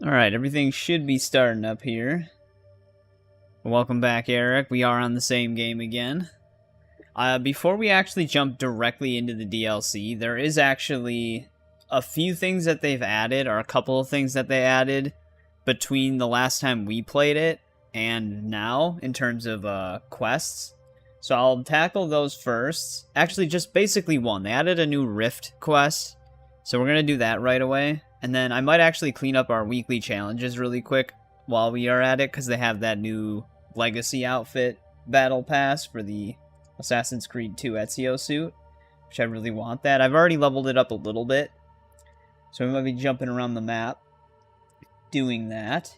Alright, everything should be starting up here. Welcome back, Eric. We are on the same game again. Before we actually jump directly into the DLC, there is actually a few things that they've added, or a couple of things that they added between the last time we played it and now, in terms of quests. So I'll tackle those first. Actually, just basically one. They added a new Rift quest, so we're going to do that right away. And then I might actually clean up our weekly challenges really quick while we are at it, because they have that new Legacy outfit battle pass for the Assassin's Creed 2 Ezio suit, which I really want that. I've already leveled it up a little bit, so we might be jumping around the map doing that.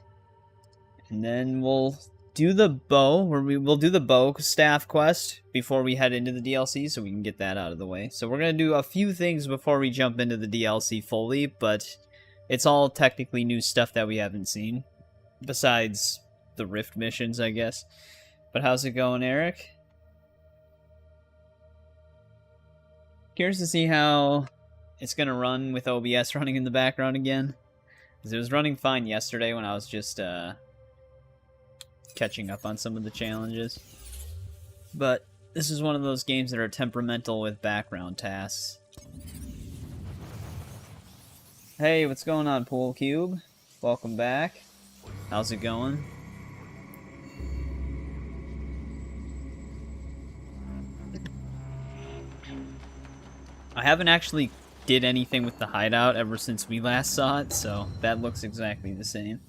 And then we'll do the bow, we'll do the bow staff quest before we head into the DLC, so we can get that out of the way. So we're going to do a few things before we jump into the DLC fully, but it's all technically new stuff that we haven't seen, besides the Rift missions, I guess. But how's it going, Eric? Curious to see how it's going to run with OBS running in the background again. Because it was running fine yesterday when I was just catching up on some of the challenges. But this is one of those games that are temperamental with background tasks. Hey, what's going on, Pool Cube? Welcome back. How's it going? I haven't actually did anything with the hideout ever since we last saw it, so that looks exactly the same.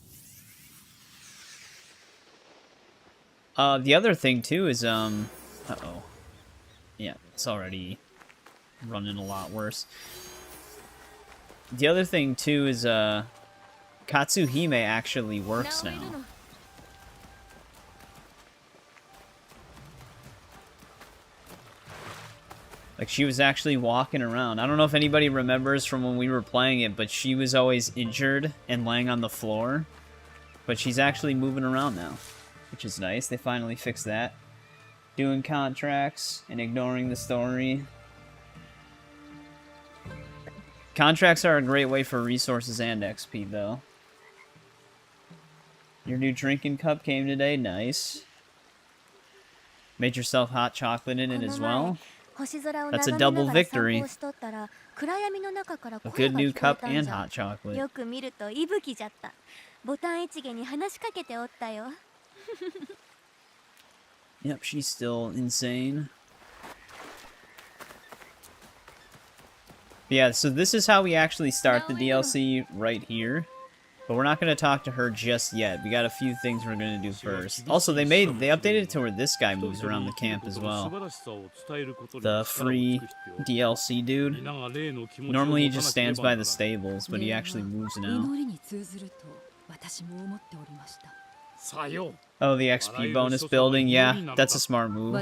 The other thing too is uh-oh. Yeah, it's already running a lot worse. The other thing too is Katsuhime actually works now. Like, she was actually walking around. I don't know if anybody remembers from when we were playing it, but she was always injured and laying on the floor. But she's actually moving around now, which is nice. They finally fixed that. Doing contracts and ignoring the story. Contracts are a great way for resources and XP, though. Your new drinking cup came today. Nice. Made yourself hot chocolate in it as well. That's a double victory. A good new cup and hot chocolate. Yep, she's still insane. Yeah, so this is how we actually start the DLC right here. But we're not going to talk to her just yet. We got a few things we're going to do first. Also, they updated it to where this guy moves around the camp as well. The free DLC dude. Normally he just stands by the stables, but he actually moves now. Oh, the XP bonus building. Yeah, that's a smart move.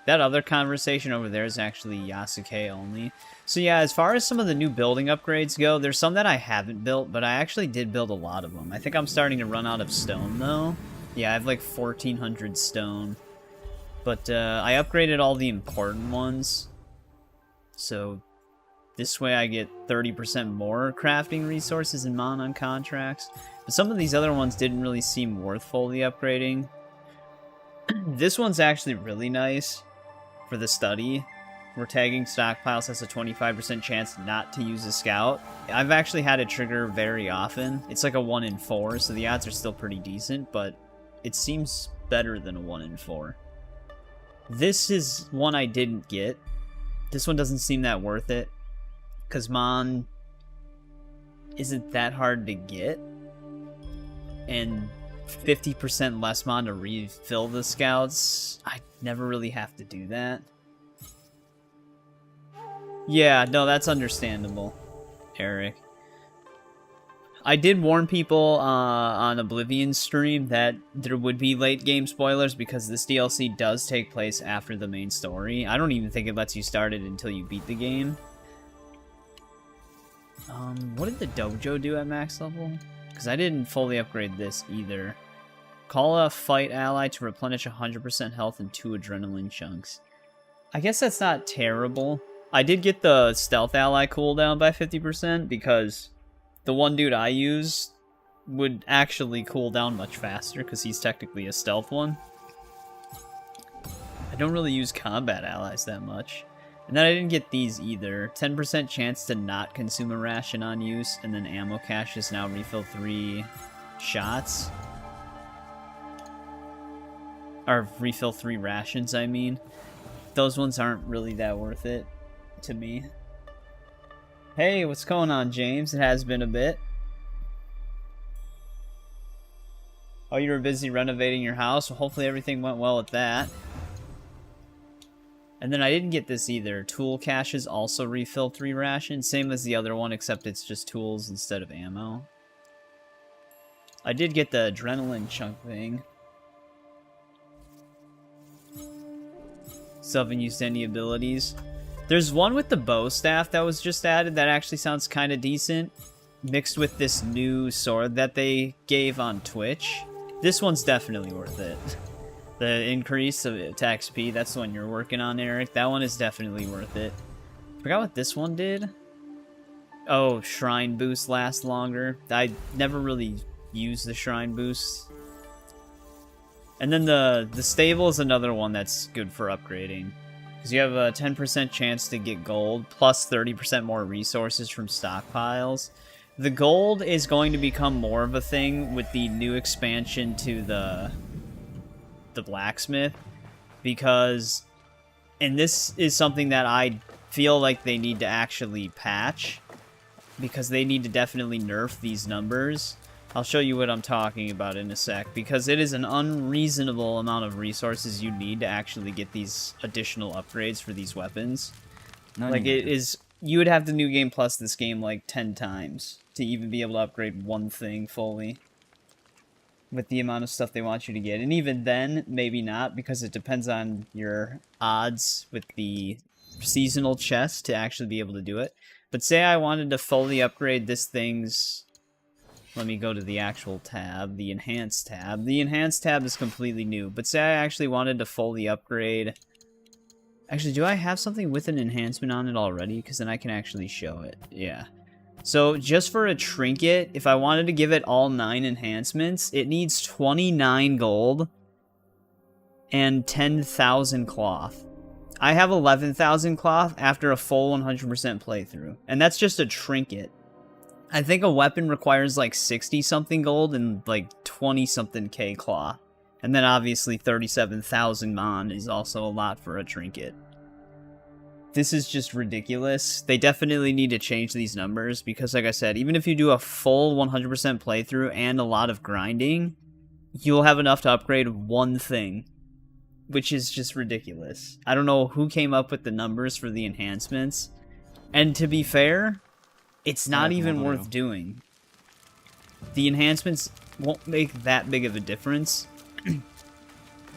That other conversation over there is actually Yasuke only. So yeah, as far as some of the new building upgrades go, there's some that I haven't built, but I actually did build a lot of them. I think I'm starting to run out of stone, though. Yeah, I have like 1,400 stone. But I upgraded all the important ones. So this way I get 30% more crafting resources in Mon on contracts. But some of these other ones didn't really seem worth fully upgrading. This one's actually really nice for the study. Where tagging stockpiles has a 25% chance not to use a scout. I've actually had it trigger very often. It's like a 1 in 4, so the odds are still pretty decent, but it seems better than a 1 in 4. This is one I didn't get. This one doesn't seem that worth it, because Mon isn't that hard to get. And 50% less Mon to refill the scouts. I never really have to do that. Yeah, no, that's understandable, Eric. I did warn people on Oblivion's stream that there would be late game spoilers because this DLC does take place after the main story. I don't even think it lets you start it until you beat the game. What did the dojo do at max level? Because I didn't fully upgrade this either. Call a fight ally to replenish 100% health and 2 adrenaline chunks. I guess that's not terrible. I did get the stealth ally cooldown by 50% because the one dude I use would actually cool down much faster because he's technically a stealth one. I don't really use combat allies that much. And then I didn't get these either. 10% chance to not consume a ration on use, and then ammo caches now refill 3 shots. Or refill 3 rations, I mean. Those ones aren't really that worth it to me. Hey, what's going on, James? It has been a bit. Oh, you were busy renovating your house? Well, hopefully everything went well with that. And then I didn't get this either. Tool caches also refill 3 rations. Same as the other one, except it's just tools instead of ammo. I did get the adrenaline chunk thing. Still haven't used any abilities. There's one with the bow staff that was just added that actually sounds kind of decent. Mixed with this new sword that they gave on Twitch. This one's definitely worth it. The increase of attack speed, that's the one you're working on, Eric. That one is definitely worth it. Forgot what this one did. Oh, shrine boost lasts longer. I never really used the shrine boost. And then the stable is another one that's good for upgrading. Because you have a 10% chance to get gold, plus 30% more resources from stockpiles. The gold is going to become more of a thing with the new expansion to the blacksmith, because, and this is something that I feel like they need to actually patch, because they need to definitely nerf these numbers. I'll show you what I'm talking about in a sec, because it is an unreasonable amount of resources you need to actually get these additional upgrades for these weapons. Like, it is, you would have to New Game Plus this game like 10 times to even be able to upgrade one thing fully. With the amount of stuff they want you to get. And even then, maybe not, because it depends on your odds with the seasonal chest to actually be able to do it. But say I wanted to fully upgrade this thing's... Let me go to the actual tab, the Enhanced tab. The Enhanced tab is completely new, but say I actually wanted to fully upgrade... Actually, do I have something with an enhancement on it already? Because then I can actually show it. Yeah. So, just for a trinket, if I wanted to give it all 9 enhancements, it needs 29 gold and 10,000 cloth. I have 11,000 cloth after a full 100% playthrough, and that's just a trinket. I think a weapon requires like 60-something gold and like 20-something K cloth. And then obviously 37,000 mon is also a lot for a trinket. This is just ridiculous. They definitely need to change these numbers because, like I said, even if you do a full 100% playthrough and a lot of grinding, you'll have enough to upgrade one thing, which is just ridiculous. I don't know who came up with the numbers for the enhancements, and to be fair, it's not even worth doing. The enhancements won't make that big of a difference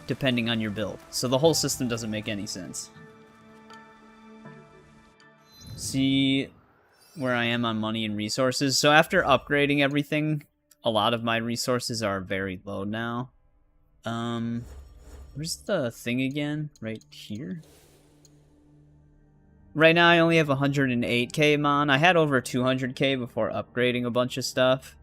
depending on your build, so the whole system doesn't make any sense. See where I am on money and resources. So after upgrading everything, a lot of my resources are very low now. Where's the thing again? Right here? Right now I only have 108k mon. I had over 200k before upgrading a bunch of stuff.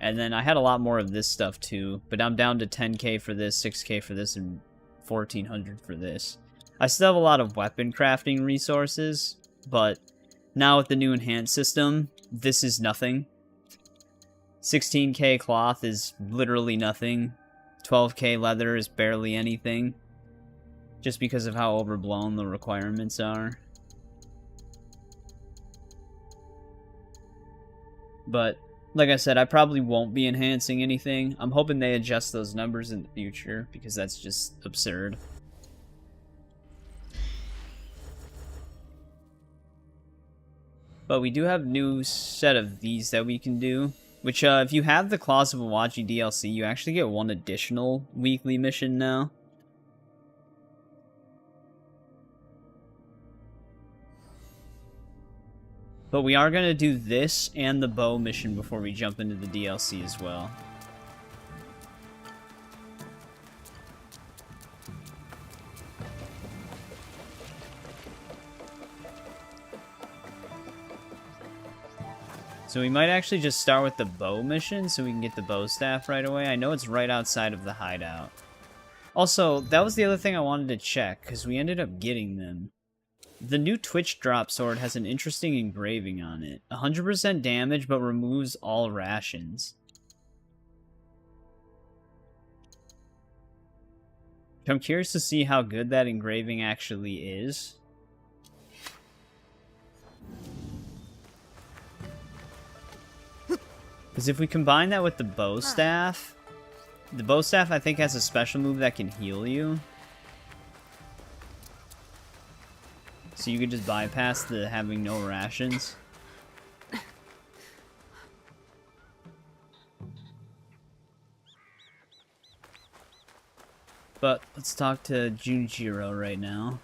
And then I had a lot more of this stuff too. But I'm down to 10k for this, 6k for this, and 1400 for this. I still have a lot of weapon crafting resources, but now with the new enhanced system, this is nothing. 16k cloth is literally nothing. 12k leather is barely anything. Just because of how overblown the requirements are. But, like I said, I probably won't be enhancing anything. I'm hoping they adjust those numbers in the future, because that's just absurd. But we do have a new set of these that we can do. Which, if you have the Claws of Awaji DLC, you actually get one additional weekly mission now. But we are going to do this and the bow mission before we jump into the DLC as well. So we might actually just start with the bow mission so we can get the bow staff right away. I know it's right outside of the hideout. Also, that was the other thing I wanted to check, because we ended up getting them. The new Twitch drop sword has an interesting engraving on it. 100% damage, but removes all rations. I'm curious to see how good that engraving actually is. Because if we combine that with the bow staff I think has a special move that can heal you. So you could just bypass the having no rations. But let's talk to Junjiro right now.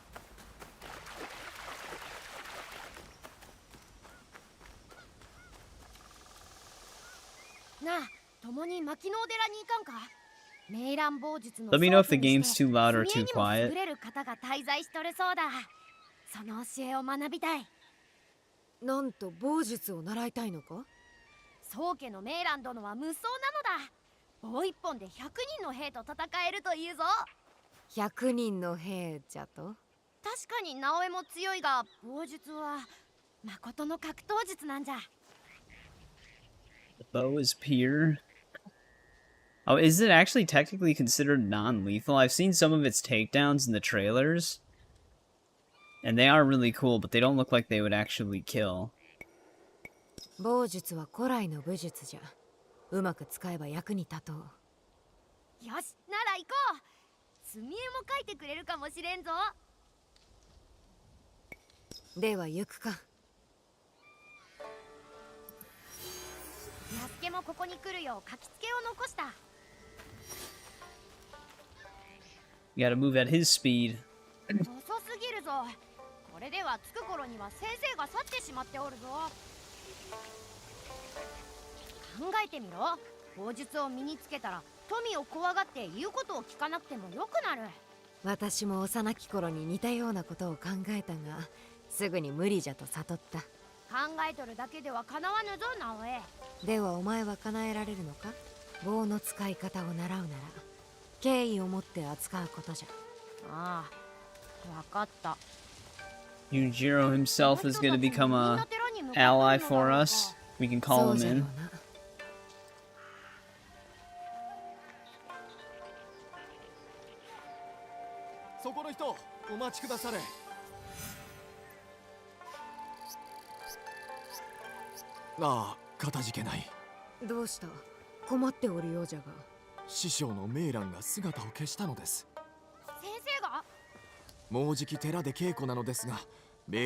Let me know if the game's too loud or too quiet. その教えを学びたい。なんと棒術を習いたいのか？宗家のメイラン殿は無双なのだ。棒一本で100人の兵と戦えるというぞ。100人の兵じゃと？確かに直江も強いが、棒術は誠の格闘術なんじゃ。The bow is pure. Oh, is it actually technically considered non-lethal? I've seen some of its takedowns in the trailers. And they are really cool, but they don't look like they would actually kill. 棒術は古来の武術じゃ。うまく使えば役に立とう。よし、なら行こう。墨絵も描いてくれるかもしれんぞ。では行くか。ヤスケもここに来るよう書きつけを残した。You gotta move at his speed. 遅すぎるぞ。これでは着く頃には先生が去ってしまっておるぞ。考えてみろ。棒術を身につけたら富を怖がって言うことを聞かなくてもよくなる。私も幼き頃に似たようなことを考えたが、すぐに無理じゃと悟った。考えとるだけでは叶わぬぞ、直江。ではお前は叶えられるのか？棒の使い方を習うなら敬意を持って扱うことじゃ。ああ、わかった。Yujiro himself is going to become a ally for us. We can call him in. そこの人、お待ちくだされ。ああ、かたじけない。どうした？困っておるようじゃが。師匠のメイランが姿を消したのです。先生が？もうじき寺で稽古なのですが、 Of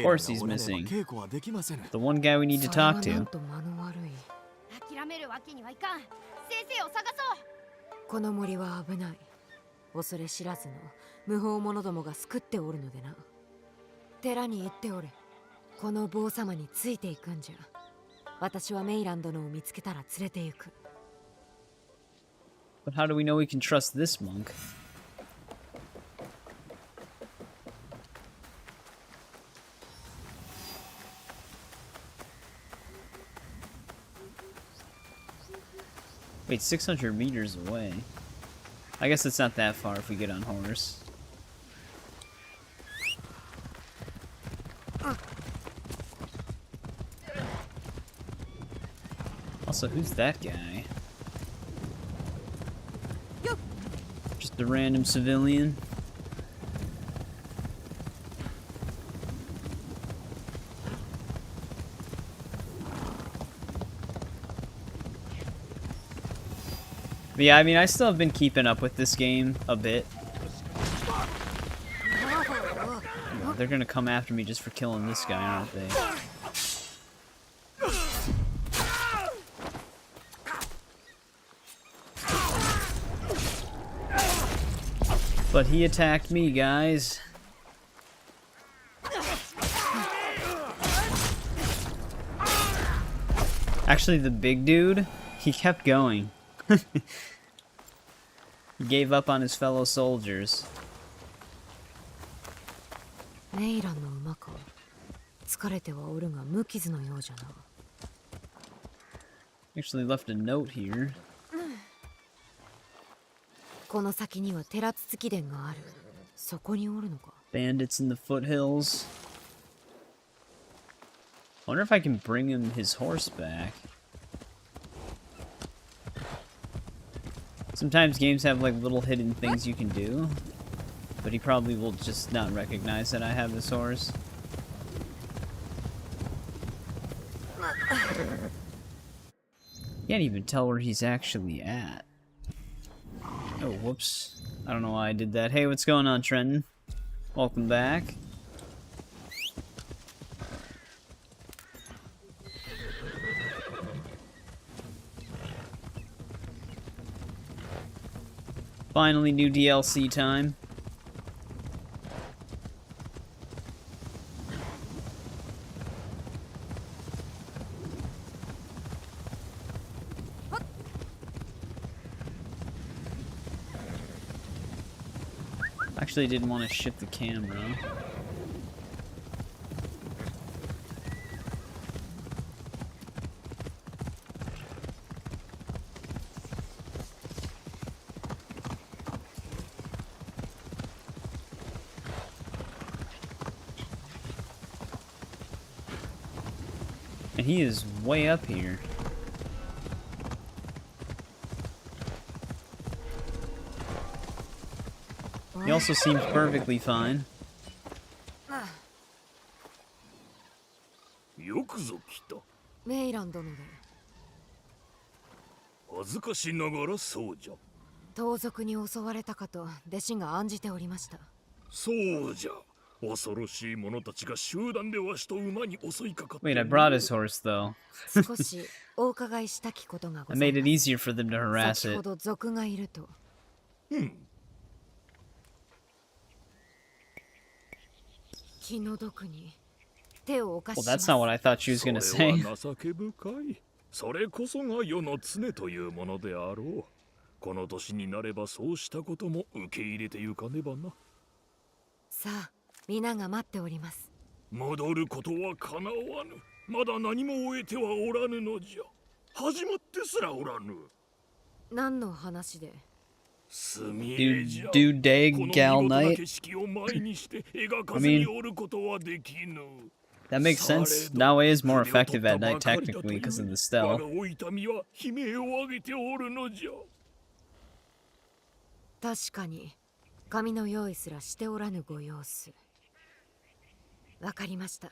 course he's missing. The one guy we need to talk to. 諦めるわけにはいかん。先生を探そう。この森は危ない。恐れ知らずの無法者どもが救っておるのでな。寺に行っておれ。この坊様についていくんじゃ。私はメイラン殿を見つけたら連れて行く。But how do we know we can trust this monk? Wait, 600 meters away. I guess it's not that far if we get on horse. Also, who's that guy? Just a random civilian. But yeah, I mean, I still have been keeping up with this game a bit. Oh, they're gonna come after me just for killing this guy, aren't they? But he attacked me, guys. Actually, the big dude, he kept going. He gave up on his fellow soldiers. メイランの馬か。疲れてはおるが無傷のようじゃな。Actually left a note here. この先には寺筒殿がある。そこにおるのか。 Bandits in the foothills. Wonder if I can bring him his horse back. Sometimes games have like little hidden things you can do, but he probably will just not recognize that I have his horse. Can't even tell where he's actually at. Oh, whoops. I don't know why I did that. Hey, what's going on, Trenton? Welcome back. Finally, new DLC time. Actually, didn't want to shift the camera. And he is way up here. He also seems perfectly fine. よくぞ来た。メイラン殿で恥ずかしながらそうじゃ。盗賊に襲われたかと弟子が案じておりました。そうじゃ。恐ろしい者たちが集団でわしと馬に襲いかかって。Wait, I brought his horse though. 少しお伺いしたきことがご I ざい made ま it す。 easier for them to harass 先ほ it. ど賊がいると。気の毒に手を犯し Well, ます。 that's not what I thought she was gonna それ say. は情け深い。それこそが世の常というものであろう。この年になればそうしたことも受け入れてゆかねばな。さあ、皆が待っております。戻ることはかなわぬ。まだ何も終えてはおらぬのじゃ。始まってすらおらぬ。何の話で。 Do Dag Gal Knight? I mean, that makes sense. Naoe is more effective at night technically because of the stealth. 確かに髪の用意すらしておらぬご様子。わかりました。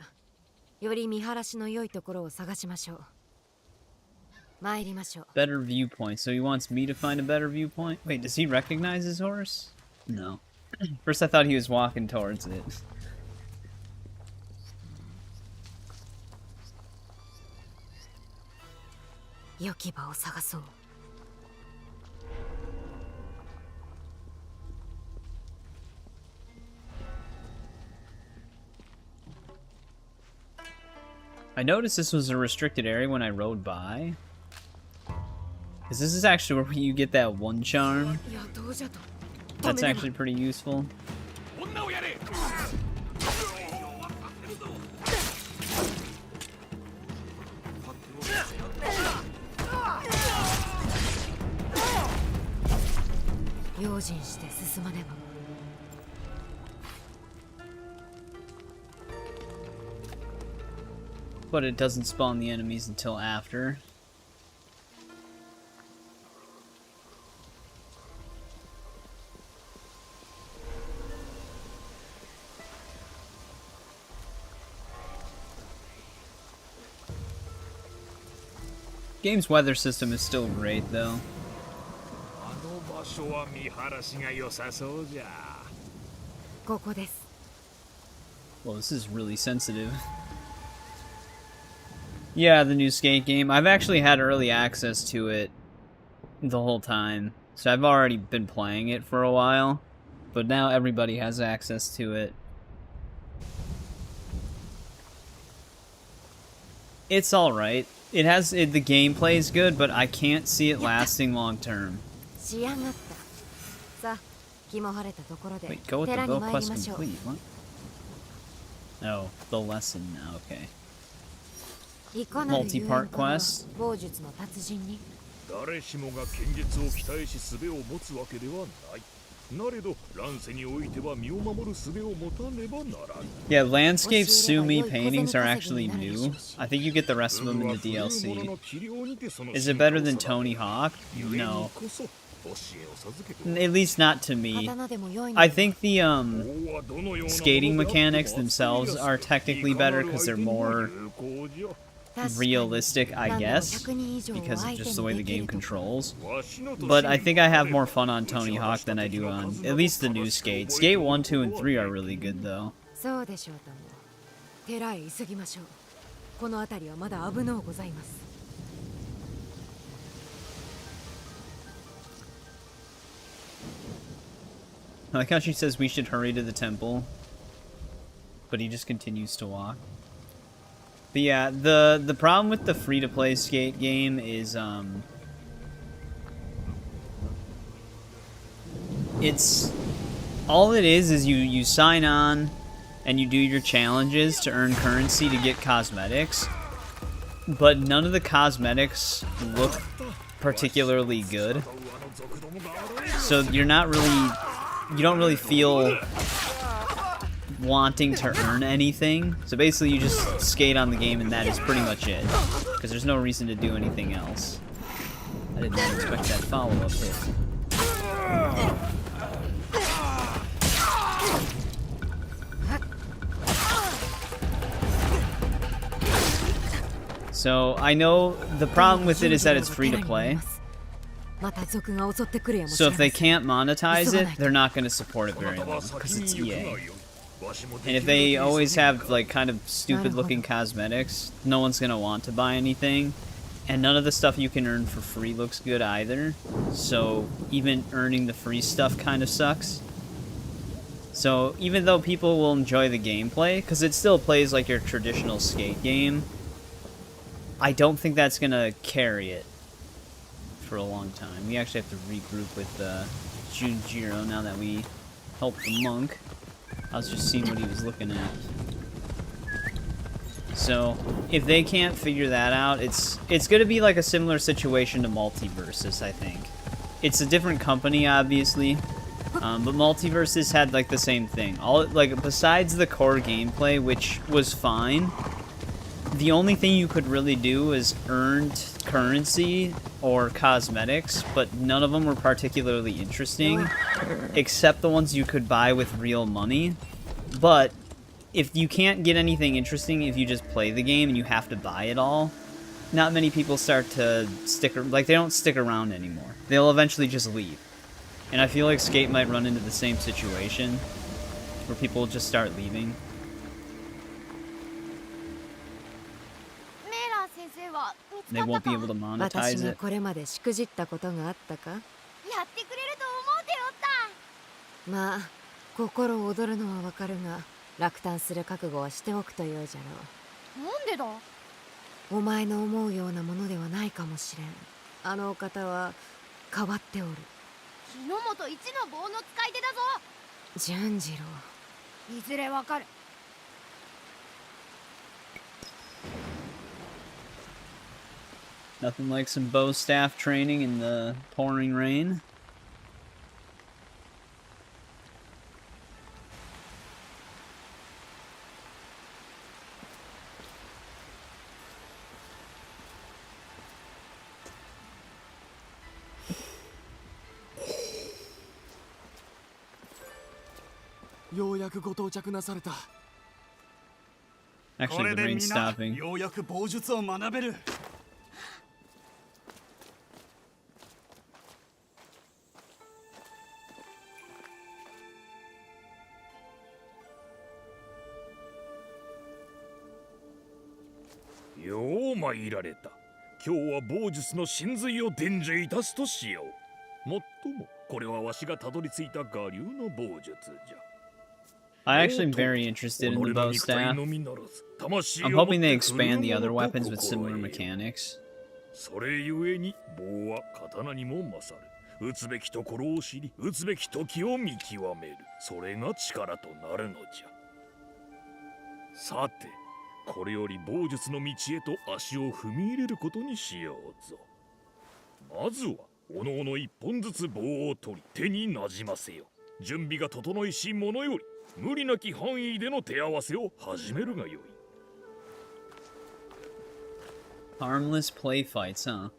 より見晴らしの良いところを探しましょう。参りましょう。 Better viewpoint. So he wants me to find a better viewpoint? Wait, does he recognize his horse? No. First I thought he was walking towards it. I noticed this was a restricted area when I rode by. Because this is actually where you get that one charm. That's actually pretty useful. But it doesn't spawn the enemies until after. Game's weather system is still great, though. Well, this is really sensitive. Yeah, the new skate game. I've actually had early access to it the whole time. So I've already been playing it for a while. But now everybody has access to it. It's alright. It has the gameplay is good, but I can't see it lasting long term. Wait, go with the bow quest complete. What? Oh, the lesson now, okay. multi-part quest. 棒術の達人に。誰しもが剣術を鍛えし術を持つわけではない。なれど乱世においては身を守る術を持たねばならん。 Yeah, landscape Sumi paintings are actually new. I think you get the rest of them in the DLC. Is it better than Tony Hawk? No. At least not to me. I think the skating mechanics themselves are technically better because they're more realistic, I guess, because of just the way the game controls. But I think I have more fun on Tony Hawk than I do on at least the new Skate. Skate 1, 2, and 3 are really good though. そうでしょうとも。寺へ急ぎましょう。この辺りはまだ危のうございます。 I like how she says we should hurry to the temple, but he just continues to walk. But yeah, the problem with the free-to-play Skate game is it's all it is you sign on and you do your challenges to earn currency to get cosmetics, but none of the cosmetics look particularly good. So you're not really, you don't really feel wanting to earn anything. So basically you just skate on the game and that is pretty much it. Because there's no reason to do anything else. I did not expect that follow-up hit. So I know the problem with it is that it's free to play. So if they can't monetize it, they're not going to support it very long, because it's EA. And if they always have, like, kind of stupid-looking cosmetics, no one's going to want to buy anything. And none of the stuff you can earn for free looks good either. So even earning the free stuff kind of sucks. So even though people will enjoy the gameplay, because it still plays like your traditional Skate game, I don't think that's going to carry it for a long time. We actually have to regroup with Junjiro now that we helped the monk. I was just seeing what he was looking at. So if they can't figure that out, it's going to be like a similar situation to Multiversus, I think. It's a different company, obviously, but Multiversus had like the same thing. All like besides the core gameplay, which was fine, the only thing you could really do is earned currency or cosmetics, but none of them were particularly interesting, except the ones you could buy with real money. But if you can't get anything interesting if you just play the game and you have to buy it all, not many people start to they don't stick around anymore. They'll eventually just leave. And I feel like Skate might run into the same situation, where people will just start leaving. They won't be able to monetize it. これまでしくじったことがあったか？やってくれると思っておった。まあ、心躍るのはわかるが、落胆する覚悟はしておくとよいじゃろう。なんでだ？お前の思うようなものではないかもしれん。あのお方は変わっておる。日の本一の棒の使い手だぞ。純次郎。いずれわかる。Nothing like some bow staff training in the pouring rain. Actually, the rain's stopping. ようやく棒術を学べる。よう参られた。今日は棒術の真髄を伝授いたすとしよう。もっともこれはわしがたどり着いた我流の棒術じゃ。I actually am very interested in the bow staff. I'm hoping they expand the other weapons with similar mechanics. それゆえに棒は刀にも勝る。打つべきところを知り、打つべき時を見極める。それが力となるのじゃ。さて、これより棒術の道へと足を踏み入れることにしようぞ。まずはおのおの一本ずつ棒を取り手になじませよ。準備が整いし者より無理なき範囲での手合わせを始めるがよい。 Harmless play fights, huh?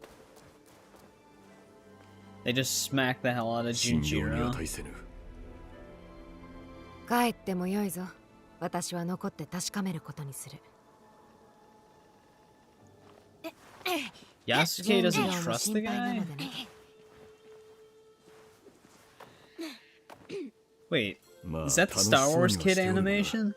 They just smack the hell out of 信用に Junjiro. 値せぬ。帰ってもよいぞ。私は残って確かめることにする。 Yasuke doesn't ジンジローも trust 心 the 配な guy? のでね。 Wait, まあ is that the 楽し Star そうに Wars は Kid しておるが animation?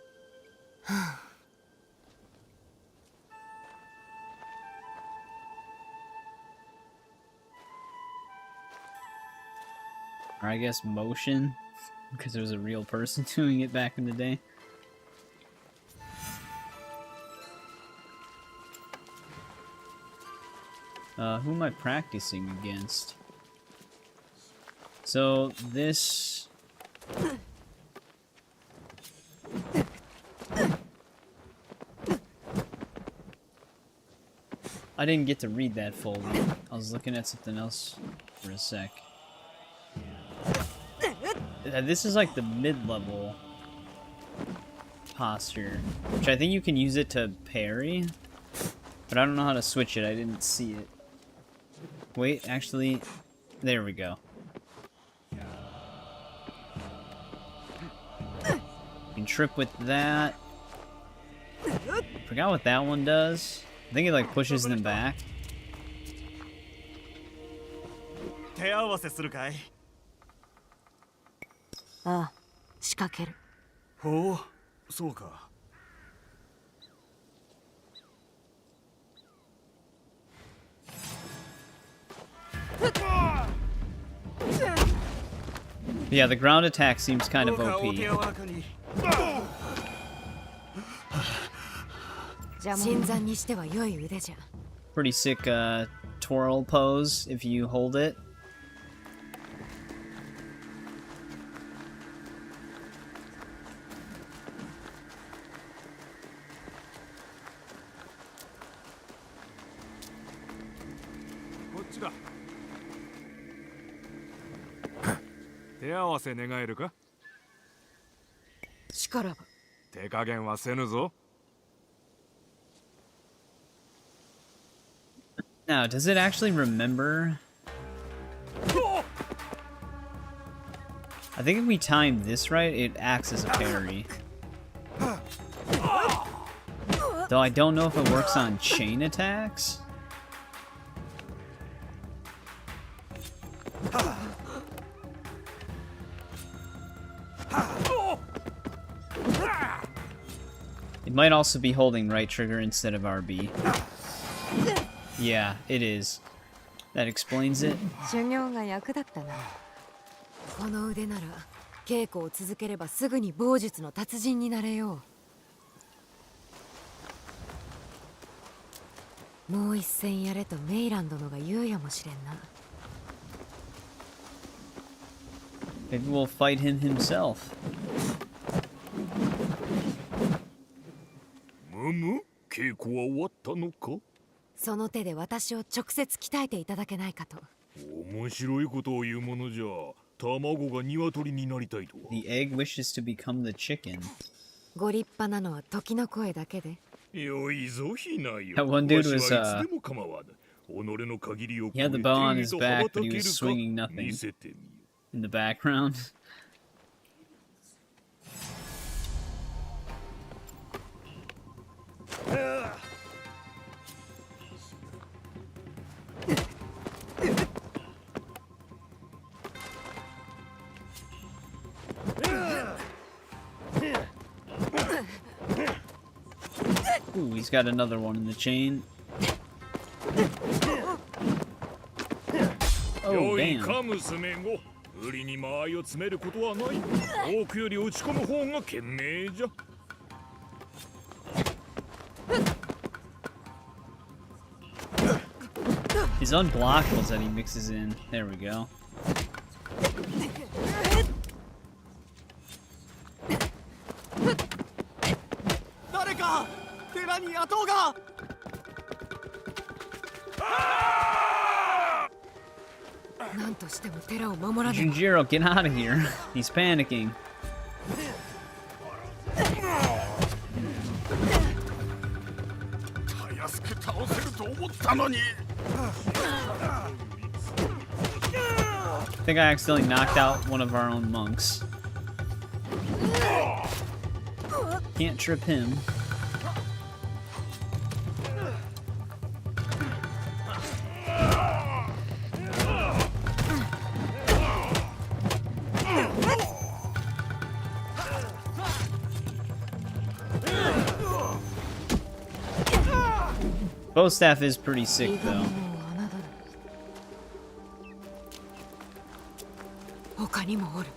Or I guess motion, because there was a real person doing it back in the day. Who am I practicing against? So this... I didn't get to read that fully. I was looking at something else for a sec. This is like the mid-level posture, which I think you can use it to parry, but I don't know how to switch it. I didn't see it. Wait, actually, there we go. You can trip with that. Forgot what that one does. I think it like pushes them back. 手合わせするかい。ああ、仕掛ける。ほう、そうか。Yeah, the ground attack seems kind of どうかお OP. 手柔らかに。新参にしては良い腕じゃ。 Pretty sick twirl pose if you hold it. What? 手合わせ願えるか？しからば。手加減はせぬぞ。 Now, does it actually remember? I think if we time this right, it acts as a parry. Though I don't know if it works on chain attacks. It might also be holding right trigger instead of RB. Yeah, it is. That explains it. 修行が役立ったな。この腕なら稽古を続ければすぐに棒術の達人になれよう。もう一戦やれとメイランドのが言うやもしれんな。 Maybe we'll fight him himself. むむ、稽古は終わったのか？その手で私を直接鍛えていただけないかと。面白いことを言うものじゃ。卵が鶏になりたいとは。 The egg wishes to become the chicken. ご立派なのは時の声だけで。よいぞ、ひなよ。 That one dude was, わしはいつでも構わぬ。己の限りを He had the bow on his back, but he was swinging nothing. 見せてみよ。 In the background. Ooh, he's got another one in the chain. Oh, よい damn. か娘ご。無理に間合いを詰めることはない。遠くより打ち込む方が賢明じゃ。 His unblockables that he mixes in. There we go. 誰か寺にとしても寺を守らない。 Junjiro, get out of here. He's panicking. たやすく倒せると思ったのに。 I think I accidentally knocked out one of our own monks. Can't trip him. Bow staff is pretty sick though. 他にもおる。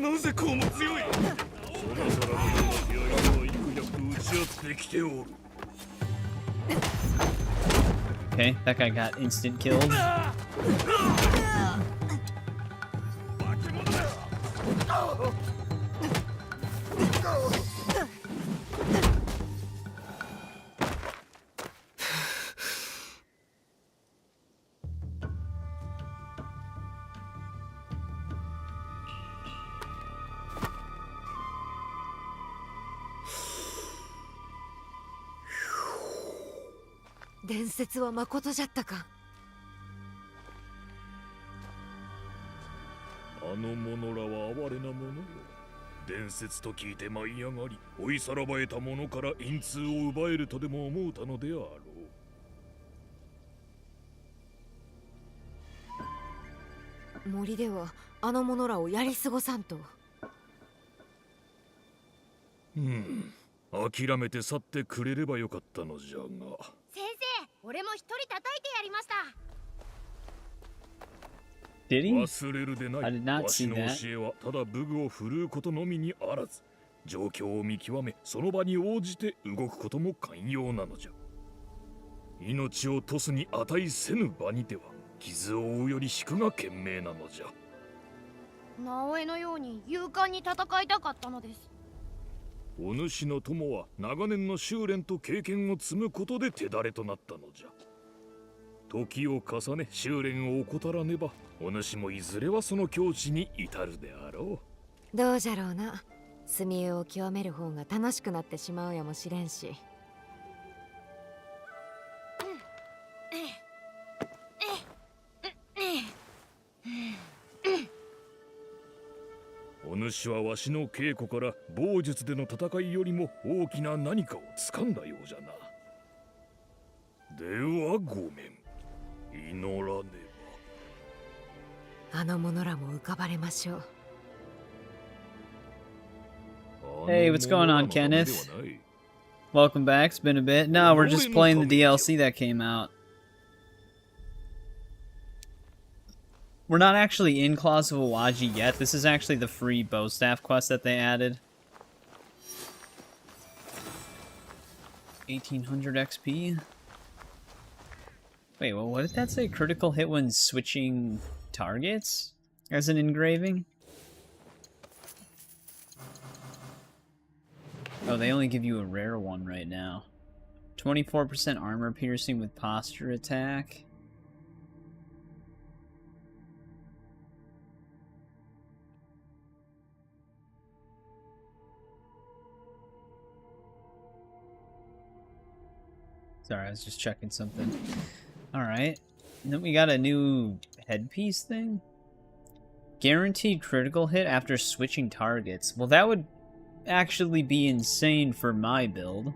なぜこうも強い。そなたらのような気合は幾百打ち合ってきておる。 Okay, that guy got instant killed. .伝説は誠じゃったか。あの者らは哀れな者よ。伝説と聞いて舞い上がり、追いさらばえた者から因通を奪えるとでも思うたのであろう。森ではあの者らをやり過ごさんと。諦めて去ってくれればよかったのじゃが。先生、俺も一人叩いてやりました。 Did he? 忘れるでな I い。 did not わし see の that. 教えはただ武具を振るうことのみにあらず、状況を見極め、その場に応じて動くことも寛容なのじゃ。命を賭すに値せぬ場にては、傷を負うより引くが賢明なのじゃ。直江のように勇敢に戦いたかったのです。 お主の友は長年の修練と経験を積むことで手だれとなったのじゃ。時を重ね修練を怠らねば、お主もいずれはその境地に至るであろう。どうじゃろうな。墨絵を極める方が楽しくなってしまうやもしれんし。お主はわしの稽古から棒術での戦いよりも大きな何かを掴んだようじゃな。ではごめん。祈らねば。あの者らも浮かばれましょう。 Hey, what's going on, Kenneth? Welcome back. It's been a bit. No, we're just playing the DLC that came out. We're not actually in Claws of Awaji yet. This is actually the free bow staff quest that they added. 1800 XP. Wait, well, what did that say? Critical hit when switching targets? As an engraving? Oh, they only give you a rare one right now. 24% armor piercing with posture attack. Sorry, I was just checking something. Alright. And then we got a new headpiece thing? Guaranteed critical hit after switching targets. Well, that would actually be insane for my build.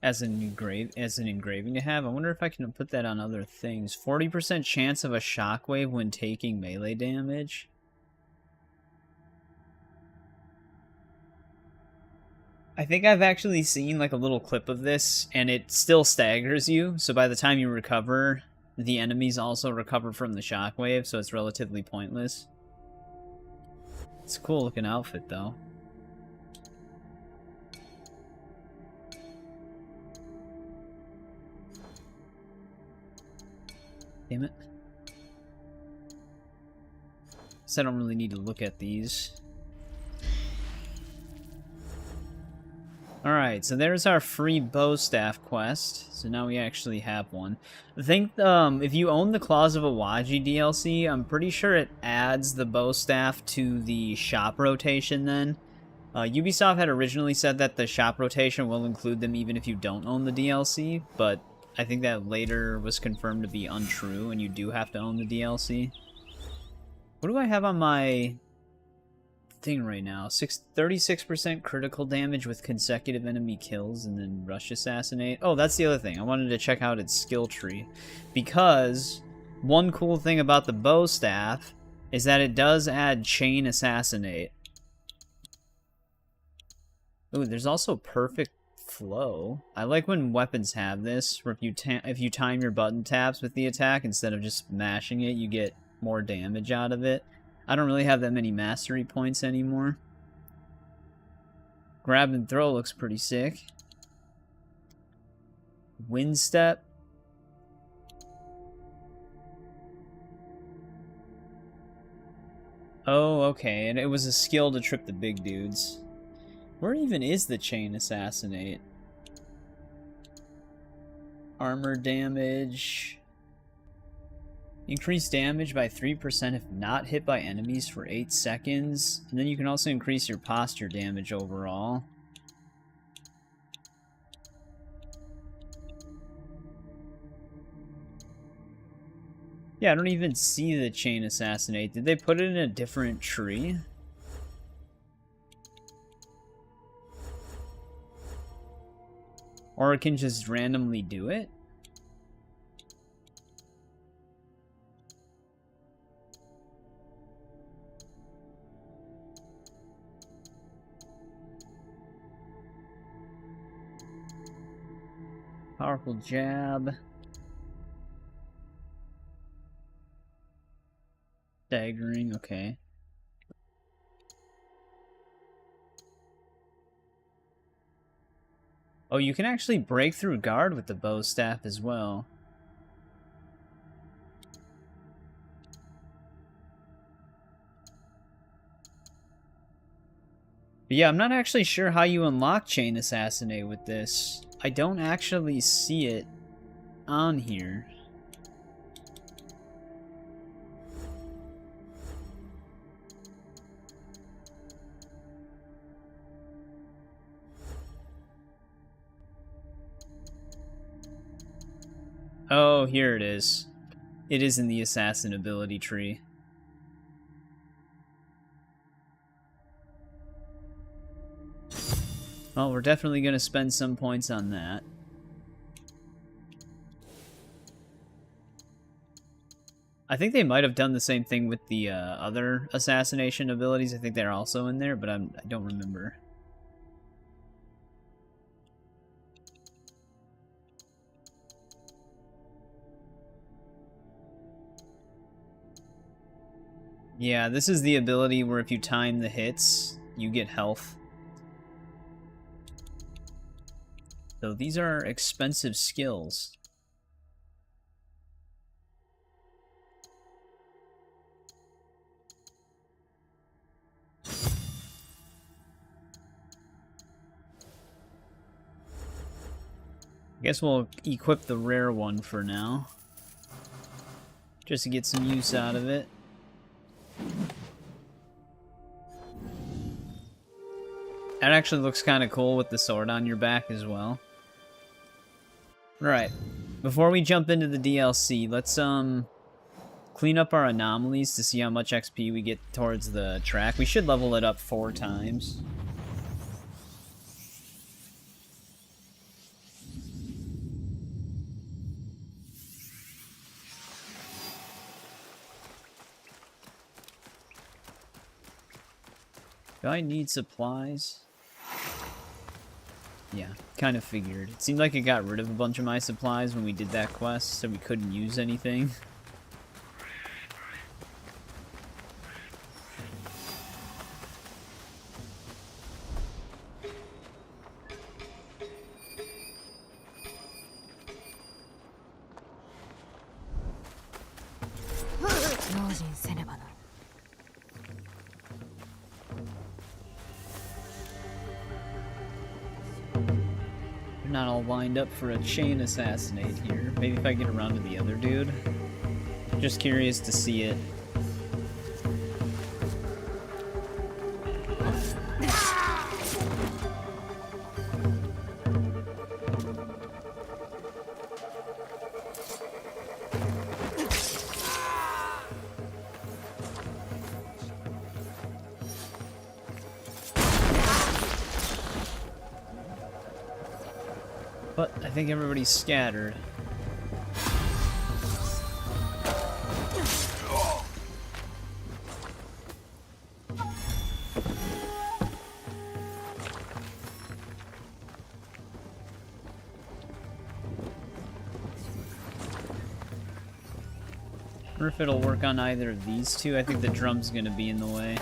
As an engraving to have. I wonder if I can put that on other things. 40% chance of a shockwave when taking melee damage. I think I've actually seen like a little clip of this, and it still staggers you, so by the time you recover, the enemies also recover from the shockwave, so it's relatively pointless. It's a cool looking outfit though. Damn it. So I don't really need to look at these. Alright, so there's our free bow staff quest. So now we actually have one. I think if you own the Claws of Awaji DLC, I'm pretty sure it adds the bow staff to the shop rotation then. Ubisoft had originally said that the shop rotation will include them even if you don't own the DLC, but I think that later was confirmed to be untrue and you do have to own the DLC. What do I have on my thing right now? 36% critical damage with consecutive enemy kills and then rush assassinate. Oh, that's the other thing. I wanted to check out its skill tree because one cool thing about the bow staff is that it does add chain assassinate. Ooh, there's also perfect flow. I like when weapons have this, where if you time your button taps with the attack instead of just mashing it, you get more damage out of it. I don't really have that many mastery points anymore. Grab and throw looks pretty sick. Wind step. Oh, okay, and it was a skill to trip the big dudes. Where even is the chain assassinate? Armor damage. Increase damage by 3% if not hit by enemies for 8 seconds. And then you can also increase your posture damage overall. Yeah, I don't even see the chain assassinate. Did they put it in a different tree? Or it can just randomly do it? Powerful jab. Staggering, okay. Oh, you can actually break through guard with the bow staff as well. But yeah, I'm not actually sure how you unlock Chain Assassinate with this. I don't actually see it on here. Oh, here it is. It is in the assassin ability tree. Well, we're definitely going to spend some points on that. I think they might have done the same thing with the other assassination abilities. I think they're also in there, but I don't remember. Yeah, this is the ability where if you time the hits, you get health. So these are expensive skills. I guess we'll equip the rare one for now, just to get some use out of it. That actually looks kind of cool with the sword on your back as well. Alright, before we jump into the DLC, let's clean up our anomalies to see how much XP we get towards the track. We should level it up 4 times. Do I need supplies? Yeah, kind of figured. It seemed like it got rid of a bunch of my supplies when we did that quest, so we couldn't use anything. not all lined up for a chain assassinate here. Maybe if I get around to the other dude. Just curious to see it. But I think everybody's scattered. I wonder if it'll work on either of these two. I think the drum's gonna be in the way.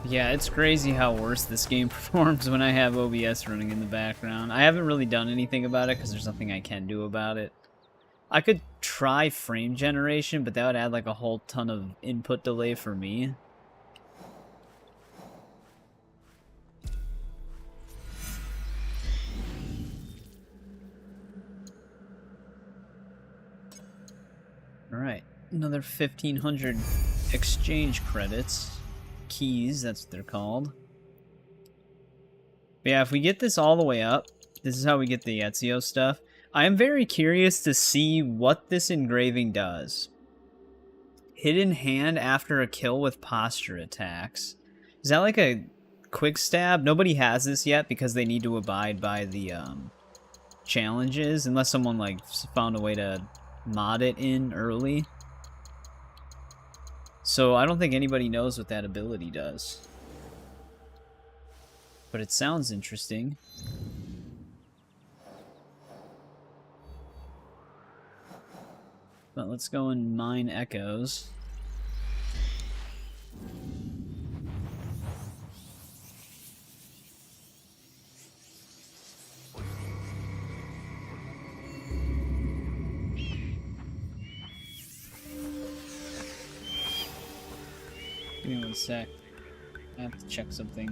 Yeah, it's crazy how worse this game performs when I have OBS running in the background. I haven't really done anything about it because there's nothing I can do about it. I could try frame generation, but that would add like a whole ton of input delay for me. Alright, another 1,500 exchange credits. Keys, that's what they're called. But yeah, if we get this all the way up, this is how we get the Ezio stuff. I am very curious to see what this engraving does. Hidden hand after a kill with posture attacks. Is that like a quick stab? Nobody has this yet because they need to abide by the challenges, unless someone like found a way to mod it in early. So I don't think anybody knows what that ability does. But it sounds interesting. But let's go and mine echoes. Give me one sec. I have to check something.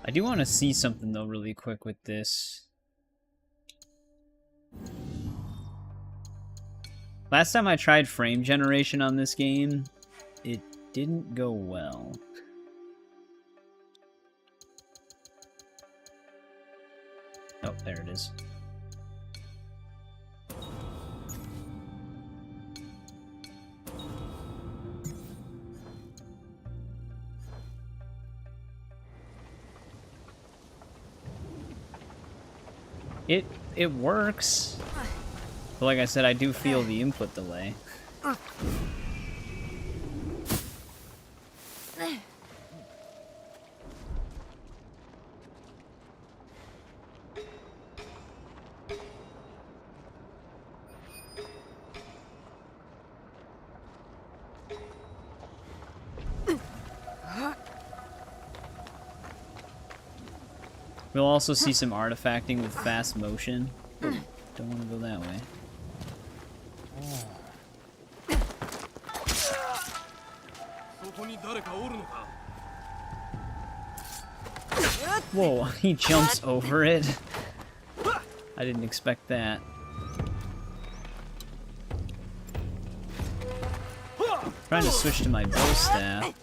I do want to see something though really quick with this. Last time I tried frame generation on this game, it didn't go well. Oh, there it is. It works. But like I said, I do feel the input delay. We'll also see some artifacting with fast motion. Ooh, don't want to go that way. Whoa, he jumps over it. I didn't expect that. Trying to switch to my bow staff.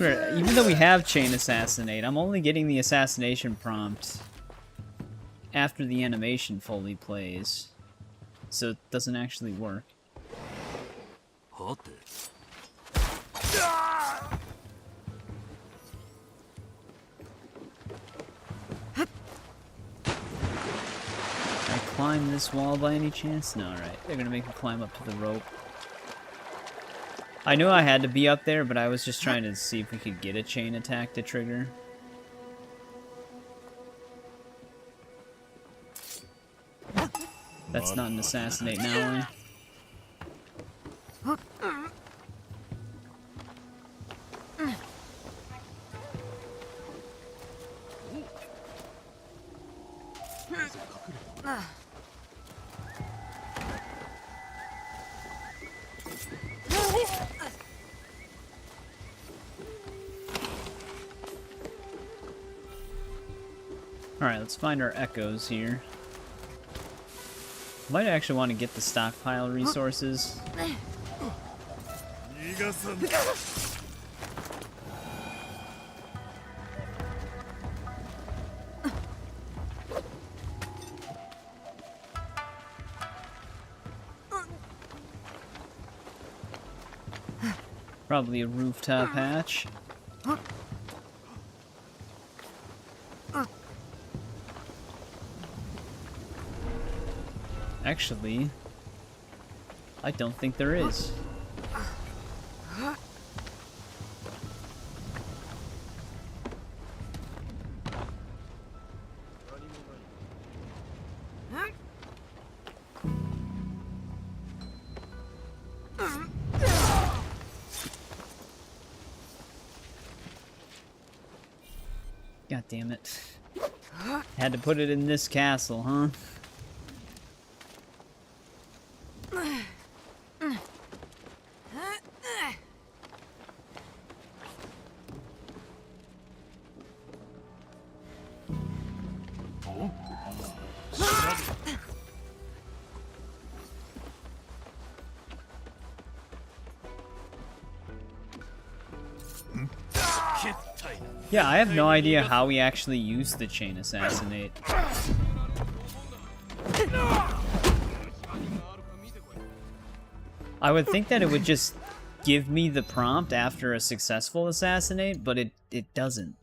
Even though we have Chain Assassinate, I'm only getting the assassination prompt after the animation fully plays. So it doesn't actually work. Can I climb this wall by any chance? No, alright. They're gonna make me climb up to the rope. I knew I had to be up there, but I was just trying to see if we could get a chain attack to trigger. That's not an assassinate now, Alright, let's find our echoes here. Might actually want to get the stockpile resources. Probably a rooftop hatch. Actually, I don't think there is. God damn it. Had to put it in this castle, huh? Yeah, I have no idea how we actually use the chain assassinate. I would think that it would just give me the prompt after a successful assassinate, but it doesn't.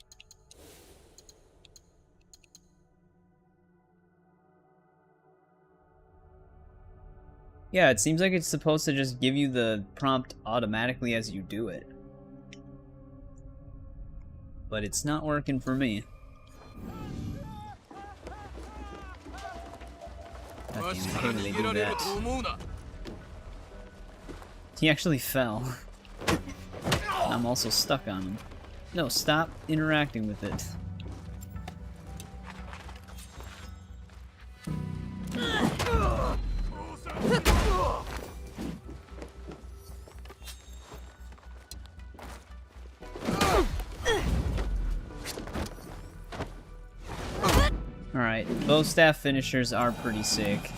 Yeah, it seems like it's supposed to just give you the prompt automatically as you do it. But it's not working for me. God damn it, I hate when they do that. He actually fell. I'm also stuck on him. No, stop interacting with it. Alright, bow staff finishers are pretty sick.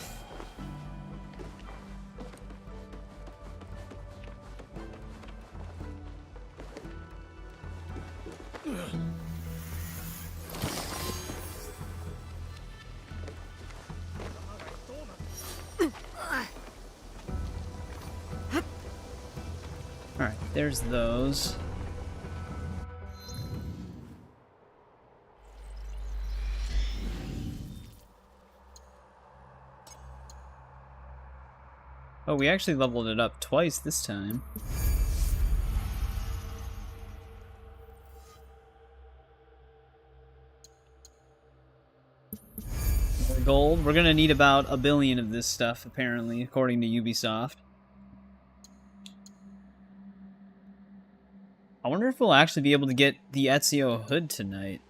Alright, there's those. Oh, we actually leveled it up twice this time. More gold. We're gonna need about 1 billion of this stuff, apparently, according to Ubisoft. I wonder if we'll actually be able to get the Ezio hood tonight.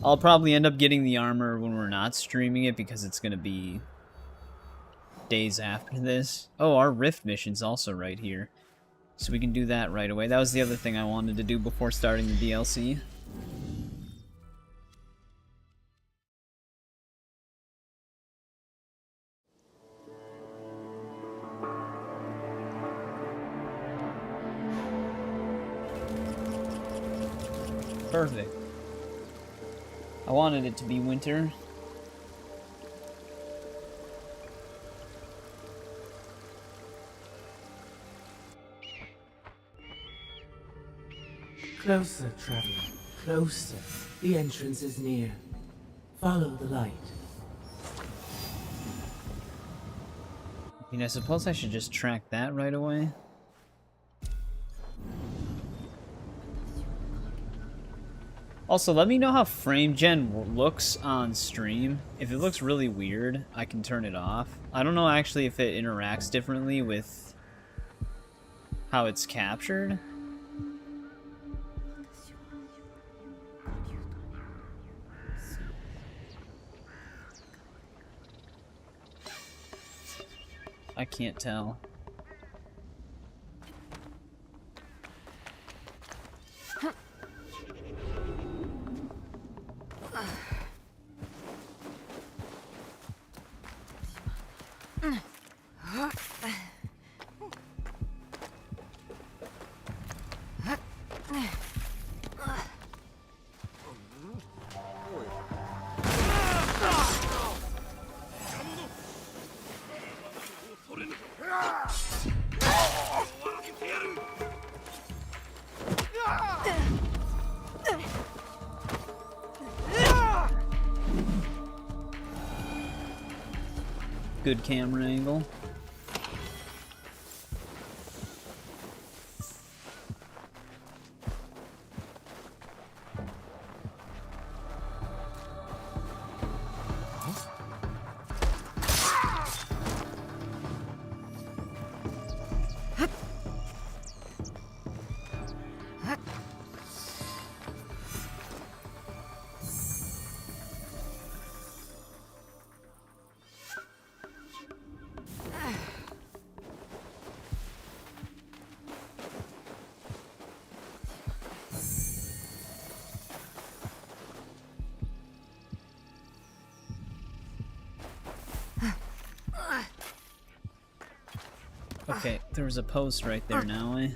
I'll probably end up getting the armor when we're not streaming it because it's going to be days after this. Oh, our Rift mission's also right here. So we can do that right away. That was the other thing I wanted to do before starting the DLC. Perfect. I wanted it to be winter. Closer, traveler. Closer. The entrance is near. Follow the light. I mean, I suppose I should just track that right away. Also, let me know how frame gen looks on stream. If it looks really weird, I can turn it off. I don't know actually if it interacts differently with how it's captured. I can't tell. Good camera angle. Okay, there was a post right there now, eh?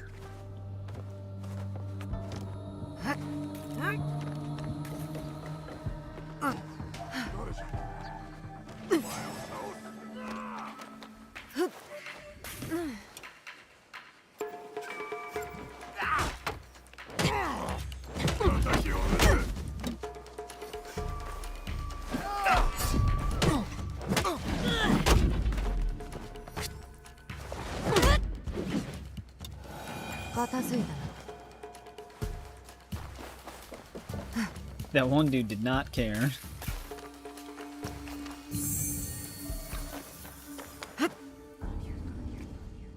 That one dude did not care.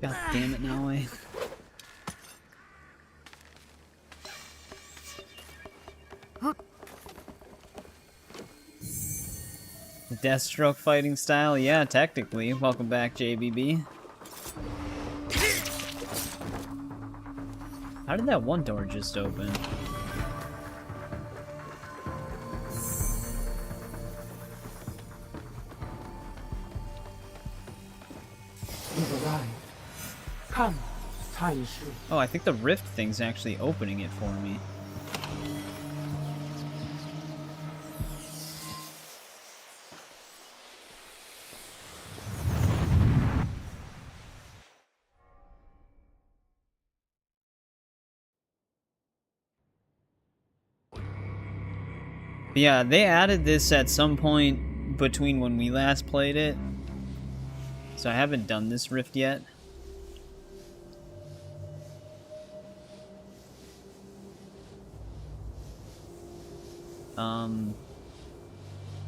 God damn it, Naoe. Deathstroke fighting style? Yeah, technically. Welcome back, JBB. How did that one door just open? You've arrived. Come, time is short. Oh, I think the rift thing's actually opening it for me. But yeah, they added this at some point between when we last played it. So I haven't done this rift yet.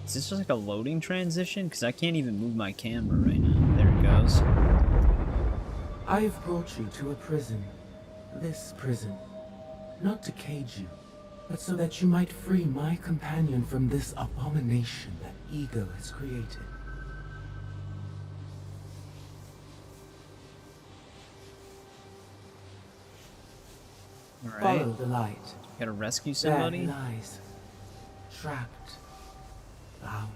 Is this just like a loading transition? Because I can't even move my camera right now. There it goes. I have brought you to a prison. This prison. Not to cage you, but so that you might free my companion from this abomination that ego has created. Alright. Follow the light. Gotta rescue There somebody? he lies. Trapped. Bound.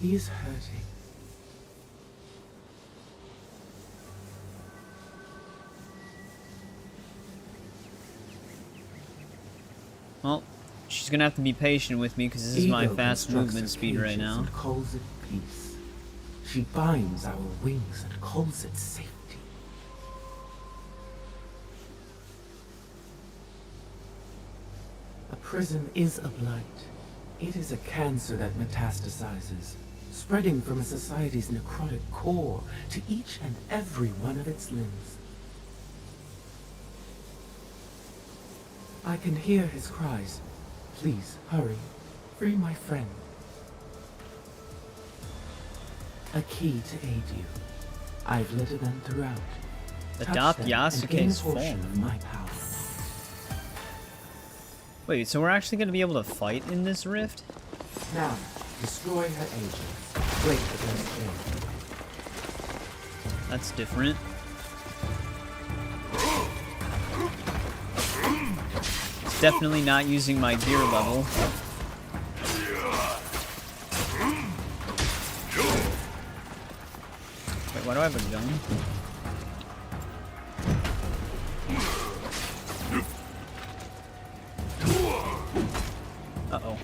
He is hurting. Well, she's gonna have to be patient with me because this is my Ego fast constructs movement her speed right cages now. and calls it peace. She binds our wings and calls it safety. A prison is a blight. It is a cancer that metastasizes, spreading from a society's necrotic core to each and every one of its limbs. I can hear his cries. Please, hurry. Free my friend. A key to aid you. I've littered them throughout. Adopt Touch them and gain a Yasuke's portion form. of my power. Wait, so we're actually gonna be able to fight in this rift? Now, destroy her agents. Break against them. That's different. It's definitely not using my gear level. Wait, why do I have a gun? Uh-oh.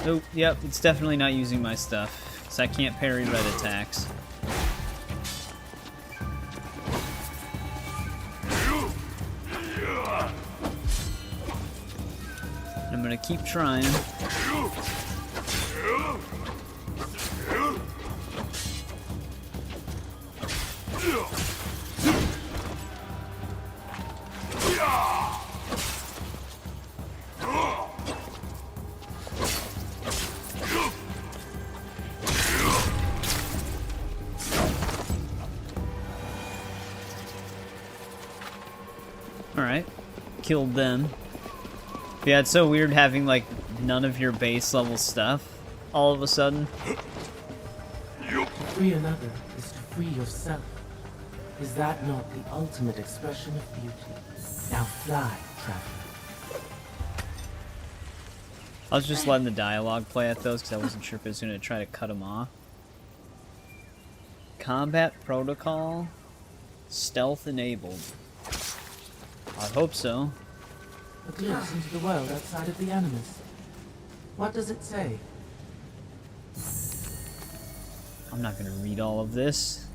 Nope, yep, it's definitely not using my stuff, because I can't parry red attacks. I'm gonna keep trying. Alright, killed them. Yeah, it's so weird having, like, none of your base level stuff all of a sudden. To free another is to free yourself. Is that not the ultimate expression of beauty? Now fly, traveler. I was just letting the dialogue play at those because I wasn't sure if it was going to try to cut them off. Combat protocol, stealth enabled. I hope so. A glimpse into the world outside of the Animus. What does it say? I'm not going to read all of this.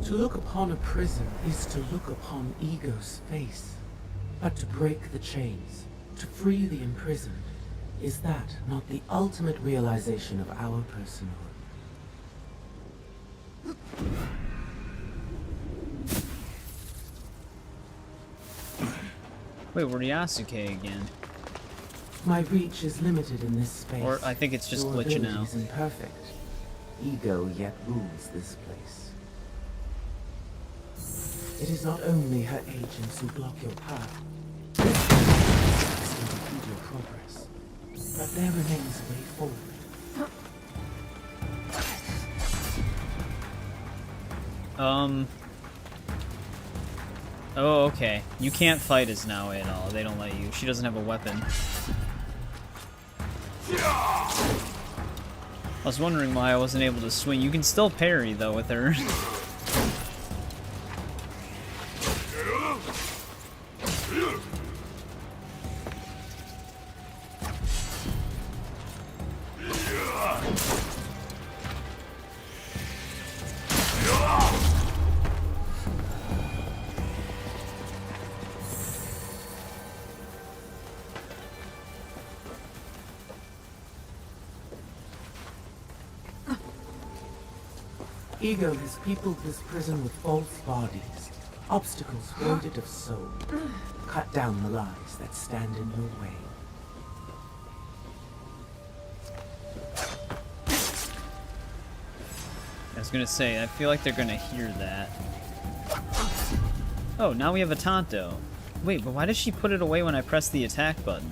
To look upon a prison is to look upon ego's face. But to break the chains, to free the imprisoned, is that not the ultimate realization of our personhood? Wait, we're Yasuke again. My reach is limited in this space. Or I think it's just Your glitching ability out. is imperfect. Ego yet rules this place. It is not only her agents who block your path. This can impede your progress. But there remains a way forward. Oh, okay. You can't fight as Naoe at all. They don't let you. She doesn't have a weapon. I was wondering why I wasn't able to swing. You can still parry, though, with her. Ego has peopled this prison with false bodies, obstacles voided of soul. Cut down the lies that stand in your way. was gonna say, I feel like they're gonna hear that. Oh, now we have a Tonto. Wait, but why does she put it away when I press the attack button?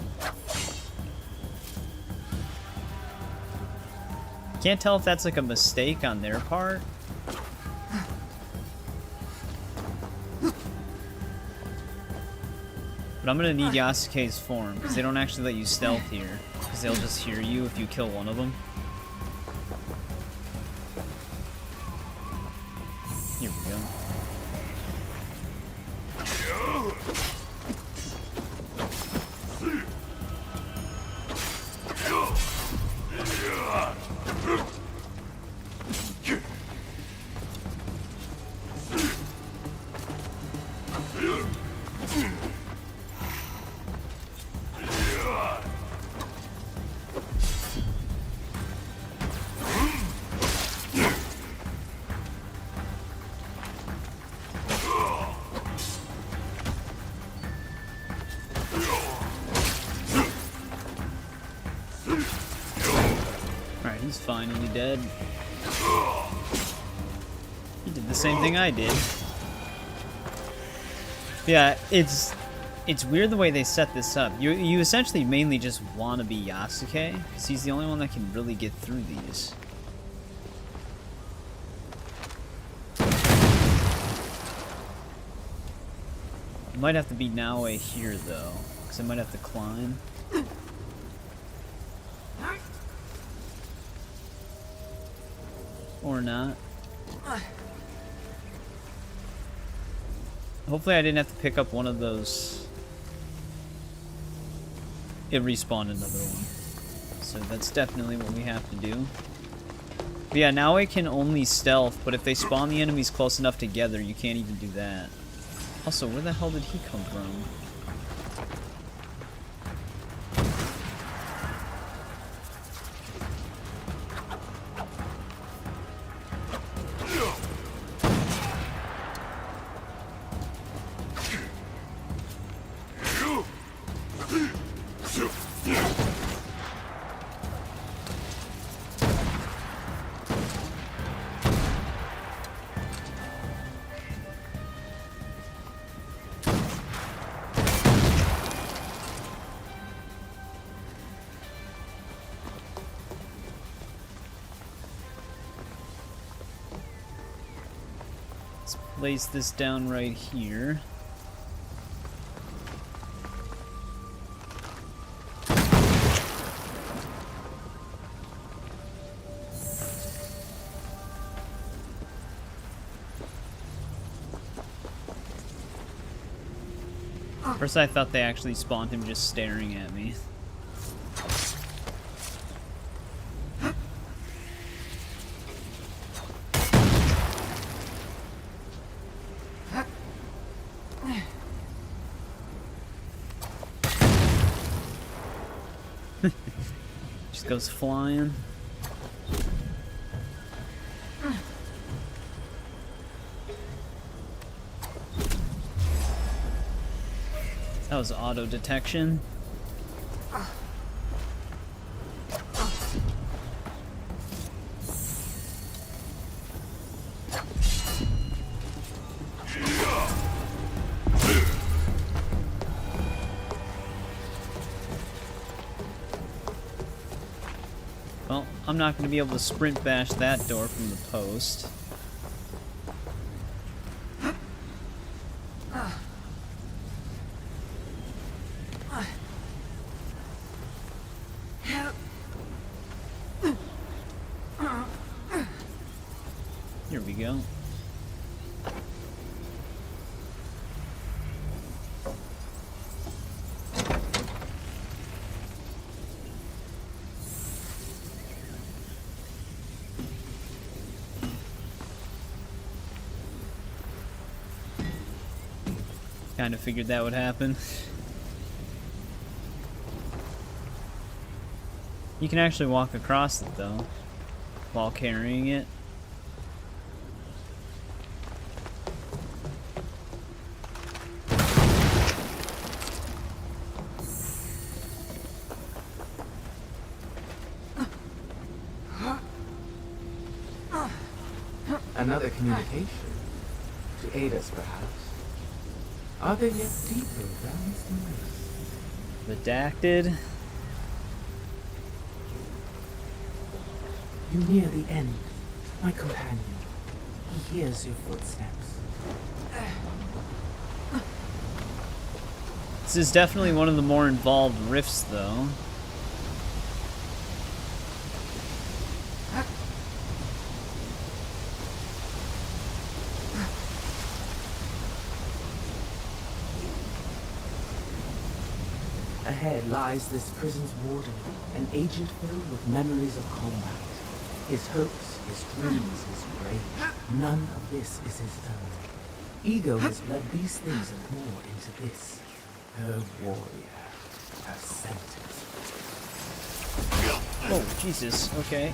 Can't tell if that's like a mistake on their part. But I'm gonna need Yasuke's form, because they don't actually let you stealth here. Because they'll just hear you if you kill one of them. Here we go. Alright, he's finally dead. He did the same thing I did. Yeah, it's weird the way they set this up. You essentially mainly just want to be Yasuke, because he's the only one that can really get through these. I might have to be Naoe here, though, because I might have to climb. Or not. Hopefully I didn't have to pick up one of those. It respawned another one. So that's definitely what we have to do. But yeah, Naoe can only stealth, but if they spawn the enemies close enough together, you can't even do that. Also, where the hell did he come from? Place this down right here. First I thought they actually spawned him just staring at me. Just goes flying. That was auto detection. Well, I'm not going to be able to sprint bash that door from the post. Here we go. Kind of figured that would happen. You can actually walk across it though, while carrying it. Another communication? To aid us, perhaps? Are there yet deeper realms than this? Redacted. You near the end, my companion. He hears your footsteps. This is definitely one of the more involved rifts, though. Ahead lies this prison's warden, an agent filled with memories of combat. His hopes, his dreams, his rage. None of this is his own. Ego has bled these things and more into this. Her warrior. Her sentence. Oh, Jesus. Okay.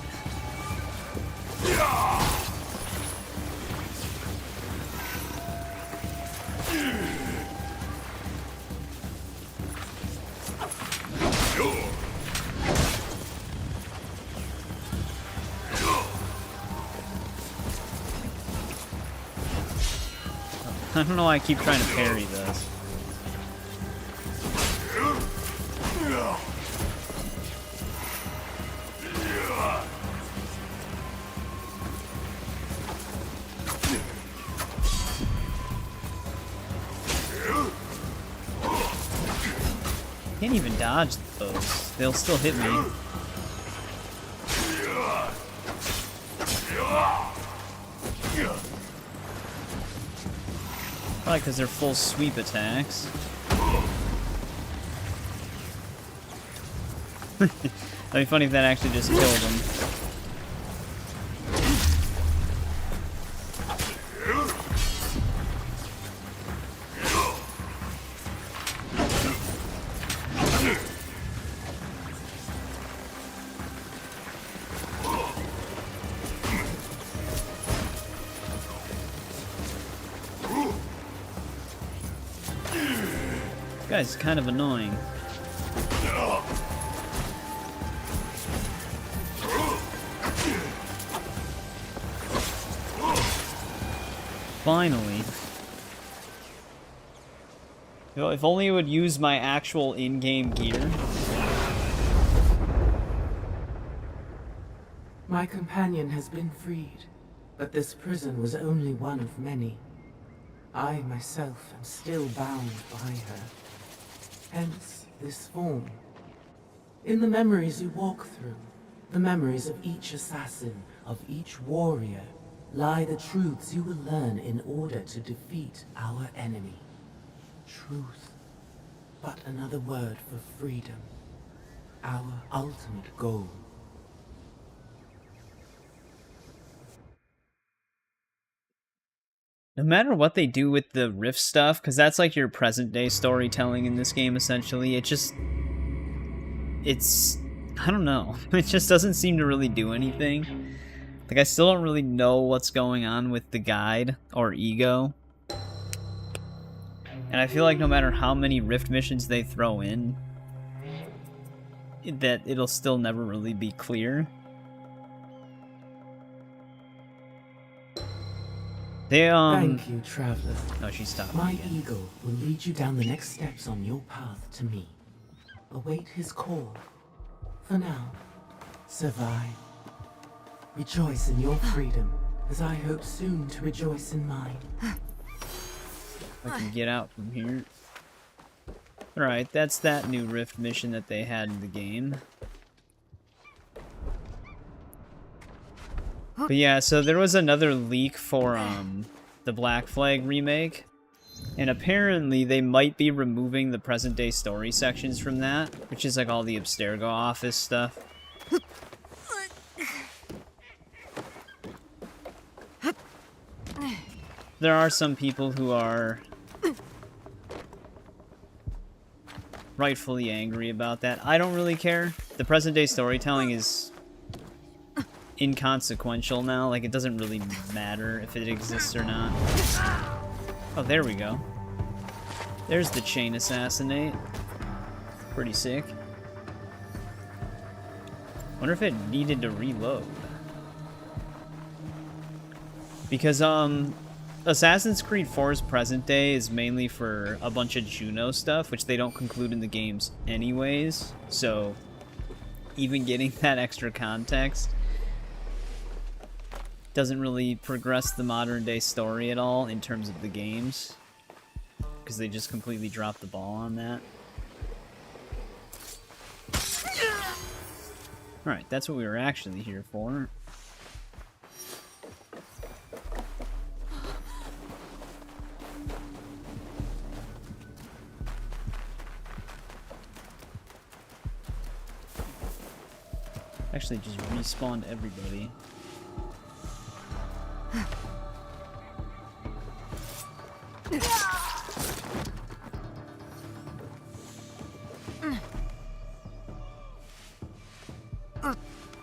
I don't know why I keep trying to parry this. Can't even dodge those. They'll still hit me. Probably because they're full sweep attacks. That'd be funny if that actually just killed them. This guy's kind of annoying. Finally. You know, if only it would use my actual in-game gear. My companion has been freed, but this prison was only one of many. I myself am still bound by her. Hence, this form. In the memories you walk through, the memories of each assassin, of each warrior, lie the truths you will learn in order to defeat our enemy. Truth. But another word for freedom. Our ultimate goal. No matter what they do with the rift stuff, because that's like your present-day storytelling in this game, essentially, it's... I don't know. It just doesn't seem to really do anything. Like, I still don't really know what's going on with the guide, or ego. And I feel like no matter how many rift missions they throw in, that it'll still never really be clear. Thank you, traveler. No, she stopped. My ego will lead you down the next steps on your path to me. Await his call. For now, survive. Rejoice in your freedom, as I hope soon to rejoice in mine. If I can get out from here. Alright, that's that new rift mission that they had in the game. But yeah, so there was another leak for the Black Flag remake, and apparently they might be removing the present-day story sections from that, which is like all the Abstergo office stuff. There are some people who are rightfully angry about that. I don't really care. The present-day storytelling is inconsequential now. Like, it doesn't really matter if it exists or not. Oh, there we go. There's the chain assassinate. Pretty sick. Wonder if it needed to reload. Because, Assassin's Creed 4's present day is mainly for a bunch of Juno stuff, which they don't conclude in the games anyways, so even getting that extra context doesn't really progress the modern day story at all in terms of the games, because they just completely dropped the ball on that. Alright, that's what we were actually here for. Actually, just respawned everybody.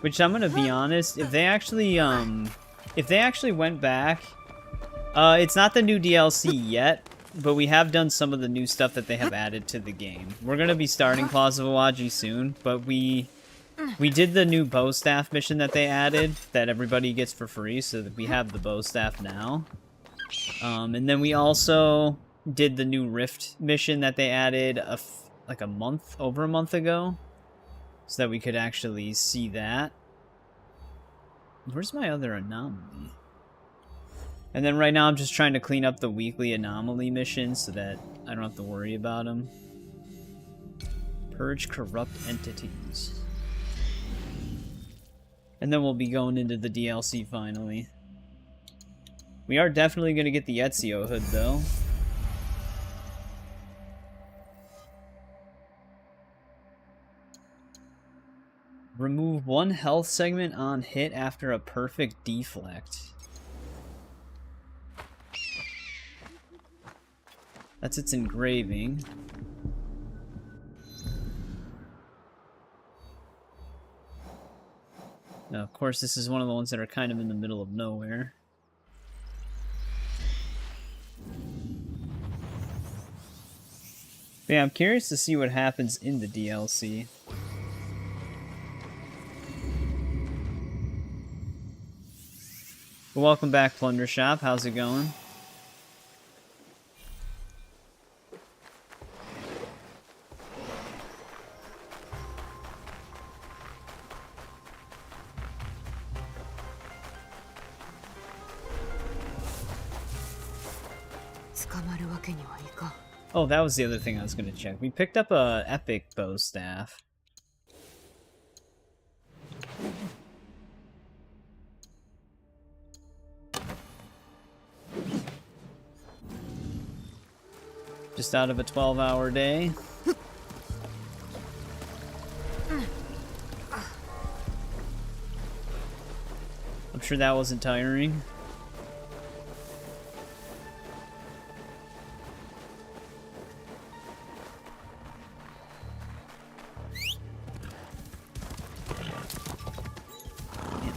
Which, I'm gonna be honest, if they actually went back, it's not the new DLC yet, but we have done some of the new stuff that they have added to the game. We're gonna be starting Claws of Awaji soon, but we did the new bow staff mission that they added that everybody gets for free, so that we have the bow staff now. And then we also did the new rift mission that they added like over a month ago, so that we could actually see that. Where's my other anomaly? And then right now I'm just trying to clean up the weekly anomaly missions so that I don't have to worry about them. Purge corrupt entities. And then we'll be going into the DLC finally. We are definitely going to get the Ezio hood though. Remove 1 health segment on hit after a perfect deflect. That's its engraving. Now, of course, this is one of the ones that are kind of in the middle of nowhere. But yeah, I'm curious to see what happens in the DLC. Well, welcome back, Plunder Shop. How's it going? Oh, that was the other thing I was going to check. We picked up a epic bow staff. Just out of a 12-hour day. I'm sure that wasn't tiring.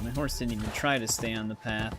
My horse didn't even try to stay on the path.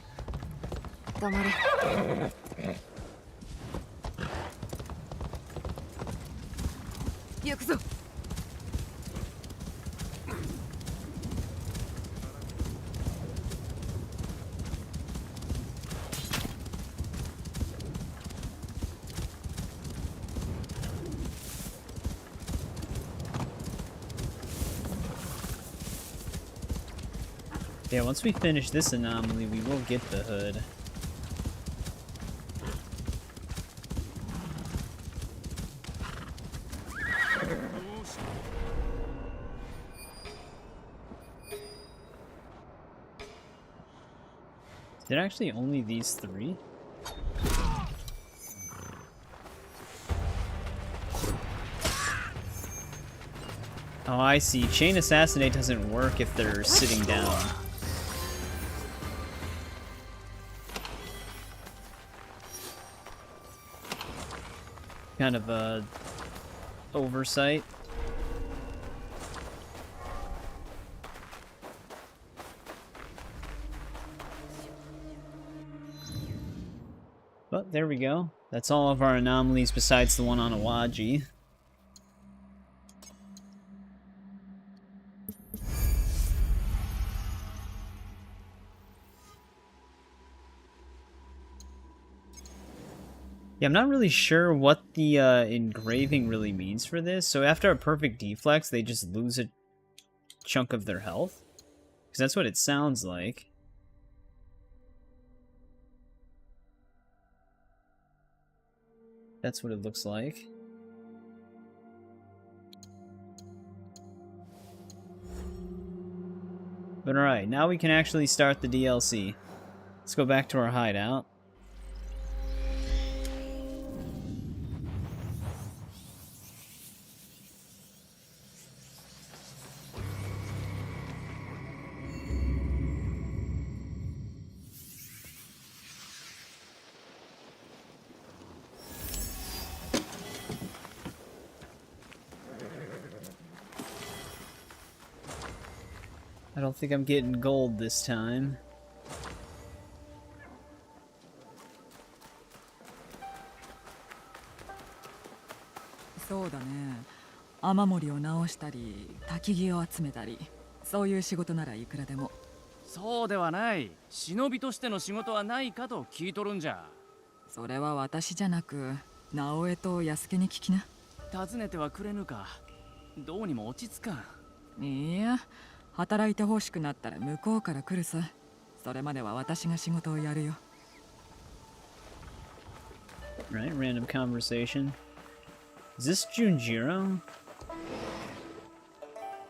Yeah, once we finish this anomaly, we will get the hood. Is it actually only these 3? Oh, I see. Chain Assassinate doesn't work if they're sitting down. Kind of a oversight. But there we go. That's all of our anomalies besides the one on Awaji. Yeah, I'm not really sure what the engraving really means for this. So after a perfect deflex, they just lose a chunk of their health? Because that's what it sounds like. That's what it looks like. But alright, now we can actually start the DLC. Let's go back to our hideout. I don't think I'm getting gold this time. そうだね。雨漏りを直したり、焚き木を集めたり、そういう仕事ならいくらでも。そうではない。忍びとしての仕事はないかと聞いとるんじゃ。それは私じゃなく、直江と安家に聞きな。尋ねてはくれぬか。どうにも落ち着かん。いや、働いて欲しくなったら向こうから来るさ。それまでは私が仕事をやるよ。Right, random conversation. Is this Junjiro?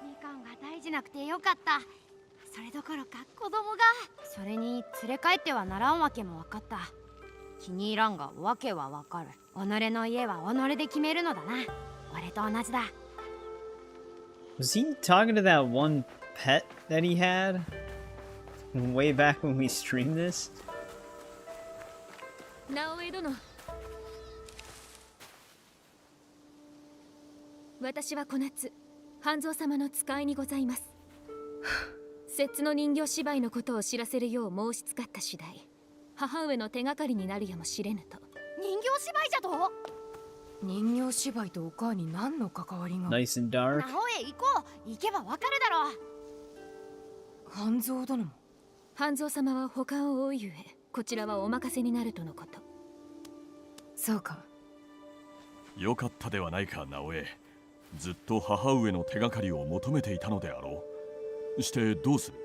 みかんが大事なくてよかった。それどころか子供が。それに連れ帰ってはならんわけも分かった。気に入らんがわけはわかる。己の家は己で決めるのだな。俺と同じだ。Was he talking to that one pet that he had? Way back when we streamed this? 直江殿、私は小夏、半蔵様の使いにございます。摂津の人形芝居のことを知らせるよう申しつかった次第、母上の手がかりになるやもしれぬと。人形芝居じゃと？人形芝居とお母に何の関わりが？ Nice and dark. 直江行こう。行けばわかるだろう。半蔵殿も。半蔵様は他を追うゆえ、こちらはお任せになるとのこと。そうか。よかったではないか、直江。ずっと母上の手がかりを求めていたのであろう。してどうする？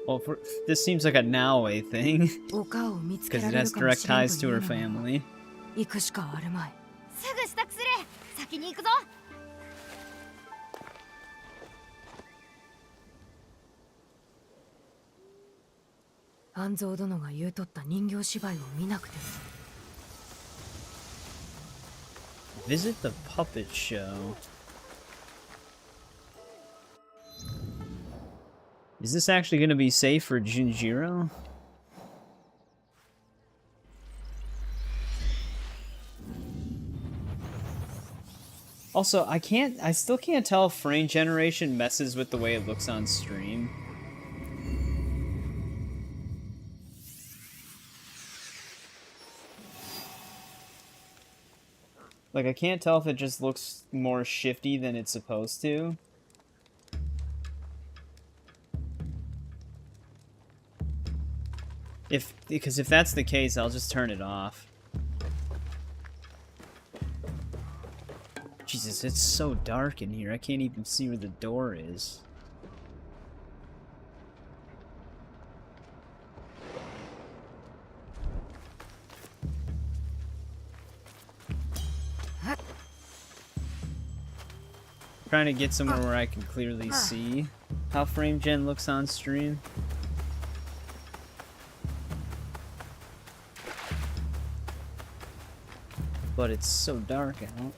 Well, this seems like a Naoe thing. お母を見つけ Because ら it れ has るかも direct しれん ties と to いう her のなら family. 行くしかあるまい。すぐ支度する。先に行くぞ。半蔵殿が言うとった人形芝居を見なくても。 Visit the puppet show. Is this actually going to be safe for Junjiro? Also, I still can't tell if frame generation messes with the way it looks on stream. Like, I can't tell if it just looks more shifty than it's supposed to. Because if that's the case, I'll just turn it off. Jesus, it's so dark in here. I can't even see where the door is. Trying to get somewhere where I can clearly see how frame gen looks on stream. But it's so dark out.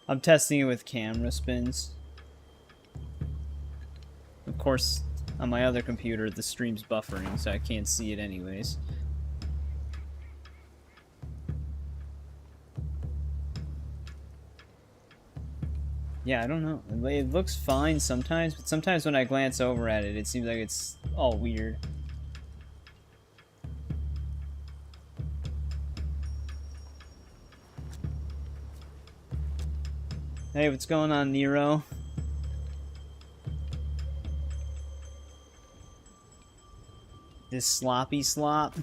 I'm testing it with camera spins. Of course, on my other computer, the stream's buffering, so I can't see it anyways. Yeah, I don't know. It looks fine sometimes, but sometimes when I glance over at it, it seems like it's all weird. Hey, what's going on, Nero? This sloppy slop.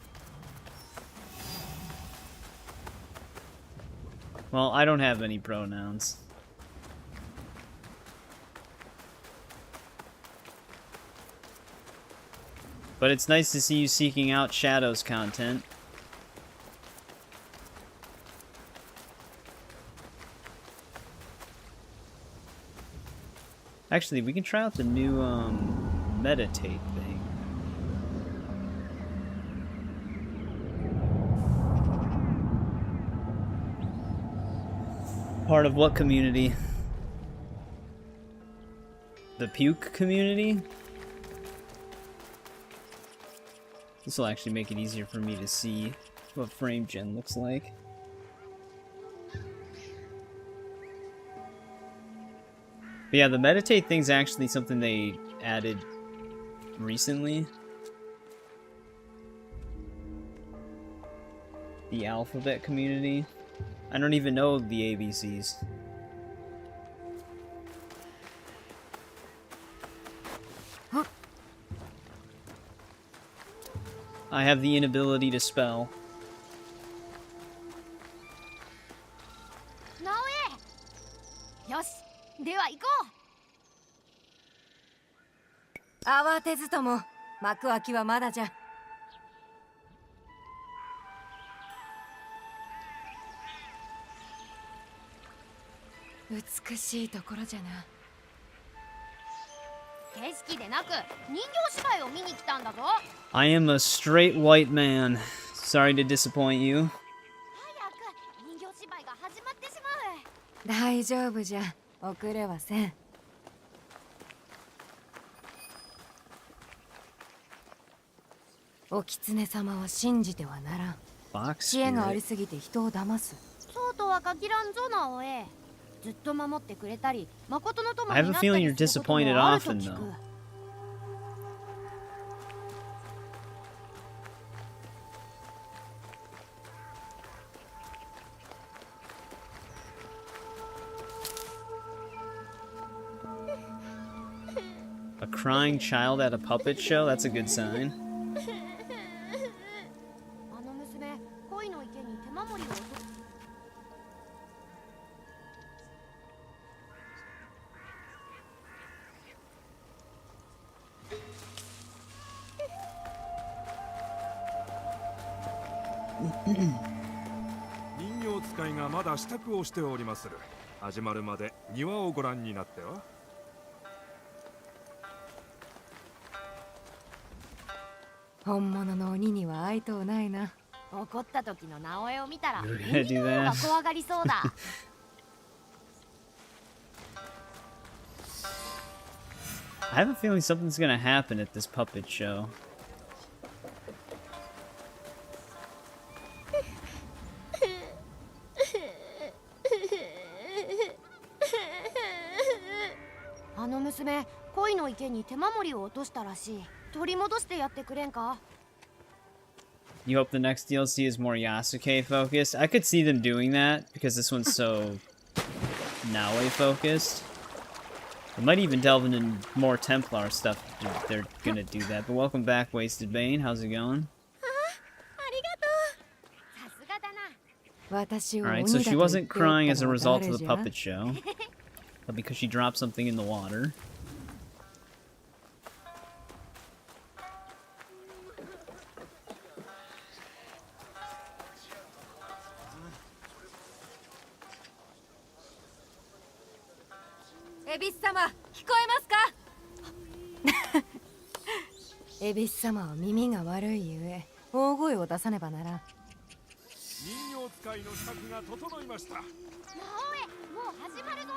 Well, I don't have any pronouns. But it's nice to see you seeking out Shadows content. Actually, we can try out the new, meditate thing. Part of what community? The puke community? This will actually make it easier for me to see what frame gen looks like. But yeah, the meditate thing's actually something they added recently. The alphabet community. I don't even know the ABCs. I have the inability to spell. Naoe! Yoshi, では行こう。慌てずとも幕開きはまだじゃ。美しいところじゃな。景色でなく人形芝居を見に来たんだぞ。I am a straight white man. Sorry to disappoint you. 早く人形芝居が始まってしまう。大丈夫じゃ。遅れはせん。お狐様は信じてはならん。 Fox 知恵があり spirit. すぎて人を騙す。そうとは限らんぞ、ナオエ。ずっと守ってくれたり、誠の友に I な have っ a た feeling り you're すること disappointed もあると often, 聞く。 though. A crying child at a puppet show? That's a good sign. あの娘、恋の池に手守りを落とす。人形使いがまだ支度をしておりまする。始まるまで庭をご覧になっては。本物の鬼には会いとうないな。怒った時の直江を見たら You're gonna 鬼 do の方が that? 怖がりそうだ。 I have a feeling something's gonna happen at this puppet show. あの娘、恋の池に手守りを落としたらしい。取り戻してやってくれんか。 You hope the next DLC is more Yasuke focused? I could see them doing that because this one's so Naoe focused. They might even delve into more Templar stuff if they're gonna do that. But welcome back, Wasted Bane. How's it going? さすがだな。私を Alright, 鬼 so だ she と言って wasn't おった crying の as a は result 誰 of the じゃ puppet show, but because she dropped something in the water. 恵比寿様、聞こえますか。恵比寿様は耳が悪いゆえ大声を出さねばならん。人形使いの支度が整いました。直江、もう始まるぞ。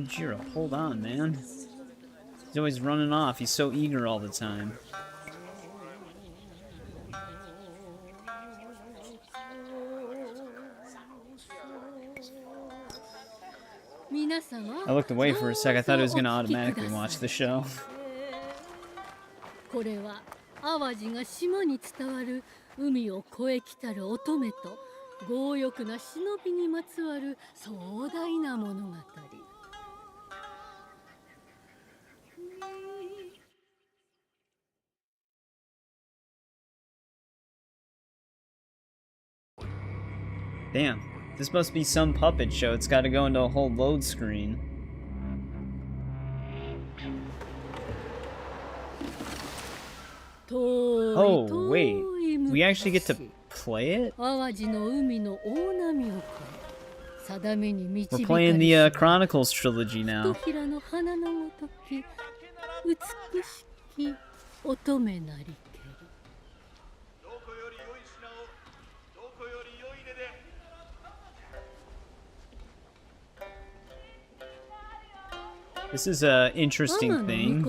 Jiro, hold on, man. He's always running off. He's so eager all the time. I looked away for a sec. I thought it was going to automatically watch the show. これは淡路が島に伝わる海を越え来たる乙女と強欲な忍びにまつわる壮大な物語。Damn. This must be some puppet show. It's got to go into a whole load screen. Oh, wait. We actually get to play it? We're playing the Chronicles trilogy now. This is an interesting thing.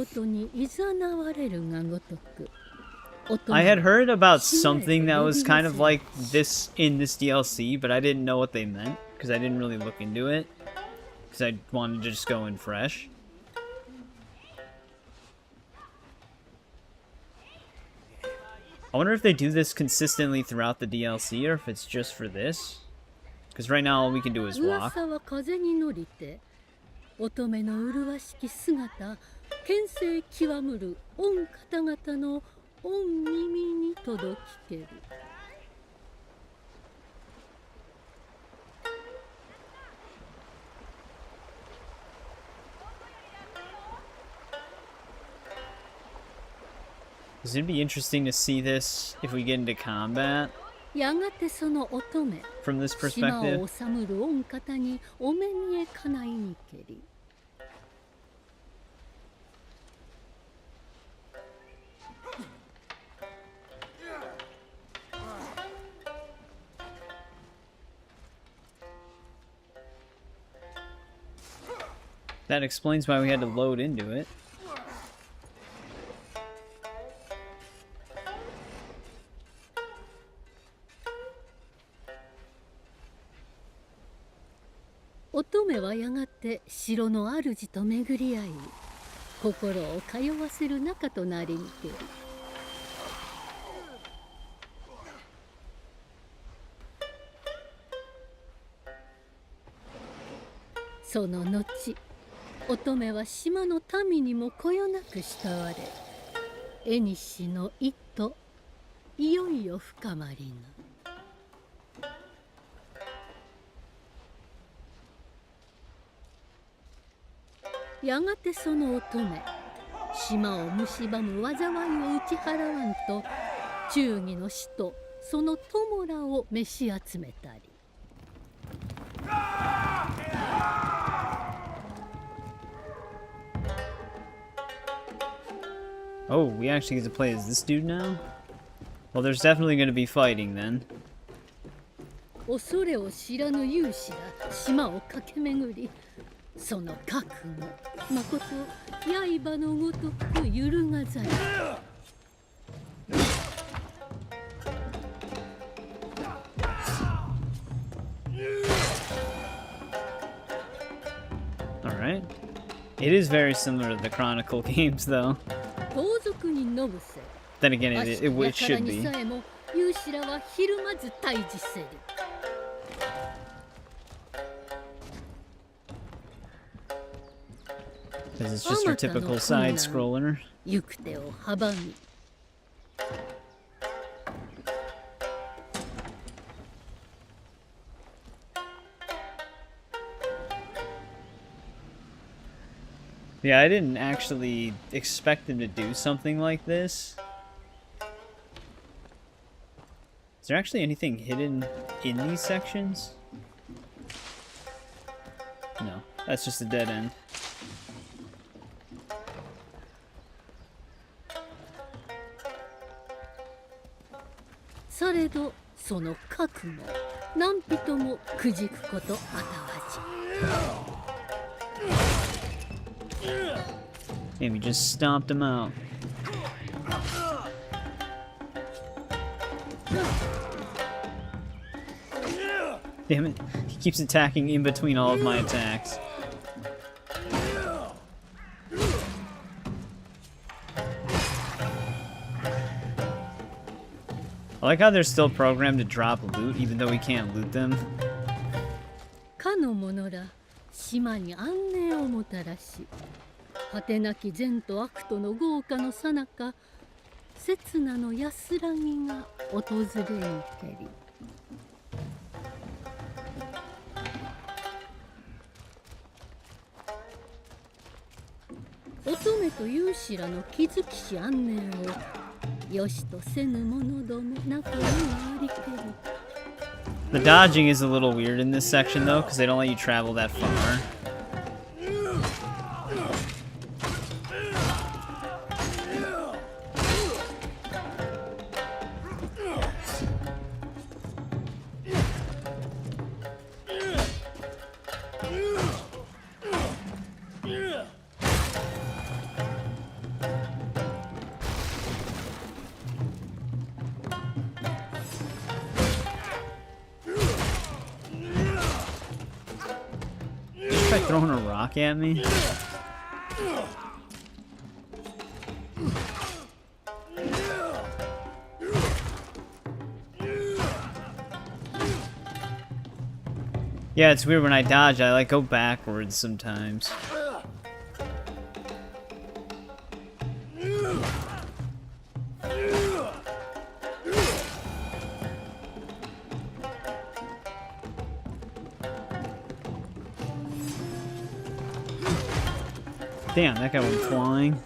I had heard about something that was kind of like this in this DLC, but I didn't know what they meant, because I didn't really look into it, because I wanted to just go in fresh. I wonder if they do this consistently throughout the DLC, or if it's just for this. Because right now all we can do is walk. 乙女の麗しき姿、権勢極むる御方々の御耳に届きける。It's gonna be interesting to see this if we get into combat. やがてその乙女、 From this 島 perspective. を治むる御方にお目見えかないにけり。That explains why we had to load into it. 乙女はやがて城の主と巡り合い、心を通わせる仲となりにけり。その後、乙女は島の民にもこよなく慕われ、縁の意図、いよいよ深まりぬ。やがてその乙女、島を蝕む災いを打ち払わんと、忠義の使とその友らを召し集めたり。Oh, we actually get to play as this dude now? Well, there's definitely going to be fighting then. 恐れを知らぬ勇士ら島を駆け巡り、その覚悟、まこと刃のごとく揺るがざる。Alright. It is very similar to the Chronicle games, though. 盗賊にのぶせ。 Then again, it should be. さえも勇士らはひるまず退治せる。Because it's just your typical side scroller. 行く手を阻み。Yeah, I didn't actually expect them to do something like this. Is there actually anything hidden in these sections? No, that's just a dead end. Saredo, その覚悟、何人もくじくことあたわじ。Damn, we just stomped him out. Damn it, he keeps attacking in between all of my attacks. I like how they're still programmed to drop loot even though we can't loot them. かの者ら、島に安寧をもたらし、果てなき善と悪との豪華のさなか、刹那の安らぎが訪れにけり。乙女と勇士らの気づきし安寧をよしとせぬ者ども中にはありけり。 The dodging is a little weird in this section though, because they don't let you travel that far. Try throwing a rock at me. Yeah, it's weird when I dodge, I like go backwards sometimes. Damn, that guy went flying.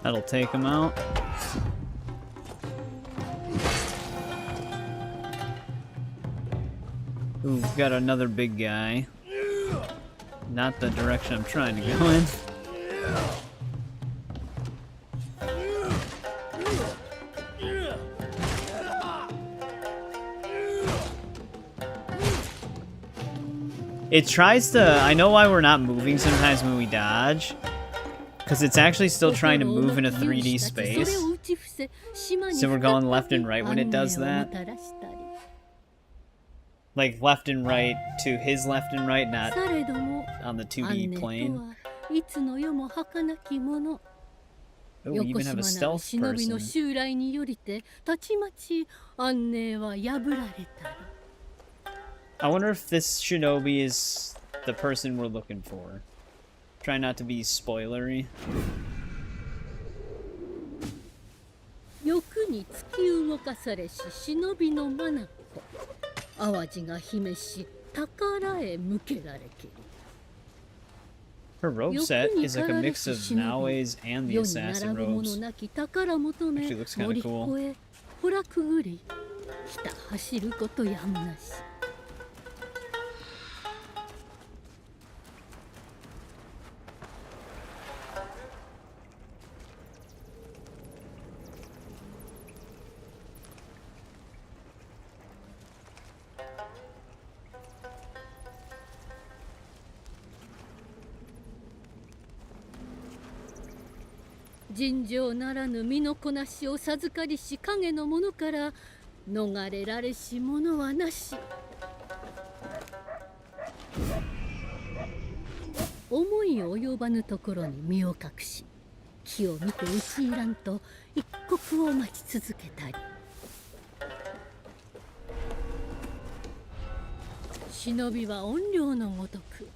That'll take him out. Ooh, we've got another big guy. Not the direction I'm trying to go in. It tries to... I know why we're not moving sometimes when we dodge. Because it's actually still trying to move in a 3D space. So we're going left and right when it does that. Like left and right to his left and right, not on the 2D plane. Oh, we even have a stealth person. I wonder if this shinobi is the person we're looking for. Try not to be spoilery. 欲に突き動かされし忍びの眼。淡路が姫し宝へ向けられけり。 Her robe set is like a mix of Naoe's and the assassin robes. Actually looks kind of cool. ほらくぐり、ひた走ることやむなし。 尋常ならぬ身のこなしを授かりし影の者から逃れられし者はなし。思い及ばぬところに身を隠し、気を見て討ち入らんと一刻を待ち続けたり。忍びは怨霊のごとく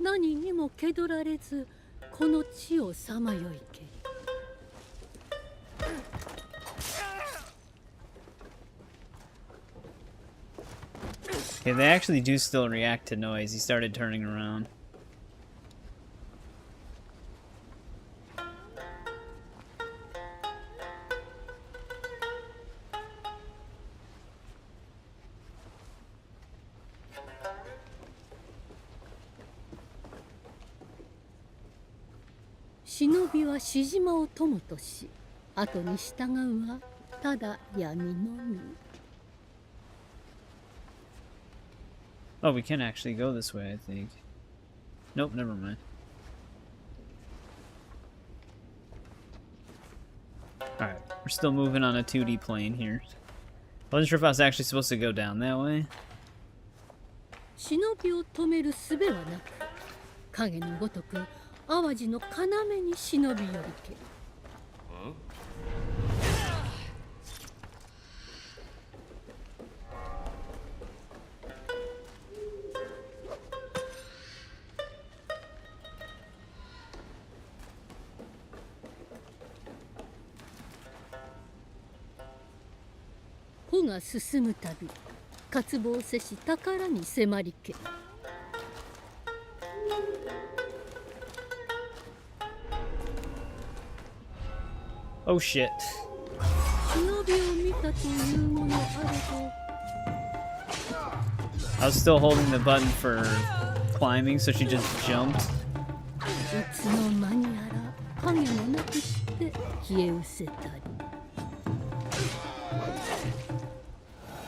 何にも気取られずこの地をさまよいけり。 Okay, they actually do still react to noise. He started turning around. Shinobiはしじまを友とし、後に従うはただ闇のみ。 Oh, we can actually go this way, I think. Nope, never mind. Alright, we're still moving on a 2D plane here. I wasn't sure if I was actually supposed to go down that way. 忍びを止める術はなく、影のごとく淡路の要に忍び寄りけり。歩が進むたび渇望せし宝に迫りけ。Oh shit. 忍びを見たというものあれば。 I was still holding the button for climbing, so she just jumped. いつの間にやら影もなくして消え失せたり。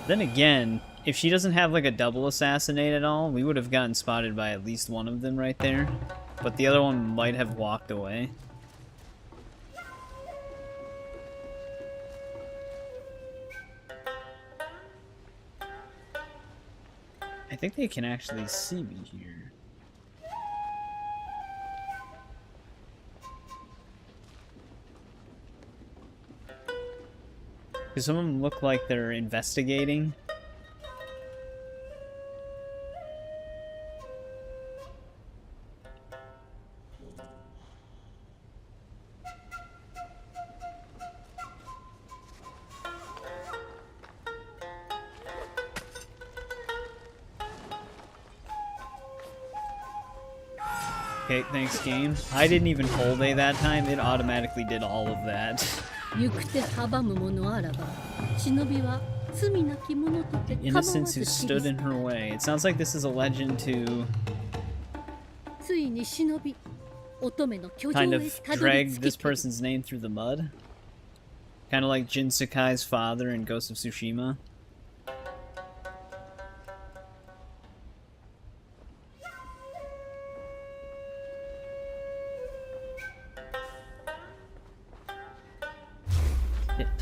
Then again, if she doesn't have like a double assassinate at all, we would have gotten spotted by at least one of them right there. But the other one might have walked away. I think they can actually see me here. Because some of them look like they're investigating. Okay, thanks game. I didn't even hold A that time, it automatically did all of that. 行く手阻むものあらば、忍びは罪なき者とて構わず Innocents who stood in her way. It sounds like this is a legend to ついに忍び、乙女の居城 kind へ of たどり drag 着 this き、 person's name through the mud. Kind of like Jin Sakai's father in Ghost of Tsushima.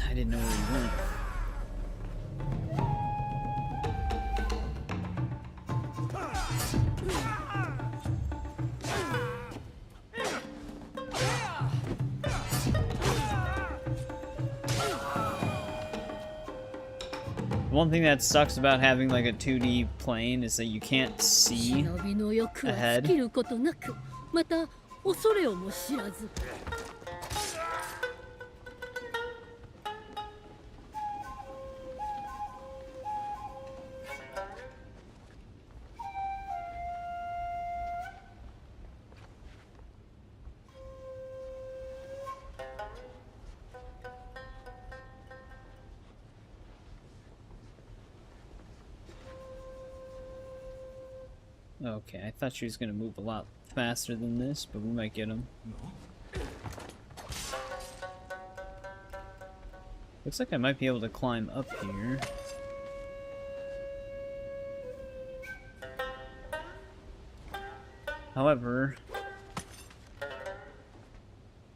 I didn't know where he went. One thing that sucks about having like a 2D plane is that you can't see 忍びの欲は ahead. 尽きることなく、また恐れをも知らず。 Okay, I thought she was gonna move a lot faster than this, but we might get him. Looks like I might be able to climb up here. However,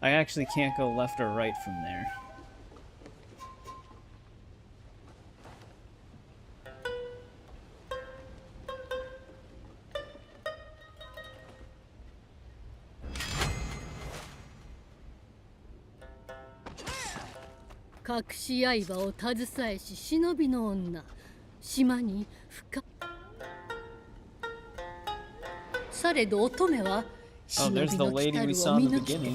I actually can't go left or right from there.隠し刃を携えし忍びの女、島に深されど乙女は忍びの来たるを見抜きて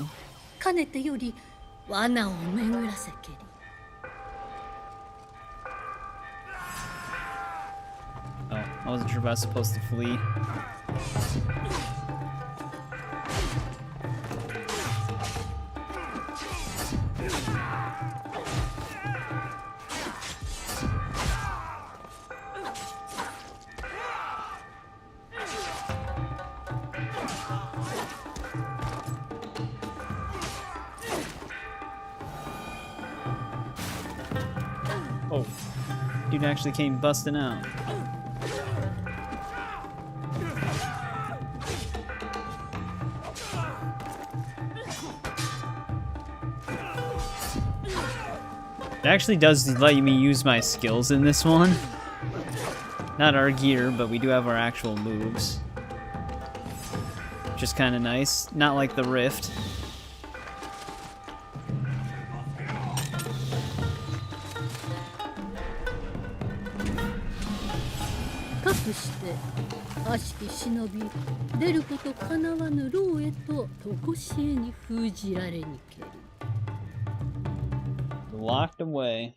かねてより罠を巡らせけり。 Oh, I wasn't sure if I was supposed to flee. Oh, dude actually came busting out. It actually does let me use my skills in this one. Not our gear, but we do have our actual moves. which is kind of nice. Not like the Rift. かくして悪しき忍び出ることかなわぬ牢へと常しえに封じられにけり Locked away.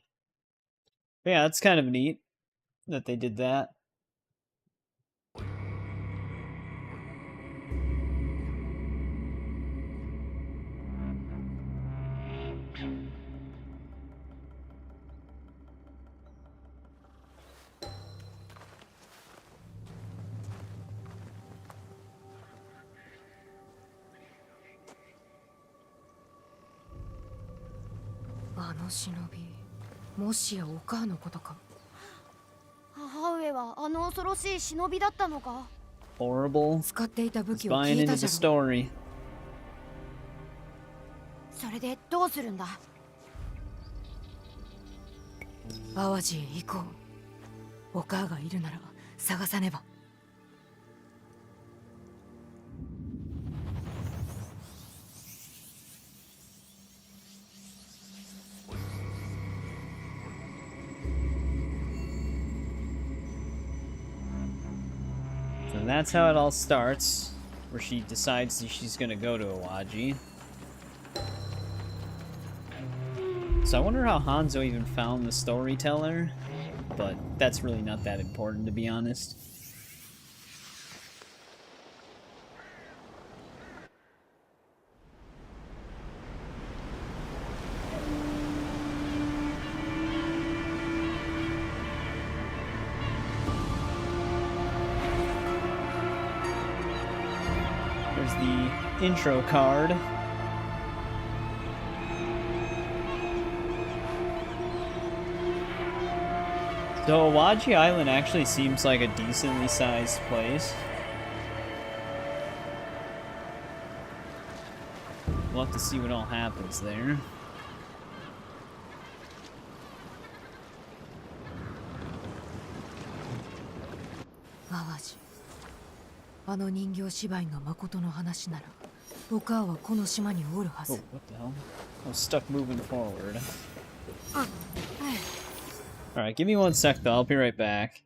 But yeah, that's kind of neat that they did that. Horrible. Just buying into the story. それでどうするんだ淡路へ行こう。お母がいるなら探さねば。So that's how it all starts, where she decides that she's gonna go to Awaji. So I wonder how Hanzo even found the storyteller, but that's really not that important, to be honest. There's the intro card. So Awaji Island actually seems like a decently sized place. We'll have to see what all happens there. Awaji. あの人形芝居が誠の話なら、お母はこの島におるはず。 Oh, what the hell? I was stuck moving forward. Alright, give me 1 sec though, I'll be right back.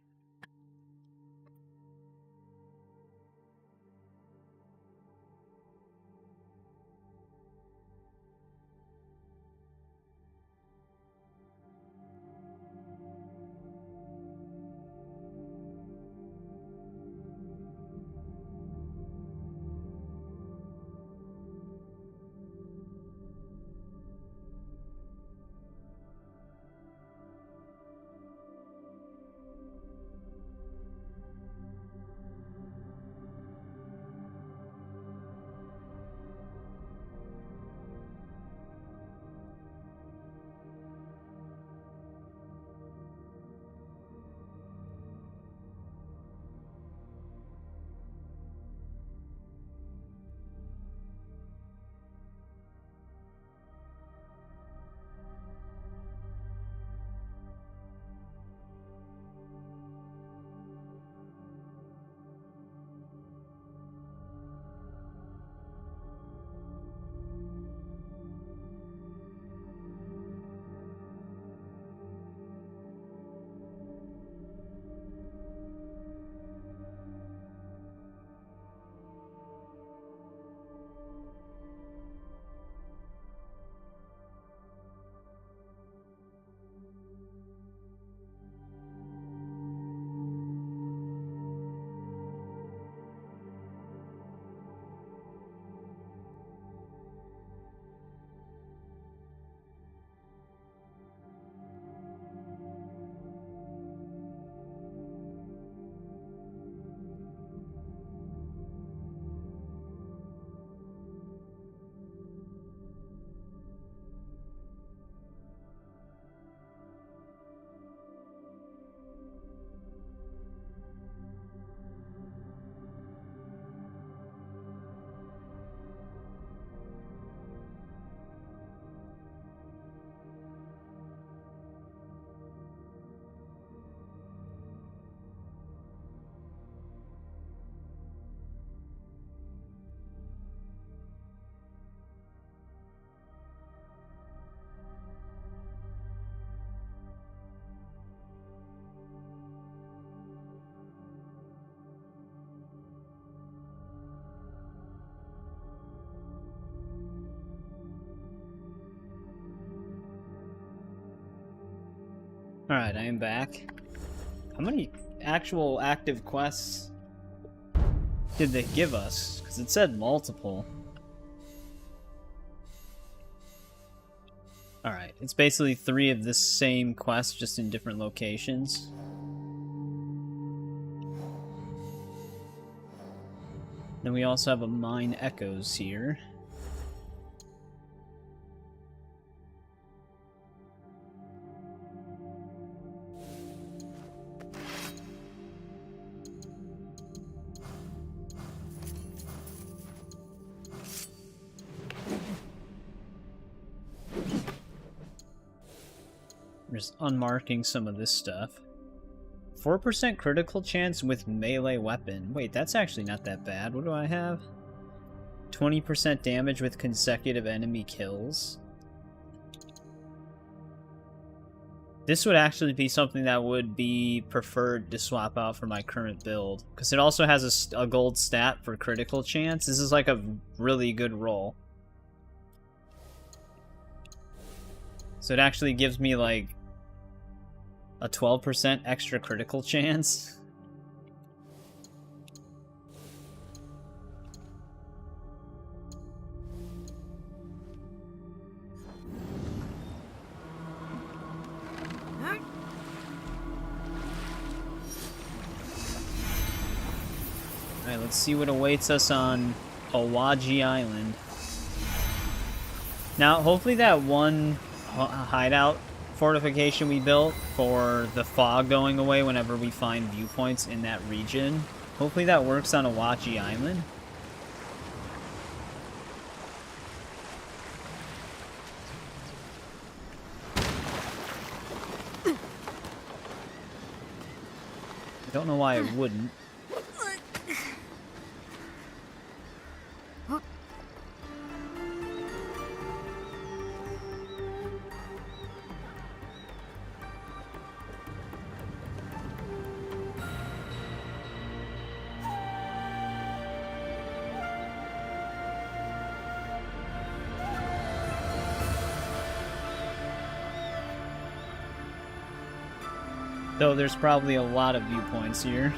Alright, I am back. How many actual active quests did they give us? Because it said multiple. Alright, it's basically 3 of the same quest, just in different locations. Then we also have a Mine Echoes here. I'm just unmarking some of this stuff. 4% critical chance with melee weapon. Wait, that's actually not that bad. What do I have? 20% damage with consecutive enemy kills. This would actually be something that would be preferred to swap out for my current build. Because it also has a gold stat for critical chance. This is like a really good roll. So it actually gives me like a 12% extra critical chance. Alright, let's see what awaits us on Awaji Island. Now, hopefully that one hideout fortification we built for the fog going away whenever we find viewpoints in that region. Hopefully that works on Awaji Island. I don't know why it wouldn't. Though there's probably a lot of viewpoints here.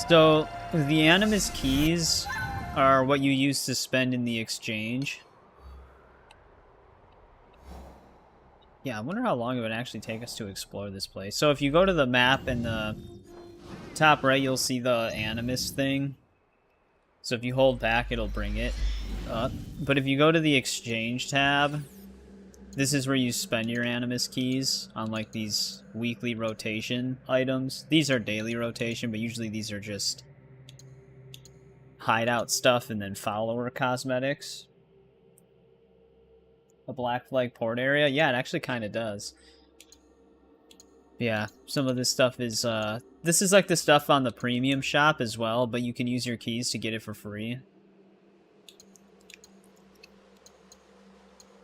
So, the Animus keys are what you use to spend in the exchange. Yeah, I wonder how long it would actually take us to explore this place. So if you go to the map in the top right, you'll see the Animus thing. So if you hold back, it'll bring it up. But if you go to the exchange tab, this is where you spend your Animus keys on like these weekly rotation items. These are daily rotation, but usually these are just hideout stuff and then follower cosmetics. A Black Flag port area? Yeah, it actually kind of does. Yeah, some of this stuff is, this is like the stuff on the premium shop as well, but you can use your keys to get it for free.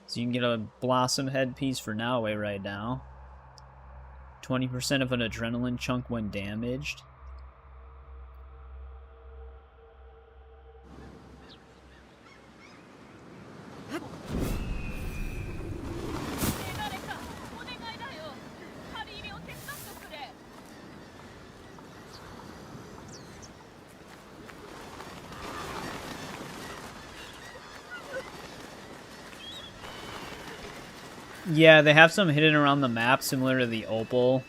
So you can get a Blossom headpiece for Naoe right now. 20% of an adrenaline chunk when damaged. Yeah, they have some hidden around the map, similar to the Opal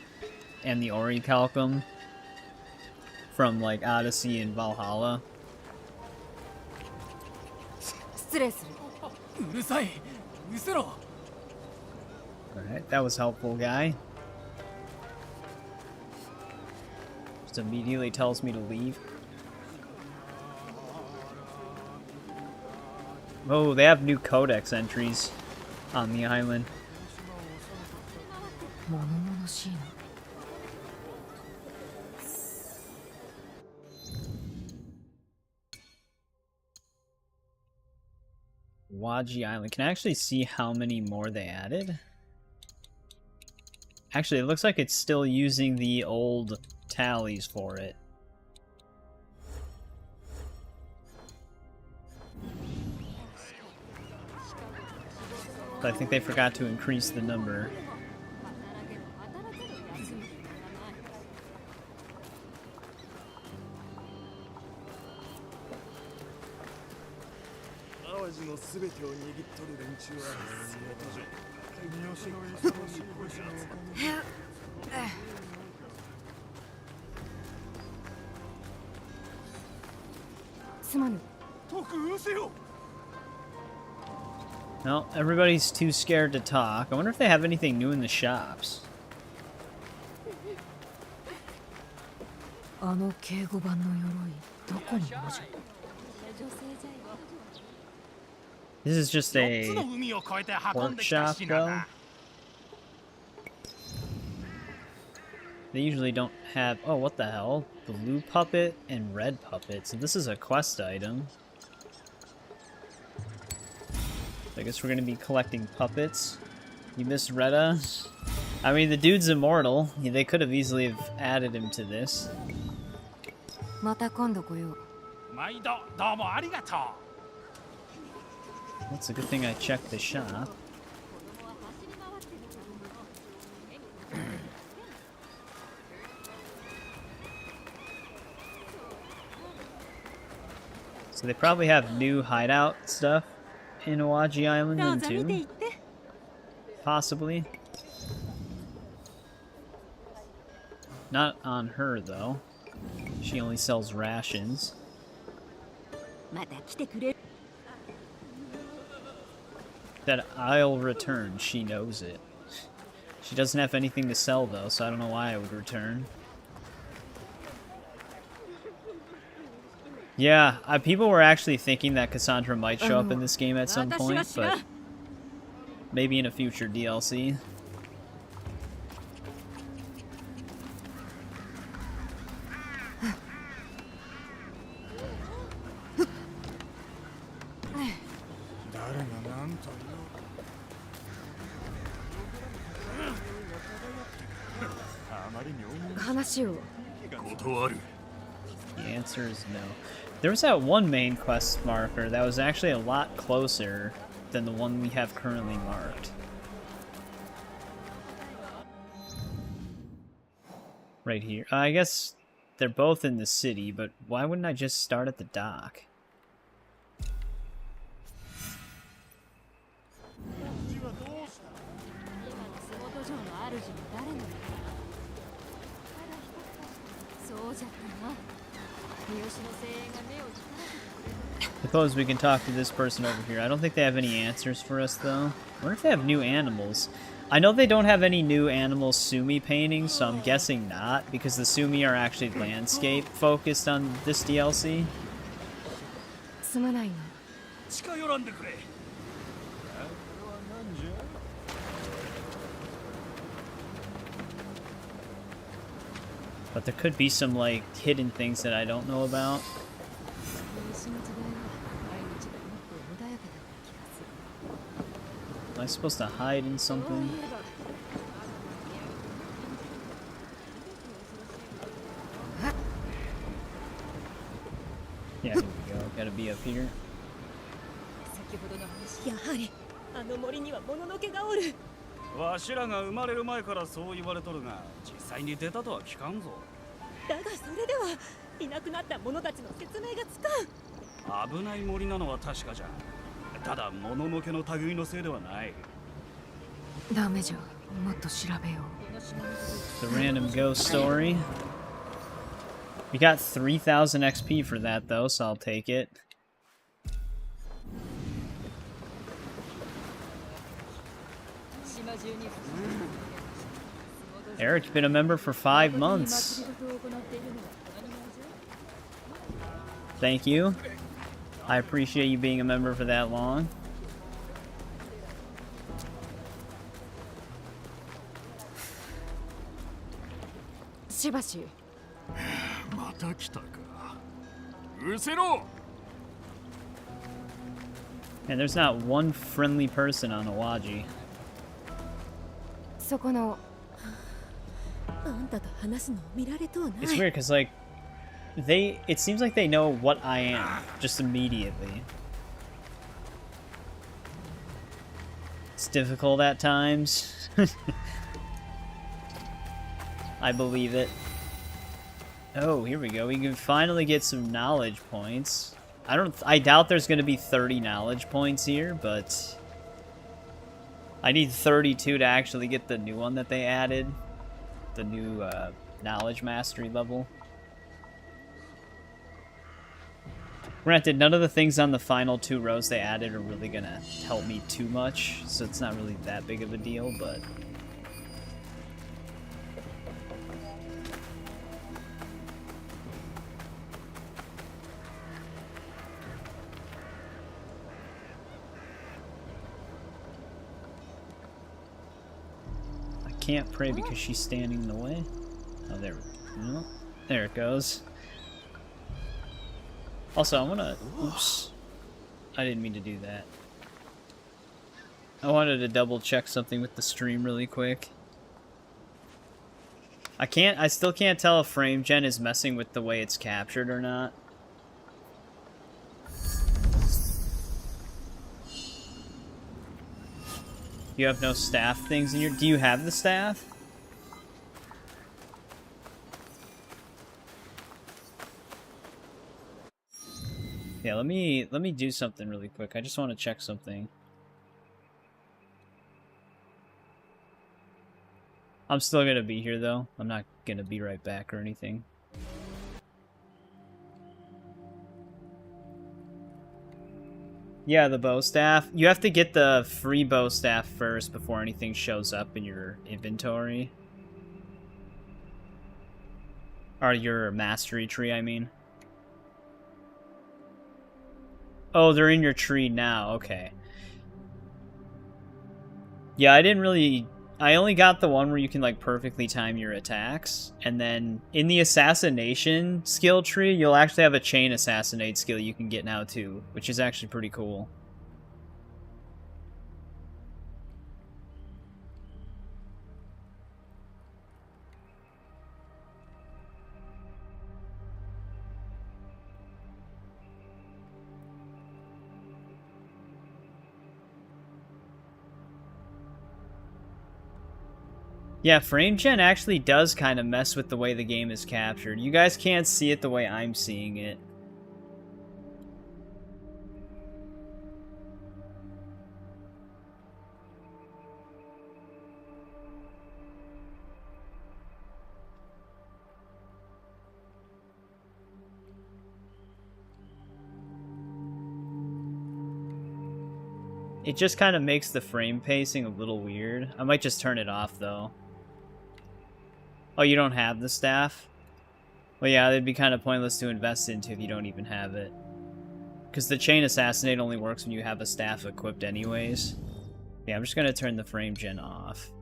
and the Orichalcum from, like, Odyssey and Valhalla. Alright, that was helpful, guy. Just immediately tells me to leave. Oh, they have new codex entries on the island. Awaji Island. Can I actually see how many more they added? Actually, it looks like it's still using the old tallies for it. But I think they forgot to increase the number. No, everybody's too scared to talk. I wonder if they have anything new in the shops. This is just a workshop, though. They usually don't have... Oh, what the hell? Blue puppet and red puppet. So this is a quest item. I guess we're going to be collecting puppets. You missed Retta? I mean, the dude's immortal. They could have easily have added him to this. That's a good thing I checked the shop. So they probably have new hideout stuff in Awaji Island then too. Possibly. Not on her though. She only sells rations. That I'll return, she knows it. She doesn't have anything to sell though, so I don't know why I would return. Yeah, people were actually thinking that Cassandra might show up in this game at some point, but maybe in a future DLC. The answer is no. There was that one main quest marker that was actually a lot closer than the one we have currently marked. Right here. I guess they're both in the city, but why wouldn't I just start at the dock? Suppose we can talk to this person over here. I don't think they have any answers for us, though. I wonder if they have new animals. I know they don't have any new animal Sumi paintings, so I'm guessing not, because the Sumi are actually landscape focused on this DLC. But there could be some, like, hidden things that I don't know about. Am I supposed to hide in something? Yeah, here we go. Gotta be up here. The random ghost story. We got 3,000 XP for that though, so I'll take it. Eric's been a member for 5 months. Thank you. I appreciate you being a member for that long. And there's not one friendly person on Awaji. It's weird because, like, it seems like they know what I am just immediately. It's difficult at times. I believe it. Oh, here we go. We can finally get some knowledge points. I doubt there's going to be 30 knowledge points here, but I need 32 to actually get the new one that they added. The new knowledge mastery level. Granted, none of the things on the final 2 rows they added are really going to help me too much, so it's not really that big of a deal, but... I can't pray because she's standing in the way. Oh, there we go. No, there it goes. Also, I want to... Oops. I didn't mean to do that. I wanted to double check something with the stream really quick. I still can't tell if frame gen is messing with the way it's captured or not. You have no staff things in your... Do you have the staff? Yeah, let me do something really quick. I just want to check something. I'm still gonna be here though. I'm not gonna be right back or anything. Yeah, the bow staff. You have to get the free bow staff first before anything shows up in your inventory. Or your mastery tree, I mean. Oh, they're in your tree now. Okay. Yeah, I only got the one where you can, like, perfectly time your attacks. And then in the assassination skill tree, you'll actually have a chain assassinate skill you can get now, too. Which is actually pretty cool. Yeah, frame gen actually does kind of mess with the way the game is captured. You guys can't see it the way I'm seeing it. It just kind of makes the frame pacing a little weird. I might just turn it off, though. Oh, you don't have the staff? Well, yeah, it'd be kind of pointless to invest into if you don't even have it. Because the chain assassinate only works when you have a staff equipped anyways. Yeah, I'm just going to turn the frame gen off.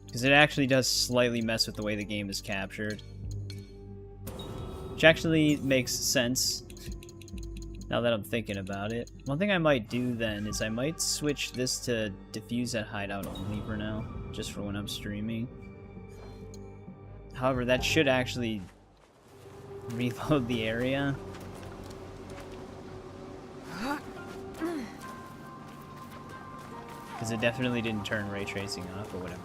Because it actually does slightly mess with the way the game is captured. Which actually makes sense, now that I'm thinking about it. One thing I might do then is I might switch this to diffuse at hideout only for now. Just for when I'm streaming. However, that should actually reload the area. Because it definitely didn't turn ray tracing off or whatever.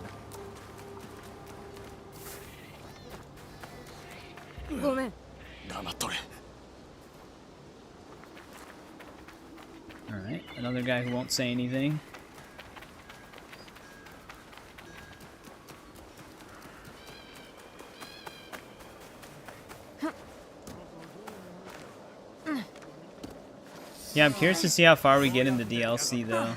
Alright, another guy who won't say anything. Yeah, I'm curious to see how far we get in the DLC, though.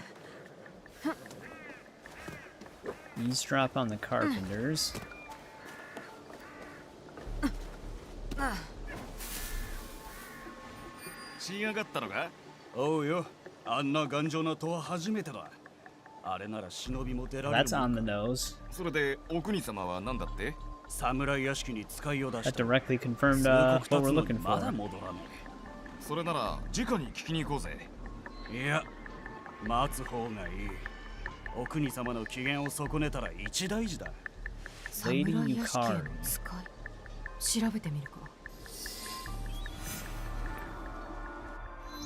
Eavesdrop on the carpenters. 仕上がったのか？おうよ、あんな頑丈な戸は初めてだ。あれなら忍びも出られる。 That's on the nose. それでお国様は何だって？侍屋敷に使いを出した。 That directly confirmed what we're looking for. まだ戻らない。それなら直に聞きに行こうぜ。いや、待つ方がいい。お国様の機嫌を損ねたら一大事だ。侍屋敷への使い。調べてみるか。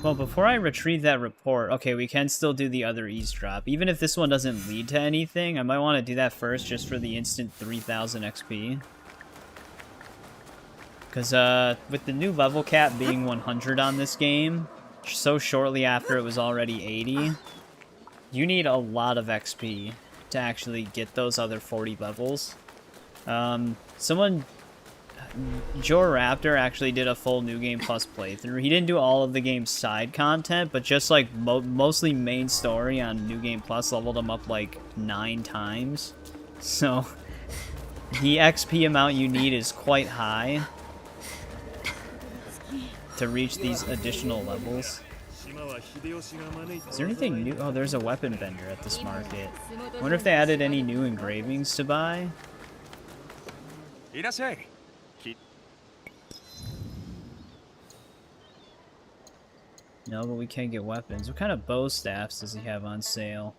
Well, before I retrieve that report, okay, we can still do the other eavesdrop. Even if this one doesn't lead to anything, I might want to do that first just for the instant 3000 XP. Because with the new level cap being 100 on this game, so shortly after it was already 80, you need a lot of XP to actually get those other 40 levels. Joe Raptor actually did a full New Game Plus playthrough. He didn't do all of the game's side content, but just like mostly main story on New Game Plus leveled him up like 9 times. So the XP amount you need is quite high to reach these additional levels. Is there anything new? Oh, there's a weapon vendor at this market. I wonder if they added any new engravings to buy. No, but we can get weapons. What kind of bow staffs does he have on sale?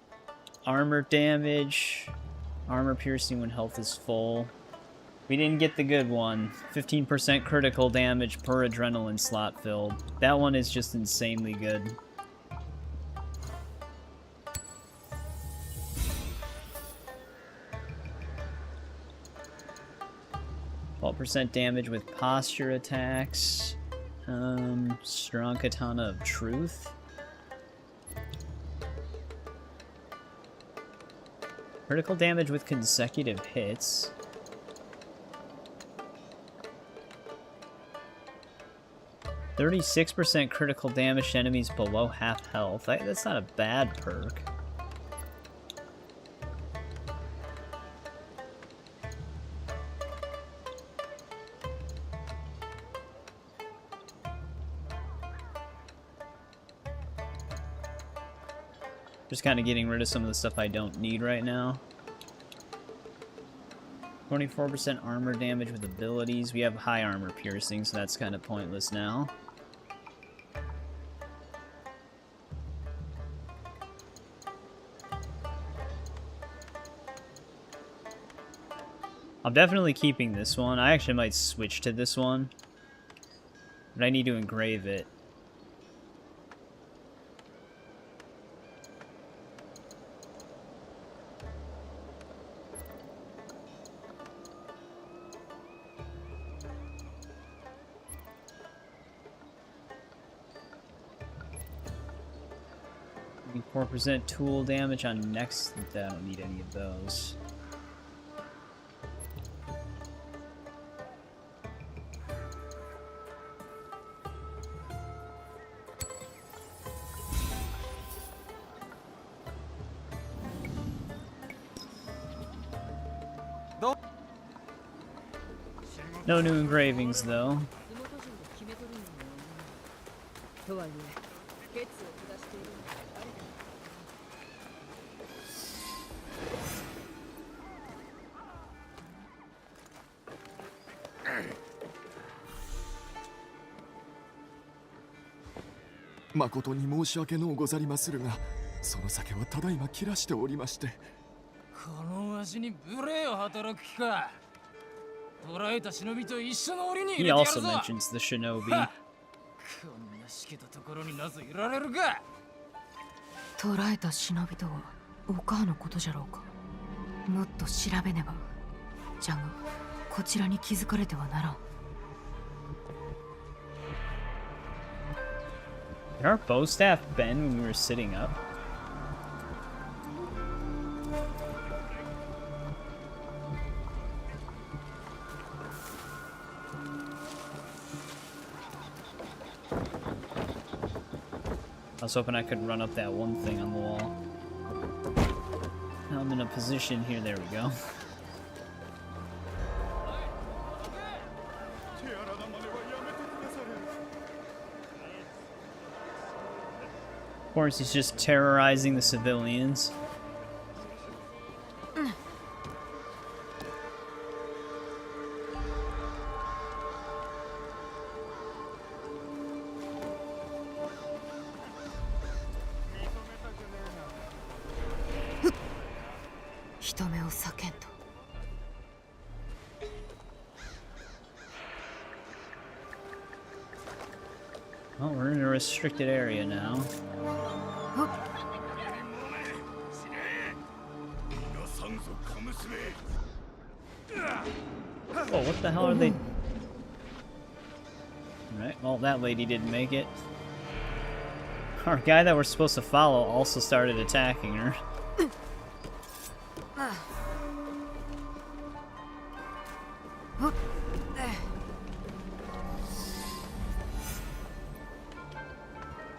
Armor damage. Armor piercing when health is full. We didn't get the good one. 15% critical damage per adrenaline slot filled. That one is just insanely good. %12 damage with posture attacks. Strong Katana of Truth. Critical damage with consecutive hits. %36% critical damage to enemies below half health. That's not a bad perk. Just kind of getting rid of some of the stuff I don't need right now. 24% armor damage with abilities. We have high armor piercing, so that's kind of pointless now. I'm definitely keeping this one. I actually might switch to this one, but I need to engrave it. Maybe 4% tool damage on next. I don't need any of those. No new engravings, though.誠に申し訳のうござりまするが、その酒はただいま切らしておりまして。このわしに無礼を働く気か。捕らえた忍びと一緒の檻に入れてやるぞ。 He also mentions the shinobi. こんなしけたところになぜいられるか。捕らえた忍びとはお母のことじゃろうか。もっと調べねば。じゃがこちらに気づかれてはならん。Did our bow staff bend when we were sitting up? I was hoping I could run up that one thing on the wall. Now I'm in a position here. There we go. Of course, he's just terrorizing the civilians. Well, we're in a restricted area now. Oh, what the hell are they? Alright, well, that lady didn't make it. Our guy that we're supposed to follow also started attacking her.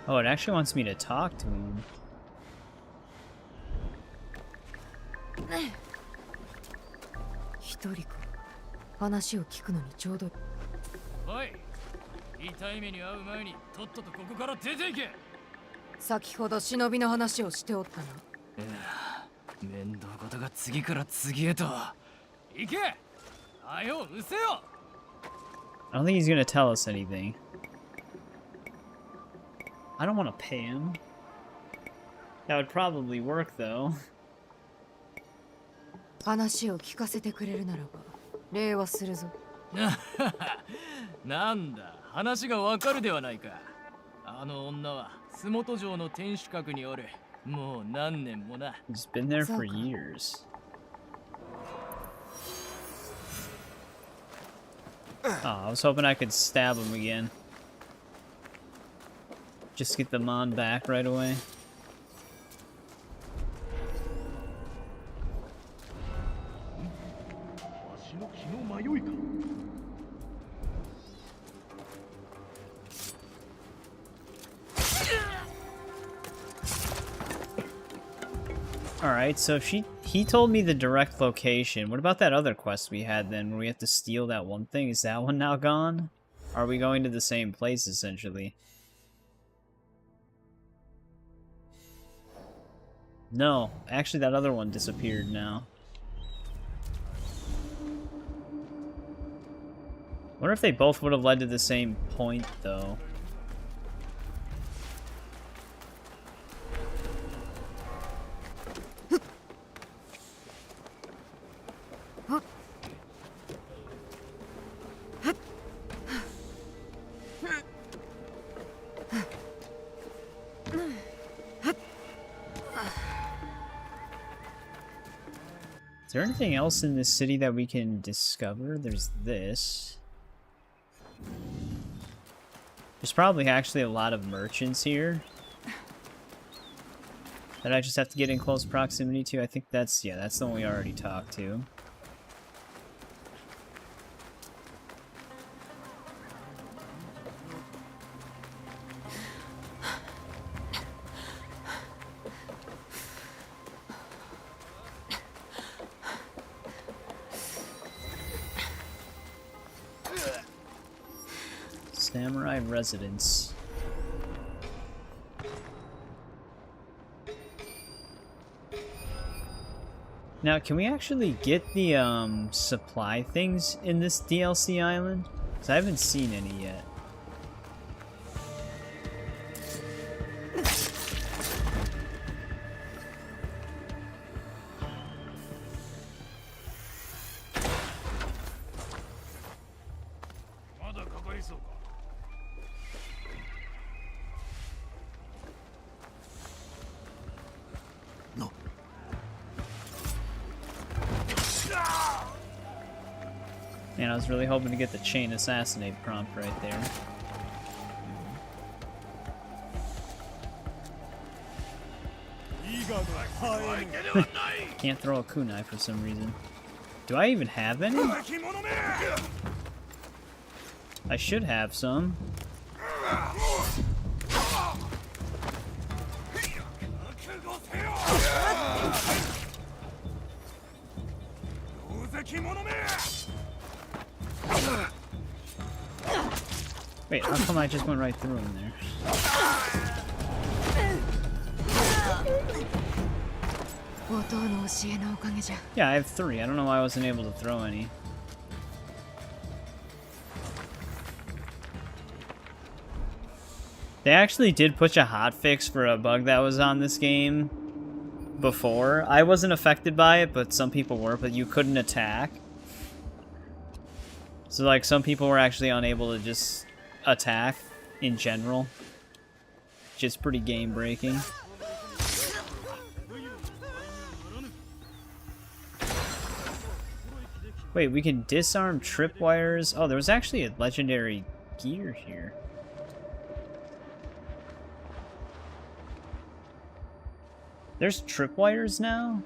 Oh, it actually wants me to talk to him.おい、痛い目に遭う前にとっととここから出ていけ。先ほど忍びの話をしておったな。面倒事が次から次へと。行け。あよ、うせよ。I don't think he's gonna tell us anything. I don't want to pay him. That would probably work, though. 話を聞かせてくれるならば礼はするぞ。なんだ、話がわかるではないか。あの女は洲本城の天守閣におる。もう何年もな。He's been there for years. Oh, I was hoping I could stab him again. Just get the Mon back right away. Alright, so if he told me the direct location. What about that other quest we had then, where we have to steal that one thing? Is that one now gone? Are we going to the same place, essentially? No, actually that other one disappeared now. Wonder if they both would have led to the same point, though. Is there anything else in this city that we can discover? There's this. There's probably actually a lot of merchants here that I just have to get in close proximity to. I think that's, yeah, that's the one we already talked to. Samurai residence. Now, can we actually get the supply things in this DLC island? Because I haven't seen any yet. Man, I was really hoping to get the chain assassinate prompt right there. Can't throw a kunai for some reason. Do I even have any? I should have some. Wait, how come I just went right through him there? Yeah, I have 3. I don't know why I wasn't able to throw any. They actually did push a hotfix for a bug that was on this game before. I wasn't affected by it, but some people were, but you couldn't attack. So, like, some people were actually unable to just attack in general. Just pretty game breaking. Wait, we can disarm tripwires? Oh, there was actually a legendary gear here. There's tripwires now?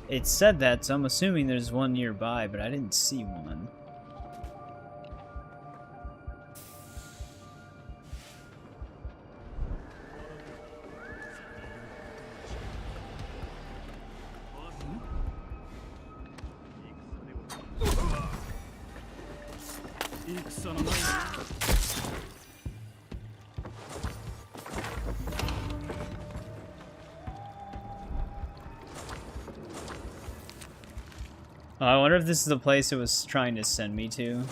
It said that, so I'm assuming there's one nearby, but I didn't see one. Oh, I wonder if this is the place it was trying to send me to.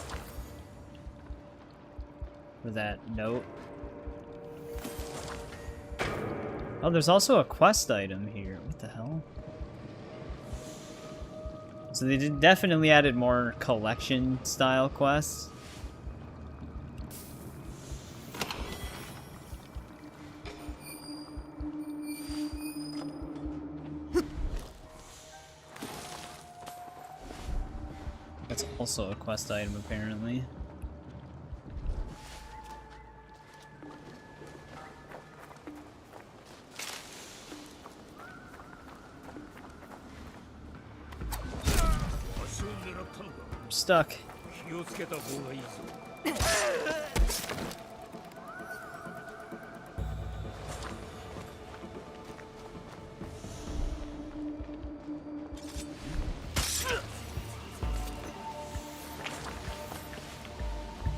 For that note. Oh, there's also a quest item here. What the hell? So they definitely added more collection-style quests. That's also a quest item, apparently. I'm stuck.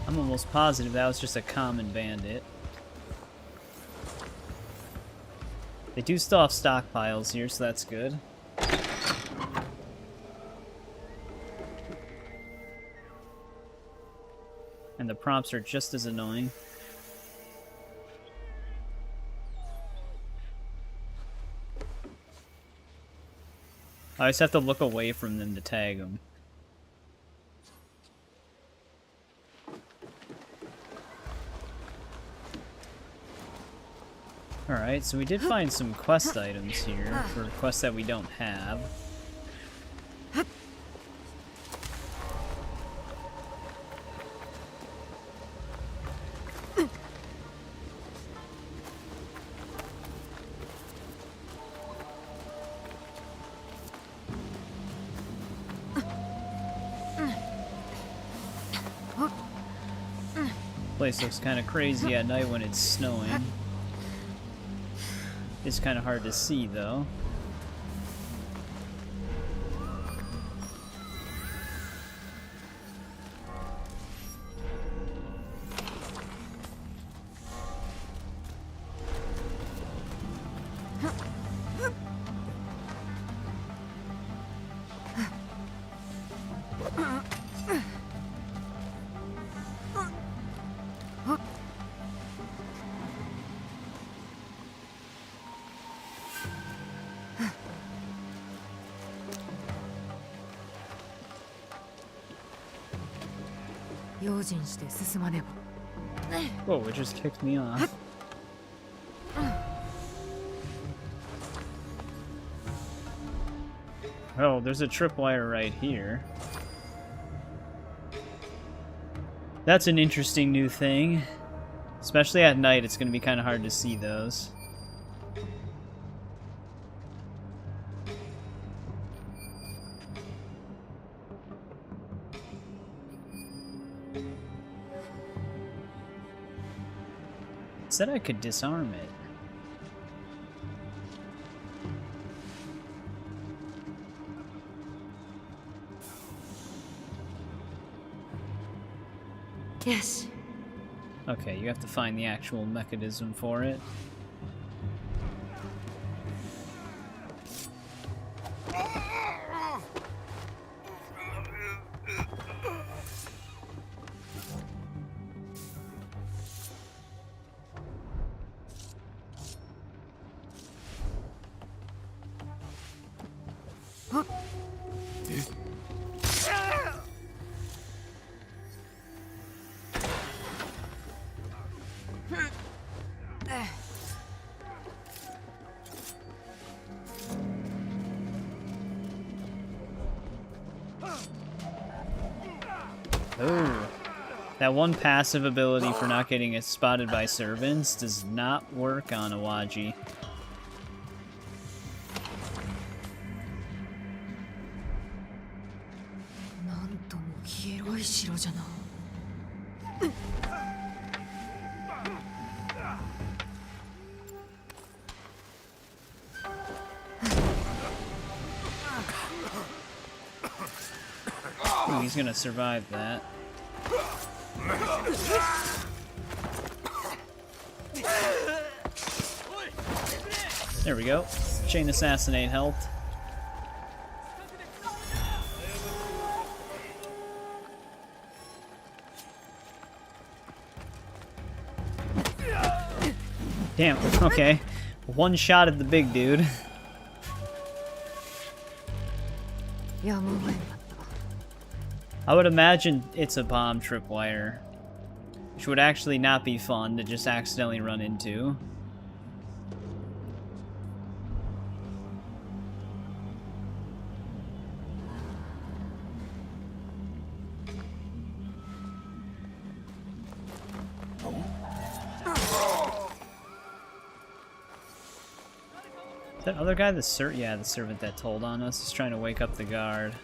I'm almost positive that was just a common bandit. They do still have stockpiles here, so that's good. And the prompts are just as annoying. I just have to look away from them to tag them. Alright, so we did find some quest items here for quests that we don't have. Place looks kind of crazy at night when it's snowing. It's kind of hard to see, though. Whoa, it just kicked me off. Oh, there's a tripwire right here. That's an interesting new thing. Especially at night, it's going to be kind of hard to see those. Said I could disarm it. Yes. Okay, you have to find the actual mechanism for it. That one passive ability for not getting spotted by servants does not work on Awaji. Ooh, he's gonna survive that. There we go. Chain assassinate helped. Damn, okay. One shot at the big dude. I would imagine it's a bomb tripwire, which would actually not be fun to just accidentally run into. Is that other guy the servant that told on us is trying to wake up the guard.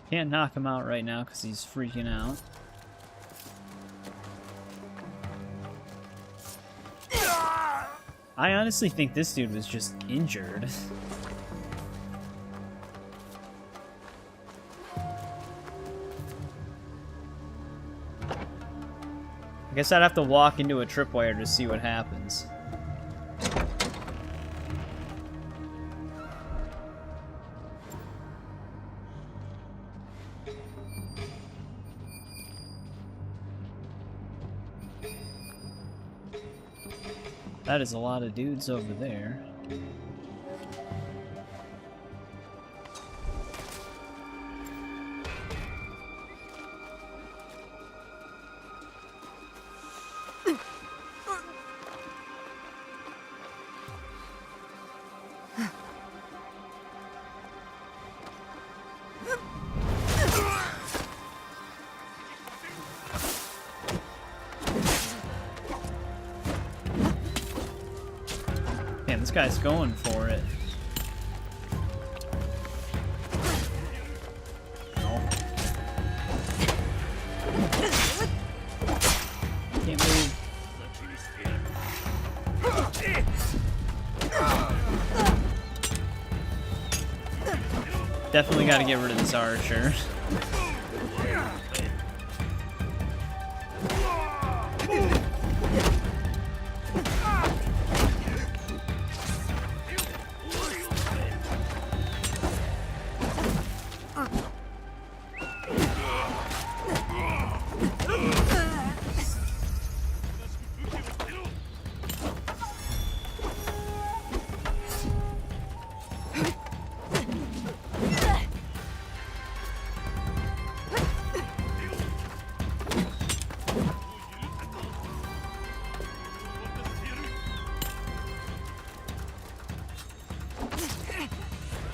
Can't knock him out right now because he's freaking out. I honestly think this dude was just injured. I guess I'd have to walk into a tripwire to see what happens. That is a lot of dudes over there. This guy's going for it. No. Can't move. Definitely got to get rid of this archer.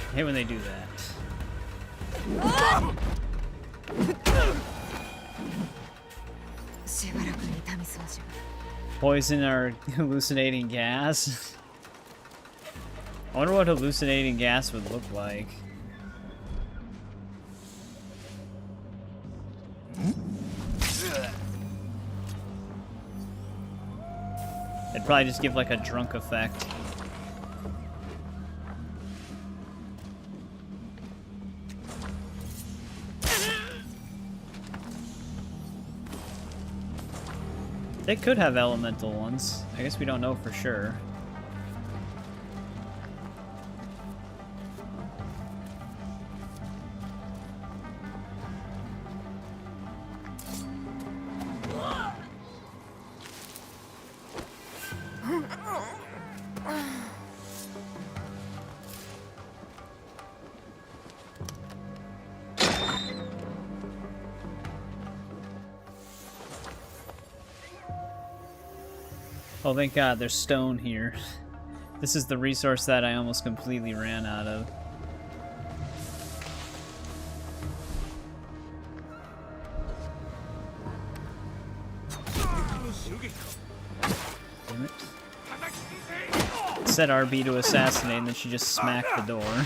I hate when they do that. Poison or hallucinating gas? I wonder what hallucinating gas would look like. It'd probably just give like a drunk effect. They could have elemental ones. I guess we don't know for sure. Oh, thank God, there's stone here. This is the resource that I almost completely ran out of. Damn it. It said RB to assassinate, and then she just smacked the door.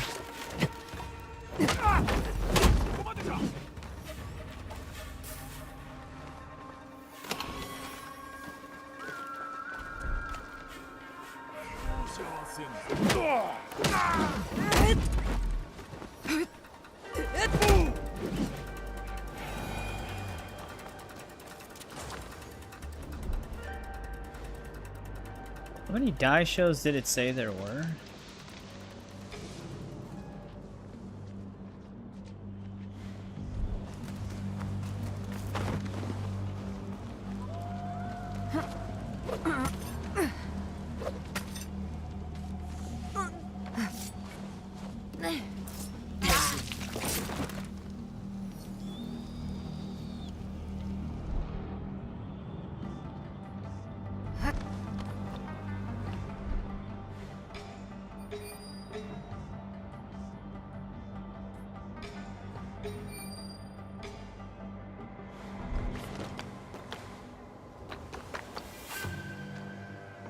How many die shows did it say there were?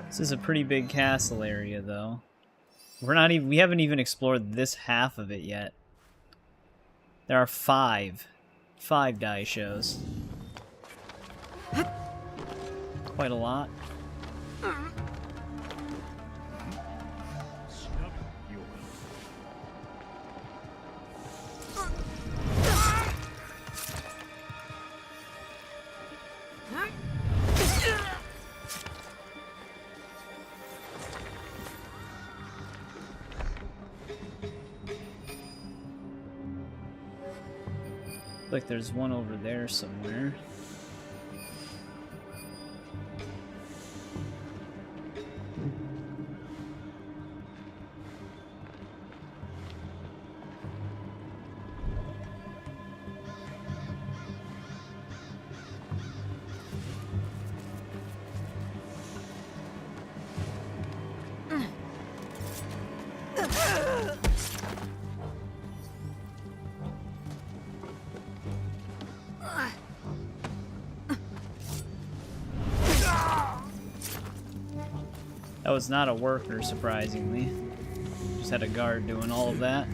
This is a pretty big castle area, though. We haven't even explored this half of it yet. There are five die shows. Quite a lot. Like there's one over there somewhere. That was not a worker, surprisingly. Just had a guard doing all of that.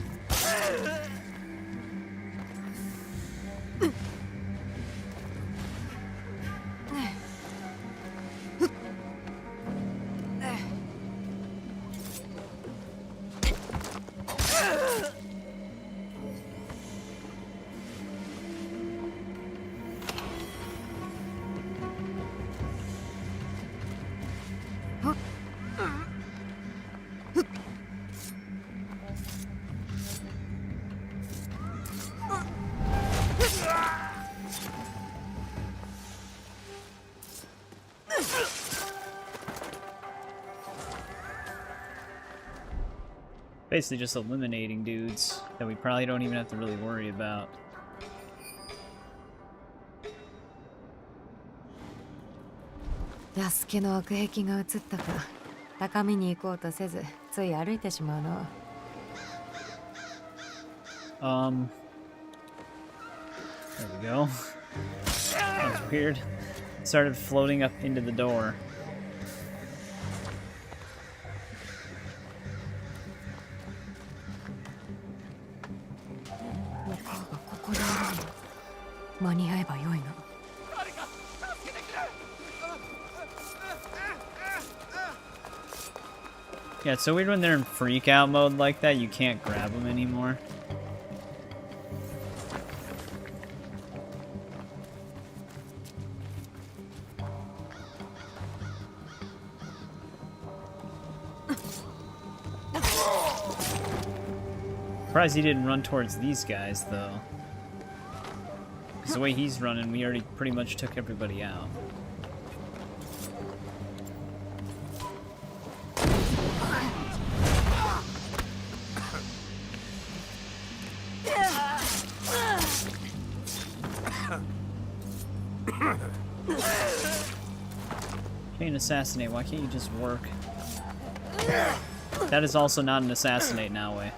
Basically just eliminating dudes that we probably don't even have to really worry about. Yasuke の悪癖が移ったか、高みに行こうとせず、つい歩いてしまうの。There we go. That was weird. Started floating up into the door. Yeah, it's so weird when they're in freak out mode like that, you can't grab them anymore. Surprised he didn't run towards these guys, though. Because the way he's running, we already pretty much took everybody out. an assassinate. Why can't you just work? That is also not an assassinate, Naoe.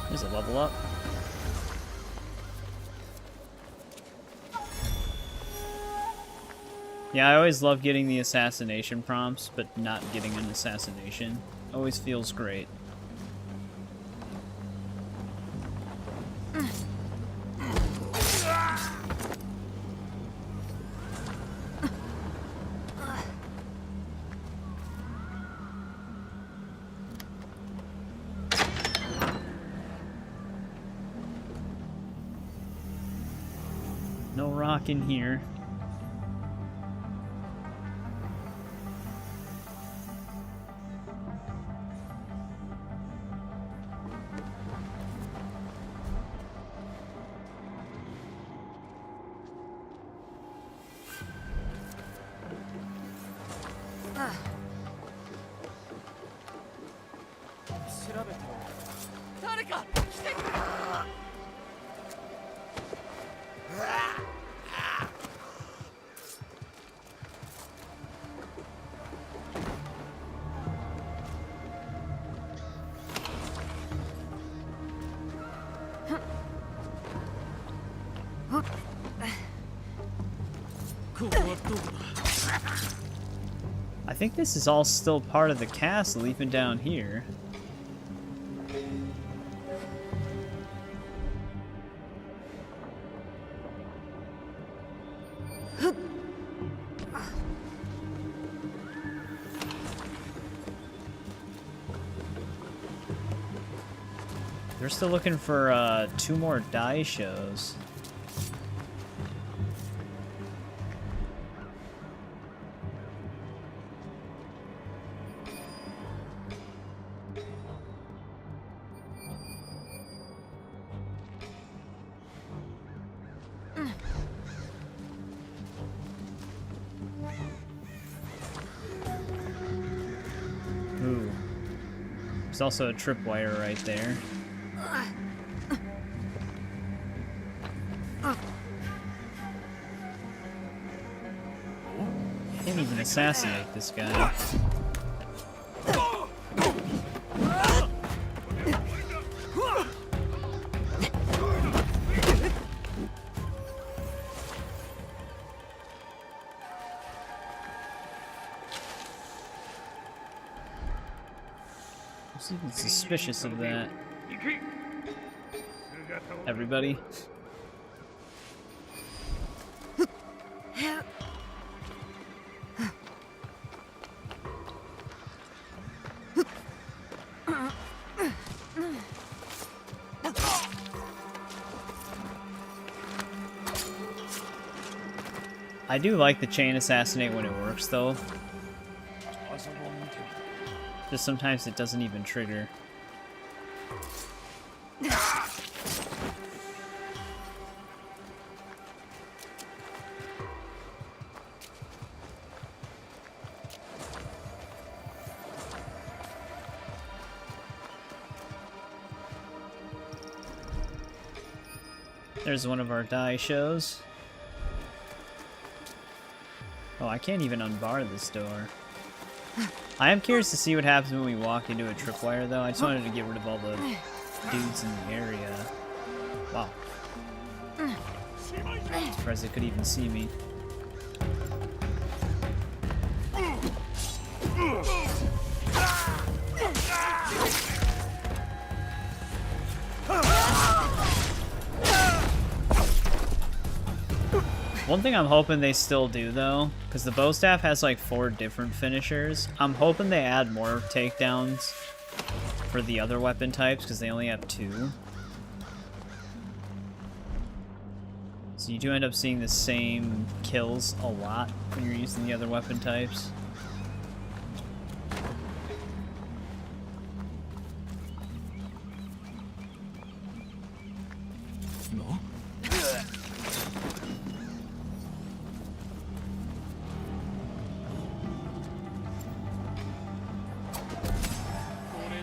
There's a level up. Yeah, I always love getting the assassination prompts, but not getting an assassination. Always feels great. No rock in here. I think this is all still part of the castle, even down here. They're still looking for 2 more die shows. Ooh. There's also a tripwire right there. Can't even assassinate this guy. I was even suspicious of that. Everybody? I do like the chain assassinate when it works, though. Just sometimes it doesn't even trigger. There's one of our die shows. Oh, I can't even unbar this door. I am curious to see what happens when we walk into a tripwire, though. I just wanted to get rid of all the dudes in the area. Wow. I'm surprised they could even see me. One thing I'm hoping they still do, though, because the bow staff has like 4 different finishers, I'm hoping they add more takedowns for the other weapon types, because they only have 2. So you do end up seeing the same kills a lot when you're using the other weapon types.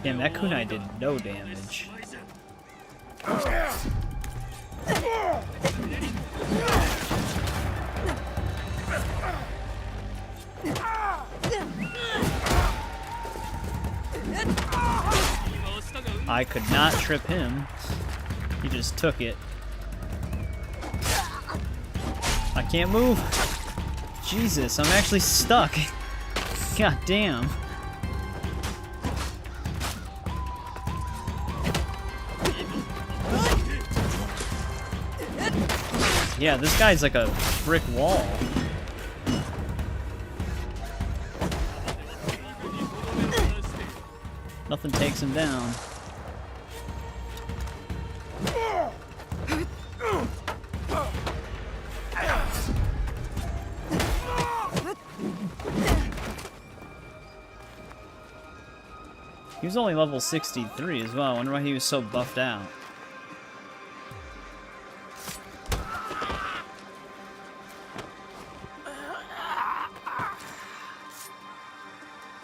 Damn, that kunai did no damage. I could not trip him. He just took it. I can't move. Jesus, I'm actually stuck. God damn. Yeah, this guy's like a brick wall. Nothing takes him down. He was only level 63 as well. I wonder why he was so buffed out.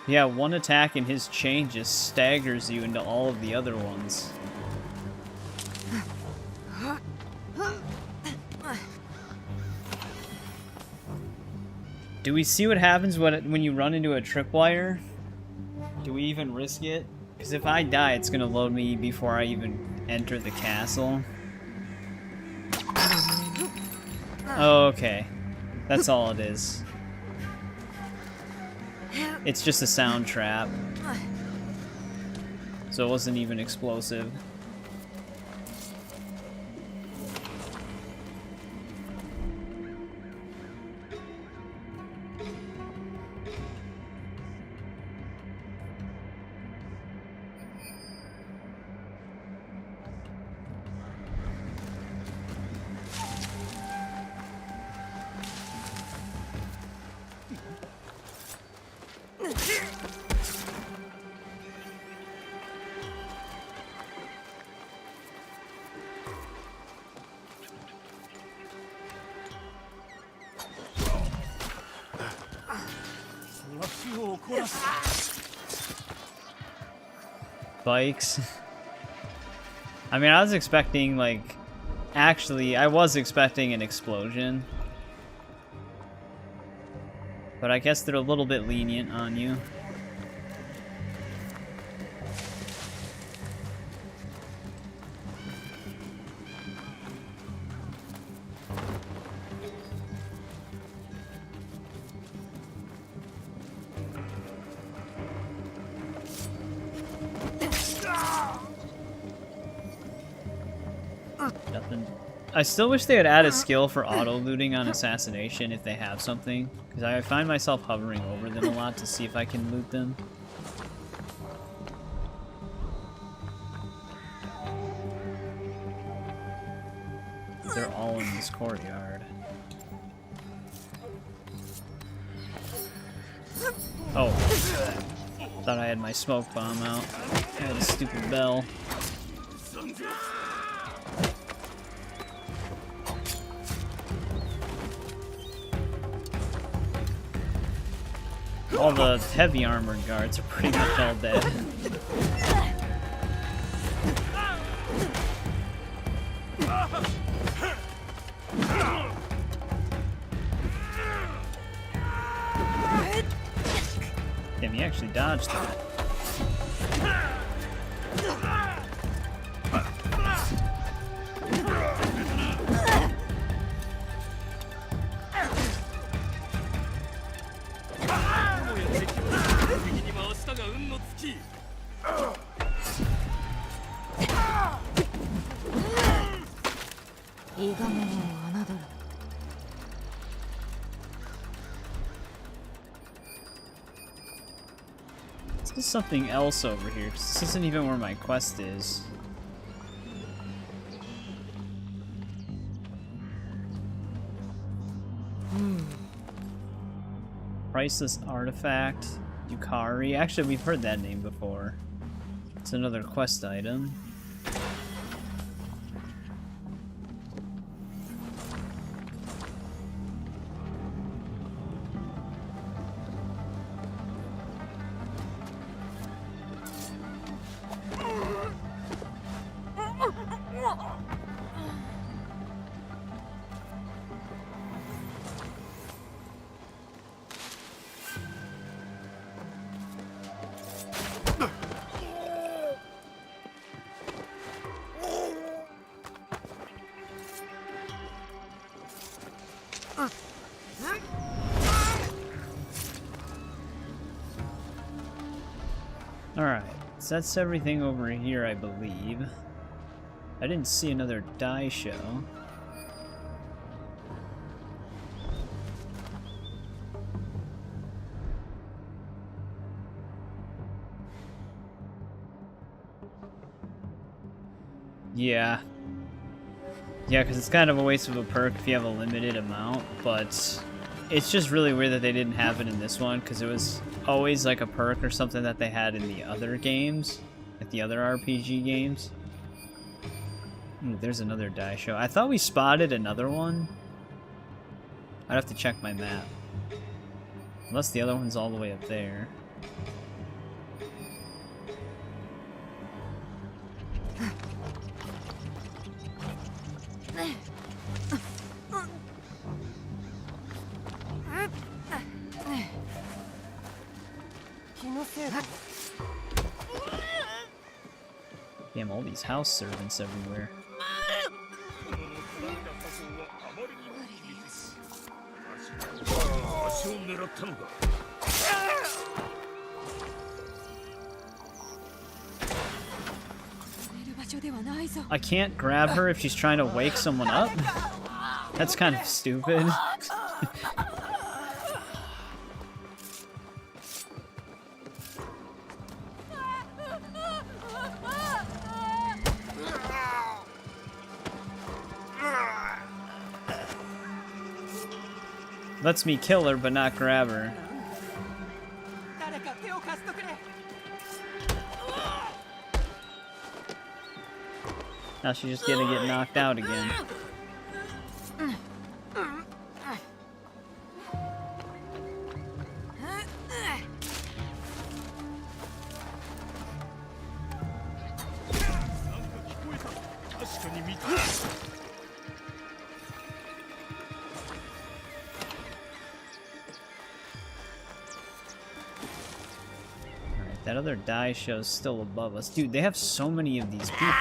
Yeah, one attack in his chain just staggers you into all of the other ones. Do we see what happens when you run into a tripwire? Do we even risk it? Because if I die, it's gonna load me before I even enter the castle. Oh, okay. That's all it is. It's just a sound trap. So it wasn't even explosive. Bikes. I mean, I was expecting, like... Actually, I was expecting an explosion. But I guess they're a little bit lenient on you. Nothing. I still wish they had added a skill for auto-looting on assassination if they have something, because I find myself hovering over them a lot to see if I can loot them. They're all in this courtyard. Oh. Thought I had my smoke bomb out. I had a stupid bell. All the heavy armored guards are pretty much all dead. Damn, he actually dodged that. There's something else over here. This isn't even where my quest is. Priceless artifact. Yukari. Actually, we've heard that name before. It's another quest item. So that's everything over here, I believe. I didn't see another die show. Yeah. Yeah, because it's kind of a waste of a perk if you have a limited amount, but it's just really weird that they didn't have it in this one, because it was always like a perk or something that they had in the other games, like the other RPG games. Ooh, there's another die show. I thought we spotted another one. I'd have to check my map. Unless the other one's all the way up there. Damn, all these house servants everywhere. I can't grab her if she's trying to wake someone up? That's kind of stupid. Lets me kill her, but not grab her. Now she's just gonna get knocked out again. That other die show's still above us. Dude, they have so many of these people.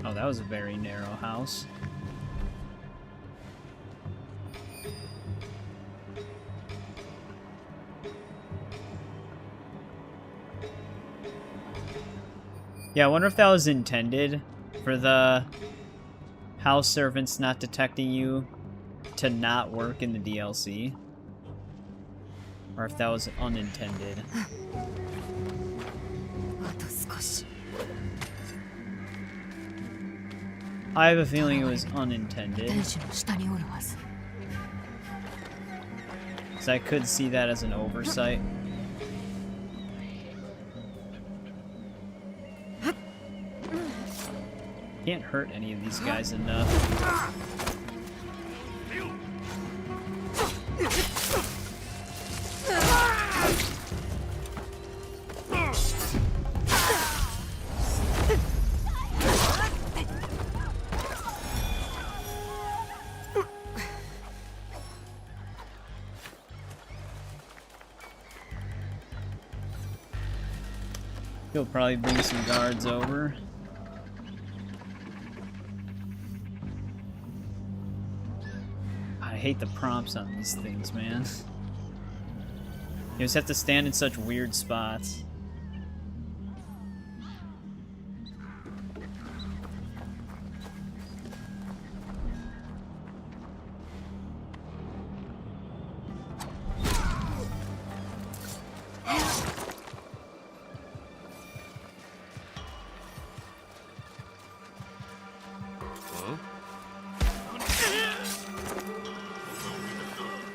Oh, that was a very narrow house. Yeah, I wonder if that was intended for the house servants not detecting you to not work in the DLC. Or if that was unintended. I have a feeling it was unintended. So I could see that as an oversight. Can't hurt any of these guys enough. He'll probably bring some guards over. I hate the prompts on these things, man. You just have to stand in such weird spots.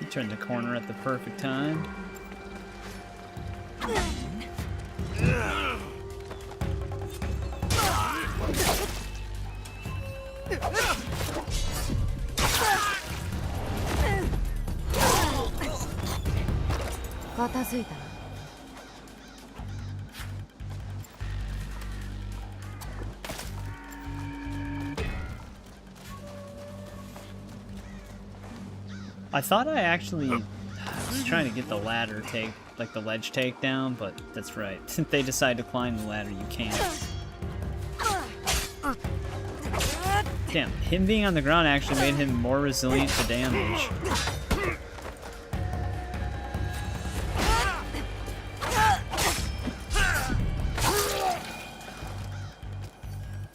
Turned the corner at the perfect time. I thought I actually was trying to get the ladder like the ledge takedown, but that's right. If they decide to climb the ladder, you can't. Damn, him being on the ground actually made him more resilient to damage.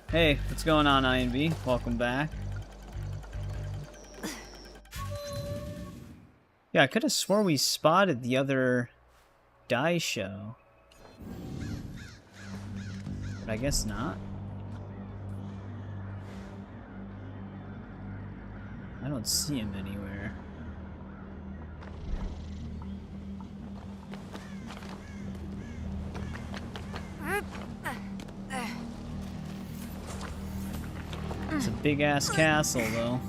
Hey, what's going on, INB? Welcome back. Yeah, I could have swore we spotted the other die show. But I guess not. I don't see him anywhere. It's a big-ass castle, though.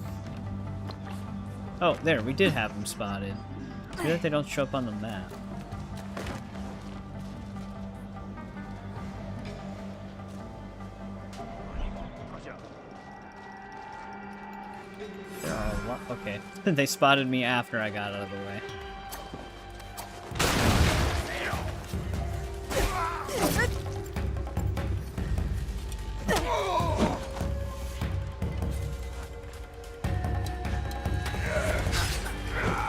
Oh, there, we did have them spotted. It's weird that they don't show up on the map. There are a lot. Okay. They spotted me after I got out of the way.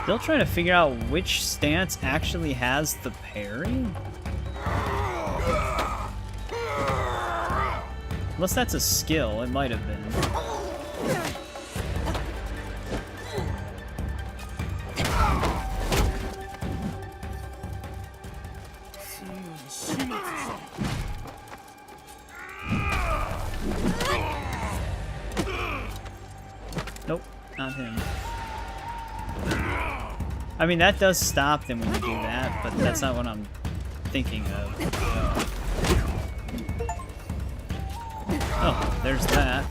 Still trying to figure out which stance actually has the parry? Unless that's a skill, it might have been. Nope, not him. I mean, that does stop them when you do that, but that's not what I'm thinking of. Oh, there's that.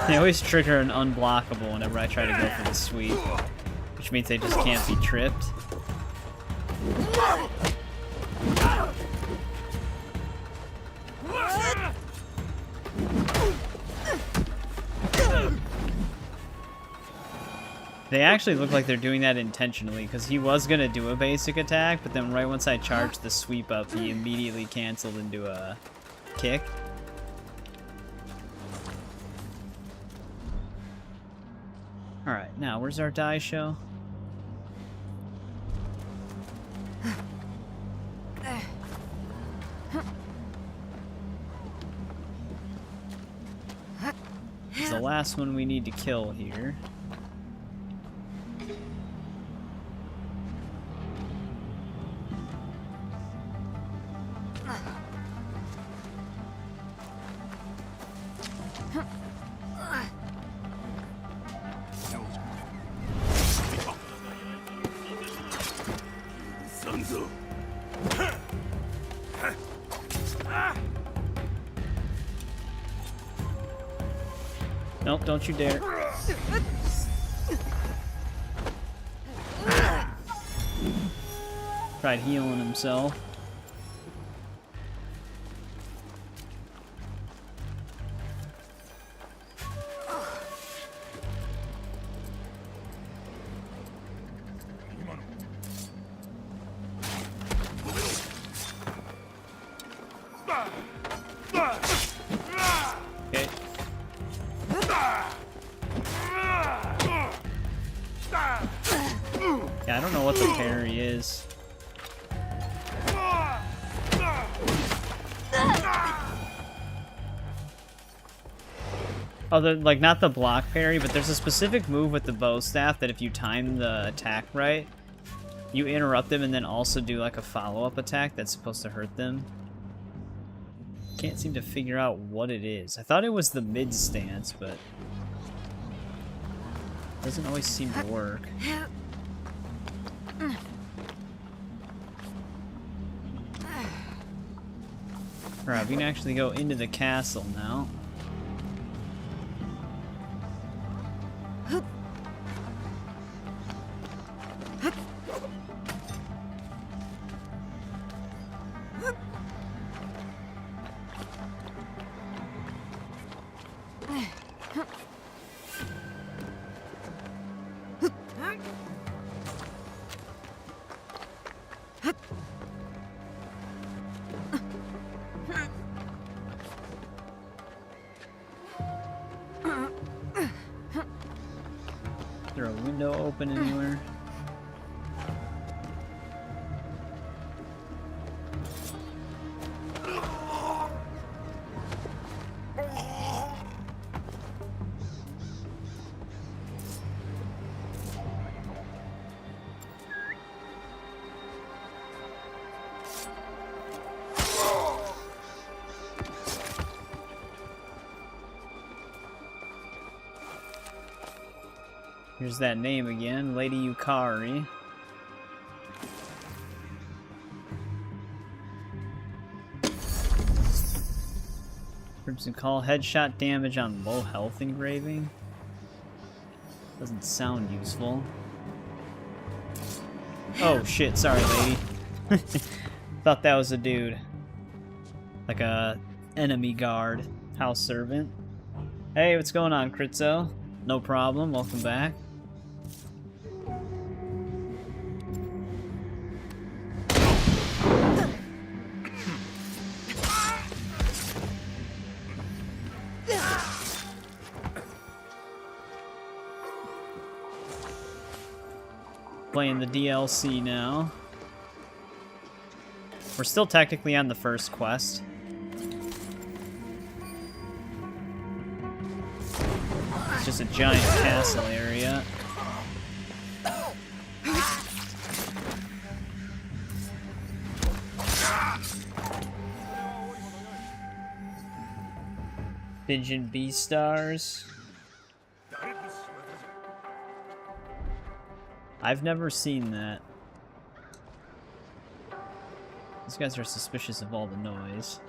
They always trigger an unblockable whenever I try to go for the sweep, which means they just can't be tripped. They actually look like they're doing that intentionally, because he was going to do a basic attack, but then right once I charged the sweep up, he immediately canceled into a kick. Alright, now where's our die show? It's the last one we need to kill here. Nope, don't you dare. Tried healing himself. Okay. Yeah, I don't know what the parry is. Oh, like not the block parry, but there's a specific move with the bow staff that if you time the attack right, you interrupt them and then also do like a follow-up attack that's supposed to hurt them. Can't seem to figure out what it is. I thought it was the mid stance, but it doesn't always seem to work. Alright, we can actually go into the castle now. Is there a window open anywhere? Here's that name again, Lady Yukari. Crimson Call, headshot damage on low health engraving. Doesn't sound useful. Oh shit, sorry lady. Thought that was a dude. Like a enemy guard, house servant. Hey, what's going on, Kritzo? No problem, welcome back. Playing the DLC now. We're still technically on the first quest. It's just a giant castle area. Pigeon B-stars. I've never seen that. These guys are suspicious of all the noise.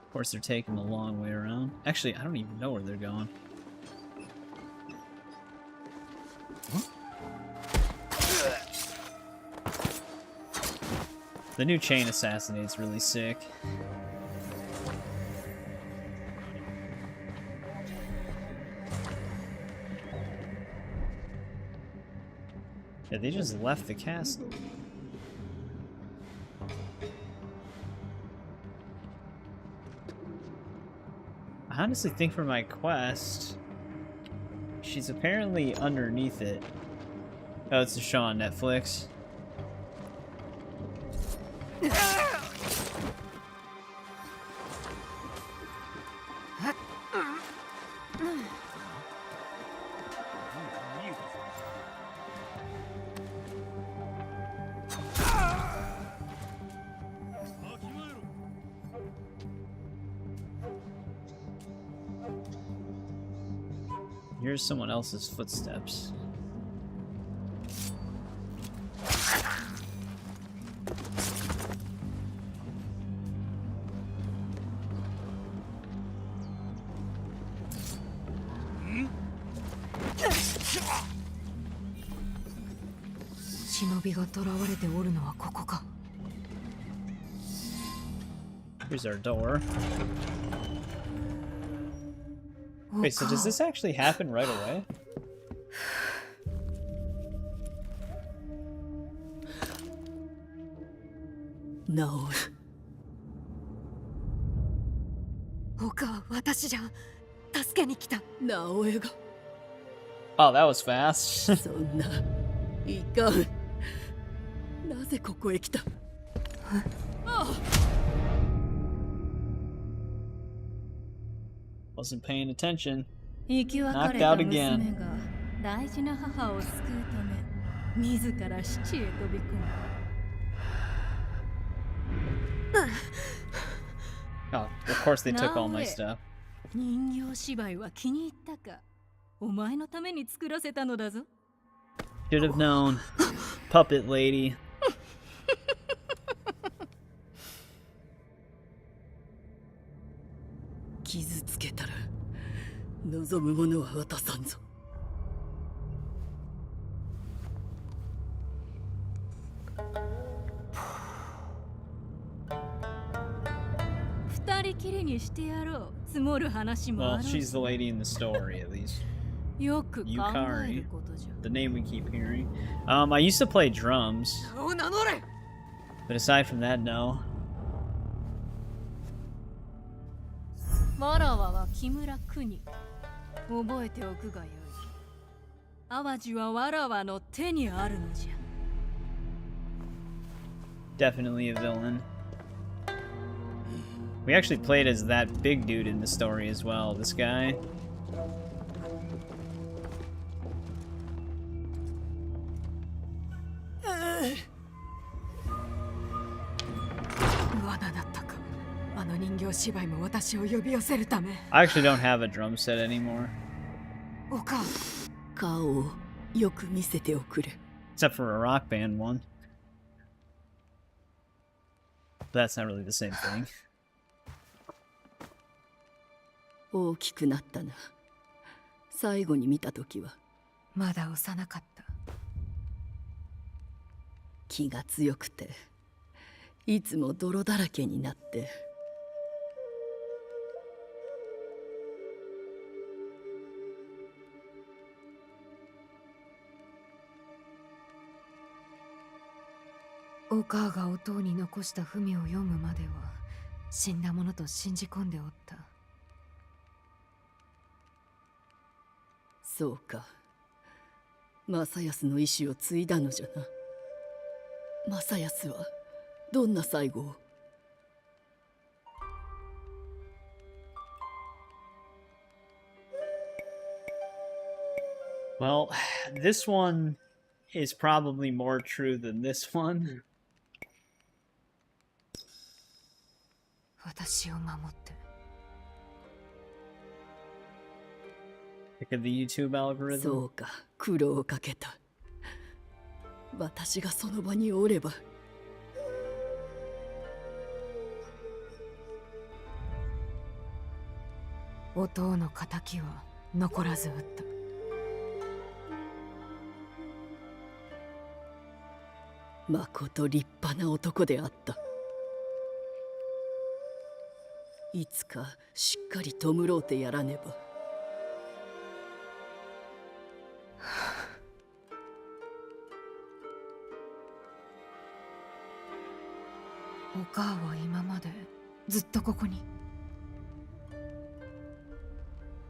Of course, they're taking a long way around. Actually, I don't even know where they're going. The new chain assassinate's really sick. Yeah, they just left the castle. I honestly think for my quest, she's apparently underneath it. Oh, it's a show on Netflix. Here's someone else's footsteps. Here's our door. Wait, so does this actually happen right away? Naoe. Oka, 私じゃ助けに来た。Naoe が。Oh, that was fast. そんな、いかん。なぜここへ来た？Wasn't paying attention. 生き別 Knocked れた out 娘 again. が大事な母を救うため自ら死地へ飛び込んだ。Oh, of course they took all my Naoe. stuff. 人形芝居は気に入ったか？お前のために作らせたのだぞ。Should have known. Puppet lady. 傷つけたら望むものは渡さんぞ。二人きりにしてやろう。積もる話もあ Well, る。 she's the lady in the story, at least. よく考え Yukari. ることじゃ。 The name we keep hearing. I used to play drums. お名乗れ。 But aside from that, no. わらわは木村国。覚えておくがよい。淡路はわらわの手にあるのじゃ。 Definitely a villain. We actually played as that big dude in the story as well, this guy. I actually don't have a drum set anymore. おかん。顔をよく見せておくれ。 Except for a rock band one. But that's not really the same thing. 大きくなったな。最後に見たときはまだ幼かった。気が強くて、いつも泥だらけになって。お母がお父に残した文を読むまでは死んだものと信じ込んでおった。そうか。正康の意志を継いだのじゃな。正康はどんな最後を？ Well, this one is probably more true than this one. 私を守って。 Pick of the YouTube algorithm. そうか、苦労をかけた。私がその場におれば。お父の仇は残らず撃った。 まこと立派な男であった。いつかしっかり弔うてやらねば。お母は今までずっとここに。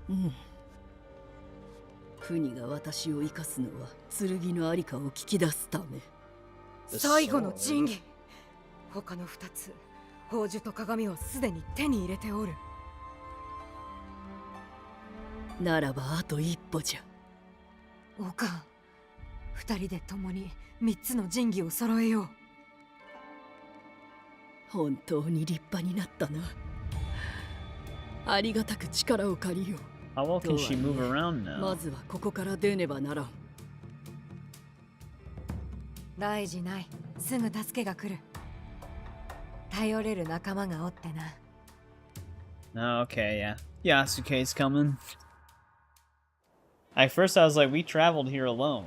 うん。国が私を生かすのは剣のありかを聞き出すため。 最後の神器。他の2つ、宝珠と鏡はすでに手に入れておる。ならばあと一歩じゃ。おかん、2人で共に3つの神器を揃えよう。本当に立派になったな。ありがたく力を借りよう。 How well can she move around now? まずはここから出ねばならん。 大事ない。すぐ助けが来る。頼れる仲間がおってな。Okay, yeah. Yasuke's coming. At first I was like, we traveled here alone.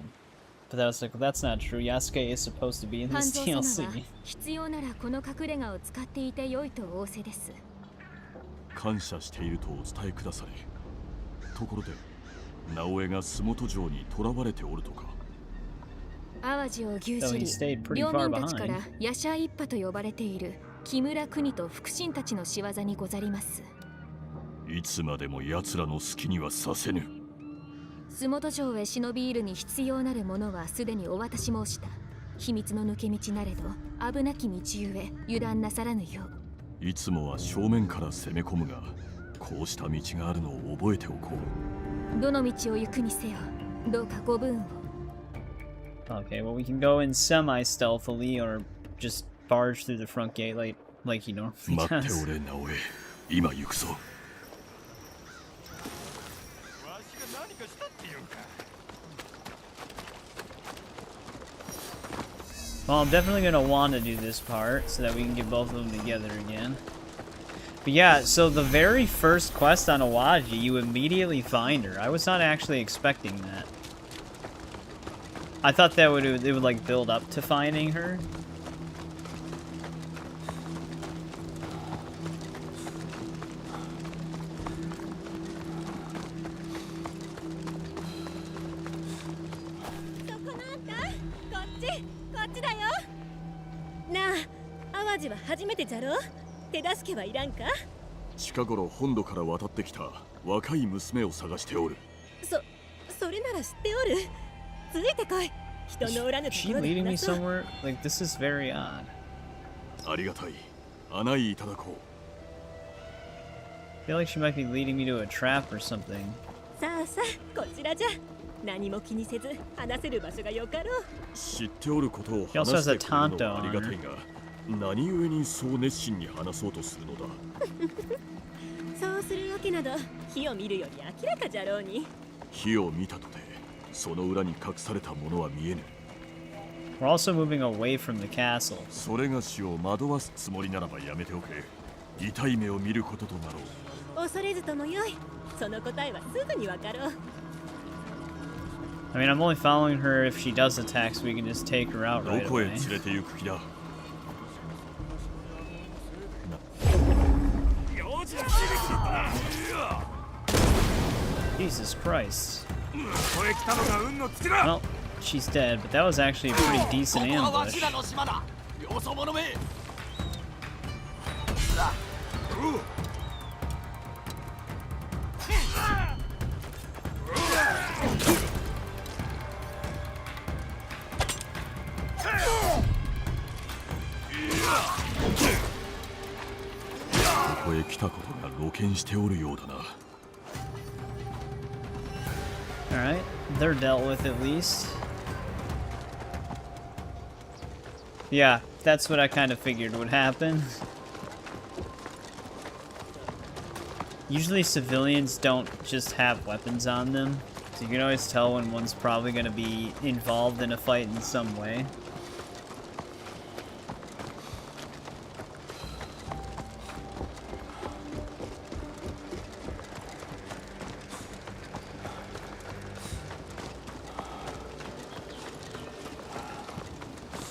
But I was like, well, that's not true. Yasuke is supposed to be in this DLC. 必要ならこの隠れ家を使っていて良いと仰せです。感謝しているとお伝えくだされ。ところで、直江が洲本城に囚われておるとか。 淡路を牛耳り、領民たちから夜叉一派と呼ばれている木村国と腹心たちの仕業にござります。いつまでも奴らの好きにはさせぬ。洲本城へ忍び入るに必要なるものはすでにお渡し申した。秘密の抜け道なれど危なき道ゆえ油断なさらぬよう。いつもは正面から攻め込むが、こうした道があるのを覚えておこう。どの道を行くにせよ、どうかご分を。 Okay, well we can go in semi-stealthily or just barge through the front gate like he normally does. 待っておれ、直江。今行くぞ。 Well, I'm definitely gonna want to do this part so that we can get both of them together again. But yeah, so the very first quest on Awaji, you immediately find her. I was not actually expecting that. I thought that it would like build up to finding her. 淡路は初めてじゃろ。手助けはいらんか。近頃本土から渡ってきた若い娘を探しておる。それなら知っておる。ついてこい。人のおらぬとこ She ろで leading me 話そう。 somewhere? Like, this is very odd. ありがたい。案内いただこう。I feel like she might be leading me to a trap or something. さあさあ、こちらじゃ。何も気にせず話せる場所がよかろう。知っておることを He also 話 has し a てくれるの Tonto はあ on りがた her. いが、何故にそう熱心に話そうとするのだ。そうするわけなど火を見るより明らかじゃろうに。火を見たとて、その裏に隠されたものは見えぬ。 We're also moving away from the castle. それがしを惑わすつもりならばやめておけ。痛い目を見ることとなろう。恐れずともよい。その答えはすぐにわかろう。I mean, I'm only following her if she does attack, so we can just take her out ど right こへ away. 連れて行く気だ。 Jesus Christ. Well, she's dead, but that was actually a pretty decent ambush. Alright, they're dealt with at least. Yeah, that's what I kind of figured would happen. Usually civilians don't just have weapons on them, so you can always tell when one's probably going to be involved in a fight in some way.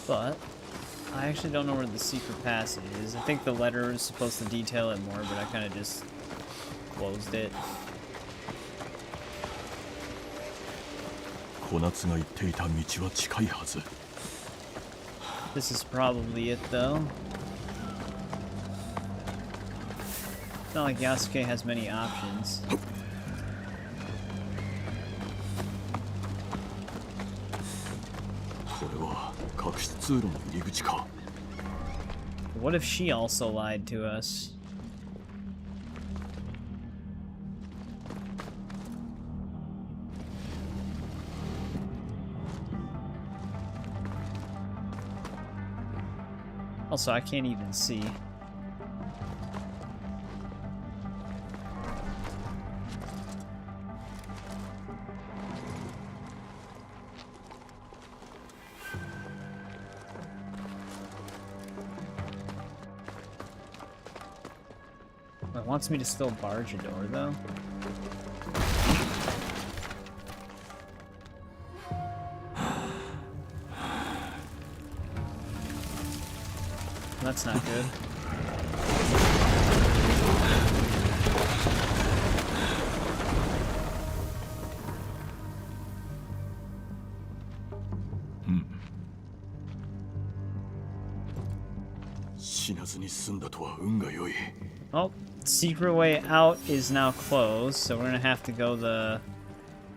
But I actually don't know where the secret passage is. I think the letter is supposed to detail it more, but I kind of just closed it. 小夏が言っていた道は近いはず。 This is probably it, though. It's not like Yasuke has many options. What if she also lied to us? Also, I can't even see. It wants me to still barge a door, though. That's not good. Oh, secret way out is now closed, so we're gonna have to go the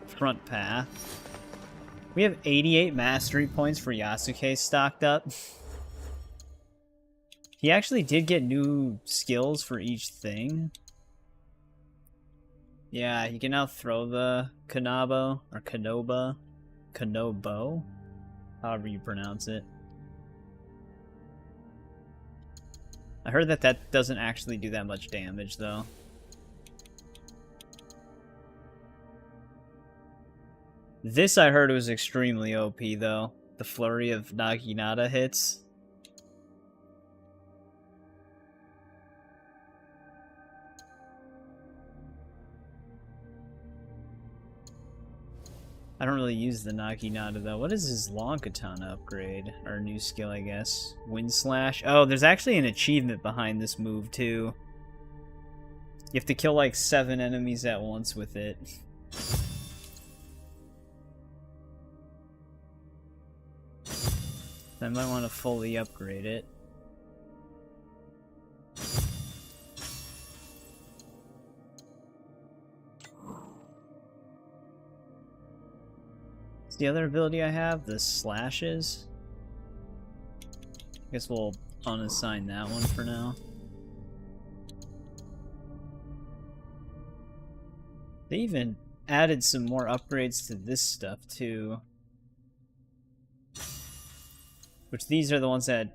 front path. We have 88 mastery points for Yasuke stocked up. He actually did get new skills for each thing. Yeah, he can now throw the Kanabo, or Kanobo, however you pronounce it. I heard that that doesn't actually do that much damage, though. This I heard was extremely OP, though. The flurry of Naginata hits. I don't really use the Naginata, though. What is his long katana upgrade? Or new skill, I guess. Wind Slash. Oh, there's actually an achievement behind this move, too. You have to kill, like, 7 enemies at once with it. I might want to fully upgrade it. What's the other ability I have? The slashes? I guess we'll unassign that one for now. They even added some more upgrades to this stuff too. Which these are the ones that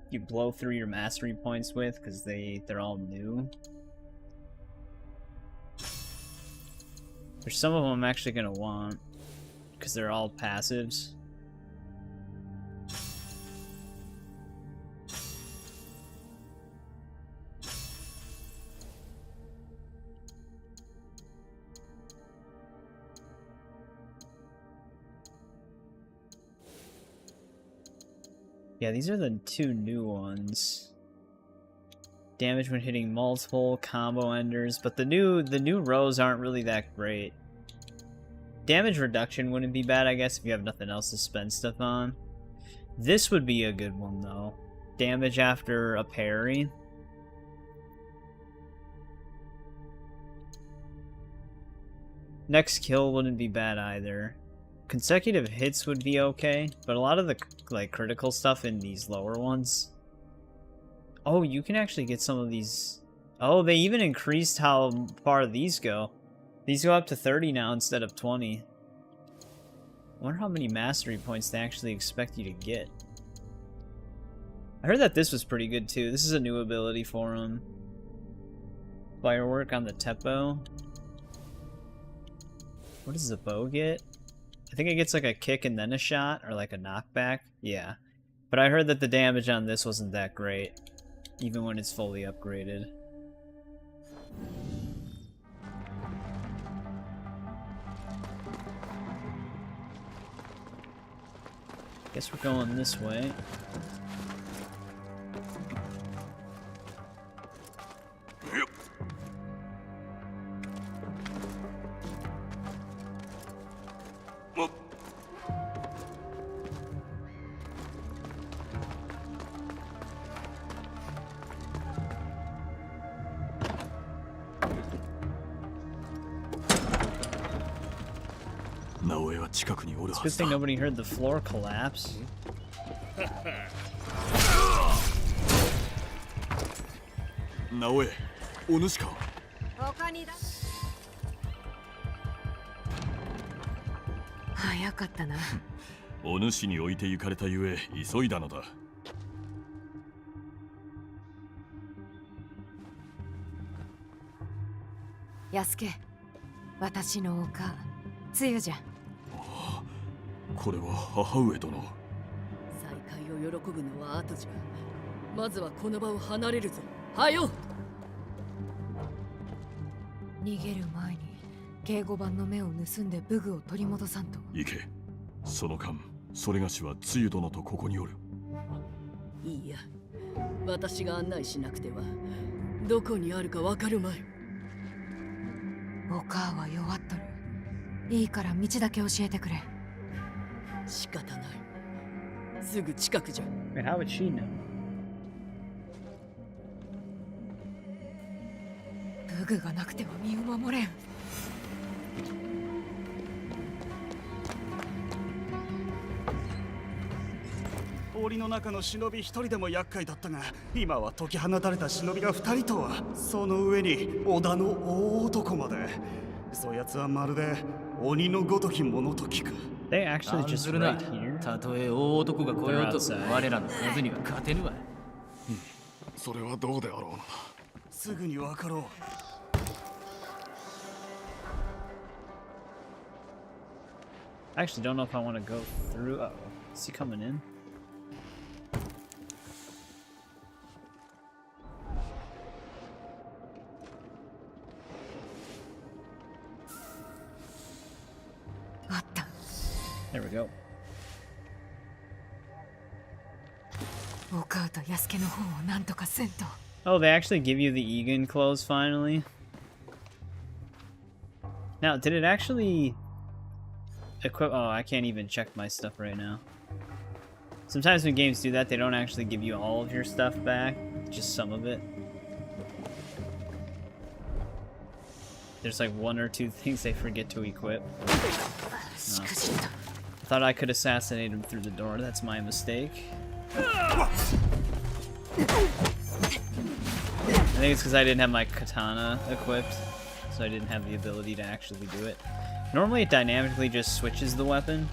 you blow through your mastery points with because they're all new. There's some of them I'm actually gonna want because they're all passives. Yeah, these are the two new ones. Damage when hitting multiple combo enders, but the new rows aren't really that great. Damage reduction wouldn't be bad, I guess, if you have nothing else to spend stuff on. This would be a good one though. Damage after a parry. Next kill wouldn't be bad either. Consecutive hits would be okay, but a lot of the like critical stuff in these lower ones. Oh, you can actually get some of these. Oh, they even increased how far these go. These go up to 30 now instead of 20. I wonder how many mastery points they actually expect you to get. I heard that this was pretty good too. This is a new ability for him. Firework on the Teppo. What does the bow get? I think it gets like a kick and then a shot, or like a knockback. Yeah. But I heard that the damage on this wasn't that great, even when it's fully upgraded. Guess we're going this way. It's a good thing nobody heard the floor collapse. Naoe, お主か? 他にだ。早かったな。お主に置いて行かれたゆえ急いだのだ。Yasuke、私のおか、つゆじゃ。これは母上殿。再会を喜ぶのは後じゃ。まずはこの場を離れるぞ。はよ。逃げる前に警護版の目を盗んで武具を取り戻さんと。行け。その間、それがしはつゆ殿とここにおる。いいや、私が案内しなくてはどこにあるかわかるまい。お母は弱っとる。いいから道だけ教えてくれ。仕方ない。すぐ近くじゃ。How would she know? 武具がなくては身を守れん。檻の中の忍び一人でも厄介だったが、今は解き放たれた忍びが二人とは。その上に織田の大男まで。そやつはまるで鬼のごときものと聞く。They actually just right here. たとえ大男が来ようと我らの数には勝てぬわ。それはどうであろうな。すぐにわかろう。I actually don't know if I want to go through. Uh oh, is he coming in? There we go. お母とヤスケの方をなんとかせんと。Oh, they actually give you the Egan clothes finally? Now, did it actually equip? Oh, I can't even check my stuff right now. Sometimes when games do that, they don't actually give you all of your stuff back, just some of it. there's like one or two things they forget to equip. No. Thought I could assassinate him through the door. That's my mistake. I think it's because I didn't have my katana equipped, so I didn't have the ability to actually do it. Normally it dynamically just switches the weapon.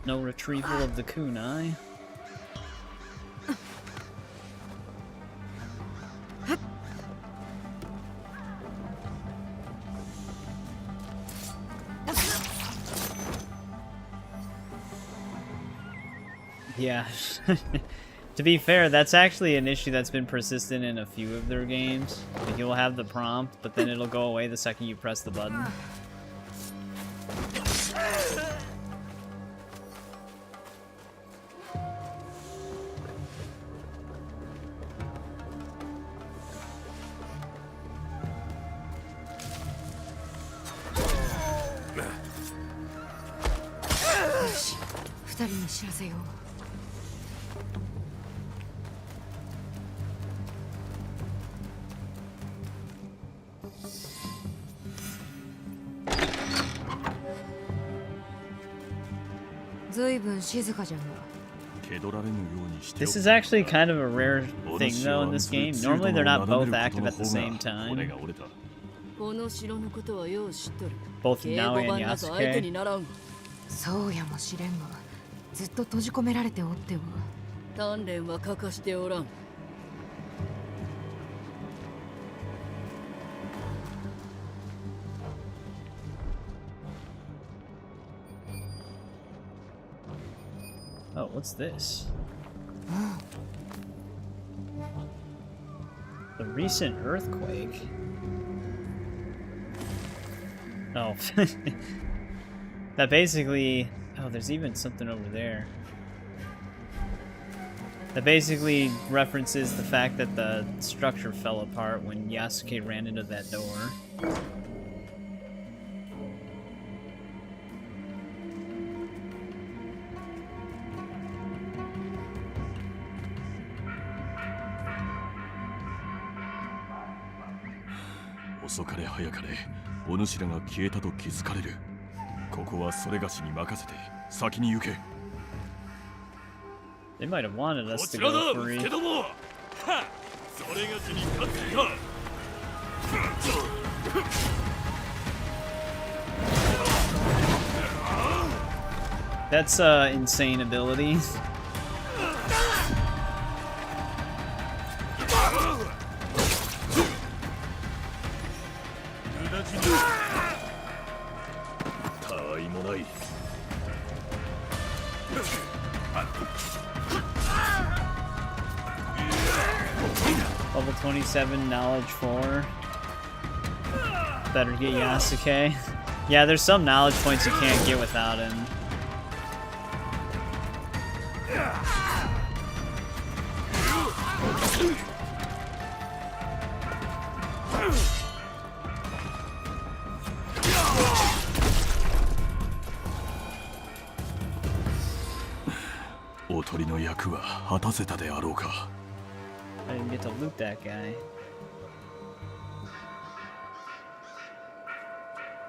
No retrieval of the kunai. Yeah. To be fair, that's actually an issue that's been persistent in a few of their games. Like, you'll have the prompt, but then it'll go away the second you press the button. This is actually kind of a rare thing though in this game. Normally they're not both active at the same time. Both Naoe and Yasuke. そうやもしれんが、ずっと閉じ込められておっては。鍛錬は欠かしておらん。Oh, what's this? The recent earthquake. Oh. That basically... Oh, there's even something over there. That basically references the fact that the structure fell apart when Yasuke ran into that door. They might have wanted us to go free. That's insane ability. Level 27, knowledge 4. Better get Yasuke. Yeah, there's some knowledge points you can't get without him. I didn't get to loot that guy.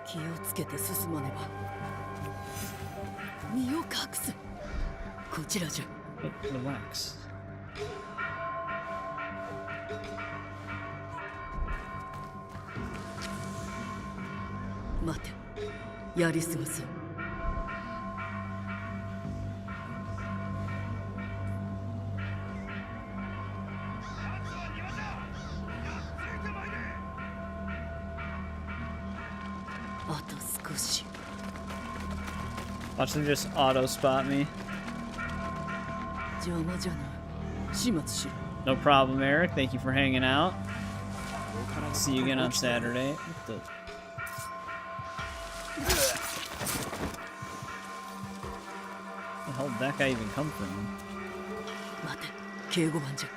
気をつけて進まねば。身を隠す。こちらじゃ。Relax. 待て。やり過ごそう。Watch them just auto spot me. No problem, Eric. Thank you for hanging out. See you again on Saturday. What the... hell did that guy even come from? 待て、警護番じゃ。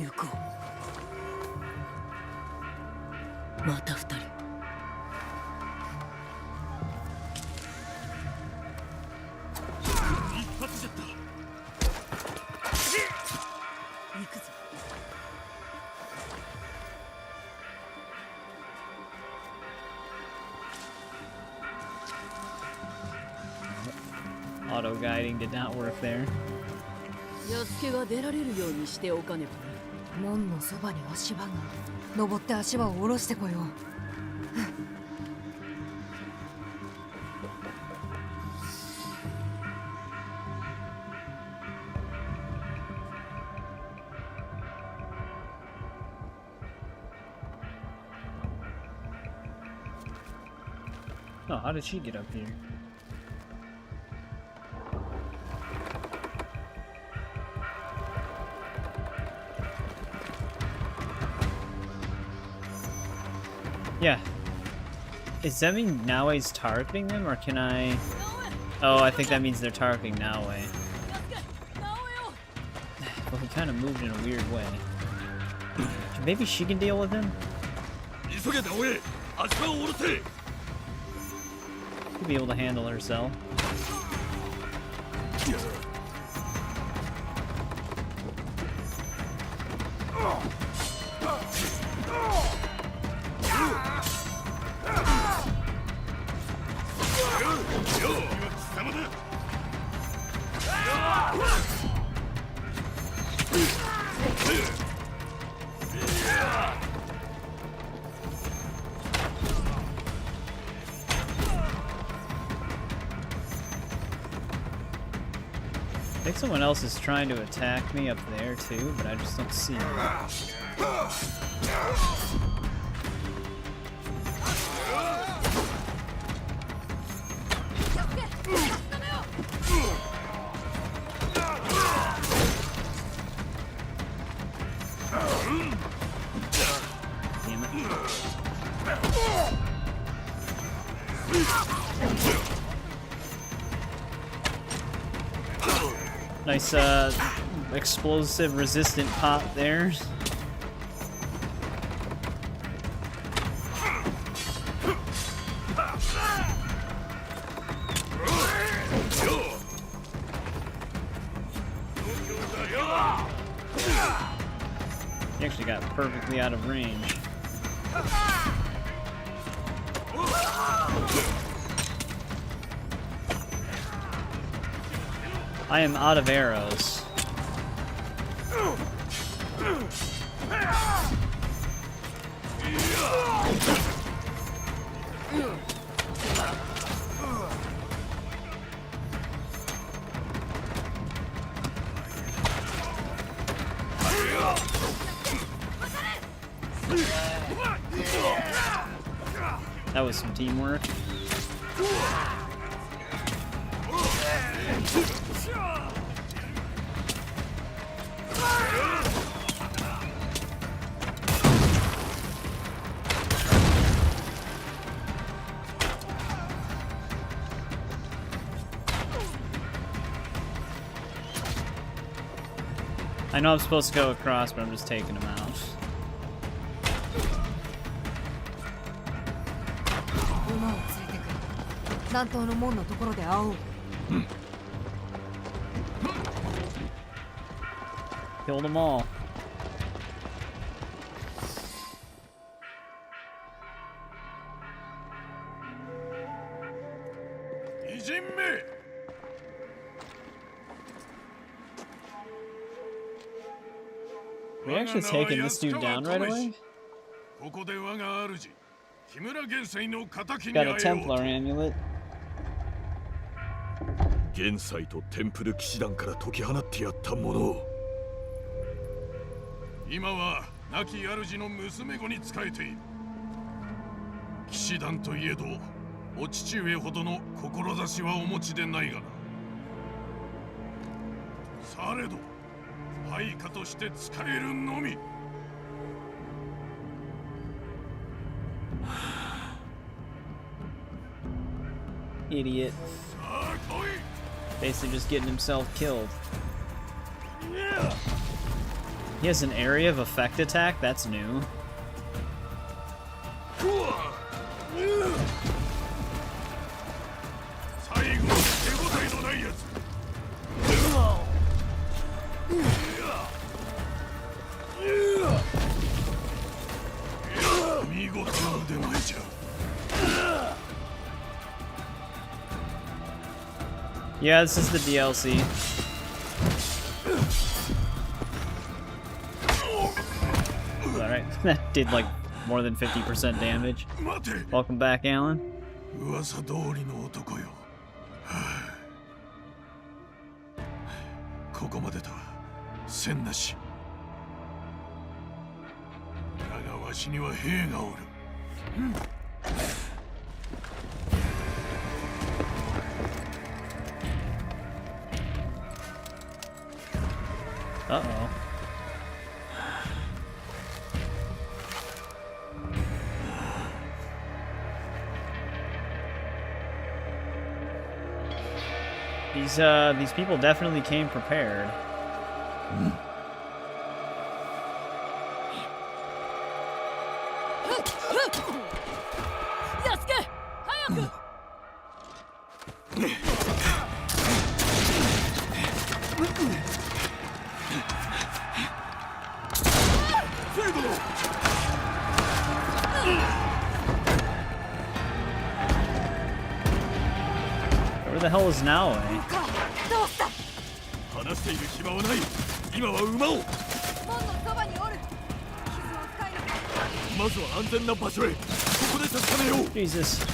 行こう。また二人。一発じゃった。行くぞ。Auto guiding did not work there. Yasuke が出られるようにしておかねばね。門のそばに足場が。登って足場を下ろしてこよう。Oh, how did she get up here? Yeah. Does that mean Naoe's targeting them, or can I... Oh, I think that means they're targeting Naoe. Well, he kind of moved in a weird way. Maybe she can deal with him? Yasuke, Naoe! 足場を下ろせ! She'll be able to handle herself. I think someone else is trying to attack me up there too, but I just don't see him. Damn it. Nice, explosive resistant pop there. He actually got perfectly out of range. I am out of arrows. That was some teamwork. I know I'm supposed to go across, but I'm just taking him out. Killed them all. We actually taking this dude down right away? Got a Templar amulet. 現在とテンプル騎士団から解き放ってやったもの。今は亡き主の娘子に仕えている。騎士団といえど、お父上ほどの志はお持ちでないがな。されど配下として使えるのみ。Idiot. Basically just getting himself killed. He has an area of effect attack? That's new. Yeah, this is the DLC. Alright, that did like more than 50% damage. Welcome back, Alan. 噂通りの男よ。ここまでだ。戦なし。だがわしには兵がおる。Uh-oh. These people definitely came prepared. Yasuke! Hayaku! Where the hell is Naoe? 話している暇はない。今は馬を。門のそばにおる。まずは安全な場所へ。ここで確かめよう。Jesus.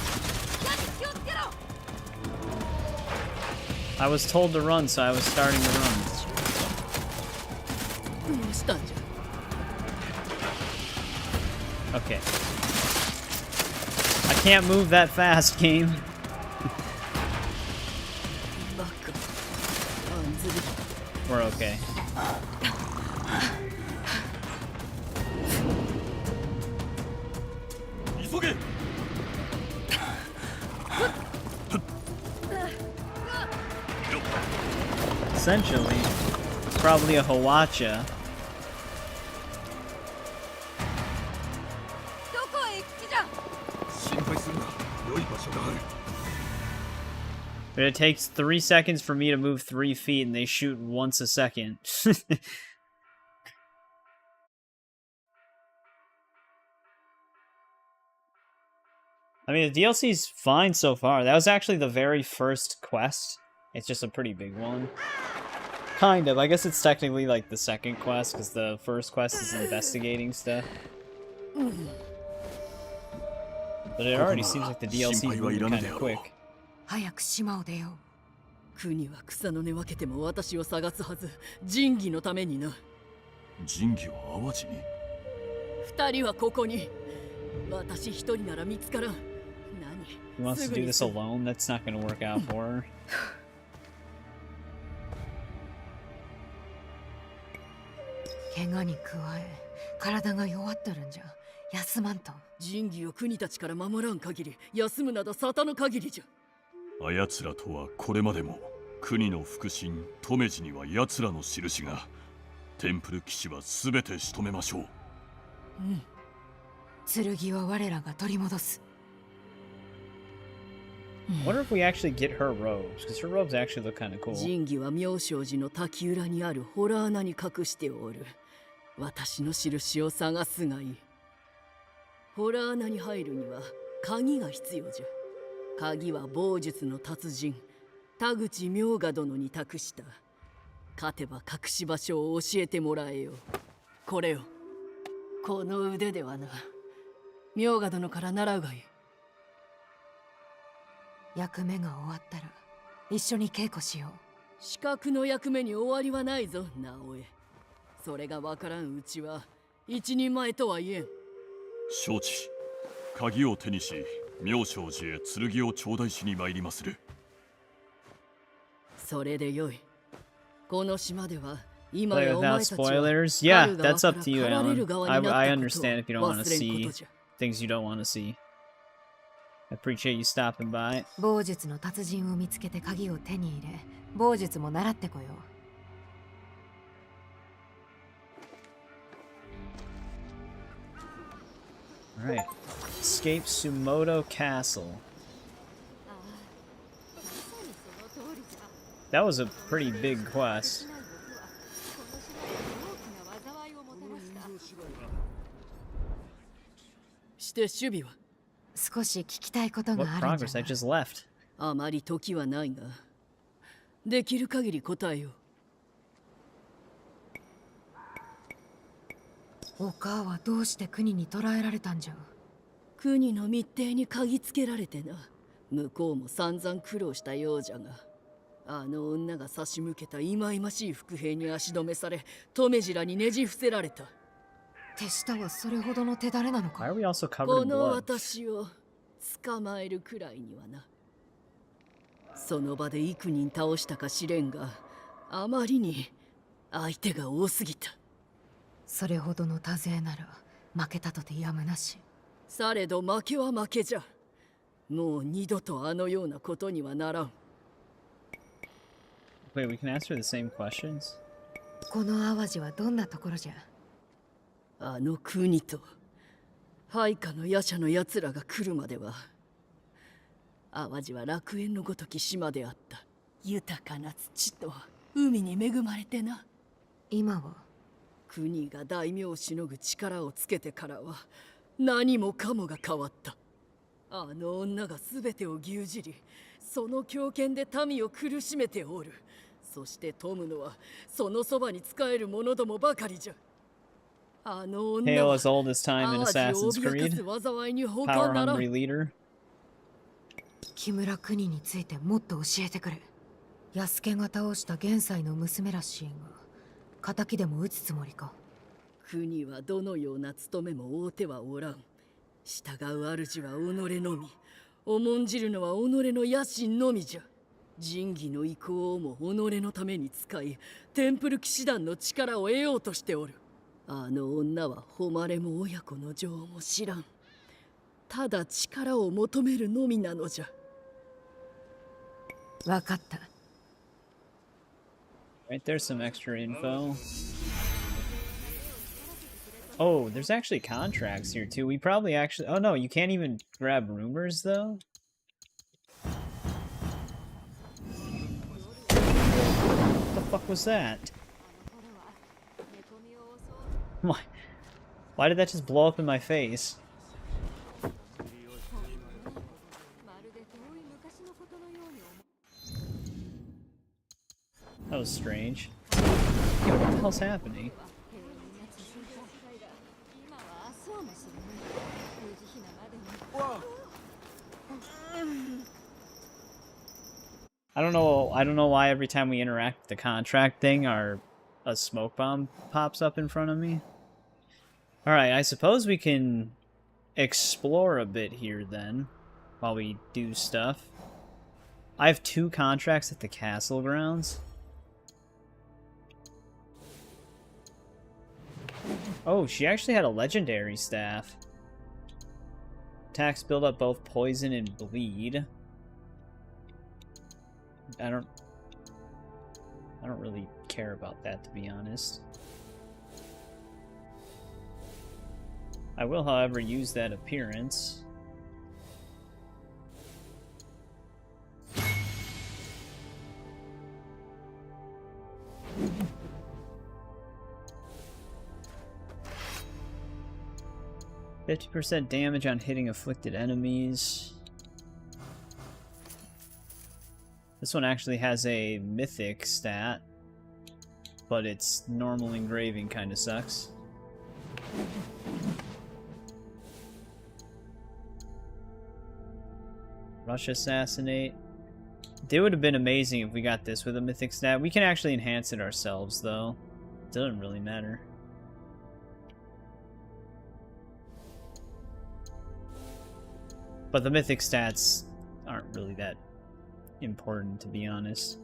I was told to run, so I was starting to run. どうしたんじゃ。Okay. I can't move that fast, game. We're okay. Essentially, it's probably a Hawacha. But it takes 3 seconds for me to move 3 feet, and they shoot once a second. I mean, the DLC's fine so far. That was actually the very first quest. It's just a pretty big one. Kind of. I guess it's technically like the second quest, because the first quest is investigating stuff. But it already seems like the DLC moved kind of quick. 早く島を出よう。国は草の根分けても私を探すはず。仁義のためにな。仁義は淡路に。二人はここに。私一人なら見つからん。He wants to do this alone? That's not gonna work out for her. 怪我に加え、体が弱っとるんじゃ。休まんと。仁義を国たちから守らん限り、休むなど沙汰の限りじゃ。あやつらとはこれまでも国の腹心留地には奴らの印が。テンプル騎士は全て仕留めましょう。うん。剣は我らが取り戻す。I wonder if we actually get her robes, because her robes actually look kind of cool. 仁義は妙正寺の滝裏にあるホラー穴に隠しておる。私の印を探すがいい。ホラー穴に入るには鍵が必要じゃ。鍵は棒術の達人田口明賀殿に託した。勝てば隠し場所を教えてもらえよ。これを。この腕ではな。明賀殿から習うがいい。役目が終わったら一緒に稽古しよう。資格の役目に終わりはないぞ、直江。それがわからんうちは一人前とは言えん。承知。鍵を手にし、妙正寺へ剣を頂戴しに参りまする。それでよい。この島では Play without spoilers? Yeah, that's up to you, Alan. I understand if you don't want to see things you don't want to see. I appreciate you stopping by. 棒術の達人を見つけて鍵を手に入れ、棒術も習ってこよう。Alright. Escape Sumoto Castle. That was a pretty big quest. して守備は少し聞きたいことが What あるんじ progress? ゃ I just left. あまり時はないができる限り答えよう。お母はどうして国に捕らえられたんじゃ。国の密偵に嗅ぎつけられてな。向こうも散々苦労したようじゃが、あの女が差し向けた忌々しい伏兵に足止めされ、留地らにねじ伏せられた。手下はそれほどの手だれなのか。 Why are we also covered こ in の blood? 私を捕まえるくらいにはな。その場で幾人倒したか知れんが、あまりに相手が多すぎた。それほどの多勢なら負けたとてやむなし。されど負けは負けじゃ。もう二度とあのようなことにはならん。Wait, we can answer the same questions? この淡路はどんなところじゃ。あの国と配下の夜叉のやつらが来るまでは、淡路は楽園のごとき島であった。豊かな土と海に恵まれてな。今は国が大名をしのぐ力をつけてからは何もかもが変わった。あの女が全てを牛耳り、その強権で民を苦しめておる。そして富むのはそのそばに仕える者どもばかりじゃ。あの女 Hail は as old as time in 淡 Assassin's 路を脅か Creed. す災いに他なら Power ん。 hungry leader. 木村国についてもっと教えてくれ。安家が倒した元斎の娘らしいが、仇でも討つつもりか。国はどのような務めも負うてはおらん。従う主は己のみ、重んじるのは己の野心のみじゃ。仁義の意向をも己のために使い、テンプル騎士団の力を得ようとしておる。あの女は誉れも親子の情も知らん。ただ力を求めるのみなのじゃ。わかった。Right, there's some extra info. Oh, there's actually contracts here too. We probably actually... Oh no, you can't even grab rumors though? What the fuck was that? Why did that just blow up in my face? That was strange. Yo, what the hell's happening? I don't know why every time we interact with the contract thing, a smoke bomb pops up in front of me. Alright, I suppose we can explore a bit here then, while we do stuff. I have 2 contracts at the castle grounds. Oh, she actually had a legendary staff. Attacks build up both poison and bleed. I don't really care about that, to be honest. I will, however, use that appearance. %50 damage on hitting afflicted enemies. This one actually has a mythic stat, but its normal engraving kind of sucks. Rush Assassinate. It would have been amazing if we got this with a mythic stat. We can actually enhance it ourselves, though. It doesn't really matter. But the mythic stats aren't really that important, to be honest.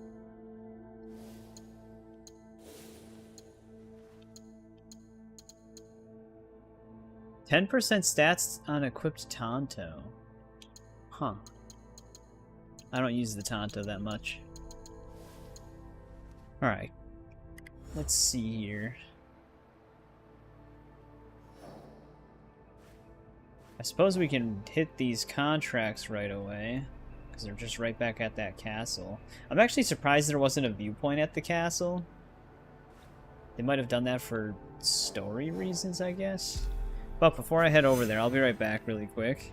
10% stats on equipped Tonto. Huh. I don't use the Tonto that much. Alright. Let's see here. I suppose we can hit these contracts right away, because they're just right back at that castle. I'm actually surprised there wasn't a viewpoint at the castle. They might have done that for story reasons, I guess. But before I head over there, I'll be right back really quick.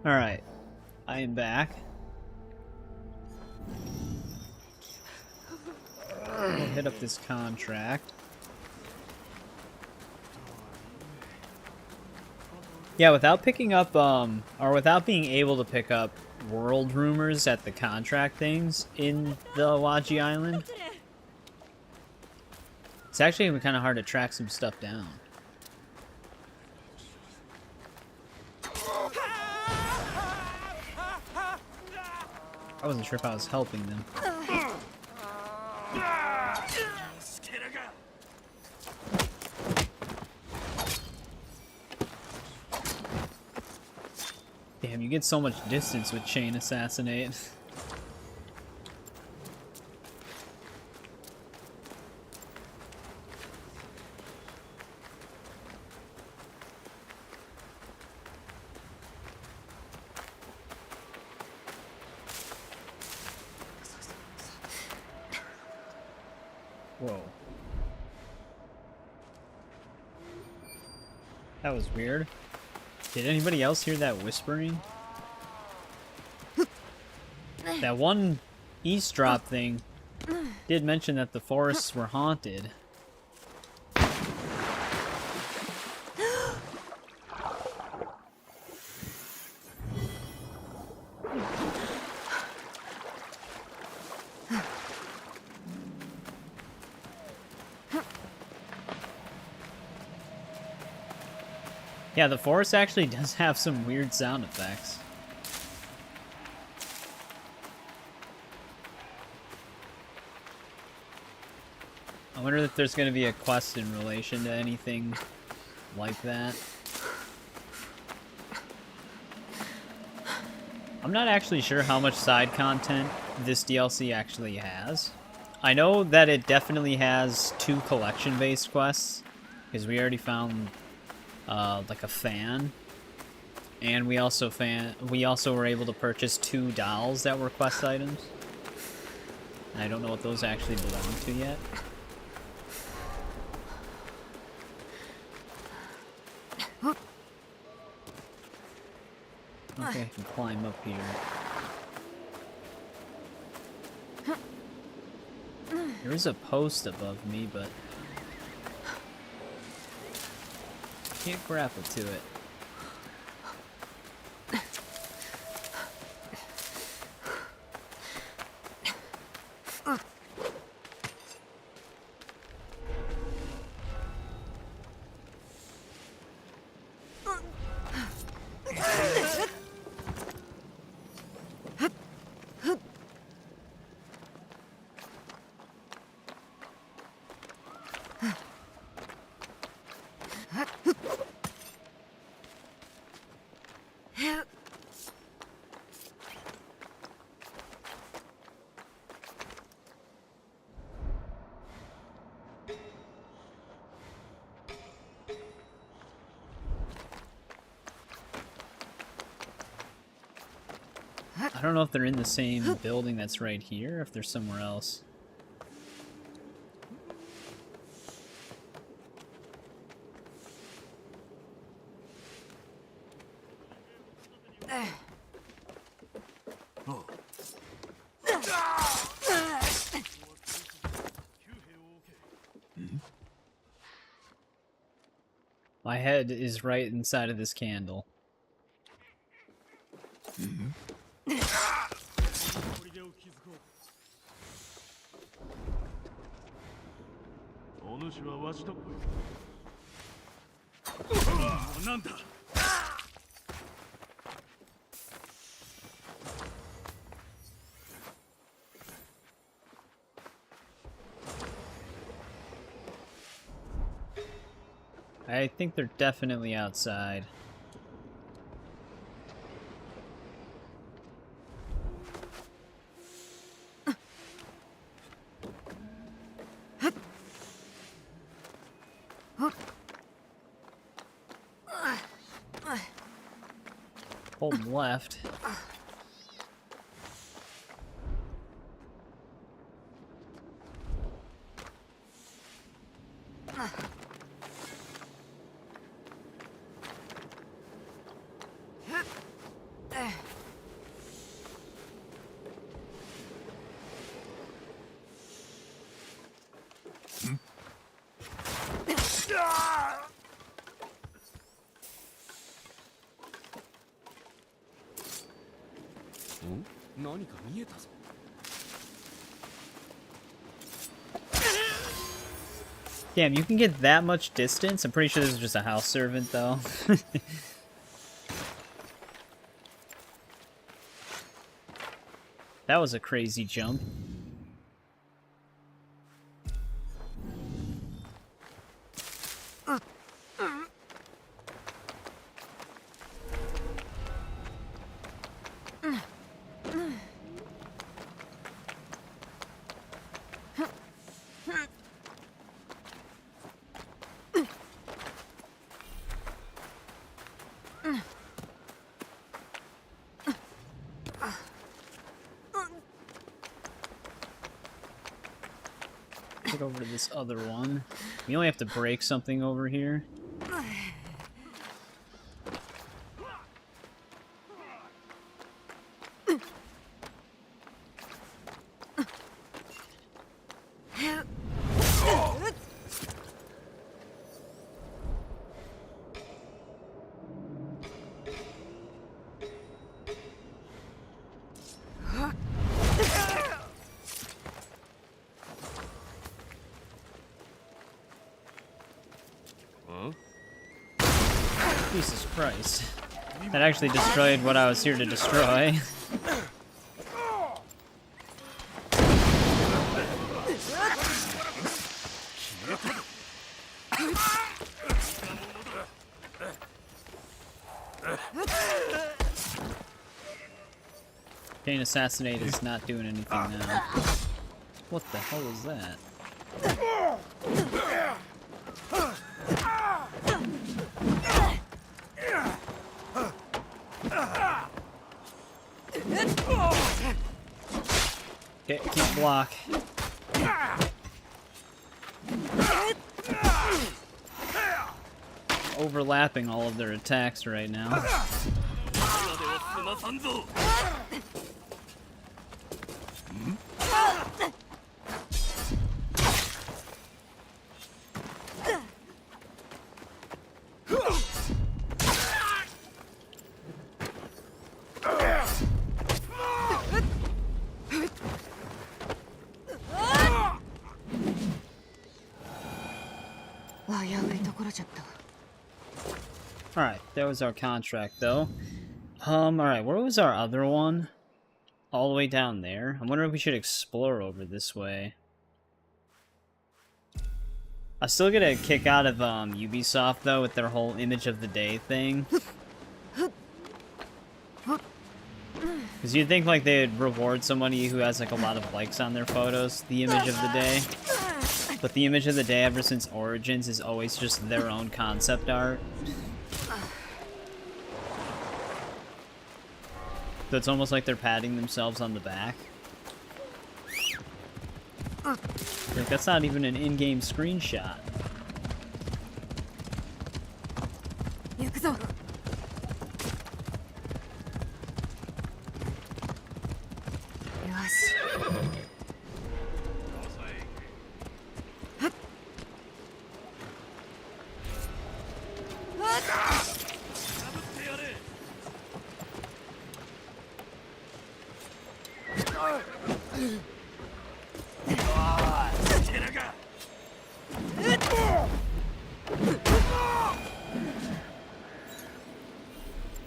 Alright, I am back. I'll hit up this contract. Yeah, without picking up, or without being able to pick up world rumors at the contract things in the Awaji Island, it's actually kind of hard to track some stuff down. I wasn't sure if I was helping them. Damn, you get so much distance with Chain Assassinate. Whoa. That was weird. Did anybody else hear that whispering? That one eavesdrop thing did mention that the forests were haunted. Yeah, the forest actually does have some weird sound effects. I wonder if there's going to be a quest in relation to anything like that. I'm not actually sure how much side content this DLC actually has. I know that it definitely has 2 collection-based quests, because we already found like a fan, and we also were able to purchase 2 dolls that were quest items. And I don't know what those actually belong to yet. Okay, I can climb up here. There is a post above me, but I can't grapple to it. I don't know if they're in the same building that's right here, or if they're somewhere else. My head is right inside of this candle. I think they're definitely outside. Hold left. Damn, you can get that much distance? I'm pretty sure this is just a house servant, though. That was a crazy jump. get over to this other one. We only have to break something over here. Jesus Christ. That actually destroyed what I was here to destroy. Getting assassinated is not doing anything now. What the hell is that? Okay, can't block. Overlapping all of their attacks right now. Alright, that was our contract though. Alright, where was our other one? All the way down there? I'm wondering if we should explore over this way. I still get a kick out of Ubisoft though with their whole image of the day thing. Because you'd think like they'd reward somebody who has like a lot of likes on their photos, the image of the day. But the image of the day ever since Origins is always just their own concept art. So it's almost like they're patting themselves on the back. Like, that's not even an in-game screenshot.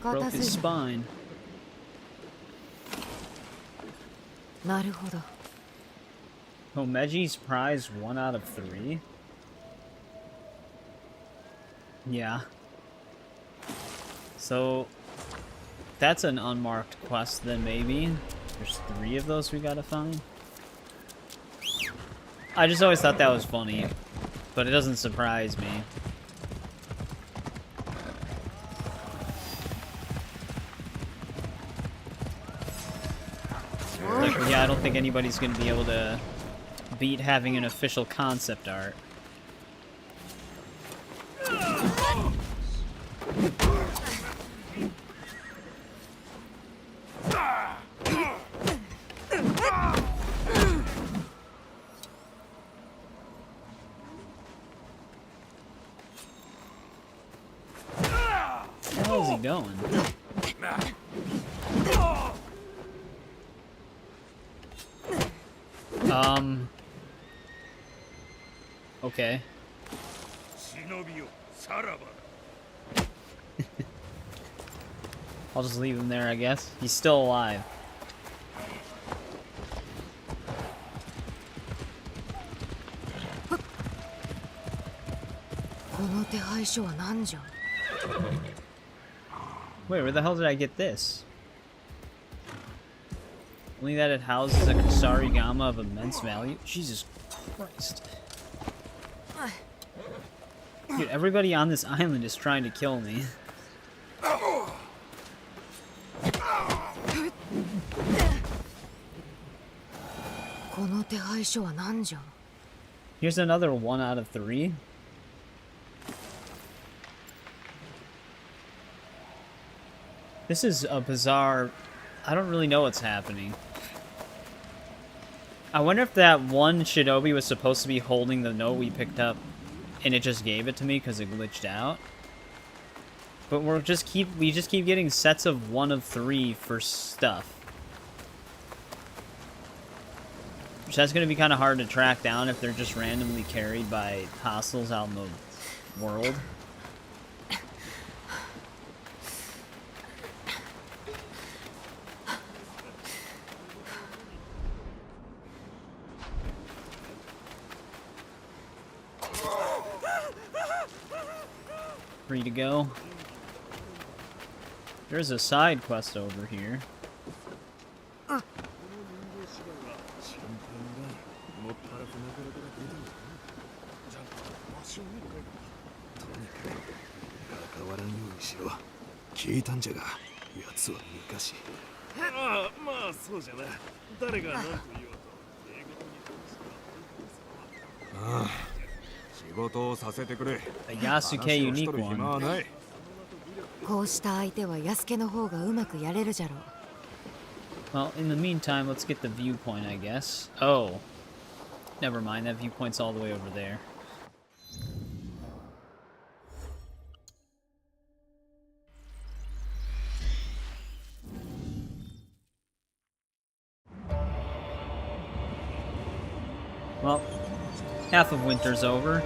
Broke his spine. Homeji's prize 1 out of 3? Yeah. So, that's an unmarked quest then maybe. There's 3 of those we gotta find. I just always thought that was funny, but it doesn't surprise me. Like, yeah, I don't think anybody's gonna be able to beat having an official concept art. Where is he going? Okay. I'll just leave him there, I guess. He's still alive. Wait, where the hell did I get this? Only that it houses a Kusarigama of immense value? Jesus Christ. Dude, everybody on this island is trying to kill me. Here's another 1 out of 3. This is a bizarre... I don't really know what's happening. I wonder if that one Shinobi was supposed to be holding the note we picked up and it just gave it to me because it glitched out. But we just keep getting sets of 1 of 3 for stuff. Which that's going to be kind of hard to track down if they're just randomly carried by hostiles out in the world. Free to go. There's a side quest over here. A Yasuke unique one. こうした相手は安家の方がうまくやれるじゃろう。 Well, in the meantime, let's get the viewpoint, I guess. Oh. Never mind, that viewpoint's all the way over there. Well, half of winter's over.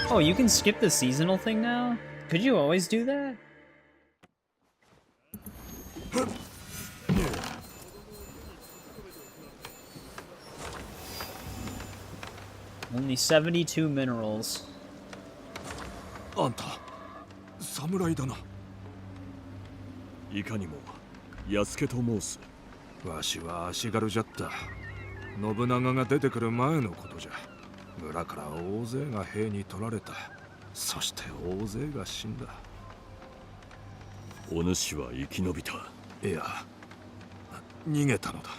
Oh, you can skip the seasonal thing now? Could you always do that? Only 72 minerals. あんた、侍だな。いかにも、安家と申す。わしは足軽じゃった。信長が出てくる前のことじゃ。村から大勢が兵に取られた。そして大勢が死んだ。お主は生き延びた。いや、逃げたのだ。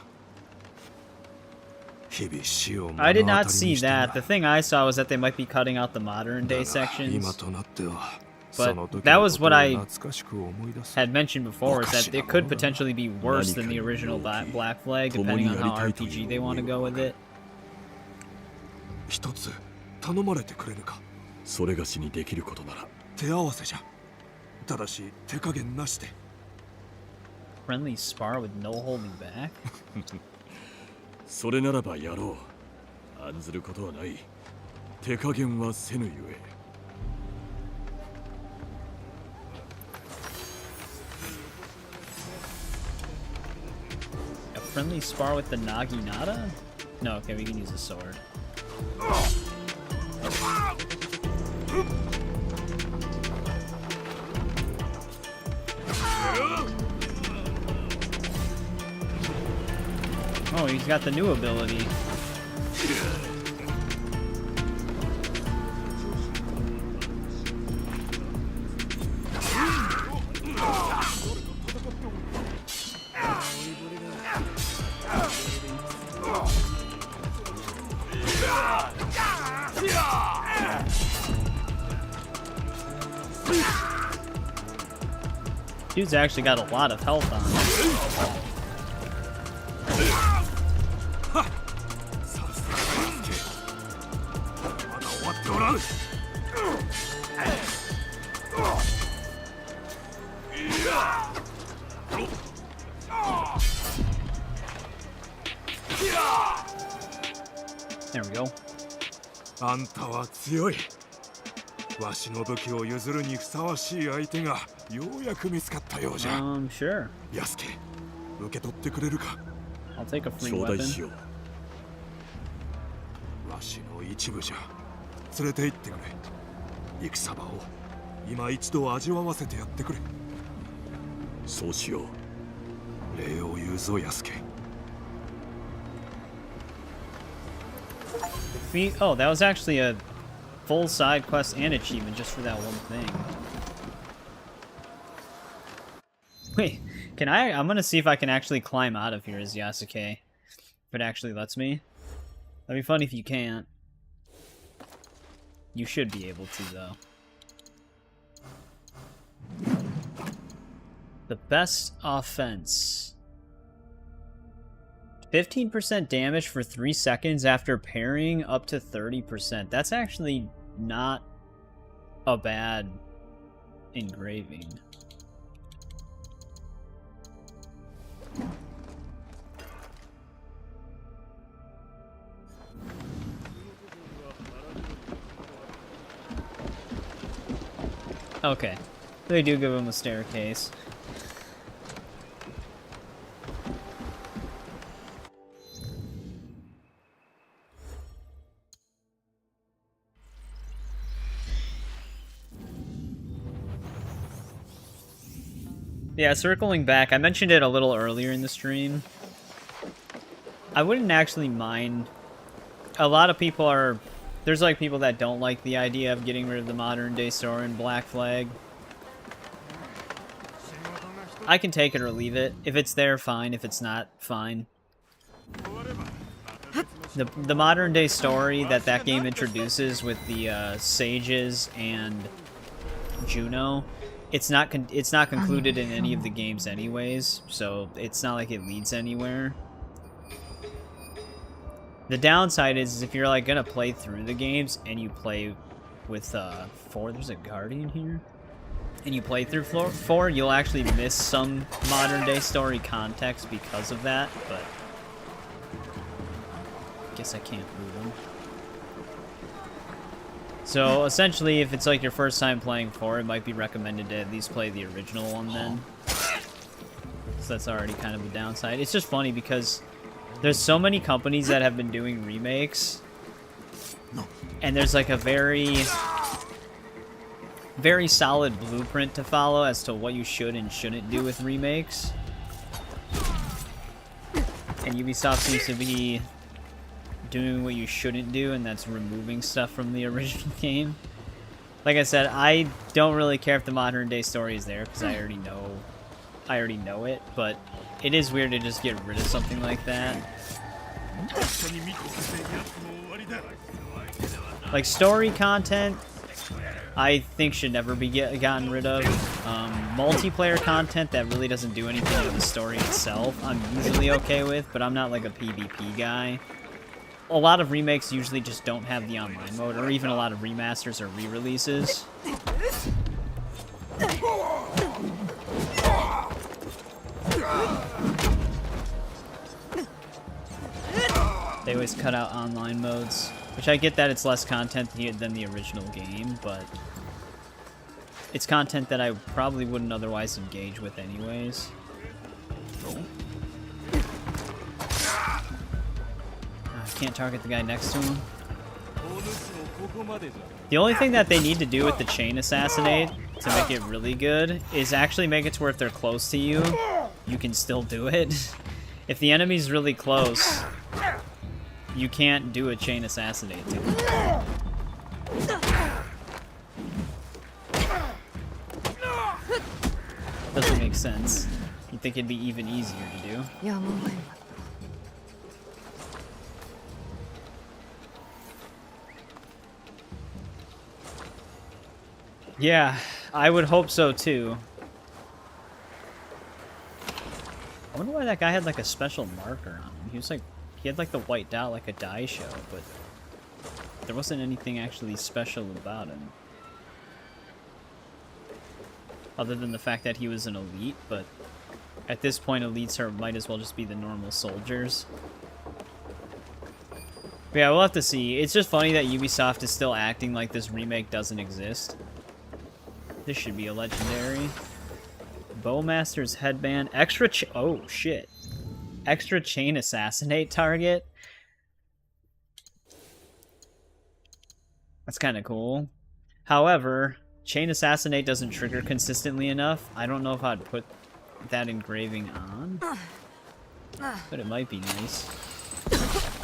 I did not see that. The thing I saw was that they might be cutting out the modern day sections. But that was what I had mentioned before, is that it could potentially be worse than the original Black Flag, depending on how RPG they want to go with it. 一つ頼まれてくれぬか。それがしにできることなら。手合わせじゃ。ただし手加減なしで。Friendly spar with no holding back? それならばやろう。案ずることはない。手加減はせぬゆえ。A friendly spar with the Naginata? No, okay, we can use a sword. Oh, he's got the new ability. Dude's actually got a lot of health on him. There we go. あんたは強い。わしの武器を譲るにふさわしい相手がようやく見つかったようじゃ。Sure. 安家、受け取ってくれるか。I'll take a free weapon. わしの一部じゃ。連れて行ってくれ。戦場を今一度味わわせてやってくれ。そうしよう。礼を言うぞ、安家。Oh, that was actually a full side quest and achievement just for that one thing. Wait, can I? I'm gonna see if I can actually climb out of here as Yasuke. If it actually lets me. That'd be funny if you can't. You should be able to, though. The best offense. 15% damage for 3 seconds after parrying up to 30%. That's actually not a bad engraving. Okay, they do give him a staircase. Yeah, circling back, I mentioned it a little earlier in the stream. I wouldn't actually mind. A lot of people are... There's like people that don't like the idea of getting rid of the modern day story in Black Flag. I can take it or leave it. If it's there, fine. If it's not, fine. The modern day story that game introduces with the sages and Juno, it's not concluded in any of the games anyways, so it's not like it leads anywhere. The downside is if you're like gonna play through the games and you play with 4, there's a guardian here, and you play through 4, you'll actually miss some modern day story context because of that, but I guess I can't move them. So essentially, if it's like your first time playing 4, it might be recommended to at least play the original one then. So that's already kind of a downside. It's just funny because there's so many companies that have been doing remakes, and there's like a very solid blueprint to follow as to what you should and shouldn't do with remakes. And Ubisoft seems to be doing what you shouldn't do, and that's removing stuff from the original game. Like I said, I don't really care if the modern day story is there because I already know it, but it is weird to just get rid of something like that. Like story content, I think should never be gotten rid of. Multiplayer content that really doesn't do anything to the story itself, I'm usually okay with, but I'm not like a PvP guy. A lot of remakes usually just don't have the online mode, or even a lot of remasters or re-releases. They always cut out online modes, which I get that it's less content than the original game, but it's content that I probably wouldn't otherwise engage with anyways. I can't target the guy next to him. The only thing that they need to do with the chain assassinate to make it really good is actually make it to where if they're close to you, you can still do it. If the enemy's really close, you can't do a chain assassinate to them. Doesn't make sense. You'd think it'd be even easier to do. Yeah, I would hope so too. I wonder why that guy had like a special marker on him. He had like the white dot like a die show, but there wasn't anything actually special about him. Other than the fact that he was an elite, but at this point elites might as well just be the normal soldiers. But yeah, we'll have to see. It's just funny that Ubisoft is still acting like this remake doesn't exist. This should be a legendary. Bowmaster's headband. Oh, shit. Extra chain assassinate target. That's kind of cool. However, chain assassinate doesn't trigger consistently enough. I don't know if I'd put that engraving on. But it might be nice.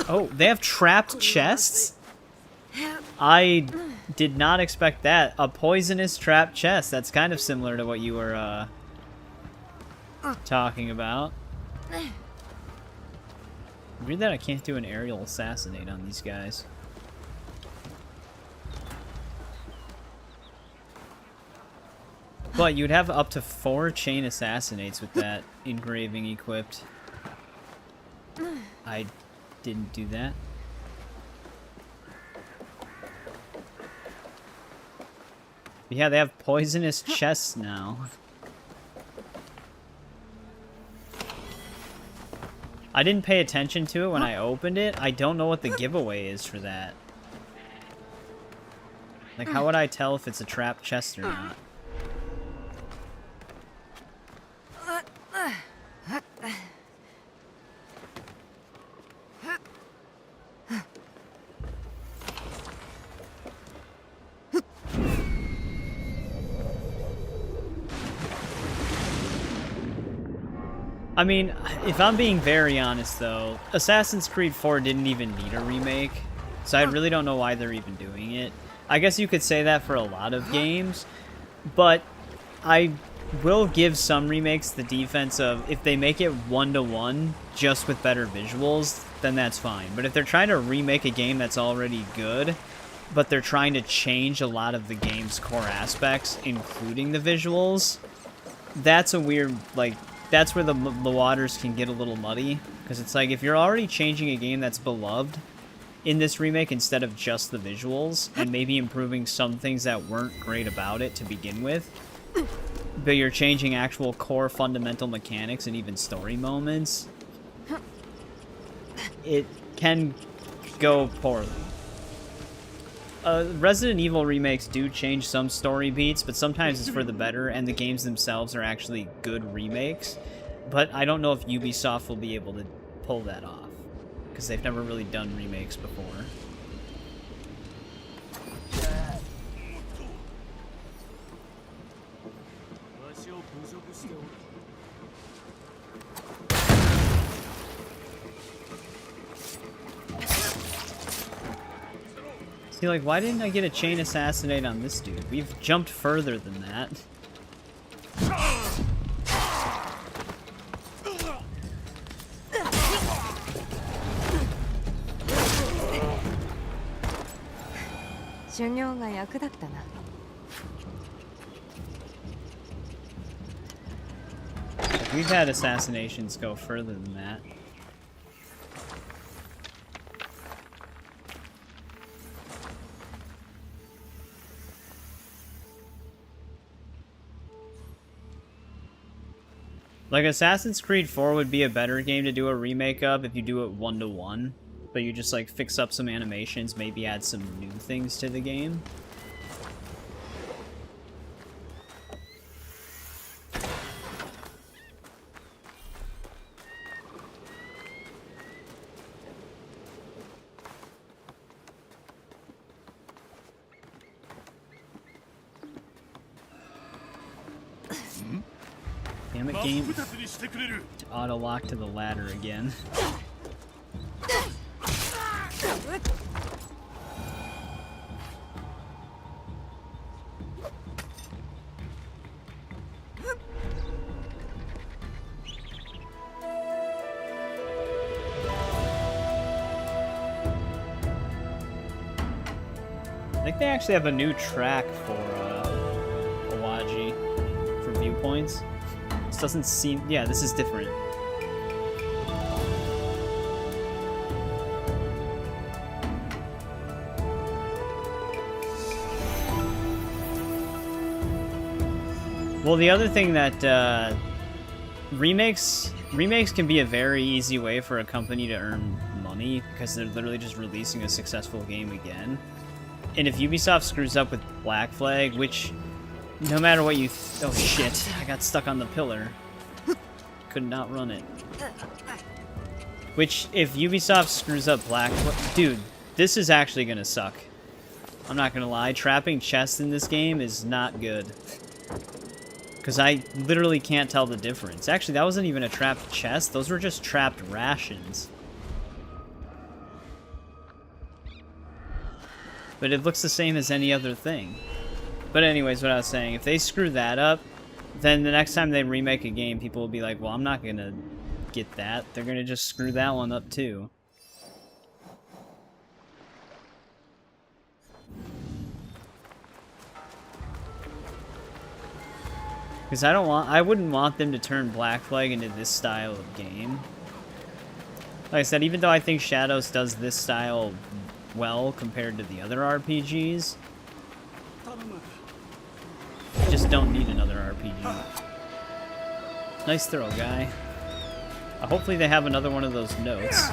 Oh, they have trapped chests? I did not expect that. A poisonous trapped chest. That's kind of similar to what you were talking about. Weird that I can't do an aerial assassinate on these guys. But you'd have up to 4 chain assassinates with that engraving equipped. I didn't do that. Yeah, they have poisonous chests now. I didn't pay attention to it when I opened it. I don't know what the giveaway is for that. Like, how would I tell if it's a trapped chest or not? I mean, if I'm being very honest, though, Assassin's Creed 4 didn't even need a remake, so I really don't know why they're even doing it. I guess you could say that for a lot of games, but I will give some remakes the defense of if they make it 1-to-1 just with better visuals, then that's fine. But if they're trying to remake a game that's already good, but they're trying to change a lot of the game's core aspects, including the visuals, that's a weird, like, that's where the waters can get a little muddy. Because it's like, if you're already changing a game that's beloved in this remake instead of just the visuals, and maybe improving some things that weren't great about it to begin with, but you're changing actual core fundamental mechanics and even story moments, it can go poorly. Resident Evil remakes do change some story beats, but sometimes it's for the better, and the games themselves are actually good remakes. But I don't know if Ubisoft will be able to pull that off, because they've never really done remakes before. See, like, why didn't I get a chain assassinate on this dude? We've jumped further than that. We've had assassinations go further than that. Like, Assassin's Creed 4 would be a better game to do a remake of if you do it 1-to-1, but you just, like, fix up some animations, maybe add some new things to the game. Damn it, game. To auto-lock to the ladder again. I think they actually have a new track for Awaji for viewpoints. This doesn't seem... yeah, this is different. Well, the other thing that remakes can be a very easy way for a company to earn money because they're literally just releasing a successful game again. And if Ubisoft screws up with Black Flag, which no matter what you... oh shit, I got stuck on the pillar. Could not run it. Which, if Ubisoft screws up Black Flag... dude, this is actually gonna suck. I'm not gonna lie, trapping chests in this game is not good. Because I literally can't tell the difference. Actually, that wasn't even a trapped chest, those were just trapped rations. But it looks the same as any other thing. But anyways, what I was saying, if they screw that up, then the next time they remake a game, people will be like, well, I'm not gonna get that. They're gonna just screw that one up too. Because I wouldn't want them to turn Black Flag into this style of game. Like I said, even though I think Shadows does this style well compared to the other RPGs, I just don't need another RPG. Nice throw, guy. Hopefully they have another one of those notes.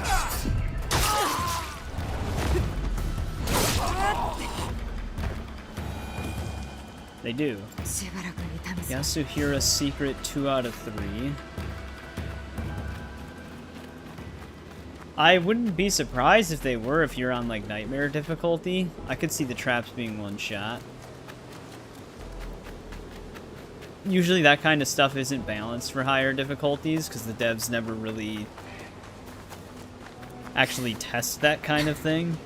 They do. Yasuhira's secret 2 out of 3. I wouldn't be surprised if they were if you're on like nightmare difficulty. I could see the traps being one shot. Usually that kind of stuff isn't balanced for higher difficulties because the devs never really actually test that kind of thing.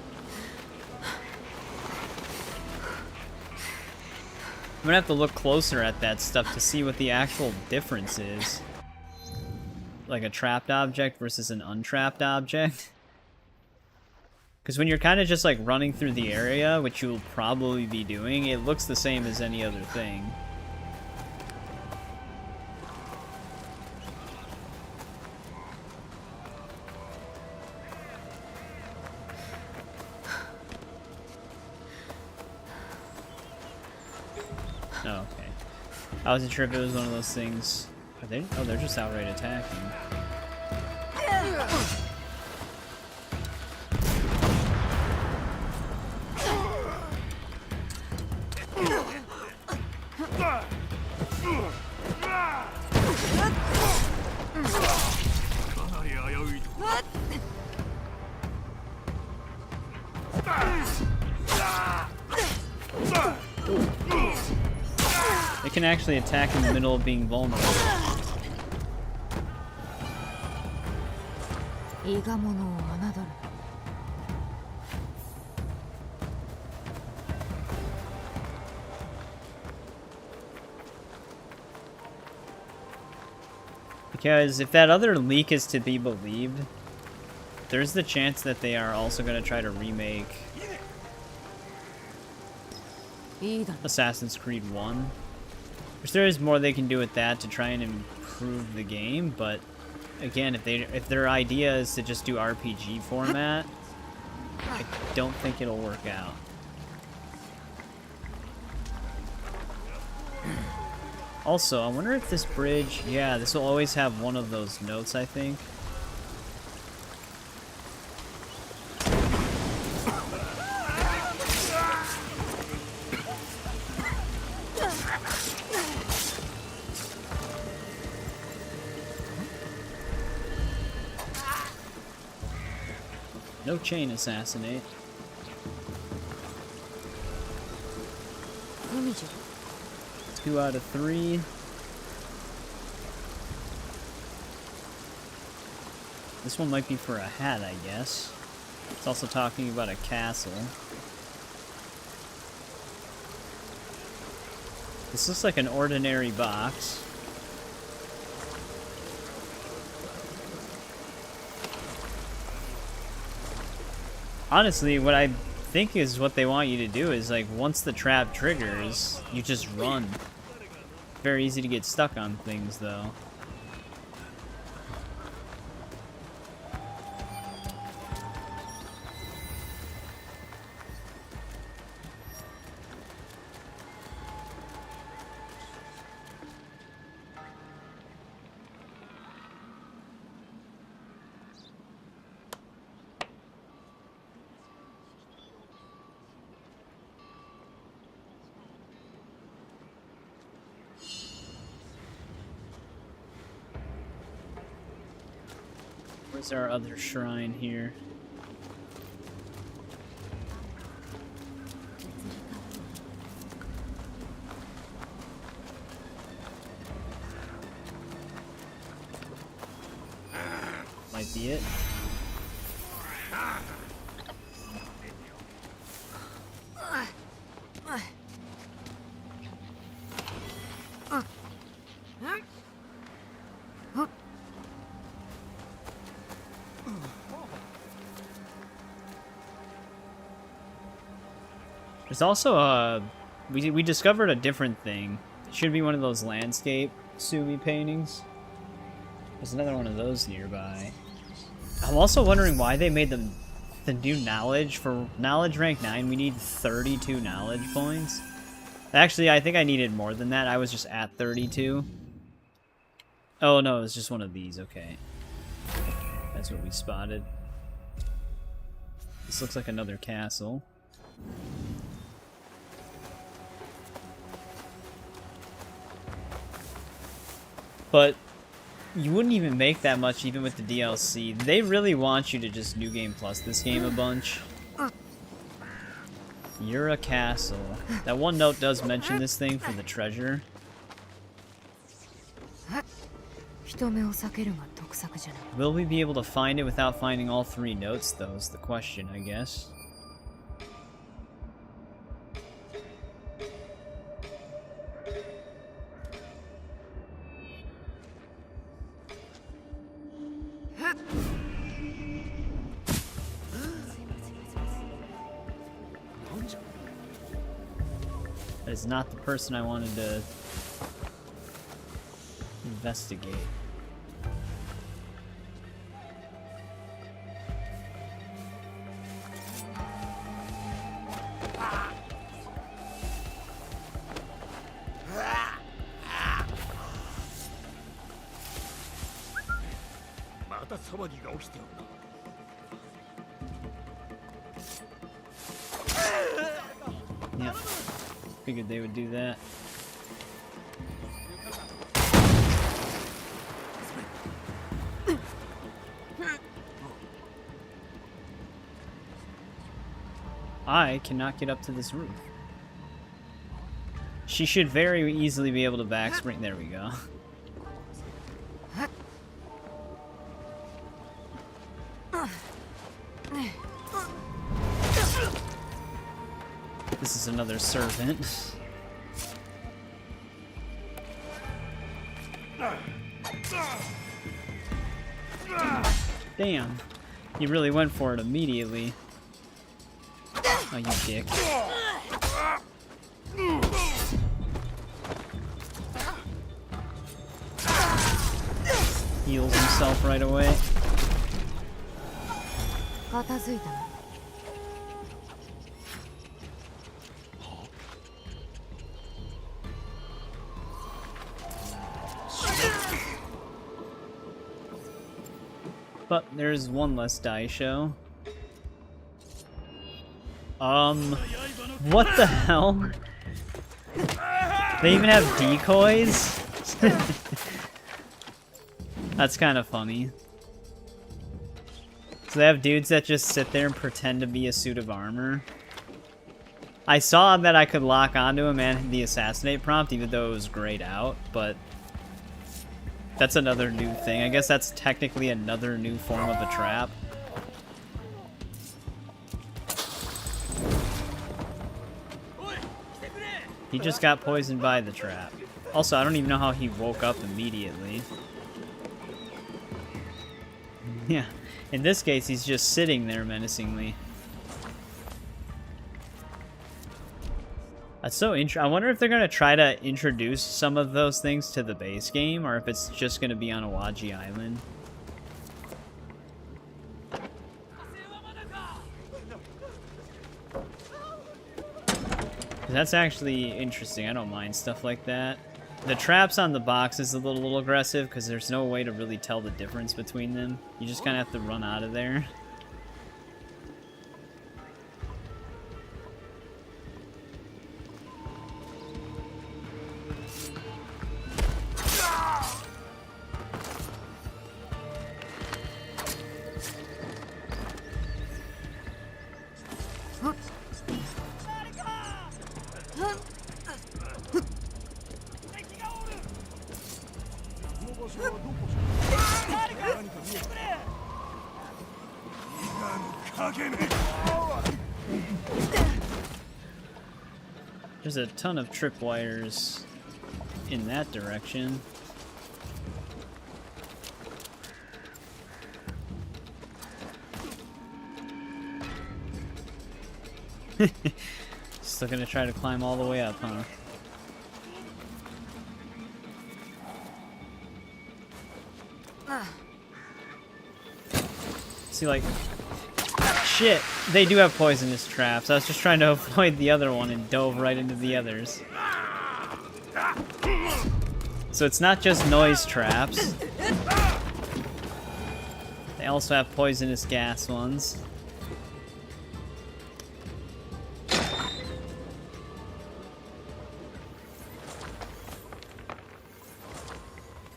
I'm gonna have to look closer at that stuff to see what the actual difference is. Like a trapped object versus an untrapped object. Because when you're kind of just like running through the area, which you'll probably be doing, it looks the same as any other thing. Oh, okay. I wasn't sure if it was one of those things. Are they? Oh, they're just outright attacking. It can actually attack in the middle of being vulnerable. Because if that other leak is to be believed, there's the chance that they are also going to try to remake Assassin's Creed 1. Which there is more they can do with that to try and improve the game, but again, if their idea is to just do RPG format, I don't think it'll work out. Also, I wonder if this bridge, yeah, this will always have one of those notes, I think. No chain assassinate. 2 out of 3. This one might be for a hat, I guess. It's also talking about a castle. This looks like an ordinary box. Honestly, what I think is what they want you to do is, like, once the trap triggers, you just run. Very easy to get stuck on things, though. Where's our other shrine here? Might be it. There's also a... We discovered a different thing. Should be one of those landscape Sumi paintings. There's another one of those nearby. I'm also wondering why they made the new knowledge. For knowledge rank 9, we need 32 knowledge points. Actually, I think I needed more than that. I was just at 32. Oh no, it's just one of these. Okay. That's what we spotted. This looks like another castle. But you wouldn't even make that much even with the DLC. They really want you to just New Game Plus this game a bunch. You're a castle. That one note does mention this thing for the treasure. Will we be able to find it without finding all 3 notes, though, is the question, I guess. That is not the person I wanted to investigate. Yep. Figured they would do that. I cannot get up to this roof. She should very easily be able to back spring. There we go. This is another servant. Damn. You really went for it immediately. Oh, you dick. Heals himself right away. But there's one less Daisho. What the hell? They even have decoys? That's kind of funny. So they have dudes that just sit there and pretend to be a suit of armor. I saw that I could lock onto him and the assassinate prompt, even though it was grayed out, but that's another new thing. I guess that's technically another new form of a trap. He just got poisoned by the trap. Also, I don't even know how he woke up immediately. Yeah, in this case, he's just sitting there menacingly. That's so interesting. I wonder if they're going to try to introduce some of those things to the base game, or if it's just going to be on Awaji Island. That's actually interesting. I don't mind stuff like that. The traps on the box is a little aggressive because there's no way to really tell the difference between them. You just kind of have to run out of there. There's a ton of tripwires in that direction. Still gonna try to climb all the way up, huh? See, like... Shit! They do have poisonous traps. I was just trying to avoid the other one and dove right into the others. So it's not just noise traps. They also have poisonous gas ones.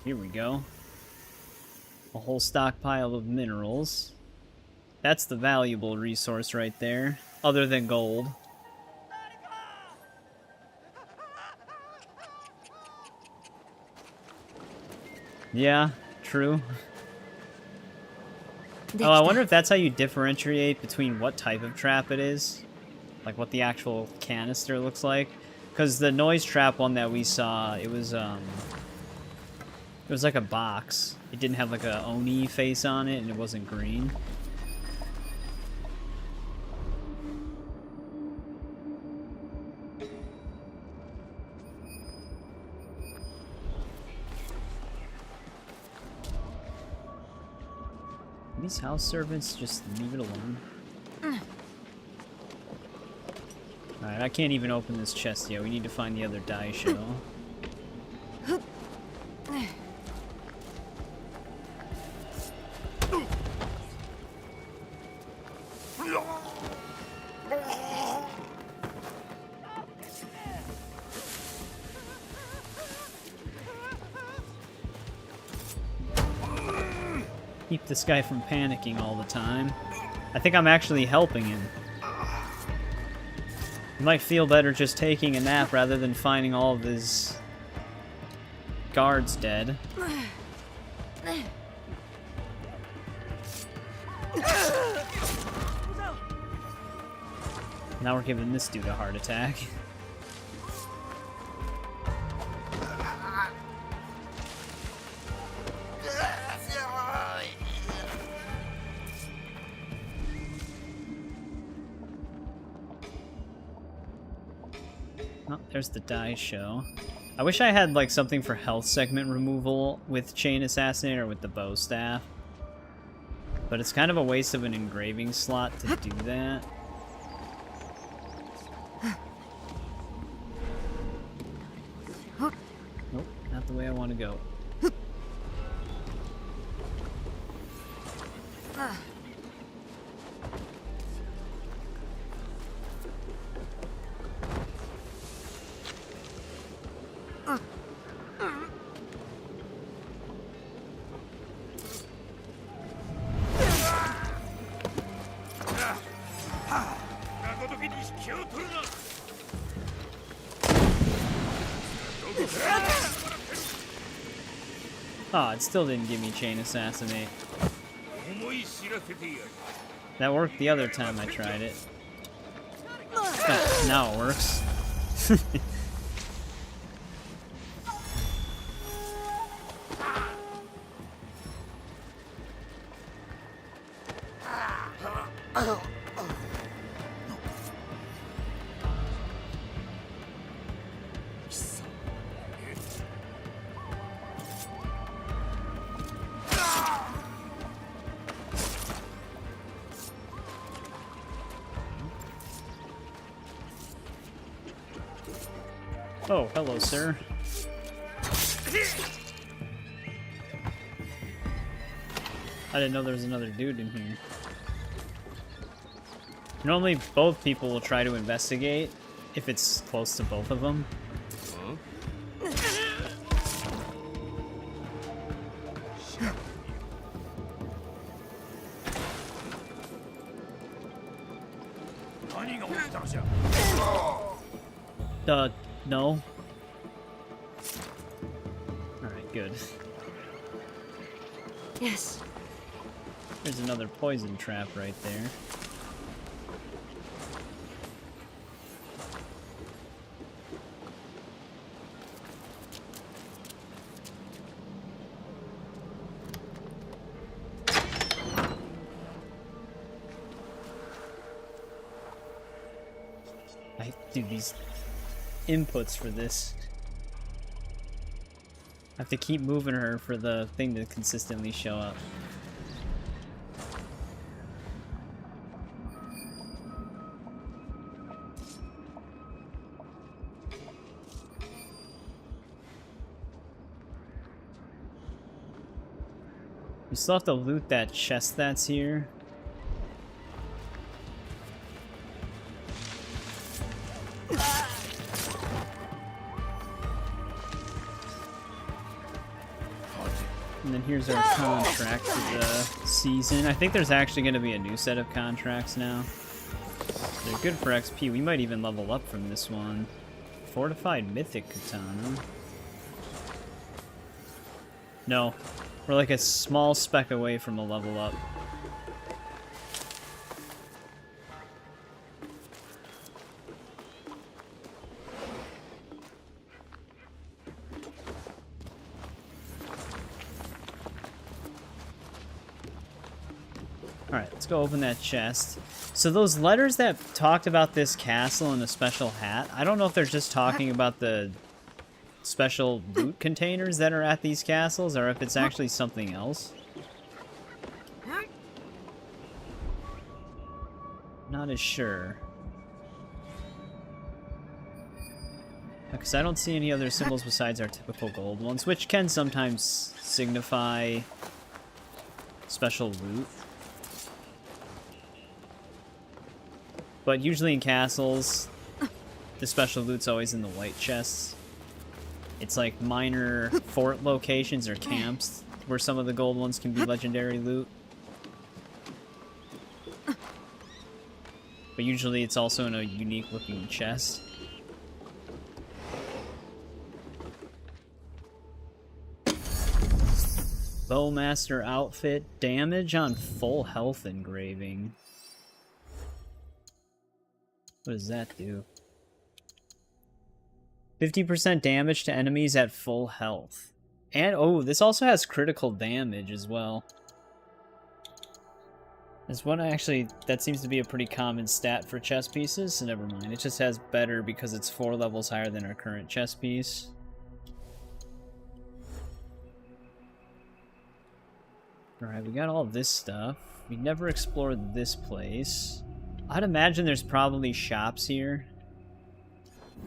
Here we go. A whole stockpile of minerals. That's the valuable resource right there, other than gold. Yeah, true. Oh, I wonder if that's how you differentiate between what type of trap it is. Like what the actual canister looks like. Because the noise trap one that we saw, it was like a box. It didn't have like a Oni face on it, and it wasn't green. These house servants just leave it alone. Alright, I can't even open this chest yet. We need to find the other die shell. Keep this guy from panicking all the time. I think I'm actually helping him. He might feel better just taking a nap rather than finding all of his guards dead. Now we're giving this dude a heart attack. Oh, there's the die show. I wish I had like something for health segment removal with Chain Assassinate or with the bow staff. But it's kind of a waste of an engraving slot to do that. Nope, not the way I want to go. Oh, it still didn't give me Chain Assassinate. That worked the other time I tried it. Oh, now it works. Oh, hello, sir. I didn't know there was another dude in here. Normally, both people will try to investigate if it's close to both of them. No. Alright, good. Yes. There's another poison trap right there. Dude, these inputs for this. Have to keep moving her for the thing to consistently show up. We still have to loot that chest that's here. And then here's our contract for the season. I think there's actually going to be a new set of contracts now. They're good for XP. We might even level up from this one. Fortified Mythic Katana. No. We're like a small speck away from a level up. Alright, let's go open that chest. So those letters that talked about this castle and a special hat, I don't know if they're just talking about the special loot containers that are at these castles, or if it's actually something else. Not as sure. Because I don't see any other symbols besides our typical gold ones, which can sometimes signify special loot. But usually in castles, the special loot's always in the white chests. It's like minor fort locations or camps where some of the gold ones can be legendary loot. But usually it's also in a unique looking chest. Bowmaster outfit, damage on full health engraving. What does that do? 50% damage to enemies at full health. And, oh, this also has critical damage as well. This one actually, that seems to be a pretty common stat for chest pieces, so never mind. It just has better because it's 4 levels higher than our current chest piece. Alright, we got all this stuff. We never explored this place. I'd imagine there's probably shops here.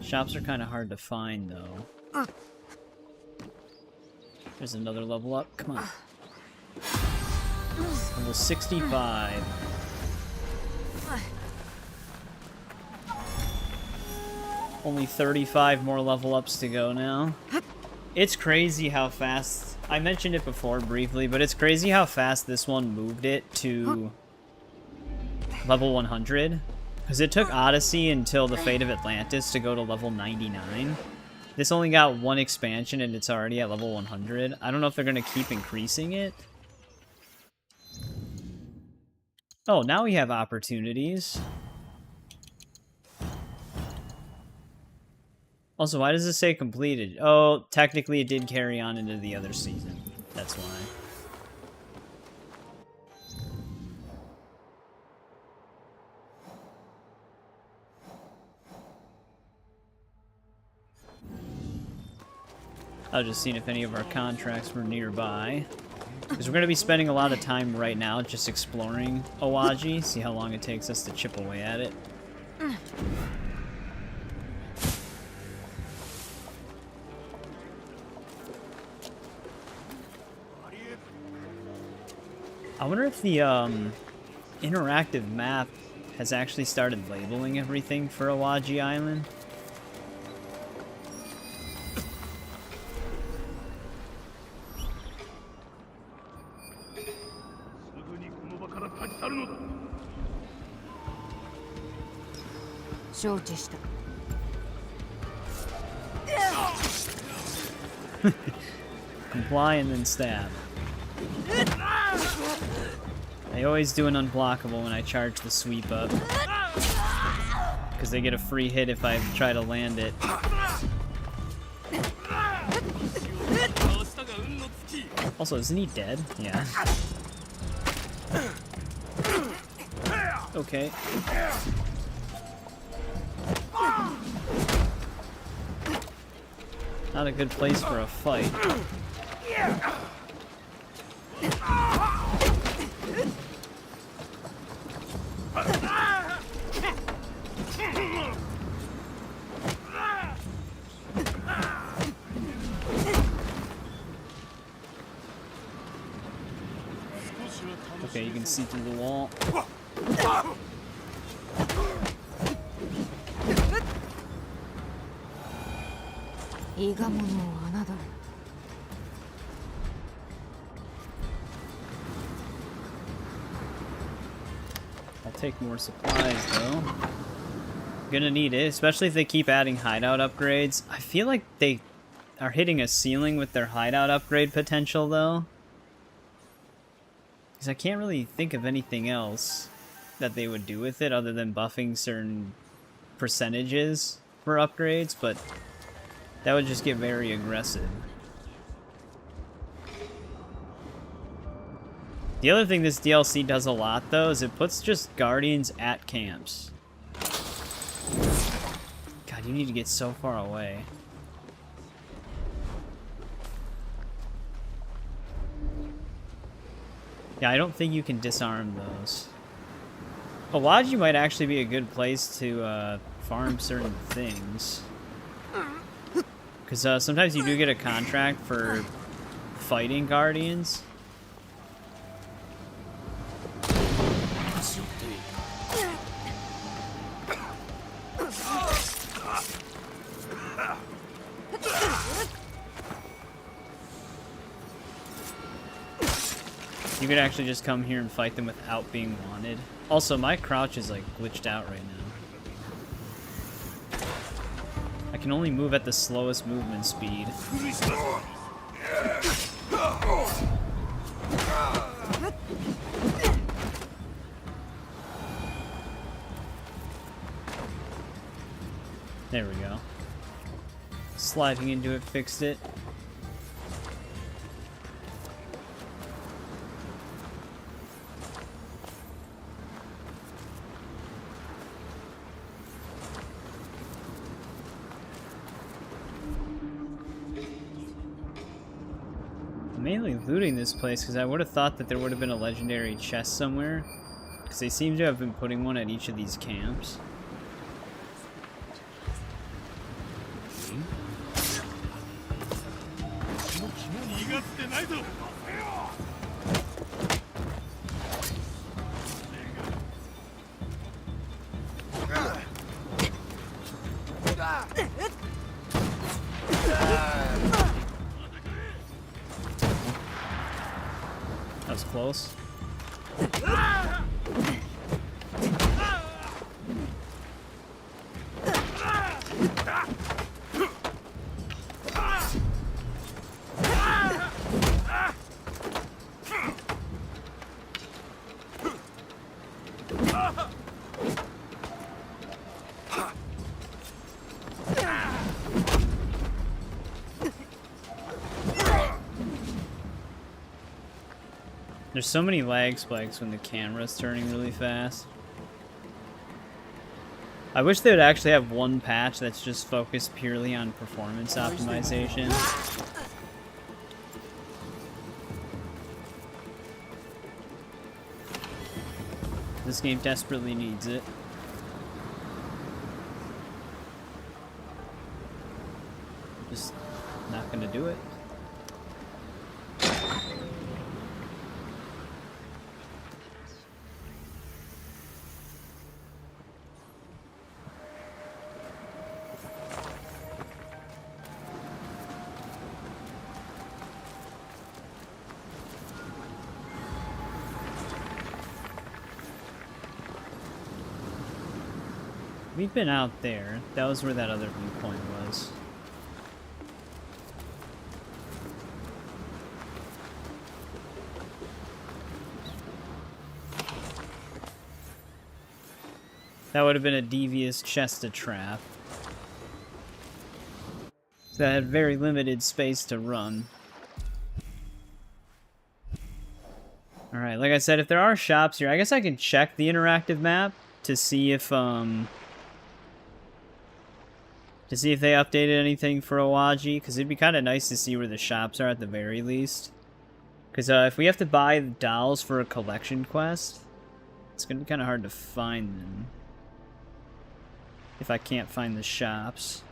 Shops are kind of hard to find, though. There's another level up. Come on. Level 65. Only 35 more level ups to go now. It's crazy how fast... I mentioned it before briefly, but it's crazy how fast this one moved it to level 100. Because it took Odyssey until the Fate of Atlantis to go to level 99. This only got one expansion and it's already at level 100. I don't know if they're going to keep increasing it. Oh, now we have opportunities. Also, why does it say completed? Oh, technically it did carry on into the other season. That's why. I was just seeing if any of our contracts were nearby. Because we're going to be spending a lot of time right now just exploring Awaji, see how long it takes us to chip away at it. I wonder if the interactive map has actually started labeling everything for Awaji Island. Comply and then stab. They always do an unblockable when I charge the sweep up. Because they get a free hit if I try to land it. Also, isn't he dead? Yeah. Okay. Not a good place for a fight. Okay, you can see through the wall. I'll take more supplies though. Gonna need it, especially if they keep adding hideout upgrades. I feel like they are hitting a ceiling with their hideout upgrade potential though. Because I can't really think of anything else that they would do with it other than buffing certain percentages for upgrades, but that would just get very aggressive. The other thing this DLC does a lot though is it puts just guardians at camps. God, you need to get so far away. Yeah, I don't think you can disarm those. Awaji might actually be a good place to farm certain things. Because sometimes you do get a contract for fighting guardians. You could actually just come here and fight them without being wanted. Also, my crouch is like glitched out right now. I can only move at the slowest movement speed. There we go. Sliding into it fixed it. Mainly looting this place because I would have thought that there would have been a legendary chest somewhere, because they seem to have been putting one at each of these camps. That was close. There's so many lag spikes when the camera's turning really fast. I wish they would actually have one patch that's just focused purely on performance optimization. This game desperately needs it. Just not gonna do it. We've been out there. That was where that other viewpoint was. That would have been a devious chest to trap. So that had very limited space to run. Alright, like I said, if there are shops here, I guess I can check the interactive map to see if to see if they updated anything for Awaji, because it'd be kind of nice to see where the shops are at the very least. Because if we have to buy dolls for a collection quest, it's going to be kind of hard to find them if I can't find the shops.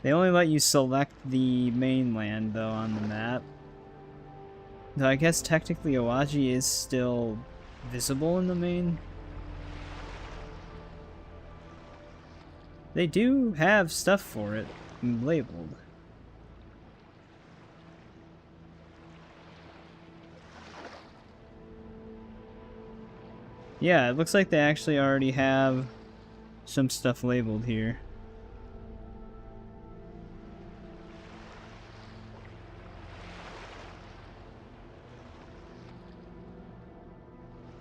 They only let you select the mainland, though, on the map. Though I guess technically Awaji is still visible in the main. They do have stuff for it labeled. Yeah, it looks like they actually already have some stuff labeled here.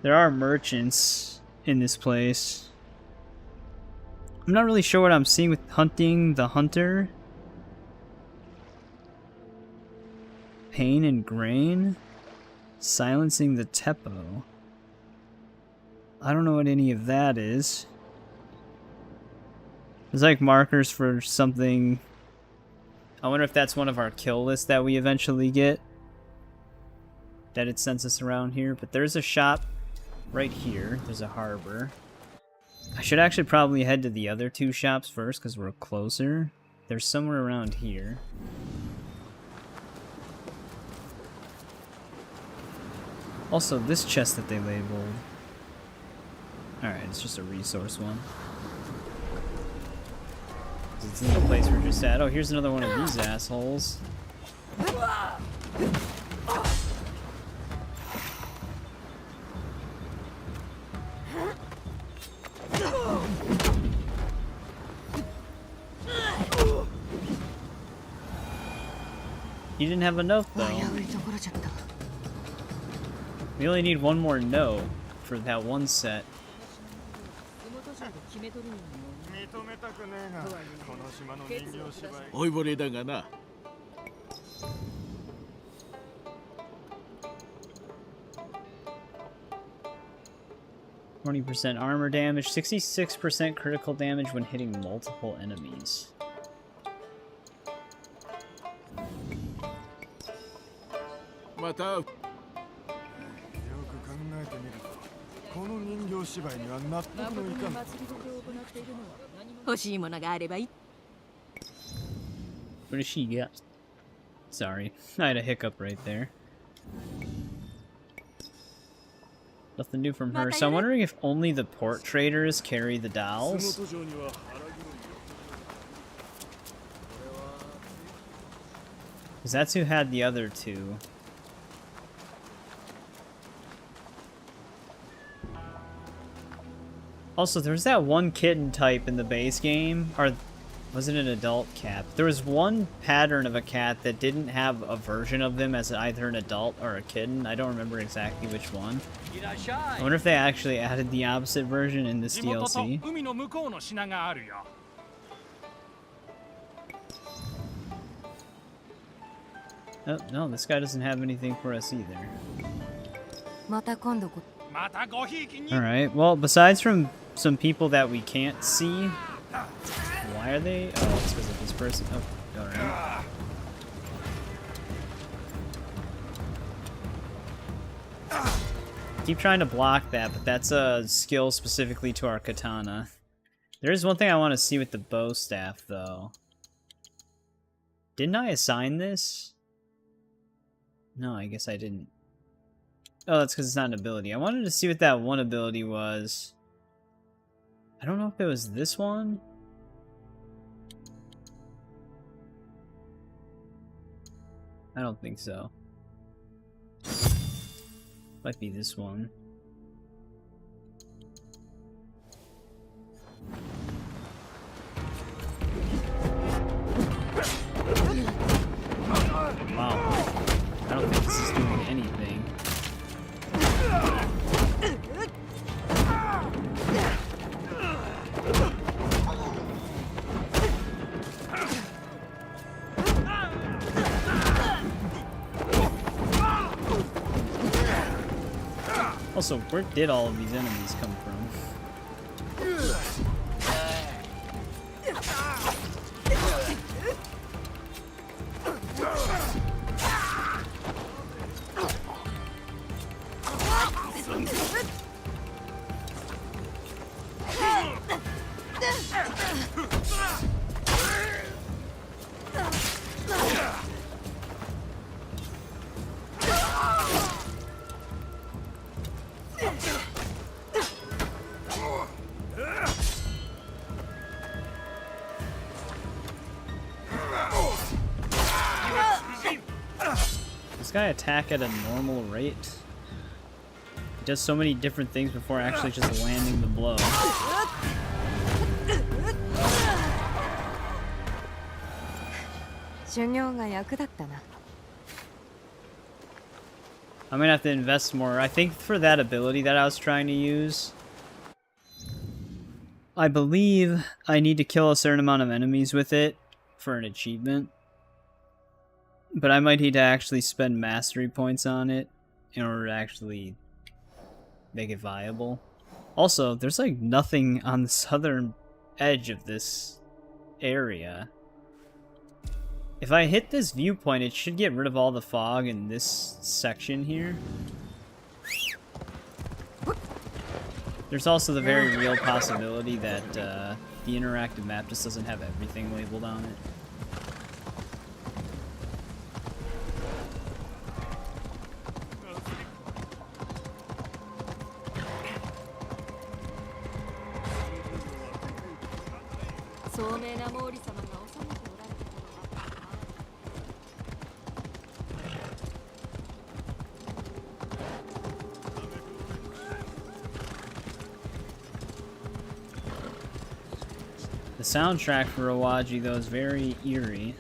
There are merchants in this place. I'm not really sure what I'm seeing with hunting the hunter. Pain and grain. Silencing the Teppo. I don't know what any of that is. There's like markers for something. I wonder if that's one of our kill lists that we eventually get. That it sends us around here. But there's a shop right here. There's a harbor. I should actually probably head to the other two shops first because we're closer. They're somewhere around here. Also, this chest that they labeled. Alright, it's just a resource one. It's in the place we're just at. Oh, here's another one of these assholes. You didn't have a note, though. We only need one more note for that one set. %, armor damage, 66% critical damage when hitting multiple enemies. What does she get? Sorry, I had a hiccup right there. Nothing new from her. So I'm wondering if only the port traders carry the dolls? Because that's who had the other two. Also, there was that one kitten type in the base game, or was it an adult cat? There was one pattern of a cat that didn't have a version of them as either an adult or a kitten. I don't remember exactly which one. I wonder if they actually added the opposite version in this DLC. Oh, no, this guy doesn't have anything for us either. Alright, well, besides from some people that we can't see, why are they? Oh, it's because of this person. Oh, alright. Keep trying to block that, but that's a skill specifically to our katana. There is one thing I want to see with the bow staff, though. Didn't I assign this? No, I guess I didn't. Oh, that's because it's not an ability. I wanted to see what that one ability was. I don't know if it was this one. I don't think so. Might be this one. Wow. I don't think this is doing anything. Also, where did all of these enemies come from? This guy attack at a normal rate? He does so many different things before actually just landing the blow. I'm gonna have to invest more. I think for that ability that I was trying to use, I believe I need to kill a certain amount of enemies with it for an achievement. But I might need to actually spend mastery points on it in order to actually make it viable. Also, there's like nothing on the southern edge of this area. If I hit this viewpoint, it should get rid of all the fog in this section here. There's also the very real possibility that the interactive map just doesn't have everything labeled on it. The soundtrack for Awaji, though, is very eerie.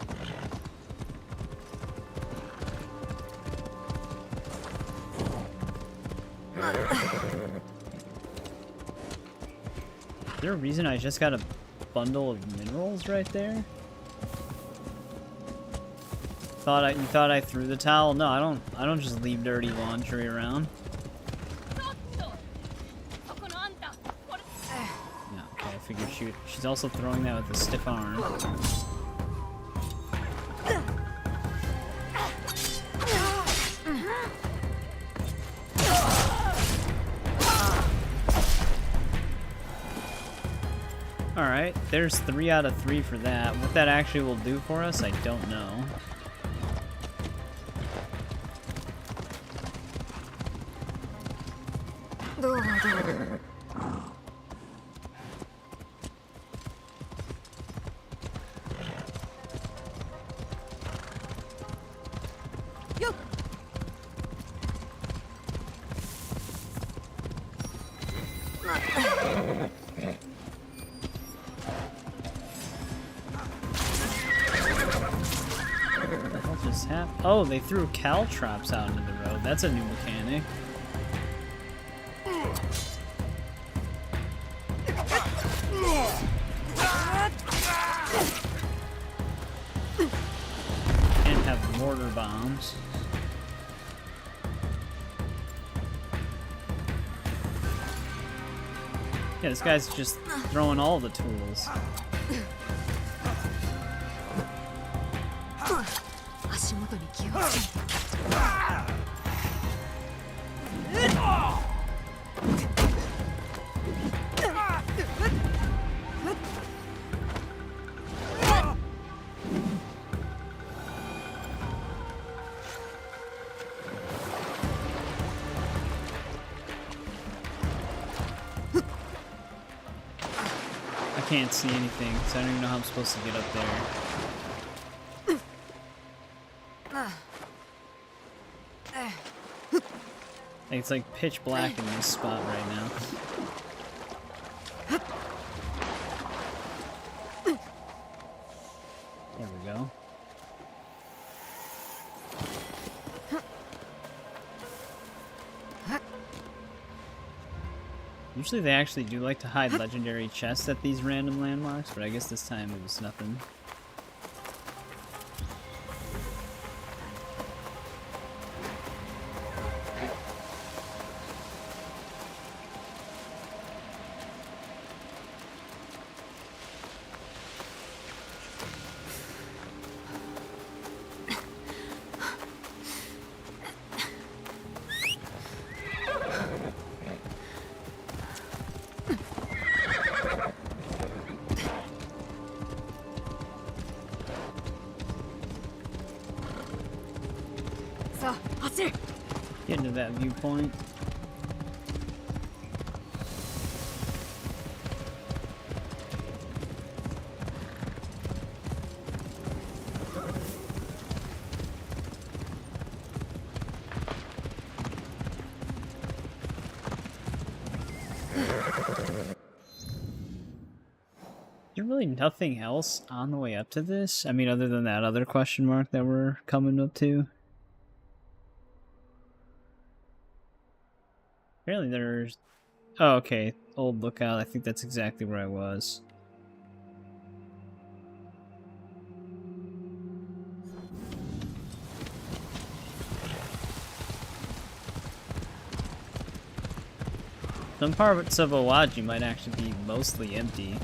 Is there a reason I just got a bundle of minerals right there? You thought I threw the towel? No, I don't just leave dirty laundry around. I figured she's also throwing that with a stiff arm. Alright, there's 3 out of 3 for that. What that actually will do for us, I don't know. Oh, they threw caltrops out into the road. That's a new mechanic. Can't have mortar bombs. Yeah, this guy's just throwing all the tools. I can't see anything, so I don't even know how I'm supposed to get up there. It's like pitch black in this spot right now. There we go. Usually they actually do like to hide legendary chests at these random landmarks, but I guess this time it was nothing. that viewpoint. There's really nothing else on the way up to this? I mean, other than that other question mark that we're coming up to. Apparently there's... Oh, okay. Old Lookout. I think that's exactly where I was. Some parts of Awaji might actually be mostly empty.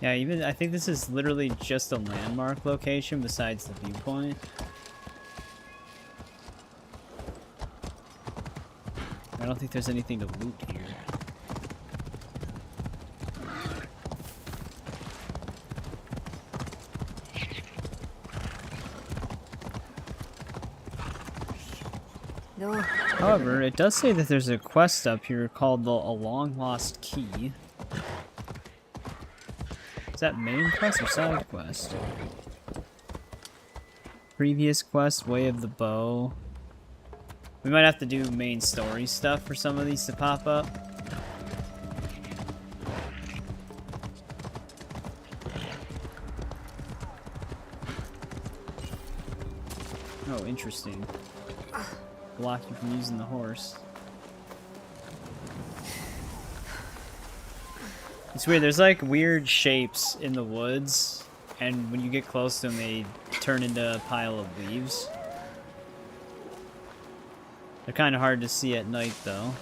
Yeah, even I think this is literally just a landmark location besides the viewpoint. I don't think there's anything to loot here. However, it does say that there's a quest up here called A Long Lost Key. Is that main quest or side quest? Previous quest, Way of the Bow. We might have to do main story stuff for some of these to pop up. Oh, interesting. Block you from using the horse. It's weird, there's like weird shapes in the woods, and when you get close to them, they turn into a pile of leaves. They're kind of hard to see at night, though.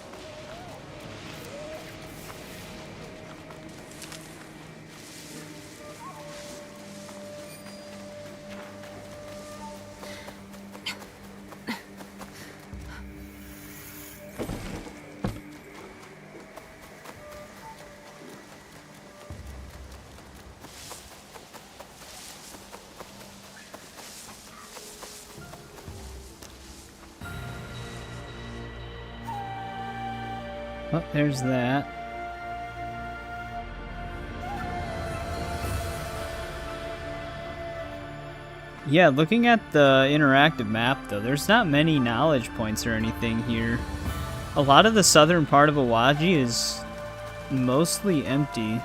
Oh, there's that. Yeah, looking at the interactive map, though, there's not many knowledge points or anything here. A lot of the southern part of Awaji is mostly empty.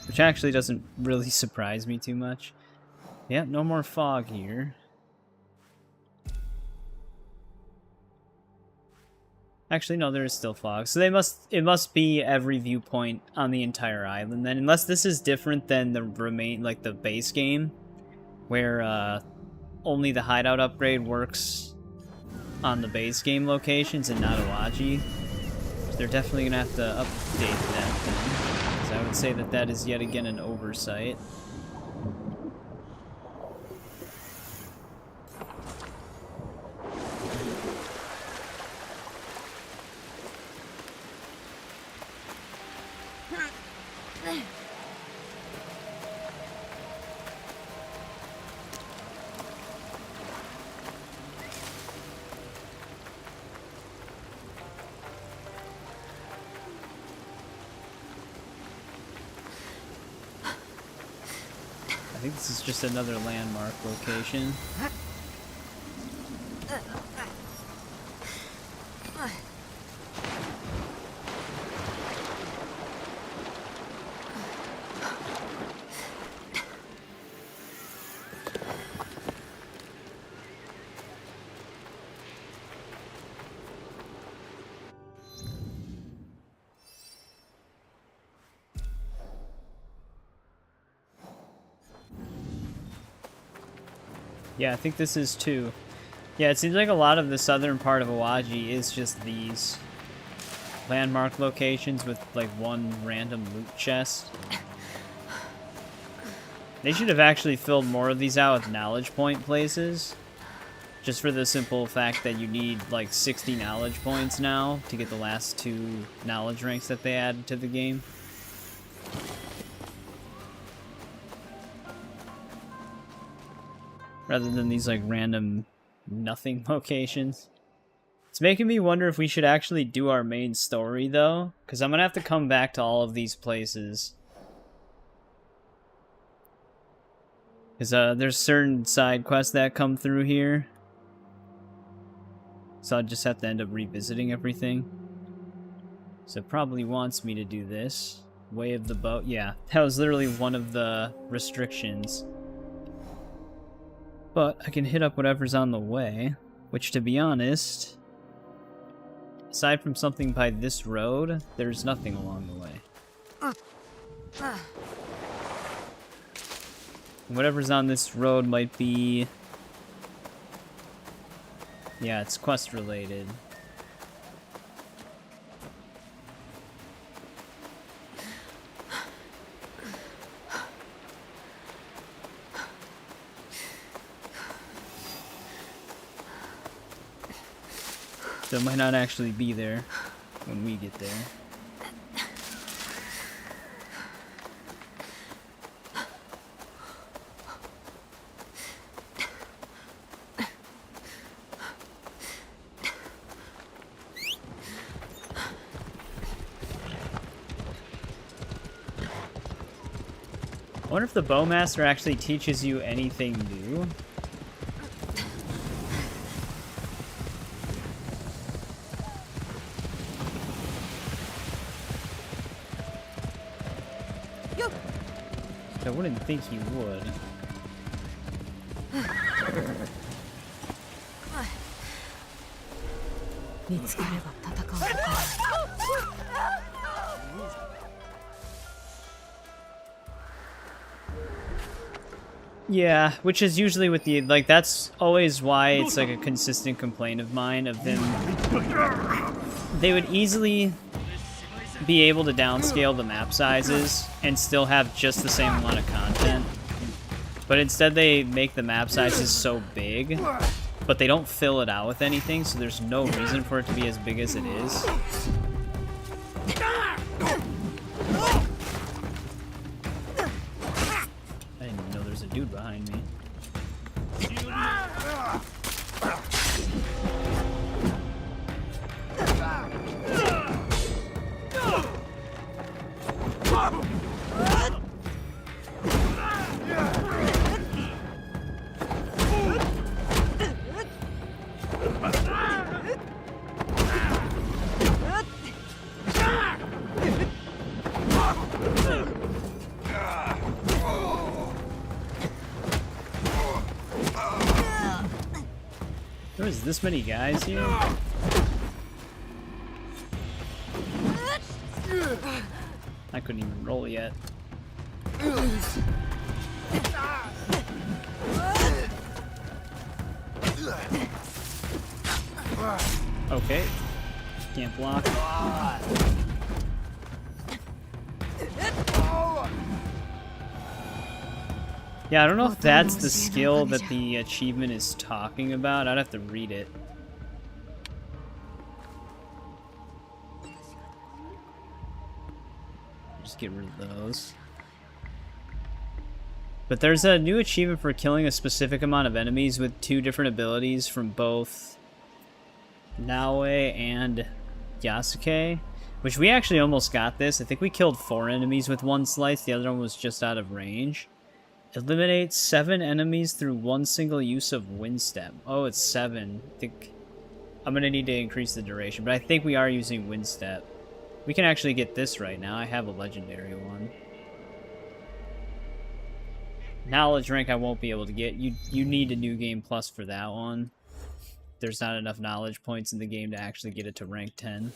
Which actually doesn't really surprise me too much. Yep, no more fog here. Actually, no, there is still fog. So it must be every viewpoint on the entire island then. Unless this is different than the the base game, where only the hideout upgrade works on the base game locations and not Awaji. So they're definitely gonna have to update that then. Because I would say that that is yet again an oversight. I think this is just another landmark location. Yeah, I think this is too. Yeah, it seems like a lot of the southern part of Awaji is just these landmark locations with like one random loot chest. They should have actually filled more of these out with knowledge point places. Just for the simple fact that you need like 60 knowledge points now to get the last 2 knowledge ranks that they added to the game. Rather than these like random nothing locations. It's making me wonder if we should actually do our main story though, because I'm gonna have to come back to all of these places. Because there's certain side quests that come through here. So I'll just have to end up revisiting everything. So it probably wants me to do this. Way of the boat. Yeah, that was literally one of the restrictions. But I can hit up whatever's on the way. Which, to be honest, aside from something by this road, there's nothing along the way. Whatever's on this road might be... Yeah, it's quest related. So it might not actually be there when we get there. I wonder if the Bowmaster actually teaches you anything new. I wouldn't think he would. Yeah, which is usually with the, like, that's always why it's like a consistent complaint of mine of them. They would easily be able to downscale the map sizes and still have just the same amount of content. But instead they make the map sizes so big, but they don't fill it out with anything, so there's no reason for it to be as big as it is. I didn't even know there's a dude behind me. There's this many guys here? I couldn't even roll yet. Okay. Can't block. Yeah, I don't know if that's the skill that the achievement is talking about. I'd have to read it. Just get rid of those. But there's a new achievement for killing a specific amount of enemies with 2 different abilities from both Naoe and Yasuke, which we actually almost got this. I think we killed 4 enemies with 1 slice. The other one was just out of range. Eliminate 7 enemies through 1 single use of wind step. Oh, it's 7. I think I'm gonna need to increase the duration, but I think we are using wind step. We can actually get this right now. I have a legendary one. Knowledge rank I won't be able to get. You need a new game plus for that one. There's not enough knowledge points in the game to actually get it to rank 10.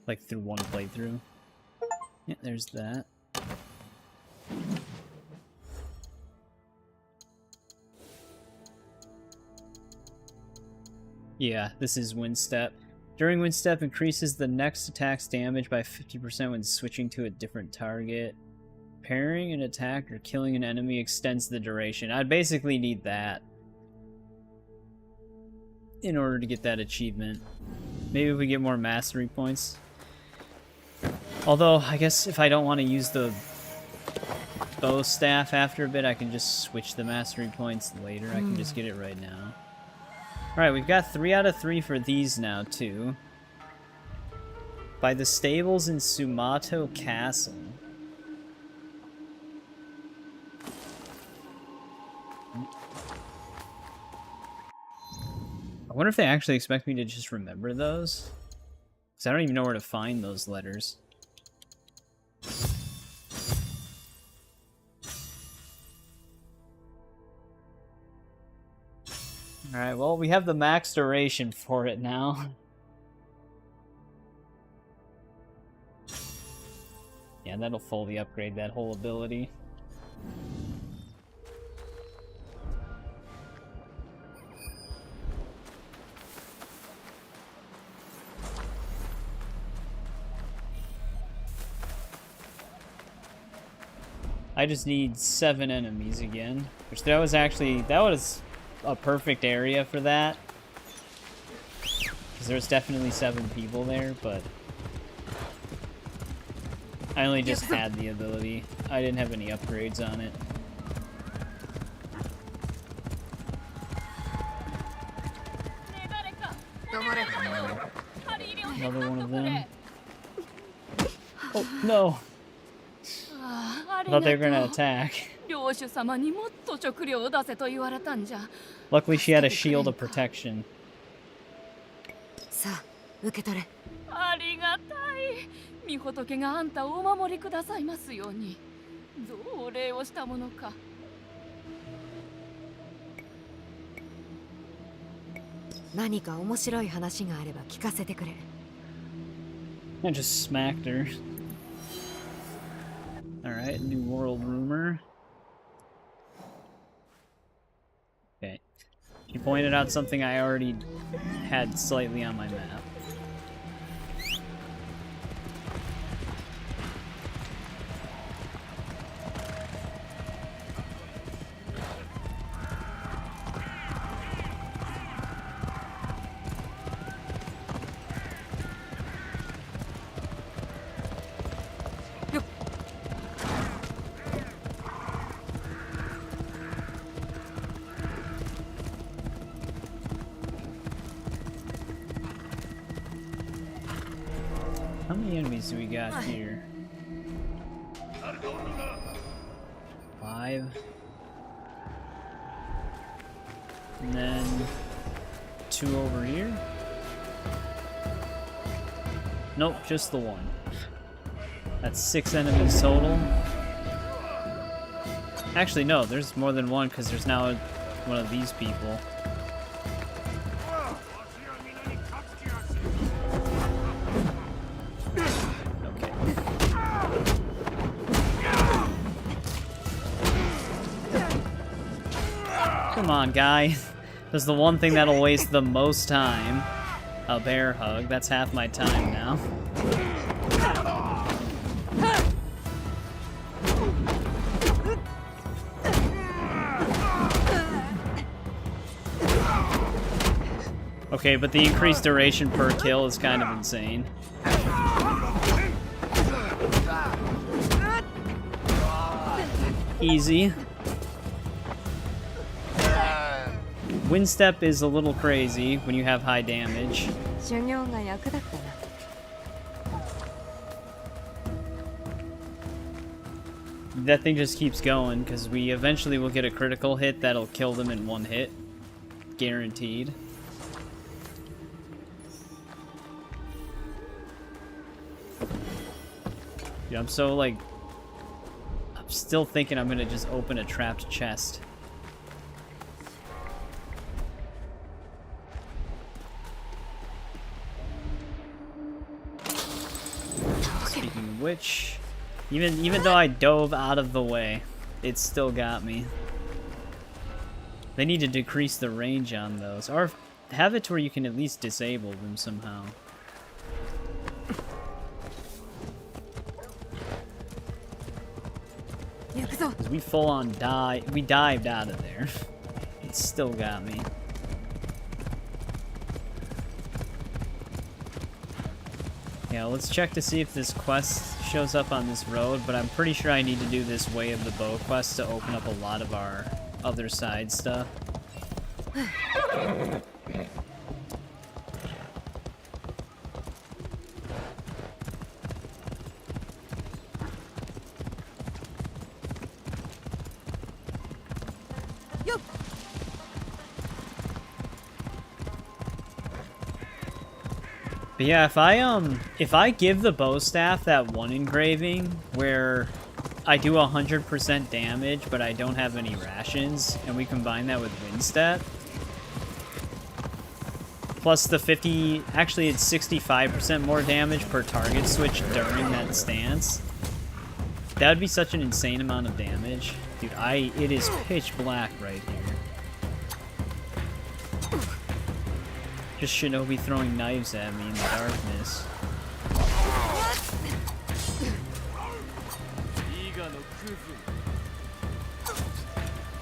Like through 1 playthrough. Yeah, there's that. Yeah, this is wind step. During wind step, increases the next attack's damage by 50% when switching to a different target. Parrying an attack or killing an enemy extends the duration. I'd basically need that in order to get that achievement. Maybe if we get more mastery points. Although, I guess if I don't want to use the bow staff after a bit, I can just switch the mastery points later. I can just get it right now. Alright, we've got 3 out of 3 for these now, too. By the stables in Sumato Castle. I wonder if they actually expect me to just remember those? Because I don't even know where to find those letters. Alright, well, we have the max duration for it now. Yeah, that'll fully upgrade that whole ability. I just need 7 enemies again, which that was a perfect area for that. Because there's definitely 7 people there, but I only just had the ability. I didn't have any upgrades on it. Another one of them. Oh, no! I thought they were gonna attack. Luckily, she had a shield of protection. さあ、受け取れ。ありがたい。御仏があんたをお守りくださいますように。どうお礼をしたものか。何か面白い話があれば聞かせてくれ。I just smacked her. Alright, new world rumor. Okay. She pointed out something I already had slightly on my map. How many enemies do we got here? 5. And then 2 over here? Nope, just the 1. That's 6 enemies total. Actually, no, there's more than 1 because there's now one of these people. Come on, guy. That's the one thing that'll waste the most time. A bear hug. That's half my time now. Okay, but the increased duration per kill is kind of insane. Easy. Wind step is a little crazy when you have high damage. That thing just keeps going because we eventually will get a critical hit that'll kill them in 1 hit. Guaranteed. Yeah, I'm so like... I'm still thinking I'm gonna just open a trapped chest. Speaking of which, even though I dove out of the way, it still got me. They need to decrease the range on those, or have it to where you can at least disable them somehow. Because we full on we dived out of there. It still got me. Yeah, let's check to see if this quest shows up on this road, but I'm pretty sure I need to do this Way of the Bow quest to open up a lot of our other side stuff. But yeah, if I give the bow staff that one engraving where I do 100% damage, but I don't have any rations, and we combine that with Windstep, plus the 50, actually it's 65% more damage per target switch during that stance, that would be such an insane amount of damage. Dude, it is pitch black right here. Just Shinobi throwing knives at me in the darkness.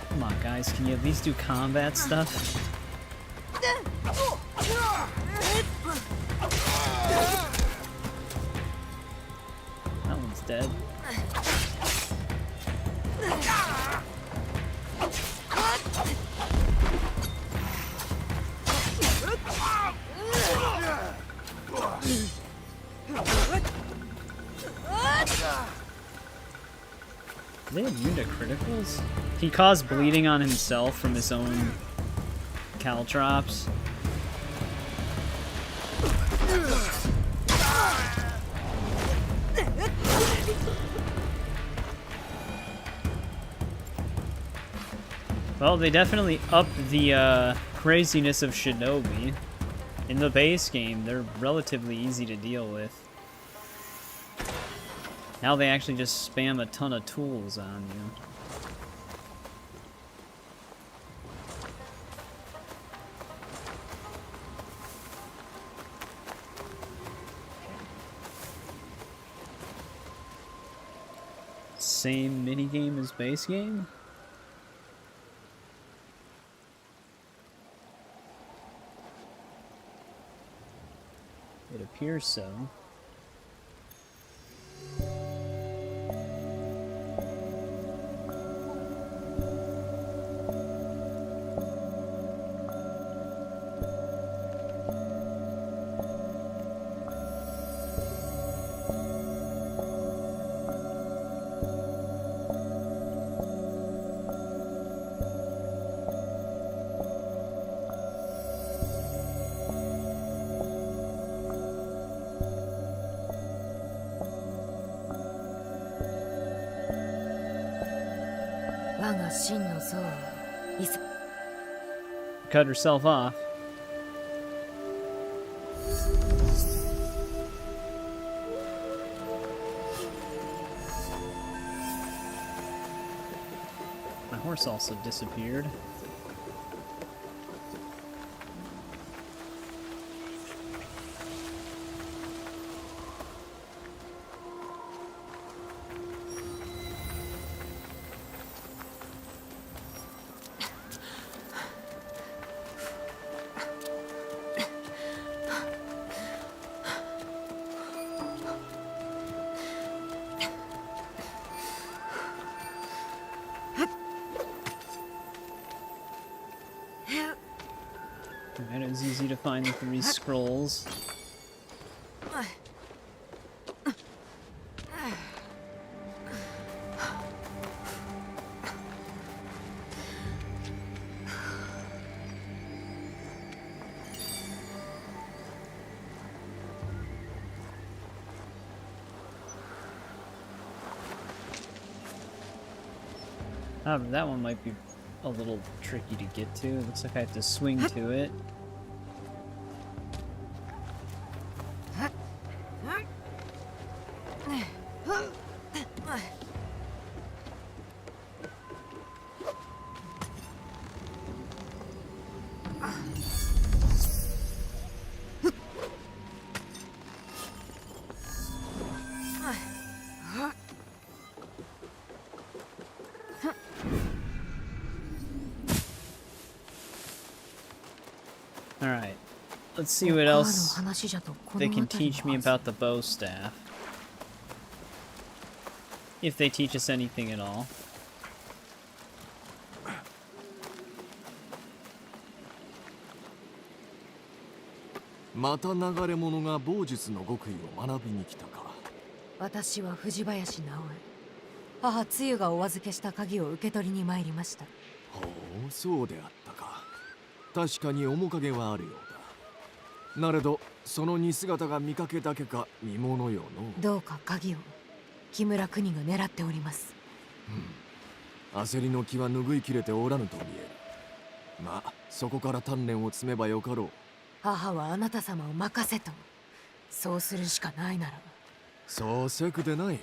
Come on, guys, can you at least do combat stuff? That one's dead. Are they immune to criticals? He caused bleeding on himself from his own caltrops. Well, they definitely upped the craziness of Shinobi. In the base game, they're relatively easy to deal with. Now they actually just spam a ton of tools on you. Same minigame as base game? It appears so. Cut herself off. My horse also disappeared. Alright, it was easy to find the 3 scrolls. That one might be a little tricky to get to. It looks like I have to swing to it. Alright. Let's see what else they can teach me about the bow staff. If they teach us anything at all. また流れ者が棒術の極意を学びに来たか。私は藤林直江。母つゆがお預けした鍵を受け取りに参りました。ほう、そうであったか。確かに面影はあるようだ。なれど、その似姿が見かけだけか見物よの。どうか鍵を木村国が狙っております。焦りの気は拭いきれておらぬと見える。まあ、そこから鍛錬を積めばよかろう。母はあなた様を任せと。そうするしかないなら。そうせくでない。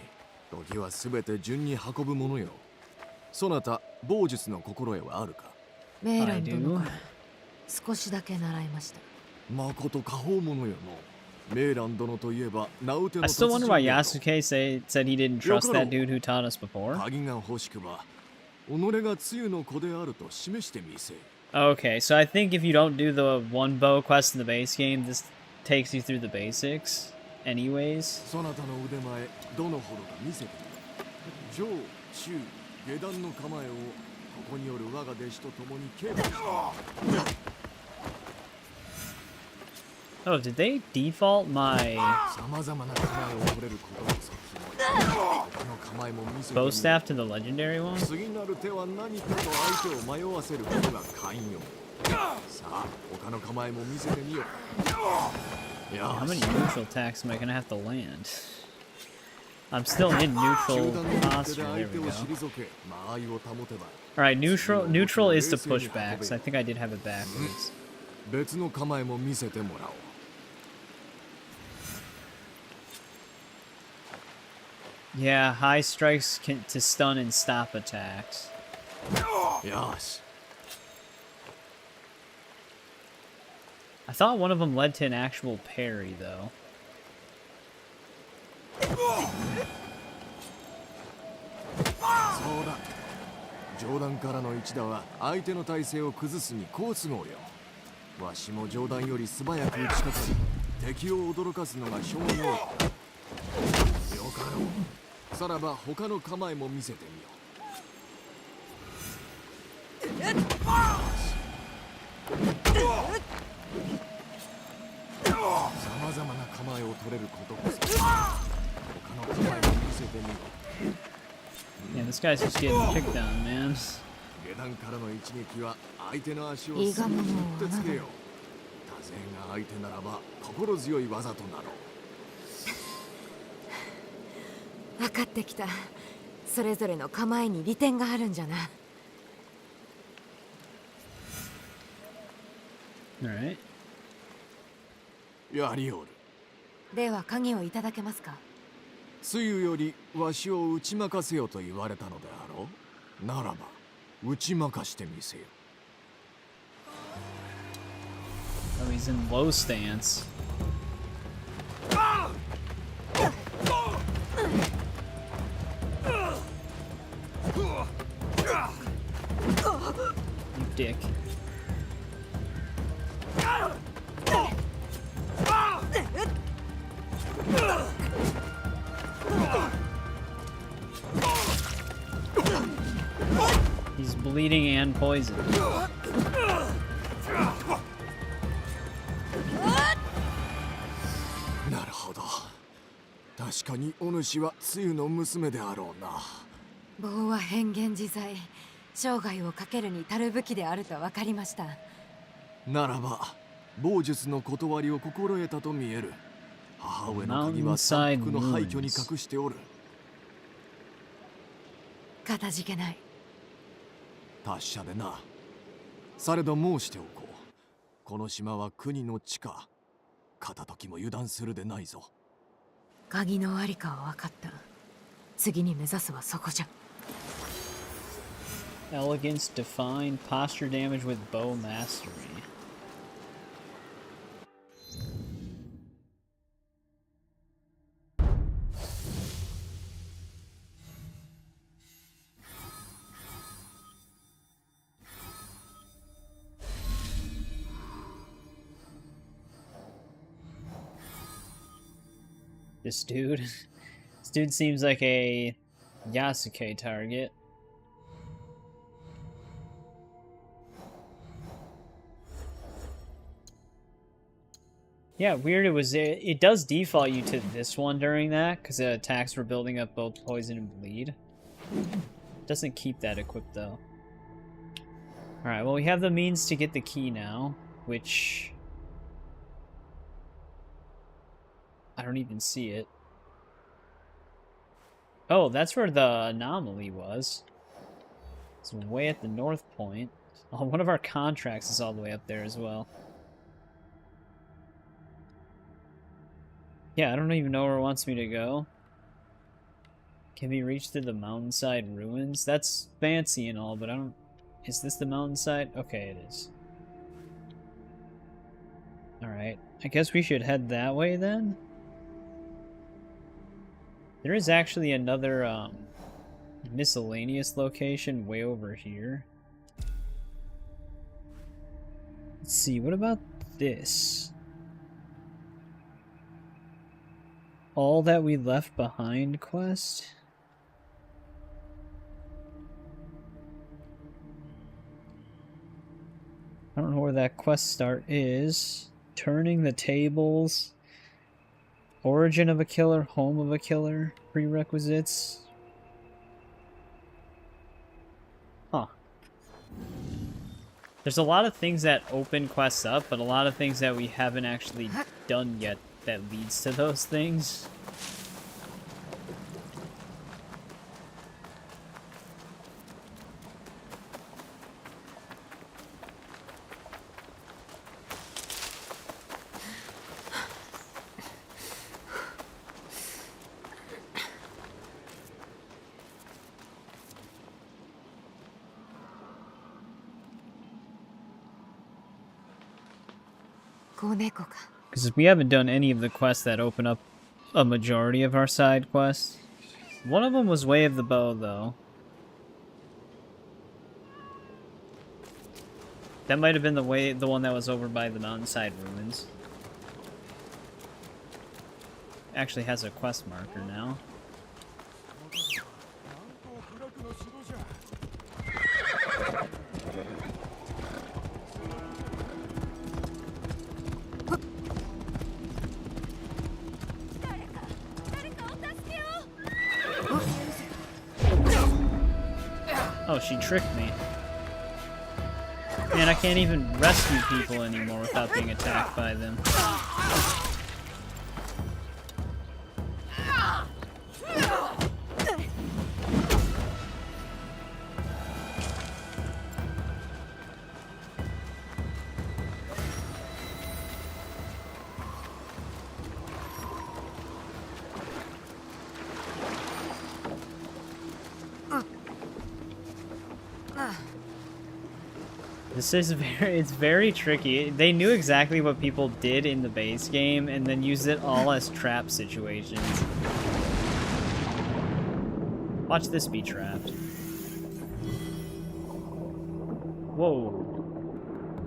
時はすべて順に運ぶものよ。そなた、棒術の心得はあるか。メイラン殿から少しだけ習いました。まこと果報者よの。メイラン殿といえば、ナウテの I still wonder why Yasuke said he didn't trust that dude who taught us before. 鍵が欲しくば、己がつゆの子であると示してみせ。Okay, so I think if you don't do the one bow quest in the base game, this takes you through the basics anyways. そなたの腕前、どのほどか見せてみよ。上、中、下段の構えを、ここによる我が弟子と共に警護した。Oh, did they default my bow staff to the legendary one? Yeah, how many neutral attacks am I gonna have to land? I'm still in neutral posture. There we go. Alright, neutral is the pushbacks. I think I did have it backwards. 別の構えも見せてもらおう。Yeah, high strikes can to stun and stop attacks. Yes. I thought one of them led to an actual parry, though. そうだ。上段からの一打は相手の体勢を崩すに好都合よ。わしも上段より素早く打ちかかり、敵を驚かすのが性能。よかろう。さらば他の構えも見せてみよう。さまざまな構えを取れることこそ。他の構えも見せてみよう。Yeah, this guy's just getting picked on, man. 下段からの一撃は相手の足をすぐに打ってつけよう。多勢が相手ならば心強い技となろう。分かってきた。それぞれの構えに利点があるんじゃな。Alright. やりおる。では鍵をいただけますか。つゆよりわしを打ち負かせよと言われたのであろう。ならば打ち負かしてみせよ。Oh, he's in low stance. You dick. He's bleeding and poisoned. Naるほど。確かにお主はつゆの娘であろうな。棒は変幻自在。生涯をかけるに足る武器であると分かりました。ならば、棒術の断りを心得たと見える。母上の鍵は山腹の廃墟に隠しておる。かたじけない。達者でな。されど申しておこう。この島は国の地下。片時も油断するでないぞ。鍵のありかは分かった。次に目指すはそこじゃ。Elegance defined posture damage with bow mastery. This dude. This dude seems like a Yasuke target. Yeah, weird. It does default you to this one during that because the attacks were building up both poison and bleed. Doesn't keep that equipped though. All right, well we have the means to get the key now, which I don't even see it. Oh, that's where the anomaly was. It's way at the north point. Oh, one of our contracts is all the way up there as well. Yeah, I don't even know where it wants me to go. Can be reached through the mountainside ruins? That's fancy and all, but I don't... Is this the mountainside? Okay, it is. Alright, I guess we should head that way then? There is actually another, miscellaneous location way over here. Let's see, what about this? All that we left behind quest? I don't know where that quest start is. Turning the tables. Origin of a killer, home of a killer, prerequisites. Huh. There's a lot of things that open quests up, but a lot of things that we haven't actually done yet that leads to those things. Because we haven't done any of the quests that open up a majority of our side quests. One of them was Way of the Bow, though. That might have been the one that was over by the mountainside ruins. Actually has a quest marker now. Oh, she tricked me. Man, I can't even rescue people anymore without being attacked by them. This is it's very tricky. They knew exactly what people did in the base game and then used it all as trap situations. Watch this be trapped. Whoa.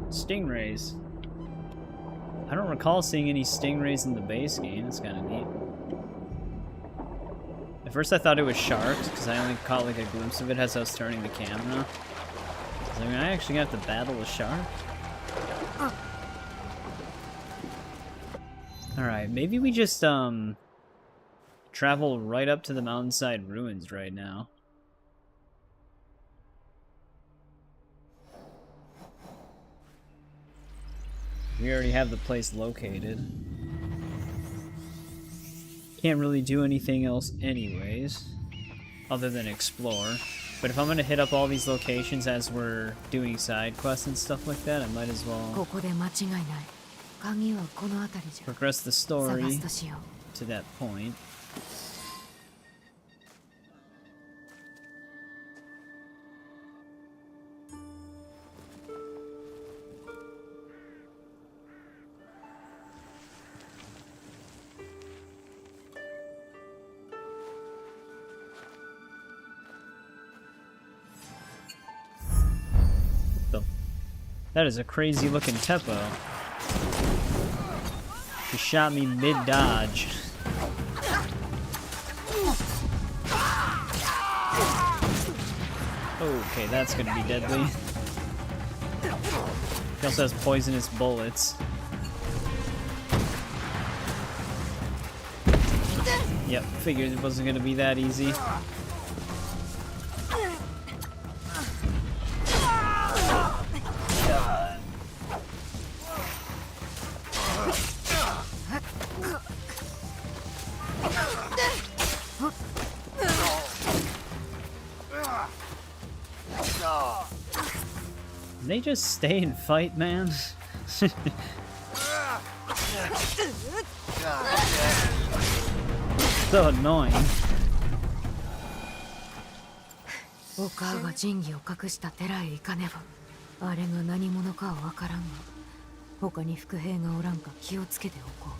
Stingrays. I don't recall seeing any stingrays in the base game. That's kind of neat. At first I thought it was sharks because I only caught like a glimpse of it as I was turning the camera. I mean, I actually have to battle a shark? Alright, maybe we just, travel right up to the mountainside ruins right now. We already have the place located. Can't really do anything else anyways, other than explore. But if I'm gonna hit up all these locations as we're doing side quests and stuff like that, I might as well progress the story to that point. That is a crazy looking Teppo. He shot me mid-dodge. Okay, that's gonna be deadly. He also has poisonous bullets. Yep, figured it wasn't gonna be that easy. Can they just stay and fight, man? So annoying. お母が神器を隠した寺へ行かねば。あれが何者かはわからんが、他に伏兵がおらんか気をつけておこ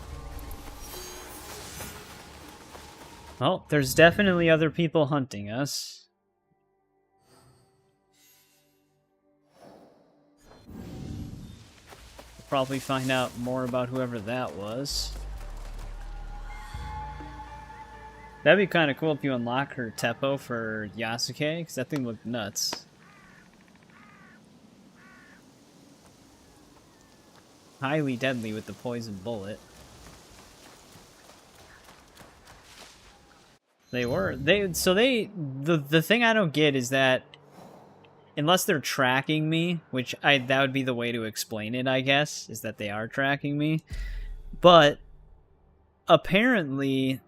う。 Well, there's definitely other people hunting us. We'll probably find out more about whoever that was. That'd be kind of cool if you unlock her Teppo for Yasuke, because that thing looked nuts. Highly deadly with the poison bullet. The thing I don't get is that unless they're tracking me, which that would be the way to explain it, I guess, is that they are tracking me. But apparently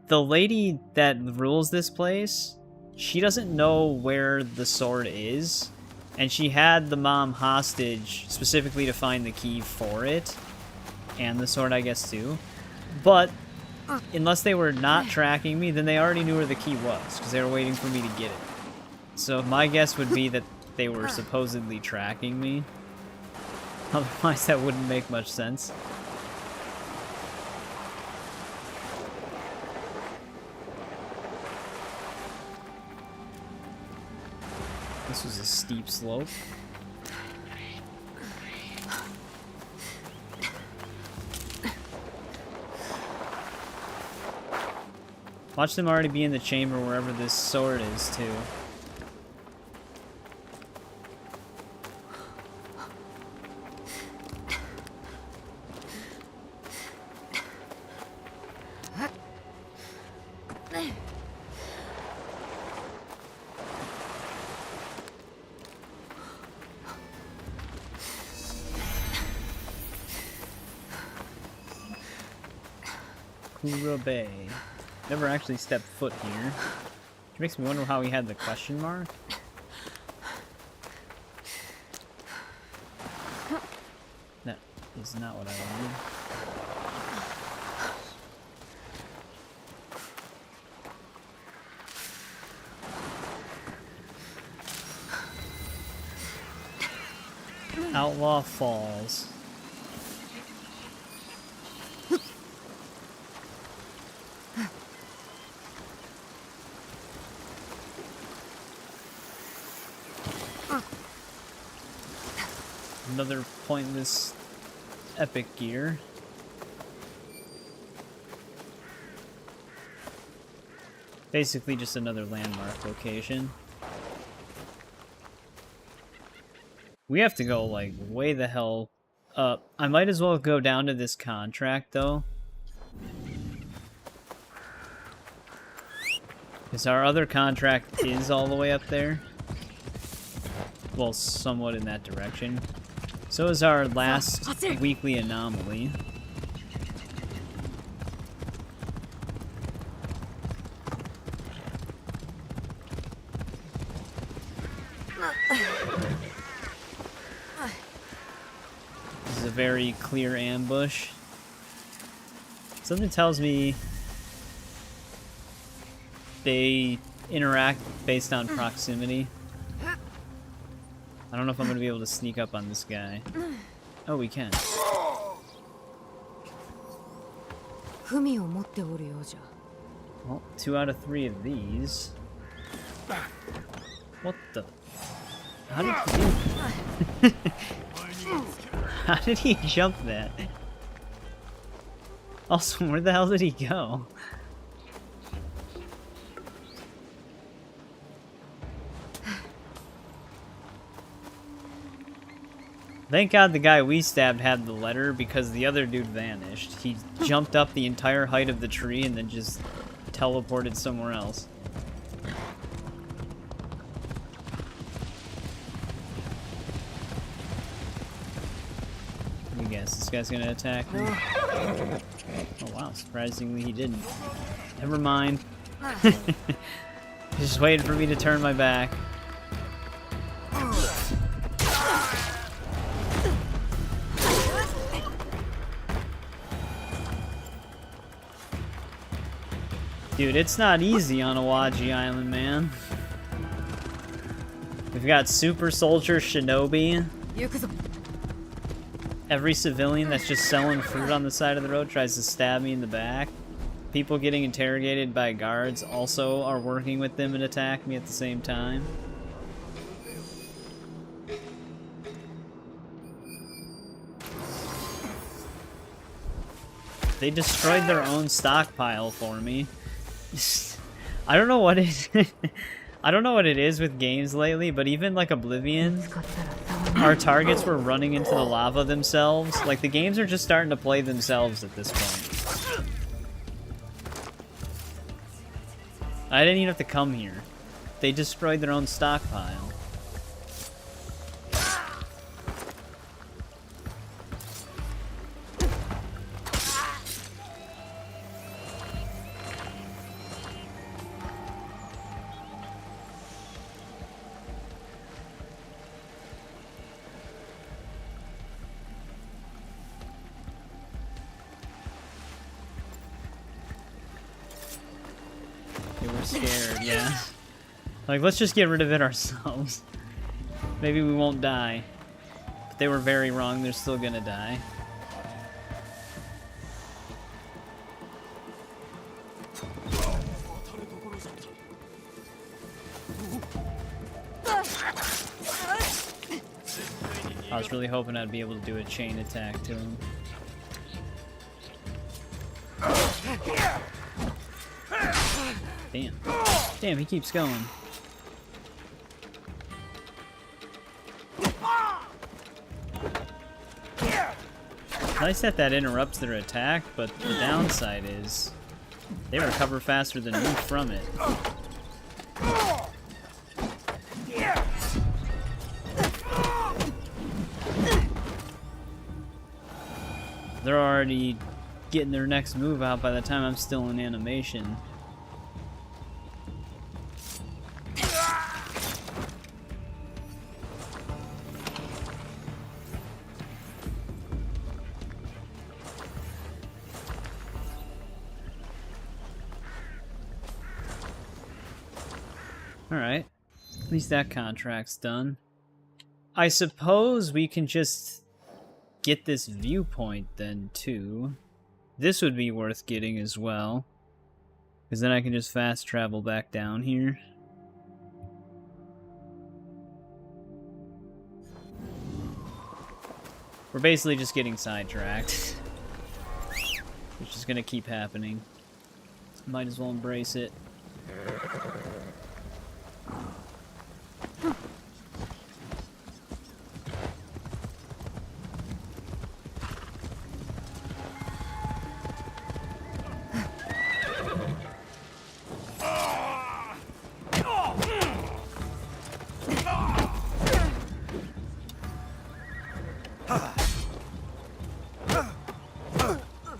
the lady that rules this place, she doesn't know where the sword is, and she had the mom hostage specifically to find the key for it, and the sword, I guess, too. But unless they were not tracking me, then they already knew where the key was, because they were waiting for me to get it. So my guess would be that they were supposedly tracking me. Otherwise, that wouldn't make much sense. This was a steep slope. Watch them already be in the chamber wherever this sword is, too. Bay. Never actually stepped foot here. Which makes me wonder how he had the question mark. That is not what I wanted. Outlaw Falls. Another pointless epic gear. Basically just another landmark location. We have to go like way the hell up. I might as well go down to this contract though. Because our other contract is all the way up there. Well, somewhat in that direction. So is our last weekly anomaly. This is a very clear ambush. Something tells me they interact based on proximity. I don't know if I'm going to be able to sneak up on this guy. Oh, we can. Well, 2 out of 3 of these. What the? How did he do that? How did he jump that? Also, where the hell did he go? Thank God the guy we stabbed had the letter, because the other dude vanished. He jumped up the entire height of the tree and then just teleported somewhere else. Let me guess, this guy's gonna attack me. Oh wow, surprisingly he didn't. Never mind. He's just waiting for me to turn my back. Dude, it's not easy on Awaji Island, man. We've got Super Soldier Shinobi. Every civilian that's just selling fruit on the side of the road tries to stab me in the back. People getting interrogated by guards also are working with them and attack me at the same time. They destroyed their own stockpile for me. I don't know what it I don't know what it is with games lately, but even like Oblivion, our targets were running into the lava themselves. Like the games are just starting to play themselves at this point. I didn't even have to come here. They destroyed their own stockpile. Scared, yeah. Like, let's just get rid of it ourselves. Maybe we won't die. But they were very wrong, they're still gonna die. I was really hoping I'd be able to do a chain attack to him. Damn. Damn, he keeps going. Nice that interrupts their attack, but the downside is they recover faster than me from it. They're already getting their next move out by the time I'm still in animation. Alright, at least that contract's done. I suppose we can just get this viewpoint then too. This would be worth getting as well, because then I can just fast travel back down here. We're basically just getting sidetracked, which is going to keep happening. Might as well embrace it.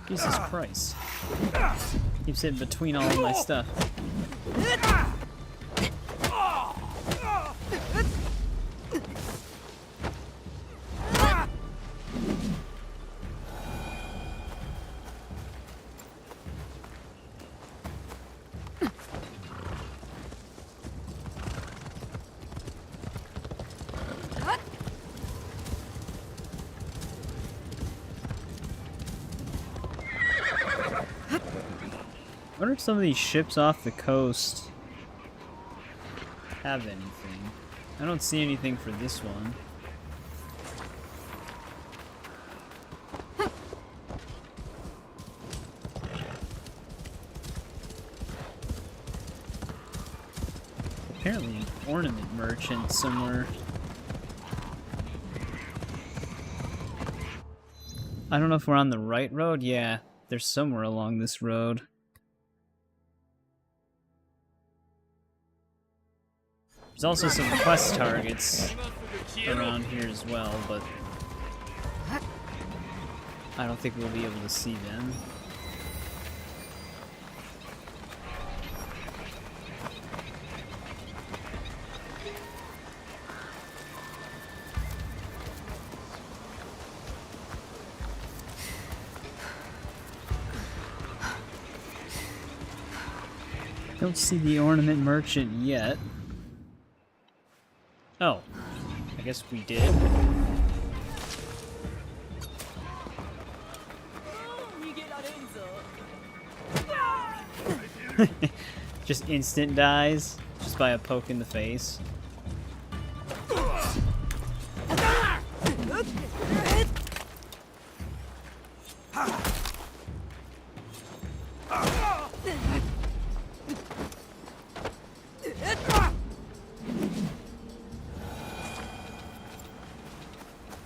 Jesus Christ. Keeps hitting between all of my stuff. I wonder if some of these ships off the coast have anything. I don't see anything for this one. Apparently an ornament merchant somewhere. I don't know if we're on the right road. Yeah, there's somewhere along this road. There's also some quest targets around here as well, but I don't think we'll be able to see them. Don't see the ornament merchant yet. Oh, I guess we did. Just instant dies, just by a poke in the face.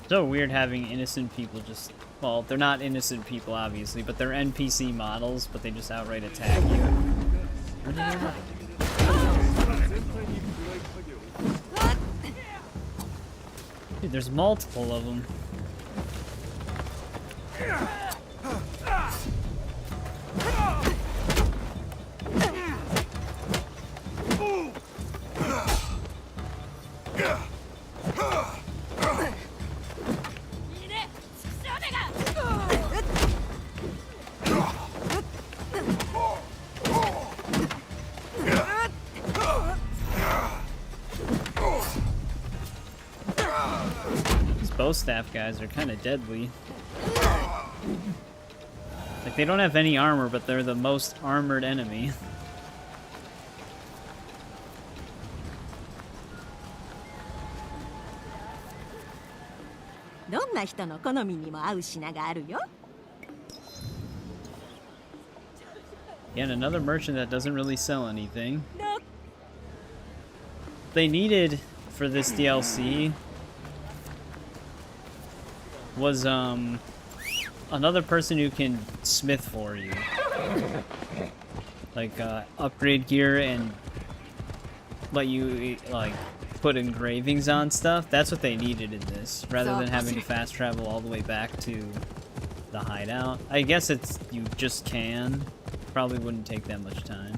So weird having innocent people just, well, they're not innocent people obviously, but they're NPC models, but they just outright attack you. Dude, there's multiple of them. Bow staff guys are kind of deadly. Like, they don't have any armor, but they're the most armored enemy. Again, another merchant that doesn't really sell anything. They needed for this DLC was another person who can smith for you, like upgrade gear and let you like put engravings on stuff. That's what they needed in this, rather than having to fast travel all the way back to the hideout. I guess it's you just can. Probably wouldn't take that much time.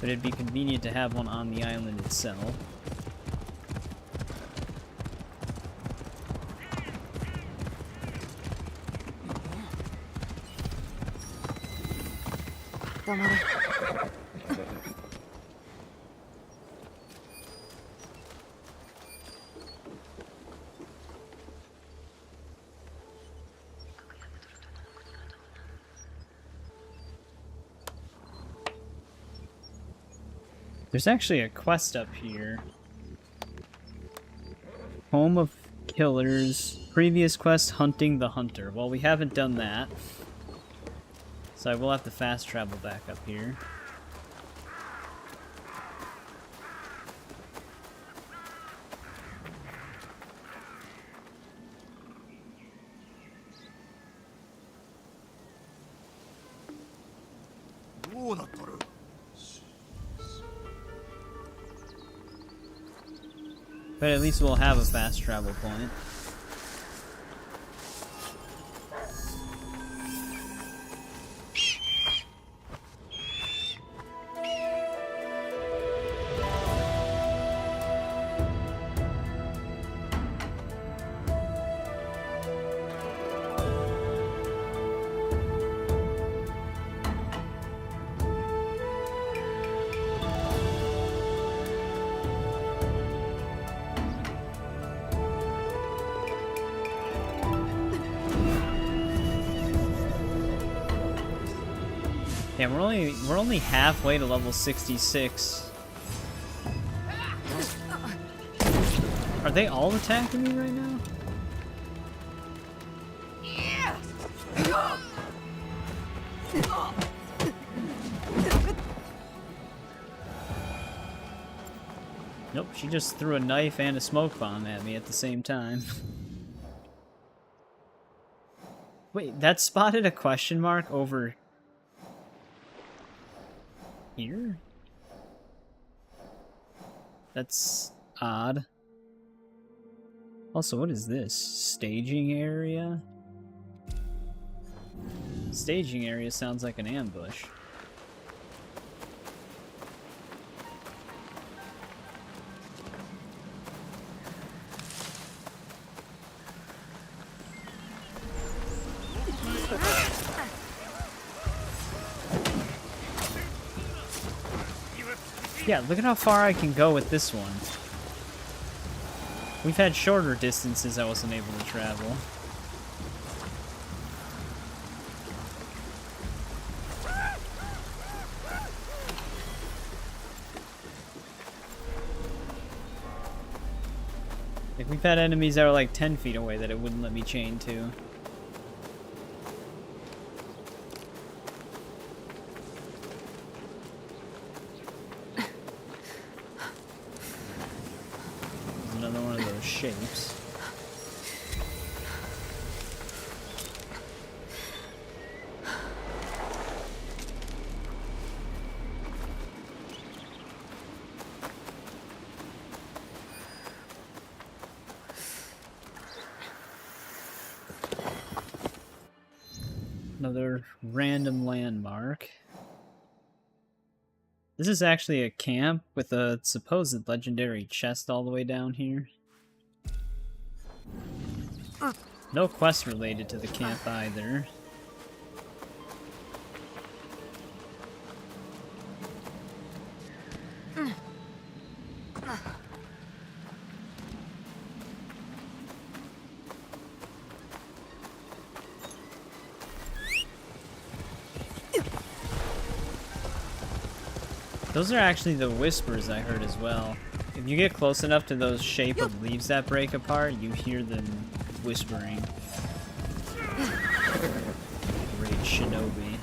But it'd be convenient to have one on the island itself. There's actually a quest up here. Home of Killers. Previous quest, Hunting the Hunter. Well, we haven't done that. So I will have to fast travel back up here. But at least we'll have a fast travel point. Yeah, we're only halfway to level 66. Are they all attacking me right now? Nope, she just threw a knife and a smoke bomb at me at the same time. Wait, that spotted a question mark over here? That's odd. Also, what is this? Staging area? Staging area sounds like an ambush. Yeah, look at how far I can go with this one. We've had shorter distances I wasn't able to travel. Like, we've had enemies that are like 10 feet away that it wouldn't let me chain to. Another one of those shapes. Another random landmark. This is actually a camp with a supposed legendary chest all the way down here. No quest related to the camp either. Those are actually the whispers I heard as well. If you get close enough to those shape of leaves that break apart, you hear them whispering. Great shinobi.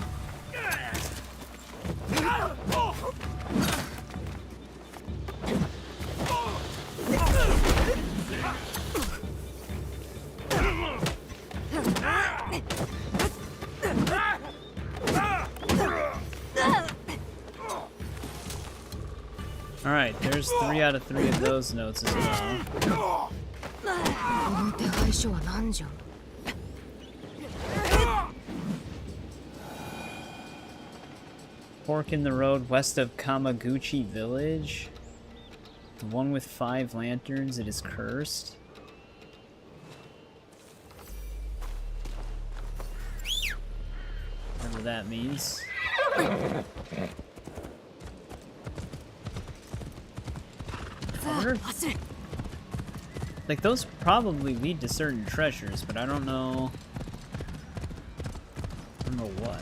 Alright, there's 3 out of 3 of those notes as well. Fork in the road west of Kamaguchi village. The one with 5 lanterns, it is cursed. Whatever that means. Like, those probably lead to certain treasures, but I don't know what.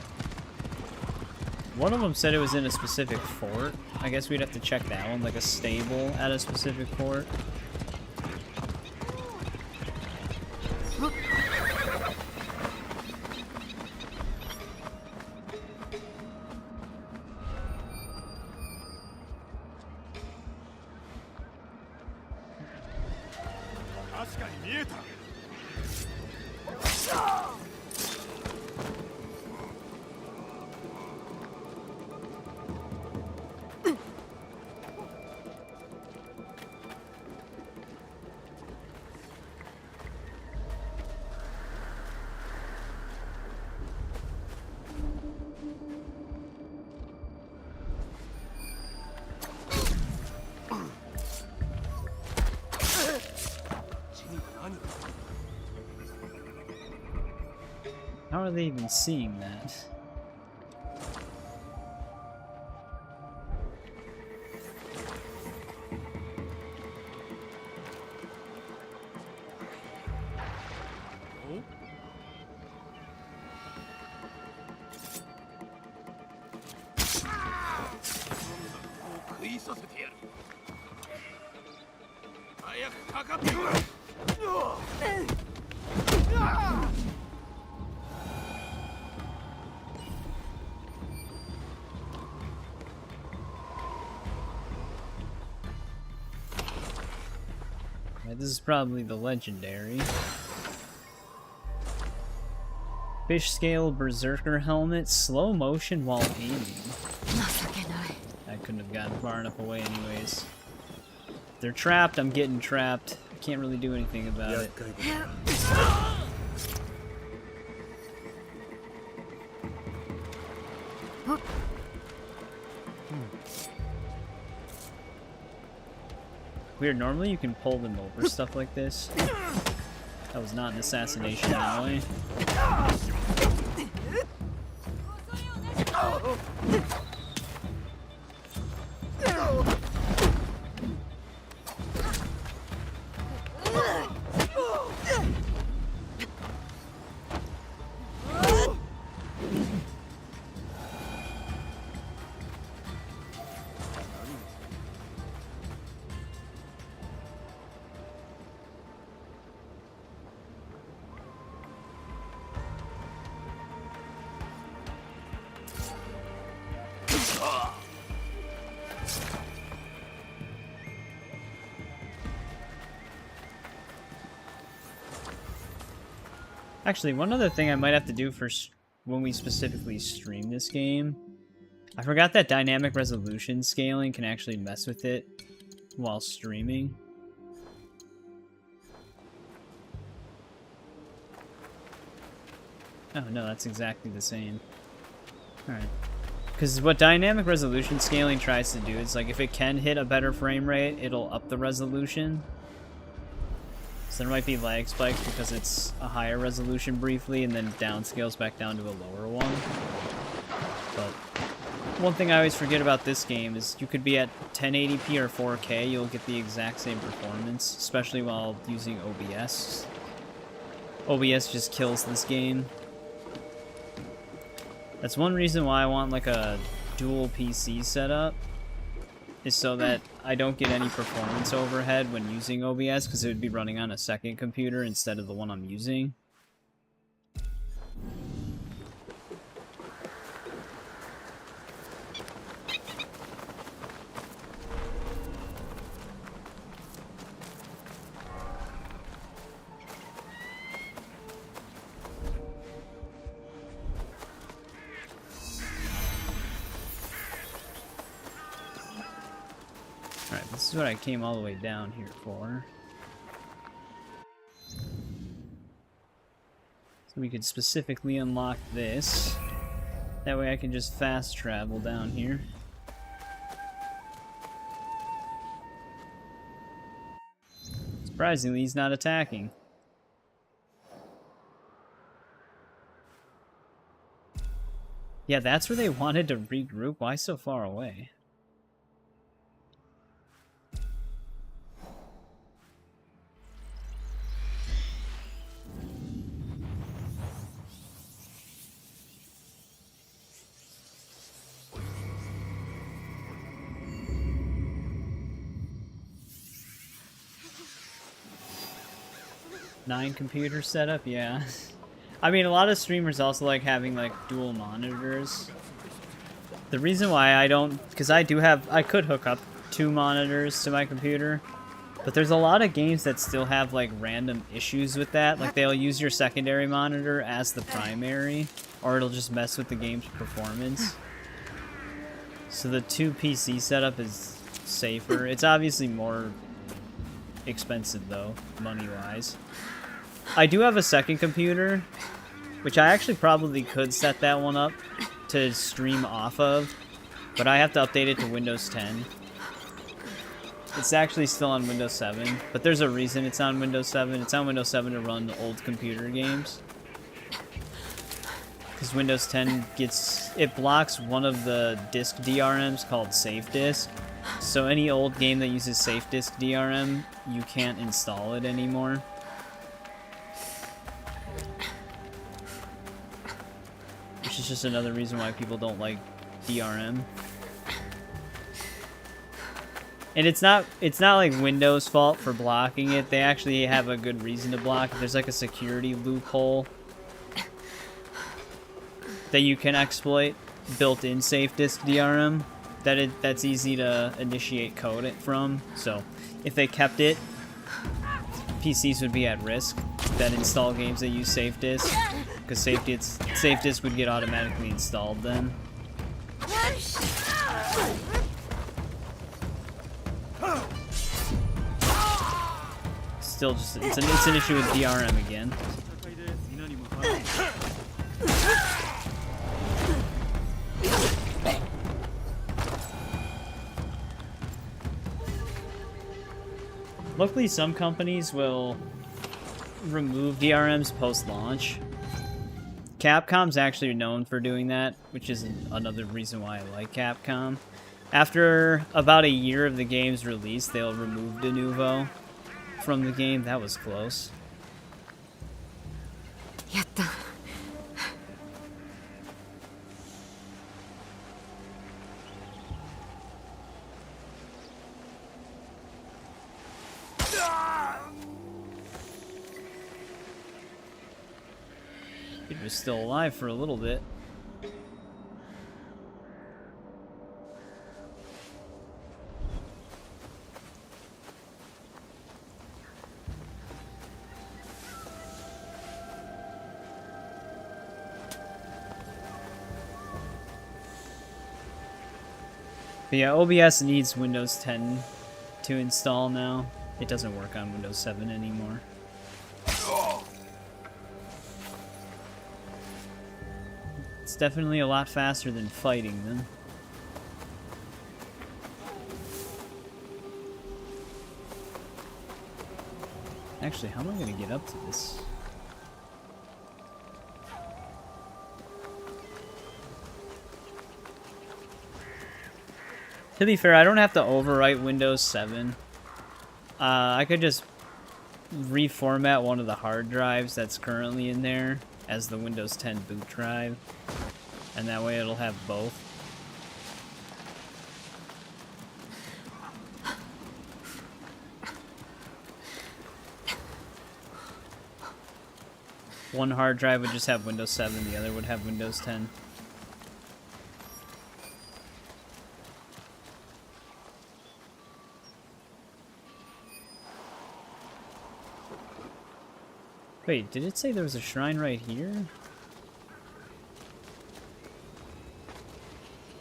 One of them said it was in a specific fort. I guess we'd have to check that one, like a stable at a specific fort. How are they even seeing that? this is probably the legendary. Fish scale berserker helmet, slow motion while aiming. I couldn't have gotten far enough away anyways. They're trapped, I'm getting trapped. I can't really do anything about it. Weird, normally you can pull them over stuff like this. That was not an assassination Naoe. Actually, one other thing I might have to do for when we specifically stream this game. I forgot that dynamic resolution scaling can actually mess with it while streaming. Oh no, that's exactly the same. Alright. Because what dynamic resolution scaling tries to do is, like, if it can hit a better frame rate, it'll up the resolution. So there might be lag spikes because it's a higher resolution briefly and then downscales back down to a lower one. But one thing I always forget about this game is you could be at 1080p or 4K, you'll get the exact same performance, especially while using OBS. OBS just kills this game. That's one reason why I want like a dual PC setup, is so that I don't get any performance overhead when using OBS, because it would be running on a second computer instead of the one I'm using. Alright, this is what I came all the way down here for. So we could specifically unlock this. That way I can just fast travel down here. Surprisingly, he's not attacking. Yeah, that's where they wanted to regroup. Why so far away? Nine computer setup, yeah. I mean, a lot of streamers also like having like dual monitors. The reason why I don't, because I could hook up 2 monitors to my computer, but there's a lot of games that still have like random issues with that. Like they'll use your secondary monitor as the primary, or it'll just mess with the game's performance. So the 2 PC setup is safer. It's obviously more expensive though, money-wise. I do have a second computer, which I actually probably could set that one up to stream off of, but I have to update it to Windows 10. It's actually still on Windows 7, but there's a reason it's on Windows 7. It's on Windows 7 to run old computer games. Because Windows 10 it blocks one of the disk DRMs called Safe Disk. So any old game that uses Safe Disk DRM, you can't install it anymore. Which is just another reason why people don't like DRM. And it's not like Windows' fault for blocking it. They actually have a good reason to block it. There's like a security loophole that you can exploit built-in Safe Disk DRM that's easy to initiate code it from. So if they kept it, PCs would be at risk that install games that use safe disk, because safe disk would get automatically installed then. Still, just it's an issue with DRM again. Luckily, some companies will remove DRMs post-launch. Capcom's actually known for doing that, which is another reason why I like Capcom. After about a year of the game's release, they'll remove de novo from the game. That was close. Yatta. He was still alive for a little bit. But yeah, OBS needs Windows 10 to install now. It doesn't work on Windows 7 anymore. It's definitely a lot faster than fighting them. Actually, how am I going to get up to this? To be fair, I don't have to overwrite Windows 7. I could just reformat one of the hard drives that's currently in there as the Windows 10 boot drive, and that way it'll have both. One hard drive would just have Windows 7, the other would have Windows 10. Wait, did it say there was a shrine right here?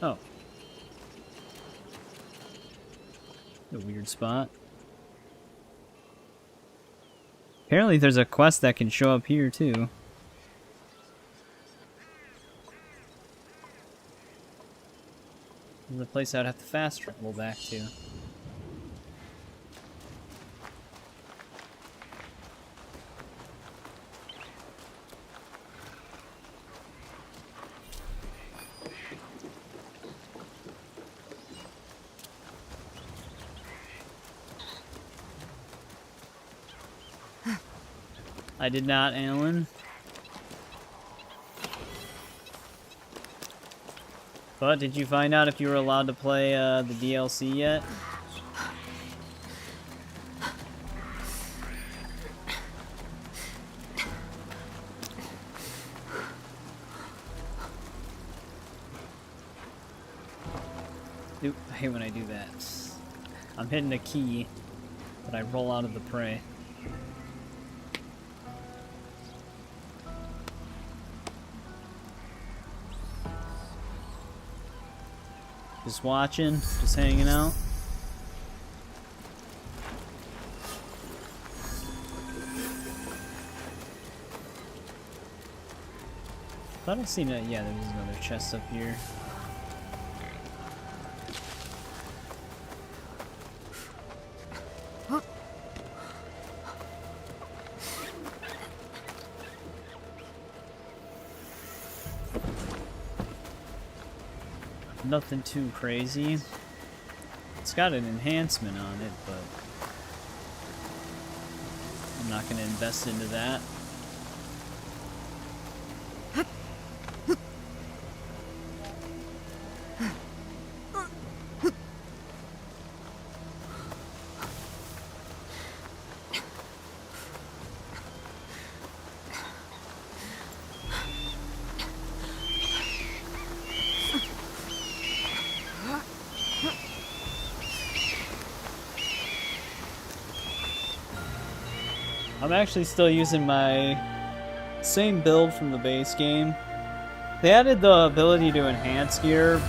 Oh. A weird spot. Apparently there's a quest that can show up here too. This is a place I'd have to fast travel back to. I did not, Alan. But did you find out if you were allowed to play the DLC yet? Oop, I hate when I do that. I'm hitting a key, but I roll out of the prey. Just watching, just hanging out. Thought I'd seen it. Yeah, there was another chest up here. Nothing too crazy. It's got an enhancement on it, but I'm not going to invest into that. I'm actually still using my same build from the base game. They added the ability to enhance gear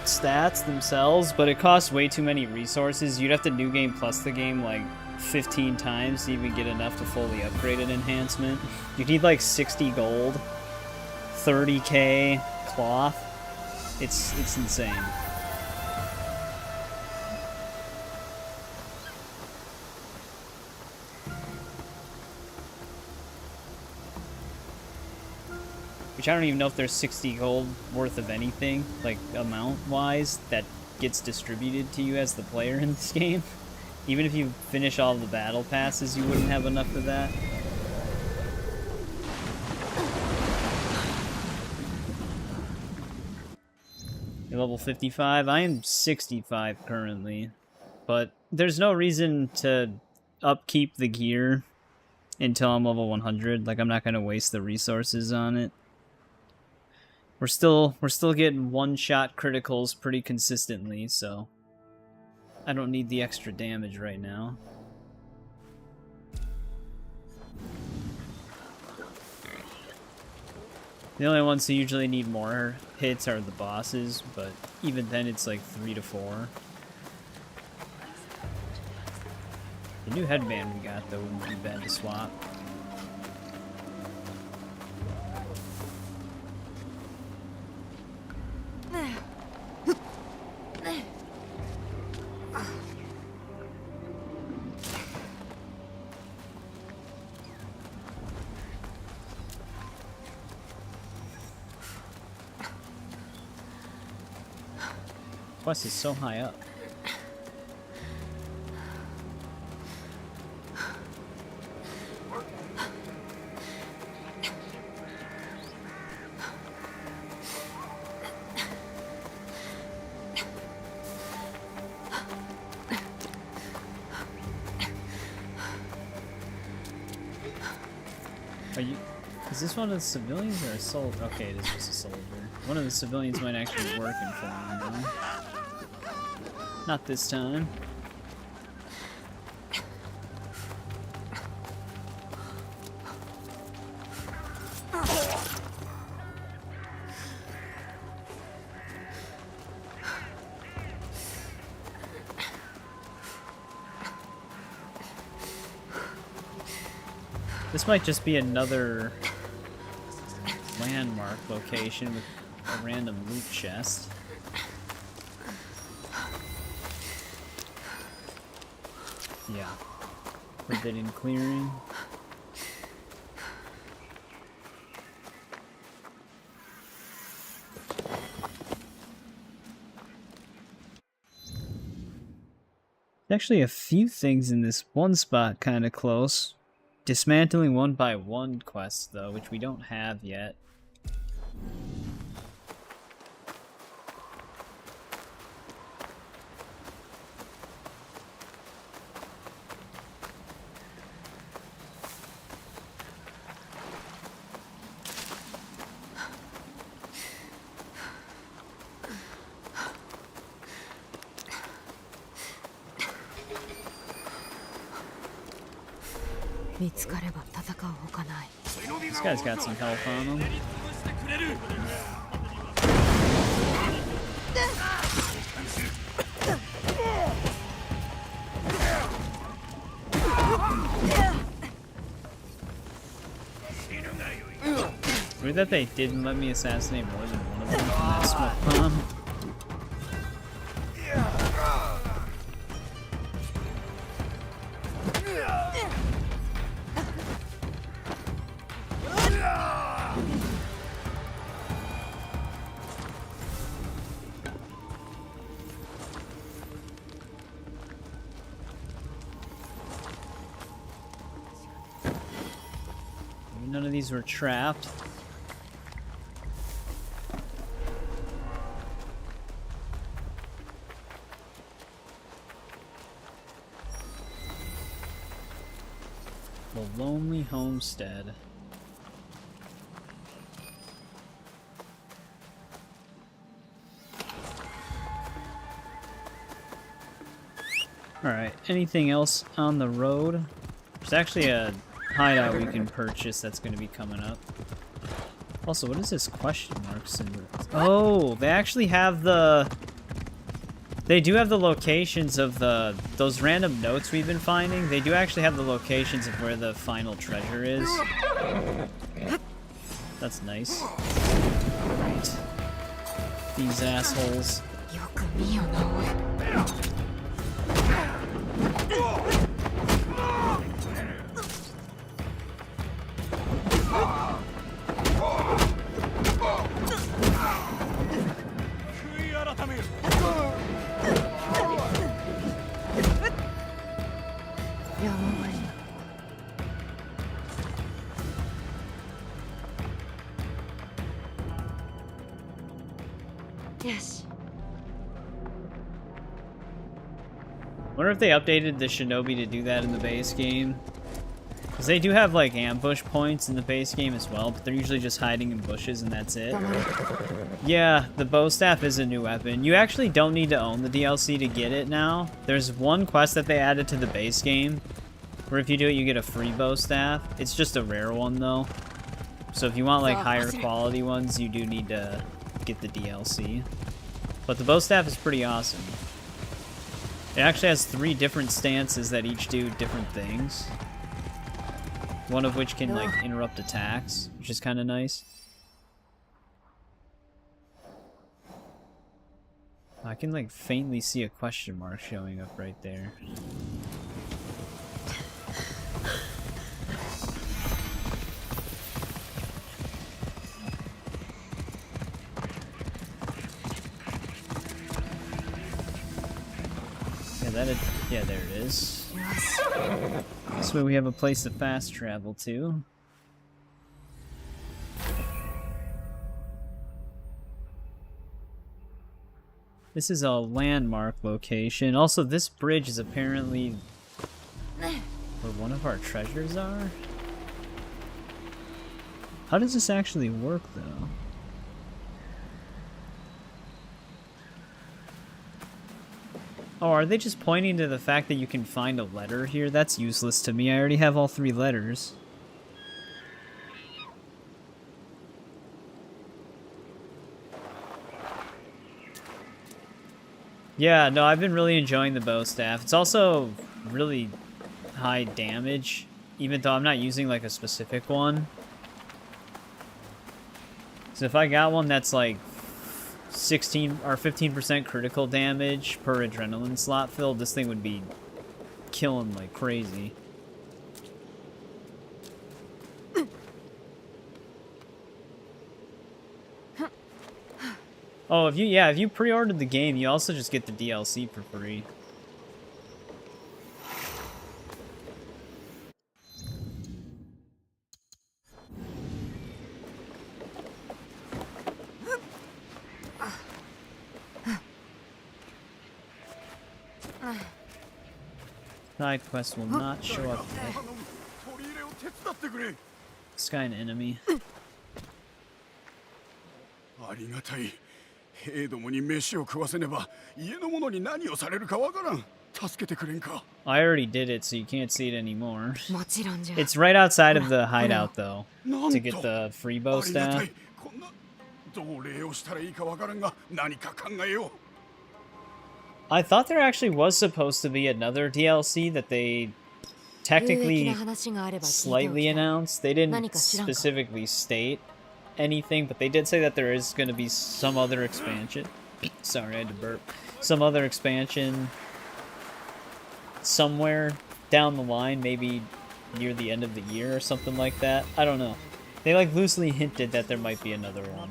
stats themselves, but it costs way too many resources. You'd have to New Game Plus the game like 15 times to even get enough to fully upgrade an enhancement. You need like 60 gold, 30k cloth. It's insane. Which I don't even know if there's 60 gold worth of anything, like amount-wise, that gets distributed to you as the player in this game. Even if you finish all the battle passes, you wouldn't have enough for that. You're level 55? I am 65 currently. But there's no reason to upkeep the gear until I'm level 100. Like, I'm not going to waste the resources on it. We're still getting one-shot criticals pretty consistently, so I don't need the extra damage right now. The only ones who usually need more hits are the bosses, but even then it's like 3 to 4. The new headband we got, though, wouldn't be bad to swap. Quest is so high up. Are you... Is this one of the civilians or a soldier? Okay, it is just a soldier. One of the civilians might actually work in for him, though. Not this time. This might just be another landmark location with a random loot chest. Yeah. Forbidden clearing. There's actually a few things in this one spot kind of close. Dismantling 1x1 quests, though, which we don't have yet. This guy's got some health on him. Weird that they didn't let me assassinate more than one of them from that smoke bomb. None of these were trapped. The Lonely Homestead. Alright, anything else on the road? There's actually a hideout we can purchase that's going to be coming up. Also, what is this question mark symbol? Oh, they actually have the... They do have the locations of those random notes we've been finding. They do actually have the locations of where the final treasure is. That's nice. Right. These assholes. Yes. Wonder if they updated the shinobi to do that in the base game. Because they do have like ambush points in the base game as well, but they're usually just hiding in bushes and that's it. Yeah, the bow staff is a new weapon. You actually don't need to own the DLC to get it now. There's one quest that they added to the base game, where if you do it you get a free bow staff. It's just a rare one though. So if you want like higher quality ones, you do need to get the DLC. But the bow staff is pretty awesome. It actually has 3 different stances that each do different things. One of which can like interrupt attacks, which is kind of nice. I can like faintly see a question mark showing up right there. Yeah, there it is. This way we have a place to fast travel to. This is a landmark location. Also, this bridge is apparently where one of our treasures are. How does this actually work, though? Oh, are they just pointing to the fact that you can find a letter here? That's useless to me. I already have all 3 letters. Yeah, no, I've been really enjoying the bow staff. It's also really high damage, even though I'm not using like a specific one. So if I got one that's like 16 or 15% critical damage per adrenaline slot filled, this thing would be killing like crazy. Oh, if you pre-ordered the game, you also just get the DLC for free. Side quest will not show up today. This guy an enemy. I already did it, so you can't see it anymore. It's right outside of the hideout, though, to get the free bow staff. I thought there actually was supposed to be another DLC that they technically slightly announced. They didn't specifically state anything, but they did say that there is going to be some other expansion. Sorry, I had to burp. Some other expansion somewhere down the line, maybe near the end of the year or something like that. I don't know. They like loosely hinted that there might be another one.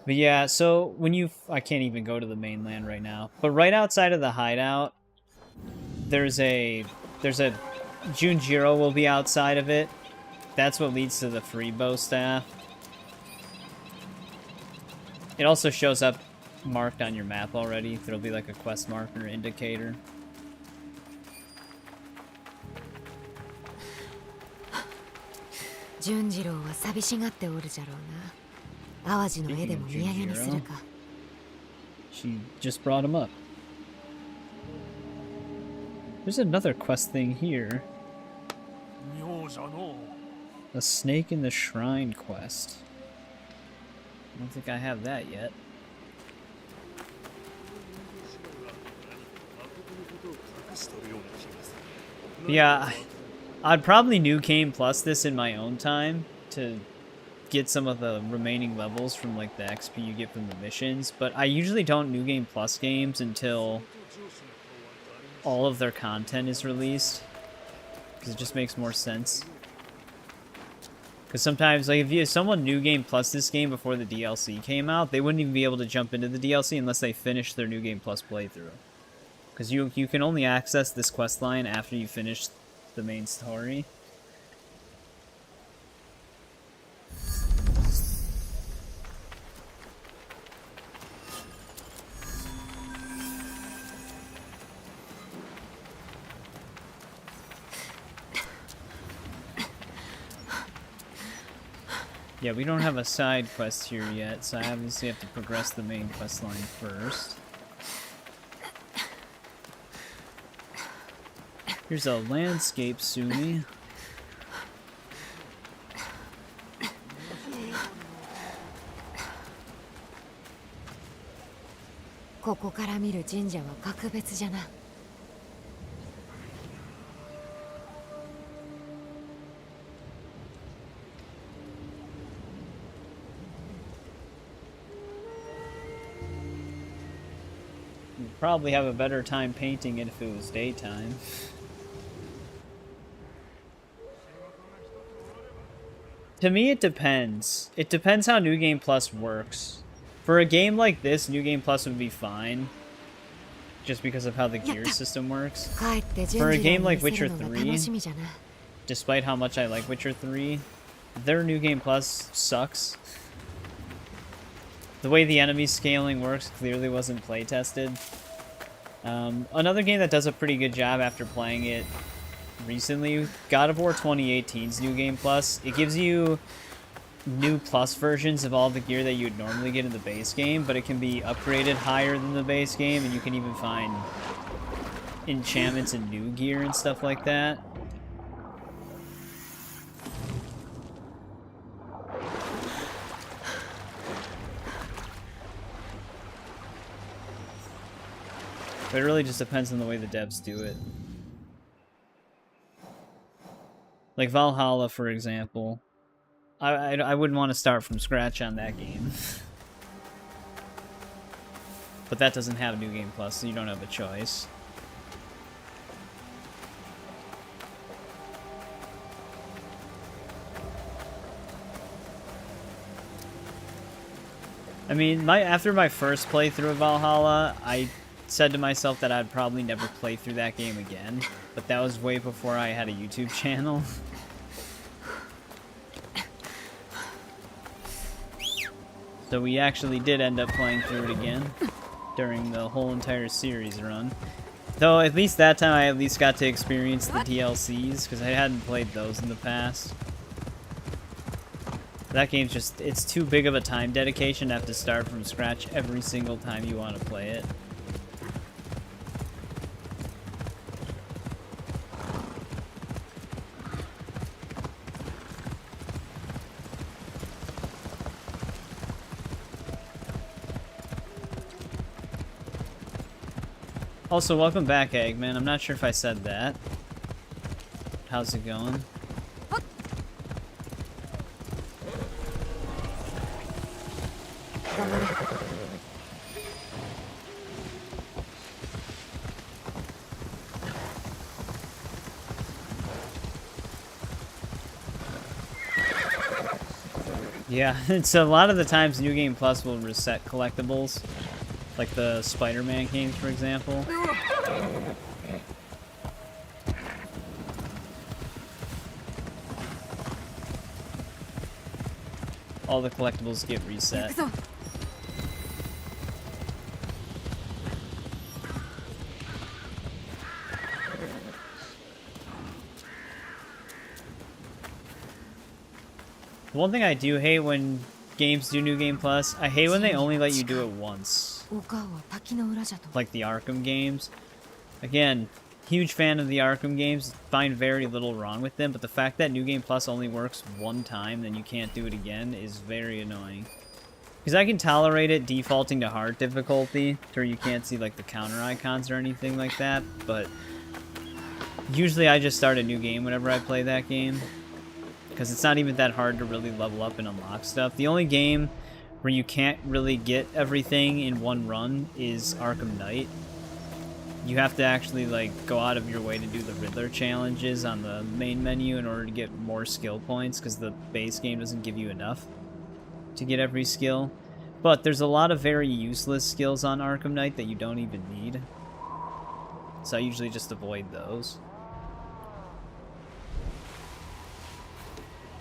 But yeah, so when I can't even go to the mainland right now, but right outside of the hideout, there's a Junjiro will be outside of it. That's what leads to the free bow staff. It also shows up marked on your map already. There'll be like a quest marker indicator. Junjiro は寂しがっておるじゃろうな。淡路の絵でも土産にするか。 She just brought him up. There's another quest thing here. A snake in the shrine quest. I don't think I have that yet. Yeah, I'd probably New Game Plus this in my own time to get some of the remaining levels from like the XP you get from the missions, but I usually don't New Game Plus games until all of their content is released, because it just makes more sense. Because sometimes, like, if someone New Game Plus this game before the DLC came out, they wouldn't even be able to jump into the DLC unless they finished their New Game Plus playthrough. Because you can only access this quest line after you finish the main story. Yeah, we don't have a side quest here yet, so I obviously have to progress the main quest line first. Here's a landscape Sumi. ここから見る神社は格別じゃな。You'd probably have a better time painting it if it was daytime. To me, it depends. It depends how New Game Plus works. For a game like this, New Game Plus would be fine. Just because of how the gear system works. For a game like Witcher 3, despite how much I like Witcher 3, their New Game Plus sucks. The way the enemy scaling works clearly wasn't play tested. Another game that does a pretty good job after playing it recently, God of War 2018's New Game Plus. It gives you new plus versions of all the gear that you would normally get in the base game, but it can be upgraded higher than the base game, and you can even find enchantments and new gear and stuff like that. But it really just depends on the way the devs do it. Like Valhalla, for example. I wouldn't want to start from scratch on that game. But that doesn't have New Game Plus, so you don't have a choice. I mean, after my first playthrough of Valhalla, I said to myself that I'd probably never play through that game again. But that was way before I had a YouTube channel. So we actually did end up playing through it again during the whole entire series run. Though at least that time I at least got to experience the DLCs, because I hadn't played those in the past. That game's just, it's too big of a time dedication to have to start from scratch every single time you want to play it. Also, welcome back, Eggman. I'm not sure if I said that. How's it going? Yeah, it's a lot of the times New Game Plus will reset collectibles. Like the Spider-Man games, for example. All the collectibles get reset. One thing I do hate when games do New Game Plus, I hate when they only let you do it once. Like the Arkham games. Again, huge fan of the Arkham games, find very little wrong with them, but the fact that New Game Plus only works one time, then you can't do it again, is very annoying. Because I can tolerate it defaulting to hard difficulty, where you can't see like the counter icons or anything like that, but usually I just start a new game whenever I play that game, because it's not even that hard to really level up and unlock stuff. The only game where you can't really get everything in one run is Arkham Knight. You have to actually like go out of your way to do the Riddler challenges on the main menu in order to get more skill points, because the base game doesn't give you enough to get every skill. But there's a lot of very useless skills on Arkham Knight that you don't even need, so I usually just avoid those.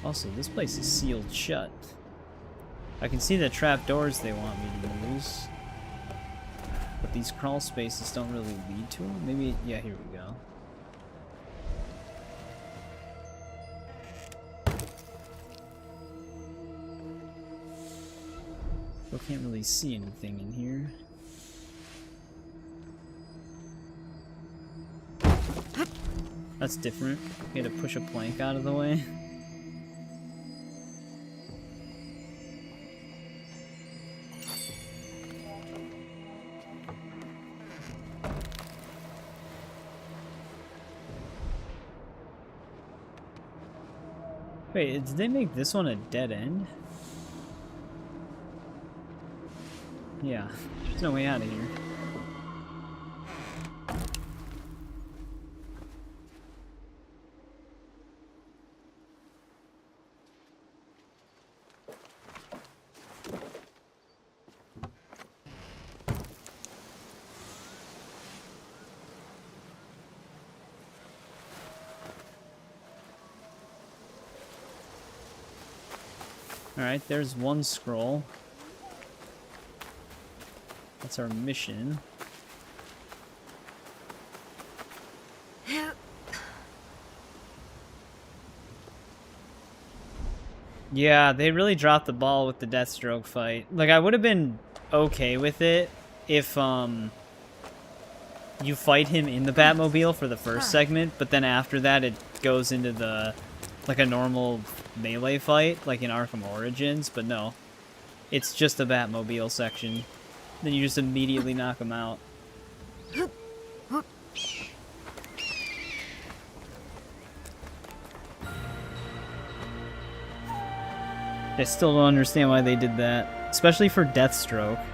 Also, this place is sealed shut. I can see the trapdoors they want me to use, but these crawl spaces don't really lead to them. Maybe, yeah, here we go. Still can't really see anything in here. That's different. You had to push a plank out of the way. Wait, did they make this one a dead end? Yeah, there's no way out of here. Alright, there's one scroll. That's our mission. Yeah, they really dropped the ball with the Deathstroke fight. Like, I would have been okay with it if, you fight him in the Batmobile for the first segment, but then after that it goes into the, like, a normal melee fight, like in Arkham Origins, but no. It's just a Batmobile section. Then you just immediately knock him out. I still don't understand why they did that, especially for Deathstroke.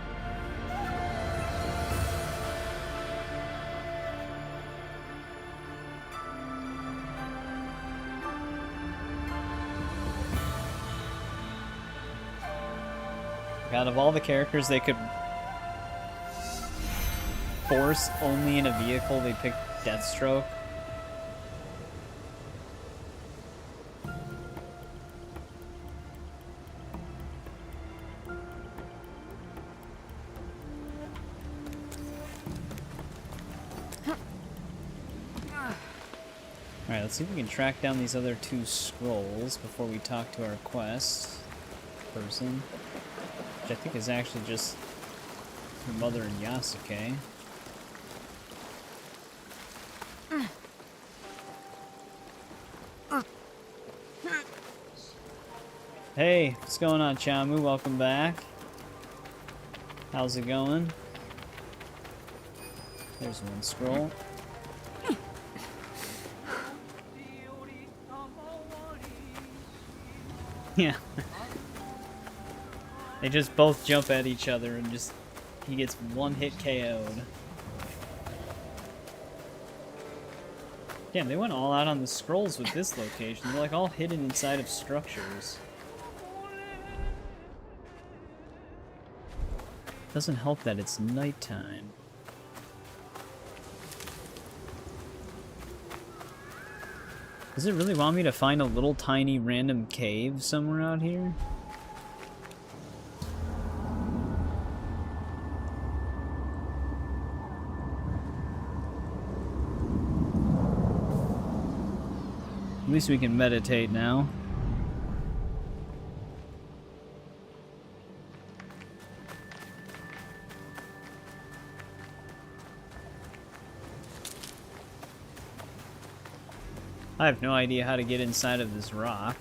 Out of all the characters they could force only in a vehicle, they picked Deathstroke. Alright, let's see if we can track down these other two scrolls before we talk to our quest person, which I think is actually just her mother and Yasuke. Hey, what's going on, Chamu? Welcome back. How's it going? There's one scroll. Yeah. They just both jump at each other and just, he gets one hit KO'd. Damn, they went all out on the scrolls with this location. They're like all hidden inside of structures. Doesn't help that it's nighttime. Does it really want me to find a little tiny random cave somewhere out here? At least we can meditate now. I have no idea how to get inside of this rock.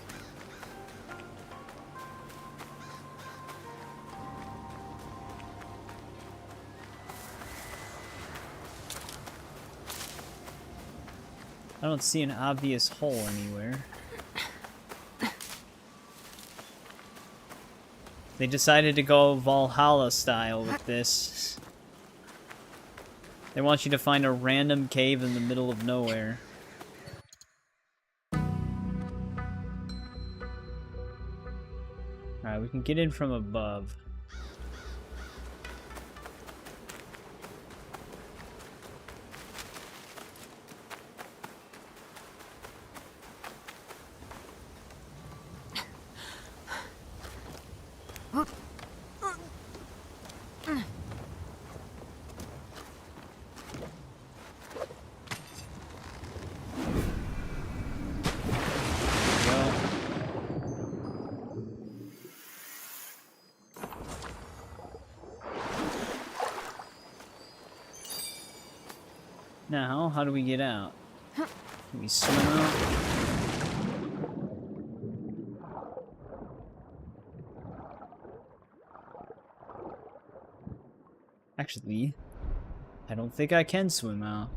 I don't see an obvious hole anywhere. They decided to go Valhalla style with this. They want you to find a random cave in the middle of nowhere. Alright, we can get in from above. Now, how do we get out? Can we swim out? Actually, I don't think I can swim out.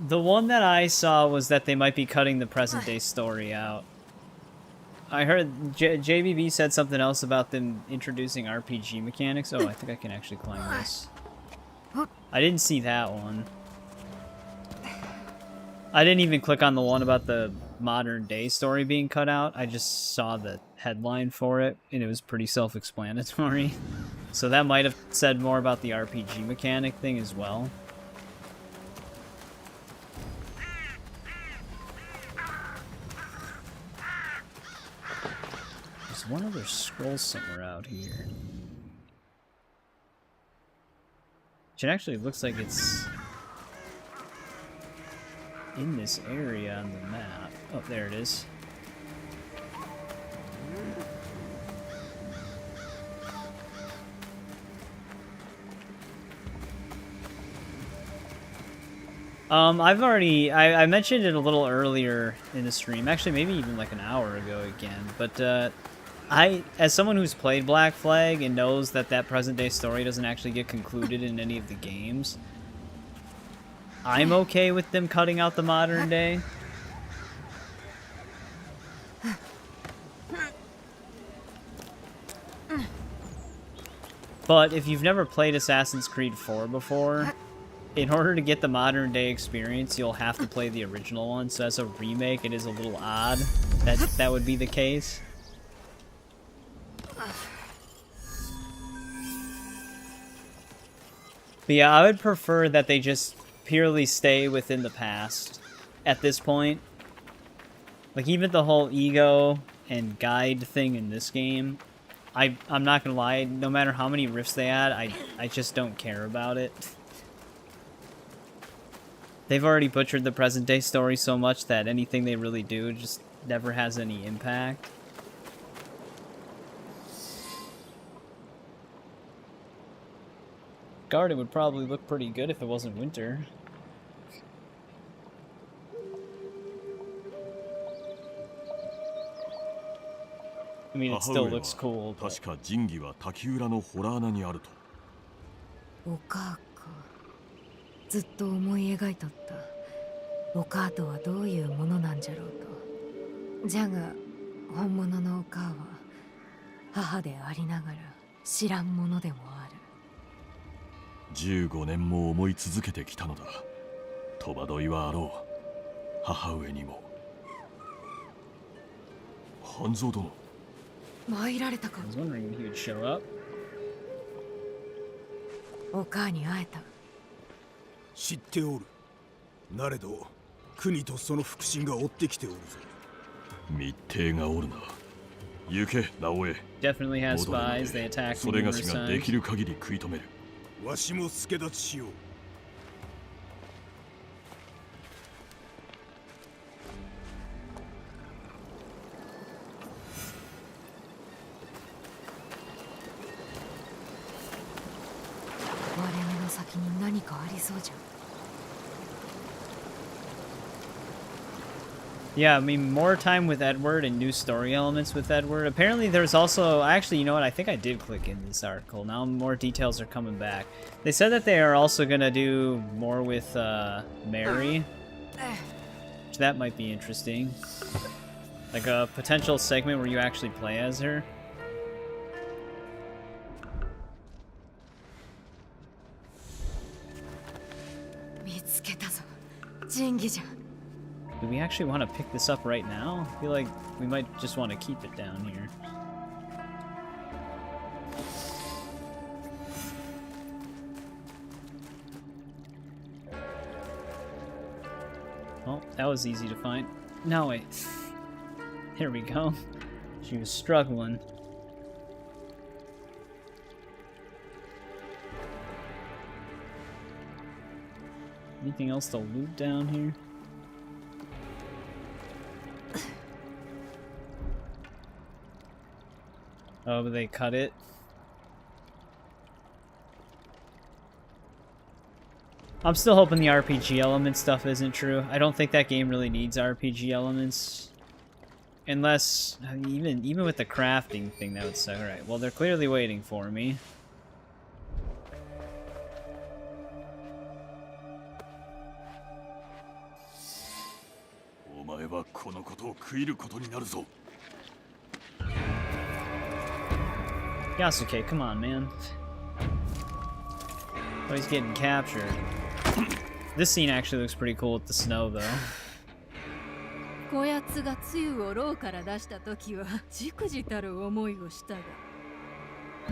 The one that I saw was that they might be cutting the present day story out. I heard JBB said something else about them introducing RPG mechanics. Oh, I think I can actually climb this. I didn't see that one. I didn't even click on the one about the modern day story being cut out. I just saw the headline for it, and it was pretty self-explanatory. So that might have said more about the RPG mechanic thing as well. One other scroll somewhere out here. Which it actually looks like it's in this area on the map. Oh, there it is. I mentioned it a little earlier in the stream, actually maybe even like an hour ago again, but as someone who's played Black Flag and knows that that present-day story doesn't actually get concluded in any of the games, I'm okay with them cutting out the modern day. But if you've never played Assassin's Creed 4 before, in order to get the modern day experience, you'll have to play the original one, so as a remake, it is a little odd that that would be the case. But yeah, I would prefer that they just purely stay within the past at this point. Like, even the whole ego and guide thing in this game, I'm not gonna lie, no matter how many riffs they add, I just don't care about it. They've already butchered the present day story so much that anything they really do just never has any impact. Garden would probably look pretty good if it wasn't winter. I mean, it still looks cool. 確か神器は滝浦の洞穴にあると。お母か。ずっと思い描いとった。お母とはどういうものなんじゃろうと。じゃが、本物のお母は母でありながら知らんものでもある。15年も思い続けてきたのだ。戸惑いはあろう。母上にも。半蔵殿。参られたか。お母に会えた。知っておる。なれど、国とその腹心が追ってきておるぞ。密偵がおるな。行け、直江。Definitely has spies. They attack me. それがしができる限り食い止める。わしも助立ちしよう。割れ目の先に何かありそうじゃん。 Yeah, I mean, more time with Edward and new story elements with Edward. Apparently there's also... Actually, you know what? I think I did click in this article. Now more details are coming back. They said that they are also going to do more with Mary. So that might be interesting. Like a potential segment where you actually play as her. Do we actually want to pick this up right now? I feel like we might just want to keep it down here. Oh, that was easy to find. No, wait. Here we go. She was struggling. Anything else to loot down here? Oh, but they cut it? I'm still hoping the RPG element stuff isn't true. I don't think that game really needs RPG elements. Unless, even with the crafting thing, that would suck. Alright, well, they're clearly waiting for me. Yasuke, come on, man. Oh, he's getting captured. This scene actually looks pretty cool with the snow, though. こやつがつゆを牢から出した時はじくじたる思いをしたが、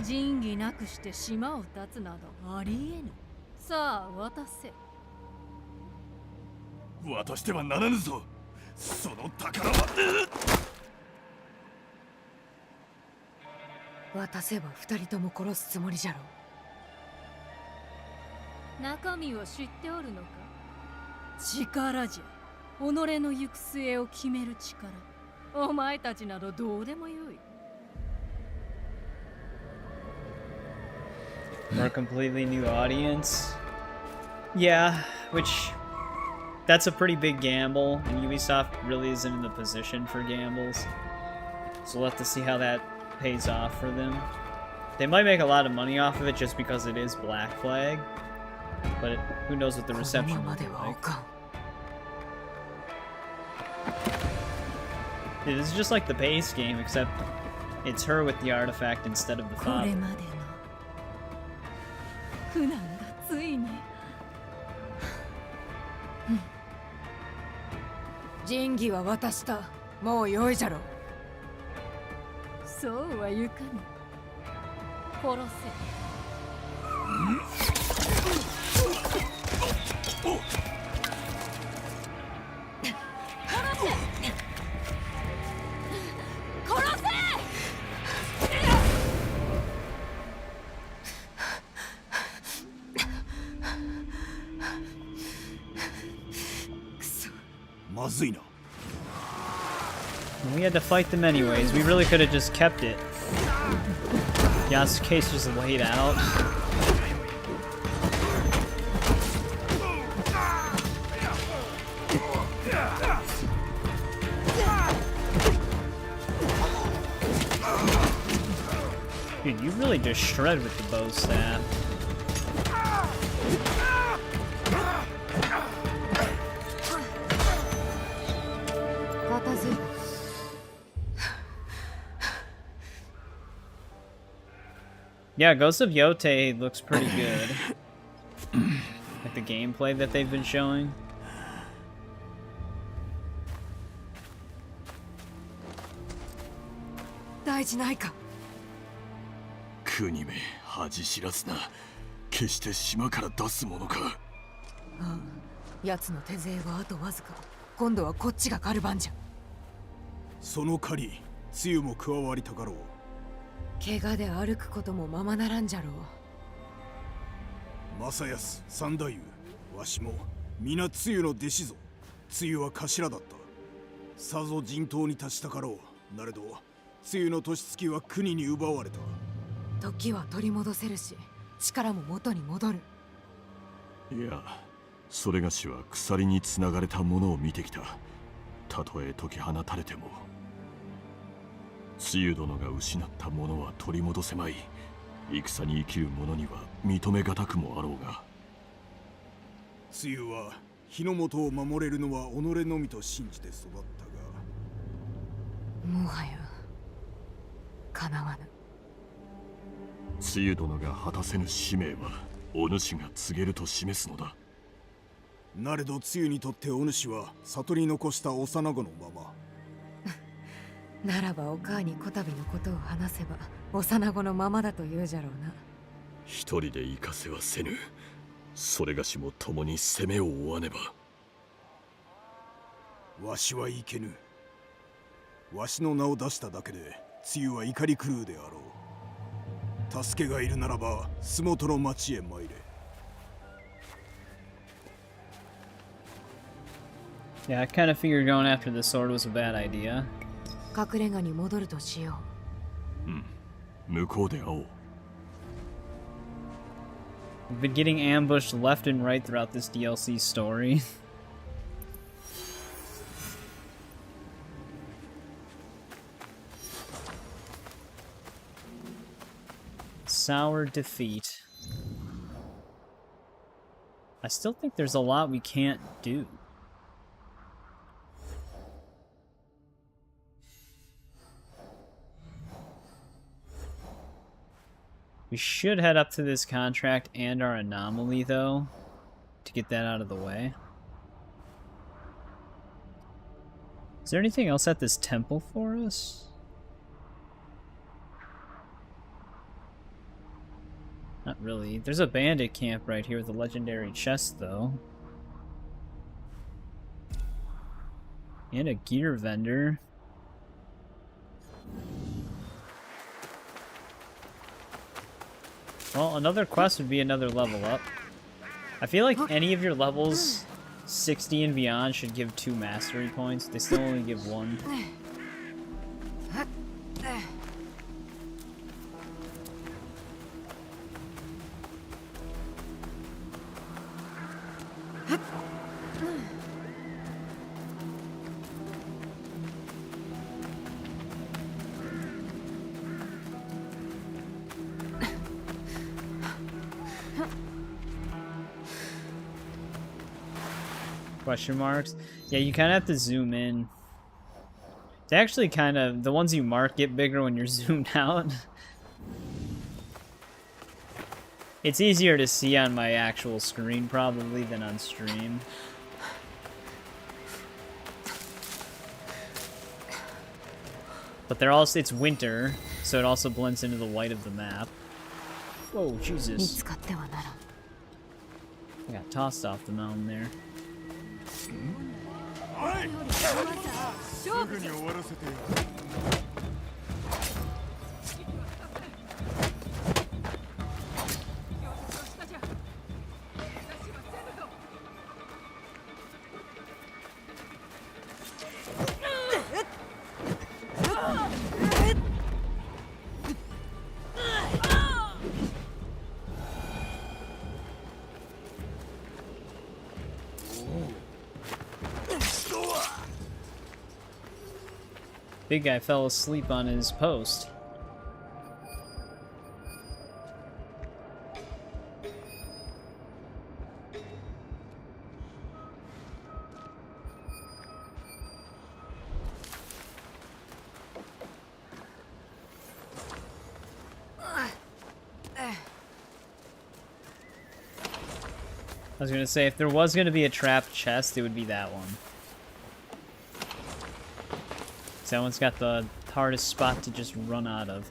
仁義なくして島を立つなどありえぬ。さあ渡せ。渡してはならぬぞ。その宝は。渡せば二人とも殺すつもりじゃろう。中身を知っておるのか。力じゃ。己の行く末を決める力。お前たちなどどうでもよい。Or a completely new audience. Yeah, which... That's a pretty big gamble, and Ubisoft really isn't in the position for gambles. So we'll have to see how that pays off for them. They might make a lot of money off of it just because it is Black Flag, but who knows what the reception will be like. It is just like the base game, except it's her with the artifact instead of the father. 苦難がついに。仁義は渡した。もう良いじゃろ。そうはいかぬ。殺せ。まずいな。We had to fight them anyways. We really could have just kept it. Yasuke's just laid out. Dude, you really just shred with the bow staff. Yeah, Ghost of Yote looks pretty good. Like the gameplay that they've been showing. Kunime, 恥知らずな。決して島から出すものか。ああ、奴の手勢はあとわずか。今度はこっちが狩る番じゃ。その狩り、つゆも加わりたかろう。怪我で歩くこともままならんじゃろう。正康、三太夫、わしも皆つゆの弟子ぞ。つゆは頭だった。さぞ陣頭に達したかろう。なれど、つゆの年月は国に奪われた。時は取り戻せるし、力も元に戻る。いや、それがしは鎖につながれたものを見てきた。たとえ解き放たれても、露殿が失ったものは取り戻せまい。戦に生きる者には認めがたくもあろうが。露は日の元を守れるのは己のみと信じて育ったが、もはや叶わぬ。露殿が果たせぬ使命はお主が告げると示すのだ。なれど露にとってお主は里に残した幼子のまま。ならばお母にこたびのことを話せば幼子のままだと言うじゃろうな。一人で行かせはせぬ。それがしも共に攻めを追わねば。わしは行けぬ。わしの名を出しただけで露は怒り狂うであろう。助けがいるならば洲本の町へ参れ。Yeah, I kind of figured going after the sword was a bad idea. 隠れ家に戻るとしよう。向こうで会おう。We've been getting ambushed left and right throughout this DLC story. Sour defeat. I still think there's a lot we can't do. We should head up to this contract and our anomaly, though, to get that out of the way. Is there anything else at this temple for us? Not really. There's a bandit camp right here with a legendary chest, though. And a gear vendor. Well, another quest would be another level up. I feel like any of your levels 60 and beyond should give 2 mastery points. They still only give 1. Question marks? Yeah, you kind of have to zoom in. It's actually kind of... The ones you mark get bigger when you're zoomed out. It's easier to see on my actual screen, probably, than on stream. But they're also... It's winter, so it also blends into the white of the map. Whoa, Jesus. I got tossed off the mountain there. すぐに終わらせてよ。Big guy fell asleep on his post. I was gonna say, if there was gonna be a trapped chest, it would be that one. That one's got the hardest spot to just run out of.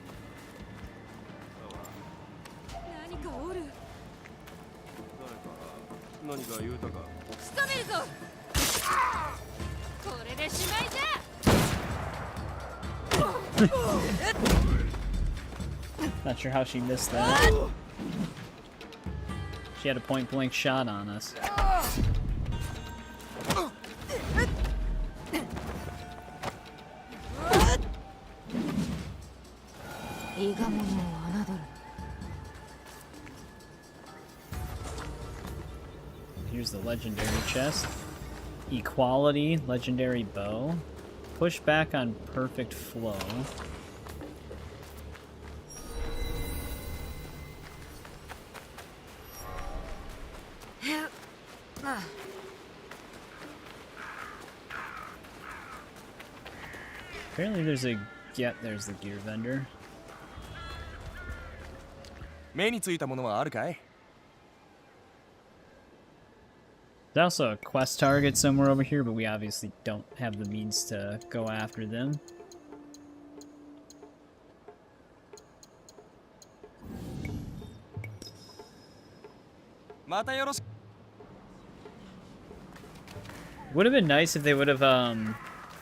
Not sure how she missed that. She had a point-blank shot on us. here's the legendary chest. Equality, legendary bow. Push back on perfect flow. Apparently there's a... Yep, there's the gear vendor. 目についたものはあるかい? There's also a quest target somewhere over here, but we obviously don't have the means to go after them. Would have been nice if they would have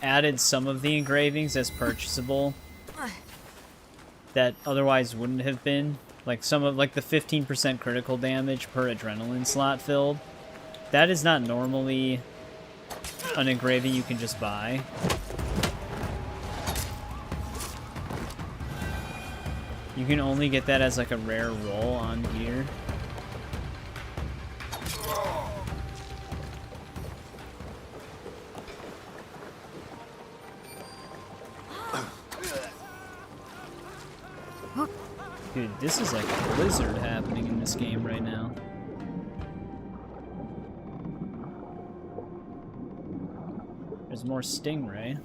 added some of the engravings as purchasable that otherwise wouldn't have been. Like some of the 15% critical damage per adrenaline slot filled. That is not normally an engraving you can just buy. You can only get that as like a rare roll on gear. Dude, this is like a blizzard happening in this game right now. There's more stingray.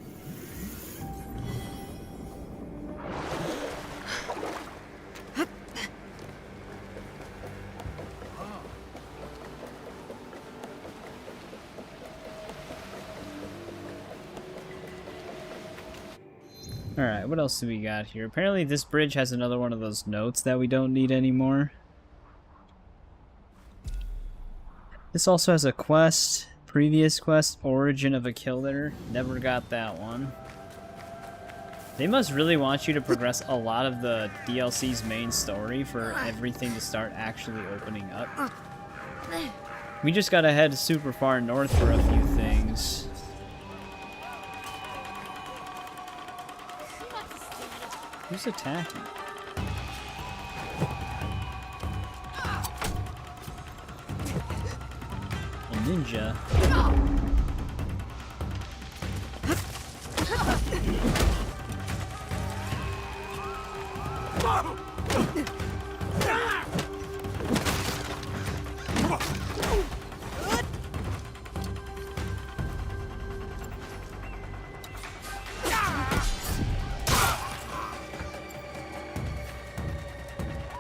Alright, what else do we got here? Apparently this bridge has another one of those notes that we don't need anymore. This also has a quest. Previous quest, Origin of a Killer. Never got that one. They must really want you to progress a lot of the DLC's main story for everything to start actually opening up. We just gotta head super far north for a few things. Who's attacking? A ninja.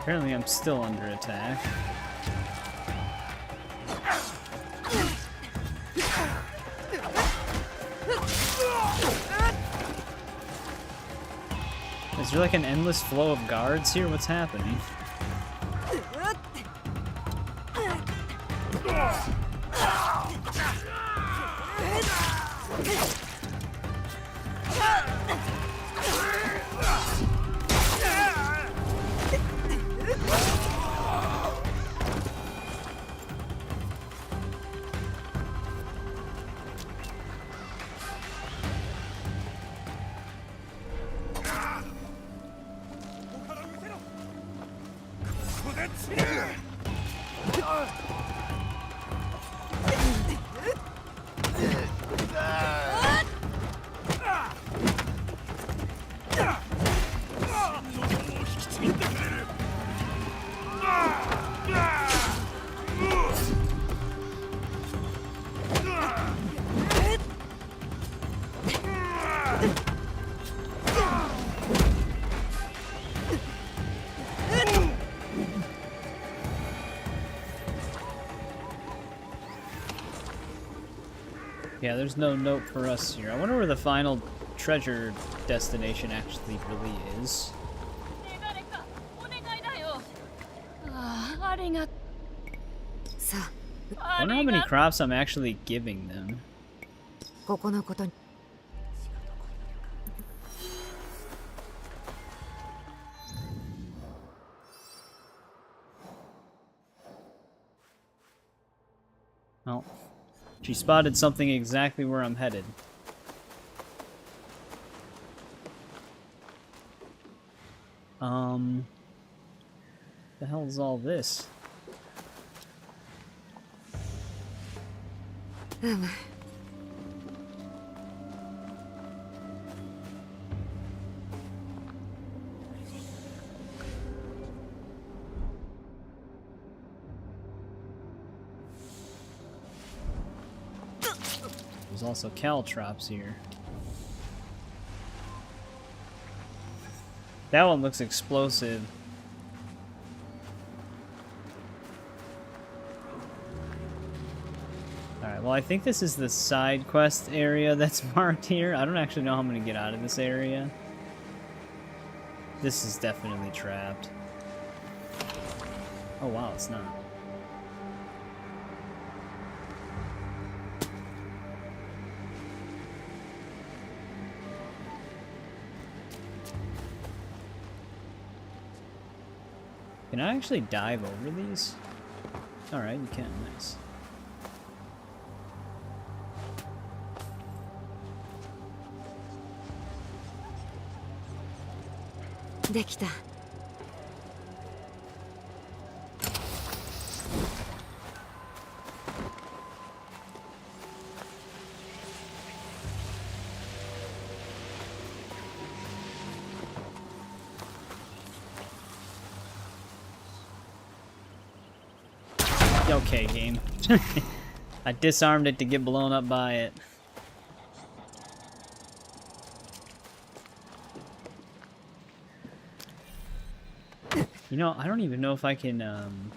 Apparently I'm still under attack. Is there like an endless flow of guards here? What's happening? Yeah, there's no note for us here. I wonder where the final treasure destination actually really is. I wonder how many crops I'm actually giving them. Oh. She spotted something exactly where I'm headed. The hell is all this? There's also caltrops here. That one looks explosive. Alright, well I think this is the side quest area that's marked here. I don't actually know how I'm going to get out of this area. This is definitely trapped. Oh wow, it's not. Can I actually dive over these? Alright, you can. Nice. Dekita. Okay, game. I disarmed it to get blown up by it. You know, I don't even know if I can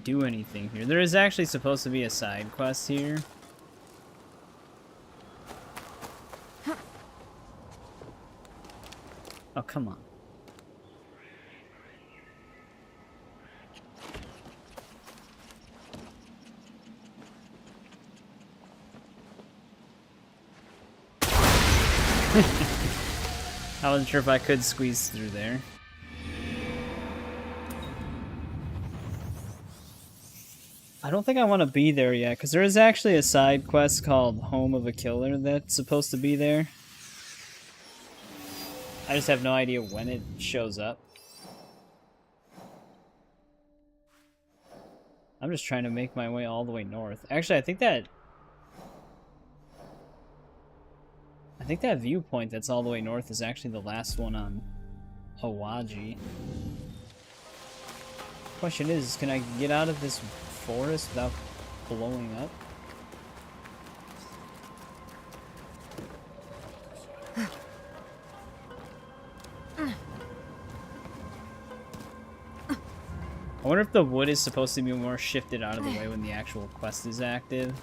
do anything here. There is actually supposed to be a side quest here. Oh, come on. I wasn't sure if I could squeeze through there. I don't think I want to be there yet, because there is actually a side quest called Home of a Killer that's supposed to be there. I just have no idea when it shows up. I'm just trying to make my way all the way north. Actually, I think that viewpoint that's all the way north is actually the last one on Awaji. Question is, can I get out of this forest without blowing up? I wonder if the wood is supposed to be more shifted out of the way when the actual quest is active.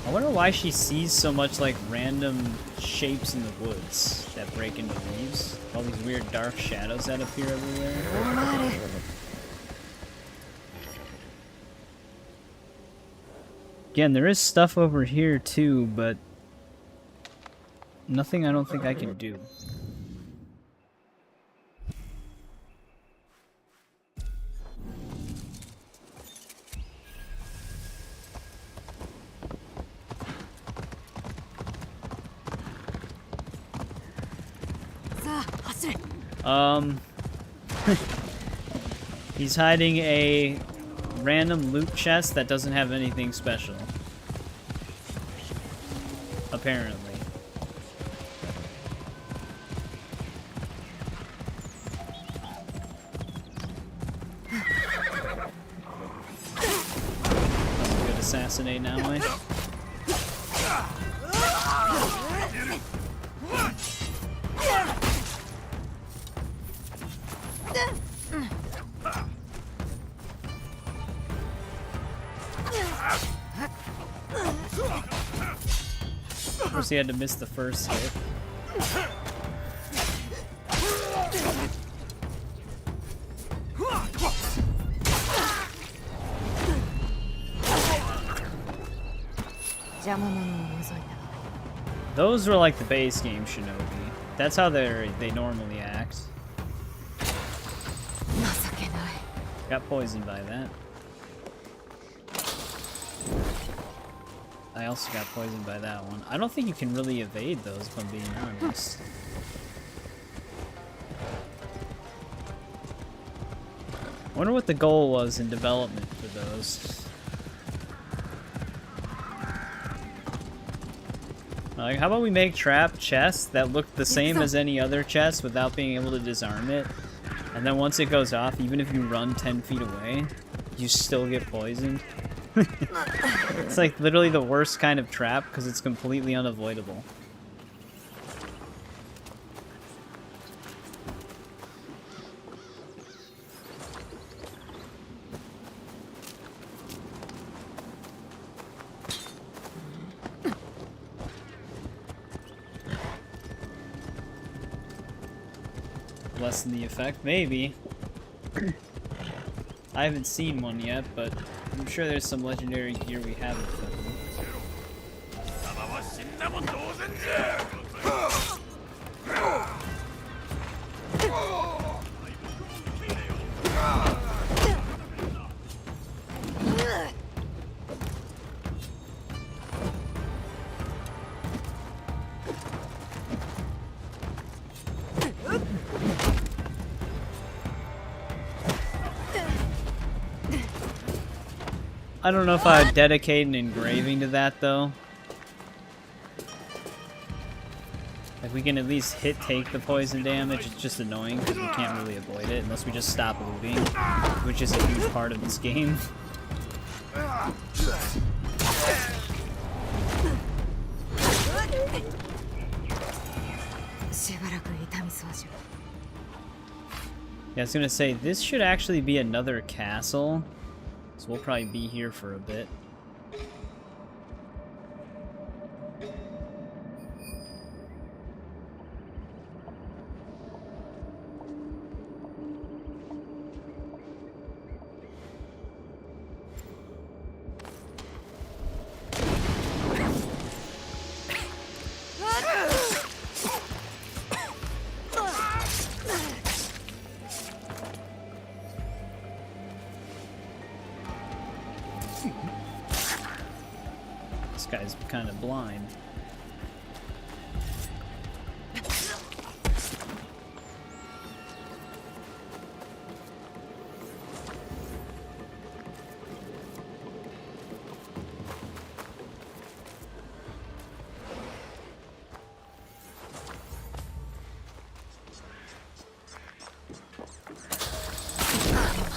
I wonder why she sees so much like random shapes in the woods that break into leaves. All these weird dark shadows that appear everywhere. Again, there is stuff over here too, but nothing I don't think I can do. He's hiding a random loot chest that doesn't have anything special. Apparently. Good assassinate Naoe. Of course, he had to miss the first hit. 邪魔者を除いた。 Those were like the base game Shinobi. That's how they normally act. 情けない。 Got poisoned by that. I also got poisoned by that one. I don't think you can really evade those, if I'm being honest. I wonder what the goal was in development for those. Like, how about we make trap chests that look the same as any other chest without being able to disarm it? And then once it goes off, even if you run 10 feet away, you still get poisoned. It's like literally the worst kind of trap because it's completely unavoidable. Lessen the effect, maybe. I haven't seen one yet, but I'm sure there's some legendary gear we haven't found. I don't know if I'd dedicate an engraving to that, though. Like, we can at least take the poison damage. It's just annoying because we can't really avoid it unless we just stop looting, which is a huge part of this game. Yeah, I was gonna say, this should actually be another castle. So we'll probably be here for a bit. This guy's kind of blind.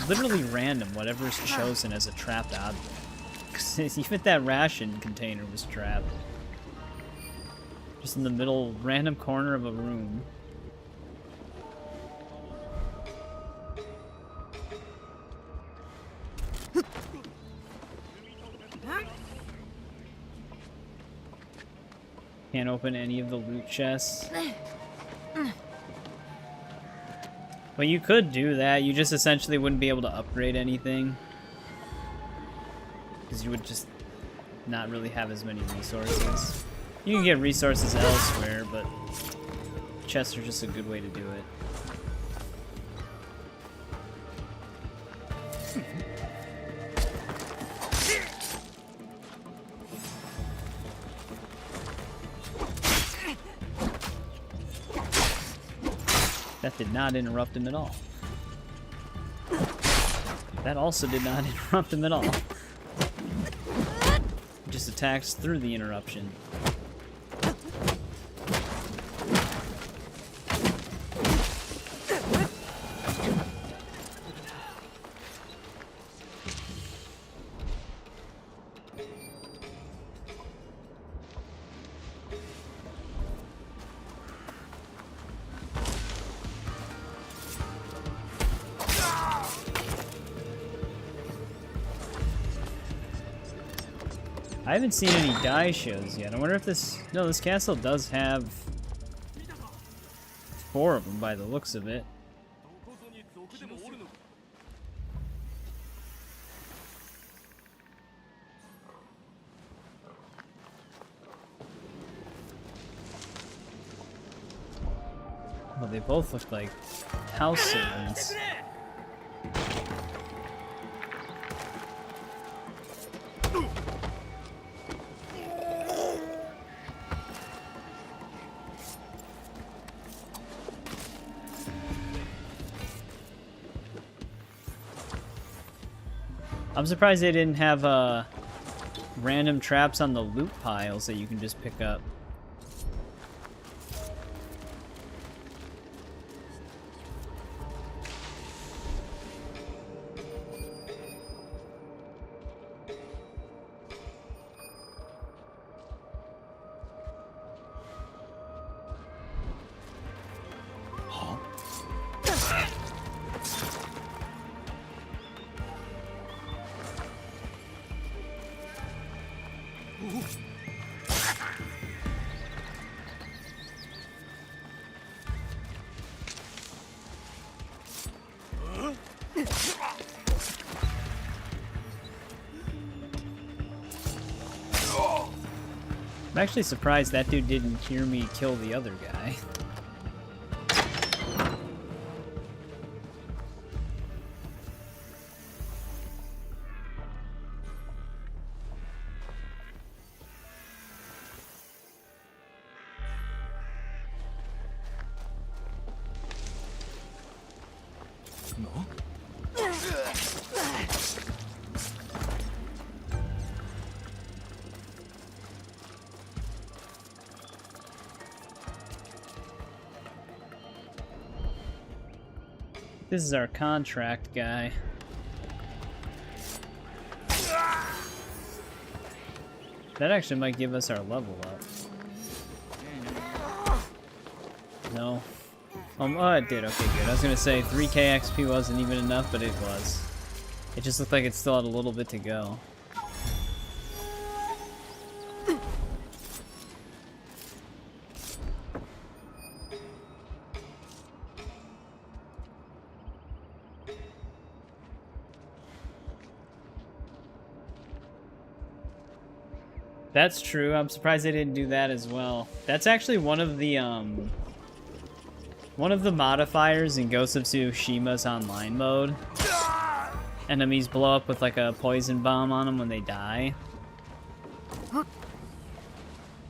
Literally random, whatever's chosen as a trapped object. Even that ration container was trapped. Just in the middle, random corner of a room. Can't open any of the loot chests. Well, you could do that. You just essentially wouldn't be able to upgrade anything. Because you would just not really have as many resources. You can get resources elsewhere, but chests are just a good way to do it. That did not interrupt him at all. That also did not interrupt him at all. Just attacks through the interruption. I haven't seen any die shows yet. I wonder if this... No, this castle does have 4 of them by the looks of it. They both look like house servants. I'm surprised they didn't have random traps on the loot piles that you can just pick up. I'm actually surprised that dude didn't hear me kill the other guy. This is our contract guy. That actually might give us our level up. No. Oh, it did. Okay, good. I was gonna say 3k XP wasn't even enough, but it was. It just looked like it still had a little bit to go. That's true. I'm surprised they didn't do that as well. That's actually one of the modifiers in Ghost of Tsushima's online mode. Enemies blow up with like a poison bomb on them when they die.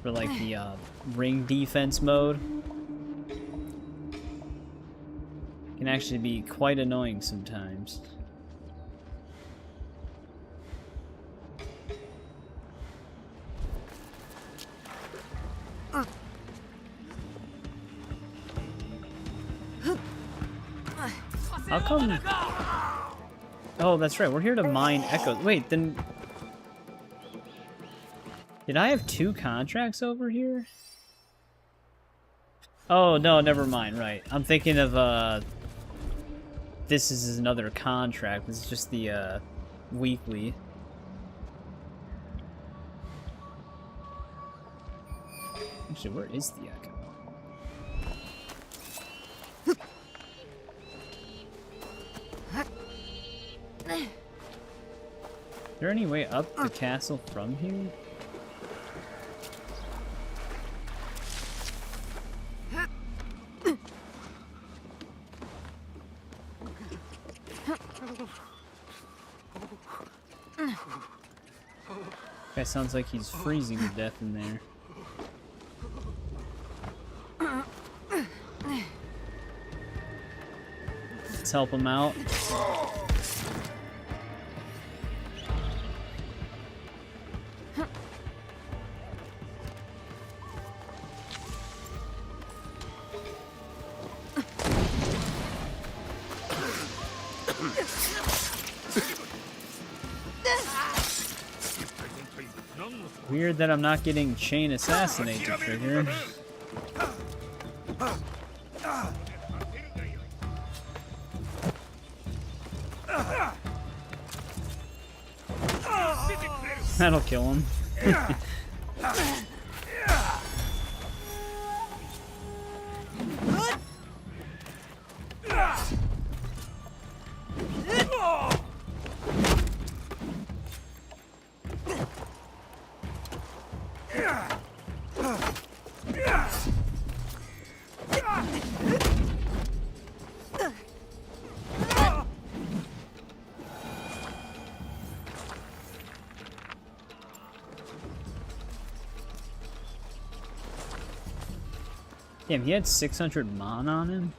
For like the ring defense mode. Can actually be quite annoying sometimes. How come? Oh, that's right. We're here to mine echoes. Wait, then... Did I have 2 contracts over here? Oh, no, never mind. Right. I'm thinking of, this is another contract. This is just the, weekly. Actually, where is the echo? Is there any way up the castle from here? Guy sounds like he's freezing to death in there. Let's help him out. Weird that I'm not getting chain assassinate to trigger. That'll kill him. Damn, he had 600 mon on him?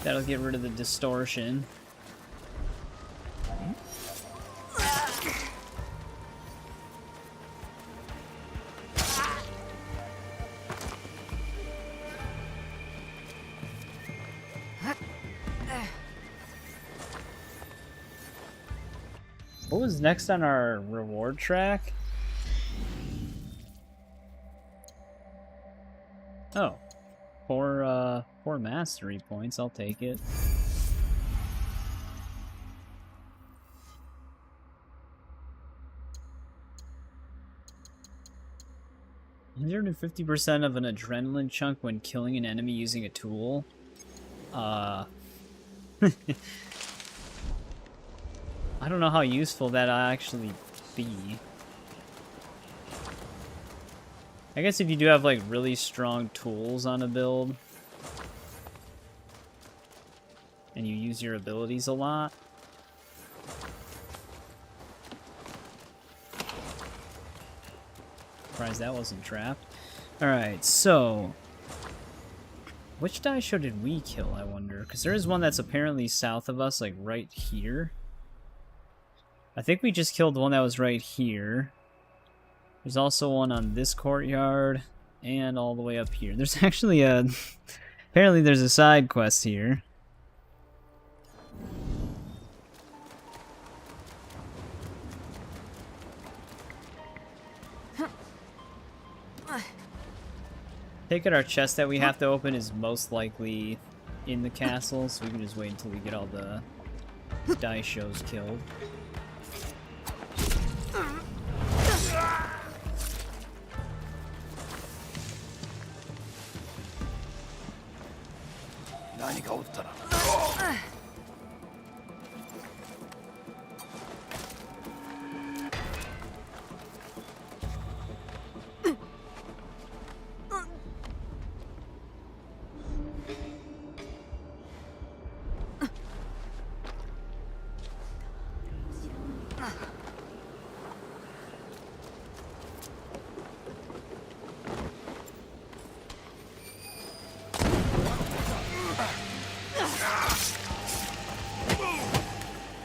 That'll get rid of the distortion. What was next on our reward track? Oh. Four mastery points, I'll take it. $150% of an adrenaline chunk when killing an enemy using a tool. I don't know how useful that'll actually be. I guess if you do have like really strong tools on a build and you use your abilities a lot. Surprised that wasn't trapped. Alright, so which die show did we kill, I wonder? Because there is one that's apparently south of us, like right here. I think we just killed the one that was right here. There's also one on this courtyard and all the way up here. There's actually a... apparently there's a side quest here. Take it, our chest that we have to open is most likely in the castle, so we can just wait until we get all the die shows killed.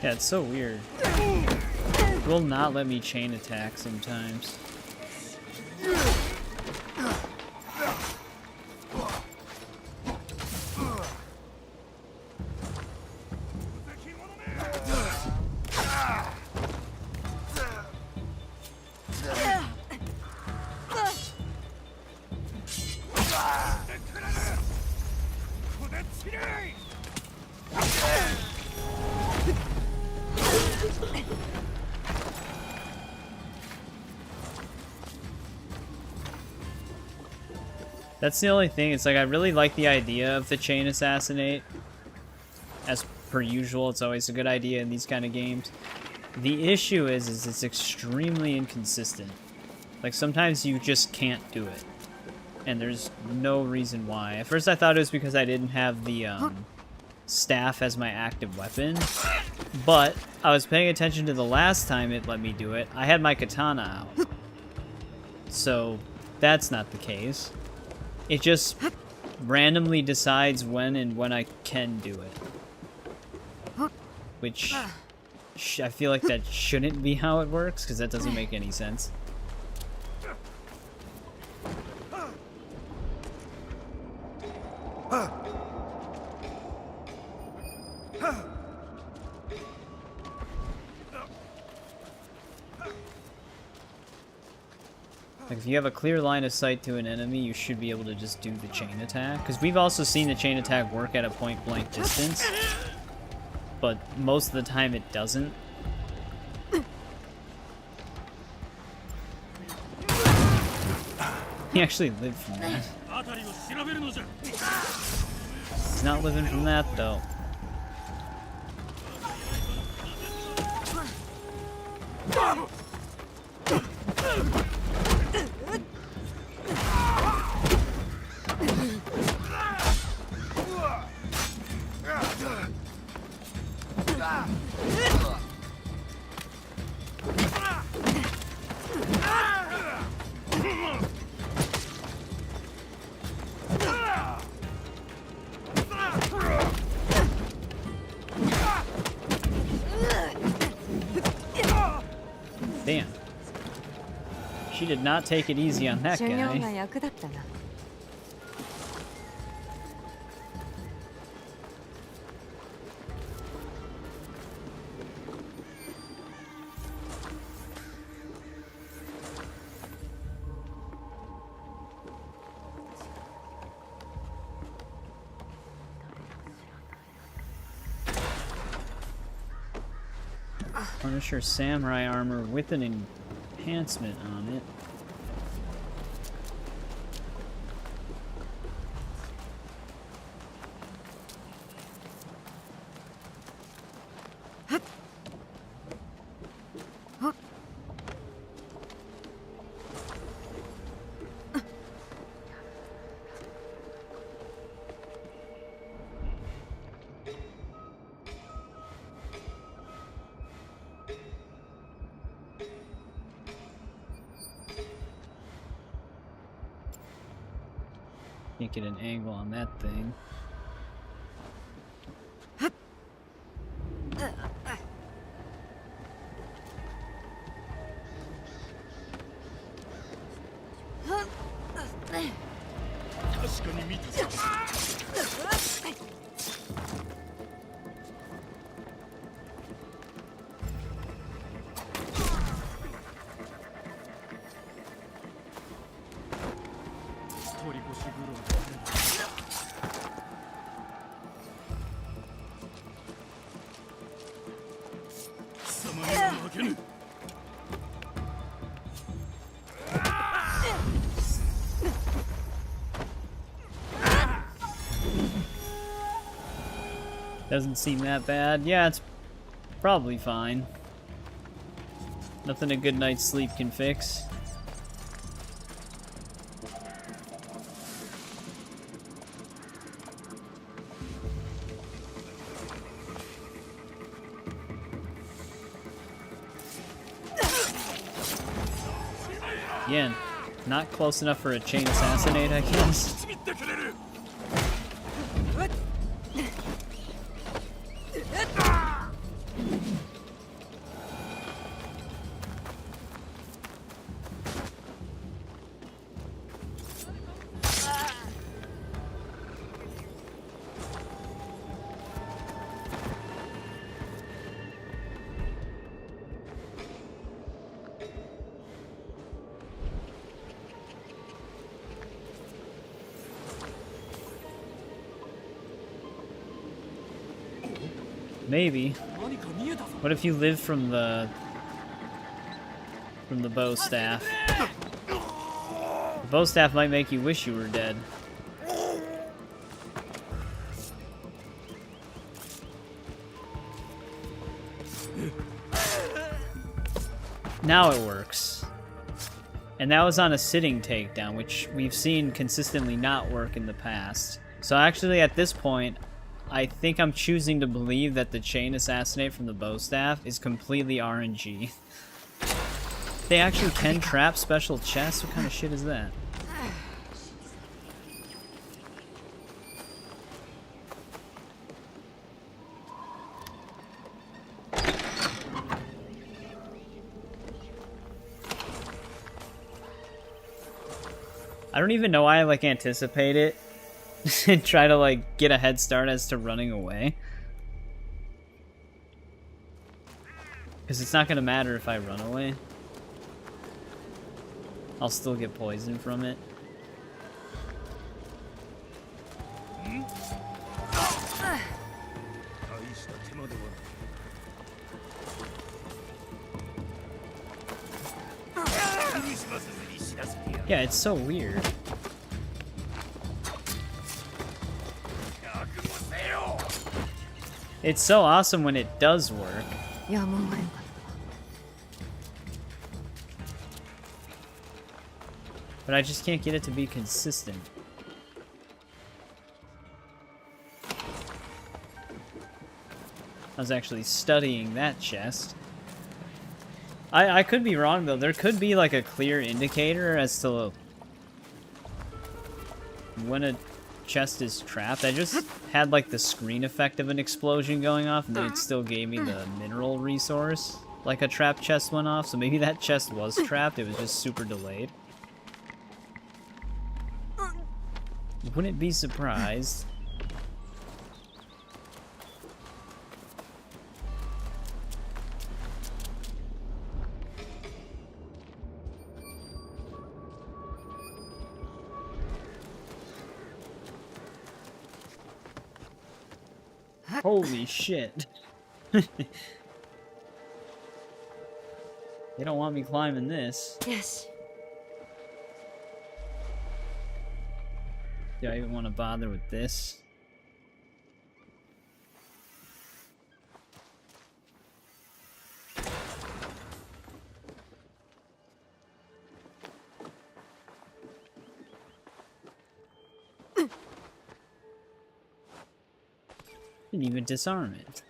Yeah, it's so weird. It will not let me chain attack sometimes. That's the only thing. It's like I really like the idea of the chain assassinate. As per usual, it's always a good idea in these kind of games. The issue is it's extremely inconsistent. Like sometimes you just can't do it. And there's no reason why. At first I thought it was because I didn't have the staff as my active weapon. But I was paying attention to the last time it let me do it. I had my katana out. So that's not the case. It just randomly decides when and when I can do it. Which, I feel like that shouldn't be how it works, because that doesn't make any sense. Like if you have a clear line of sight to an enemy, you should be able to just do the chain attack. Because we've also seen the chain attack work at a point-blank distance. But most of the time it doesn't. He actually lived from that. He's not living from that, though. Damn. She did not take it easy on that guy. Punisher samurai armor with an enhancement on it. Can't get an angle on that thing. Doesn't seem that bad. Yeah, it's probably fine. Nothing a good night's sleep can fix. Again, not close enough for a chain assassinate, I guess. Maybe. What if you live from the bow staff? The bow staff might make you wish you were dead. Now it works. And that was on a sitting takedown, which we've seen consistently not work in the past. So actually at this point, I think I'm choosing to believe that the chain assassinate from the bow staff is completely RNG. They actually can trap special chests? What kind of shit is that? I don't even know why I like anticipate it and try to like get a head start as to running away. Because it's not going to matter if I run away. I'll still get poisoned from it. Yeah, it's so weird. It's so awesome when it does work. But I just can't get it to be consistent. I was actually studying that chest. I could be wrong though. There could be like a clear indicator as to when a chest is trapped. I just had like the screen effect of an explosion going off, and then it still gave me the mineral resource. Like a trapped chest went off, so maybe that chest was trapped. It was just super delayed. Wouldn't be surprised. Holy shit. They don't want me climbing this. Yes. Do I even want to bother with this? Didn't even disarm it.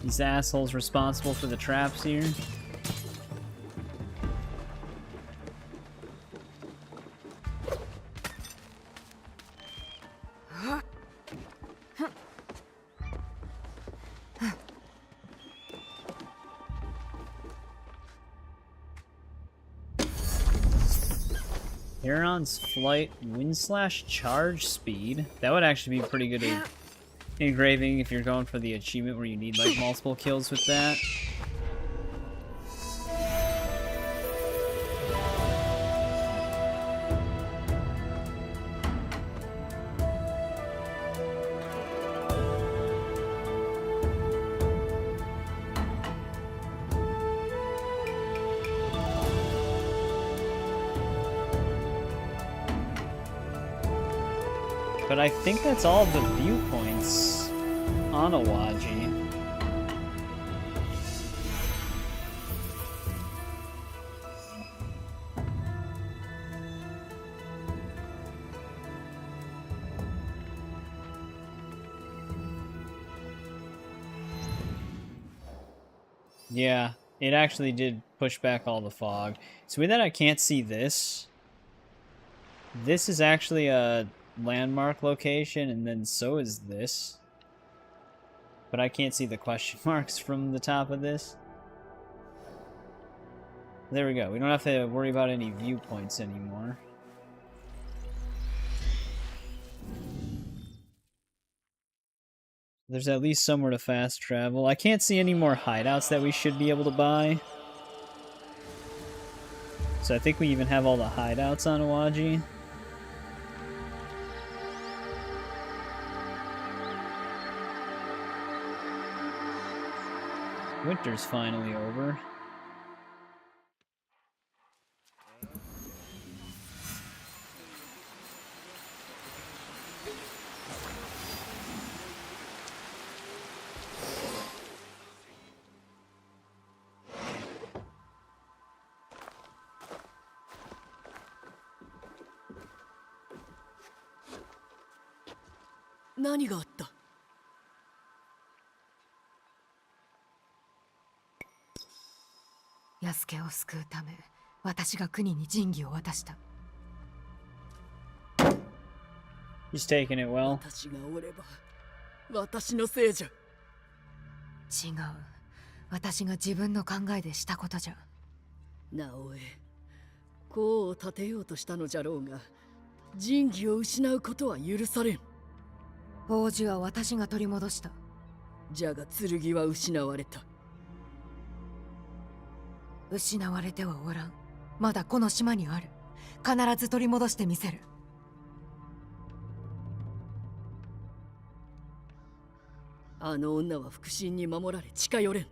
These assholes responsible for the traps here. Heron's flight wind/charge speed. That would actually be pretty good at engraving if you're going for the achievement where you need like multiple kills with that. But I think that's all the viewpoints on Awaji. Yeah, it actually did push back all the fog. So with that, I can't see this. This is actually a landmark location, and then so is this. But I can't see the question marks from the top of this. There we go. We don't have to worry about any viewpoints anymore. There's at least somewhere to fast travel. I can't see any more hideouts that we should be able to buy. So I think we even have all the hideouts on Awaji. Winter's finally over. Nani ga atta? Yasuke を救うため、私が国に神器を渡した。He's taking it well. 私がおれば、私のせいじゃ。違う。私が自分の考えでしたことじゃ。直江、功を立てようとしたのじゃろうが、神器を失うことは許されん。宝珠は私が取り戻した。じゃが剣は失われた。失われてはおらん。まだこの島にある。必ず取り戻してみせる。あの女は腹心に守られ近寄れん。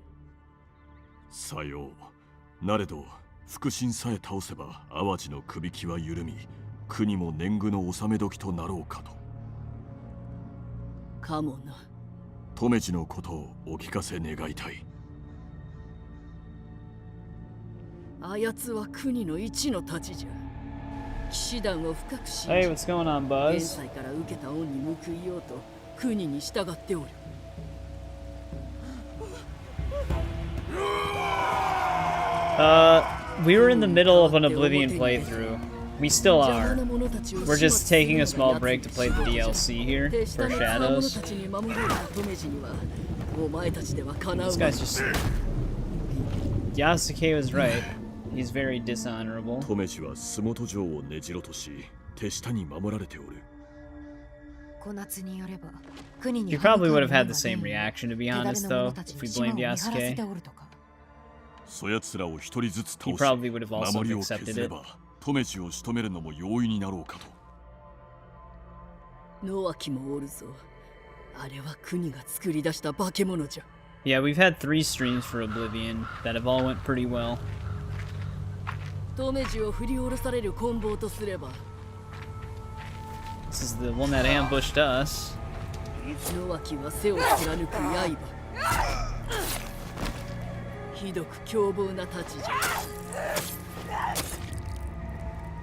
さよう。なれど腹心さえ倒せば淡路の首輝は緩み、国も年貢の納め時となろうかと。かもな。留地のことをお聞かせ願いたい。あやつは国の一の太刀じゃ。騎士団を深く信じ、Hey, what's going on, 現 Buzz? 在から受けた恩に報いようと国に従っておる。We were in the middle of an Oblivion playthrough. We still are. We're just taking a small break to play the DLC here for Shadows. This guy's just... Yasuke was right. He's very dishonorable. 留地は洲本城を根城とし、手下に守られておる。You probably would have had the same reaction, to be honest, though, if we blamed Yasuke. そやつらを一人ずつ倒 He し、 probably would have also 守りを accepted 削れ it. ば、留地を仕留めるのも容易になろうかと。野脇もおるぞ。あれは国が作り出した化け物じゃ。Yeah, we've had 3 streams for Oblivion that have all went pretty well. 留地を振り下ろされる棍棒とすれば、 This is the one that ambushed us. 野脇は背を貫く刃。ひどく凶暴な太刀じゃ。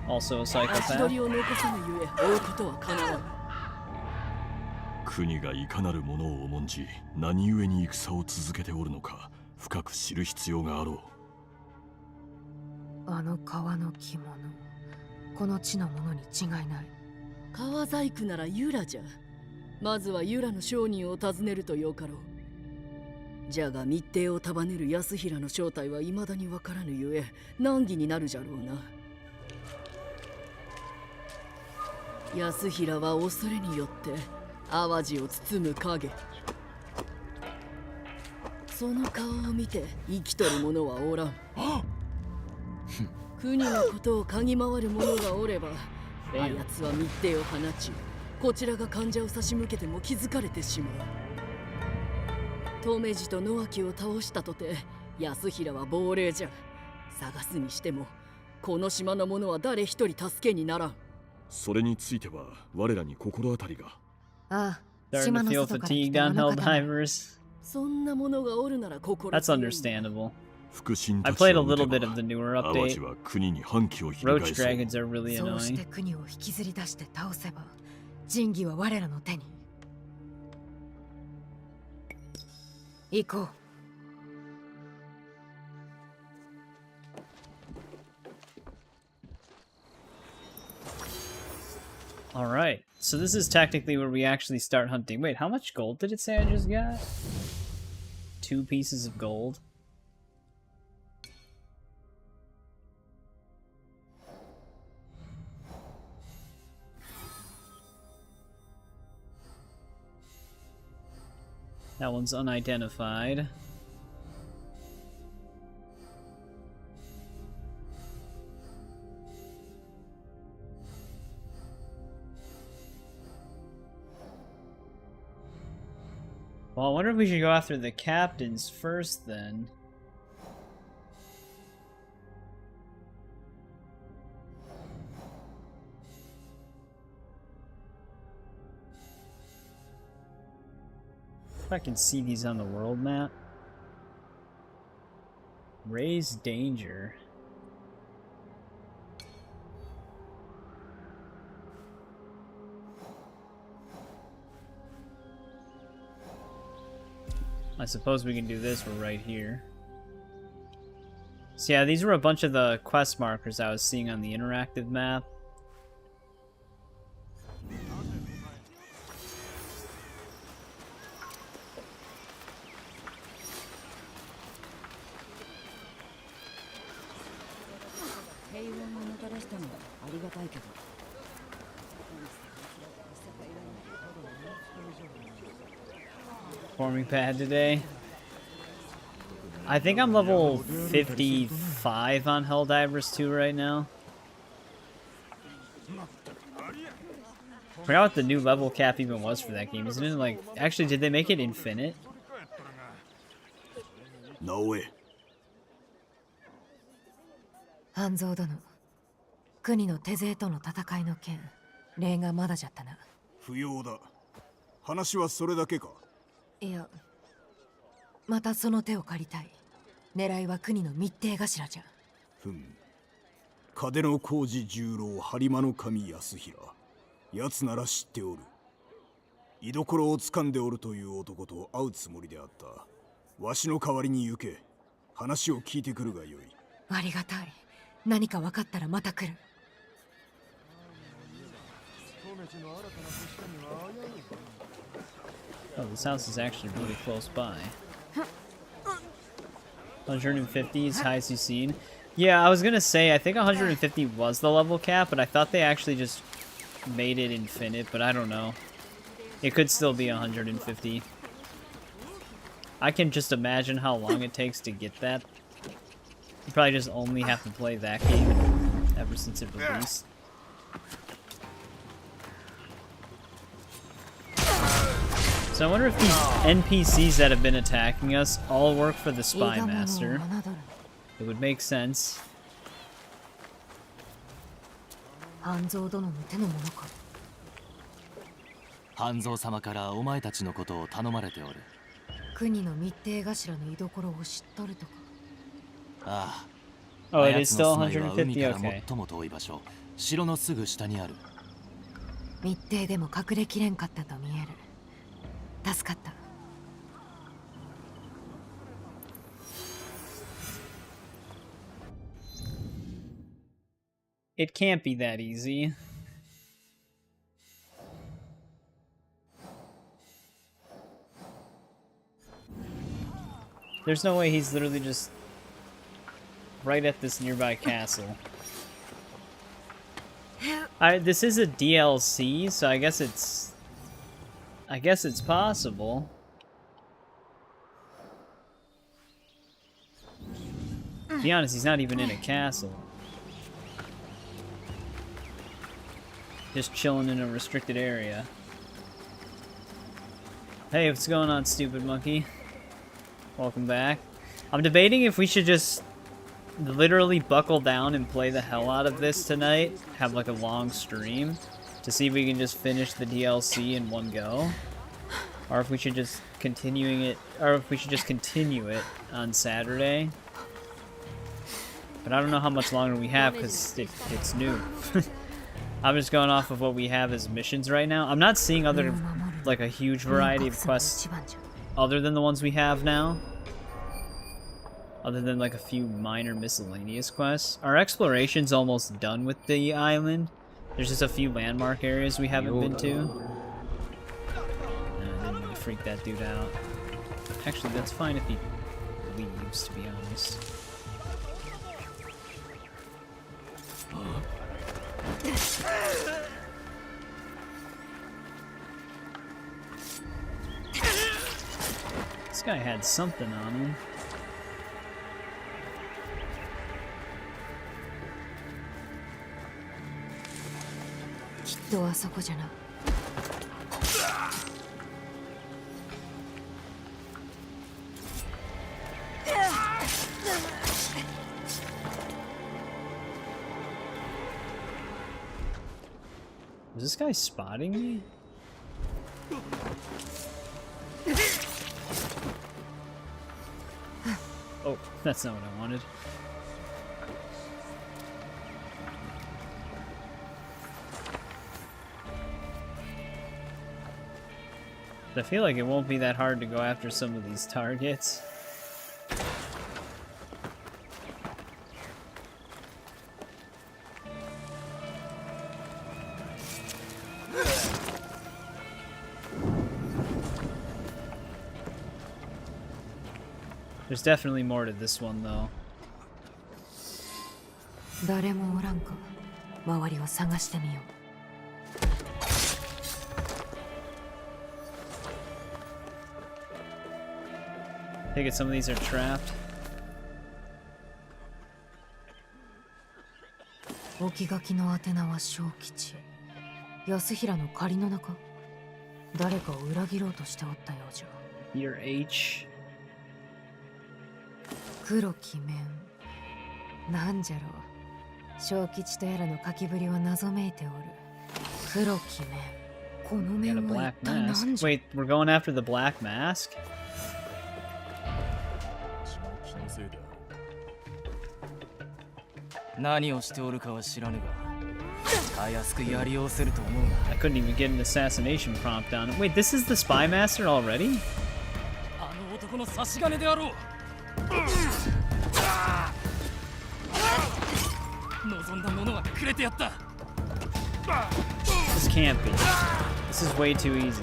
Also a 足取 psychopath. りを残さぬゆえ追うことはかなわん。国がいかなるものを重んじ、何故に戦を続けておるのか、深く知る必要があろう。あの川の着物、この地のものに違いない。川細工ならユラじゃ。まずはユラの商人を訪ねるとよかろう。じゃが密偵を束ねる安平の正体は未だにわからぬゆえ難儀になるじゃろうな。安平は恐れによって淡路を包む影。その顔を見て生きとる者はおらん。国のことを嗅ぎ回る者がおれば、あやつは密偵を放ち、こちらが患者を差し向けても気づかれてしまう。留地と野脇を倒したとて安平は亡霊じゃ。探すにしてもこの島の者は誰一人助けにならん。それについては我らに心当たりが。ああ、 Starting 島 to の feel 外から来 fatigued たあ on の方だ。 Helldivers. そんな者がおるなら心 That's understandable. 腹心 I たち played a を撃て little ば bit of the newer 淡 update. 路は国に反旗を Roach 翻そう。 dragons are really そうして annoying. 国を引きずり出して倒せば、仁義は我らの手に。行こう。Alright, so this is technically where we actually start hunting. Wait, how much gold did it say I just got? 2 pieces of gold. That one's unidentified. Well, I wonder if we should go after the captains first, then. If I can see these on the world map. Raise danger. I suppose we can do this, we're right here. So yeah, these were a bunch of the quest markers I was seeing on the interactive map. Forming pad today. I think I'm level 55 on Helldivers 2 right now. forgot what the new level cap even was for that game. Isn't it like... Actually, did they make it infinite? Naoe. 半蔵殿、国の手勢との戦いの件、例がまだじゃったな。不要だ。話はそれだけか。いや、またその手を借りたい。狙いは国の密偵頭じゃ。嘉手の工事十郎播磨の神安平。奴なら知っておる。居所を掴んでおるという男と会うつもりであった。わしの代わりに行け。話を聞いてくるがよい。ありがたい。何か分かったらまた来る。Oh, this house is actually really close by. 150 is highest you've seen. Yeah, I was gonna say, I think 150 was the level cap, but I thought they actually just made it infinite, but I don't know. It could still be 150. I can just imagine how long it takes to get that. You probably just only have to play that game ever since it released. So I wonder if these NPCs that have been attacking us all work for the Spy Master. It would make sense. 半蔵殿の手のものか。半蔵様からお前たちのことを頼まれておる。国の密偵頭の居所を知っとるとか。ああ。Oh, it is still 150? 海から Okay. 最も遠い場所、城のすぐ下にある。密偵でも隠れきれんかったと見える。助かった。It can't be that easy. There's no way he's literally just right at this nearby castle. This is a DLC, so I guess it's possible. To be honest, he's not even in a castle. Just chilling in a restricted area. Hey, what's going on, stupid monkey? Welcome back. I'm debating if we should just literally buckle down and play the hell out of this tonight. Have like a long stream to see if we can just finish the DLC in one go. Or if we should just continue it on Saturday. But I don't know how much longer we have because it's new. I'm just going off of what we have as missions right now. I'm not seeing like a huge variety of quests other than the ones we have now. Other than like a few minor miscellaneous quests. Our exploration's almost done with the island. There's just a few landmark areas we haven't been to. I didn't really freak that dude out. Actually, that's fine if he leaves, to be honest. This guy had something on him. Is this guy spotting me? Oh, that's not what I wanted. I feel like it won't be that hard to go after some of these targets. There's definitely more to this one, though. 誰もおらんか。周りを探してみよう。Take it some of these are trapped. 置き書きの宛名は小吉。安平の仮の中、誰かを裏切ろうとしておったようじゃ。 Your H 黒き面なんじゃろう。小吉とやらの書きぶりは謎めいておる。黒き面、この Got a 面は black 一体 mask. 何じゃ。 Wait, we're going after the black mask? 何をしておるかは知らぬが、たやすくやりおせると思うが。 I couldn't even get an assassination prompt on it. Wait, this is the spy master already? あの男の差し金であろう。望んだものはくれてやった。 This can't be. This is way too easy.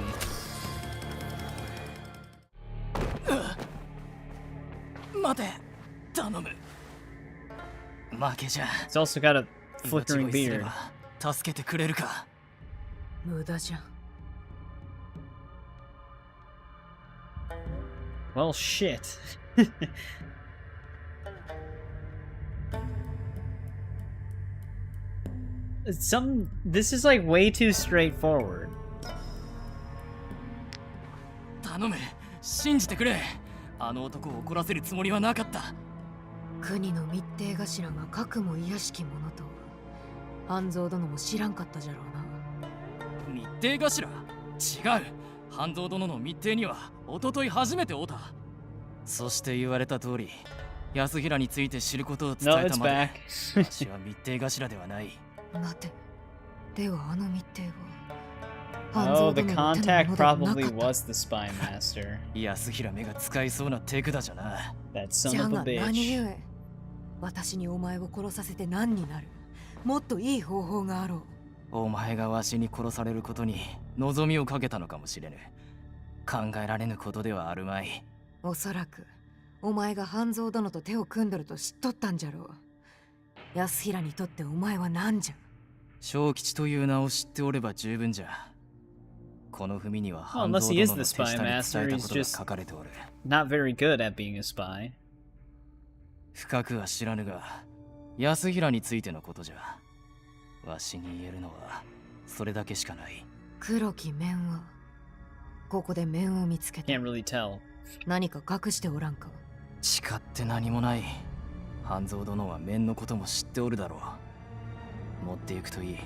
待て、頼む。負けじゃ。 It's also got a flickering beard. 助けてくれるか。無駄じゃ。 Well, shit. This is like way too straightforward. 頼む、信じてくれ。あの男を怒らせるつもりはなかった。国の密偵頭がかくも卑しき者とは半蔵殿も知らんかったじゃろうな。密偵頭？違う。半蔵殿の密偵には一昨日初めて会うた。そして言われた通り、安平について知ることを伝えたまで、私は密偵頭ではない。待て、ではあの密偵は Oh, the contact probably was the spy master. 安平目が使いそうな手札じゃな。 That son of a 何 bitch. 故私にお前を殺させて何になる。もっといい方法があろう。お前がわしに殺されることに望みをかけたのかもしれぬ。考えられぬことではあるまい。おそらくお前が半蔵殿と手を組んどると知っとったんじゃろう。安平にとってお前は何じゃ。小吉という名を知っておれば十分じゃ。この文には半蔵 Unless 殿 he is の the 手 spy 下に伝 master, えた he's ことが just 書かれておる。 not very good at being a spy. 深くは知らぬが、安平についてのことじゃ。わしに言えるのはそれだけしかない。黒き面はここで面を見つけた。 Can't really tell. 何か隠しておらんか。誓って何もない。半蔵殿は面のことも知っておるだろう。持っていくといい。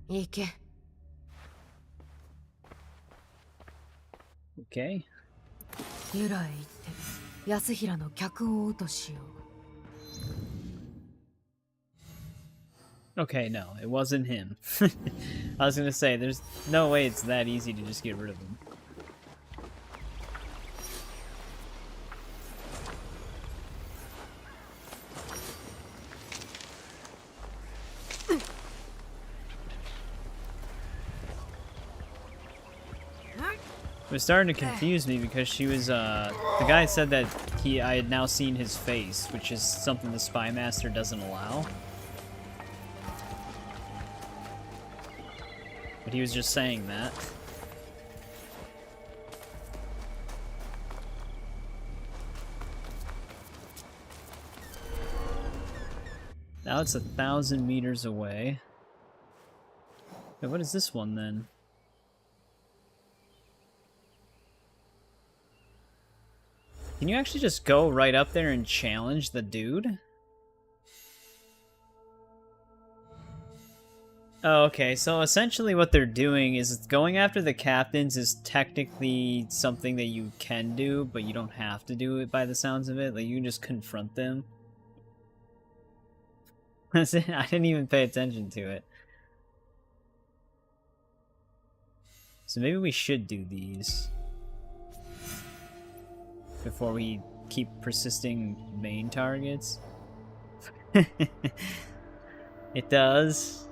行け。 Okay. 由来へ行って安平の客を追うとしよう。 Okay, no, it wasn't him. I was gonna say, there's no way it's that easy to just get rid of him. It was starting to confuse me because she was, the guy said that I had now seen his face, which is something the spy master doesn't allow. But he was just saying that. Now it's 1,000 meters away. Wait, what is this one then? Can you actually just go right up there and challenge the dude? Oh, okay, so essentially what they're doing is going after the captains is technically something that you can do, but you don't have to do it by the sounds of it. Like, you can just confront them. I didn't even pay attention to it. So maybe we should do these before we keep persisting main targets. It does.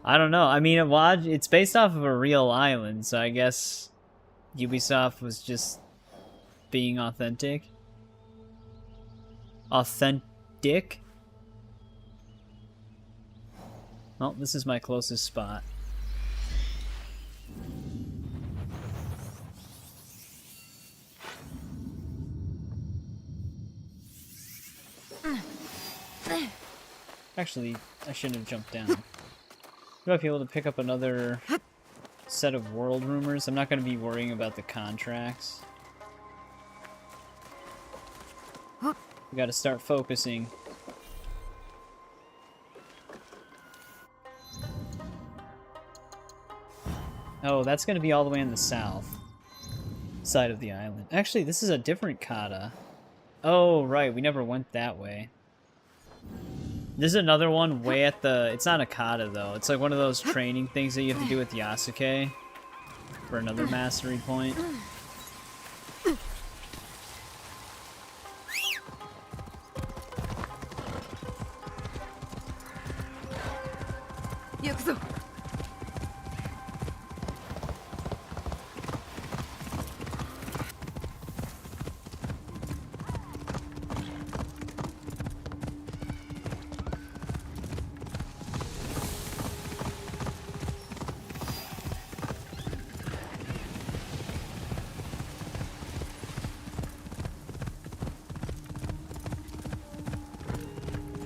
I don't know. I mean, Awaji, it's based off of a real island, so I guess Ubisoft was just being authentic. Authentic? Well, this is my closest spot. Actually, I shouldn't have jumped down. You might be able to pick up another set of world rumors. I'm not going to be worrying about the contracts. We got to start focusing. Oh, that's going to be all the way in the south side of the island. Actually, this is a different kata. Oh, right. We never went that way. This is another one way at the... It's not a kata, though. It's like one of those training things that you have to do with Yasuke for another mastery point.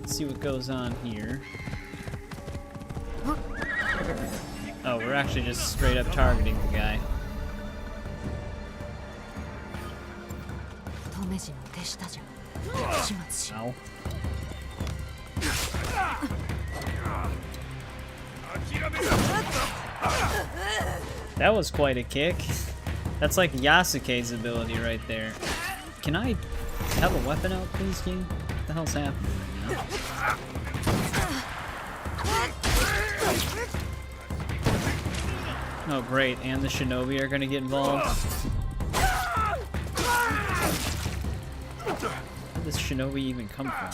See what goes on here. Oh, we're actually just straight up targeting the guy. Ow. That was quite a kick. That's like Yasuke's ability right there. Can I have a weapon out, please, game? What the hell's happening right now? Oh, great. And the shinobi are gonna get involved. Where did this shinobi even come from?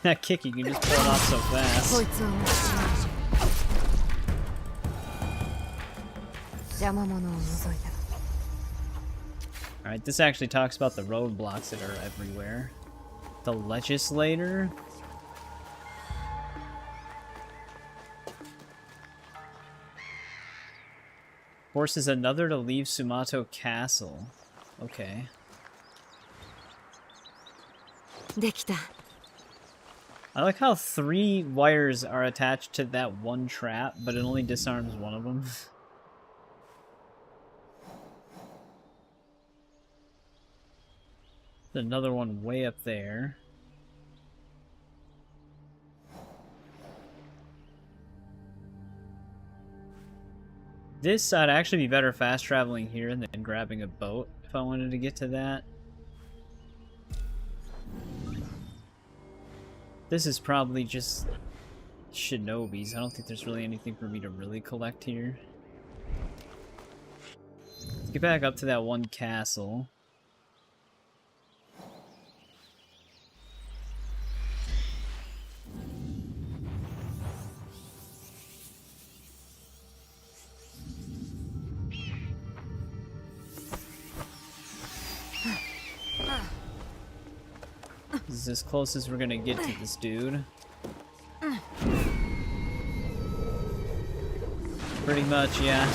That kick, you can just pull it off so fast. Alright, this actually talks about the roadblocks that are everywhere. The legislator? Forces another to leave Sumato Castle. Okay. I like how 3 wires are attached to that one trap, but it only disarms one of them. Another one way up there. This I'd actually be better fast traveling here than grabbing a boat if I wanted to get to that. This is probably just shinobis. I don't think there's really anything for me to really collect here. Let's get back up to that one castle. This is as close as we're gonna get to this dude. Pretty much, yeah.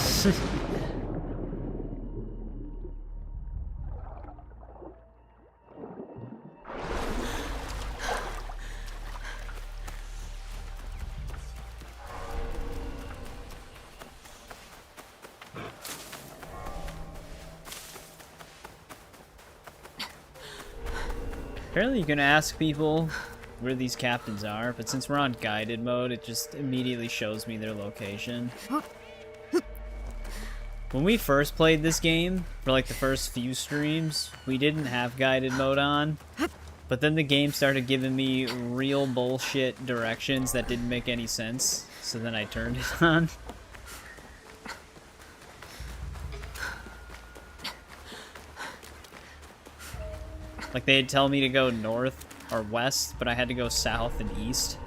Apparently you can ask people where these captains are, but since we're on guided mode, it just immediately shows me their location. When we first played this game, for like the first few streams, we didn't have guided mode on, but then the game started giving me real bullshit directions that didn't make any sense, so then I turned it on. Like, they'd tell me to go north or west, but I had to go south and east.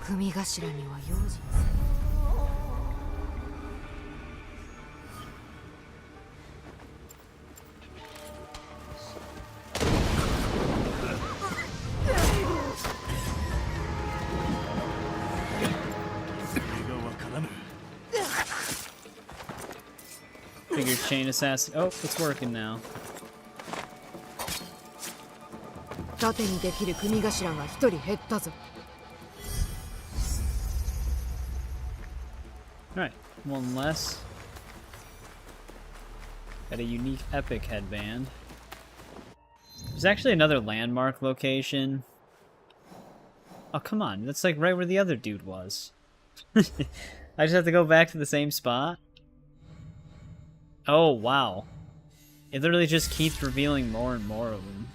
figure chain assassin. Oh, it's working now. 盾にできる組頭が一人減ったぞ。Alright, one less. Got a unique epic headband. There's actually another landmark location. Oh, come on. That's like right where the other dude was. I just have to go back to the same spot? Oh, wow. It literally just keeps revealing more and more of them.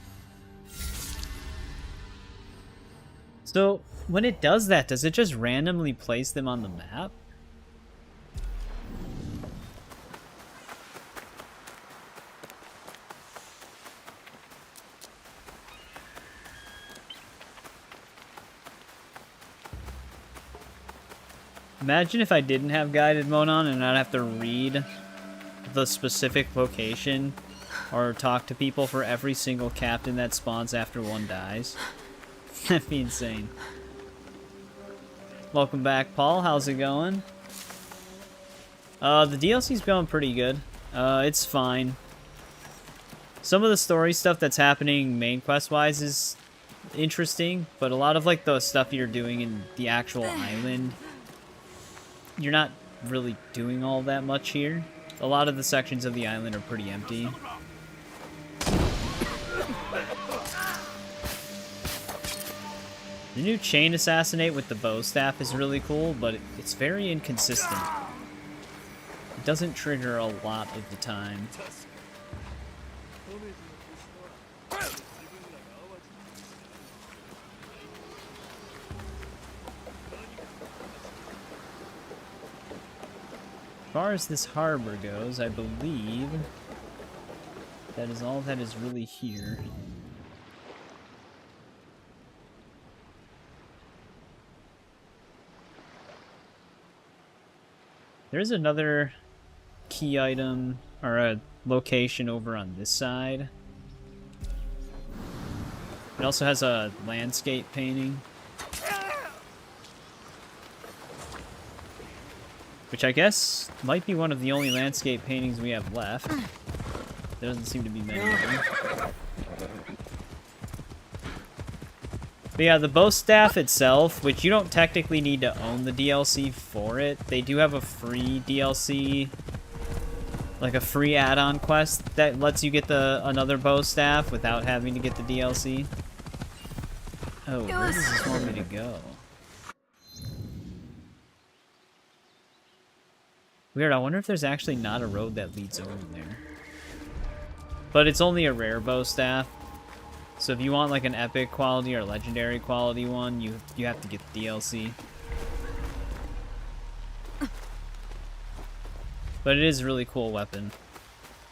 So, when it does that, does it just randomly place them on the map? Imagine if I didn't have guided mode on and I'd have to read the specific location or talk to people for every single captain that spawns after one dies. That'd be insane. Welcome back, Paul. How's it going? The DLC's going pretty good. It's fine. Some of the story stuff that's happening main quest-wise is interesting, but a lot of like the stuff you're doing in the actual island, you're not really doing all that much here. A lot of the sections of the island are pretty empty. The new chain assassinate with the bow staff is really cool, but it's very inconsistent. It doesn't trigger a lot of the time. As far as this harbor goes, I believe that is all that is really here. There's another key item, or a location over on this side. It also has a landscape painting. Which I guess might be one of the only landscape paintings we have left. There doesn't seem to be many of them. But yeah, the bow staff itself, which you don't technically need to own the DLC for it, they do have a free DLC, like a free add-on quest that lets you get another bow staff without having to get the DLC. Oh, where does this want me to go? Weird, I wonder if there's actually not a road that leads over there. But it's only a rare bow staff. So if you want like an epic quality or legendary quality one, you have to get the DLC. But it is a really cool weapon.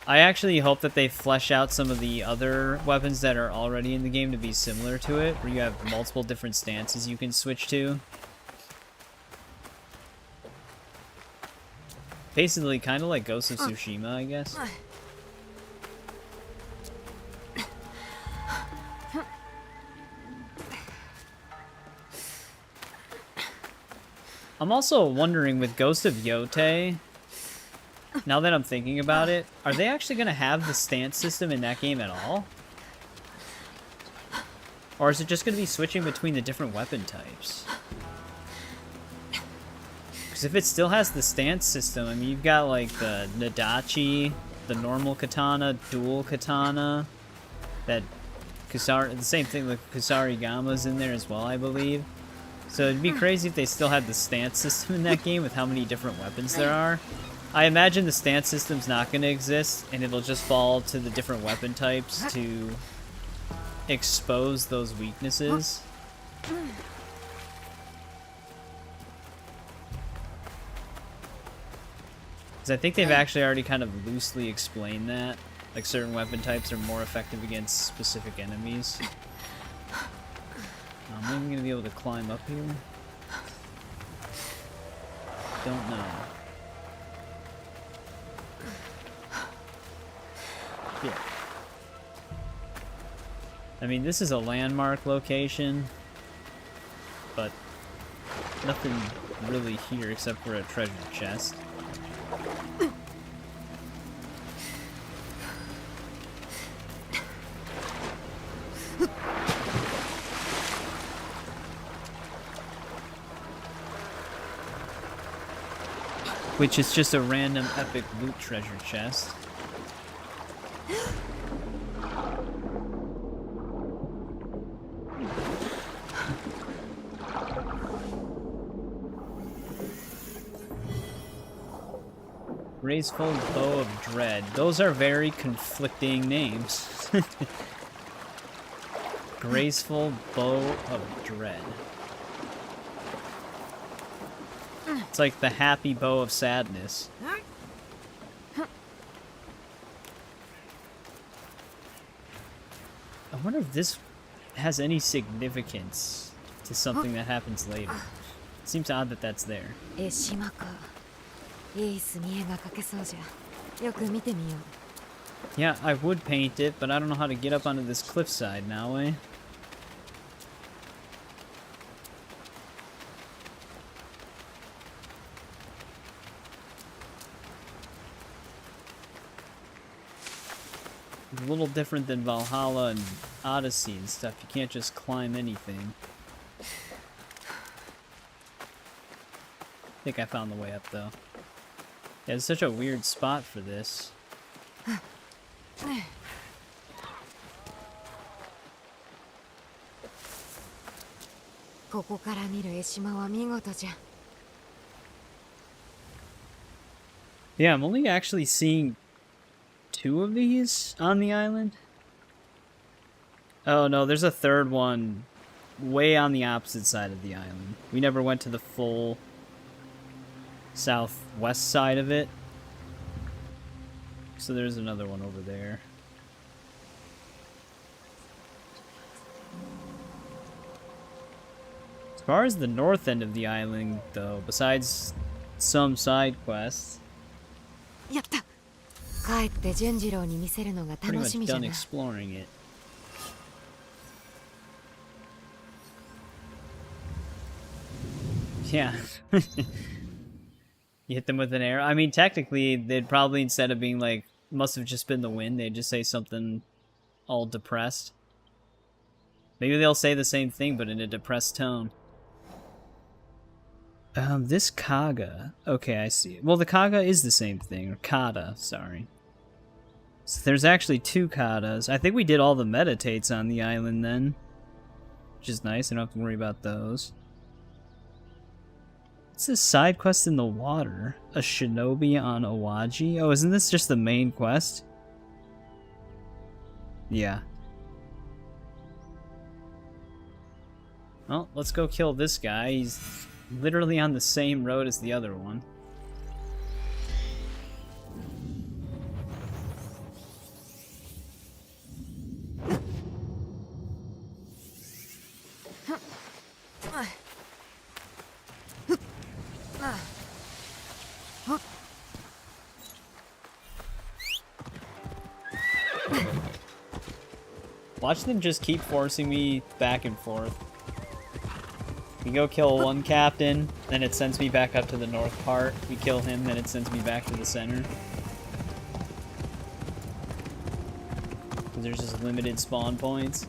I actually hope that they flesh out some of the other weapons that are already in the game to be similar to it, where you have multiple different stances you can switch to. Basically, kind of like Ghost of Tsushima, I guess. I'm also wondering with Ghost of Yotei, now that I'm thinking about it, are they actually going to have the stance system in that game at all? Or is it just going to be switching between the different weapon types? Because if it still has the stance system, I mean, you've got like the Nadachi, the normal katana, dual katana, that Kusari, the same thing, like Kusarigama's in there as well, I believe. So it'd be crazy if they still had the stance system in that game with how many different weapons there are. I imagine the stance system's not going to exist, and it'll just fall to the different weapon types to expose those weaknesses. Because I think they've actually already kind of loosely explained that. Like, certain weapon types are more effective against specific enemies. Am I even going to be able to climb up here? Don't know. Yeah. I mean, this is a landmark location, but nothing really here except for a treasure chest. which is just a random epic loot treasure chest. Graceful Bow of Dread. Those are very conflicting names. Graceful Bow of Dread. It's like the happy bow of sadness. I wonder if this has any significance to something that happens later. It seems odd that that's there. Yeah, I would paint it, but I don't know how to get up onto this cliffside now, eh? It's a little different than Valhalla and Odyssey and stuff. You can't just climb anything. I think I found the way up, though. Yeah, it's such a weird spot for this. Yeah, I'm only actually seeing 2 of these on the island. Oh no, there's a third one way on the opposite side of the island. We never went to the full southwest side of it. So there's another one over there. As far as the north end of the island, though, besides some side quests, pretty much done exploring it. Yeah. You hit them with an arrow. I mean, technically, they'd probably, instead of being like, must have just been the wind, they'd just say something all depressed. Maybe they'll say the same thing, but in a depressed tone. This Kaga. Okay, I see. Well, the Kaga is the same thing. Or Kata, sorry. So there's actually 2 Katas. I think we did all the meditates on the island then. Which is nice. I don't have to worry about those. What's this side quest in the water? A shinobi on Awaji? Oh, isn't this just the main quest? Yeah. Well, let's go kill this guy. He's literally on the same road as the other one. Watch them just keep forcing me back and forth. We go kill one captain, then it sends me back up to the north part. We kill him, then it sends me back to the center. Because there's just limited spawn points.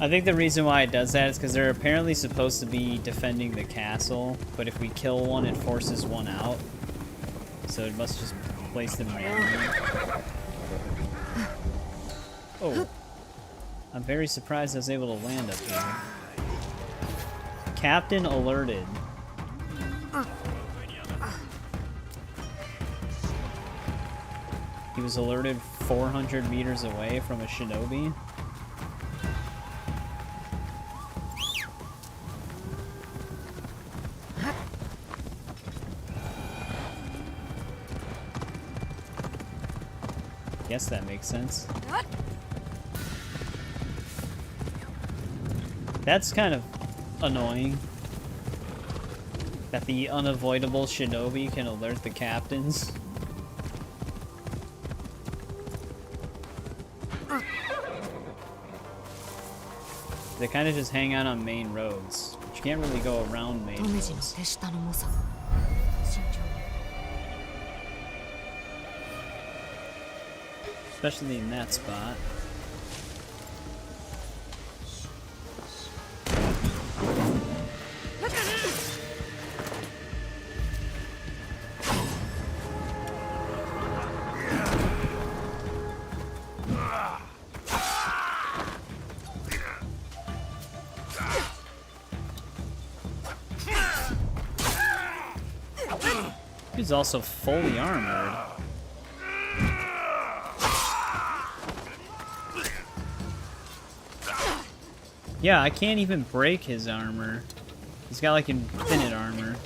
I think the reason why it does that is because they're apparently supposed to be defending the castle, but if we kill one, it forces one out. So it must just place them randomly. Oh. I'm very surprised I was able to land up here. Captain alerted. He was alerted 400 meters away from a shinobi. Guess that makes sense. That's kind of annoying. That the unavoidable shinobi can alert the captains. They kind of just hang out on main roads, but you can't really go around main roads. especially in that spot. He's also fully armored. Yeah, I can't even break his armor. He's got like infinite armor.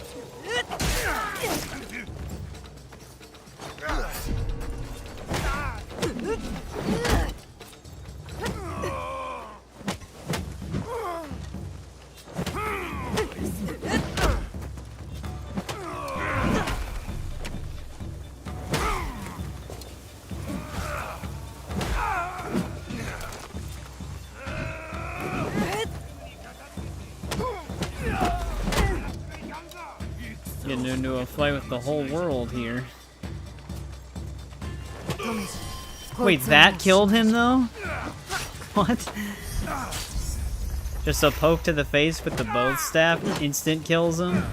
Getting into a fight with the whole world here. Wait, that killed him though? What? Just a poke to the face with the bow staff instant kills him?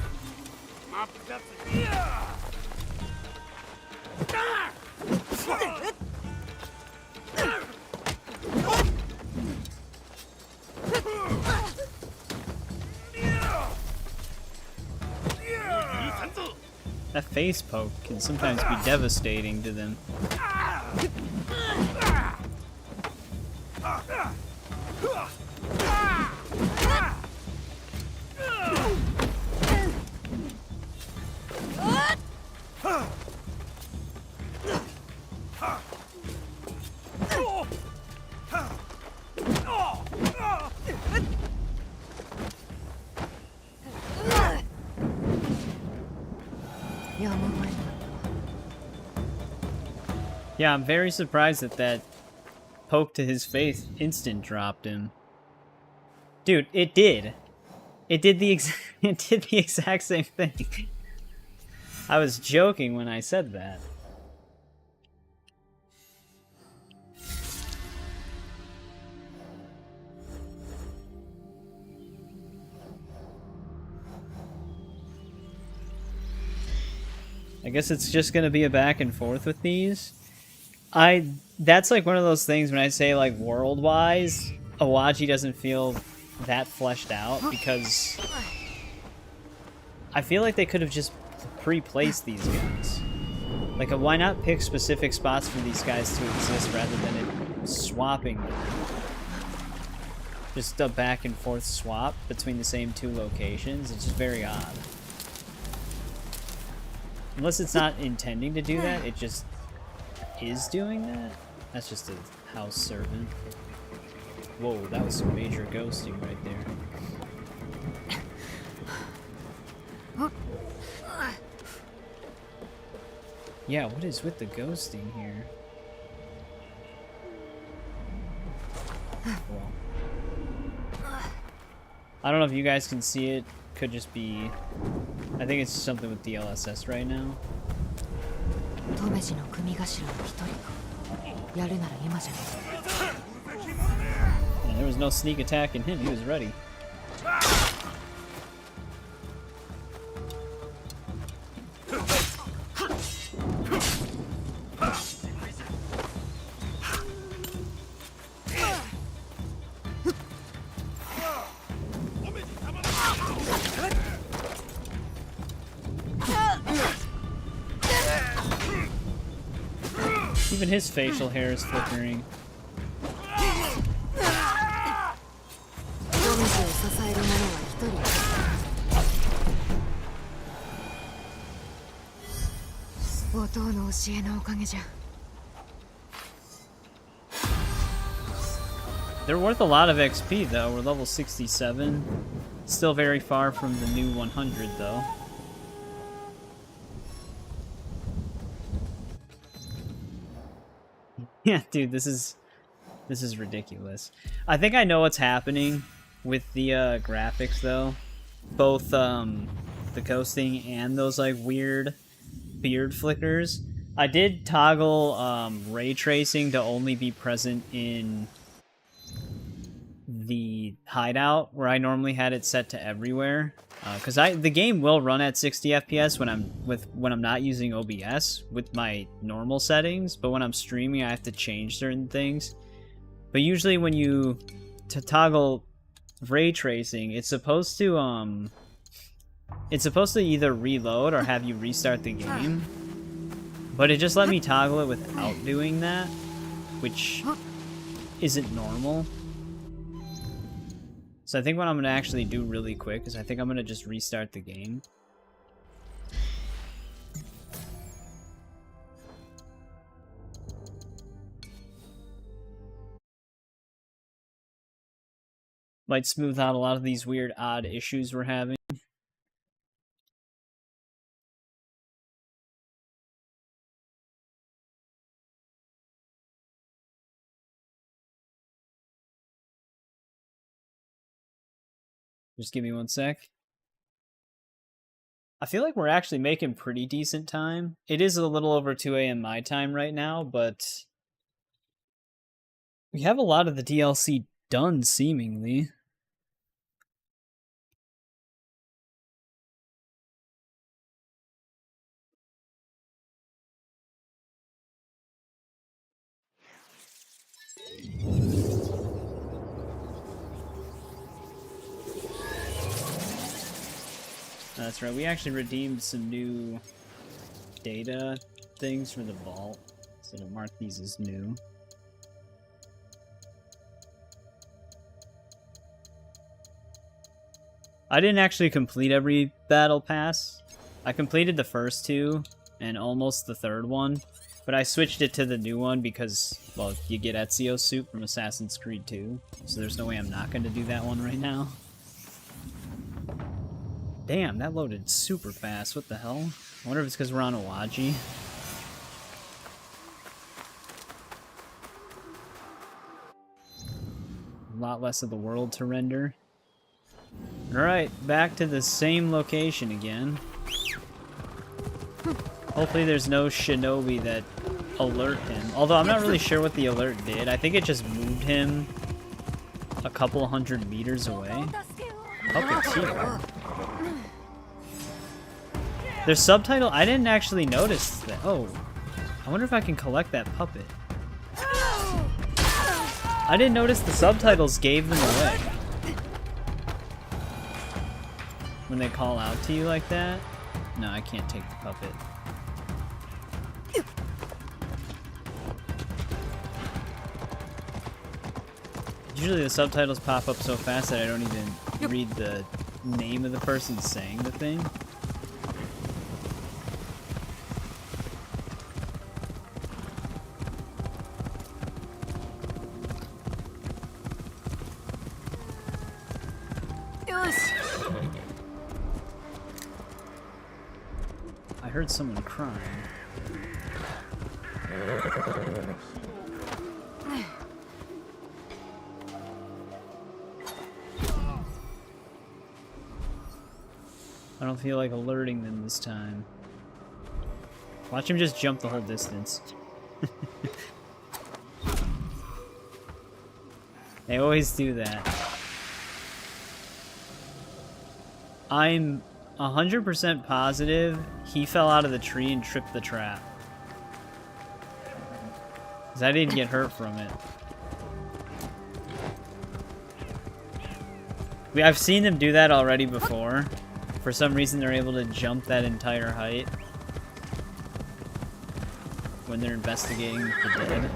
That face poke can sometimes be devastating to them. Yeah, I'm very surprised that that poke to his face instant dropped him. Dude, it did. It did the exact same thing. I was joking when I said that. I guess it's just gonna be a back and forth with these. That's like one of those things when I say like world-wise, Awaji doesn't feel that fleshed out because I feel like they could have just pre-placed these guys. Like, why not pick specific spots for these guys to exist rather than it swapping them? Just a back and forth swap between the same two locations. It's just very odd. Unless it's not intending to do that, it just is doing that. That's just a house servant. Whoa, that was some major ghosting right there. Yeah, what is with the ghosting here? Well, I don't know if you guys can see it. Could just be... I think it's something with DLSS right now. Yeah, there was no sneak attack in him. He was ready. Even his facial hair is flickering. They're worth a lot of XP though. We're level 67. Still very far from the new 100 though. Yeah, dude, this is ridiculous. I think I know what's happening with the graphics though. Both the ghosting and those like weird beard flickers. I did toggle ray tracing to only be present in the hideout where I normally had it set to everywhere. Because the game will run at 60 FPS when I'm not using OBS with my normal settings, but when I'm streaming I have to change certain things. But usually when you toggle ray tracing, it's supposed to either reload or have you restart the game. But it just let me toggle it without doing that, which isn't normal. So I think what I'm going to actually do really quick is I think I'm going to just restart the game. Might smooth out a lot of these weird, odd issues we're having. Just give me one sec. I feel like we're actually making pretty decent time. It is a little over 2 a.m. my time right now, but we have a lot of the DLC done, seemingly. That's right, we actually redeemed some new data things for the vault, so to mark these as new. I didn't actually complete every battle pass. I completed the first two and almost the third one, but I switched it to the new one because, well, you get Ezio's suit from Assassin's Creed 2, so there's no way I'm not going to do that one right now. Damn, that loaded super fast. What the hell? I wonder if it's because we're on Awaji. A lot less of the world to render. Alright, back to the same location again. Hopefully there's no shinobi that alert him. Although I'm not really sure what the alert did. I think it just moved him a couple 100 meters away. Puppeteer. There's subtitle. I didn't actually notice that. Oh, I wonder if I can collect that puppet. I didn't notice the subtitles gave them away when they call out to you like that. No, I can't take the puppet. Usually the subtitles pop up so fast that I don't even read the name of the person saying the thing. I heard someone crying. I don't feel like alerting them this time. Watch him just jump the whole distance. They always do that. I'm 100% positive he fell out of the tree and tripped the trap. 'Cause I didn't get hurt from it. I've seen them do that already before. For some reason they're able to jump that entire height when they're investigating the dead.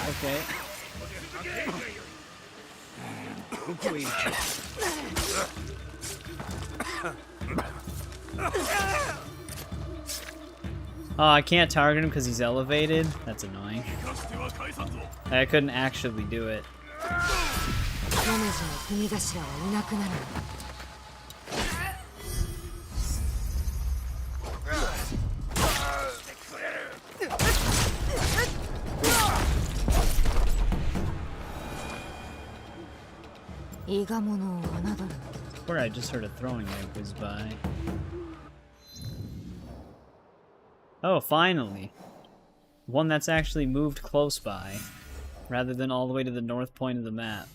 Okay. Oh, I can't target him because he's elevated? That's annoying. I couldn't actually do it. Where I just heard a throwing knife whiz by. Oh, finally! One that's actually moved close by, rather than all the way to the north point of the map.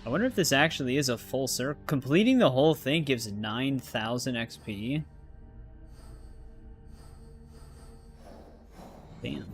I wonder if this actually is a full circle. Completing the whole thing gives 9,000 XP. Damn.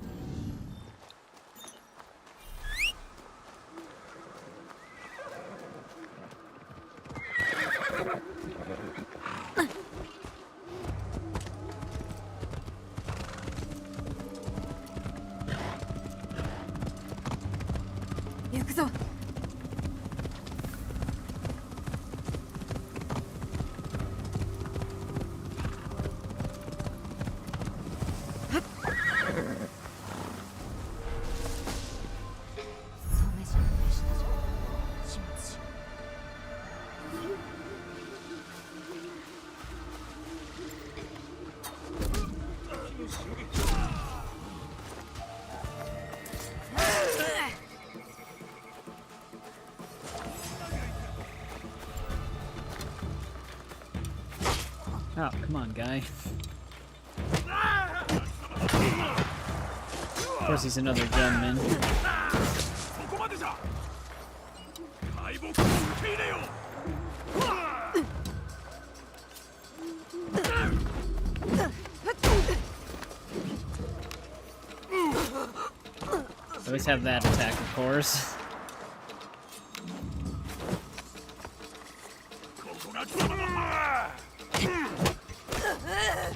Oh, come on, guy. Of course he's another gunman. Always have that attack, of course.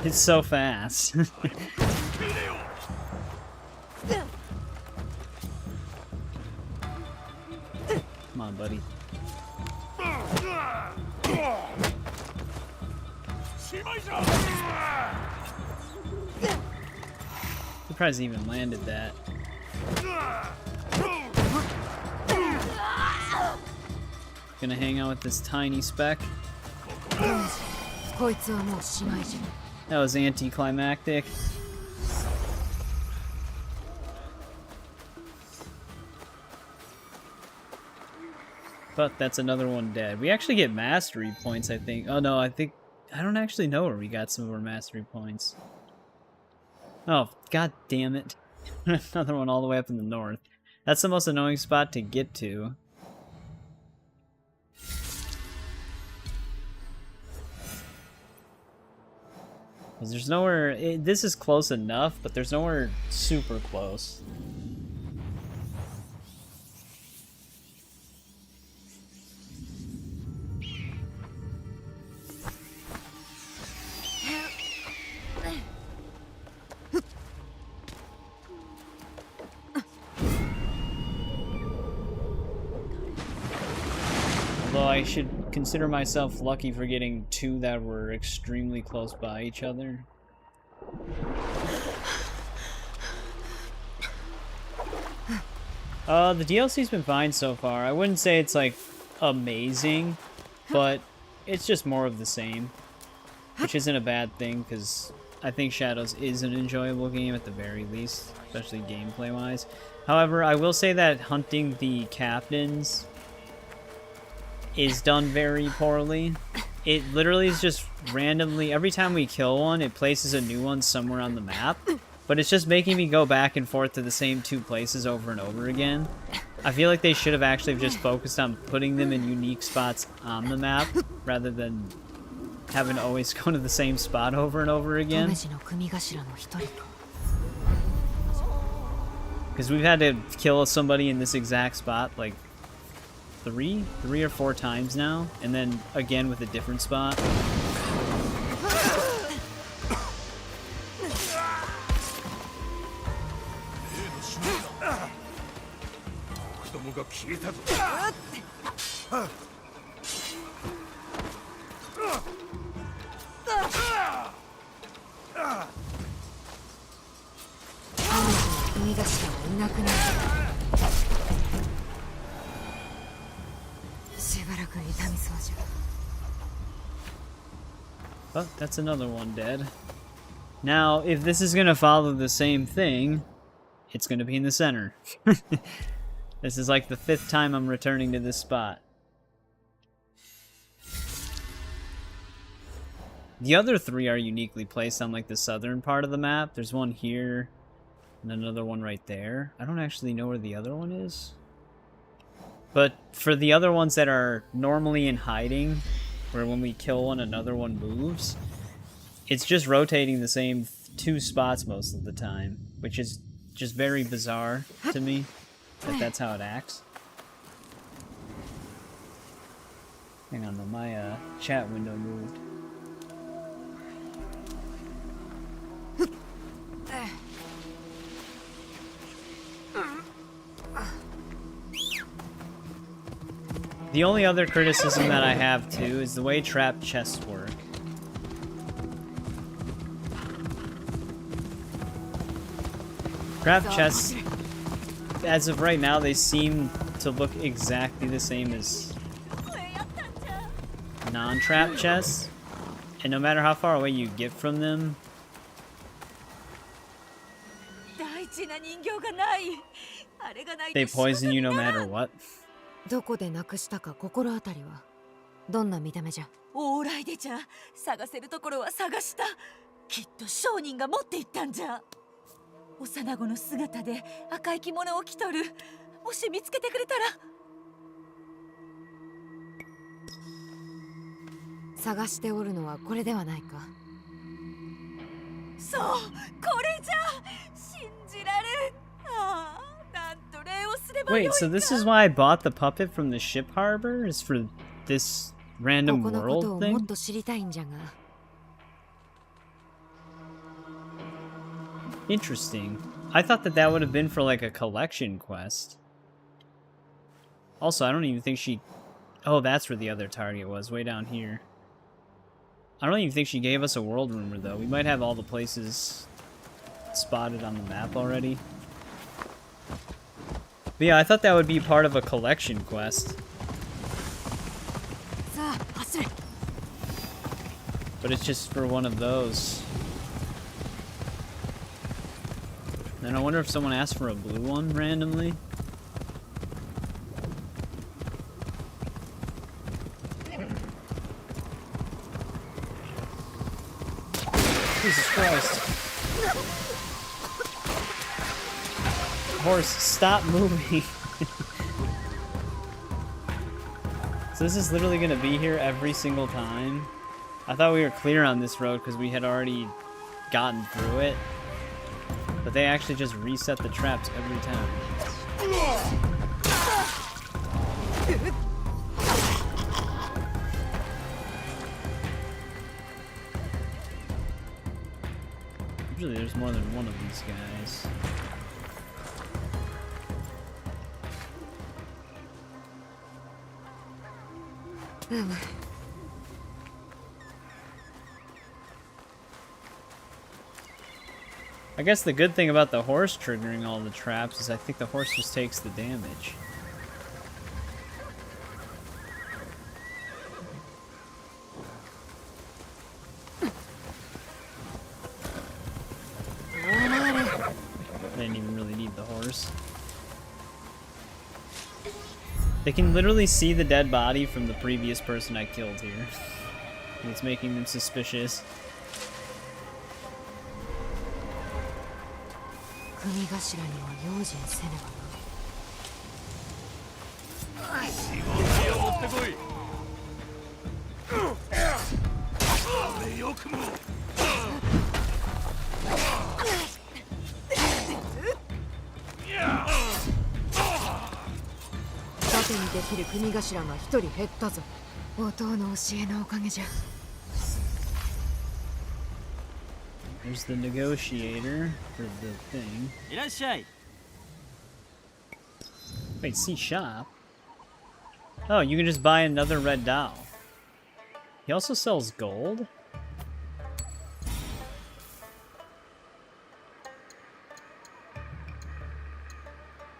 It's so fast. Come on, buddy. Surprised he even landed that. Gonna hang out with this tiny speck. That was anticlimactic. But that's another one dead. We actually get mastery points, I think. Oh no, I don't actually know where we got some of our mastery points. Oh, god damn it. Another one all the way up in the north. That's the most annoying spot to get to. Because there's nowhere... this is close enough, but there's nowhere super close. Although I should consider myself lucky for getting two that were extremely close by each other. The DLC's been fine so far. I wouldn't say it's like amazing, but it's just more of the same, which isn't a bad thing because I think Shadows is an enjoyable game at the very least, especially gameplay wise. However, I will say that hunting the captains is done very poorly. It literally is just randomly, every time we kill one, it places a new one somewhere on the map, but it's just making me go back and forth to the same two places over and over again. I feel like they should have actually just focused on putting them in unique spots on the map, rather than having to always go to the same spot over and over again. Because we've had to kill somebody in this exact spot, like, three or four times now, and then again with a different spot. が消えたぞ。海頭はいなくなった。しばらく痛みそうじゃ。 Oh, that's another one dead. Now, if this is gonna follow the same thing, it's gonna be in the center. This is like the 5th time I'm returning to this spot. The other 3 are uniquely placed on like the southern part of the map. There's one here and another one right there. I don't actually know where the other one is. But for the other ones that are normally in hiding, where when we kill one, another one moves, it's just rotating the same 2 spots most of the time, which is just very bizarre to me, that that's how it acts. Hang on though, my chat window moved. The only other criticism that I have too is the way trap chests work. Trap chests, as of right now, they seem to look exactly the same as non-trap chests, and no matter how far away you get from them, they poison you no matter what. どこでなくしたか心当たりはどんな見た目じゃ。往来でじゃ探せるところは探した。きっと商人が持って行ったんじゃ。幼子の姿で赤い着物を着とる。もし見つけてくれたら。探しておるのはこれではないか。そう、これじゃ。信じられん。ああ。Wait, so this is why I bought the puppet from the ship harbor? Is for this random world thing? Interesting. I thought that that would have been for like a collection quest. Also, I don't even think she... Oh, that's where the other target was, way down here. I don't even think she gave us a world rumor though. We might have all the places spotted on the map already. But yeah, I thought that would be part of a collection quest. But it's just for one of those. Then I wonder if someone asked for a blue one randomly. Jesus Christ. Horse, stop moving. So this is literally gonna be here every single time. I thought we were clear on this road because we had already gotten through it. But they actually just reset the traps every time. Usually there's more than one of these guys. I guess the good thing about the horse triggering all the traps is I think the horse just takes the damage. I didn't even really need the horse. They can literally see the dead body from the previous person I killed here. And it's making them suspicious. There's the negotiator for the thing. But Wait, see shop? Oh, you can just buy another red doll. He also sells gold?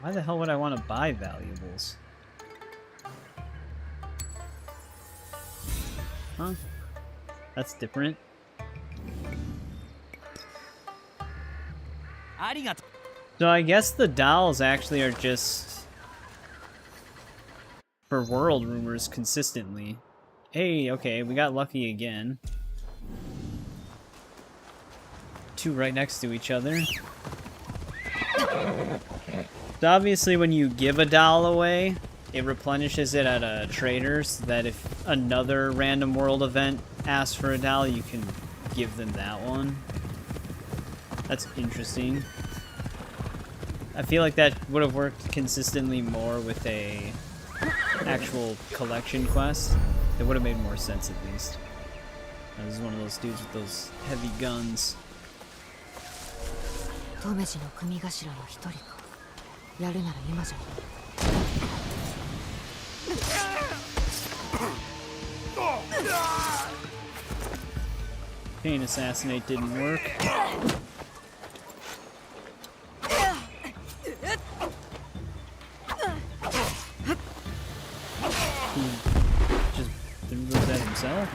Why the hell would I want to buy valuables? Huh? That's different. So I guess the dolls actually are just for world rumors consistently. Hey, okay, we got lucky again. Two right next to each other. So obviously when you give a doll away, it replenishes it at a trader's, that if another random world event asks for a doll, you can give them that one. That's interesting. I feel like that would have worked consistently more with a actual collection quest. It would have made more sense at least. This is one of those dudes with those heavy guns. 当メジの組頭の一人か。やるなら今じゃ。Chain assassinate didn't work. He just threw those at himself.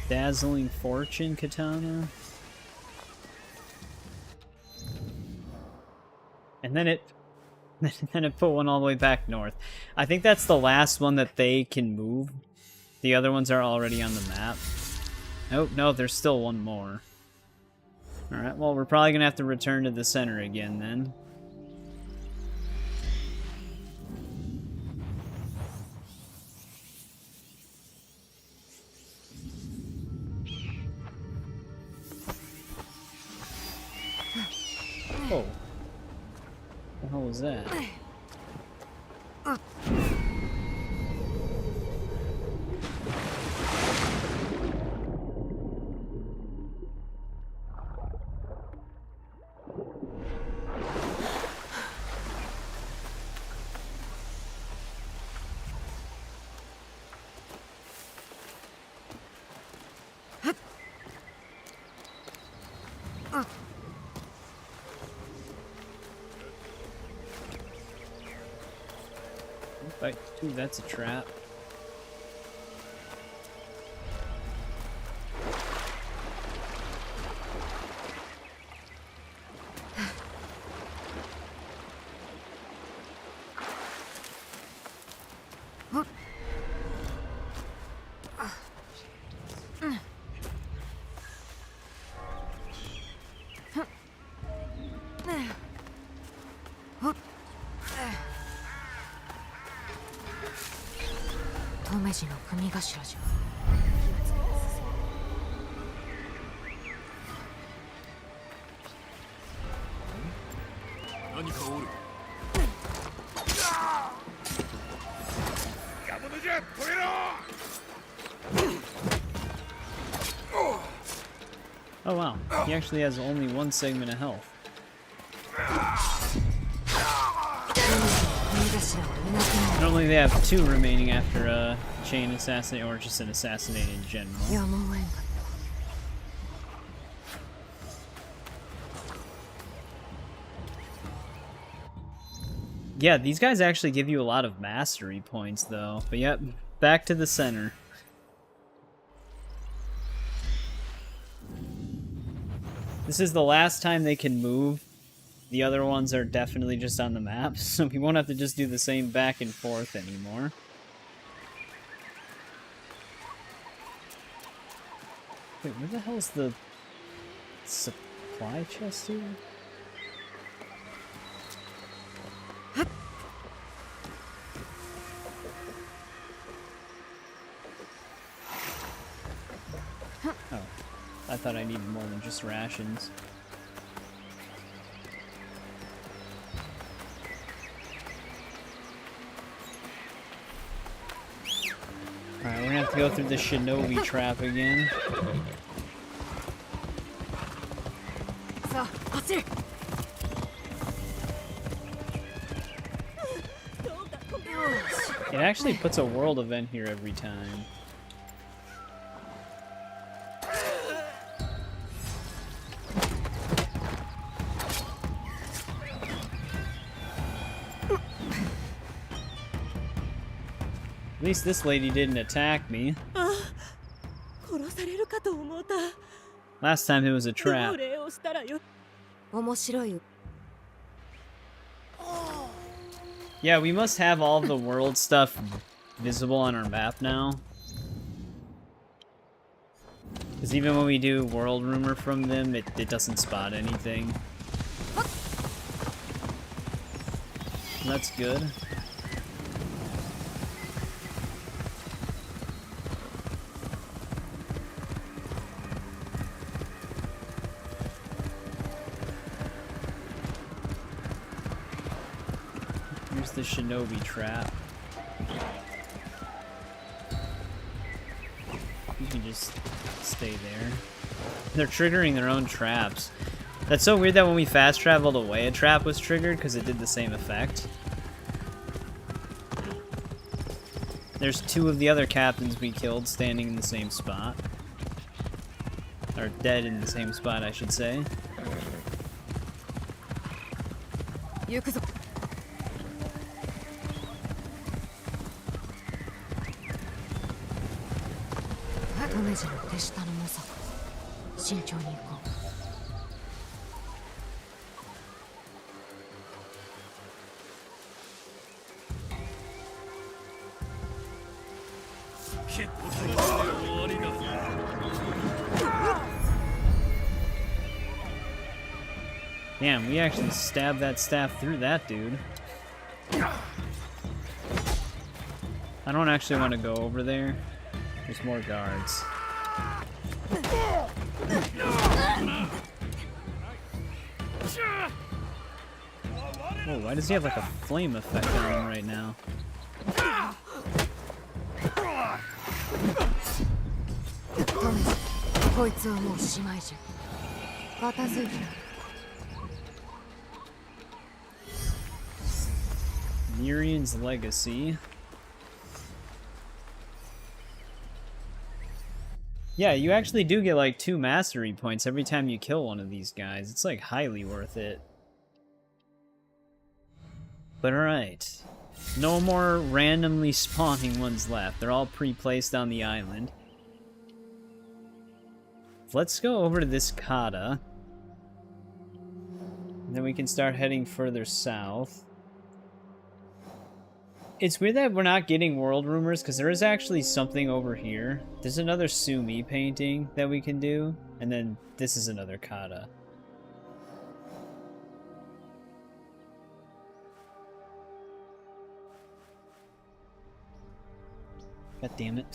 Dazzling Fortune Katana. And then it put one all the way back north. I think that's the last one that they can move. The other ones are already on the map. Oh, no, there's still one more. Alright, well, we're probably gonna have to return to the center again then. Oh. What the hell was that? Ooh, that's a trap. Oh wow, he actually has only one segment of health. Normally they have two remaining after a chain assassinate or just an assassinate in general. Yeah, these guys actually give you a lot of mastery points though. But yep, back to the center. This is the last time they can move. The other ones are definitely just on the map, so we won't have to just do the same back and forth anymore. Wait, where the hell's the supply chest here? Oh, I thought I needed more than just rations. Alright, we're gonna have to go through the shinobi trap again. It actually puts a world event here every time. At least this lady didn't attack me. Last time it was a trap. Yeah, we must have all of the world stuff visible on our map now. Because even when we do world rumor from them, it doesn't spot anything. That's good. Here's the shinobi trap. You can just stay there. They're triggering their own traps. That's so weird that when we fast traveled away, a trap was triggered because it did the same effect. There's two of the other captains we killed standing in the same spot. Or dead in the same spot, I should say. Damn, we actually stabbed that staff through that dude. I don't actually want to go over there. There's more guards. Whoa, why does he have like a flame effect on him right now? Mirian's Legacy. Yeah, you actually do get like 2 mastery points every time you kill one of these guys. It's like highly worth it. But alright. No more randomly spawning ones left. They're all pre-placed on the island. Let's go over to this kata. And then we can start heading further south. It's weird that we're not getting world rumors, because there is actually something over here. There's another Sumi painting that we can do, and then this is another kata. God damn it.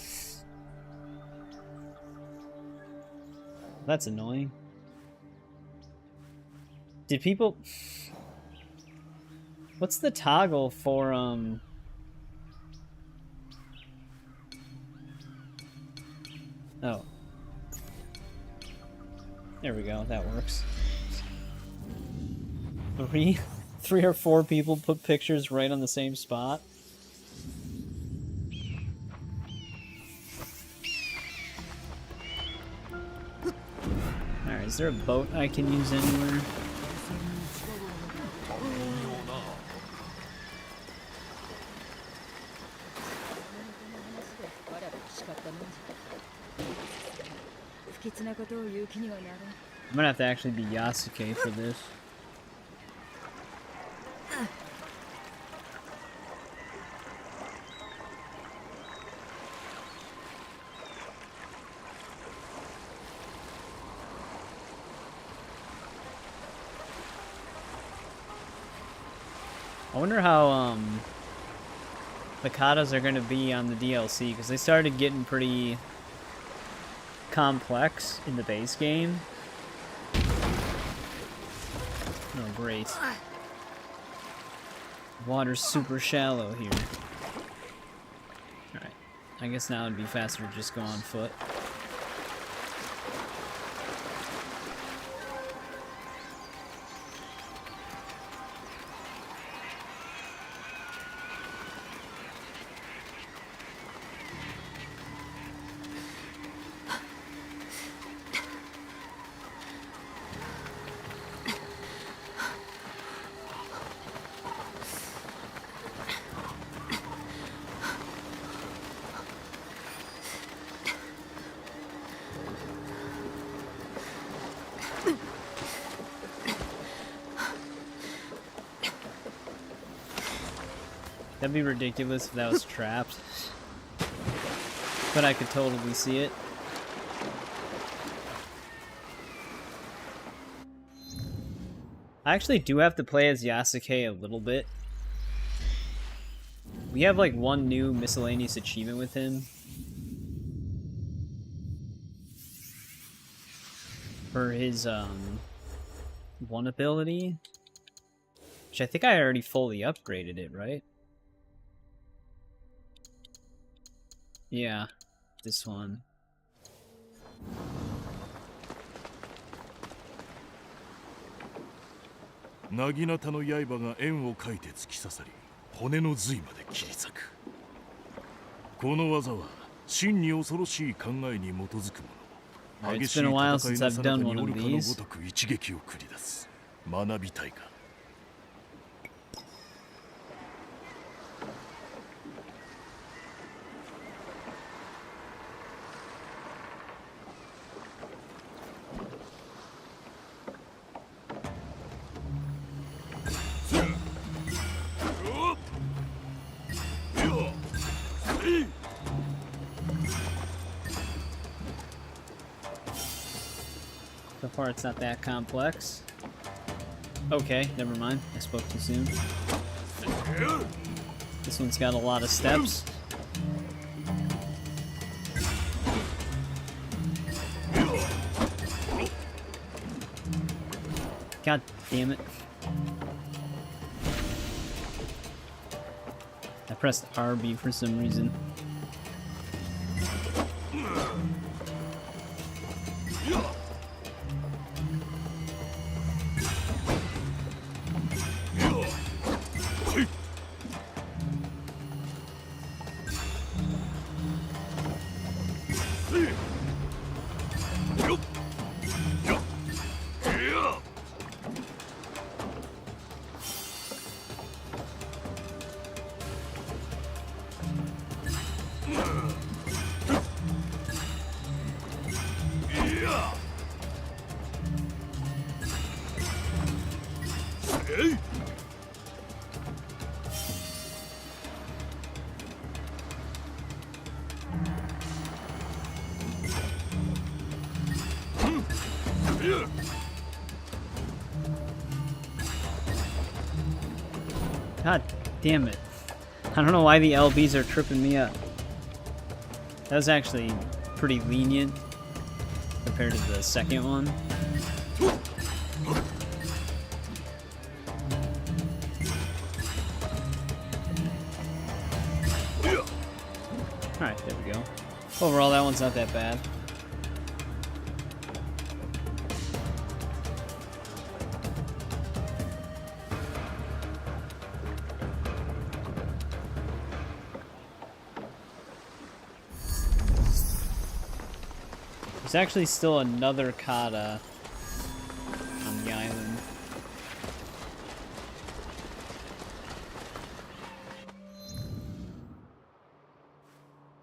That's annoying. Did people... What's the toggle for, Oh. There we go, that works. 3 or 4 people put pictures right on the same spot. Alright, is there a boat I can use anywhere? I'm gonna have to actually be Yasuke for this. I wonder how the katas are gonna be on the DLC, because they started getting pretty complex in the base game. Oh, great. Water's super shallow here. Alright. I guess now it'd be faster to just go on foot. That'd be ridiculous if that was trapped. But I could totally see it. I actually do have to play as Yasuke a little bit. We have like one new miscellaneous achievement with him. For his one ability. Which I think I already fully upgraded it, right? Yeah, this one.なぎなたの刃が円を描いて突き刺さり、骨の髄まで切り裂く。この技は真に恐ろしい考えに基づくもの。激しい戦いの最中に愚かのごとく一撃を繰り出す。学びたいか。So far it's not that complex. Okay, never mind. I spoke too soon. This one's got a lot of steps. God damn it. I pressed RB for some reason. God damn it. I don't know why the LBs are tripping me up. That was actually pretty lenient compared to the second one. Alright, there we go. Overall, that one's not that bad. There's actually still another kata on the island.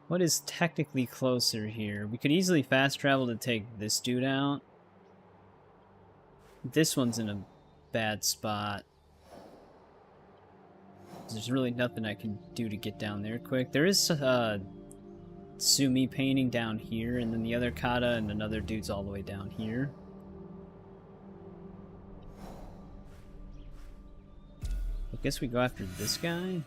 What is technically closer here? We could easily fast travel to take this dude out. This one's in a bad spot. There's really nothing I can do to get down there quick. There is Sumi painting down here, and then the other kata and another dude's all the way down here. I guess we go after this guy.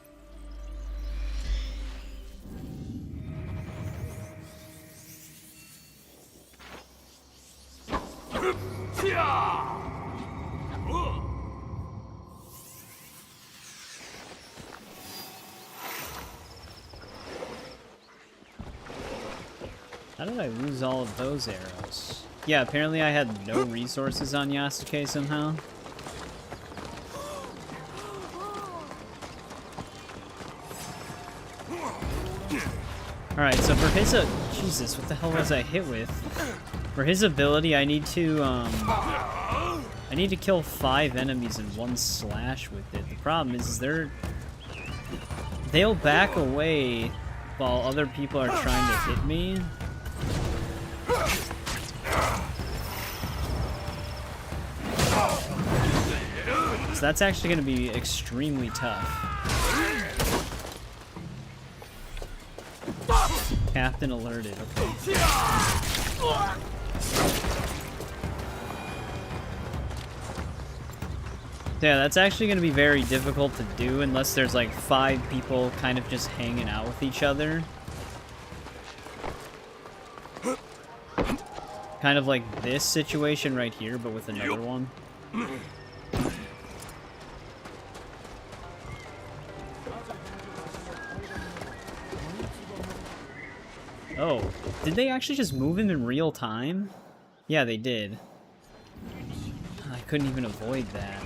How did I lose all of those arrows? Yeah, apparently I had no resources on Yasuke somehow. Alright, so for his Jesus, what the hell was I hit with? For his ability, I need to kill 5 enemies in 1 slash with it. The problem is they'll back away while other people are trying to hit me. So that's actually going to be extremely tough. Captain alerted, okay. Yeah, that's actually going to be very difficult to do unless there's like 5 people kind of just hanging out with each other. Kind of like this situation right here, but with another one. Oh, did they actually just move him in real time? Yeah, they did. I couldn't even avoid that.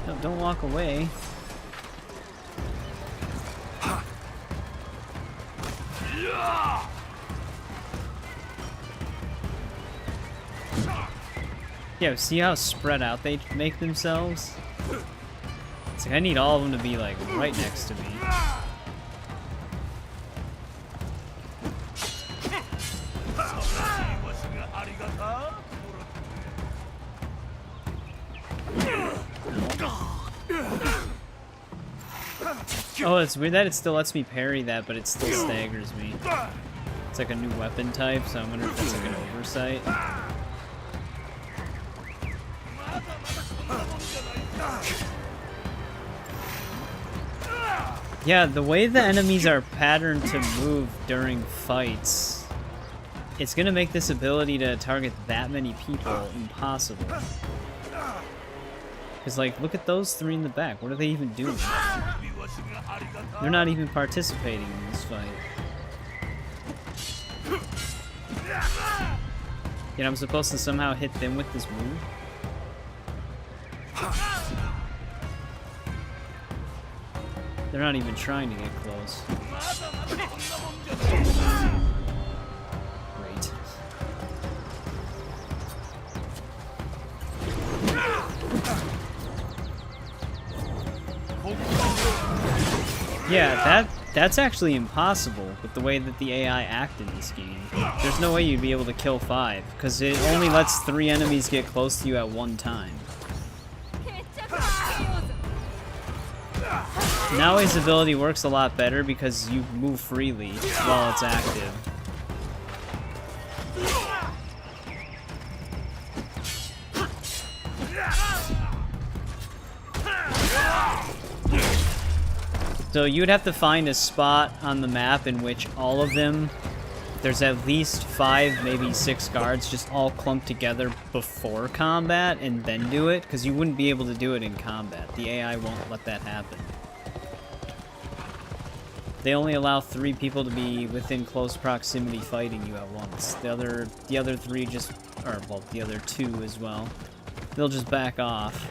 No, don't walk away. Yeah, see how spread out they make themselves? It's like I need all of them to be like right next to me. Oh, it's weird that it still lets me parry that, but it still staggers me. It's like a new weapon type, so I wonder if that's like an oversight. Yeah, the way the enemies are patterned to move during fights, it's gonna make this ability to target that many people impossible. Because, like, look at those 3 in the back. What are they even doing? They're not even participating in this fight. Yet I'm supposed to somehow hit them with this move? They're not even trying to get close. Great. Yeah, that's actually impossible with the way that the AI act in this game. There's no way you'd be able to kill 5, because it only lets 3 enemies get close to you at one time. Naoe's ability works a lot better because you move freely while it's active. So you would have to find a spot on the map in which all of them, there's at least 5, maybe 6 guards just all clumped together before combat and then do it, because you wouldn't be able to do it in combat. The AI won't let that happen. They only allow 3 people to be within close proximity fighting you at once. The other 3 just, or well, the other 2 as well. They'll just back off.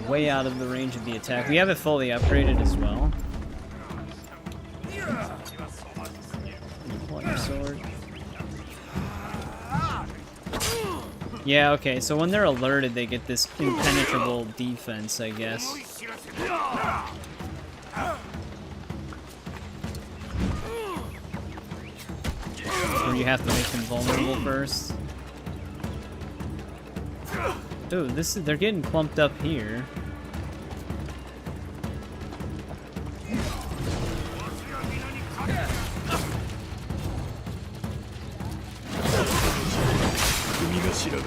Way out of the range of the attack. We have it fully upgraded as well. Pull out your sword. Yeah, okay, so when they're alerted, they get this impenetrable defense, I guess. Or you have to make them vulnerable first. Dude, they're getting clumped up here.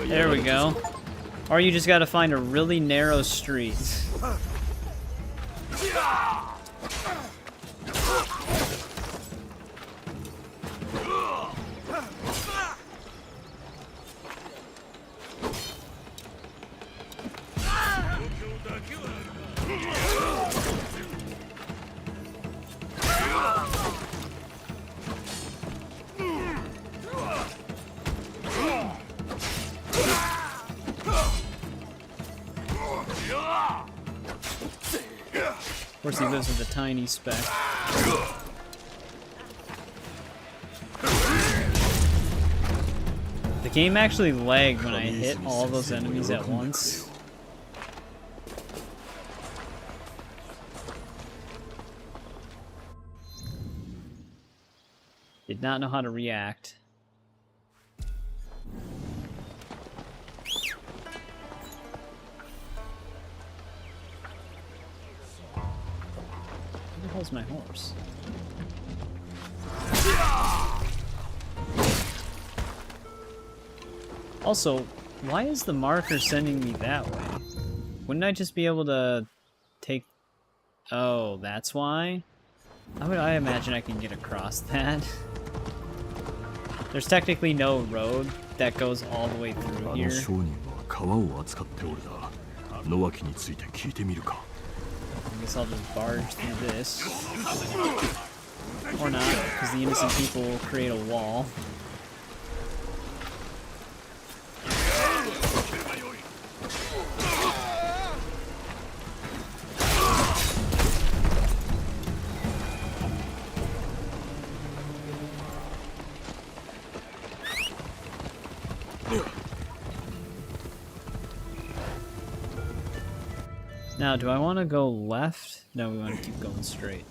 There we go. Or you just gotta find a really narrow street. course, he lives with a tiny speck. The game actually lagged when I hit all those enemies at once. Did not know how to react. Where the hell's my horse? Also, why is the marker sending me that way? Wouldn't I just be able to take... Oh, that's why? I imagine I can get across that. There's technically no road that goes all the way through here. I guess I'll just barge through this. Or not, because the innocent people will create a wall. Now, do I want to go left? No, we want to keep going straight.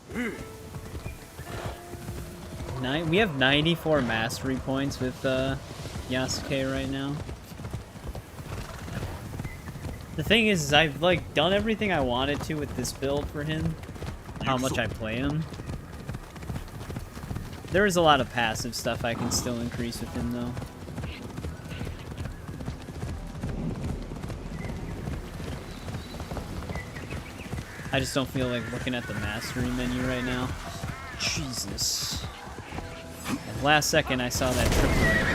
We have 94 mastery points with Yasuke right now. The thing is I've like done everything I wanted to with this build for him. How much I play him. There is a lot of passive stuff I can still increase with him though. I just don't feel like looking at the mastery menu right now. Jesus. At last second I saw that tripwire.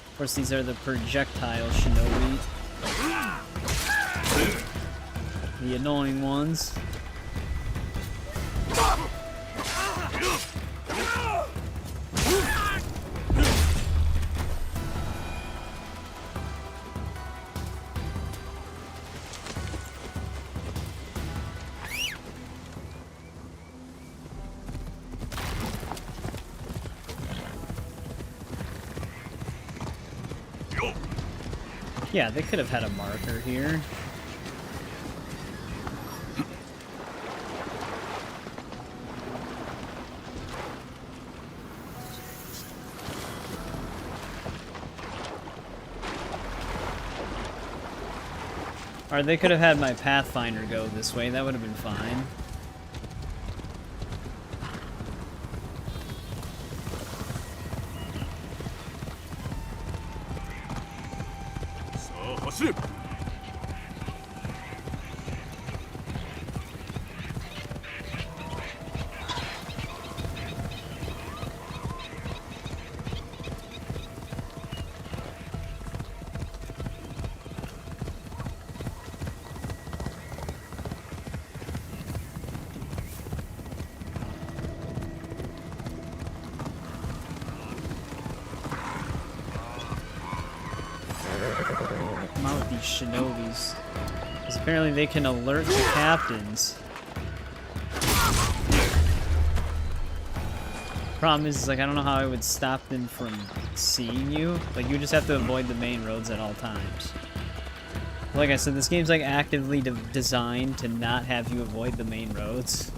Of course, these are the projectile shinobi. The annoying ones. Yeah, they could have had a marker here. Or they could have had my Pathfinder go this way, that would have been fine. Come out with these shinobis. Because apparently they can alert the captains. Problem is, like, I don't know how I would stop them from seeing you. Like, you just have to avoid the main roads at all times. Like I said, this game's like actively designed to not have you avoid the main roads.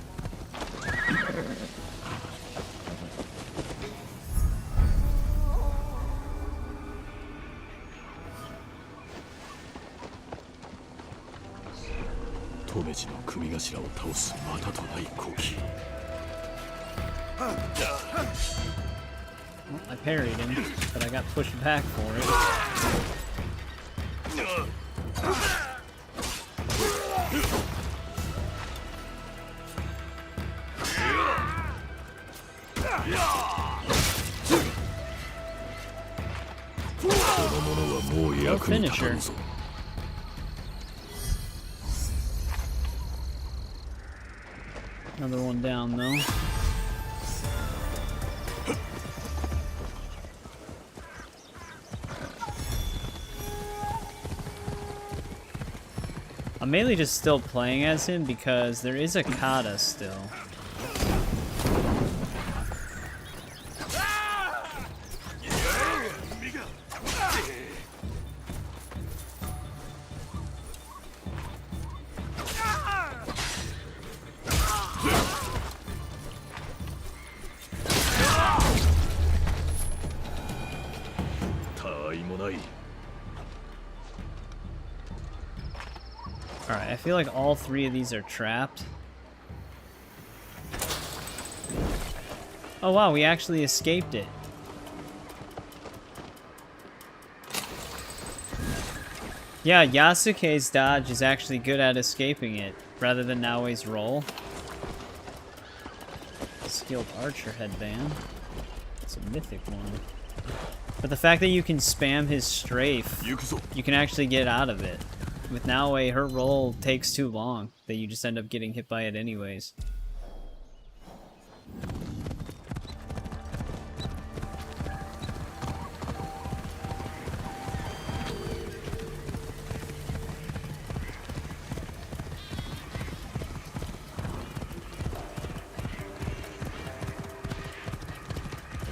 Well, I parried him, but I got pushed back for it. No finisher. Another one down though. I'm mainly just still playing as him because there is a kata still. Alright, I feel like all three of these are trapped. Oh wow, we actually escaped it. Yeah, Yasuke's dodge is actually good at escaping it, rather than Naoe's roll. Skilled archer headband. It's a mythic one. But the fact that you can spam his strafe, you can actually get out of it. With Naoe, her roll takes too long, that you just end up getting hit by it anyways.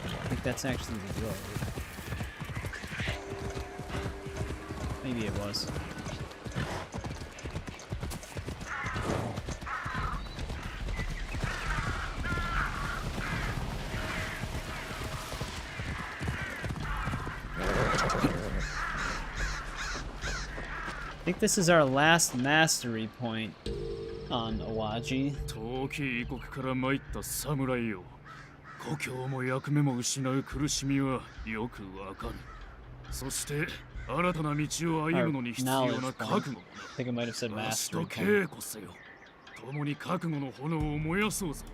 I think that's actually the road. Maybe it was. I think this is our last mastery point on Awaji. 遠き異国から参った侍よ。故郷も役目も失う苦しみはよくわかる。そして新たな道を歩むのに必要な覚悟もな。私と稽古せよ。共に覚悟の炎を燃やそうぞ。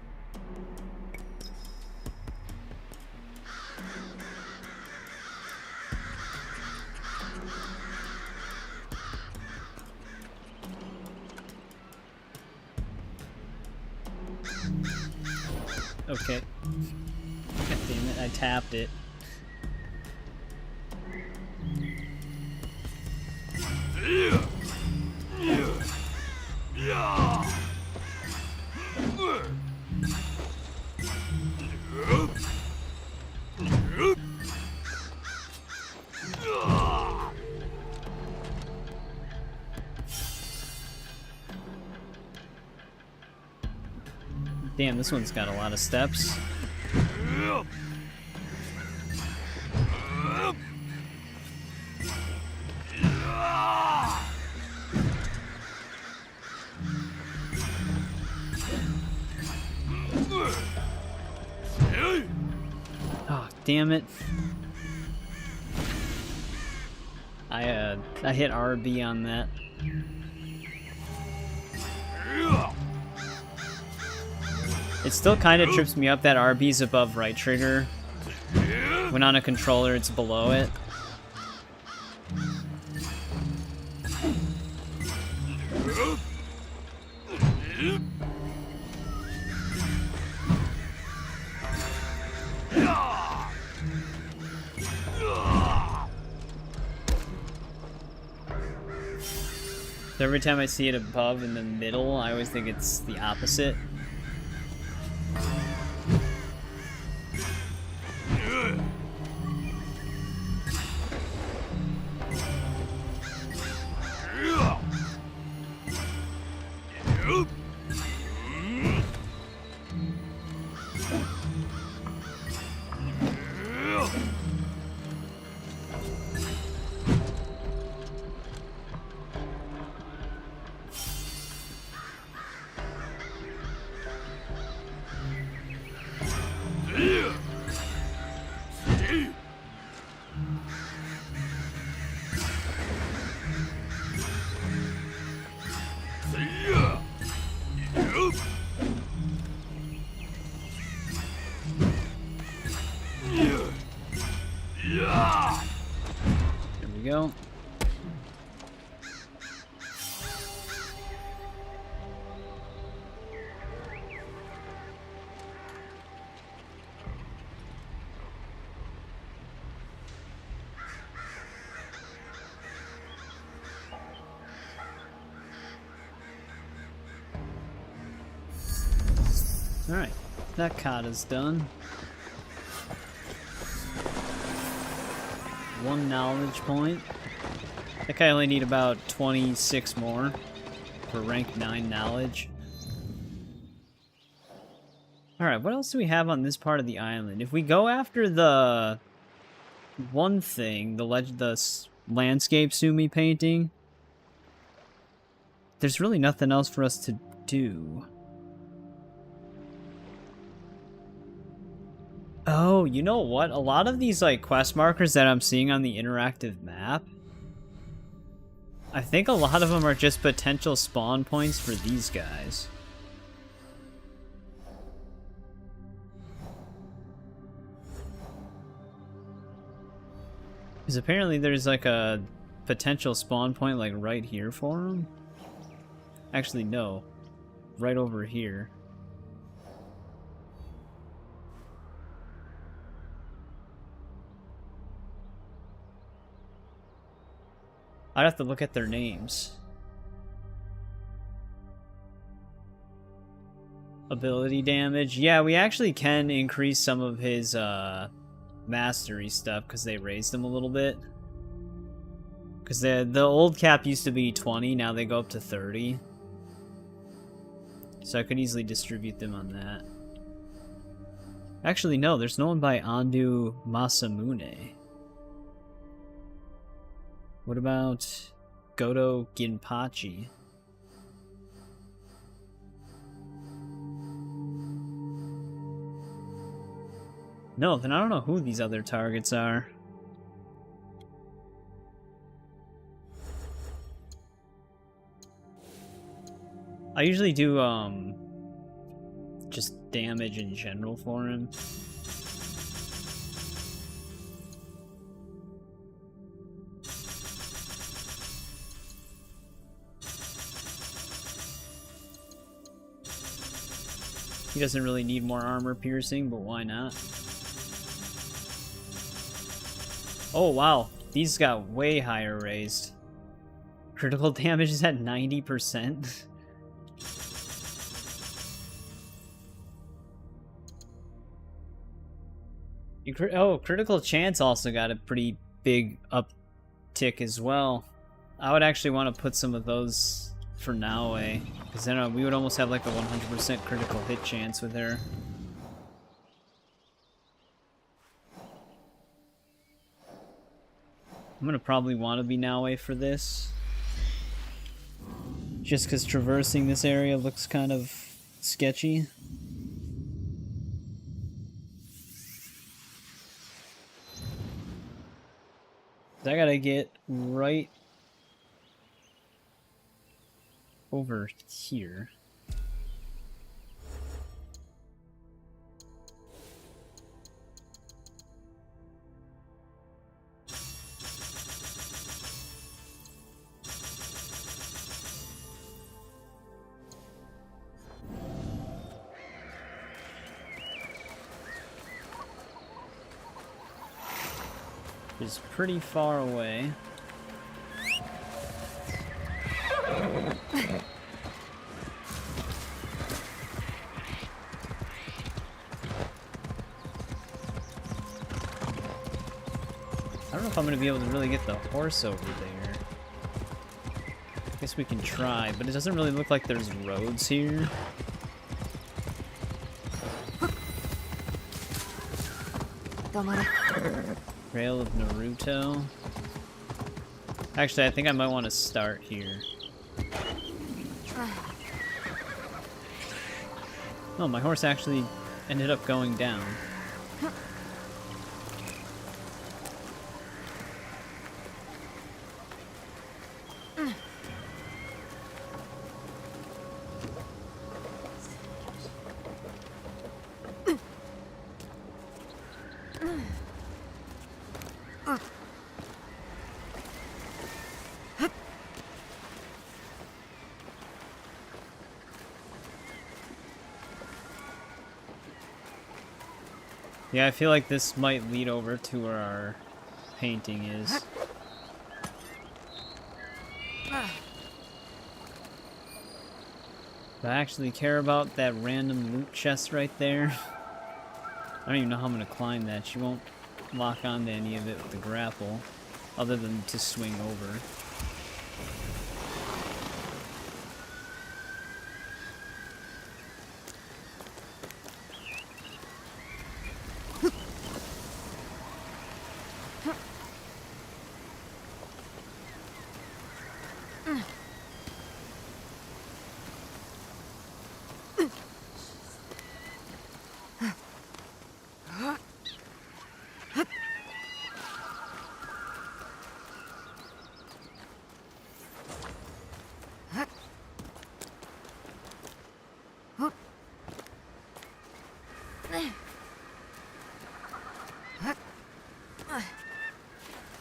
Okay. God damn it, I tapped it. Damn, this one's got a lot of steps. Oh, damn it. I hit RB on that. It still kind of trips me up that RB's above right trigger. When on a controller, it's below it. So every time I see it above in the middle, I always think it's the opposite. There we go. Alright, that kata's done. 1 knowledge point. I think I only need about 26 more for rank 9 knowledge. Alright, what else do we have on this part of the island? If we go after the one thing, the landscape Sumi painting, there's really nothing else for us to do. Oh, you know what? A lot of these like quest markers that I'm seeing on the interactive map, I think a lot of them are just potential spawn points for these guys. Because apparently there's like a potential spawn point like right here for them. Actually, no. Right over here. I'd have to look at their names. Ability damage. Yeah, we actually can increase some of his mastery stuff because they raised them a little bit. Because the old cap used to be 20, now they go up to 30. So I could easily distribute them on that. Actually, no, there's no one by Andu Masamune. What about Goto Ginpachi? No, then I don't know who these other targets are. I usually do, just damage in general for him. He doesn't really need more armor piercing, but why not? Oh wow, these got way higher raised. Critical damage is at 90%. Oh, critical chance also got a pretty big uptick as well. I would actually want to put some of those for Naoe, because then we would almost have like a 100% critical hit chance with her. I'm gonna probably want to be Naoe for this. Just because traversing this area looks kind of sketchy. I gotta get right over here. Is pretty far away. I don't know if I'm gonna be able to really get the horse over there. I guess we can try, but it doesn't really look like there's roads here. Trail of Naruto. Actually, I think I might want to start here. Oh, my horse actually ended up going down. Yeah, I feel like this might lead over to where our painting is. Do I actually care about that random loot chest right there? I don't even know how I'm gonna climb that. She won't lock onto any of it with the grapple, other than to swing over.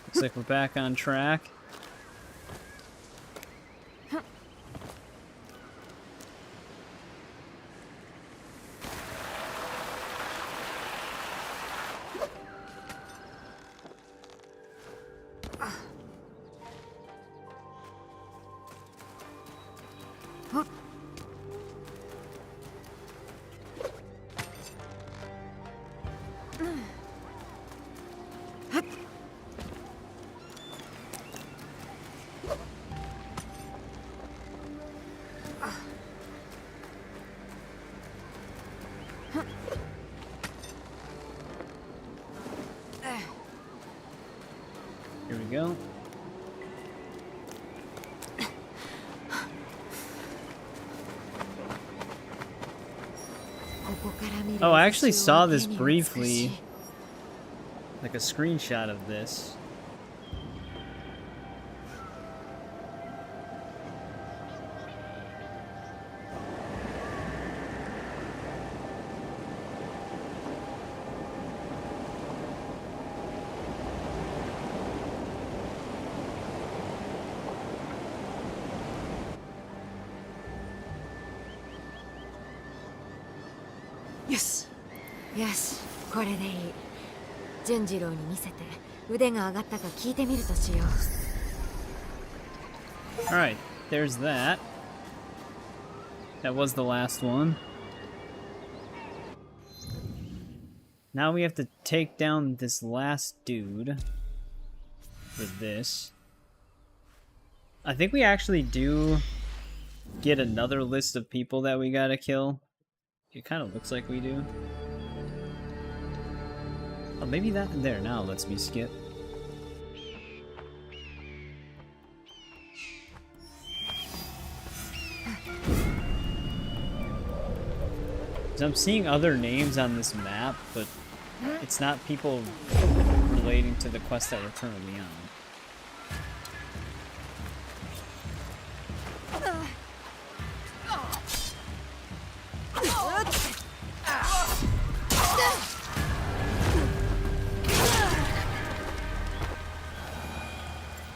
Looks like we're back on track. Here we go. Oh, I actually saw this briefly. Like a screenshot of this. Yes. よし、これでいい。純次郎に見せて腕が上がったか聞いてみるとしよう。 Alright, there's that. That was the last one. Now we have to take down this last dude for this. I think we actually do get another list of people that we gotta kill. It kind of looks like we do. Oh, maybe that there now lets me skip. I'm seeing other names on this map, but it's not people relating to the quest that we're currently on.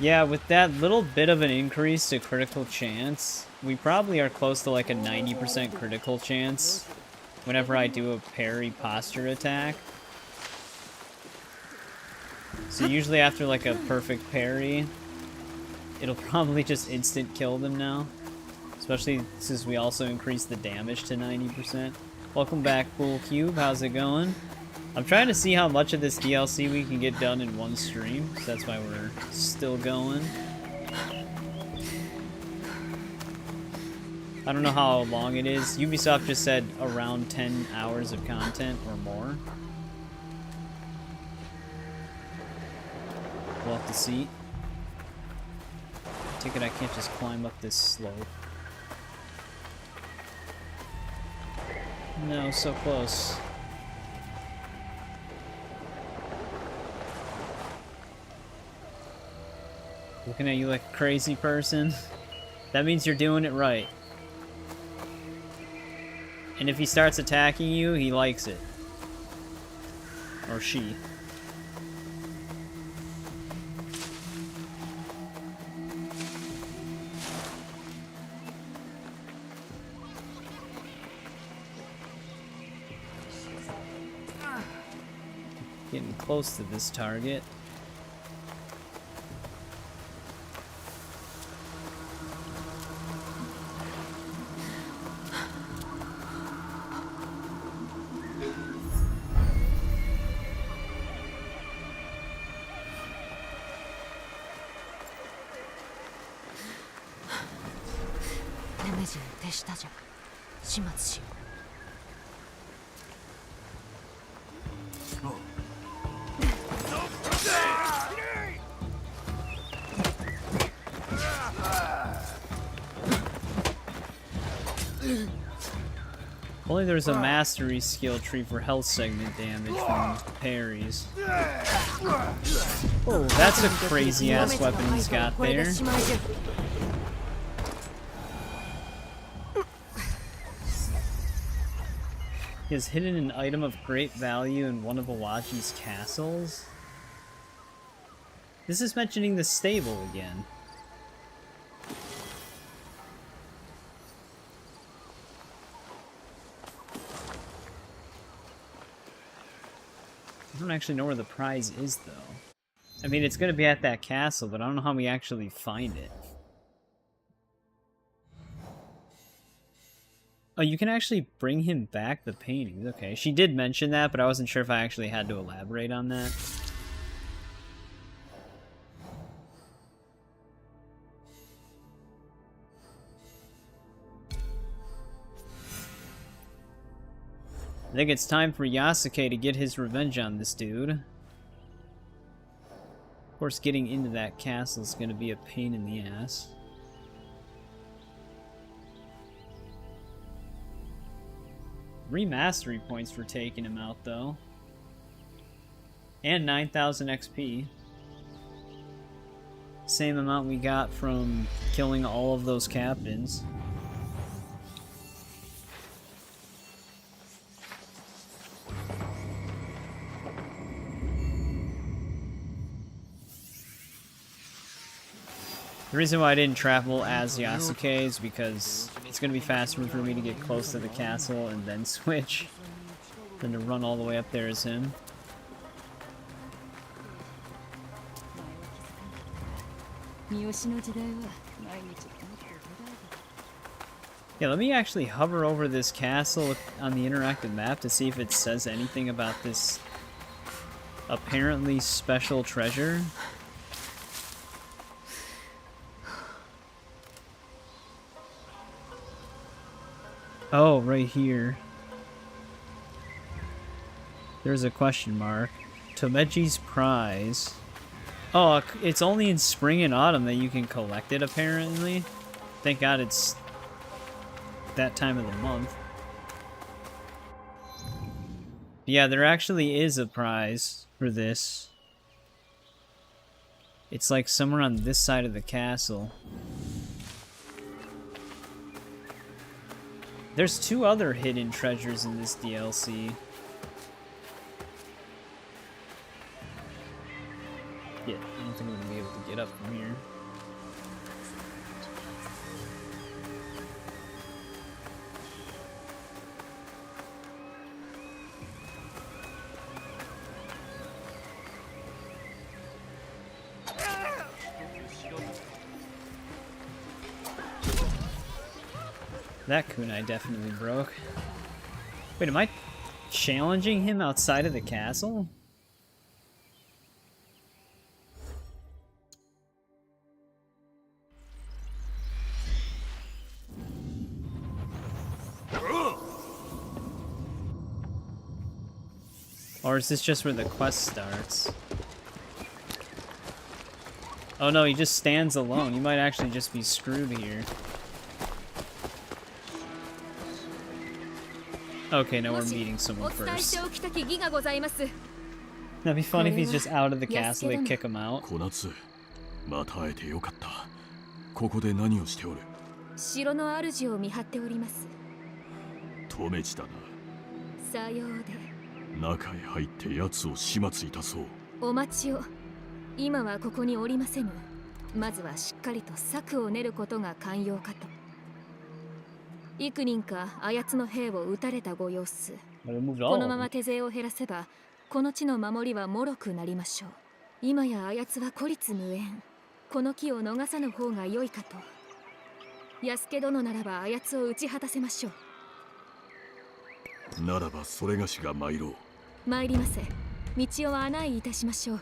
Yeah, with that little bit of an increase to critical chance, we probably are close to like a 90% critical chance whenever I do a parry posture attack. So usually after like a perfect parry, it'll probably just instant kill them now. Especially since we also increased the damage to 90%. Welcome back, Cool Cube. How's it going? I'm trying to see how much of this DLC we can get done in one stream, so that's why we're still going. I don't know how long it is. Ubisoft just said around 10 hours of content or more. We'll have to see. I take it I can't just climb up this slope. No, so close. Looking at you like a crazy person. That means you're doing it right. And if he starts attacking you, he likes it. Or she. Getting close to this target. したじゃん。始末しよう。Only there's a mastery skill tree for health segment damage from parries. Oh, that's a crazy ass weapon he's got there. He has hidden an item of great value in one of Awaji's castles. This is mentioning the stable again. I don't actually know where the prize is, though. I mean, it's gonna be at that castle, but I don't know how we actually find it. Oh, you can actually bring him back the paintings. Okay, she did mention that, but I wasn't sure if I actually had to elaborate on that. I think it's time for Yasuke to get his revenge on this dude. Of course, getting into that castle is going to be a pain in the ass. Remastery points for taking him out, though. And 9,000 XP. Same amount we got from killing all of those captains. The reason why I didn't travel as Yasuke is because it's going to be faster for me to get close to the castle and then switch than to run all the way up there as him. Yeah, let me actually hover over this castle on the interactive map to see if it says anything about this apparently special treasure. Oh, right here. There's a question mark. Tomeji's prize. Oh, it's only in spring and autumn that you can collect it, apparently. Thank God it's that time of the month. Yeah, there actually is a prize for this. It's like somewhere on this side of the castle. There's 2 other hidden treasures in this DLC. Yeah, I don't think I'm gonna be able to get up from here. That kunai definitely broke. Wait, am I challenging him outside of the castle? Or is this just where the quest starts? Oh no, he just stands alone. He might actually just be screwed here. Okay, now we're meeting someone first. That'd be funny if he's just out of the castle, they kick him out. また会えてよかった。ここで何をしておる？城の主を見張っております。留地だな。さようで。中へ入って奴を始末いたそう。お待ちを。今はここにおりませぬ。まずはしっかりと策を練ることが肝要かと。幾人かあやつの兵を撃たれたご様子。このまま手勢を減らせば、この地の守りは脆くなりましょう。今やあやつは孤立無縁。この機を逃さぬ方が良いかと。安家殿ならばあやつを打ち果たせましょう。ならばそれがしが参ろう。参りませ。道を案内いたしましょう。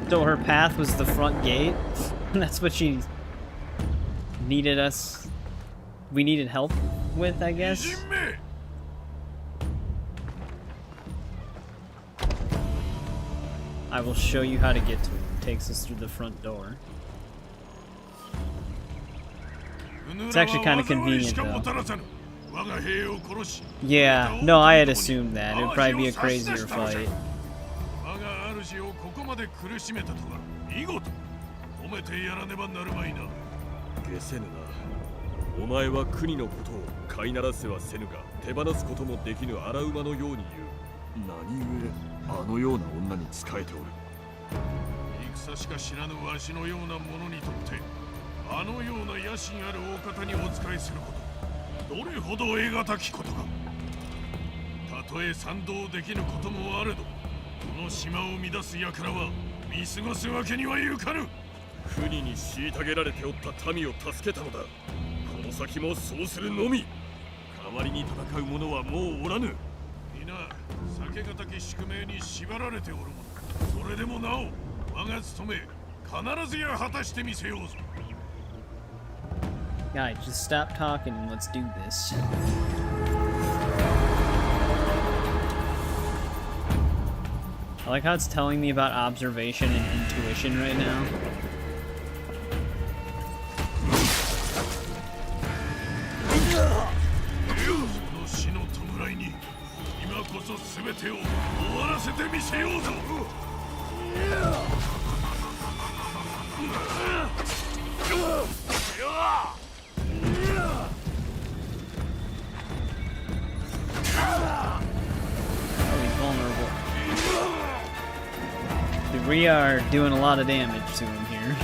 So her path was the front gate? That's what she needed us... We needed help with, I guess? I will show you how to get to it. It takes us through the front door. It's actually kind of convenient, though. Yeah, no, I had assumed that. It would probably be a crazier fight. お前は国のことを飼いならせはせぬが手放すこともできぬ荒馬のように言う。何故あのような女に仕えておる。戦しか知らぬわしのような者にとってあのような野心あるお方にお仕えすることどれほど得難きことか。たとえ賛同できぬこともあれどこの島を乱す輩は見過ごすわけにはいかぬ。国に虐げられておった民を助けたのだ。 この先もそうするのみ。代わりに戦う者はもうおらぬ。皆避けがたき宿命に縛られておるもの。それでもなお我が務め必ずや果たしてみせようぞ。 Guys, just stop talking and let's do this. I like how it's telling me about observation and intuition right now. We are doing a lot of damage to him here.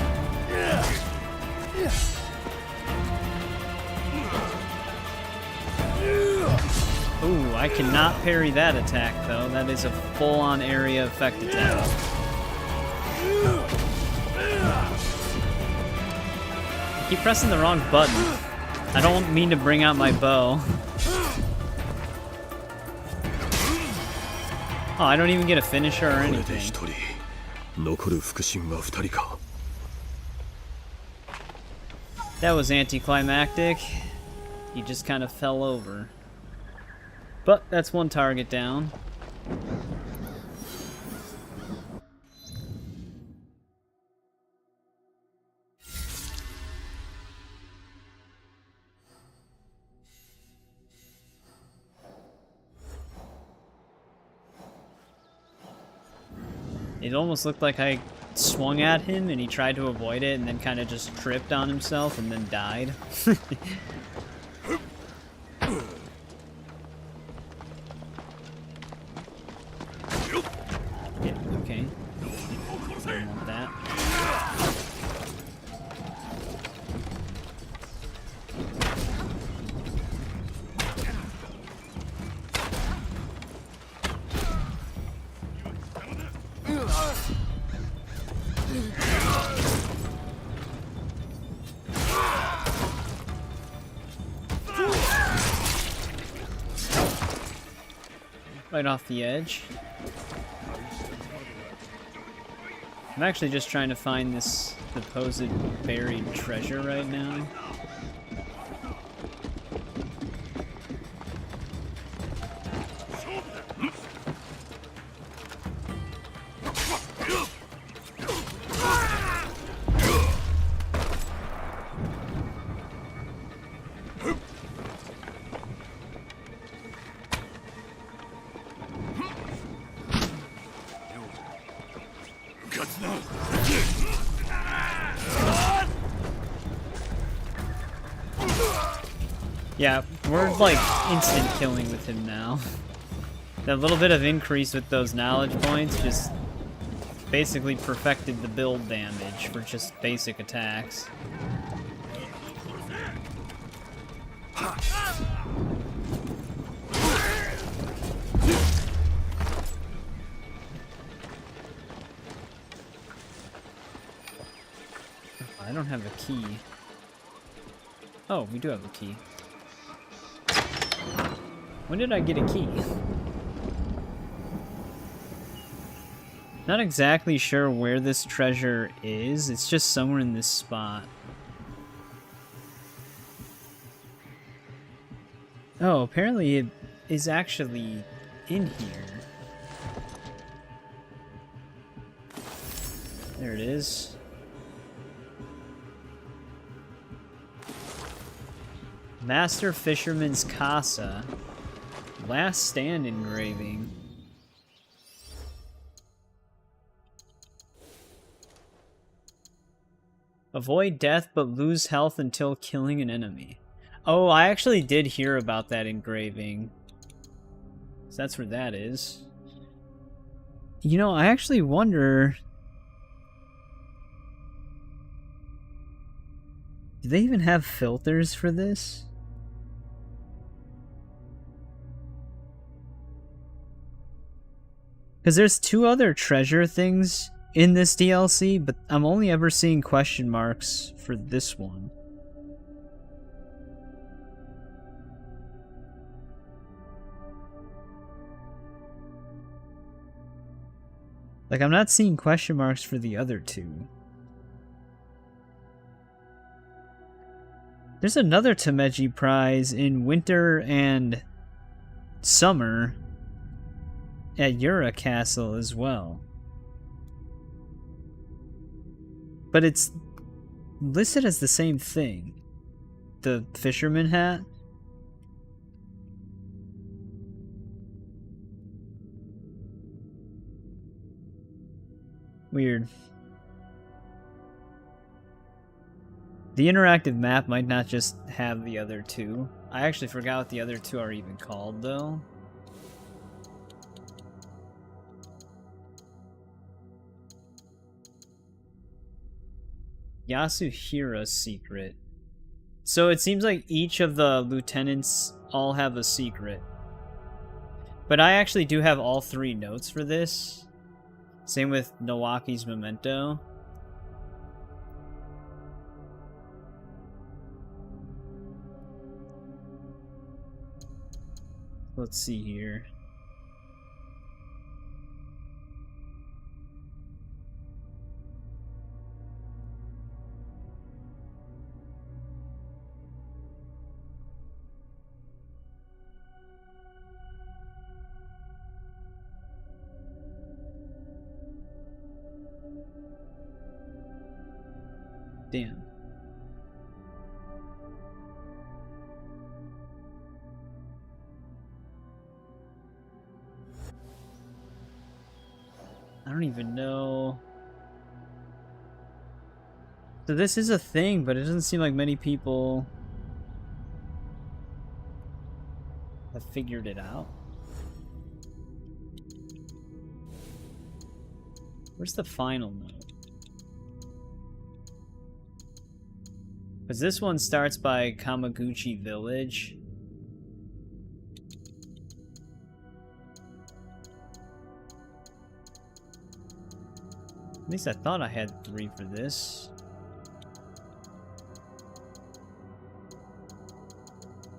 Ooh, I cannot parry that attack though. That is a full-on area effect attack. I keep pressing the wrong button. I don't mean to bring out my bow. Oh, I don't even get a finisher or anything. That was anticlimactic. He just kind of fell over. But that's one target down. It almost looked like I swung at him and he tried to avoid it and then kind of just tripped on himself and then died. Yeah, okay. Don't want that. Right off the edge. I'm actually just trying to find this supposed buried treasure right now. Yeah, we're like instant killing with him now. That little bit of increase with those knowledge points just basically perfected the build damage for just basic attacks. I don't have a key. Oh, we do have a key. When did I get a key? Not exactly sure where this treasure is. It's just somewhere in this spot. Oh, apparently it is actually in here. There it is. Master Fisherman's Casa. Last Stand engraving. Avoid death but lose health until killing an enemy. Oh, I actually did hear about that engraving. So that's where that is. You know, I actually wonder... Do they even have filters for this? Because there's 2 other treasure things in this DLC, but I'm only ever seeing question marks for this one. Like, I'm not seeing question marks for the other 2. There's another Tameji prize in winter and summer at Yura Castle as well. But it's listed as the same thing. The fisherman hat. Weird. The interactive map might not just have the other 2. I actually forgot what the other 2 are even called, though. Yasuhira's secret. So it seems like each of the lieutenants all have a secret. But I actually do have all 3 notes for this. Same with Nawaki's memento. Let's see here. Damn. I don't even know. So this is a thing, but it doesn't seem like many people have figured it out. Where's the final note? Because this one starts by Kamaguchi Village. At least I thought I had 3 for this.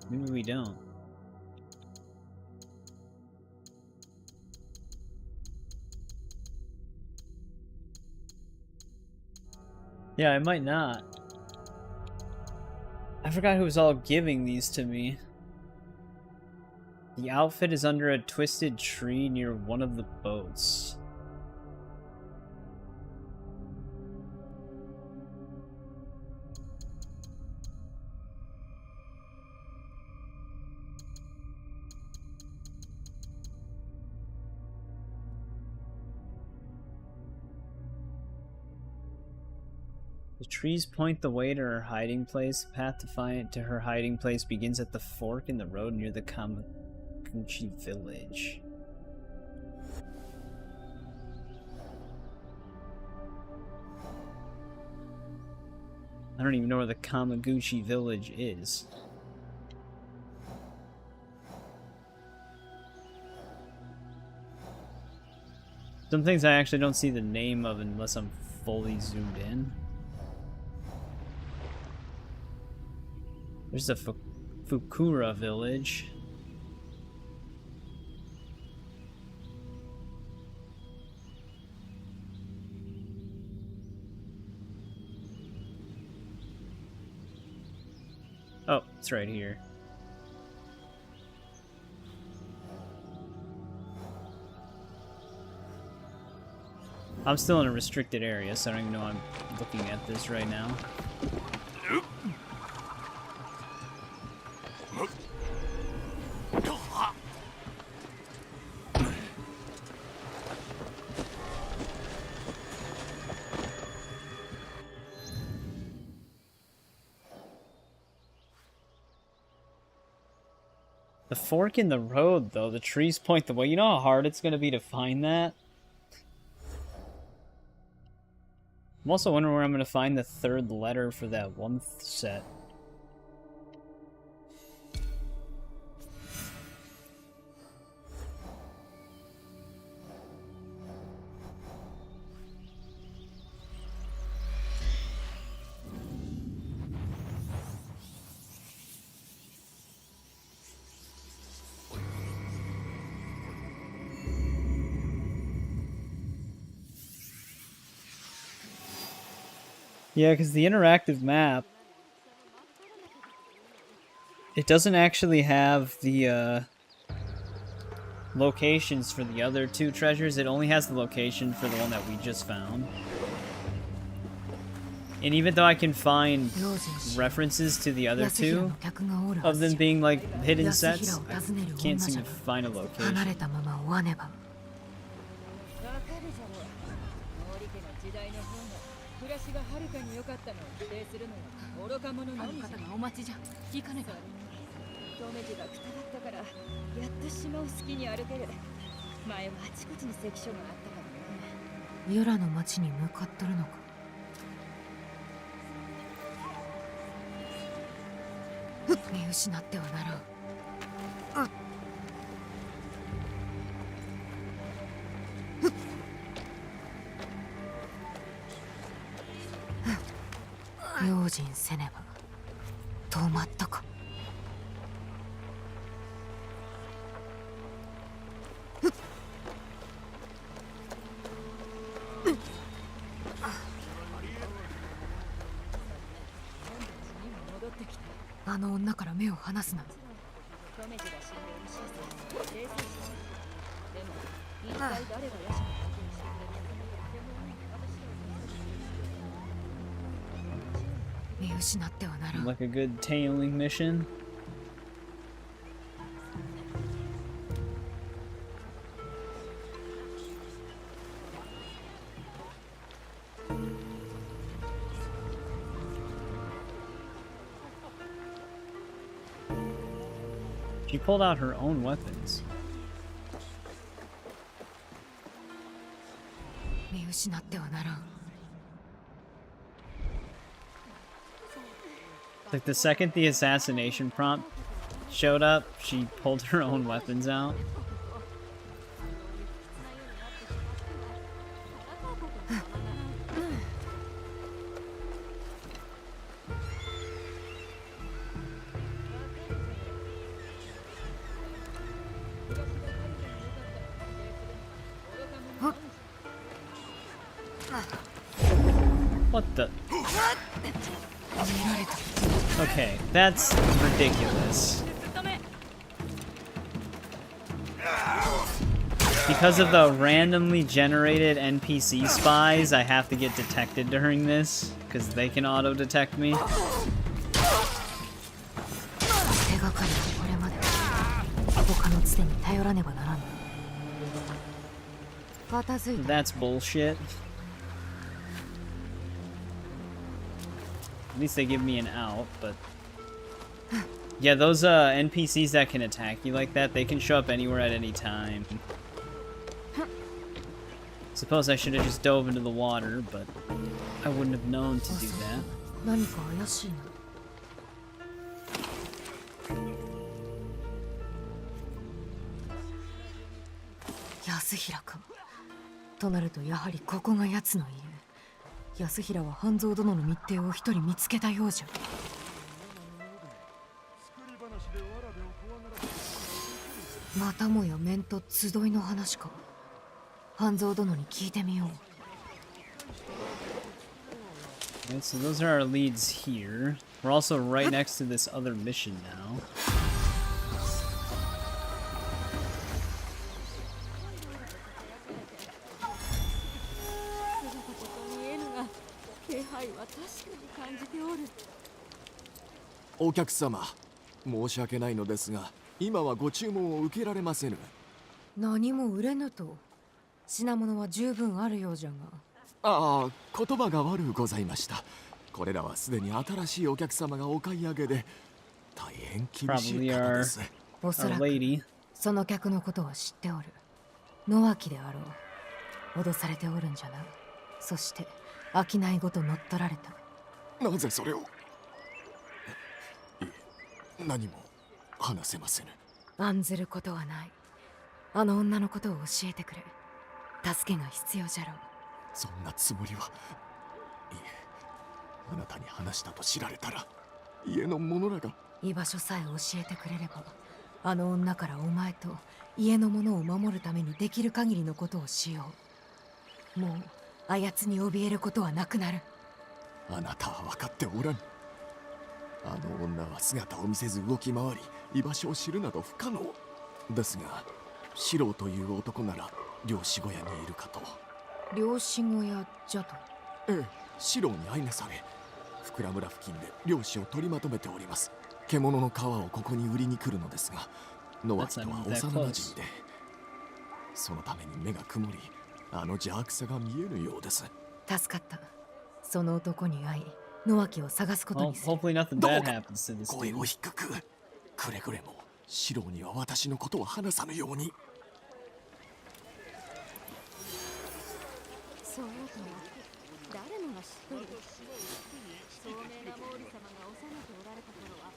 Maybe we don't. Yeah, I might not. I forgot who was all giving these to me. The outfit is under a twisted tree near one of the boats. The trees point the way to her hiding place. The path to find it to her hiding place begins at the fork in the road near the Kamaguchi village. I don't even know where the Kamaguchi village is. Some things I actually don't see the name of unless I'm fully zoomed in. There's the Fukura village. Oh, it's right here. I'm still in a restricted area, so I don't even know I'm looking at this right now. The fork in the road, though. The trees point the way. You know how hard it's going to be to find that? I'm also wondering where I'm going to find the third letter for that one set. Yeah, because the interactive map, it doesn't actually have the locations for the other two treasures. It only has the location for the one that we just found. And even though I can find references to the other two of them being like hidden sets, I can't seem to find a location. Like a good tailing mission. She pulled out her own weapons. Like the second the assassination prompt showed up, she pulled her own weapons out. What the? Okay, that's ridiculous. Because of the randomly generated NPC spies, I have to get detected during this, because they can auto-detect me. That's bullshit. At least they give me an out, but... Yeah, those NPCs that can attack you like that, they can show up anywhere at any time. Suppose I should have just dove into the water, but I wouldn't have known to do that. Yasuke-kun. となるとやはりここが奴の家。安平は半蔵殿の密偵を一人見つけたようじゃ。またもや面と集いの話か。半蔵殿に聞いてみよう。Okay, so those are our leads here. We're also right next to this other mission now.お客様、申し訳ないのですが、今はご注文を受けられませぬ。何も売れぬと。品物は十分あるようじゃが。ああ、言葉が悪うございました。これらはすでに新しいお客様がお買い上げで、大変厳しい方です。おそらくその客のことは知っておる。野脇であろう。脅されておるんじゃな。そして商いごと乗っ取られた。なぜそれを？いえ、何も話せませぬ。案ずることはない。あの女のことを教えてくれ。助けが必要じゃろう。そんなつもりは。いえ、あなたに話したと知られたら、家の者らが。居場所さえ教えてくれれば、あの女からお前と家の者を守るためにできる限りのことをしよう。もうあやつに怯えることはなくなる。あなたは分かっておらん。あの女は姿を見せず動き回り、居場所を知るなど不可能ですが、四郎という男なら漁師小屋にいるかと。漁師小屋じゃと？ええ、四郎に相なされ、福良村付近で漁師を取りまとめております。獣の皮をここに売りに来るのですが、野脇とは幼なじみで、そのために目が曇り、あの邪悪さが見えるようです。助かった。その男に会い、野脇を探すことにする。Hopefully nothing bad happens to this dude. 声を低く、くれぐれも四郎には私のことを話さぬように。そうと誰もが知っとる。聡明な毛利様が治めておられた頃は。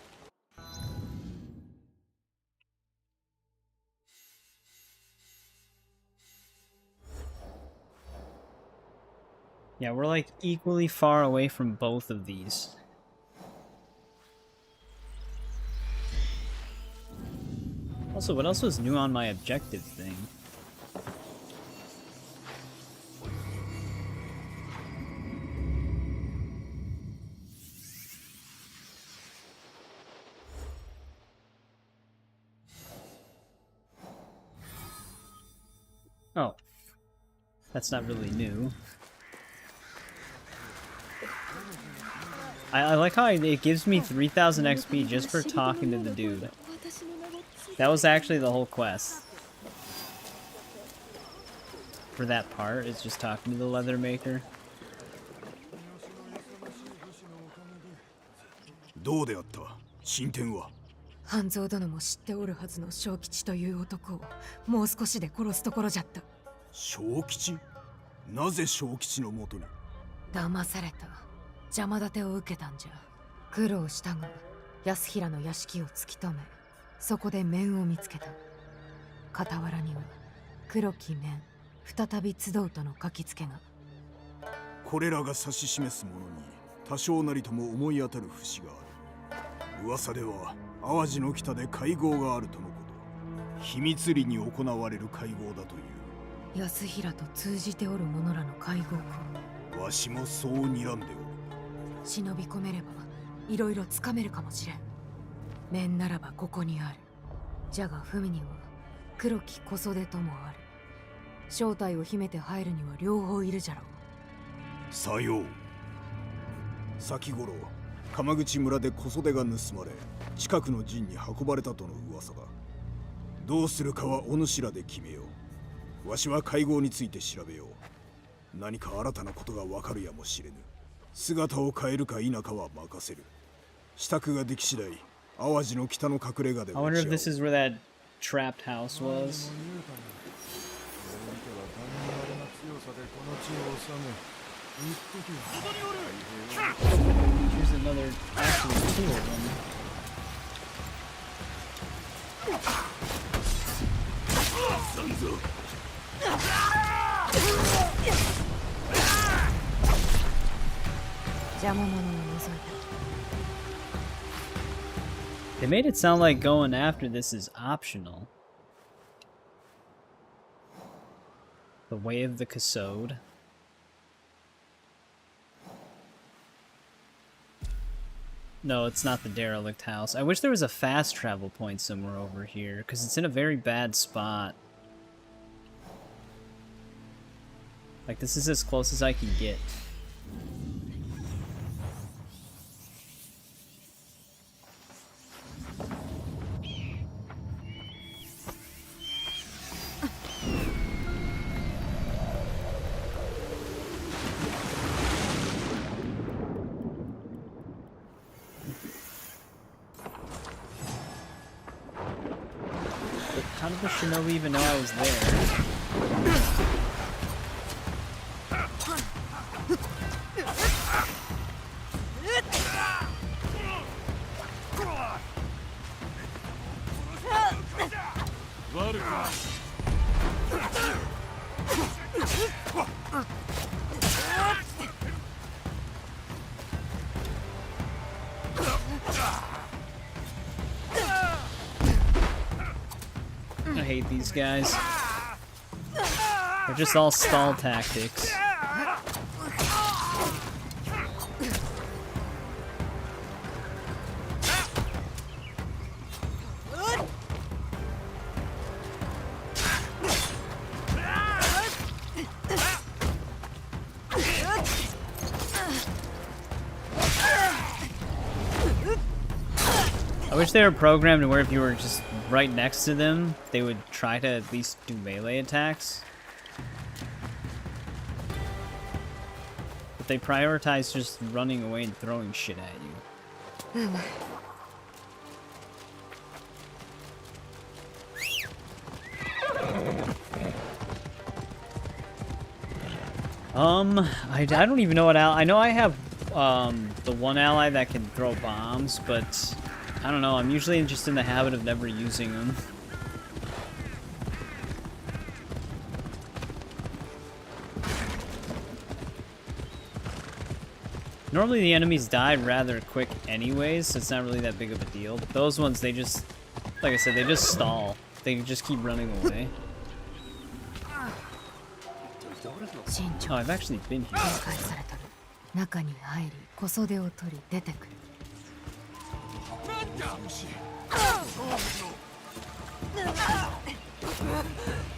Yeah, we're like equally far away from both of these. Also, what else was new on my objective thing? Oh. That's not really new. I like how it gives me 3,000 XP just for talking to the dude. That was actually the whole quest. For that part, it's just talking to the leather maker. どうであった？進展は？半蔵殿も知っておるはずの小吉という男をもう少しで殺すところじゃった。小吉？なぜ小吉のもとに？騙された。邪魔立てを受けたんじゃ。苦労したが安平の屋敷を突き止め、そこで面を見つけた。傍らには黒き面再び集うとの書きつけが。これらが指し示すものに多少なりとも思い当たる節がある。噂では淡路の北で会合があるとのこと。秘密裏に行われる会合だという。安平と通じておる者らの会合か。わしもそう睨んでおる。忍び込めればいろいろつかめるかもしれん。面ならばここにある。じゃが文には黒き小袖ともある。正体を秘めて入るには両方いるじゃろう。さよう。先頃鎌口村で小袖が盗まれ、近くの陣に運ばれたとの噂だ。どうするかはお主らで決めよう。わしは会合について調べよう。何か新たなことがわかるやもしれぬ。姿を変えるか否かは任せる。支度ができ次第、淡路の北の隠れ家で。I wonder if this is where that trapped house was. Here's another actually two of them. They made it sound like going after this is optional. The Way of the Cassode. No, it's not the derelict house. I wish there was a fast travel point somewhere over here, because it's in a very bad spot. Like, this is as close as I can get. How did the shinobi even know I was there? I hate these guys. They're just all stall tactics. I wish they were programmed to where if you were just right next to them, they would try to at least do melee attacks. But they prioritize just running away and throwing shit at you. I don't even know what I know I have the one ally that can throw bombs, but I don't know, I'm usually just in the habit of never using them. Normally the enemies die rather quick anyways, so it's not really that big of a deal. But those ones, they just, like I said, they just stall. They just keep running away. Oh, I've actually been here.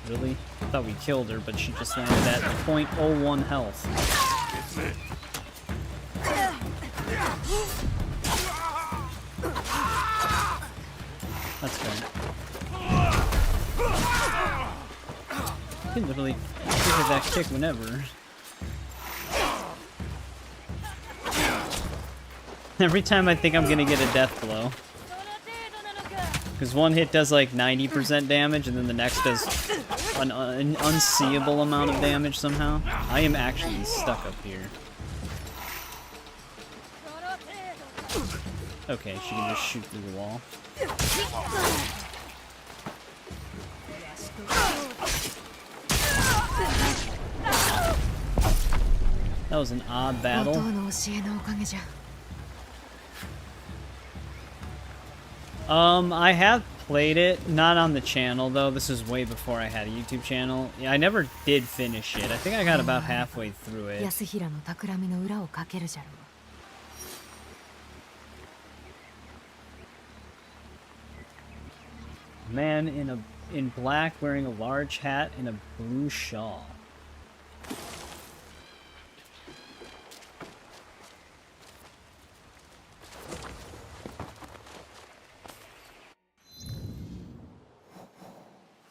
Really? I thought we killed her, but she just landed at 0.01 health. That's fair. You can literally trigger that kick whenever. Every time I think I'm gonna get a death blow. Because one hit does like 90% damage, and then the next does an unseeable amount of damage somehow. I am actually stuck up here. Okay, she can just shoot through the wall. That was an odd battle. I have played it, not on the channel though. This is way before I had a YouTube channel. Yeah, I never did finish it. I think I got about halfway through it. Man in black wearing a large hat and a blue shawl.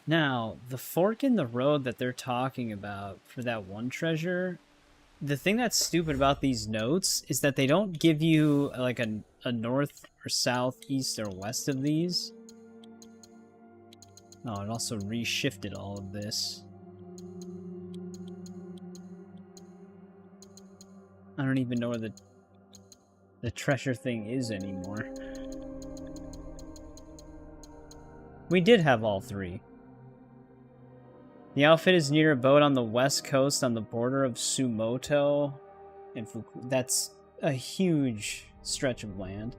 Now, the fork in the road that they're talking about for that one treasure, the thing that's stupid about these notes is that they don't give you like a north or south, east or west of these. Oh, it also reshifted all of this. I don't even know where the treasure thing is anymore. We did have all three. The outfit is near a boat on the west coast on the border of Sumoto and Fuku. That's a huge stretch of land.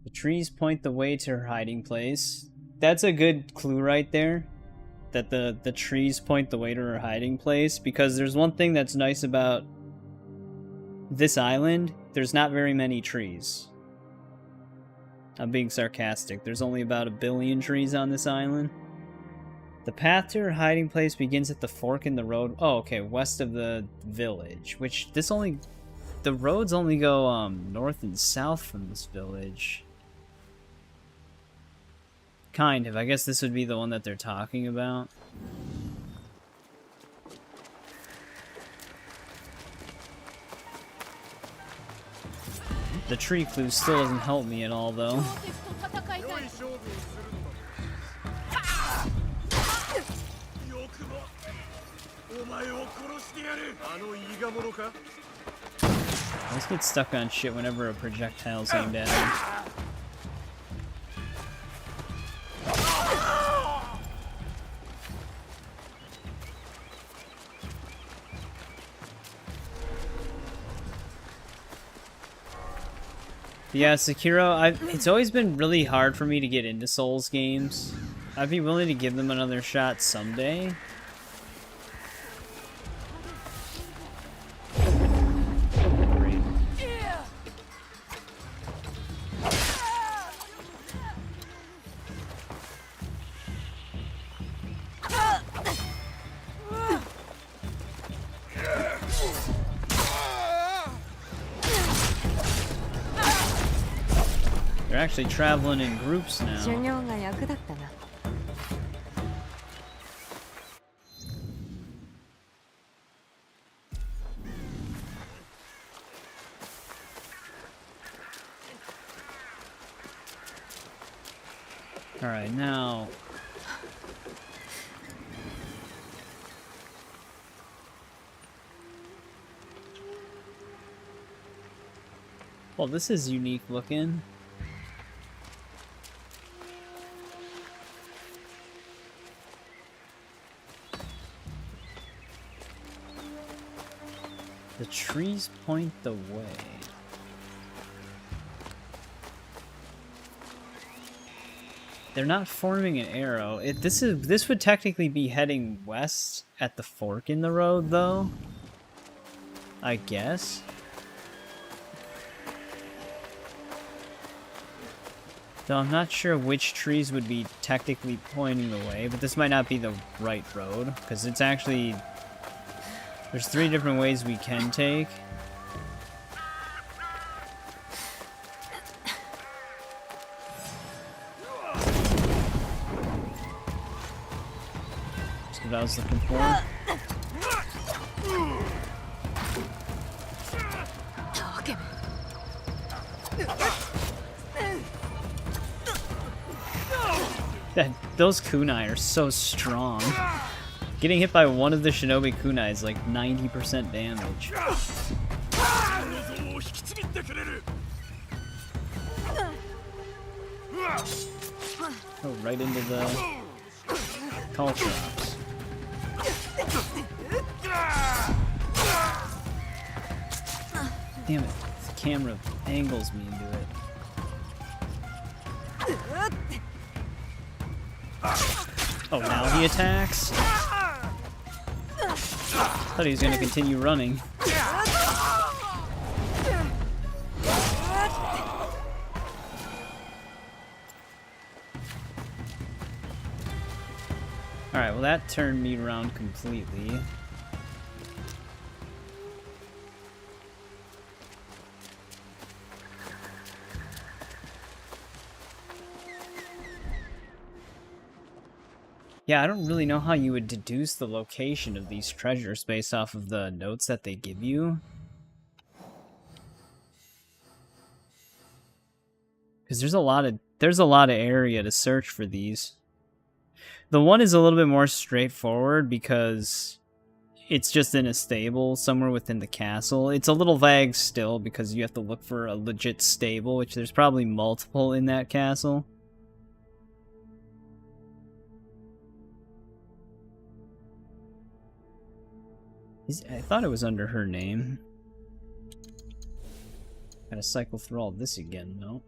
The trees point the way to her hiding place. That's a good clue right there. That the trees point the way to her hiding place. Because there's one thing that's nice about this island. There's not very many trees. I'm being sarcastic. There's only about 1 billion trees on this island. The path to her hiding place begins at the fork in the road. Oh, okay, west of the village. Which, the roads only go north and south from this village. Kind of. I guess this would be the one that they're talking about. The tree clue still doesn't help me at all, though. I just get stuck on shit whenever a projectile's aimed at me. Yeah, Sekiro, it's always been really hard for me to get into Souls games. I'd be willing to give them another shot someday. Great. They're actually traveling in groups now. Alright, now... Well, this is unique looking. The trees point the way. They're not forming an arrow. This would technically be heading west at the fork in the road, though. I guess. Though I'm not sure which trees would be technically pointing the way, but this might not be the right road, because it's actually... There's 3 different ways we can take. That's what I was looking for. Those kunai are so strong. Getting hit by one of the shinobi kunai is like 90% damage. Oh, right into the caltrops. Damn it, the camera angles me into it. Oh, now he attacks? Thought he was gonna continue running. Alright, well that turned me around completely. Yeah, I don't really know how you would deduce the location of these treasures based off of the notes that they give you. Because there's a lot of area to search for these. The one is a little bit more straightforward because it's just in a stable somewhere within the castle. It's a little vague still because you have to look for a legit stable, which there's probably multiple in that castle. I thought it was under her name. Gotta cycle through all this again, though.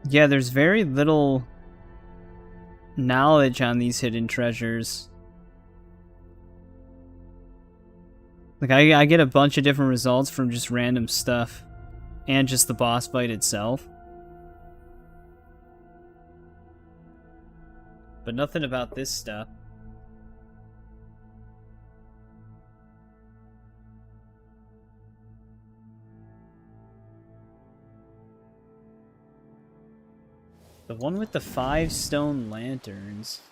Yeah, there's very little knowledge on these hidden treasures. Like, I get a bunch of different results from just random stuff. And just the boss fight itself. But nothing about this stuff. The one with the 5 stone lanterns.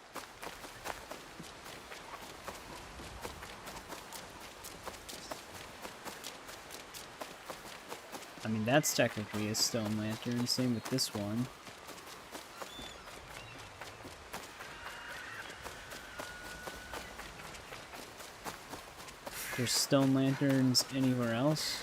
I mean, that's technically a stone lantern. Same with this one. There's stone lanterns anywhere else?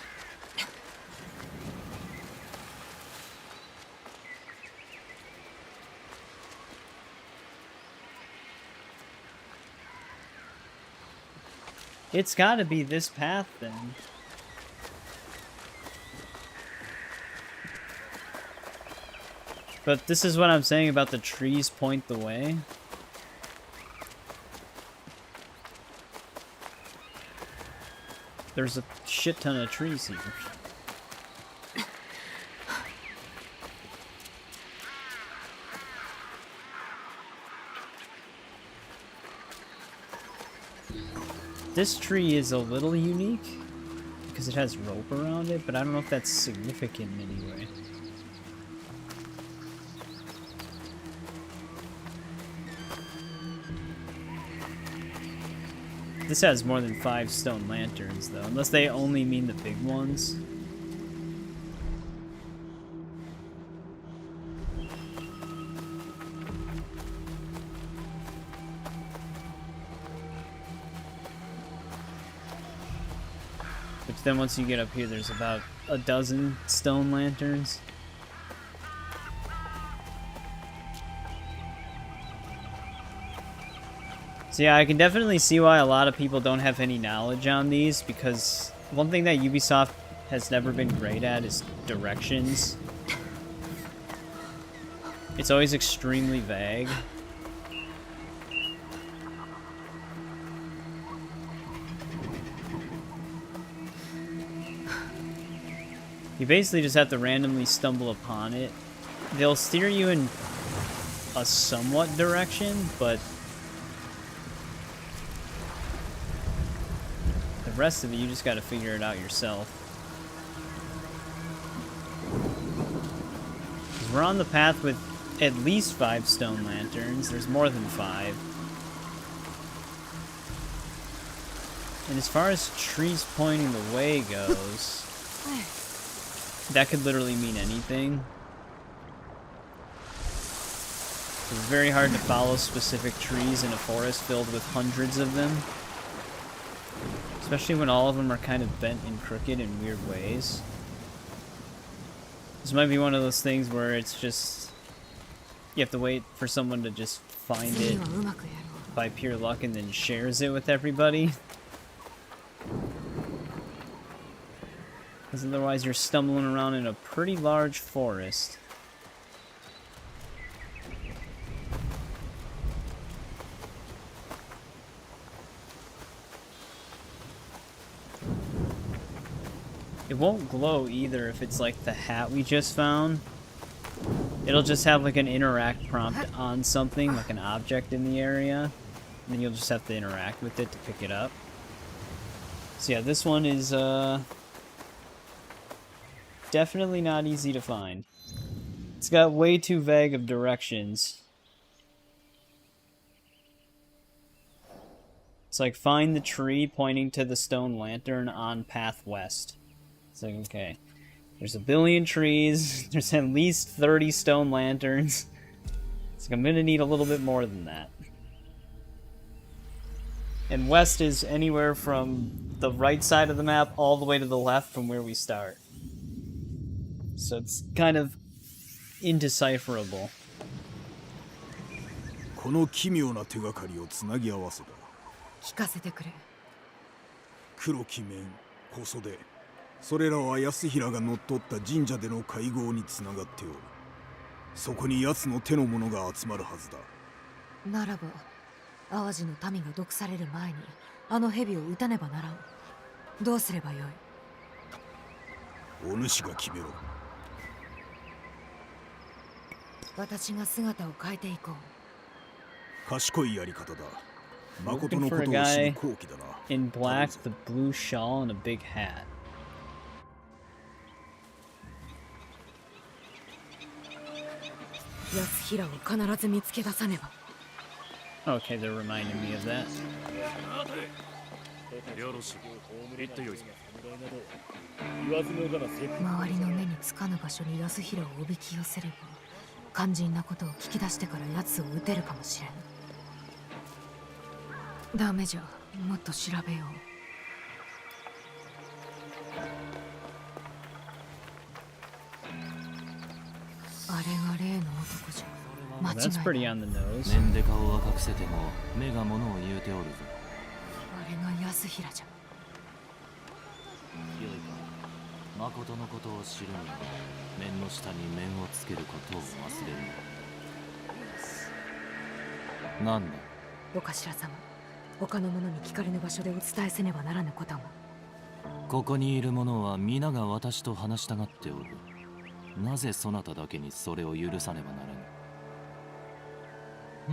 It's gotta be this path then. But this is what I'm saying about the trees point the way. There's a shit ton of trees here. This tree is a little unique because it has rope around it, but I don't know if that's significant in any way. This has more than 5 stone lanterns, though, unless they only mean the big ones. Which then once you get up here, there's about a dozen stone lanterns. So yeah, I can definitely see why a lot of people don't have any knowledge on these, because one thing that Ubisoft has never been great at is directions. It's always extremely vague. You basically just have to randomly stumble upon it. They'll steer you in a somewhat direction, but the rest of it, you just gotta figure it out yourself. 'Cause we're on the path with at least 5 stone lanterns. There's more than 5. And as far as trees pointing the way goes, that could literally mean anything. It's very hard to follow specific trees in a forest filled with hundreds of them. Especially when all of them are kind of bent and crooked in weird ways. This might be one of those things where it's just... you have to wait for someone to just find it by pure luck and then shares it with everybody. Because otherwise you're stumbling around in a pretty large forest. It won't glow either if it's like the hat we just found. It'll just have like an interact prompt on something, like an object in the area. And then you'll just have to interact with it to pick it up. So yeah, this one is definitely not easy to find. It's got way too vague of directions. It's like, find the tree pointing to the stone lantern on path west. It's like, okay, there's a billion trees, there's at least 30 stone lanterns. It's like, I'm gonna need a little bit more than that. And west is anywhere from the right side of the map all the way to the left from where we start. So it's kind of indecipherable. この奇妙な手がかりをつなぎ合わせた。聞かせてくれ。黒き面、小袖。それらは安平が乗っ取った神社での会合につながっておる。そこに奴の手の者が集まるはずだ。ならば淡路の民が毒される前にあの蛇を撃たねばならん。どうすればよい？お主が決めろ。私が姿を変えていこう。賢いやり方だ。 Looking for a guy in black, the blue shawl, and a big hat. 安平を必ず見つけ出さねば。Okay, they're reminding me of that. よろしい。行ってよいぞ。周りの目につかぬ場所に安平をおびき寄せれば、肝心なことを聞き出してから奴を撃てるかもしれん。ダメじゃ、もっと調べよう。あれが例の男じゃ。間違いない。 That's pretty on the nose. 面で顔は隠せても目が物を言うておるぞ。あれが安平じゃ。よいか、誠のことを知るには面の下に面をつけることを忘れるな。なんだ。お頭様、他の者に聞かれぬ場所でお伝えせねばならぬことが。ここにいる者は皆が私と話したがっておる。なぜそなただけにそれを許さねばならぬ。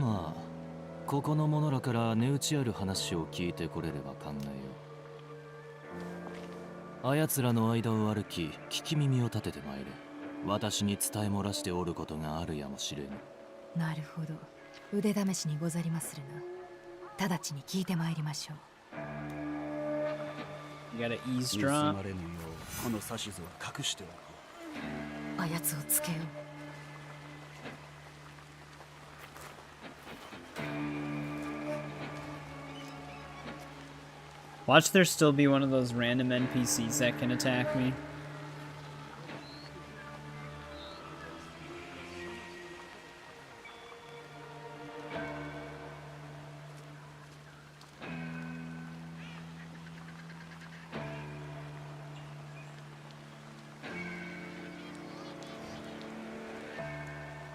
まあ、ここの者らから値打ちある話を聞いてこれれば考えよう。あやつらの間を歩き、聞き耳を立ててまいれ。私に伝え漏らしておることがあるやもしれぬ。なるほど、腕試しにござりまするな。直ちに聞いてまいりましょう。You gotta 盗 eavesdrop. まれぬようこの指図は隠しておこあやつをつけよう。 Watch there still be one of those random NPCs that can attack me.う。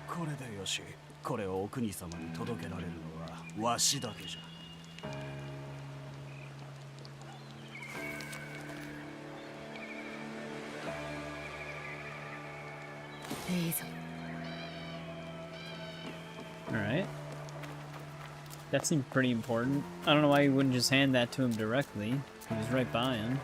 これでよし。これをお国様に届けられるのはわしだけじゃ。 いいぞ。 Alright. That seemed pretty important. I don't know why you wouldn't just hand that to him directly. He was right by him.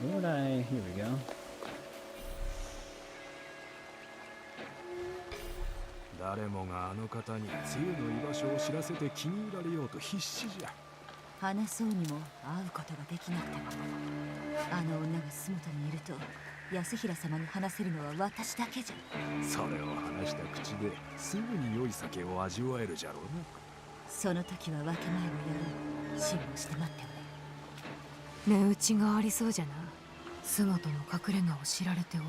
Where would I... Here we go. 誰もがあの方につゆの居場所を知らせて気に入られようと必死じゃ。話そうにも会うことができなくても、あの女が洲本にいると安平様に話せるのは私だけじゃ。それを話した口ですぐに良い酒を味わえるじゃろうな。その時は分け前をやろう。辛抱して待って値打ちがありそうじゃな。洲本の隠れ家を知られておる。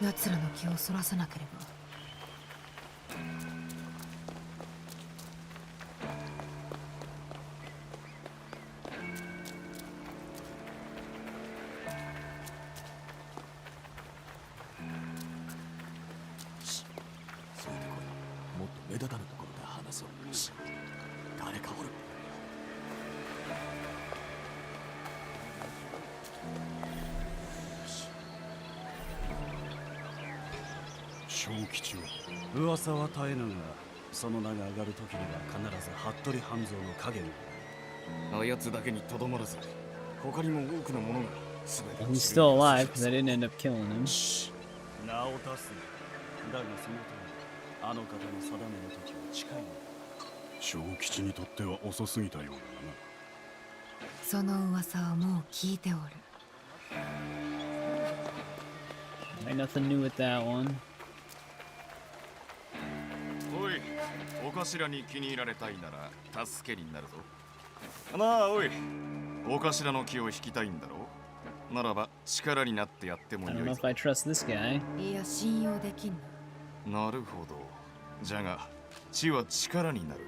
奴らの気をそらさなければ。 目立たぬところで話そう。誰かおる。小吉は噂は絶えぬが、その名が上がる時には必ず服部半蔵の影が。あやつだけにとどまらず、他にも多くの者が全て。 He's still alive because I didn't end up killing him. 名を出す。だがそのとあの方の定めの時は近いのだ。小吉にとっては遅すぎたようだな。その噂はもう聞いておる。Ain't nothing new with that one. おい、お頭に気に入られたいなら助けになるぞ。なあおい、お頭の気を引きたいんだろう。ならば力になってやっても I よ don't know い if I trust this guy. いや、信用できんな。なるほど。じゃが死は力になる。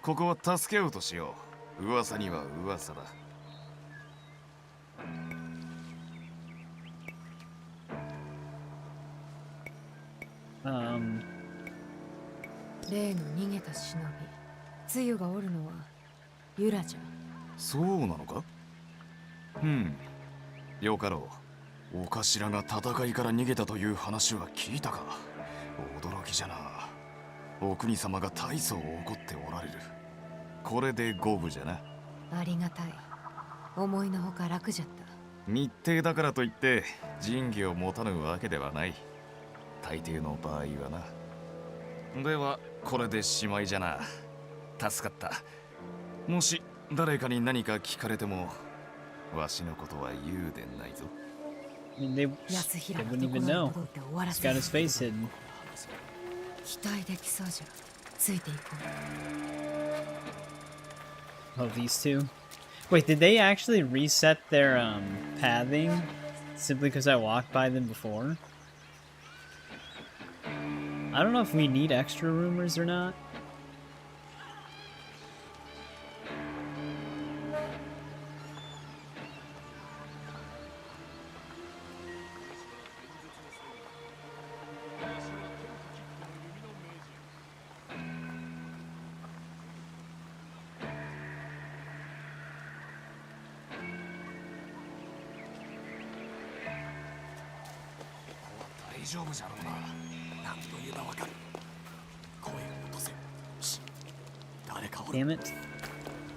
ここは助けようとしよう。噂には噂だ。例の逃げた忍び、つゆがおるのはユラじゃ。そうなのか？よかろう。お頭が戦いから逃げたという話は聞いたか。驚きじゃな。お国様が大層怒っておられる。これで五分じゃな。ありがたい。思いのほか楽じゃった。密偵だからといって仁義を持たぬわけではない。大抵の場合はな。ではこれでしまいじゃな。助かった。もし誰かに何か聞かれてもわしのことは言うでないぞ。They wouldn't even know. He's got his face hidden. 期待できそうじゃ。ついていこう。Oh, these two? Wait, did they actually reset their pathing simply because I walked by them before? I don't know if we need extra rumors or not. Damn it.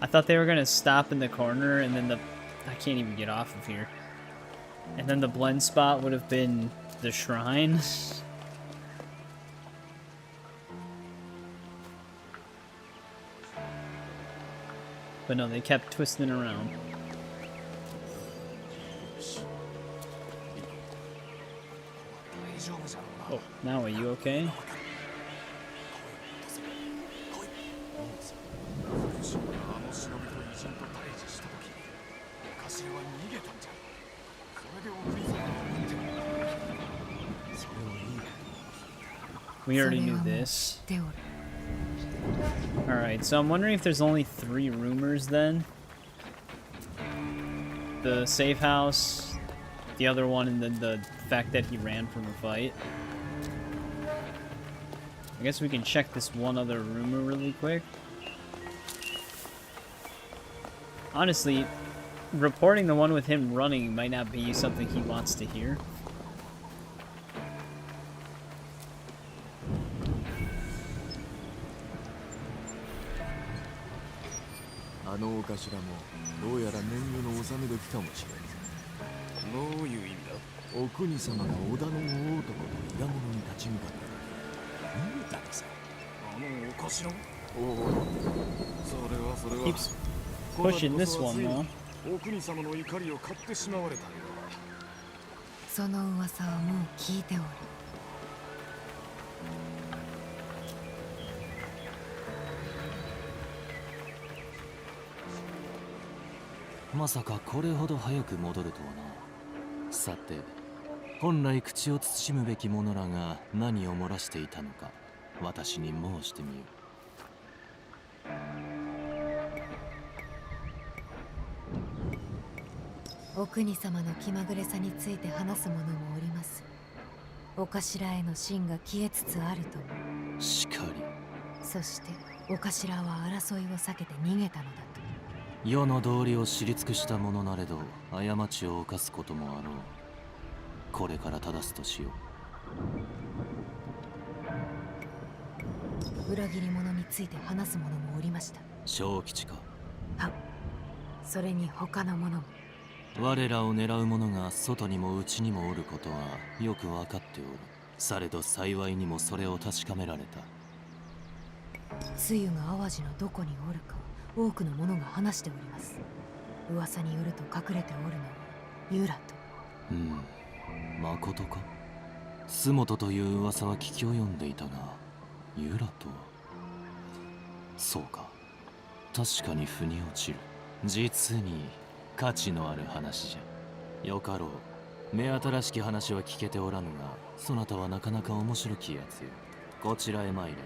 I thought they were gonna stop in the corner and then I can't even get off of here. And then the blend spot would have been the shrine. But no, they kept twisting around. Oh, now are you okay? We already knew this. Alright, so I'm wondering if there's only 3 rumors then. The safe house, the other one, and then the fact that he ran from a fight. I guess we can check this one other rumor really quick. Honestly, reporting the one with him running might not be something he wants to hear. Keeps pushing this one though. その噂はもう聞いておる。まさかこれほど早く戻るとはな。さて、本来口を慎むべき者らが何を漏らしていたのか、私に申してみよう。お国様の気まぐれさについて話す者もおります。お頭への真が消えつつあるとも。しかり。そしてお頭は争いを避けて逃げたのだと。世の道理を知り尽くした者なれど過ちを犯すこともあろう。これから正すとしよう。裏切り者について話す者もおりました。小吉か。はっ。それに他の者も。我らを狙う者が外にも内にもおることはよく分かっておる。されど幸いにもそれを確かめられた。つゆが淡路のどこにおるか多くの者が話しております。噂によると隠れておるのはユラと。まことか。洲本という噂は聞き及んでいたが、ユラとは。そうか。確かに腑に落ちる。実に価値のある話じゃ。よかろう。目新しき話は聞けておらぬが、そなたはなかなか面白きやつよ。こちらへ参れ。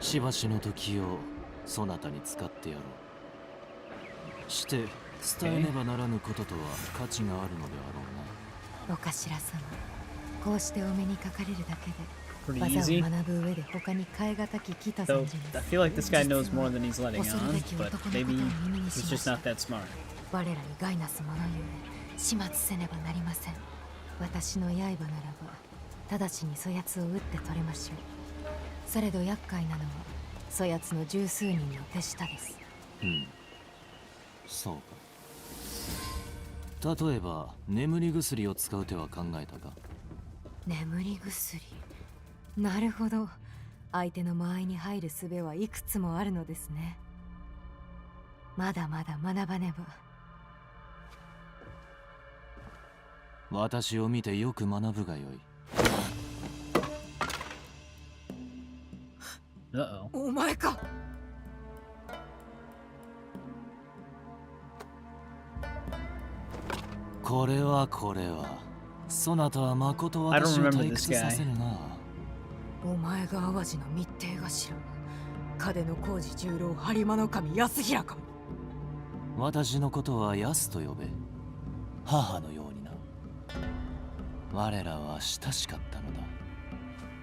しばしの時をそなたに使ってやろう。して伝えねばならぬこととは価値があるのであろうな。お頭様、こうしてお目にかかれるだけで Pretty 技 easy. を学ぶ上で他に代え難きキタさ So んじゃな I い。 feel like this guy knows more than he's letting on, but maybe he's just not that smart. 我らに害なす者ゆえ始末せねばなりません。私の刃ならば直ちにそやつを撃って取れましょう。されど厄介なのはそやつの十数人の手下です。そうか。例えば眠り薬を使う手は考えたか。眠り薬。なるほど。相手の間合いに入る術はいくつもあるのですね。まだまだ学ばねば。私を見てよく学ぶがよい。お前か。これはそなたはまこと私を退屈させるな。お前が淡路の密偵頭、金の工事十郎播磨守安平か。私のことは安と呼べ。母のようにな。我らは親しかったのだ。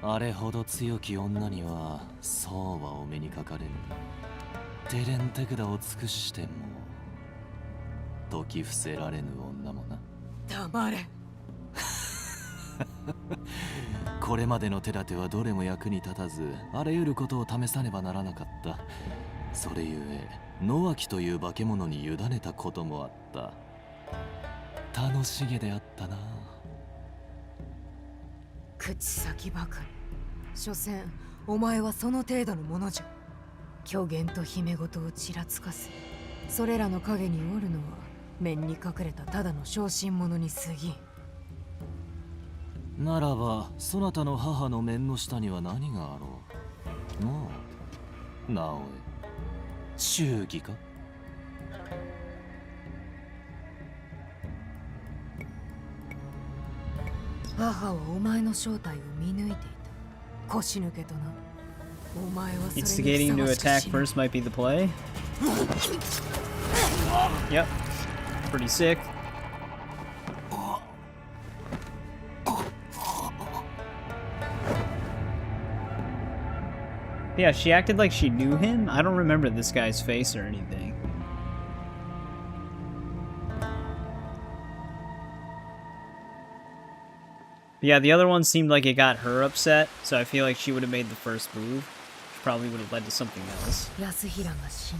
あれほど強き女にはそうはお目にかかれぬ。手練手管を尽くしても解き伏せられぬ女もな。黙れ。これまでの手立てはどれも役に立たず、あらゆることを試さねばならなかった。それゆえ野脇という化け物に委ねたこともあった。楽しげであったな。口先ばかり。所詮お前はその程度のものじゃ。狂言と姫事をちらつかせ、それらの陰におるのは面に隠れたただの小心者に過ぎん。ならばそなたの母の面の下には何があろう。なあ、直江、忠義か。母はお前の正体を見抜いていた。腰抜けとな。お前はそれにふさわしく Instigating to attack first might be the play. Yep. Pretty sick. Yeah, she acted like she knew him. I don't remember this guy's face or anything. But yeah, the other one seemed like it got her upset, so I feel like she would have made the first move. Which probably would have led to something else. 安平が死に、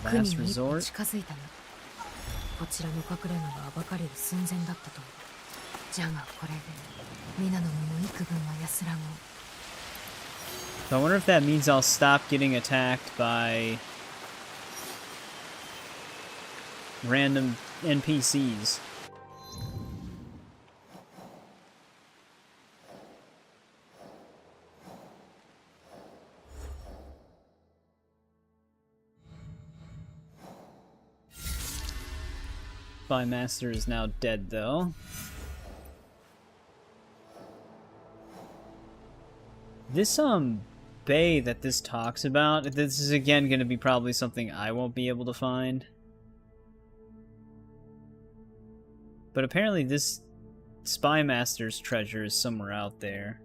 The 国 last に一歩 resort. 近づいたの。こちらの隠れ家が暴かれる寸前だったと思う。じゃがこれで皆の者幾分は安らごう。 So I wonder if that means I'll stop getting attacked by random NPCs. Spy Master is now dead, though. This, bay that this talks about, this is again going to be probably something I won't be able to find. But apparently this Spy Master's treasure is somewhere out there.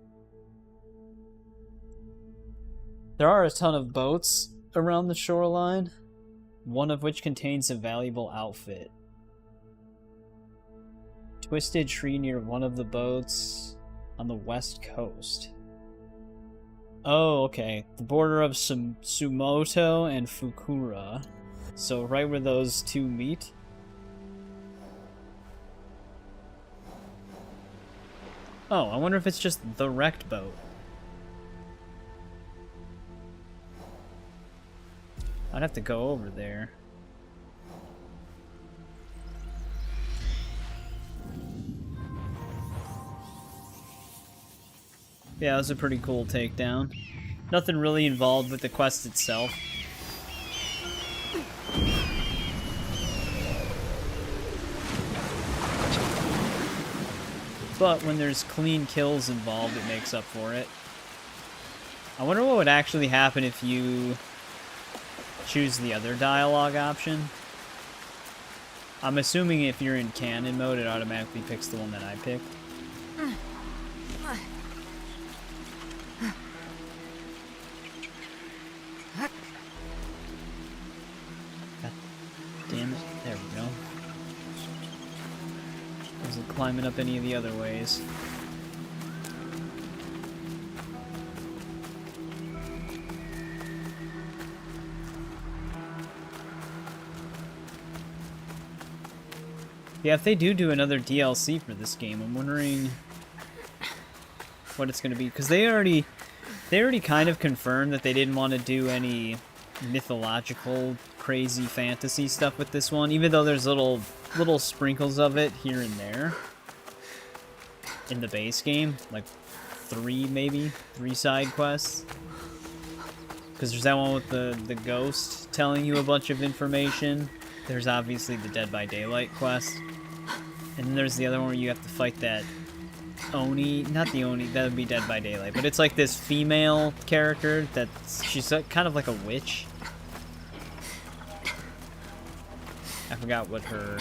There are a ton of boats around the shoreline, one of which contains a valuable outfit. Twisted tree near one of the boats on the west coast. Oh, okay. The border of Sumoto and Fukura. So right where those two meet. Oh, I wonder if it's just the wrecked boat. I'd have to go over there. Yeah, it was a pretty cool takedown. Nothing really involved with the quest itself. But when there's clean kills involved, it makes up for it. I wonder what would actually happen if you choose the other dialogue option. I'm assuming if you're in canon mode, it automatically picks the one that I picked. God damn it. There we go. Wasn't climbing up any of the other ways. Yeah, if they do another DLC for this game, I'm wondering what it's going to be, because they already kind of confirmed that they didn't want to do any mythological, crazy fantasy stuff with this one, even though there's little sprinkles of it here and there in the base game, like three side quests. Because there's that one with the ghost telling you a bunch of information. There's obviously the Dead by Daylight quest. And then there's the other one where you have to fight that Oni. Not the Oni, that would be Dead by Daylight. But it's like this female character she's kind of like a witch. I forgot what her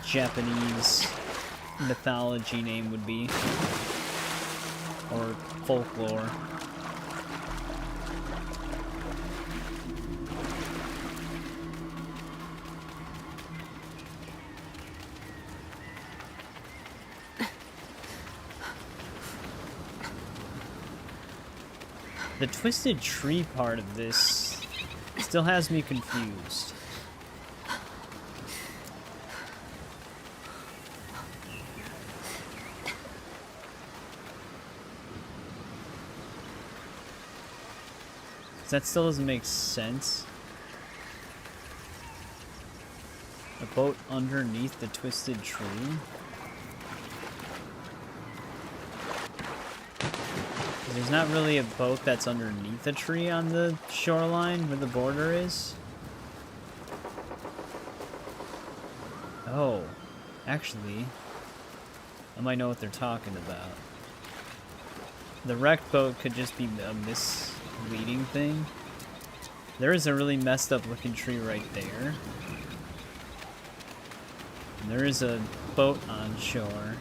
Japanese mythology name would be. Or folklore. The twisted tree part of this still has me confused. That still doesn't make sense. A boat underneath the twisted tree? There's not really a boat that's underneath a tree on the shoreline where the border is. Oh, actually, I might know what they're talking about. The wrecked boat could just be a misleading thing. There is a really messed up looking tree right there. And there is a boat on shore.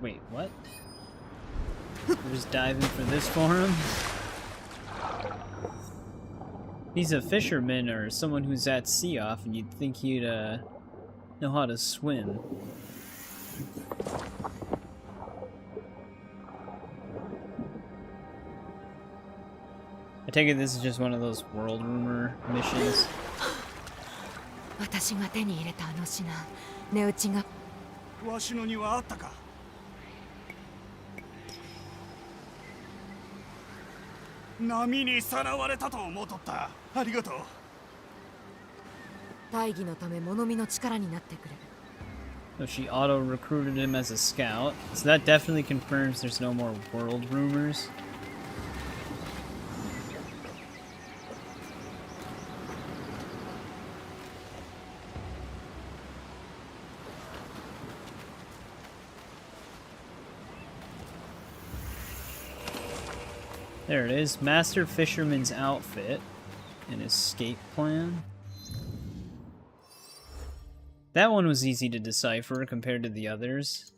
Wait, what? We're just diving for this for him? He's a fisherman or someone who's at sea off, and you'd think he'd know how to swim. I take it this is just one of those world rumor missions. 私が手に入れたあの品、値打ちが。わしのにはあったか。波にさらわれたと思うとった。ありがとう。大義のため物見の力になってくれ。So she auto-recruited him as a scout. So that definitely confirms there's no more world rumors. There it is. Master Fisherman's outfit. An escape plan. That one was easy to decipher compared to the others.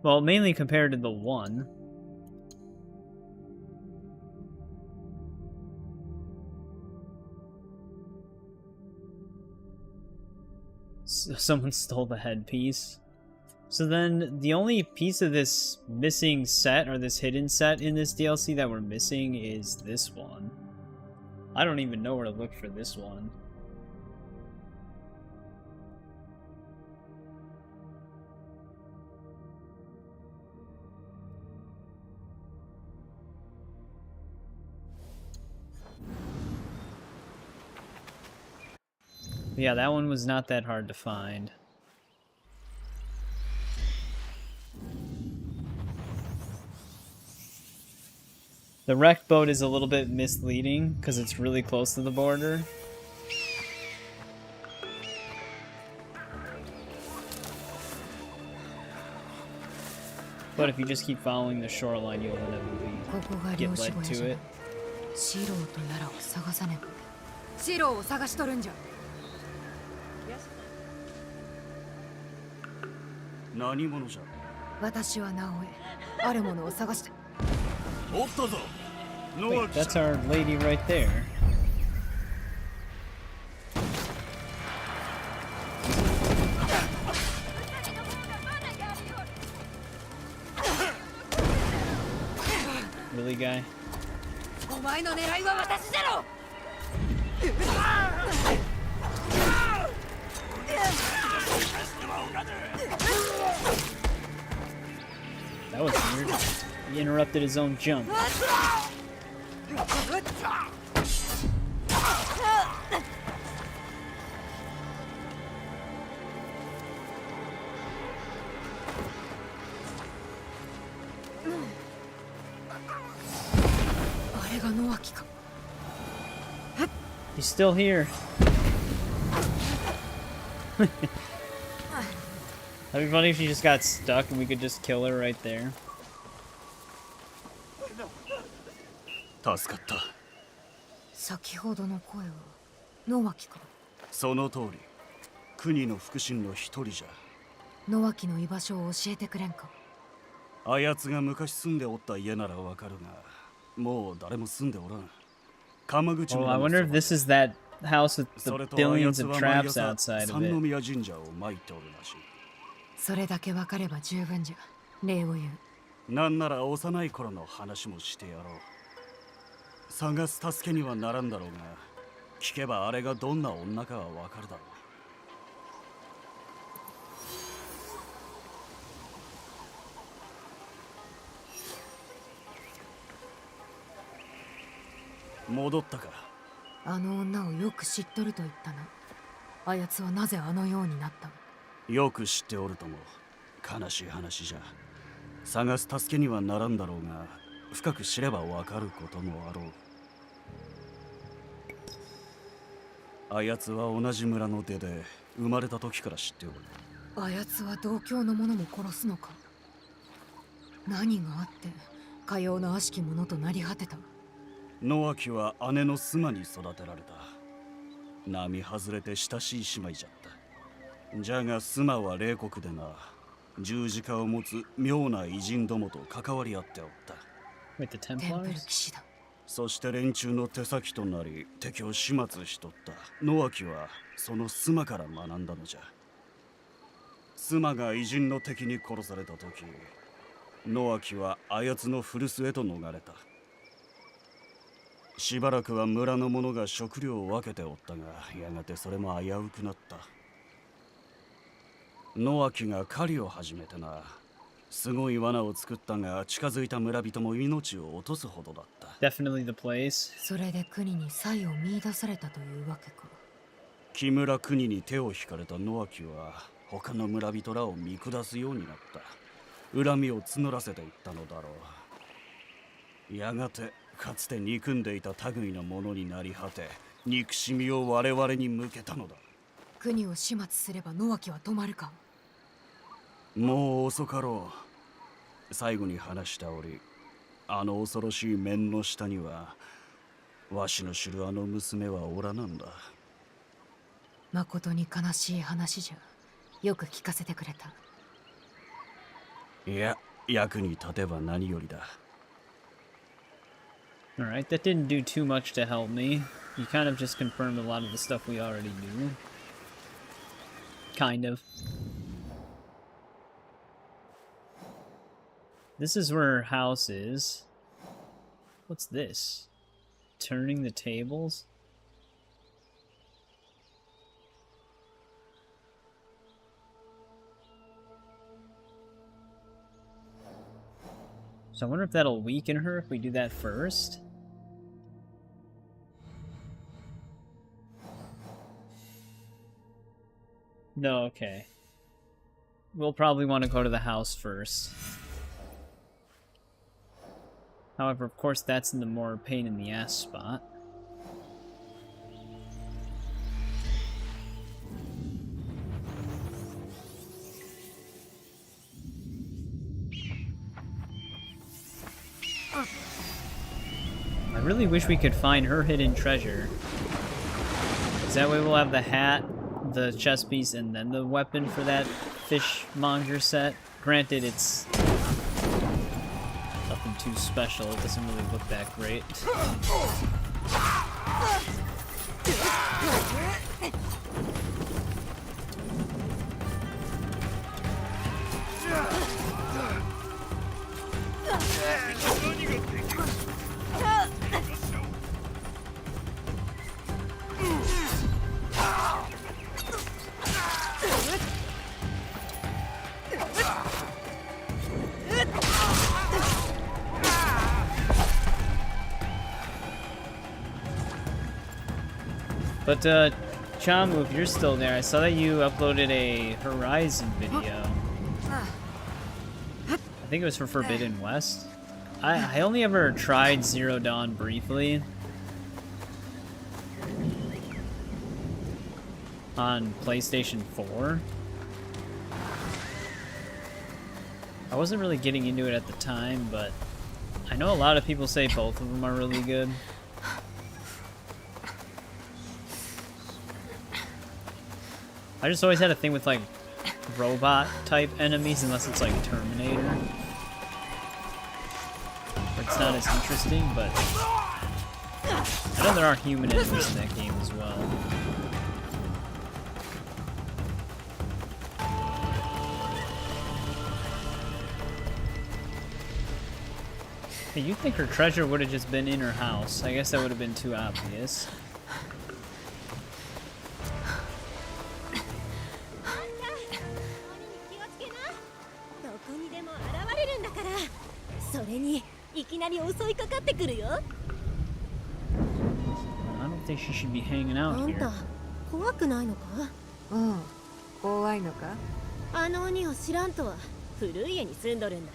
Well, mainly compared to the one. Someone stole the headpiece. So then, the only piece of this missing set, or this hidden set in this DLC that we're missing is this one. I don't even know where to look for this one. Yeah, that one was not that hard to find. The wrecked boat is a little bit misleading because it's really close to the border. But if you just keep following the shoreline, you'll inevitably get led to it. シローとやらを探さねば。シローを探しとるんじゃ。何者じゃ。私はナオエ。あるものを探して。おったぞ。 Wait, that's our lady right there. Really, guy? お前の狙いは私じゃろ。 That was weird. He interrupted his own jump. He's still here. That'd be funny if she just got stuck and we could just kill her right there. 助かった。先ほどの声は野脇か。その通り、国の腹心の一人じゃ。野脇の居場所を教えてくれんか。あやつが昔住んでおった家ならわかるが、もう誰も住んでおらん。鎌口 Oh, I wonder if this is that house with the billions of traps outside of 三 it. 宮神社を参っておるらしい。それだけわかれば十分じゃ。礼を言う。なんなら幼い頃の話もしてやろう。探す助けにはならんだろうが、聞けばあれがどんな女かはわかるだろう。戻ったか。あの女をよく知っとると言ったな。あやつはなぜあのようになったの。よく知っておるとも。悲しい話じゃ。探す助けにはならんだろうが、深く知ればわかることもあろう。あやつは同じ村の出で生まれた時から知っておる。あやつは同郷の者も殺すのか。何があってかような悪しき者となり果てた。野脇は姉の妻に育てられた。並外れて親しい姉妹じゃった。じゃが妻は冷酷でな、十字架を持つ妙な偉人どもと関わり合っておった。Wait, the Templars? 騎士だ。そして連中の手先となり敵を始末しとった。野脇はその妻から学んだのじゃ。妻が偉人の敵に殺された時、野脇はあやつの古巣へと逃れた。しばらくは村の者が食料を分けておったが、やがてそれも危うくなった。野脇が狩りを始めてな、すごい罠を作ったが、近づいた村人も命を落とすほどだった。Definitely the place. それで国に才を見出されたというわけか。木村国に手を引かれた野脇は他の村人らを見下すようになった。恨みを募らせていったのだろう。やがてかつて憎んでいた類の者になり果て、憎しみを我々に向けたのだ。国を始末すれば野脇は止まるか。もう遅かろう。最後に話した折、あの恐ろしい面の下にはわしの知るあの娘はおらなんだ。まことに悲しい話じゃ。よく聞かせてくれた。いや、役に立てば何よりだ。Alright, that didn't do too much to help me. You kind of just confirmed a lot of the stuff we already knew. Kind of. This is where her house is. What's this? Turning the tables? So I wonder if that'll weaken her if we do that first. No, okay. We'll probably want to go to the house first. However, of course, that's in the more pain in the ass spot. I really wish we could find her hidden treasure. 'Cause that way we'll have the hat, the chest piece, and then the weapon for that fishmonger set. Granted, it's nothing too special. It doesn't really look that great. But, Chamu, if you're still there, I saw that you uploaded a Horizon video. I think it was for Forbidden West. I only ever tried Zero Dawn briefly. On PlayStation 4. I wasn't really getting into it at the time, but I know a lot of people say both of them are really good. I just always had a thing with, like, robot-type enemies, unless it's, like, Terminator. Where it's not as interesting, but I know there are human enemies in that game as well. Hey, you'd think her treasure would have just been in her house. I guess that would have been too obvious. I don't think she should be hanging out here. 怖くないのか？うん、怖いのか？あの鬼を知らんとは古い家に住んどるんだ。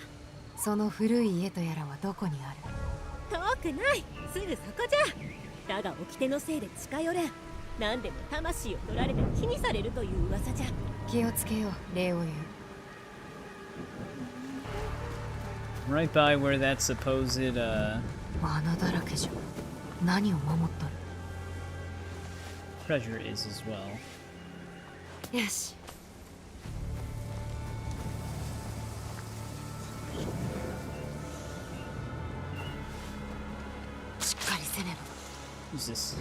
その古い家とやらはどこにある？遠くない、すぐそこじゃ。だが掟のせいで近寄れん。何でも魂を取られて気にされるという噂じゃ。気をつけよう、礼を言う。Right by where that supposed, 罠だらけじゃ。何を守っとる？ treasure is as well. よし。しっかりせねば。Who's this?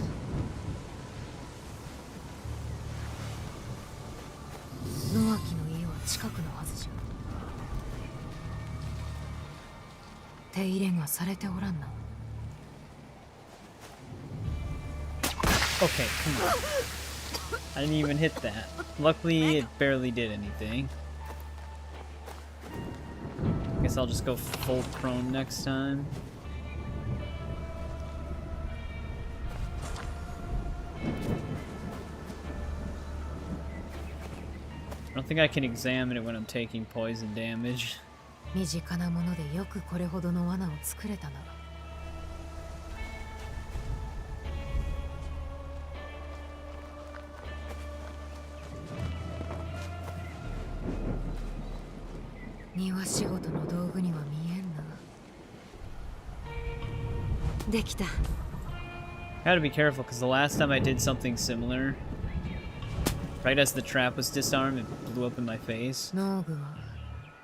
野脇の家は近くのはずじゃ。手入れがされておらんな。Okay, come on. I didn't even hit that. Luckily, it barely did anything. Guess I'll just go full prone next time. I don't think I can examine it when I'm taking poison damage. 身近なものでよくこれほどの罠を作れたな。庭仕事の道具には見えんな。できた。Gotta be careful, because the last time I did something similar, right as the trap was disarmed, it blew up in my face. 農具は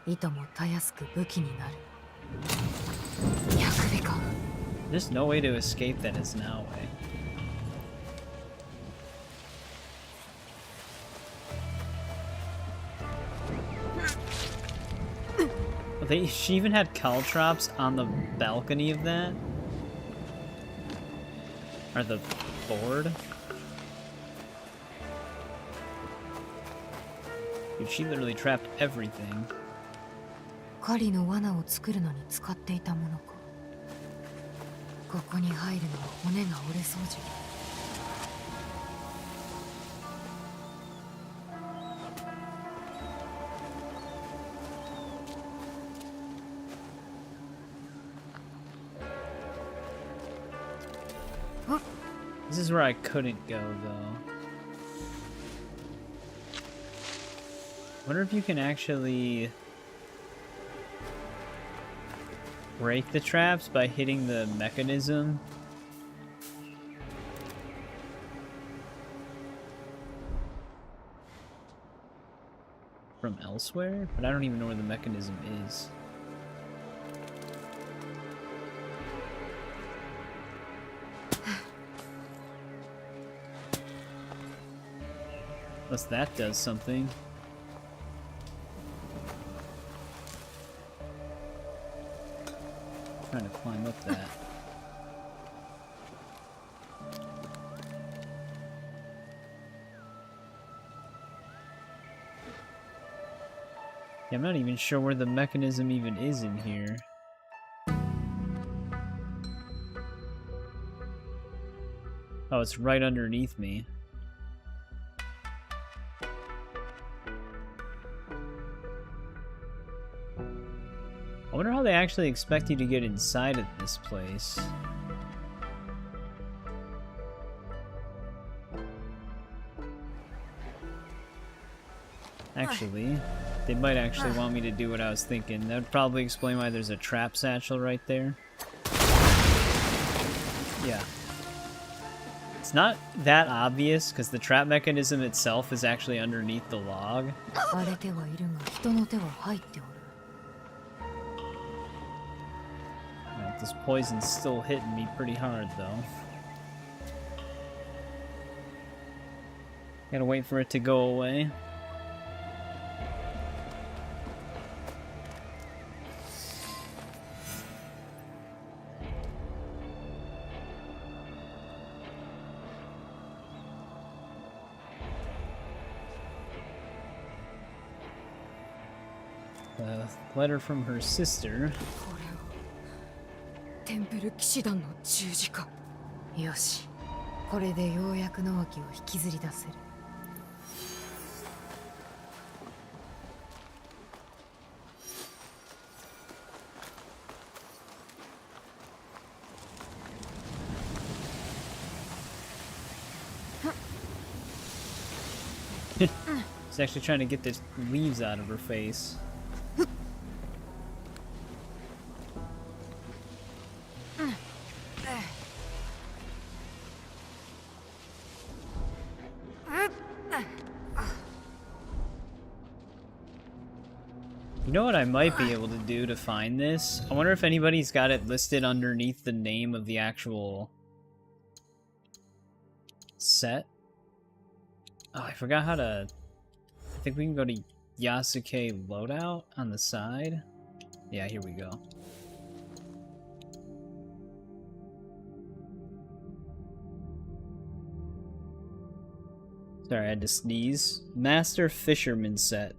いともたやすく武器になる。焼くべか。There's no way to escape that as Naoe. She even had caltrops on the balcony of that? Or the board? Dude, she literally trapped everything. 狩りの罠を作るのに使っていたものか。ここに入るのは骨が折れそうじゃ。This is where I couldn't go, though. Wonder if you can actually break the traps by hitting the mechanism. From elsewhere? But I don't even know where the mechanism is. Unless that does something. Trying to climb up that. Yeah, I'm not even sure where the mechanism even is in here. Oh, it's right underneath me. I wonder how they actually expect you to get inside of this place. Actually, they might actually want me to do what I was thinking. That would probably explain why there's a trap satchel right there. Yeah. It's not that obvious, because the trap mechanism itself is actually underneath the log. This poison's still hitting me pretty hard, though. Gotta wait for it to go away. Letter from her sister. テンペル騎士団の十字架。よし、これでようやく直樹を引きずり出せる。She's actually trying to get the leaves out of her face. You know what I might be able to do to find this? I wonder if anybody's got it listed underneath the name of the actual set. Oh, I forgot how to... I think we can go to Yasuke loadout on the side. Yeah, here we go. Sorry, I had to sneeze. Master Fisherman set.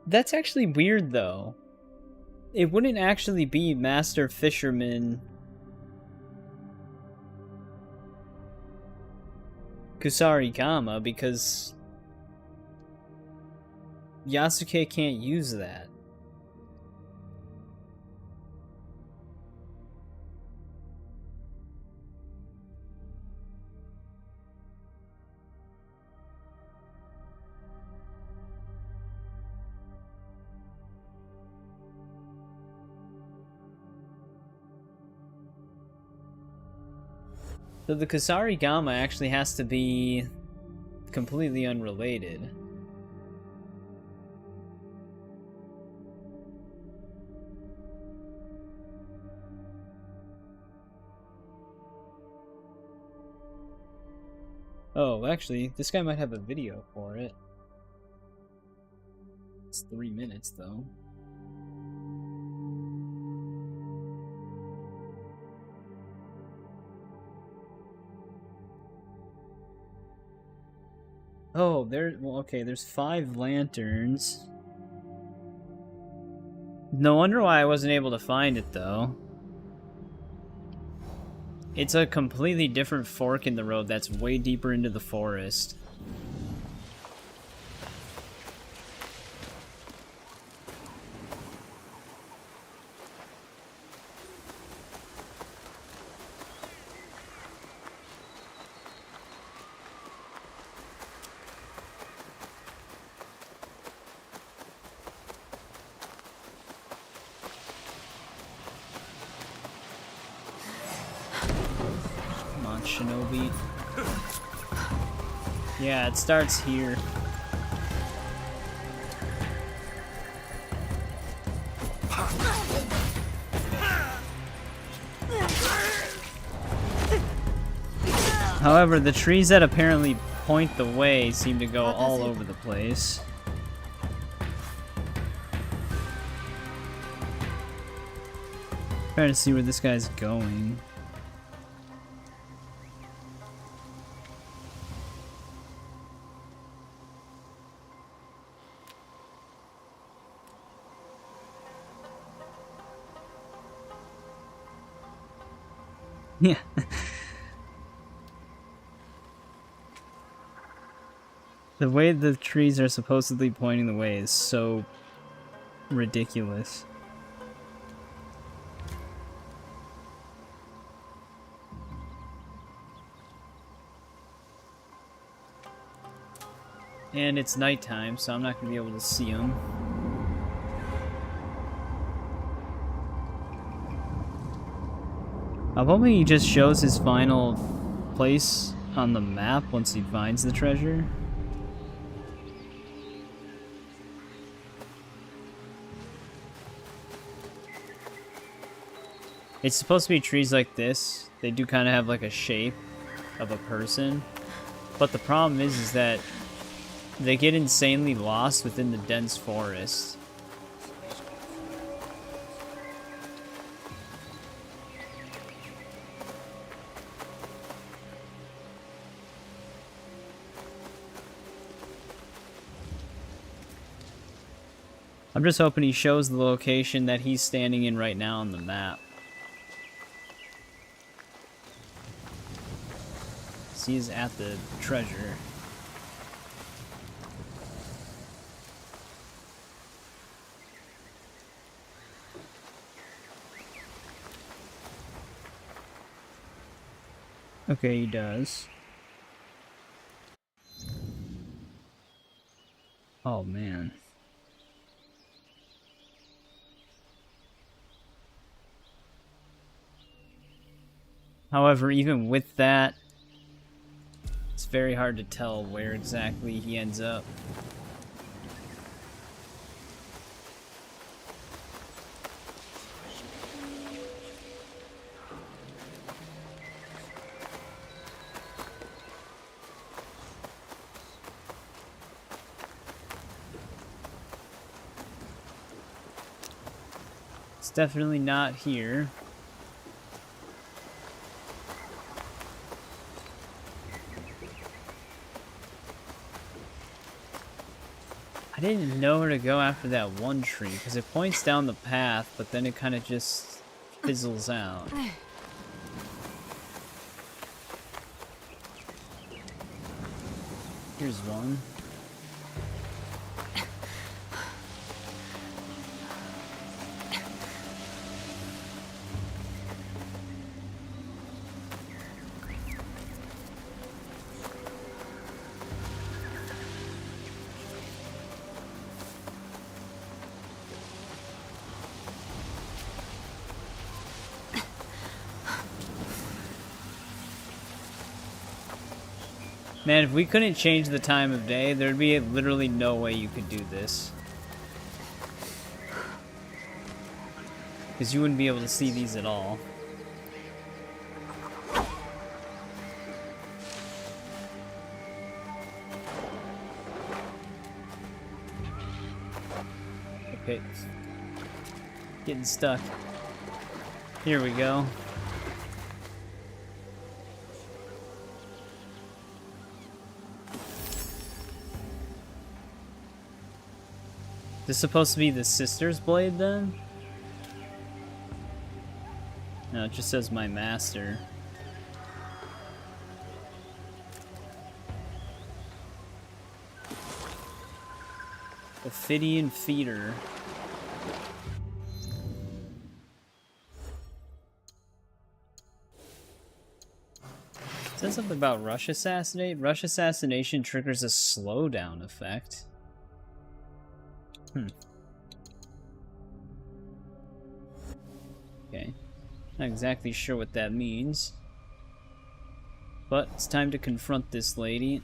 That's actually weird, though. It wouldn't actually be Master Fisherman Kusarigama, because Yasuke can't use that. So the Kusarigama actually has to be completely unrelated. Oh, actually, this guy might have a video for it. It's 3 minutes, though. Oh, okay, there's 5 lanterns. No wonder why I wasn't able to find it, though. It's a completely different fork in the road that's way deeper into the forest. Shinobi. Yeah, it starts here. However, the trees that apparently point the way seem to go all over the place. Trying to see where this guy's going. Yeah. The way the trees are supposedly pointing the way is so ridiculous. And it's nighttime, so I'm not going to be able to see them. I'm hoping he just shows his final place on the map once he finds the treasure. It's supposed to be trees like this. They do kind of have like a shape of a person. But the problem is that they get insanely lost within the dense forest. I'm just hoping he shows the location that he's standing in right now on the map. So he's at the treasure. Okay, he does. Oh, man. However, even with that, it's very hard to tell where exactly he ends up. It's definitely not here. I didn't know where to go after that one tree, because it points down the path, but then it kind of just fizzles out. Here's one. Man, if we couldn't change the time of day, there'd be literally no way you could do this. Because you wouldn't be able to see these at all. Okay. Getting stuck. Here we go. This supposed to be the sister's blade then? No, it just says my master. Ophidian feeder. It says something about rush assassinate. Rush assassination triggers a slowdown effect. Okay. Not exactly sure what that means. But it's time to confront this lady.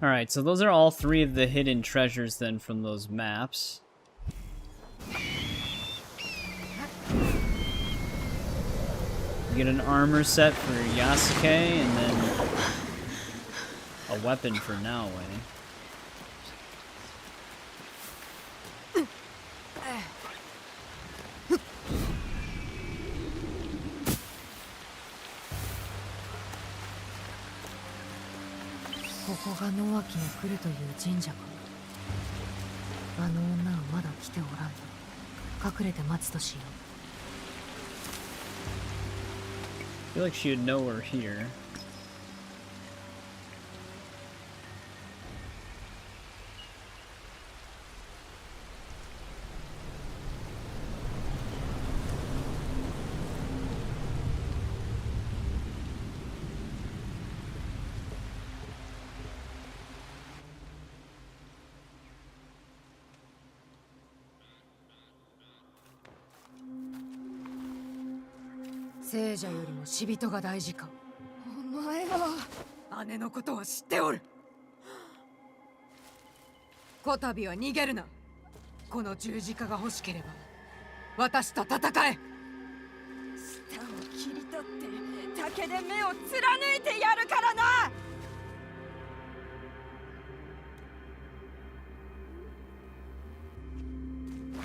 Alright, so those are all 3 of the hidden treasures then from those maps. You get an armor set for Yasuke and then a weapon for Naoe.ここが野脇の来るという神社か。あの女はまだ来ておらんの。隠れて待つとしよう。I feel like she would know we're here.「聖者よりも死人が大事か」。お前は姉のことは知っておる。こたびは逃げるな。この十字架が欲しければ私と戦え。舌を切り取って竹で目を貫いてやるからな。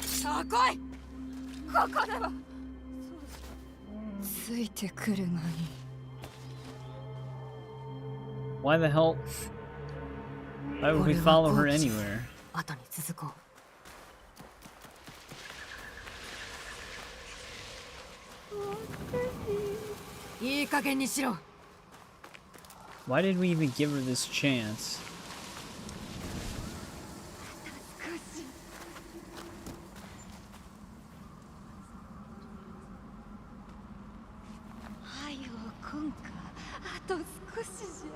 さあ来い。ここではついてくるがいい。 Why the hell? Why would we follow her anywhere? 後に続こう。いい加減にしろ。 Why did we even give her this chance? はよこんか。あと少しじゃ。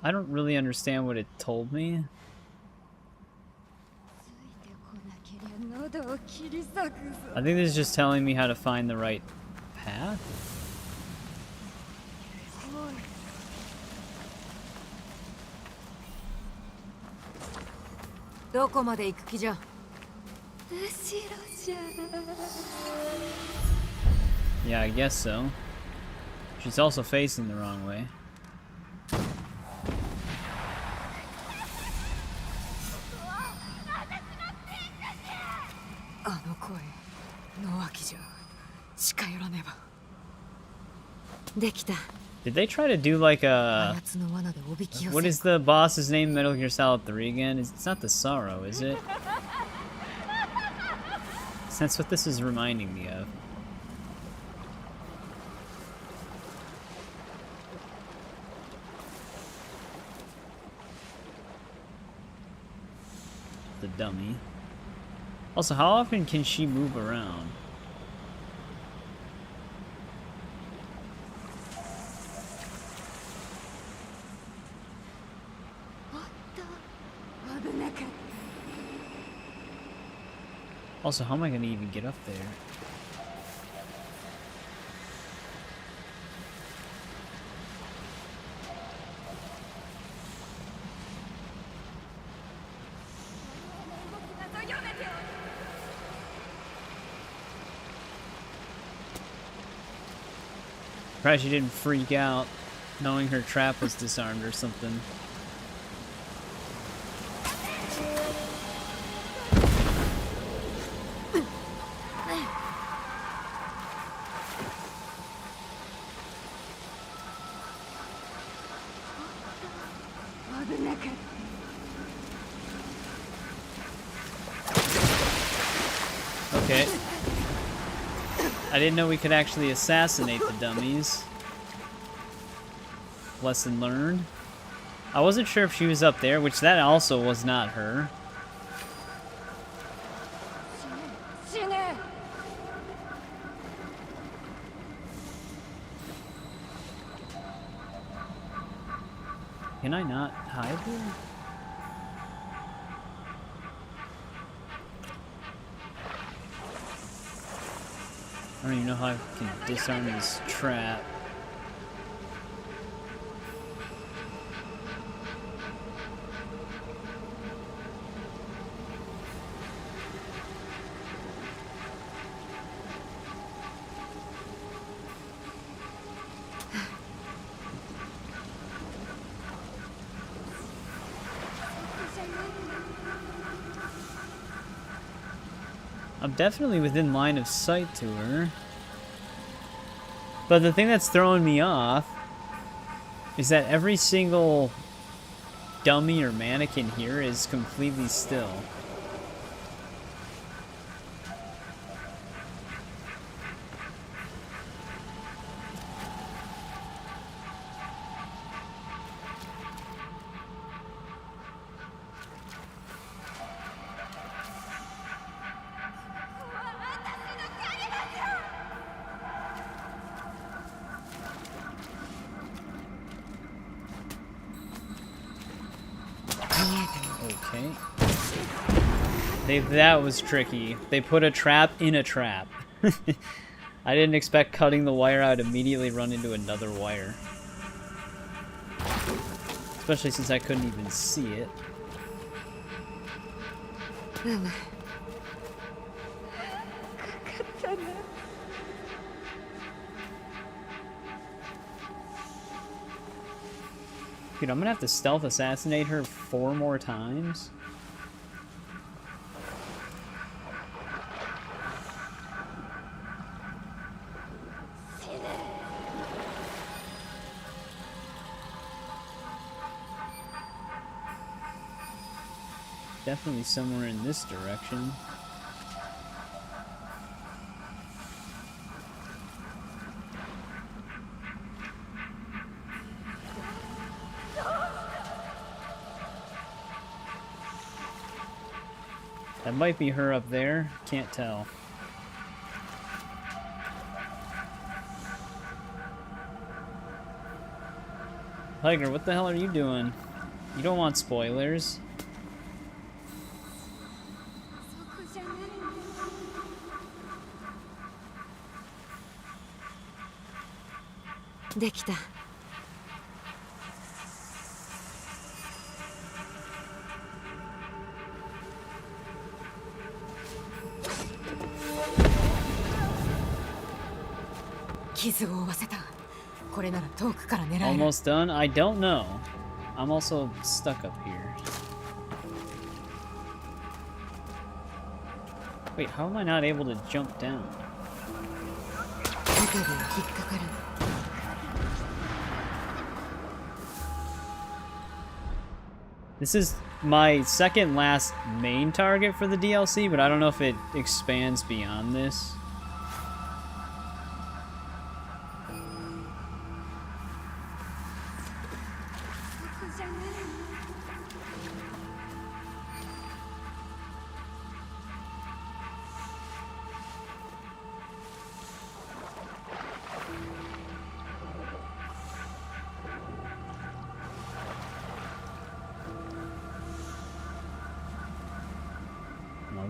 I don't really understand what it told me. I think this is just telling me how to find the right path. どこまで行く気じゃ。後ろじゃ。 Yeah, I guess so. She's also facing the wrong way. あの声、野脇じゃ。近寄らねば。できた。 Did they try to do like a... あやつの罠でおびき寄せ。 What is the boss's name in Metal Gear Solid 3 again? It's not the Sorrow, is it? That's what this is reminding me of. The dummy. Also, how often can she move around? Also, how am I going to even get up there? Surprised she didn't freak out knowing her trap was disarmed or something. Okay. I didn't know we could actually assassinate the dummies. Lesson learned. I wasn't sure if she was up there, which that also was not her. Can I not hide here? I don't even know how I can disarm this trap. I'm definitely within line of sight to her. But the thing that's throwing me off is that every single dummy or mannequin here is completely still. Okay. That was tricky. They put a trap in a trap. I didn't expect cutting the wire out immediately run into another wire. Especially since I couldn't even see it. Dude, I'm gonna have to stealth assassinate her 4 more times? Definitely somewhere in this direction. That might be her up there. Can't tell. Tiger, what the hell are you doing? You don't want spoilers. Dekita. Almost done? I don't know. I'm also stuck up here. Wait, how am I not able to jump down? This is my second last main target for the DLC, but I don't know if it expands beyond this.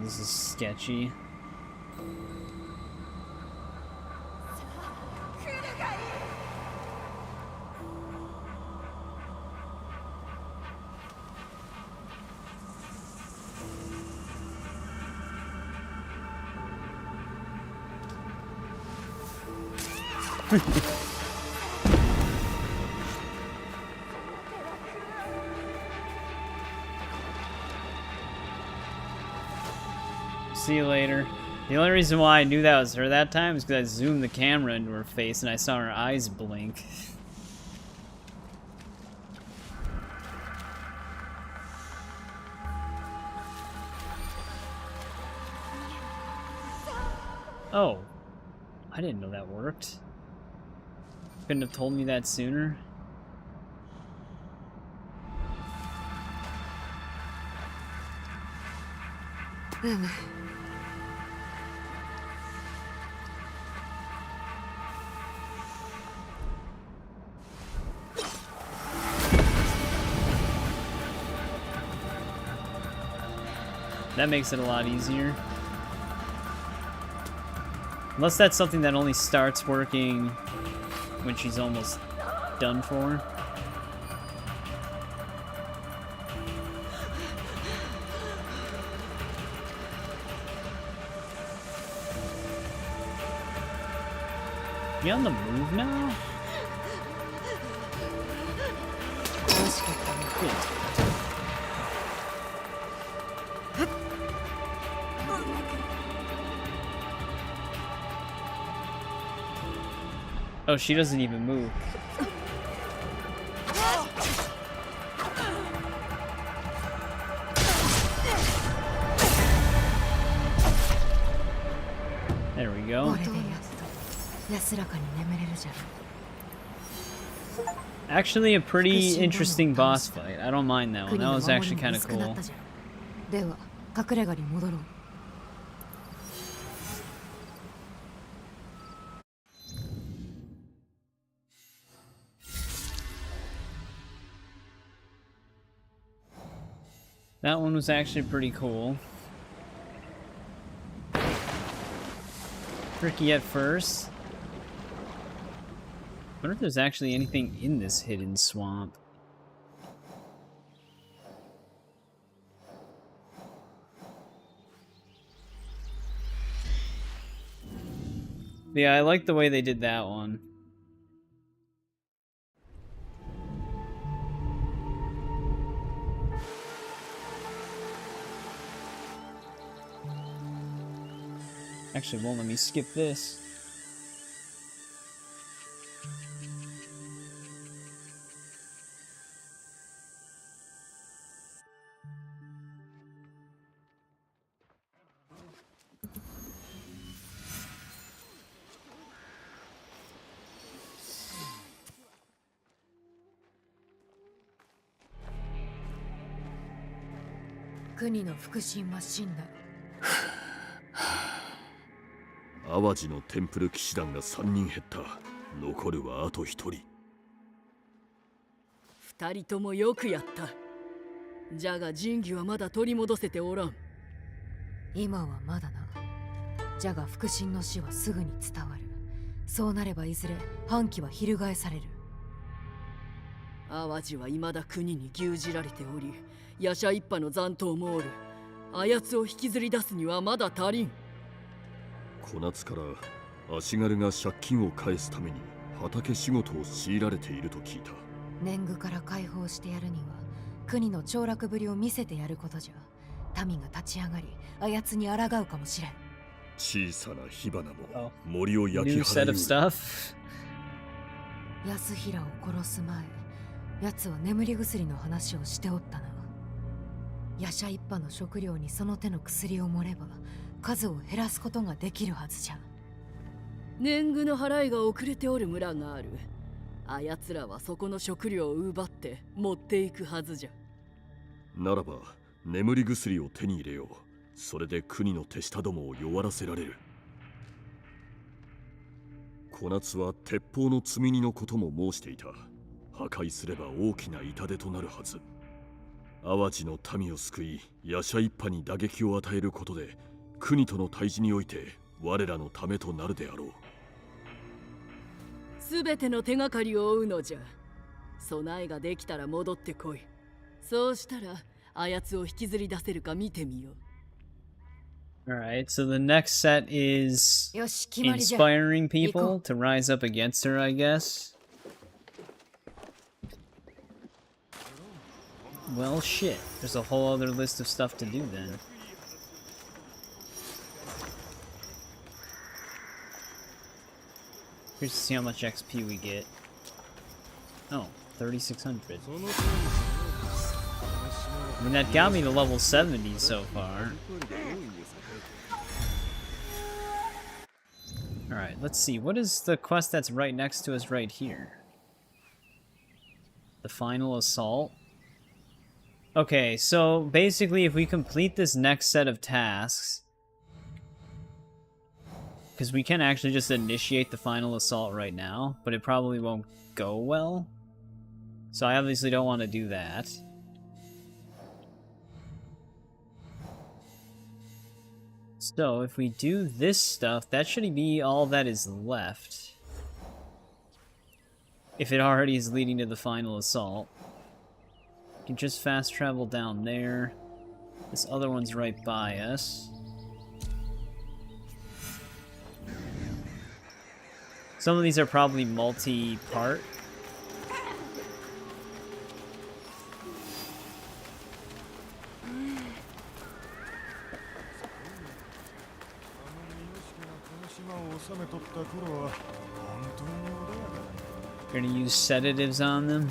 This is sketchy. See you later. The only reason why I knew that was her that time is because I zoomed the camera into her face and I saw her eyes blink. Oh. I didn't know that worked. Couldn't have told me that sooner. That makes it a lot easier. Unless that's something that only starts working when she's almost done for. You on the move now? Oh, she doesn't even move. There we go. Actually, a pretty interesting boss fight. I don't mind that one. That was actually kind of cool. That one was actually pretty cool. Tricky at first. I wonder if there's actually anything in this hidden swamp. Yeah, I like the way they did that one. Actually, won't let me skip this. Awaji のテンプル騎士団が3人減った。残るはあと1人。2人ともよくやった。じゃが神器はまだ取り戻せておらん。今はまだな。じゃが腹心の死はすぐに伝わる。そうなればいずれ反旗は翻される。淡路は未だ国に牛耳られており、夜叉一派の残党もおる。あやつを引きずり出すにはまだ足りん。小夏から足軽が借金を返すために畑仕事を強いられていると聞いた。年貢から解放してやるには国の凋落ぶりを見せてやることじゃ。民が立ち上がりあやつに抗うかもしれん。小さな火花も森を焼きNew 払 set う。 of stuff. 安平を殺す前、奴は眠り薬の話をしておったな。夜叉一派の食料にその手の薬を盛れば数を減らすことができるはずじゃ。年貢の払いが遅れておる村がある。あやつらはそこの食料を奪って持っていくはずじゃ。ならば眠り薬を手に入れよう。それで国の手下どもを弱らせられる。小夏は鉄砲の積み荷のことも申していた。破壊すれば大きな痛手となるはず。淡路の民を救い、夜叉一派に打撃を与えることで国との対峙において我らのためとなるであろう。すべての手がかりを追うのじゃ。備えができたら戻ってこい。そうしたらあやつを引きずり出せるか見てみよう。Alright, so the next set is inspiring people to rise up against her, I guess. Well, shit. There's a whole other list of stuff to do then. Here's to see how much XP we get. Oh, 3,600. I mean, that got me to level 70 so far. Alright, let's see. What is the quest that's right next to us right here? The final assault? Okay, so basically if we complete this next set of tasks, because we can actually just initiate the final assault right now, but it probably won't go well. So I obviously don't want to do that. So if we do this stuff, that should be all that is left. If it already is leading to the final assault. We can just fast travel down there. This other one's right by us. Some of these are probably multi-part. We're gonna use sedatives on them.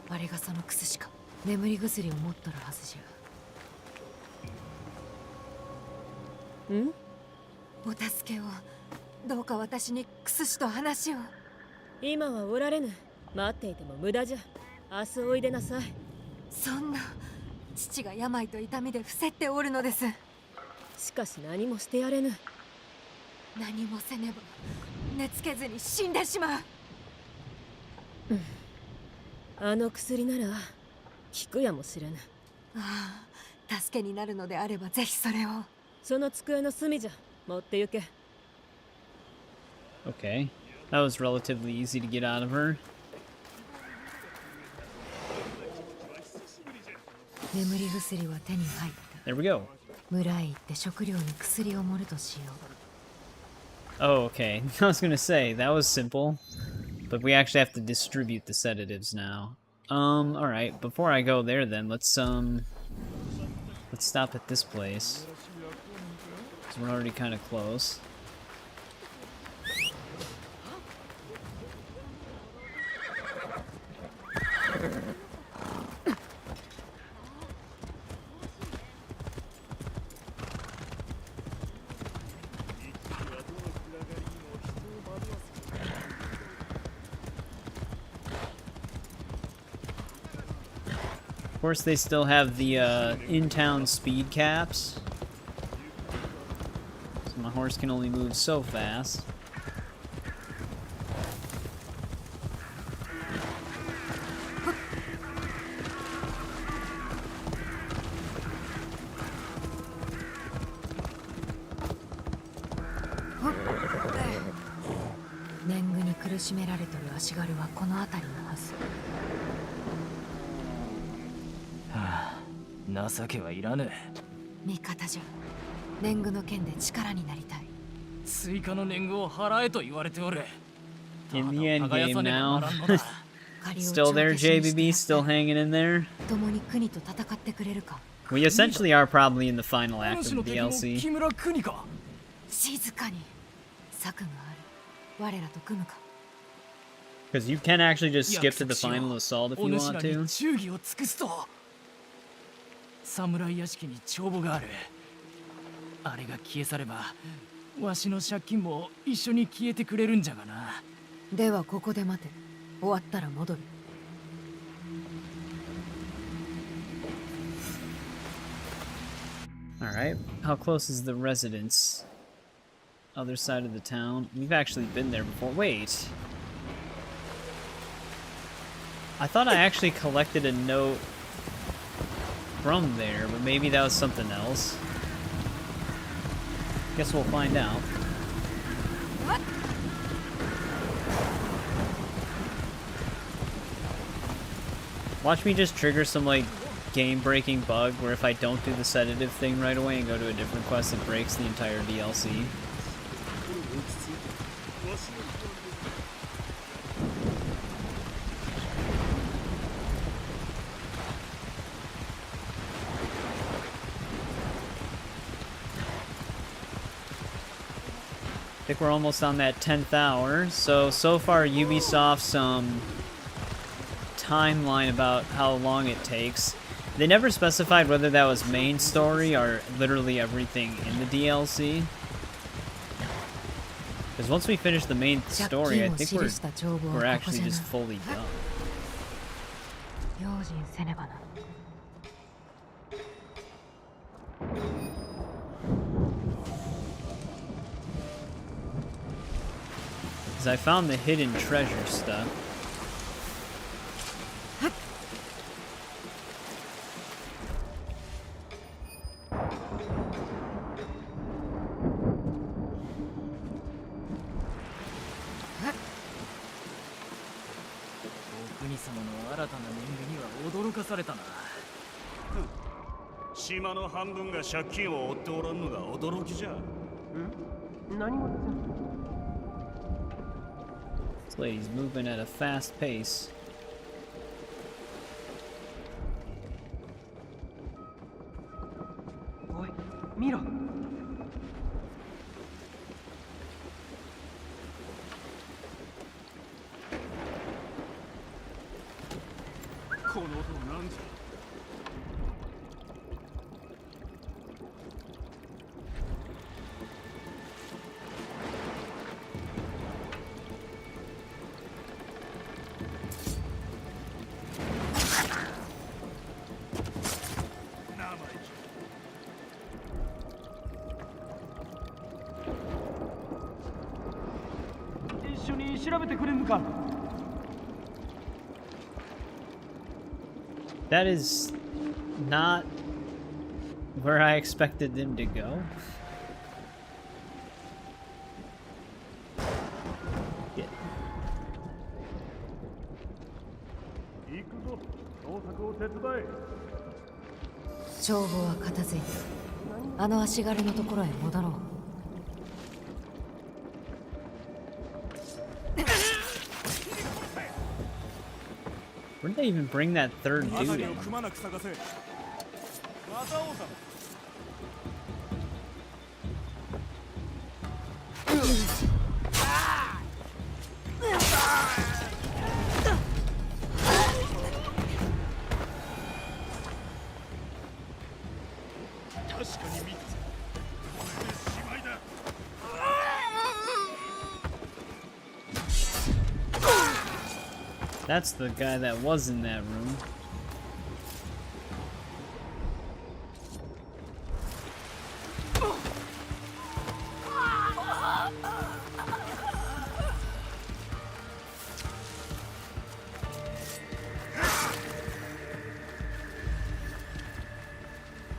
あれがその薬しか眠り薬を持っとるはずじゃ。ん？お助けを。どうか私に薬と話を。今はおられぬ。待っていても無駄じゃ。明日おいでなさい。そんな。父が病と痛みで伏せっておるのです。しかし何もしてやれぬ。何もせねば寝つけずに死んでしまう。あの薬なら効くやもしれぬ。ああ、助けになるのであればぜひそれを。その机の隅じゃ。持って行け。Okay, that was relatively easy to get out of her. 眠り薬は手に入った。There we go. 村へ行って食料に薬を盛るとしよう。Oh, okay. I was gonna say, that was simple. But we actually have to distribute the sedatives now. Alright, before I go there then, let's stop at this place. Because we're already kind of close. Of course, they still have the in-town speed caps. So my horse can only move so fast. Ha, 情けはいらぬ。味方じゃ。年貢の件で力になりたい。追加の年貢を払えと言われておる。 In the end game now. Still there, JBB? Still hanging in there? 共に国と戦ってくれるか。 We essentially are probably in the final act of the DLC. 静かに。策がある。我らと組むか。 Because you can actually just skip to the final assault if you want to. 忠義を尽くすと。侍屋敷に帳簿がある。あれが消え去れば、わしの借金も一緒に消えてくれるんじゃがな。ではここで待て。終わったら戻る。Alright, how close is the residence? Other side of the town. We've actually been there before. Wait. I thought I actually collected a note from there, but maybe that was something else. Guess we'll find out. Watch me just trigger some, like, game-breaking bug where if I don't do the sedative thing right away and go to a different quest, it breaks the entire DLC. think we're almost on that 10th hour. So far Ubisoft's timeline about how long it takes. They never specified whether that was main story or literally everything in the DLC. Because once we finish the main story, I think we're actually just fully done. Because I found the hidden treasure stuff. This lady's moving at a fast pace. Oi, miro. That is not where I expected them to go. Yeah. 帳簿は片付いた。あの足軽のところへ戻ろう。Where did they even bring that third dude in? That's the guy that was in that room.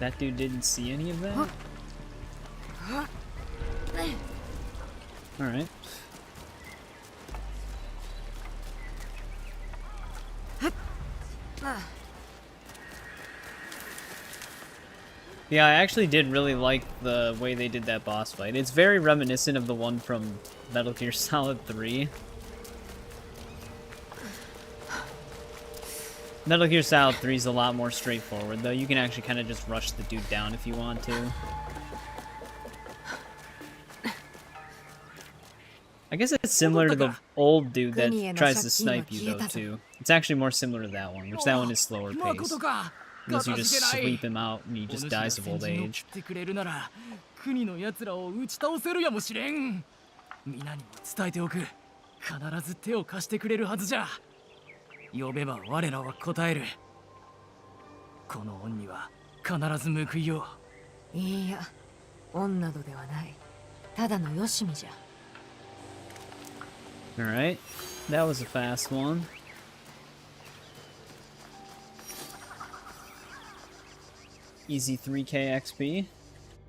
That dude didn't see any of that? Alright. Yeah, I actually did really like the way they did that boss fight. It's very reminiscent of the one from Metal Gear Solid 3. Metal Gear Solid 3 is a lot more straightforward, though. You can actually kind of just rush the dude down if you want to. I guess it's similar to the old dude that tries to snipe you, though, too. It's actually more similar to that one, which that one is slower paced. Unless you just sweep him out and he just dies of old age. Alright, that was a fast one. Easy 3k XP.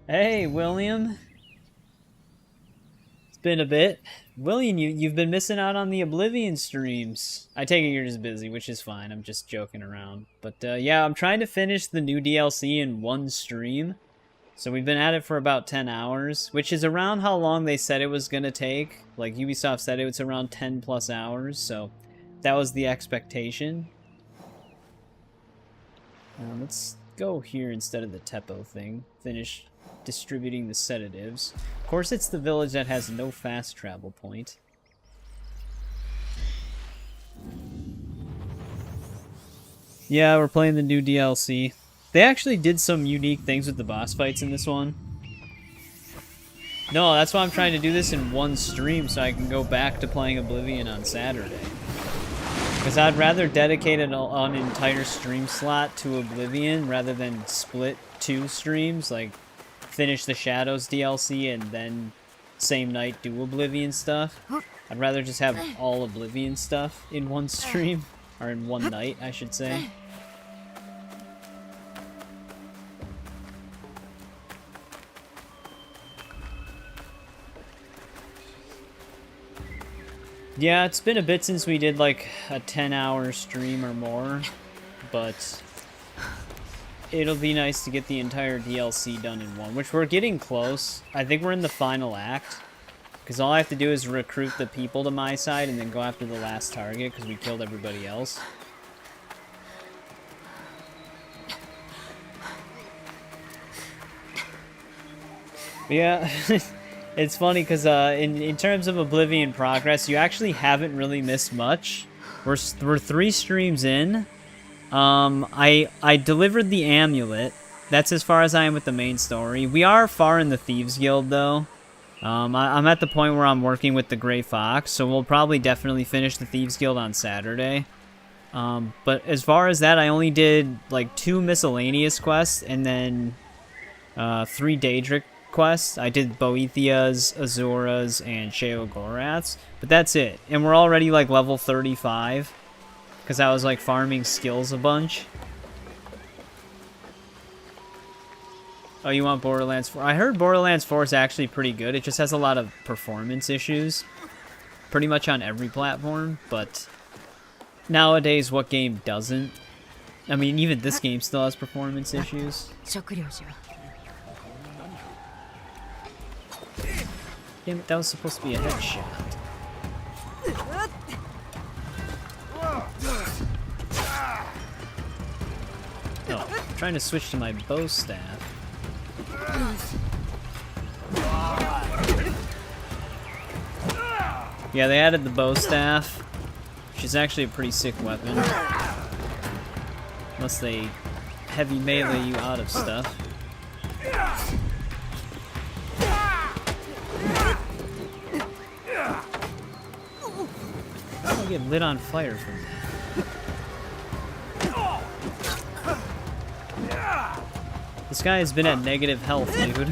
Hey, William. It's been a bit. William, you've been missing out on the Oblivion streams. I take it you're just busy, which is fine. I'm just joking around. But yeah, I'm trying to finish the new DLC in one stream. So we've been at it for about 10 hours, which is around how long they said it was going to take. Like, Ubisoft said it was around 10 plus hours, so that was the expectation. Let's go here instead of the Teppo thing. Finish distributing the sedatives. Of course, it's the village that has no fast travel point. Yeah, we're playing the new DLC. They actually did some unique things with the boss fights in this one. No, that's why I'm trying to do this in one stream so I can go back to playing Oblivion on Saturday. Because I'd rather dedicate an entire stream slot to Oblivion rather than split 2 streams, like finish the Shadows DLC and then same night do Oblivion stuff. I'd rather just have all Oblivion stuff in one stream, or in one night, I should say. Yeah, it's been a bit since we did like a 10-hour stream or more, but it'll be nice to get the entire DLC done in one, which we're getting close. I think we're in the final act, because all I have to do is recruit the people to my side and then go after the last target, because we killed everybody else. Yeah. It's funny because in terms of Oblivion progress, you actually haven't really missed much. We're 3 streams in. I delivered the amulet. That's as far as I am with the main story. We are far in the Thieves Guild though. I'm at the point where I'm working with the Grey Fox, so we'll probably definitely finish the Thieves Guild on Saturday. But as far as that, I only did like 2 miscellaneous quests and then 3 Daedric quests. I did Boethia's, Azura's, and Sheogorath's, but that's it. And we're already like level 35 because I was like farming skills a bunch. Oh, you want Borderlands 4? I heard Borderlands 4 is actually pretty good. It just has a lot of performance issues pretty much on every platform, but nowadays what game doesn't? I mean, even this game still has performance issues. Damn it, that was supposed to be a headshot. Oh, I'm trying to switch to my bow staff. Yeah, they added the bow staff, which is actually a pretty sick weapon. Unless they heavy melee you out of stuff. I get lit on fire from that. This guy has been at negative health, dude.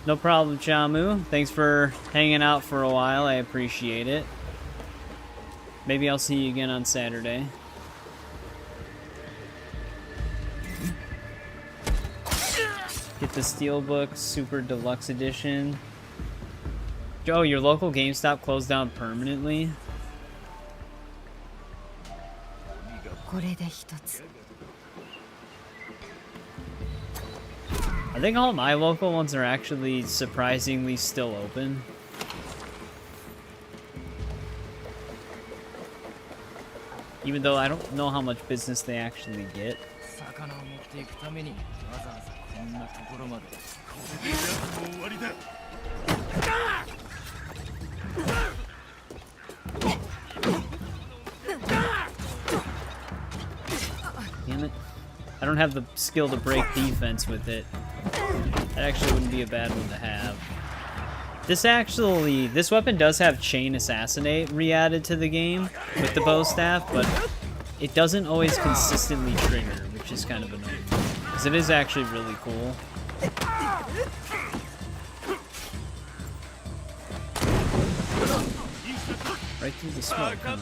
No problem, Chamu. Thanks for hanging out for a while. I appreciate it. Maybe I'll see you again on Saturday. Get the Steelbook Super Deluxe Edition. Oh, your local GameStop closed down permanently? I think all my local ones are actually surprisingly still open. Even though I don't know how much business they actually get. Damn it. I don't have the skill to break defense with it. That actually wouldn't be a bad one to have. This weapon does have Chain Assassinate re-added to the game with the bow staff, but it doesn't always consistently trigger, which is kind of annoying. Because it is actually really cool. Right through the smoke, huh?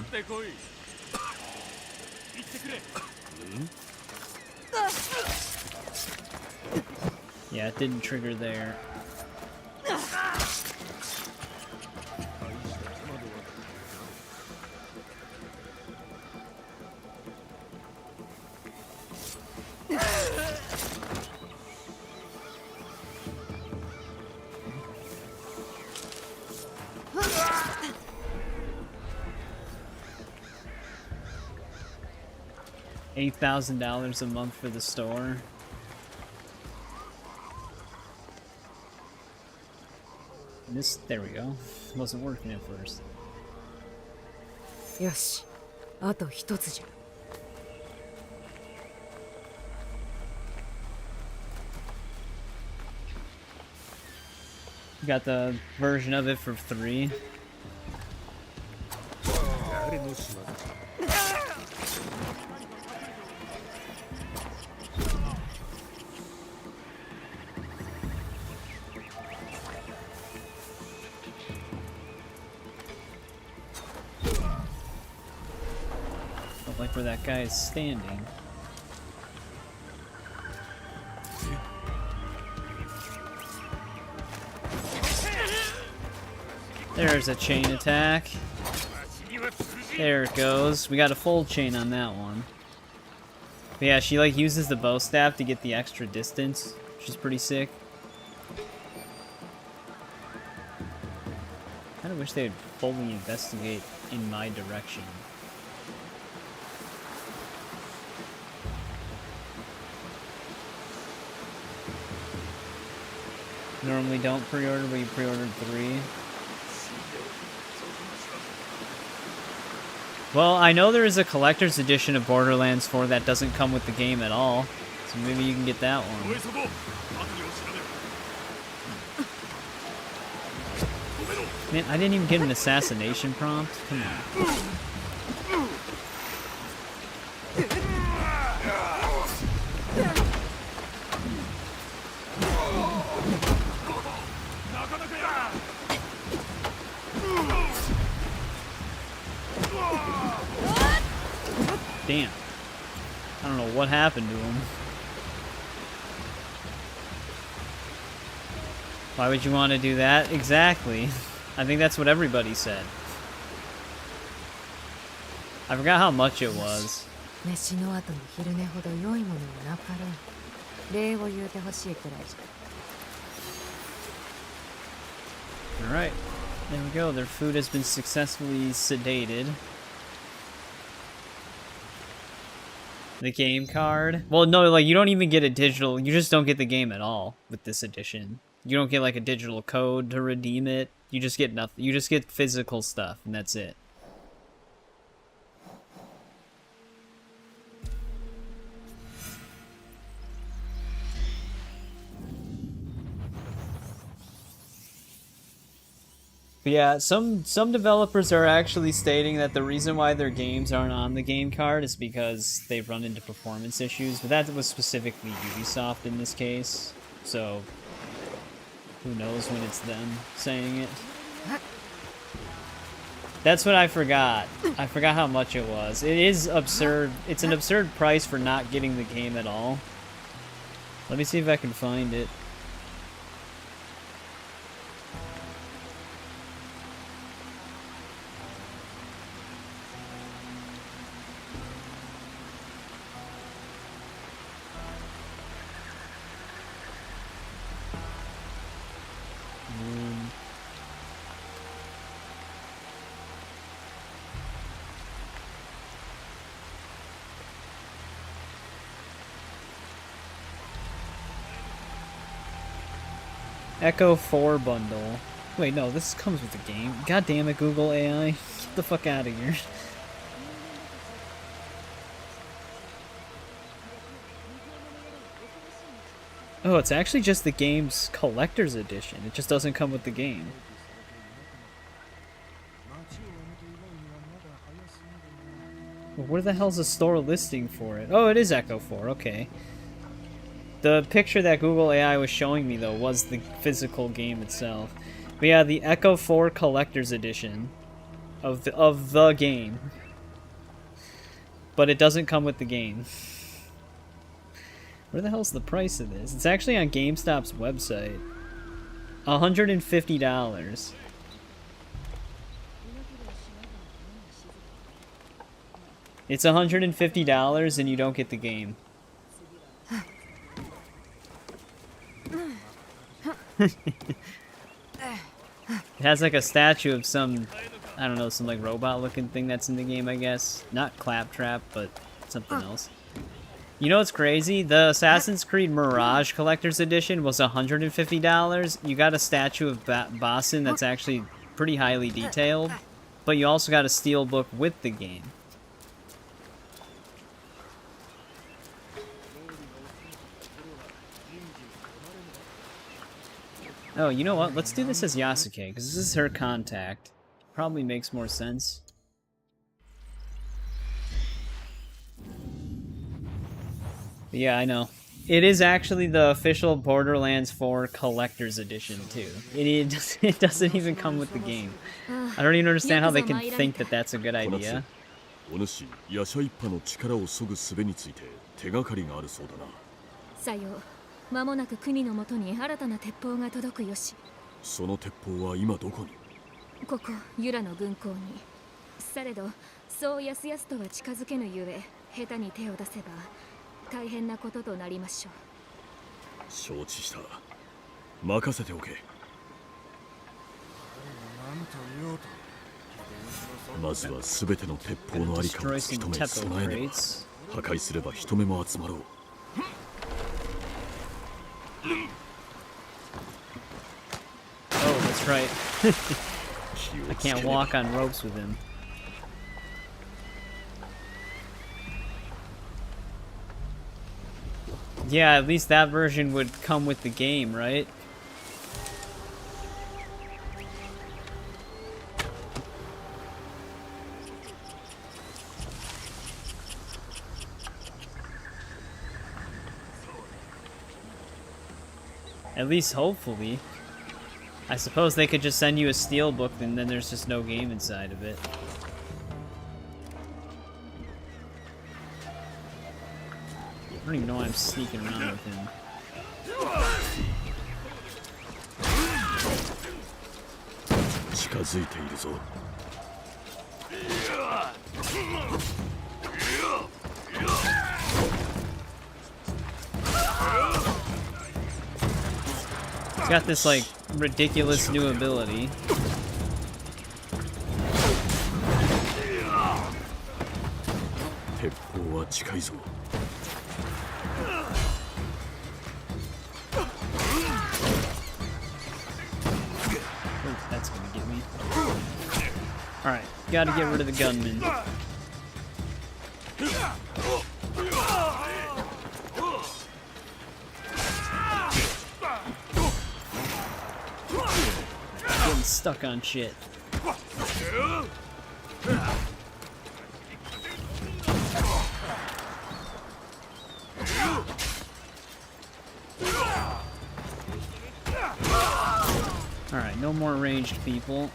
Yeah, it didn't trigger there. $8,000 a month for the store. And this, there we go. Wasn't working at first. よし、あと一つじゃ。Got the version of it for 3. Don't like where that guy is standing. There's a chain attack. There it goes. We got a full chain on that one. But yeah, she like uses the bow staff to get the extra distance, which is pretty sick. Kinda wish they'd fully investigate in my direction. Normally don't pre-order, but you pre-ordered 3. Well, I know there is a collector's edition of Borderlands 4 that doesn't come with the game at all, so maybe you can get that one. Man, I didn't even get an assassination prompt? Come on. Damn. I don't know what happened to him. Why would you want to do that? Exactly. I think that's what everybody said. I forgot how much it was. 飯の後の昼寝ほど良いものはなかろう。礼を言うてほしいくらいじゃ。 Alright. There we go. Their food has been successfully sedated. The game card? Well, no, like, you don't even get a digital... You just don't get the game at all with this edition. You don't get, like, a digital code to redeem it. You just get nothing. You just get physical stuff, and that's it. But yeah, some developers are actually stating that the reason why their games aren't on the game card is because they've run into performance issues, but that was specifically Ubisoft in this case, so who knows when it's them saying it. That's what I forgot. I forgot how much it was. It is absurd. It's an absurd price for not getting the game at all. Let me see if I can find it. Echo 4 bundle. Wait, no, this comes with the game. God damn it, Google AI. Get the fuck out of here. Oh, it's actually just the game's collector's edition. It just doesn't come with the game. Well, where the hell's the store listing for it? Oh, it is Echo 4, okay. The picture that Google AI was showing me, though, was the physical game itself. But yeah, the Echo 4 Collector's Edition of the game. But it doesn't come with the game. Where the hell's the price of this? It's actually on GameStop's website. $150. It's $150 and you don't get the game. It has like a statue of some, I don't know, some like robot looking thing that's in the game, I guess. Not Claptrap, but something else. You know what's crazy? The Assassin's Creed Mirage Collector's Edition was $150. You got a statue of Basin that's actually pretty highly detailed, but you also got a steel book with the game. Oh, you know what? Let's do this as Yasuke, because this is her contact. Probably makes more sense. But yeah, I know. It is actually the official Borderlands 4 Collector's Edition, too. It doesn't even come with the game. I don't even understand how they can think that that's a good idea. お主、ヤシャ一派の力を削ぐ術について手がかりがあるそうだな。さよう。間もなく国のもとに新たな鉄砲が届くよし。その鉄砲は今どこに？ここユラの軍港に。されどそうやすやすとは近づけぬゆえ、下手に手を出せば大変なこととなりましょう。承知した。任せておけ。まずは全ての鉄砲のありかを突き止め備えねば。破壊すれば人目も集まろう。Oh, that's right. I can't walk on ropes with him. Yeah, at least that version would come with the game, right? At least hopefully. I suppose they could just send you a steelbook and then there's just no game inside of it. I don't even know why I'm sneaking around with him. He's got this, like, ridiculous new ability. That's gonna get me. Alright, gotta get rid of the gunman. Getting stuck on shit. Alright, no more ranged people.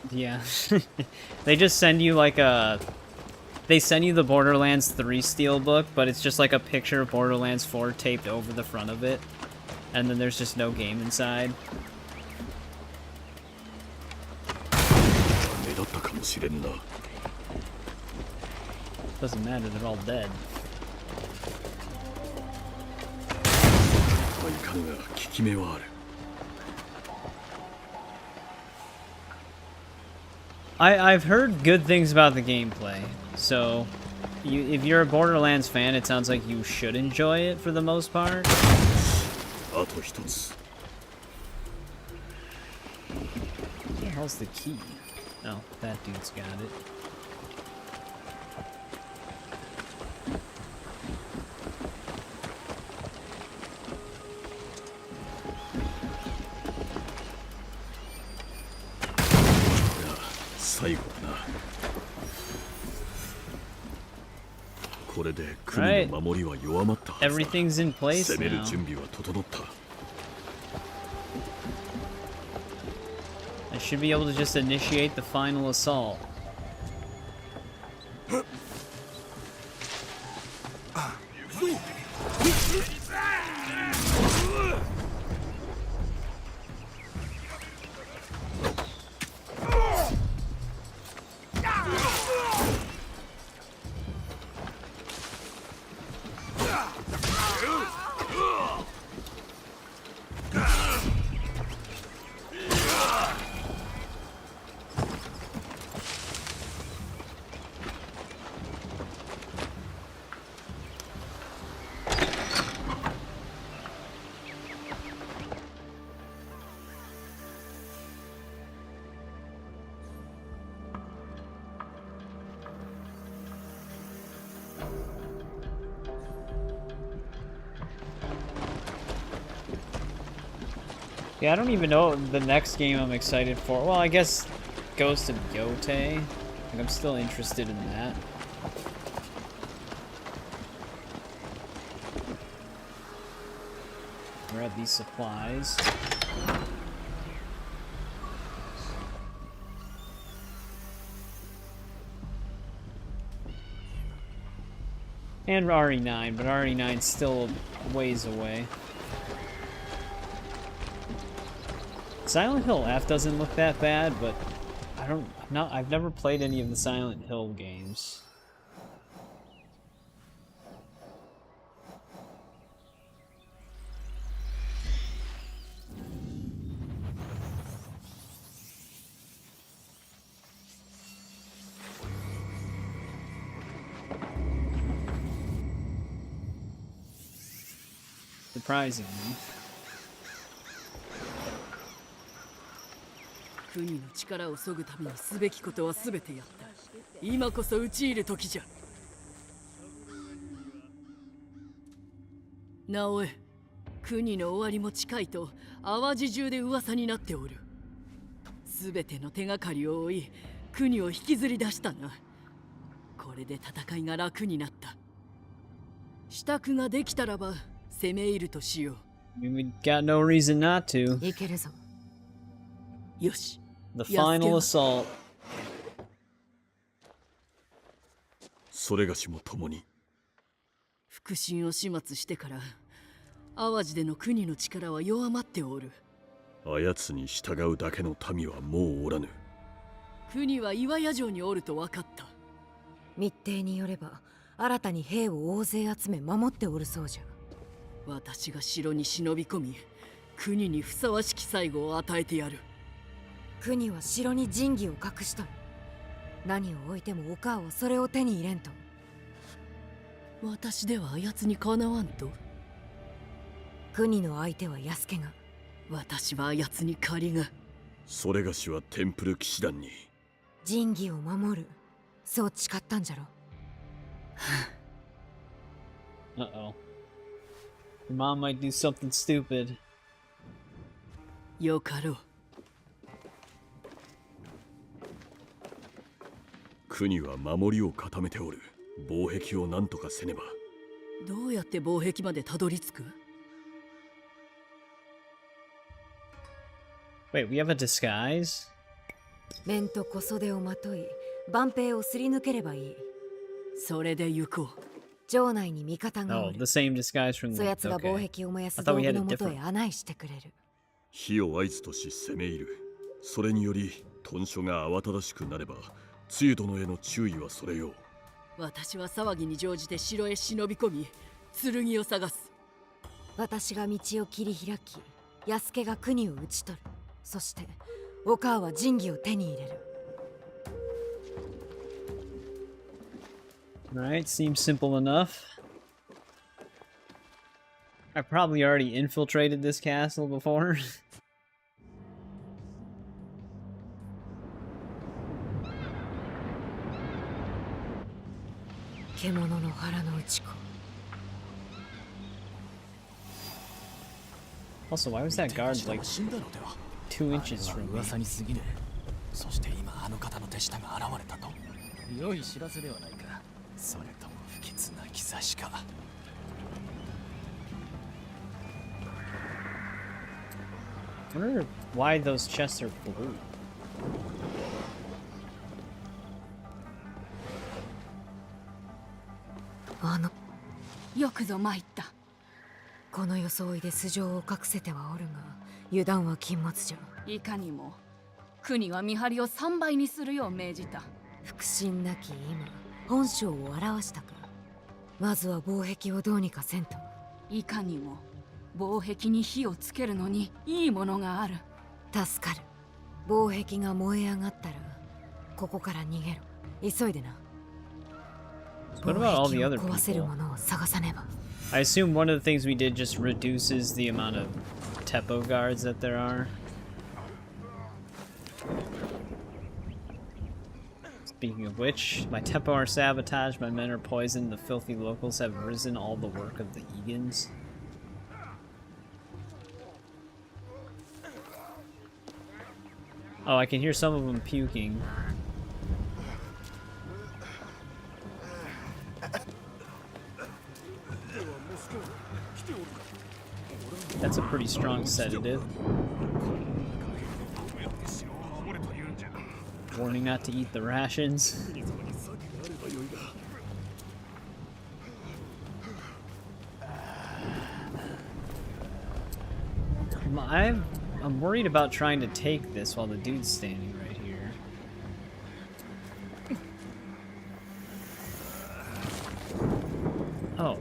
Yeah. They just send you like a... They send you the Borderlands 3 steelbook, but it's just like a picture of Borderlands 4 taped over the front of it. And then there's just no game inside. Doesn't matter, they're all dead. I've heard good things about the gameplay, so if you're a Borderlands fan, it sounds like you should enjoy it for the most part. What the hell's the key? Oh, that dude's got it. Right. Everything's in place now. I should be able to just initiate the final assault. Yeah, I don't even know the next game I'm excited for. Well, I guess Ghost of Yotei. Like, I'm still interested in that. Grab these supplies. And RE9, but RE9's still a ways away. Silent Hill F doesn't look that bad, but I've never played any of the Silent Hill games. Surprisingly. 国の力を削ぐためにすべきことはすべてやった。今こそ討ち入る時じゃ。直江、国の終わりも近いと淡路中で噂になっておる。すべての手がかりを追い、国を引きずり出したな。これで戦いが楽になった。支度ができたらば攻め入るとしよう。We got no reason not to. いけるぞ。よし。The final assault. それがしも共に。復讐を始末してから淡路での国の力は弱まっておる。あやつに従うだけの民はもうおらぬ。国は岩屋城におると分かった。密偵によれば新たに兵を大勢集め守っておるそうじゃ。私が城に忍び込み国にふさわしき最後を与えてやる。国は城に神器を隠しとる。何を置いてもお母はそれを手に入れんと。私ではあやつにかなわんと。国の相手は安家が。私はあやつに借りが。それがしはテンプル騎士団に神器を守る、そう誓ったんじゃろ。Uh-oh. Your mom might do something stupid. よかろう。国は守りを固めておる。防壁を何とかせねば。どうやって防壁までたどり着く？ Wait, we have a disguise? 面と小袖をまとい、万兵をすり抜ければいい。それで行こう。城内に味方がお Oh, る。 the same disguise from そ the... やつが防 Okay. 壁を燃やす I 道 thought we 具 had の a もとへ different... 案内してくれる。火を合図とし攻め入る。それにより屯所が慌ただしくなれば、つゆ殿への注意はそれよ。私は騒ぎに乗じて城へ忍び込み、剣を探す。私が道を切り開き、安家が国を討ち取る。そしてお母は神器を手に入れる。Alright, seems simple enough. I probably already infiltrated this castle before. 獣の腹の内子。 Also, why was that guard like 2 inches from me? 噂に過ぎねえ。そして今あの方の手下が現れたと。良い知らせではないか。それとも不吉な兆しか。I wonder why those chests are blue. よくぞ参った。この装いで素性を隠せてはおるが、油断は禁物じゃ。いかにも国は見張りを3倍にするよう命じた。腹心なき今、本性を表したか。まずは防壁をどうにかせんと。いかにも防壁に火をつけるのにいいものがある。助かる。防壁が燃え上がったらここから逃げろ。急いでな。 What about all the other people? I assume one of the things we did just reduces the amount of Teppo guards that there are. Speaking of which, my Teppo are sabotaged, my men are poisoned, the filthy locals have risen all the work of the Egans. Oh, I can hear some of them puking. That's a pretty strong sedative. Warning not to eat the rations. I'm worried about trying to take this while the dude's standing right here. Oh.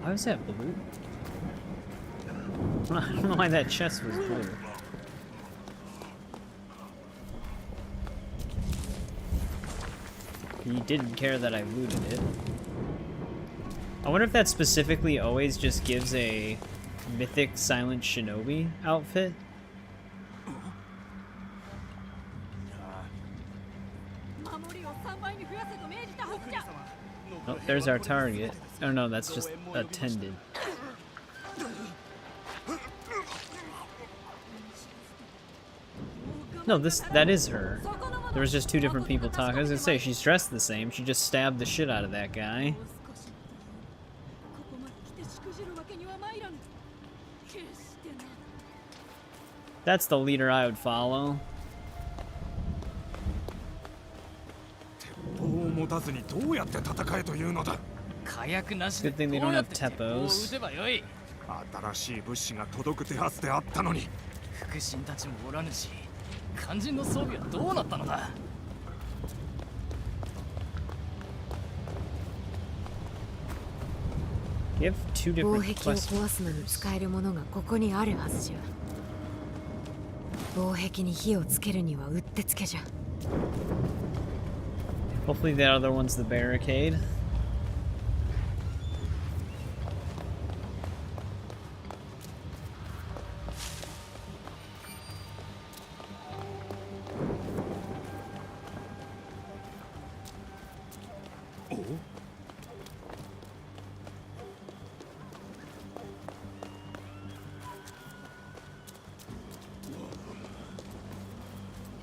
Why was that blue? I don't know why that chest was blue. He didn't care that I looted it. I wonder if that specifically always just gives a mythic silent shinobi outfit. Oh, there's our target. Oh no, that's just attended. No, that is her. There was just two different people talking. I was gonna say, she's dressed the same. She just stabbed the shit out of that guy. That's the leader I would follow. Good thing they don't have tepos. 新しい物資が届く手はずであったのに。腹心たちもおらぬし、肝心の装備はどうなったのだ。You have two 防 different 壁を quests. 壊すのに使えるものがここにあるはずじゃ。防壁に火をつけるにはうってつけじゃ。 Hopefully the other one's the barricade.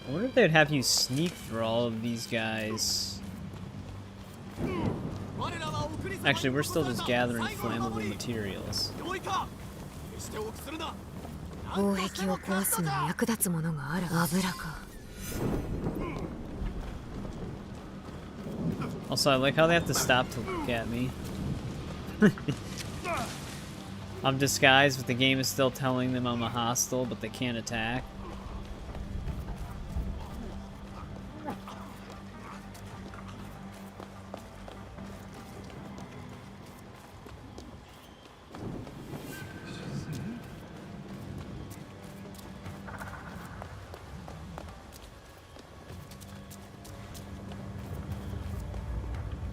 I wonder if they'd have you sneak through all of these guys. Actually, we're still just gathering flammable materials. 防壁を壊すのに役立つものがある。油か。 Also, I like how they have to stop to look at me. I'm disguised, but the game is still telling them I'm a hostile, but they can't attack.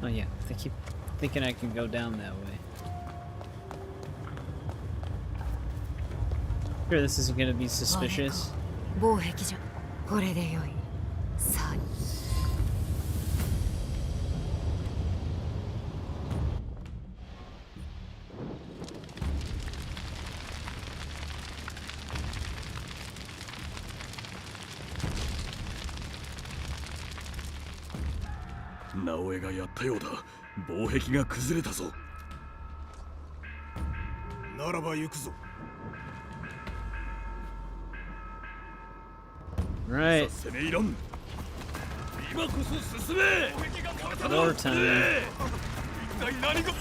Oh yeah, they keep thinking I can go down that way. Sure, this isn't gonna be suspicious. 防壁じゃ。これでよい。さあ。直江がやったようだ。防壁が崩れたぞ。ならば行くぞ。 Right. 攻め入らん。今こそ進め。 War time. 一体何が。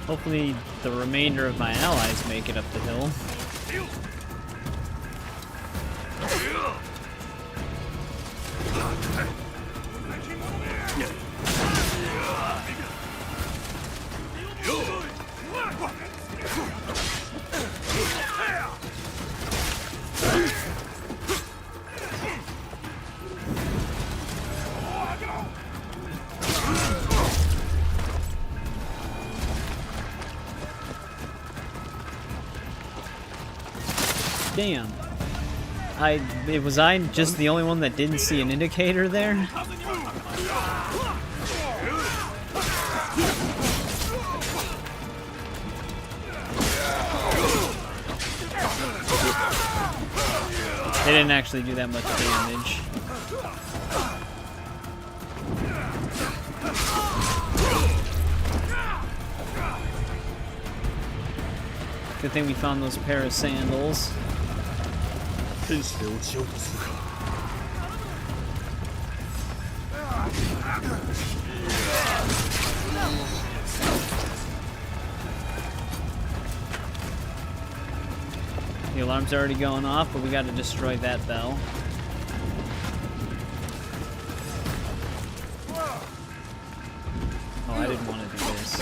Hopefully the remainder of my allies make it up the hill. Damn. Was I just the only one that didn't see an indicator there? They didn't actually do that much damage. Good thing we found those pair of sandals. The alarm's already going off, but we gotta destroy that bell. Oh, I didn't want to do this.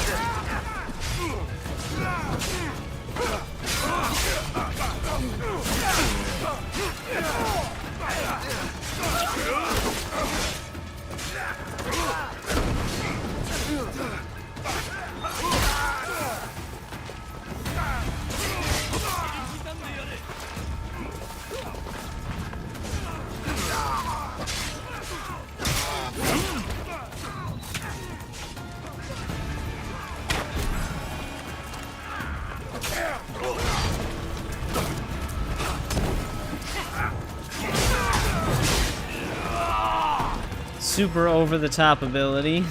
Super over-the-top ability.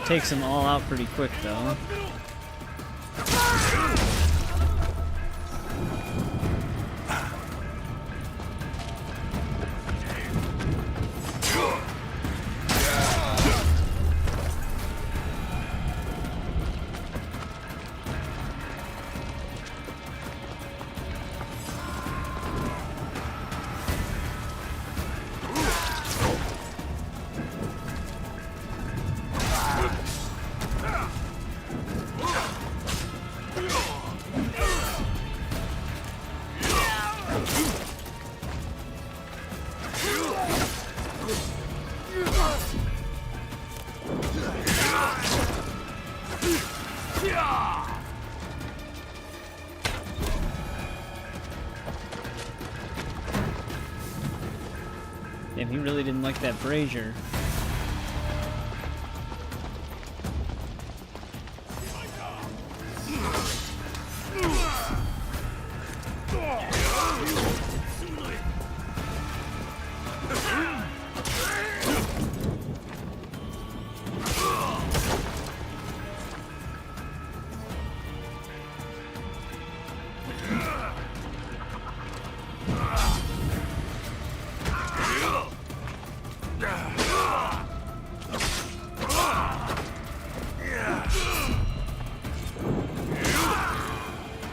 Takes them all out pretty quick, though. Damn, he really didn't like that brazier.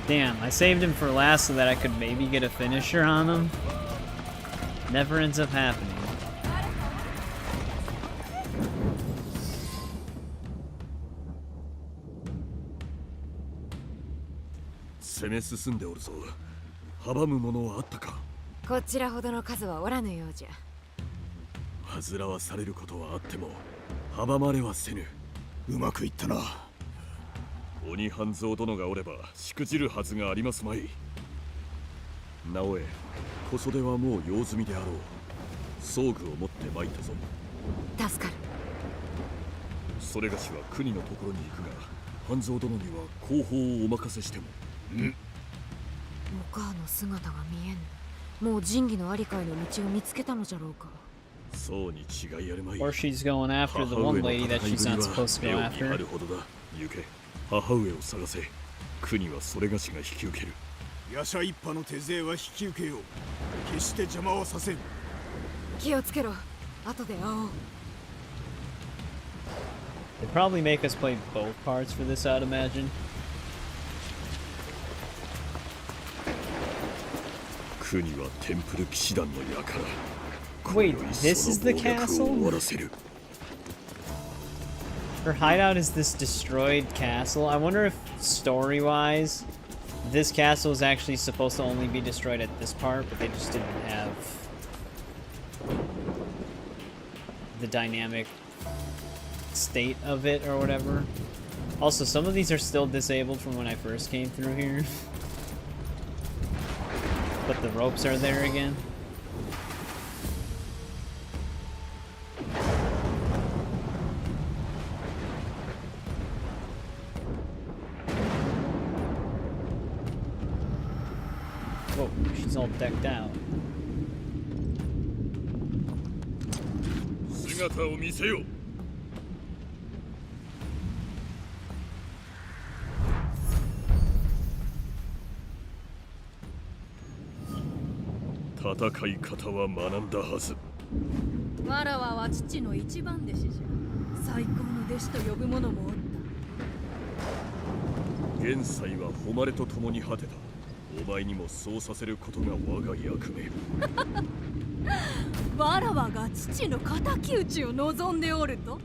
Damn, I saved him for last so that I could maybe get a finisher on him. Never ends up happening.こちらほどの数はおらぬようじゃ。煩わされることはあっても阻まれはせぬ。うまくいったな。鬼半蔵殿がおればしくじるはずがありますまい。直江、小袖はもう用済みであろう。装具を持って参ったぞ。助かる。それがしは国のところに行くが、半蔵殿には後方をお任せしても。お母の姿が見えん。もう神器のありかいの道を見つけたのじゃろうか。そうに違いあるまい。Or she's going after the one lady that she's not supposed to go after. あるほどだ。行け。母上を探せ。国はそれがしが引き受ける。夜叉一派の手勢は引き受けよう。決して邪魔はさせん。気をつけろ。後で会おう。They'd probably make us play both parts for this, I'd imagine. 国はテンプル騎士団の輩。Wait, this is the castle? Her hideout is this destroyed castle. I wonder if, story-wise, this castle is actually supposed to only be destroyed at this part, but they just didn't have the dynamic state of it or whatever. Also, some of these are still disabled from when I first came through here. But the ropes are there again. Whoa, she's all decked out. 姿を見せよ。戦い方は学んだはず。わらわは父の一番弟子じゃ。最高の弟子と呼ぶ者もおった。現在は誉れと共に果てた。お前にもそうさせることが我が役目。わらわが父の敵討ちを望んでおると。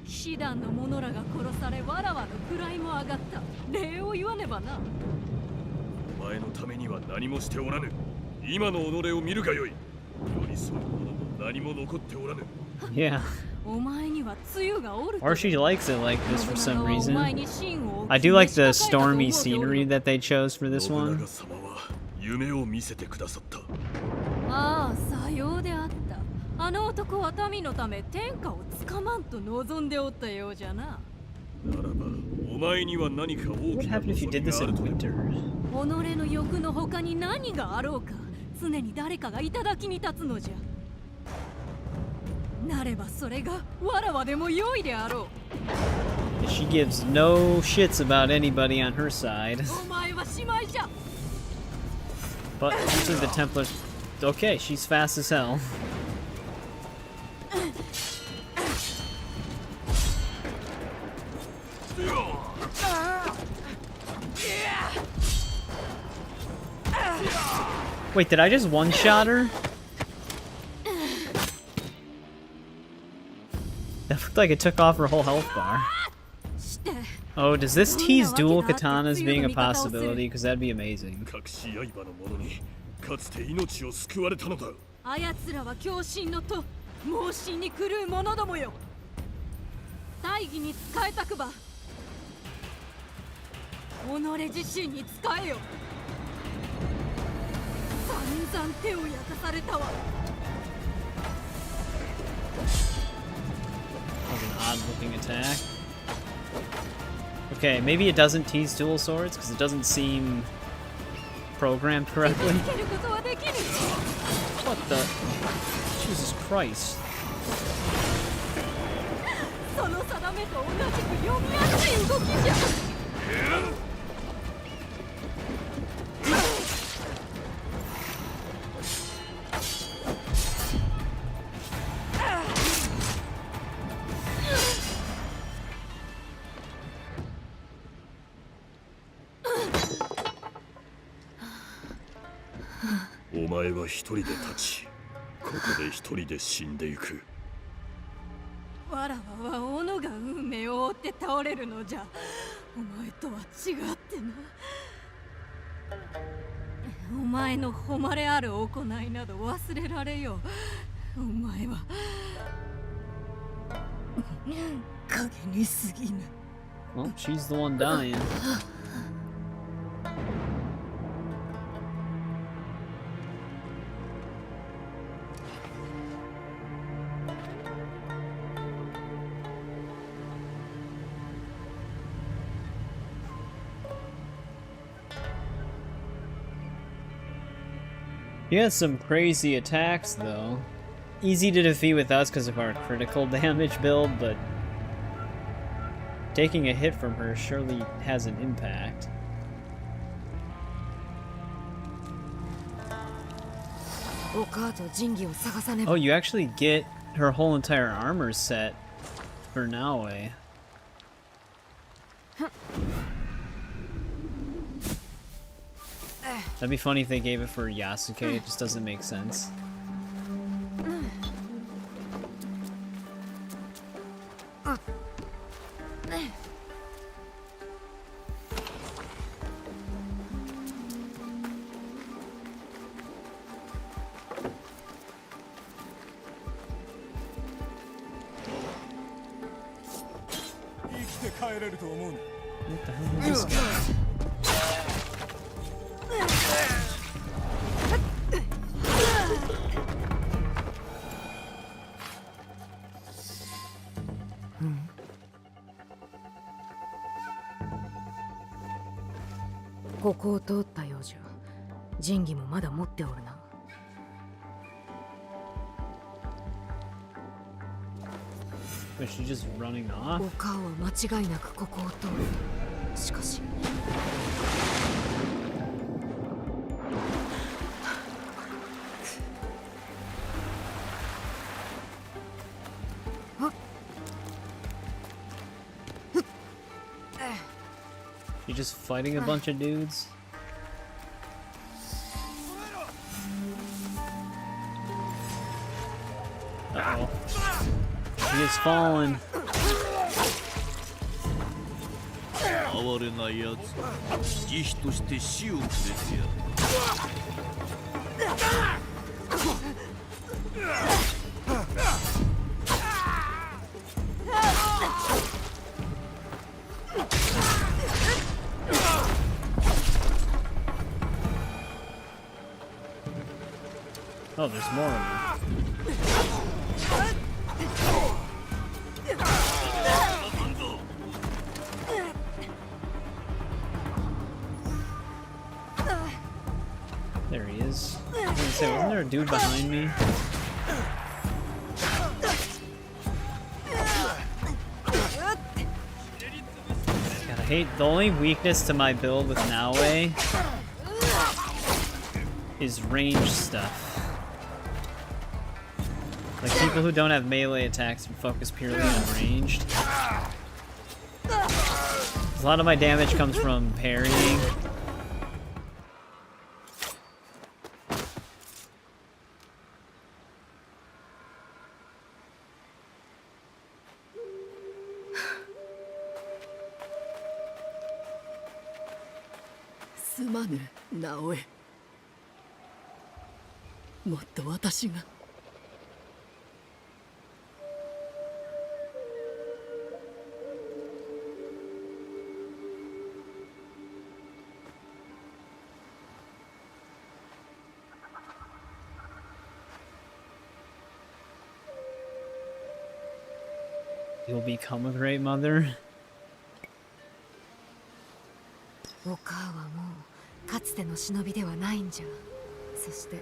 騎士団の者らが殺され、わらわの位も上がった。礼を言わねばな。お前のためには何もしておらぬ。今の己を見るがよい。世にそういうものも何も残っておらぬ。Yeah. お前には露がおると。 Or she likes it like this for some reason. I do like the stormy scenery that they chose for this one. 夢を見せてくださった。ああ、さようであった。あの男は民のため天下をつかまんと望んでおったようじゃな。ならば、お前には何か大きな望みがあるとでも。己の欲の他に何があろうか。常に誰かが頂に立つのじゃ。なればそれがわらわでも良いであろう。She gives no shits about anybody on her side. お前は姉妹じゃ。 But usually the Templars. Okay, she's fast as hell. Wait, did I just one-shot her? That looked like it took off her whole health bar. Oh, does this tease dual katanas being a possibility? Because that'd be amazing. かつて命を救われたのだ。あやつらは狂信のと猛信に狂う者どもよ。大義に仕えたくば己自身に仕えよ。散々手を焼かされたわ。 That was an odd-looking attack. Okay, maybe it doesn't tease dual swords because it doesn't seem programmed correctly. What the? Jesus Christ. その定めと同じく読みやすい動きじゃ。お前は一人で立ち、ここで一人で死んでいく。わらわは斧が運命を追って倒れるのじゃ。お前とは違ってな。お前の誉れある行いなど忘れられよ。お前は影に過ぎぬ。 Well, she's the one dying. He has some crazy attacks, though. Easy to defeat with us because of our critical damage build, but taking a hit from her surely has an impact. Oh, you actually get her whole entire armor set for Naoe. That'd be funny if they gave it for Yasuke, it just doesn't make sense. What the hell is this guy? ここを通ったようじゃ。神器もまだ持っておるな。Was she just running off? お母は間違いなくここを通る。しかしYou just fighting a bunch of dudes? Uh-oh. He is fallen. 哀れなやつ、慈悲として死をくれてやる。Oh, there's more of them. There he is. I was gonna say, wasn't there a dude behind me? God, I hate the only weakness to my build with Naoe is range stuff. Like people who don't have melee attacks and focus purely on ranged. A lot of my damage comes from parrying. Naoe. もっと私がYou'll become a great mother. お母はもうかつての忍びではないんじゃ。そして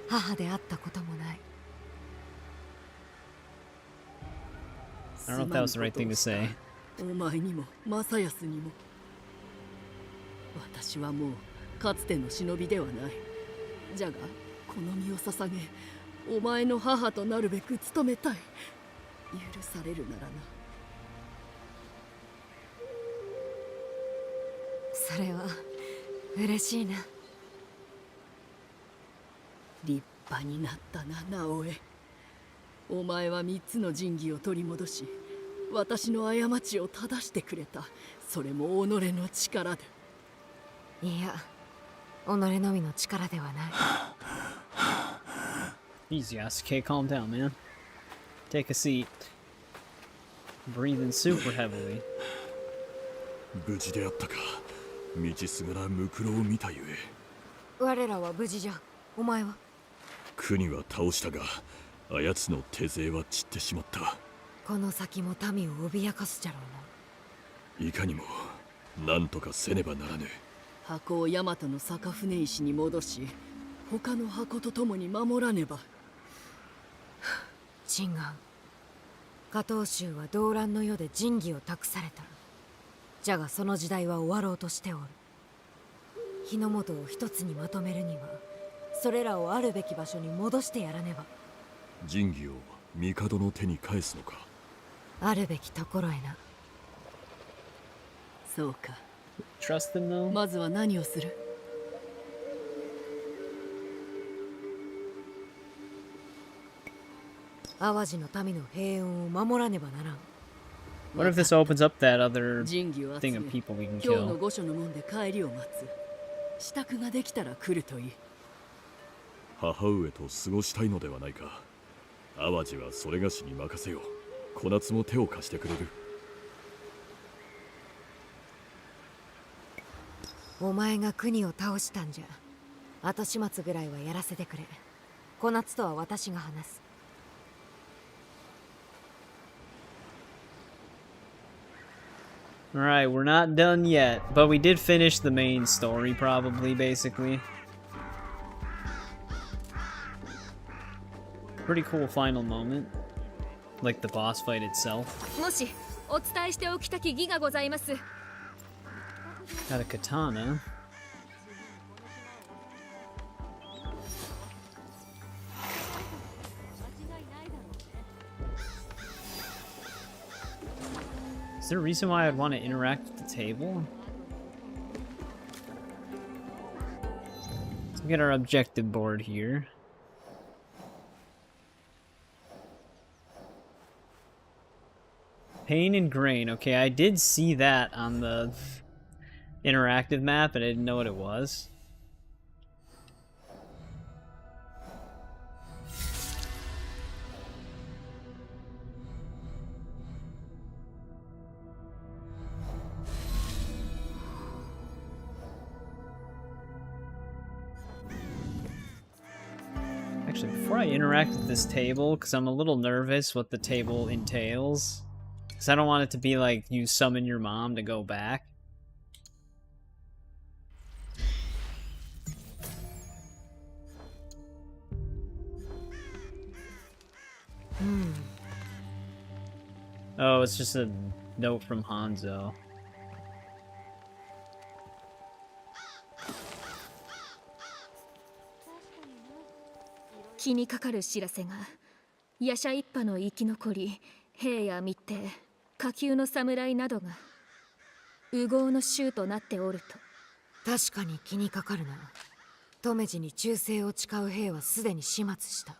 母であったこともない。I don't know if that was the right thing to say. お前にも正康にも。私はもうかつての忍びではない。じゃがこの身を捧げ、お前の母となるべく努めたい。許されるならな。それは嬉しいな。立派になったな、直江。お前は3つの神器を取り戻し、私の過ちを正してくれた。それも己の力で。いや、己のみの力ではない。Easy, Yasuke, calm down, man. Take a seat. Breathing super heavily. 無事であったか。道すがらムクロを見たゆえ。我らは無事じゃ。お前は？国は倒したが、あやつの手勢は散ってしまった。この先も民を脅かすじゃろうな。いかにも何とかせねばならぬ。箱を大和の坂船石に戻し、他の箱と共に守らねば。陳願、加藤衆は動乱の世で神器を託された。じゃがその時代は終わろうとしておる。日の本を一つにまとめるには、それらをあるべき場所に戻してやらねば。神器を帝の手に返すのか。あるべきところへな。そうか。Trust them though? まずは何をする？淡路の民の平穏を守らねばならん。What if this opens up that other thing of people we can 今日の kill? 御所の門で帰りを待つ。支度ができたら来るといい。母上と過ごしたいのではないか。淡路はそれがしに任せよう。小夏も手を貸してくれる。お前が国を倒したんじゃ。後始末ぐらいはやらせてくれ。小夏とは私が話す。Alright, we're not done yet, but we did finish the main story, probably, basically. Pretty cool final moment. Like the boss fight itself. もしお伝えしておきたき儀がございます。 Got a katana. Is there a reason why I'd want to interact with the table? Let's get our objective board here. Pain and grain. Okay, I did see that on the interactive map, but I didn't know what it was. Actually, before I interact with this table, because I'm a little nervous what the table entails, because I don't want it to be like you summon your mom to go back. Oh, it's just a note from Hanzo. 気にかかる知らせが、夜叉一派の生き残り、兵や密偵、下級の侍などが烏合の衆となっておると。確かに気にかかるな。留地に忠誠を誓う兵はすでに始末した。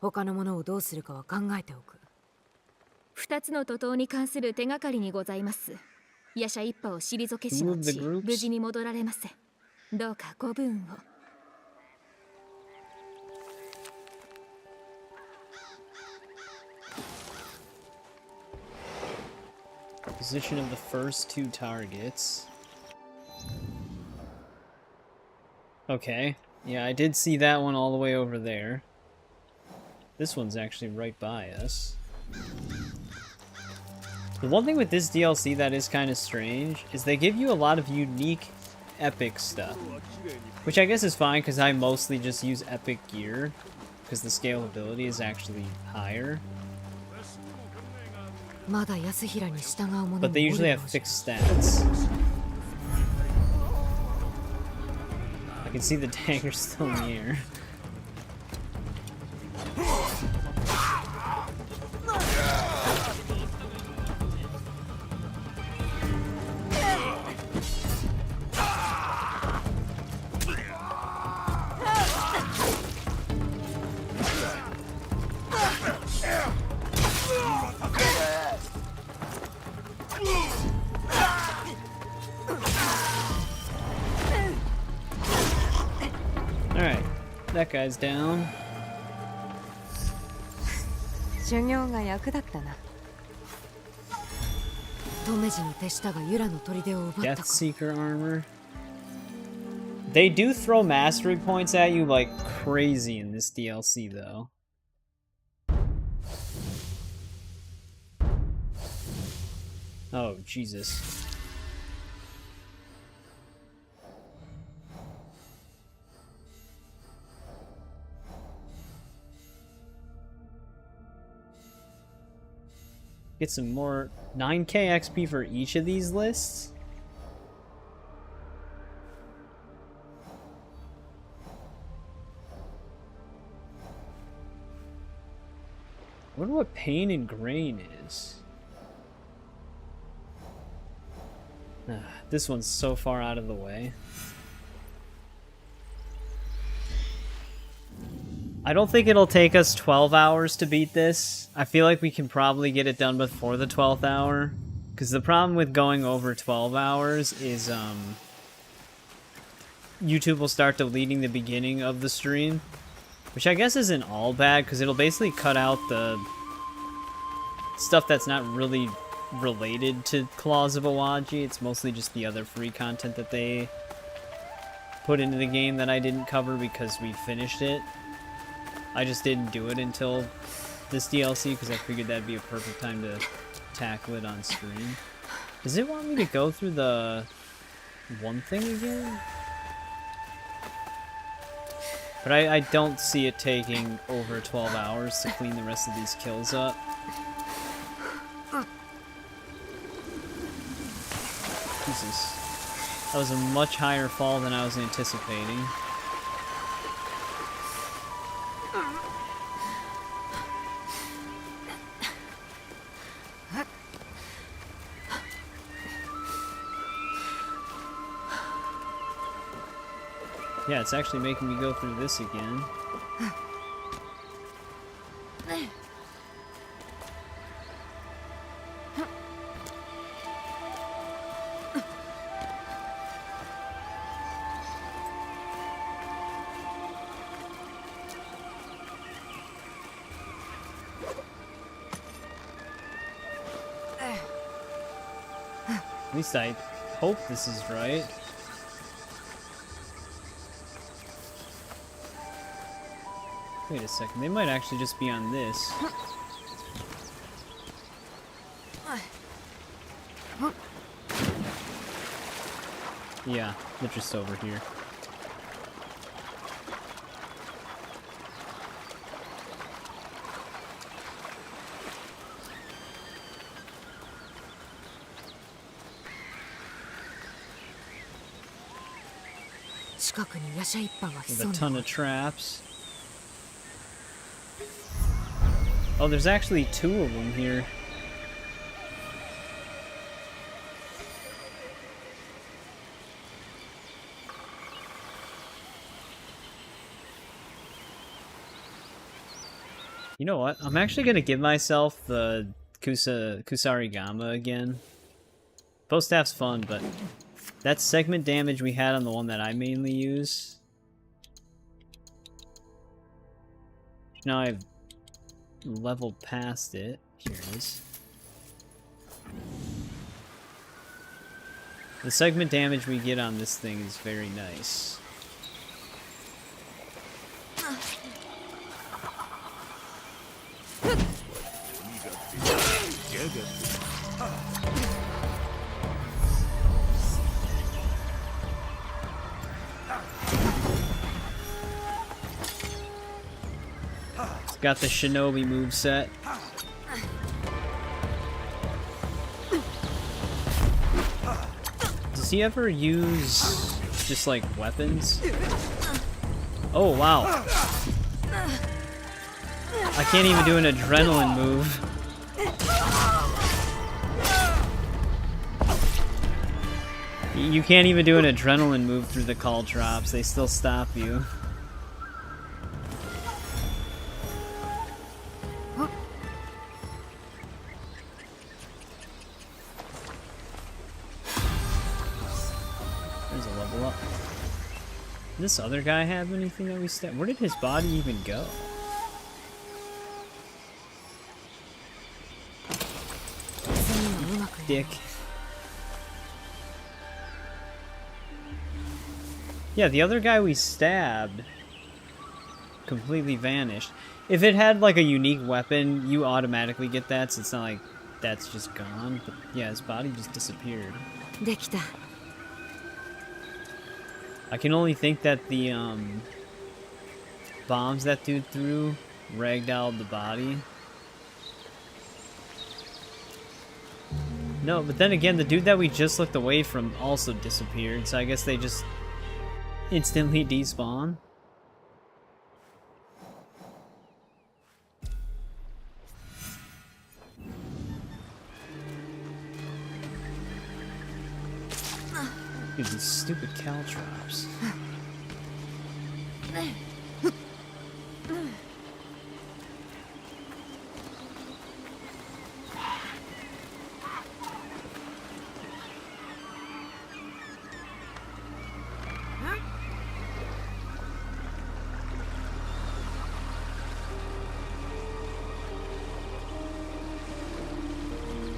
他の者をどうするかは考えておく。二つの徒党に関する手がかりにございます。夜叉一派を退けしのち、無事に戻られませ。どうかご分を。 Position of the first two targets. Okay. Yeah, I did see that one all the way over there. This one's actually right by us. The one thing with this DLC that is kind of strange is they give you a lot of unique epic stuff. Which I guess is fine because I mostly just use epic gear because the scalability is actually higher. But they usually have fixed stats. I can see the dagger still in the air. Alright, that guy's down. Death Seeker armor. They do throw mastery points at you like crazy in this DLC though. Oh, Jesus. Get some more 9k XP for each of these lists. I wonder what pain and grain is. This one's so far out of the way. I don't think it'll take us 12 hours to beat this. I feel like we can probably get it done before the 12th hour. Because the problem with going over 12 hours is, YouTube will start deleting the beginning of the stream. Which I guess isn't all bad, because it'll basically cut out the stuff that's not really related to Claws of Awaji. It's mostly just the other free content that they put into the game that I didn't cover because we finished it. I just didn't do it until this DLC because I figured that'd be a perfect time to tackle it on stream. Does it want me to go through the one thing again? But I don't see it taking over 12 hours to clean the rest of these kills up. Jesus. That was a much higher fall than I was anticipating. Yeah, it's actually making me go through this again. At least I hope this is right. Wait a second, they might actually just be on this. Yeah, they're just over here. With a ton of traps. Oh, there's actually 2 of them here. You know what? I'm actually gonna give myself the Kusarigama again. Bow staff's fun, but that segment damage we had on the one that I mainly use. Now I've leveled past it. Here it is. The segment damage we get on this thing is very nice. It's got the shinobi moveset. Does he ever use just like weapons? Oh wow. I can't even do an adrenaline move. You can't even do an adrenaline move through the call drops. They still stop you. There's a level up. Did this other guy have anything that we stabbed? Where did his body even go? Dick. Yeah, the other guy we stabbed completely vanished. If it had like a unique weapon, you automatically get that, so it's not like that's just gone. But yeah, his body just disappeared. I can only think that the bombs that dude threw ragdolled the body. No, but then again, the dude that we just looked away from also disappeared, so I guess they just instantly despawn. Dude, these stupid caltrops.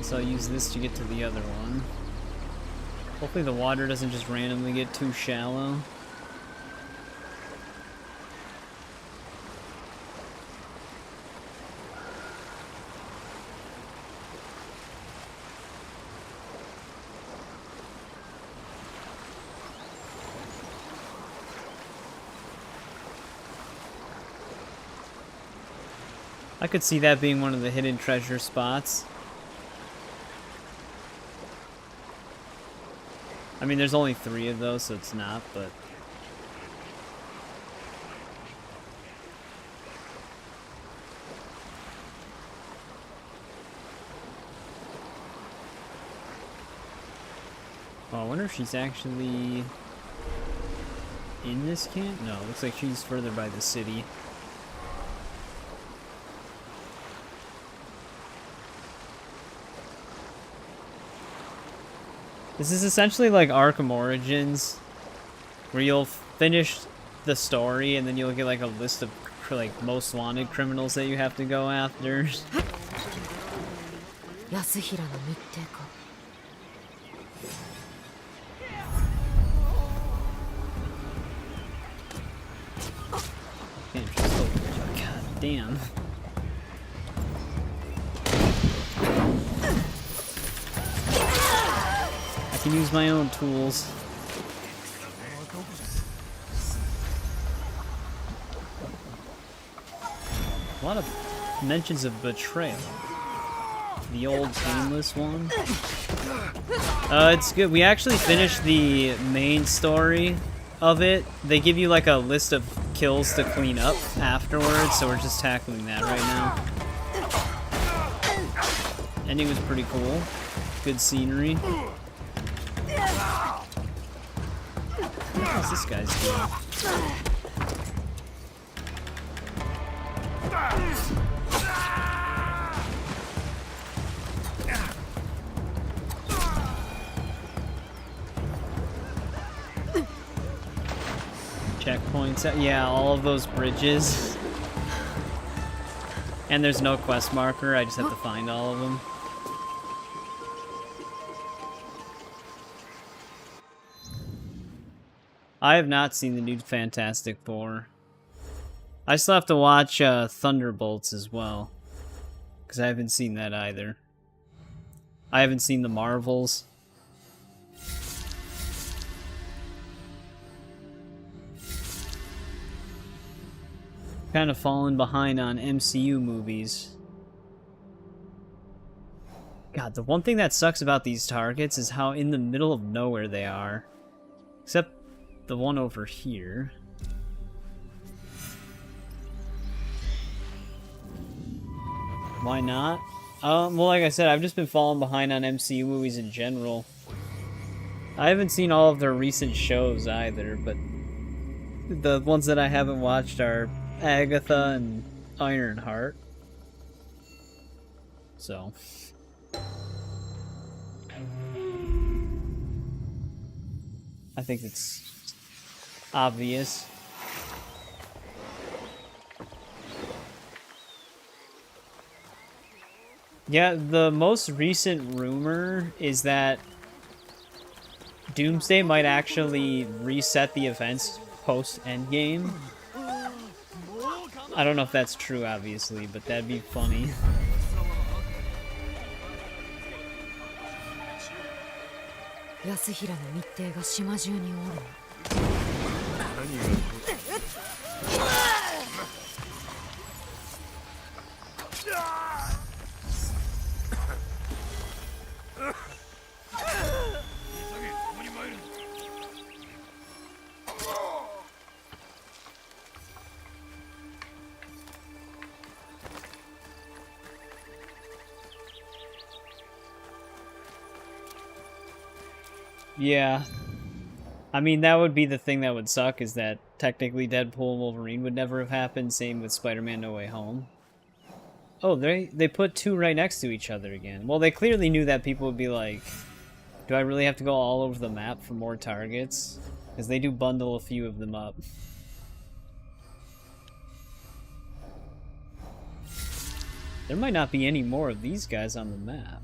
So I'll use this to get to the other one. Hopefully the water doesn't just randomly get too shallow. I could see that being one of the hidden treasure spots. I mean, there's only 3 of those, so it's not, but... Oh, I wonder if she's actually in this camp? No, looks like she's further by the city. This is essentially like Arkham Origins, where you'll finish the story and then you'll get like a list of like most wanted criminals that you have to go after. God damn. I can use my own tools. A lot of mentions of betrayal. The old painless one. It's good. We actually finished the main story of it. They give you like a list of kills to clean up afterwards, so we're just tackling that right now. Ending was pretty cool. Good scenery. What's this guy's doing? Checkpoints. Yeah, all of those bridges. And there's no quest marker. I just have to find all of them. I have not seen the new Fantastic Four. I still have to watch Thunderbolts as well, because I haven't seen that either. I haven't seen the Marvels. Kind of fallen behind on MCU movies. God, the one thing that sucks about these targets is how in the middle of nowhere they are. Except the one over here. Why not? Well, like I said, I've just been falling behind on MCU movies in general. I haven't seen all of their recent shows either, but the ones that I haven't watched are Agatha and Ironheart. So... I think it's obvious. Yeah, the most recent rumor is that Doomsday might actually reset the events post-Endgame. I don't know if that's true, obviously, but that'd be funny. Yeah. I mean, that would be the thing that would suck, is that technically Deadpool and Wolverine would never have happened. Same with Spider-Man No Way Home. Oh, they put 2 right next to each other again. Well, they clearly knew that people would be like, do I really have to go all over the map for more targets? Because they do bundle a few of them up. There might not be any more of these guys on the map.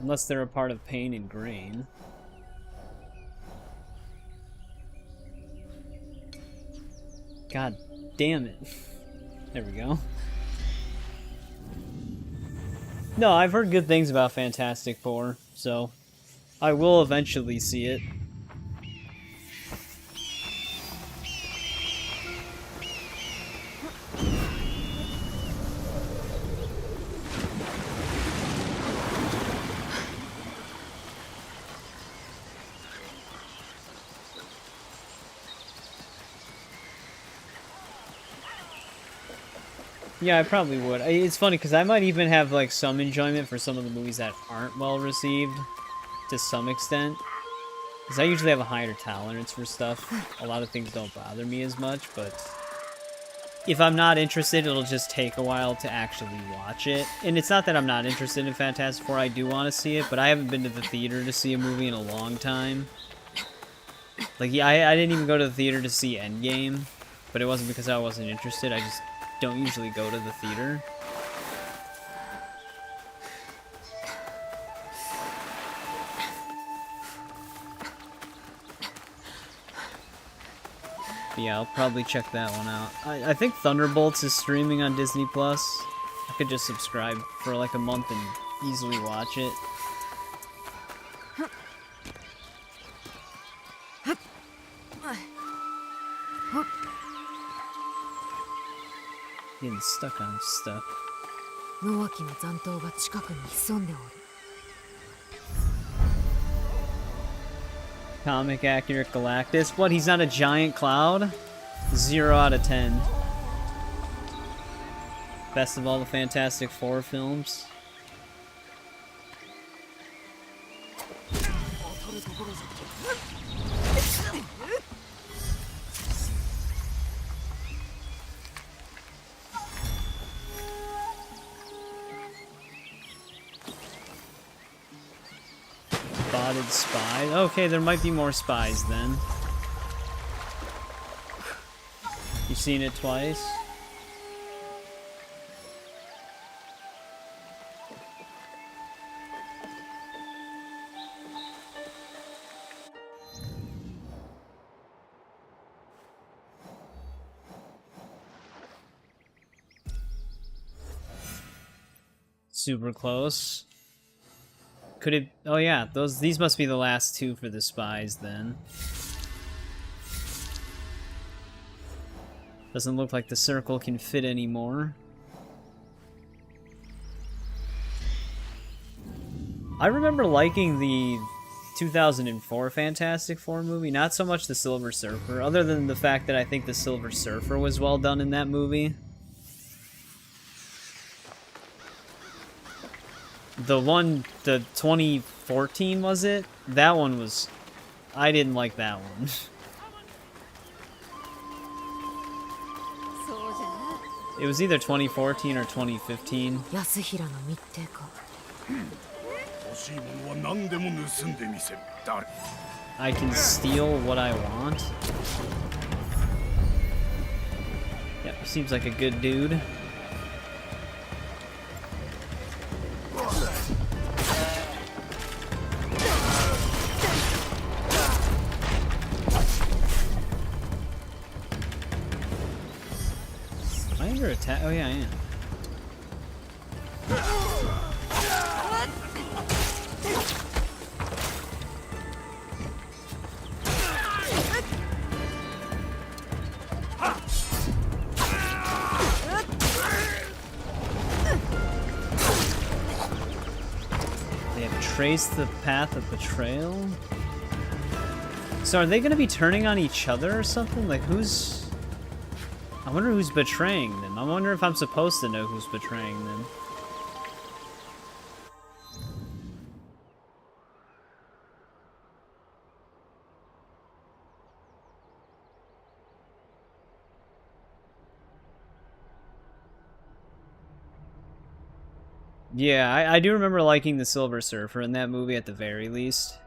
Unless they're a part of Pain and Grain. God damn it. There we go. No, I've heard good things about Fantastic Four, so I will eventually see it. Yeah, I probably would. It's funny because I might even have like some enjoyment for some of the movies that aren't well received to some extent. Because I usually have a higher tolerance for stuff. A lot of things don't bother me as much, but if I'm not interested, it'll just take a while to actually watch it. And it's not that I'm not interested in Fantastic Four, I do want to see it, but I haven't been to the theater to see a movie in a long time. Like, yeah, I didn't even go to the theater to see Endgame, but it wasn't because I wasn't interested, I just don't usually go to the theater. But yeah, I'll probably check that one out. I think Thunderbolts is streaming on Disney+. I could just subscribe for like a month and easily watch it. Getting stuck on stuff. Comic accurate Galactus. What, he's not a giant cloud? 0 out of 10. Best of all the Fantastic Four films. Spotted spies. Okay, there might be more spies then. You've seen it twice? Super close. Could it... Oh yeah, these must be the last two for the spies then. Doesn't look like the circle can fit anymore. I remember liking the 2004 Fantastic Four movie, not so much the Silver Surfer, other than the fact that I think the Silver Surfer was well done in that movie. The 2014, was it? That one was... I didn't like that one. It was either 2014 or 2015. I can steal what I want. Yep, seems like a good dude. Attack? Oh yeah, I am. They have traced the path of betrayal. So are they going to be turning on each other or something? Like who's... I wonder who's betraying them. I wonder if I'm supposed to know who's betraying them. Yeah, I do remember liking the Silver Surfer in that movie at the very least.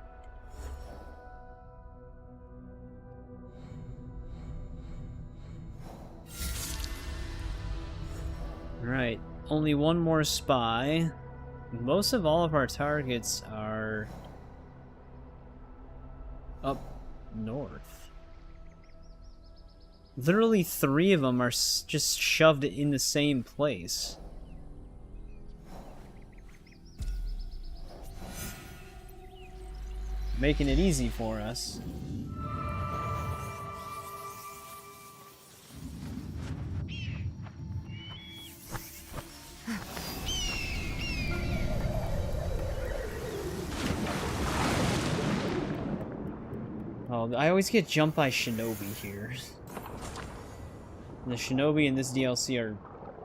Right, only one more spy. Most of all of our targets are up north. Literally 3 of them are just shoved in the same place. Making it easy for us. Oh, I always get jumped by Shinobi here. The Shinobi in this DLC are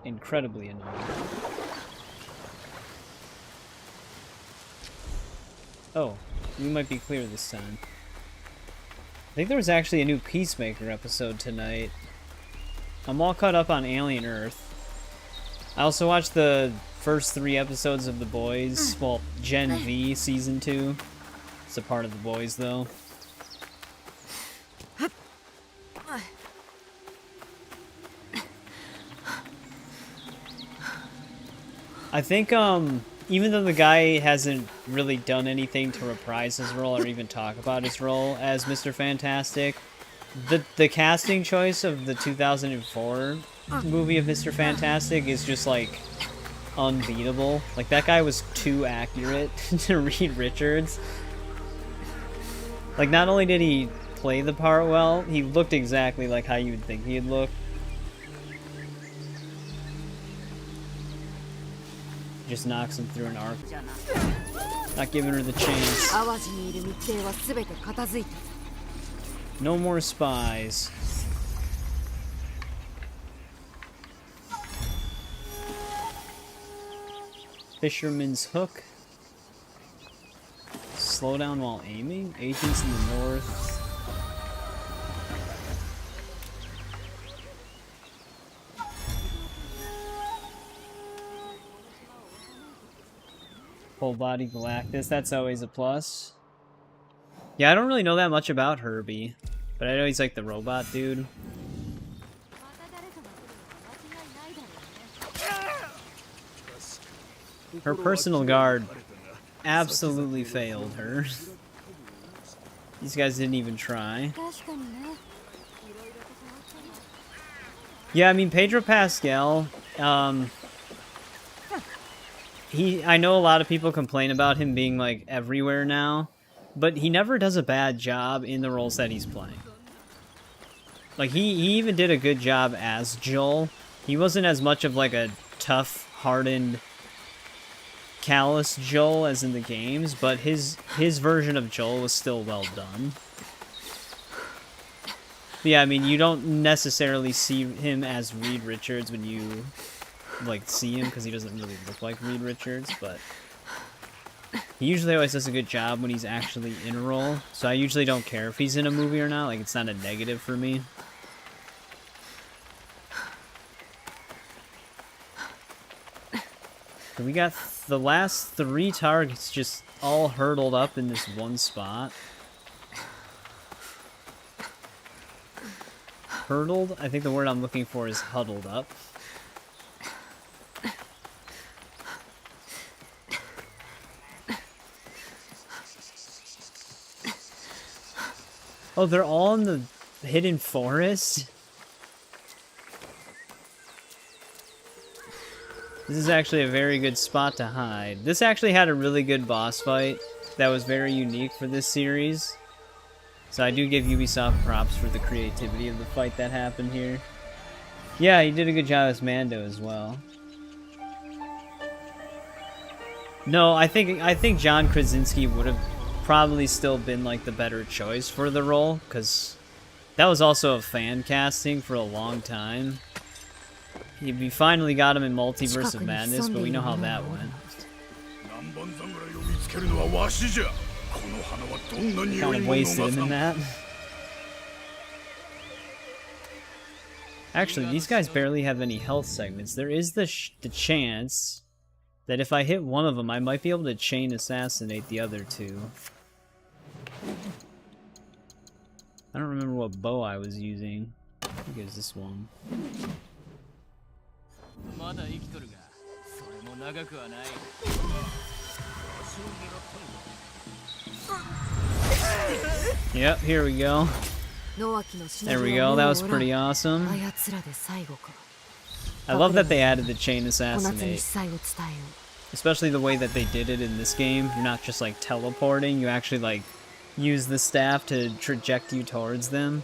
incredibly annoying. Oh, we might be clear this time. I think there was actually a new Peacemaker episode tonight. I'm all caught up on Alien Earth. I also watched the first 3 episodes of The Boys. Well, Gen V Season 2. It's a part of The Boys, though. I think, even though the guy hasn't really done anything to reprise his role or even talk about his role as Mr. Fantastic, the casting choice of the 2004 movie of Mr. Fantastic is just, like, unbeatable. Like, that guy was too accurate to Reed Richards. Like, not only did he play the part well, he looked exactly like how you would think he'd look. Just knocks him through an arc. Not giving her the chance. No more spies. Fisherman's hook. Slow down while aiming. Agents in the north. Full body Galactus, that's always a plus. Yeah, I don't really know that much about Herbie, but I know he's like the robot dude. Her personal guard absolutely failed her. These guys didn't even try. Yeah, I mean, Pedro Pascal, I know a lot of people complain about him being, like, everywhere now, but he never does a bad job in the roles that he's playing. Like, he even did a good job as Joel. He wasn't as much of, like, a tough, hardened, callous Joel as in the games, but his version of Joel was still well done. But yeah, I mean, you don't necessarily see him as Reed Richards when you, like, see him, because he doesn't really look like Reed Richards, but he usually always does a good job when he's actually in a role, so I usually don't care if he's in a movie or not. Like, it's not a negative for me. So we got the last 3 targets just all hurdled up in this one spot. Hurdled? I think the word I'm looking for is huddled up. Oh, they're all in the hidden forest? This is actually a very good spot to hide. This actually had a really good boss fight that was very unique for this series. So I do give Ubisoft props for the creativity of the fight that happened here. Yeah, he did a good job as Mando as well. No, I think John Krasinski would have probably still been like the better choice for the role, because that was also a fan casting for a long time. We finally got him in Multiverse of Madness, but we know how that went. Kind of wasted him in that. Actually, these guys barely have any health segments. There is the chance that if I hit one of them, I might be able to chain assassinate the other 2. I don't remember what bow I was using. I think it was this one. Yep, here we go. There we go, that was pretty awesome. I love that they added the chain assassinate. Especially the way that they did it in this game. You're not just like teleporting, you actually like use the staff to traject you towards them.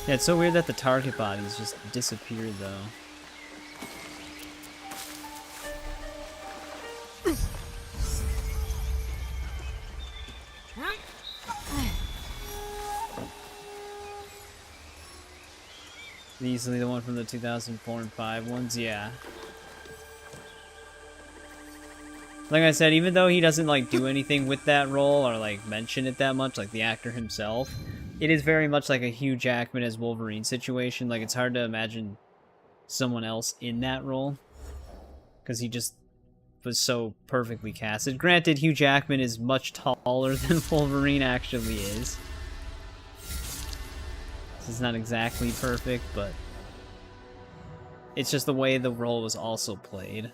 Yeah, it's so weird that the target bodies just disappear though. Easily the one from the 2004 and 5 ones, yeah. Like I said, even though he doesn't like do anything with that role or like mention it that much, like the actor himself, it is very much like a Hugh Jackman as Wolverine situation. Like, it's hard to imagine someone else in that role because he just was so perfectly casted. Granted, Hugh Jackman is much taller than Wolverine actually is. This is not exactly perfect, but it's just the way the role was also played.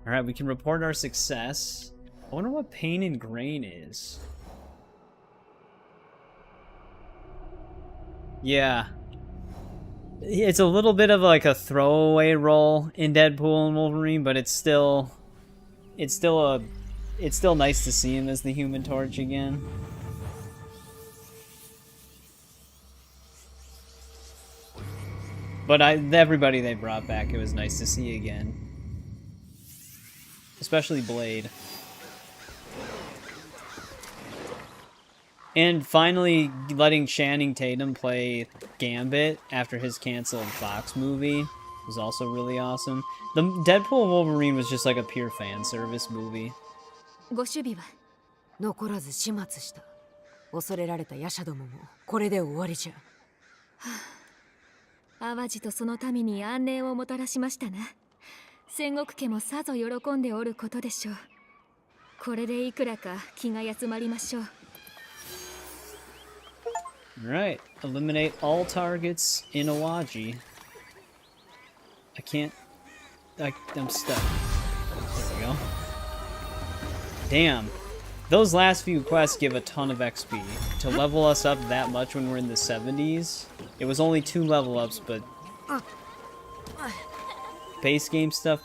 Alright, we can report our success. I wonder what Pain and Grain is. Yeah. It's a little bit of like a throwaway role in Deadpool and Wolverine, but it's still nice to see him as the Human Torch again. But everybody they brought back, it was nice to see again. Especially Blade. And finally letting Channing Tatum play Gambit after his canceled Fox movie was also really awesome. The Deadpool and Wolverine was just like a pure fan service movie. ご守備は残らず始末した。恐れられた夜叉どももこれで終わりじゃ。淡路とその民に安寧をもたらしましたな。戦国家もさぞ喜んでおることでしょう。これでいくらか気が休まりましょう。Alright, eliminate all targets in Awaji. I'm stuck. There we go. Damn. Those last few quests give a ton of XP. To level us up that much when we're in the 70s, it was only 2 level ups, but base game stuff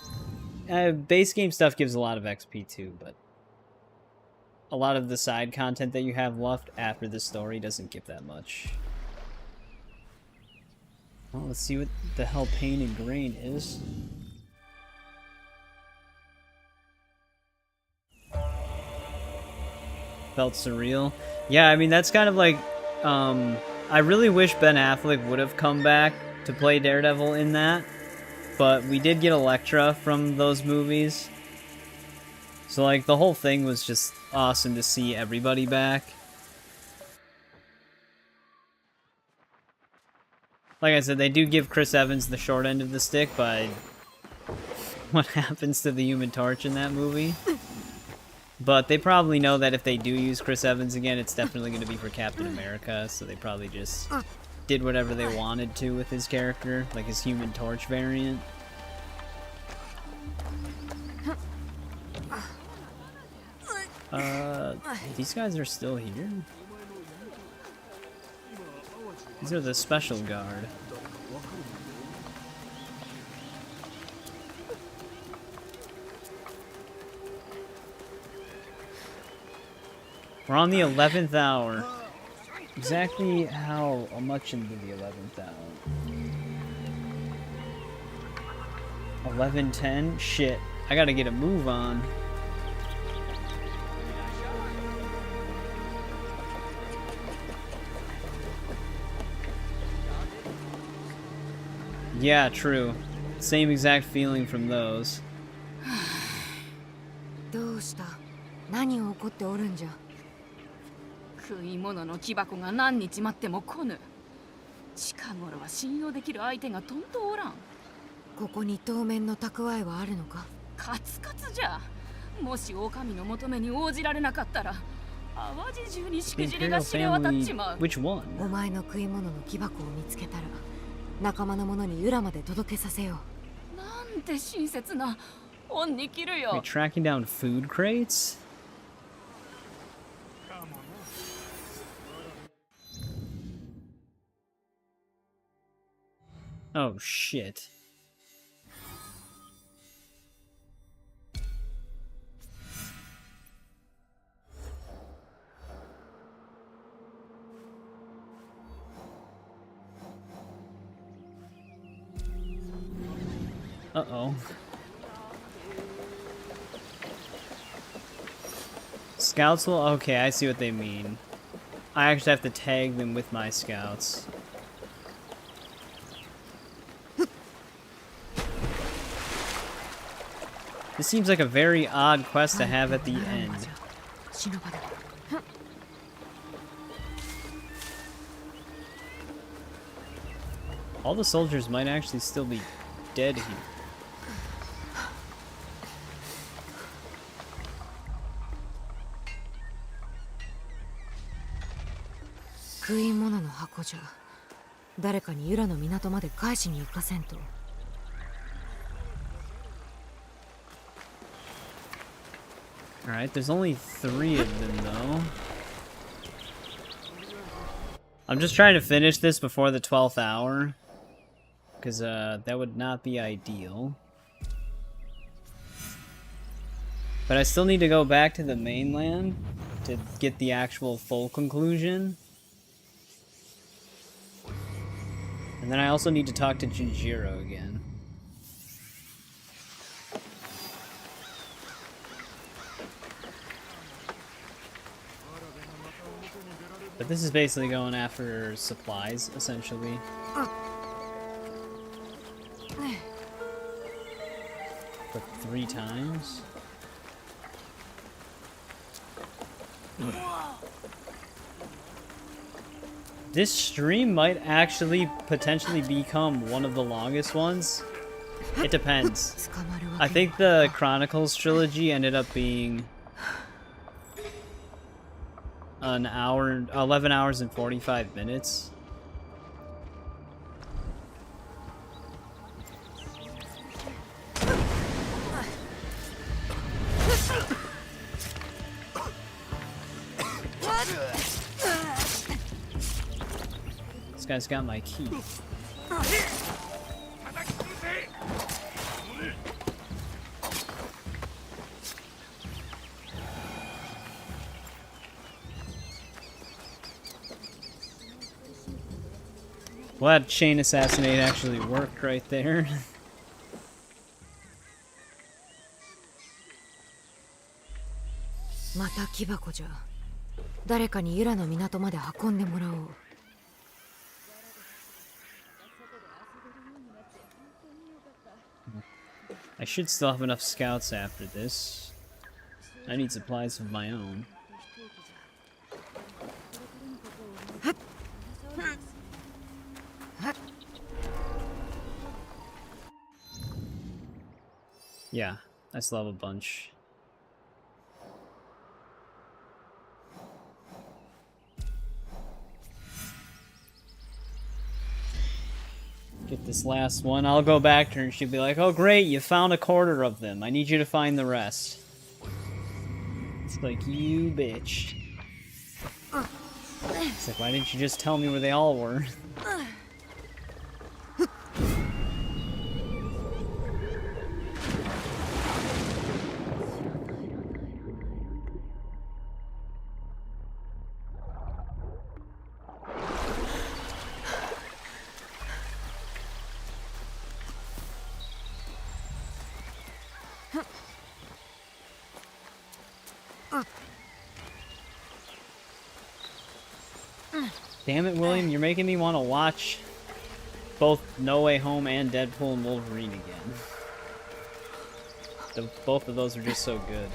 gives a lot of XP too, but a lot of the side content that you have left after the story doesn't give that much. Well, let's see what the hell Pain and Grain is. Felt surreal. Yeah, I mean, that's kind of like, I really wish Ben Affleck would have come back to play Daredevil in that, but we did get Elektra from those movies. So, like, the whole thing was just awesome to see everybody back. Like I said, they do give Chris Evans the short end of the stick by what happens to the Human Torch in that movie. But they probably know that if they do use Chris Evans again, it's definitely going to be for Captain America, so they probably just did whatever they wanted to with his character, like his Human Torch variant. These guys are still here? These are the special guard. We're on the 11th hour. Exactly how much into the 11th hour? 11:10? Shit. I gotta get a move on. Yeah, true. Same exact feeling from those. どうした？何を起こっておるんじゃ？食い物の木箱が何日待っても来ぬ。近頃は信用できる相手がとんとおらん。ここに当面の蓄えはあるのか？カツカツじゃ。もし狼の求めに応じられなかったら、淡路中にしくじりが知れ渡っちまう。Which one? お前の食い物の木箱を見つけたら、仲間の者に裏まで届けさせよう。なんて親切な。恩に着るよ。Wait, tracking down food crates? Oh shit. Uh-oh. Scouts will... Okay, I see what they mean. I actually have to tag them with my scouts. This seems like a very odd quest to have at the end. All the soldiers might actually still be dead here. Alright, there's only 3 of them though. I'm just trying to finish this before the 12th hour. Because that would not be ideal. But I still need to go back to the mainland to get the actual full conclusion. And then I also need to talk to Jinjiro again. But this is basically going after supplies, essentially. But 3 times? This stream might actually potentially become one of the longest ones. It depends. I think the Chronicles trilogy ended up being an hour, 11 hours and 45 minutes. This guy's got my key. Well, that chain assassinate actually worked right there. I should still have enough scouts after this. I need supplies of my own. Yeah, I still have a bunch. Get this last one. I'll go back to her and she'll be like, oh great, you found a quarter of them. I need you to find the rest. It's like, you bitch. It's like, why didn't you just tell me where they all were? Damn it, William, you're making me want to watch both No Way Home and Deadpool and Wolverine again. Both of those are just so good.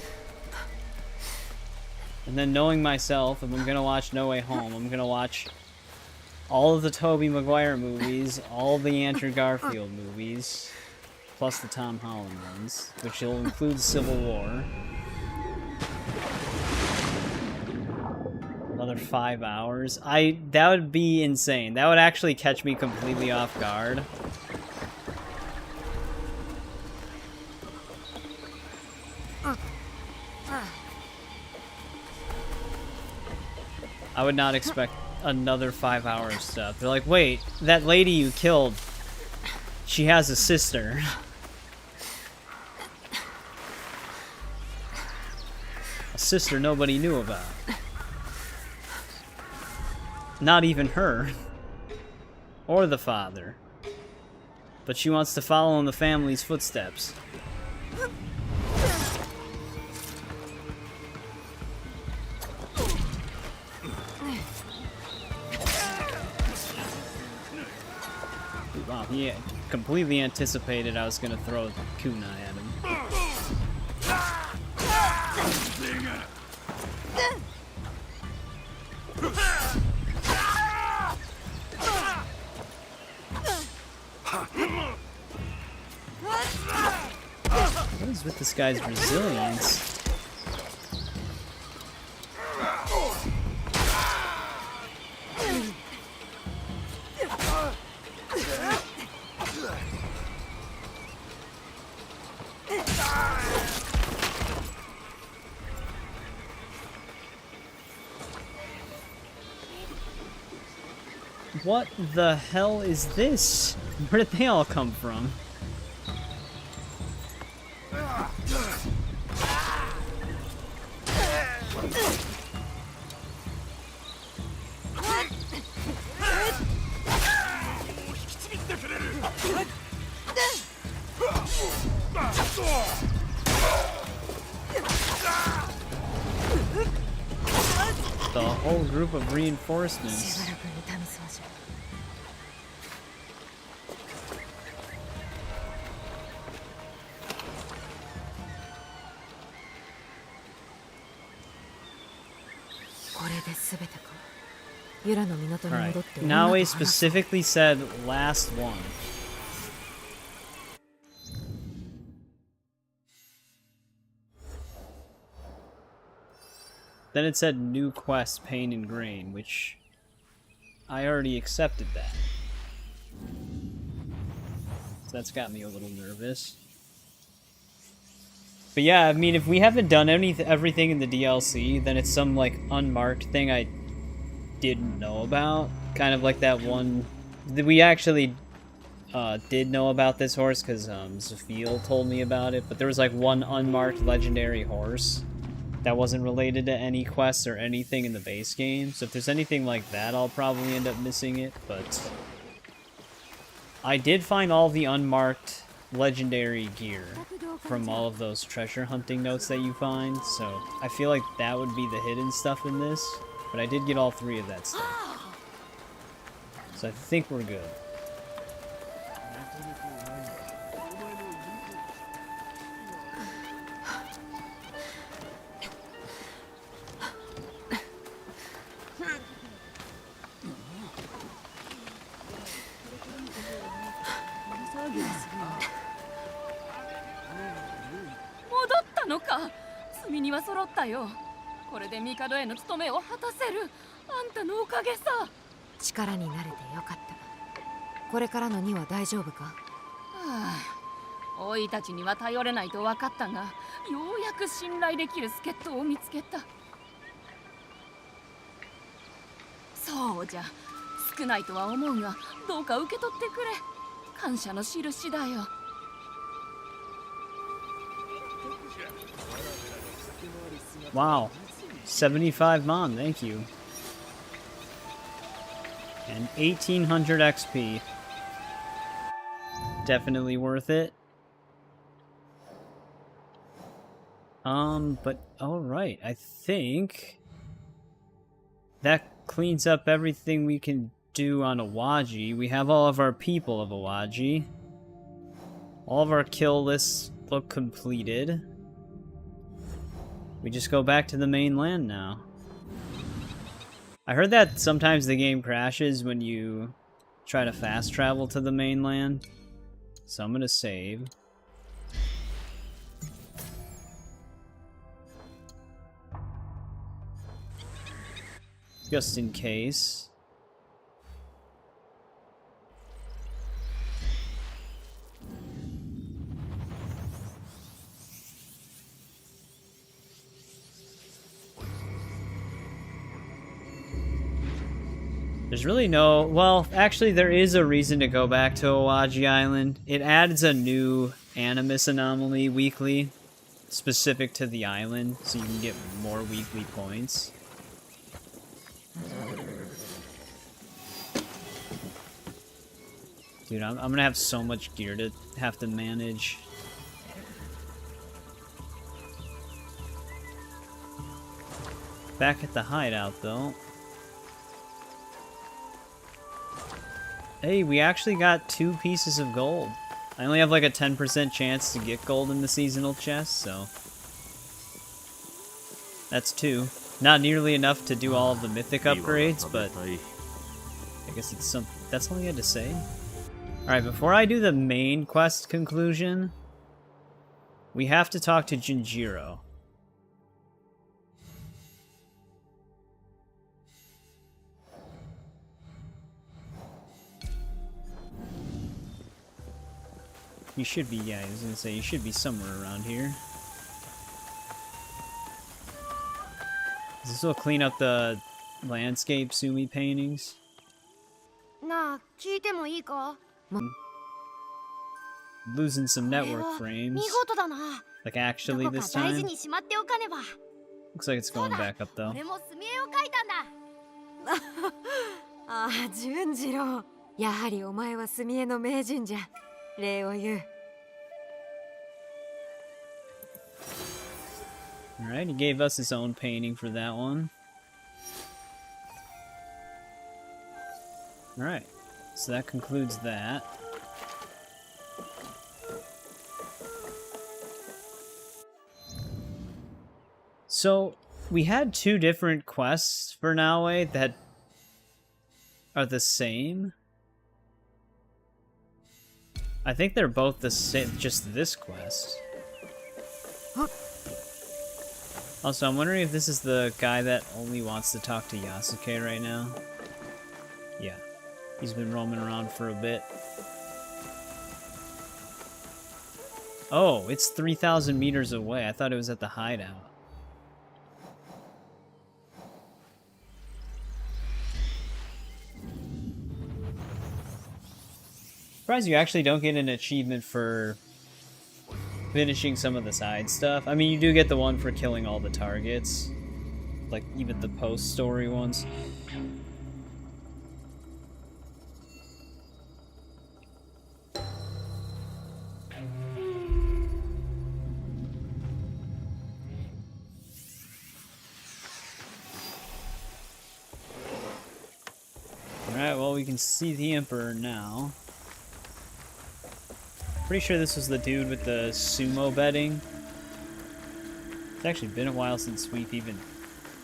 And then knowing myself, if I'm going to watch No Way Home, I'm going to watch all of the Tobey Maguire movies, all of the Andrew Garfield movies, plus the Tom Holland ones, which will include Civil War. Another 5 hours. That would be insane. That would actually catch me completely off guard. I would not expect another 5 hour stuff. They're like, wait, that lady you killed, she has a sister. A sister nobody knew about. Not even her. Or the father. But she wants to follow in the family's footsteps. Wow, he completely anticipated I was gonna throw the kunai at him. What is with this guy's resilience? What the hell is this? Where did they all come from? The whole group of reinforcements. Alright, Naoe specifically said last one. Then it said new quest, Pain and Grain, which I already accepted that. So that's got me a little nervous. But yeah, I mean, if we haven't done everything in the DLC, then it's some, like, unmarked thing I didn't know about. Kind of like that one... We actually did know about this horse, because Zafil told me about it, but there was, like, one unmarked legendary horse that wasn't related to any quests or anything in the base game. So if there's anything like that, I'll probably end up missing it, but... I did find all the unmarked legendary gear from all of those treasure hunting notes that you find, so I feel like that would be the hidden stuff in this, but I did get all 3 of that stuff. So I think we're good.力になれてよかった。これからの2は大丈夫か？おいたちには頼れないと分かったが、ようやく信頼できる助っ人を見つけた。そうじゃ、少ないとは思うが、どうか受け取ってくれ。感謝の印だよ。Wow, 75 Mon, thank you. And 1800 XP. Definitely worth it. But alright, I think that cleans up everything we can do on Awaji. We have all of our people of Awaji. All of our kill lists look completed. We just go back to the mainland now. I heard that sometimes the game crashes when you try to fast travel to the mainland. So I'm gonna save. Just in case. There's really no... Well, actually, there is a reason to go back to Awaji Island. It adds a new Animus anomaly weekly, specific to the island, so you can get more weekly points. Dude, I'm gonna have so much gear to have to manage. Back at the hideout, though. Hey, we actually got 2 pieces of gold. I only have like a 10% chance to get gold in the seasonal chest, so... That's 2. Not nearly enough to do all of the mythic upgrades, but I guess it's some. That's all you had to say. All right, before I do the main quest conclusion, we have to talk to Jinjiro. You should be, yeah, I was gonna say, you should be somewhere around here. This will clean up the landscape Sumi paintings. Losing some network frames. Like actually this time. Looks like it's going back up though. ああ、純次郎。やはりお前は墨絵の名人じゃ。礼を言う。Alright, he gave us his own painting for that one. Alright, so that concludes that. So, we had 2 different quests for Naoe that are the same. I think they're both the same, just this quest. Also, I'm wondering if this is the guy that only wants to talk to Yasuke right now. Yeah, he's been roaming around for a bit. Oh, it's 3,000 meters away. I thought it was at the hideout. Surprised you actually don't get an achievement for finishing some of the side stuff. I mean, you do get the one for killing all the targets. Like, even the post-story ones. Alright, well, we can see the Emperor now. Pretty sure this was the dude with the sumo betting. It's actually been a while since we've even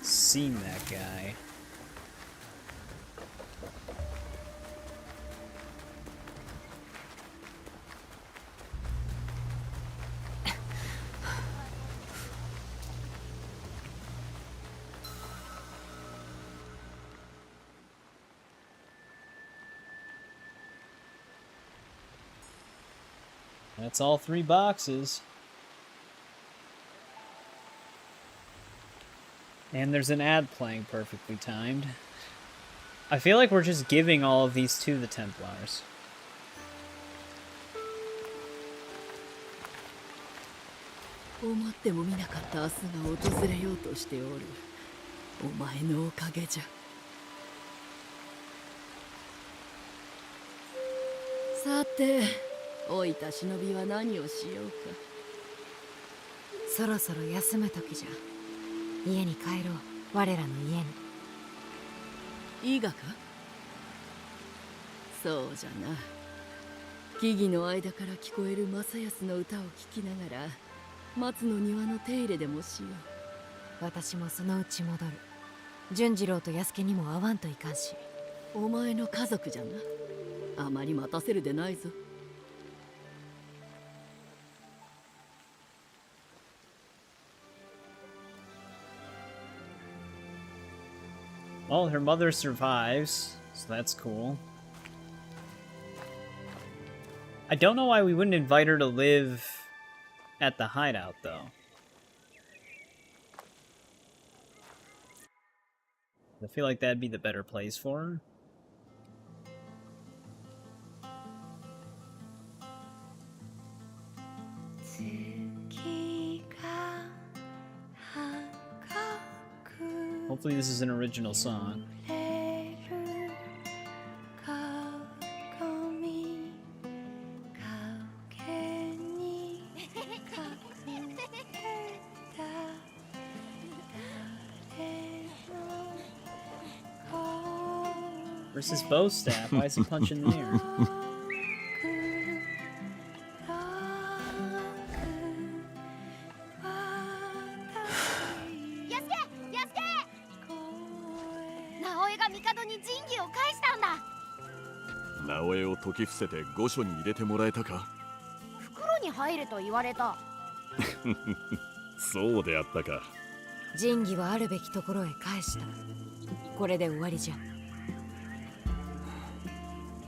seen that guy. That's all 3 boxes. And there's an ad playing perfectly timed. I feel like we're just giving all of these to the Templars. Sate, 老いた忍びは何をしようか。そろそろ休む時じゃ。家に帰ろう。我らの家に。伊賀か？そうじゃな。木々の間から聞こえる正康の歌を聞きながら、松の庭の手入れでもしよう。私もそのうち戻る。純次郎と安家にも会わんといかんし。お前の家族じゃな。あまり待たせるでないぞ。Well, her mother survives, so that's cool. I don't know why we wouldn't invite her to live at the hideout, though. I feel like that'd be the better place for her. Hopefully this is an original song. Where's his bow staff? Why is he punching the air? Yasuke! 直江を解き伏せて御所に入れてもらえたか？袋に入れと言われた。そうであったか。仁義はあるべきところへ返した。これで終わりじゃ。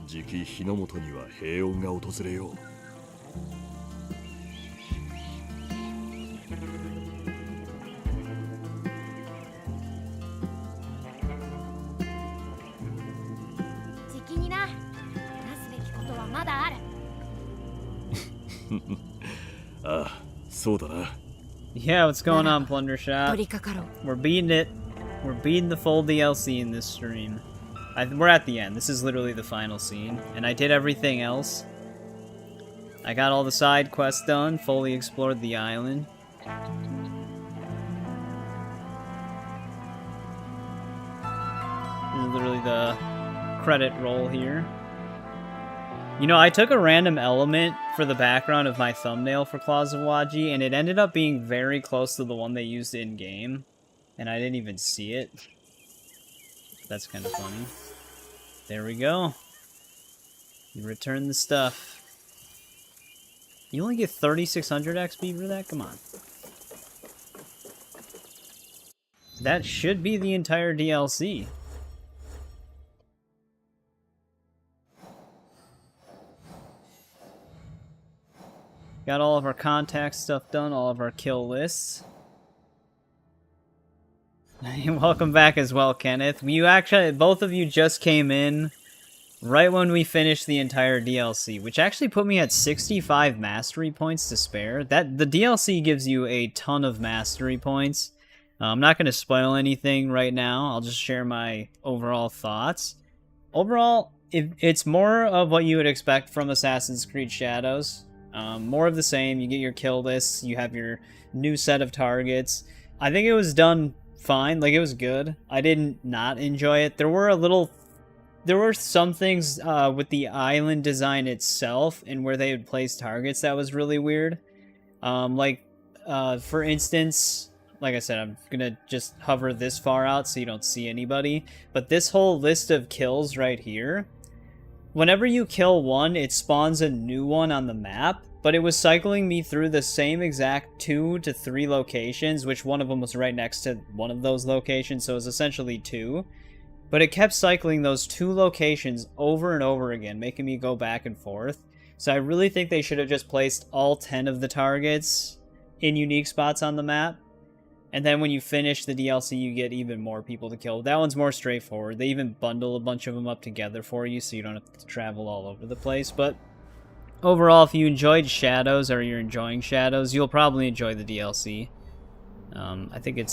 じき日の本には平穏が訪れよう。じきにな。なすべきことはまだある。ああ、そうだな。Yeah, what's going on, Plunder Shop? We're beating it. We're beating the full DLC in this stream. We're at the end. This is literally the final scene. And I did everything else. I got all the side quests done, fully explored the island. This is literally the credit roll here. You know, I took a random element for the background of my thumbnail for Claws of Awaji, and it ended up being very close to the one they used in-game. And I didn't even see it. That's kind of funny. There we go. You return the stuff. You only get 3,600 XP for that? Come on. That should be the entire DLC. Got all of our contact stuff done, all of our kill lists. Welcome back as well, Kenneth. You actually, both of you just came in right when we finished the entire DLC, which actually put me at 65 mastery points to spare. The DLC gives you a ton of mastery points. I'm not going to spoil anything right now. I'll just share my overall thoughts. Overall, it's more of what you would expect from Assassin's Creed Shadows. More of the same. You get your kill lists. You have your new set of targets. I think it was done fine. Like, it was good. I didn't not enjoy it. There were some things with the island design itself and where they would place targets that was really weird. For instance, like I said, I'm gonna just hover this far out so you don't see anybody. But this whole list of kills right here, whenever you kill one, it spawns a new one on the map, but it was cycling me through the same exact 2 to 3 locations, which one of them was right next to one of those locations, so it was essentially 2. But it kept cycling those 2 locations over and over again, making me go back and forth. So I really think they should have just placed all 10 of the targets in unique spots on the map. And then when you finish the DLC, you get even more people to kill. That one's more straightforward. They even bundle a bunch of them up together for you, so you don't have to travel all over the place. But overall, if you enjoyed Shadows, or you're enjoying Shadows, you'll probably enjoy the DLC. I think it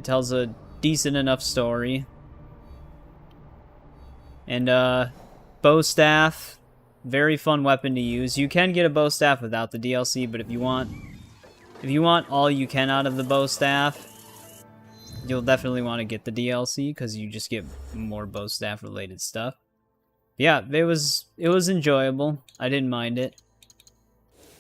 tells a decent enough story. And bow staff, very fun weapon to use. You can get a bow staff without the DLC, but if you want all you can out of the bow staff, you'll definitely want to get the DLC because you just get more bow staff related stuff. Yeah, it was enjoyable. I didn't mind it.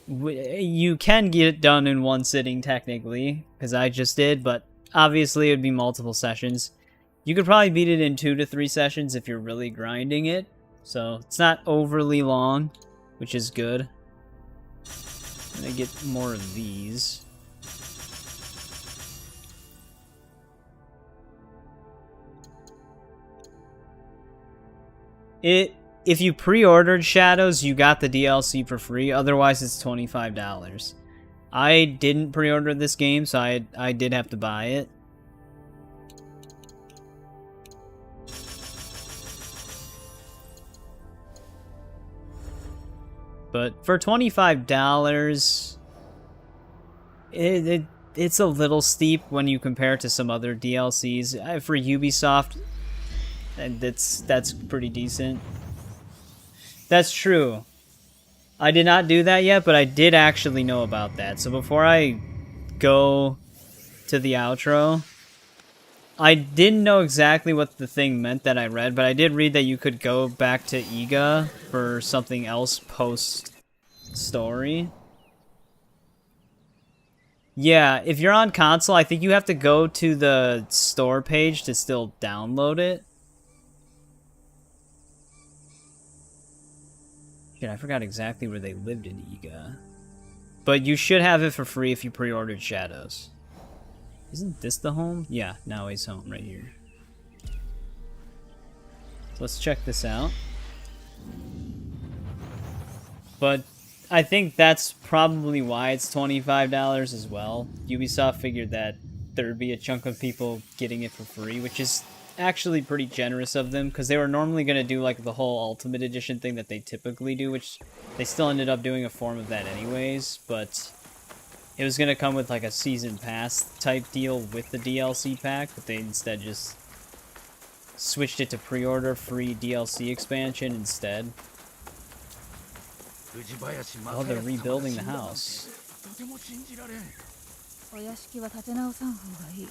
You can get it done in one sitting technically, because I just did, but obviously it would be multiple sessions. You could probably beat it in 2 to 3 sessions if you're really grinding it. So it's not overly long, which is good. I'm gonna get more of these. If you pre-ordered Shadows, you got the DLC for free. Otherwise, it's $25. I didn't pre-order this game, so I did have to buy it. But for $25, it's a little steep when you compare it to some other DLCs. For Ubisoft, that's pretty decent. That's true. I did not do that yet, but I did actually know about that. So before I go to the outro, I didn't know exactly what the thing meant that I read, but I did read that you could go back to Iga for something else post-story. Yeah, if you're on console, I think you have to go to the store page to still download it. Yeah, I forgot exactly where they lived in Iga. But you should have it for free if you pre-ordered Shadows. Isn't this the home? Yeah, Naoe's home right here. So let's check this out. But I think that's probably why it's $25 as well. Ubisoft figured that there'd be a chunk of people getting it for free, which is actually pretty generous of them, because they were normally going to do like the whole Ultimate Edition thing that they typically do, which they still ended up doing a form of that anyways, but it was going to come with like a season pass type deal with the DLC pack, but they instead just switched it to pre-order free DLC expansion instead. Oh, they're rebuilding the house. お屋敷は建て直さん方がいい。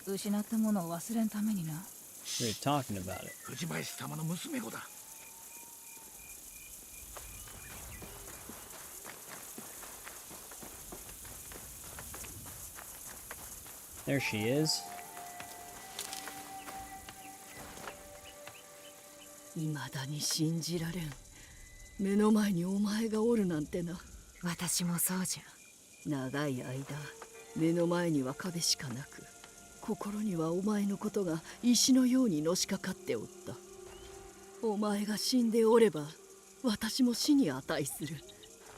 失ったものを忘れんためにな。We're talking about it. 藤林様の娘子だ。There she is. 未だに信じられん。目の前にお前がおるなんてな。私もそうじゃ。長い間目の前には壁しかなく、心にはお前のことが石のようにのしかかっておった。お前が死んでおれば私も死に値する。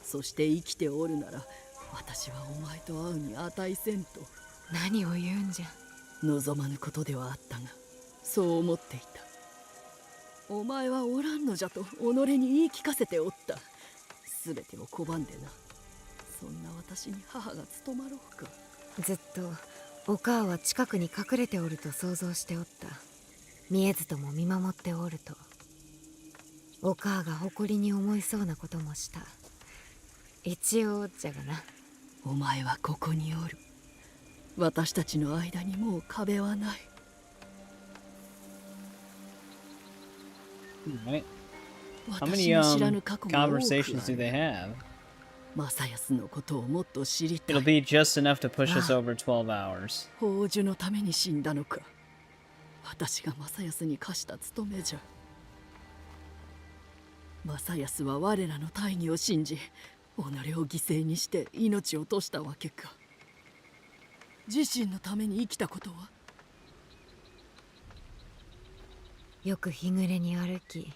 そして生きておるなら私はお前と会うに値せんと。何を言うんじゃ。望まぬことではあったが、そう思っていた。お前はおらんのじゃと己に言い聞かせておった。すべてを拒んでな。そんな私に母が務まろうか。ずっとお母は近くに隠れておると想像しておった。見えずとも見守っておると。お母が誇りに思いそうなこともした。一応じゃがな。お前はここにおる。私たちの間にもう壁はない。Right. How many conversations do they have? It'll be just enough to push us over 12 hours. 宝珠のために死んだのか。私が正康に課した務めじゃ。正康は我らの大義を信じ、己を犠牲にして命を落としたわけか。自身のために生きたことは。よく日暮れに歩き、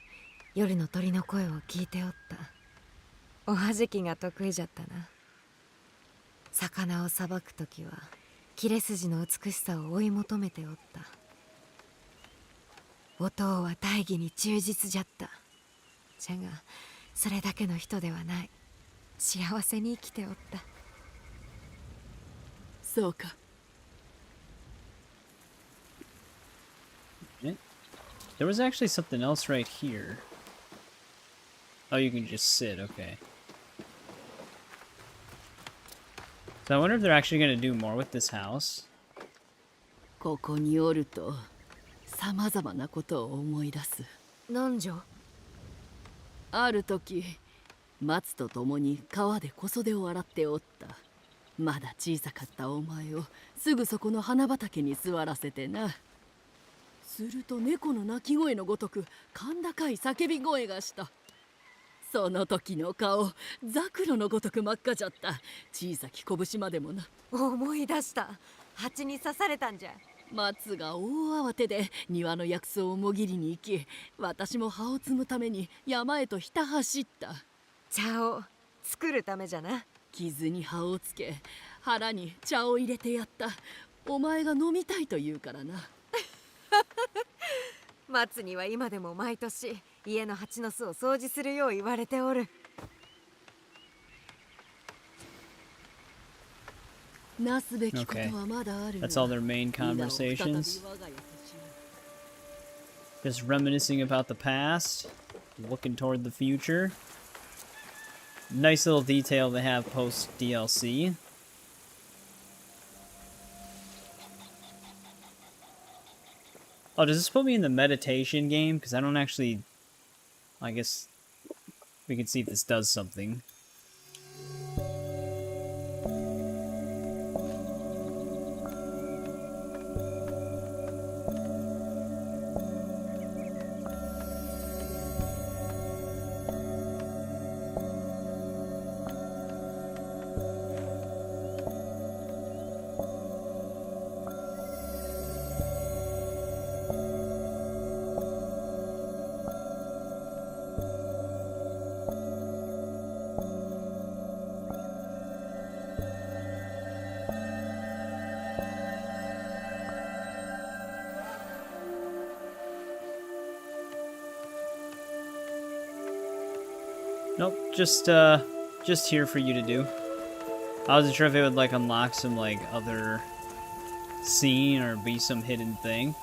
夜の鳥の声を聞いておった。おはじきが得意じゃったな。魚をさばくときは切れ筋の美しさを追い求めておった。おとうは大義に忠実じゃった。じゃがそれだけの人ではない。幸せに生きておった。そうか。There was actually something else right here. Oh, you can just sit, okay. So I wonder if they're actually going to do more with this house. ここにおると様々なことを思い出す。なんじゃ。ある時、松と共に川で小袖を洗っておった。まだ小さかったお前をすぐそこの花畑に座らせてな。すると猫の鳴き声のごとく甲高い叫び声がした。その時の顔、ザクロのごとく真っ赤じゃった。小さき拳までもな。思い出した。蜂に刺されたんじゃ。松が大慌てで庭の薬草をもぎりに行き、私も葉を摘むために山へとひた走った。茶を作るためじゃな。傷に葉をつけ、腹に茶を入れてやった。お前が飲みたいと言うからな。松には今でも毎年家の蜂の巣を掃除するよう言われておる。なすべきことはまだある。That's all their main conversations. Just reminiscing about the past, looking toward the future. Nice little detail they have post DLC. Oh, does this put me in the meditation game? Because I don't actually... I guess we can see if this does something. just here for you to do. I wasn't sure if it would like unlock some like other scene or be some hidden thing.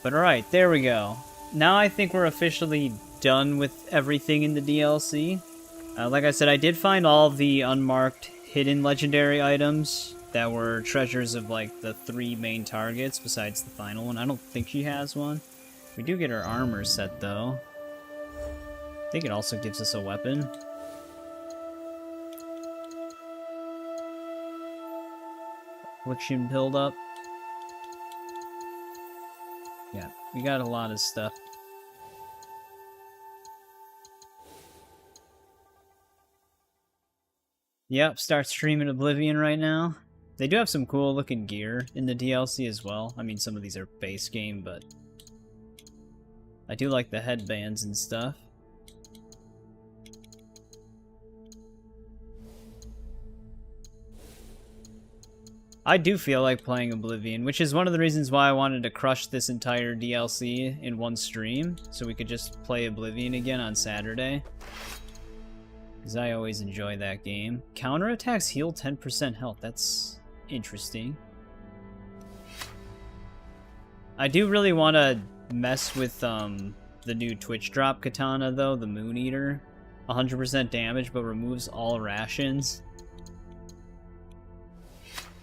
But alright, there we go. Now I think we're officially done with everything in the DLC. Like I said, I did find all the unmarked hidden legendary items that were treasures of like the 3 main targets besides the final one. I don't think she has one. We do get her armor set though. I think it also gives us a weapon. Affliction build up. Yeah, we got a lot of stuff. Yep, start streaming Oblivion right now. They do have some cool looking gear in the DLC as well. I mean, some of these are base game, but I do like the headbands and stuff. I do feel like playing Oblivion, which is one of the reasons why I wanted to crush this entire DLC in one stream, so we could just play Oblivion again on Saturday. Because I always enjoy that game. Counterattacks heal 10% health. That's interesting. I do really want to mess with the new Twitch drop katana, though, the Moon Eater. 100% damage, but removes all rations.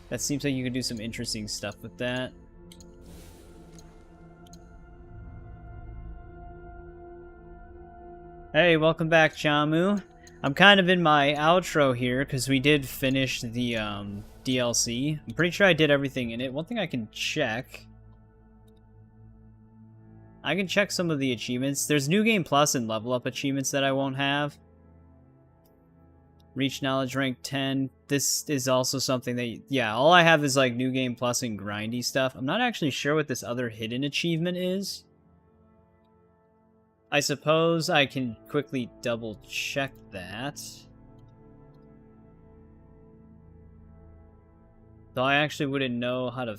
That seems like you could do some interesting stuff with that. Hey, welcome back, Jamu. I'm kind of in my outro here because we did finish the DLC. I'm pretty sure I did everything in it. One thing I can check. I can check some of the achievements. There's New Game Plus and Level Up achievements that I won't have. Reach Knowledge Rank 10. This is also something that, yeah, all I have is like New Game Plus and grindy stuff. I'm not actually sure what this other hidden achievement is. I suppose I can quickly double check that. Though I actually wouldn't know how to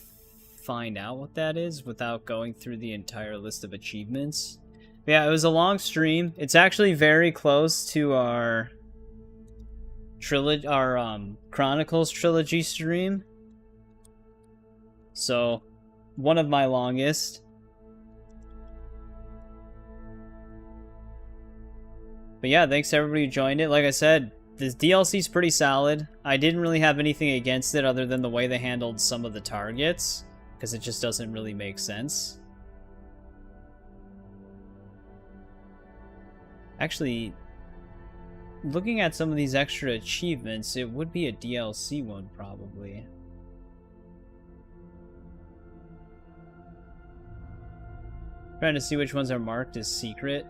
find out what that is without going through the entire list of achievements. But yeah, it was a long stream. It's actually very close to our Chronicles trilogy stream. So, one of my longest. But yeah, thanks to everybody who joined it. Like I said, this DLC is pretty solid. I didn't really have anything against it other than the way they handled some of the targets, because it just doesn't really make sense. Actually, looking at some of these extra achievements, it would be a DLC one, probably. Trying to see which ones are marked as secret.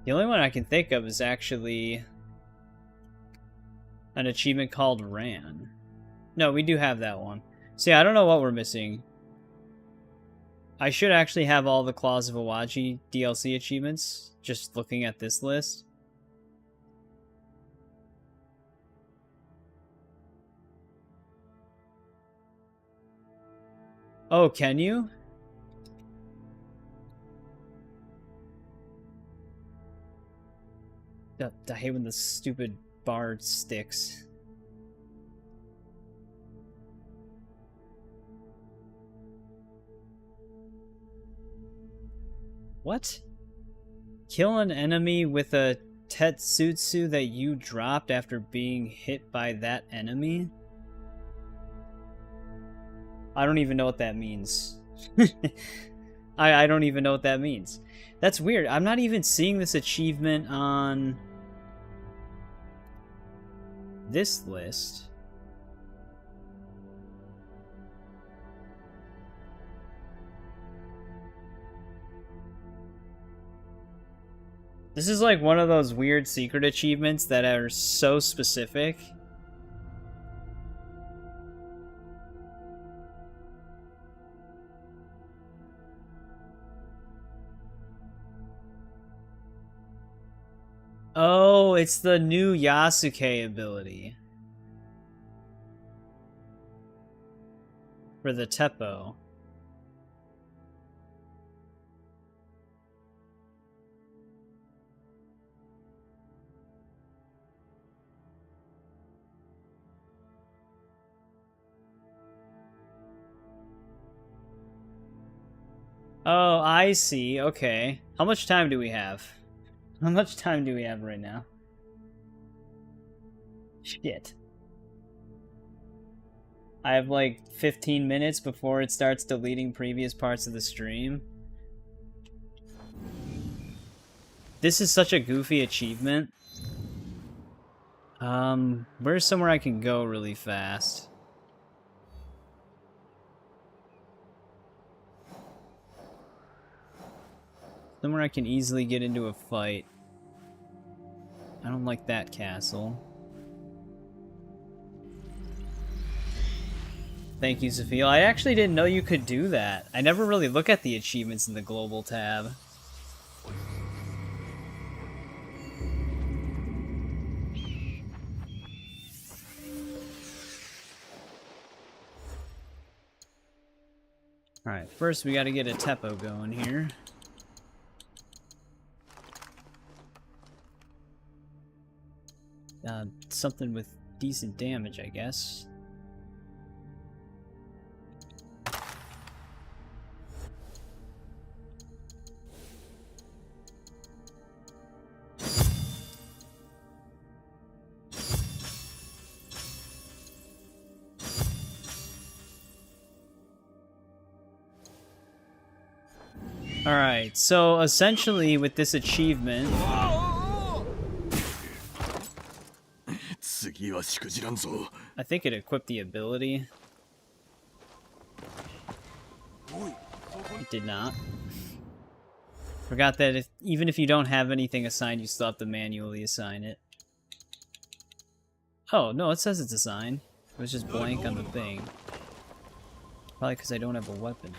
The only one I can think of is actually an achievement called Ran. No, we do have that one. See, I don't know what we're missing. I should actually have all the Claws of Awaji DLC achievements, just looking at this list. Oh, can you? I hate when the stupid bar sticks. What? Kill an enemy with a Tetsutsu that you dropped after being hit by that enemy? I don't even know what that means. I don't even know what that means. That's weird. I'm not even seeing this achievement on this list. This is like one of those weird secret achievements that are so specific. Oh, it's the new Yasuke ability. For the Teppo. Oh, I see. Okay. How much time do we have? How much time do we have right now? Shit. I have like 15 minutes before it starts deleting previous parts of the stream. This is such a goofy achievement. Where's somewhere I can go really fast? Somewhere I can easily get into a fight. I don't like that castle. Thank you, Sophia. I actually didn't know you could do that. I never really look at the achievements in the global tab. Alright, first we gotta get a Teppo going here. Something with decent damage, I guess. Alright, so essentially with this achievement... I think it equipped the ability. It did not. Forgot that even if you don't have anything assigned, you still have to manually assign it. Oh, no, it says it's assigned. It was just blank on the thing. Probably because I don't have a weapon.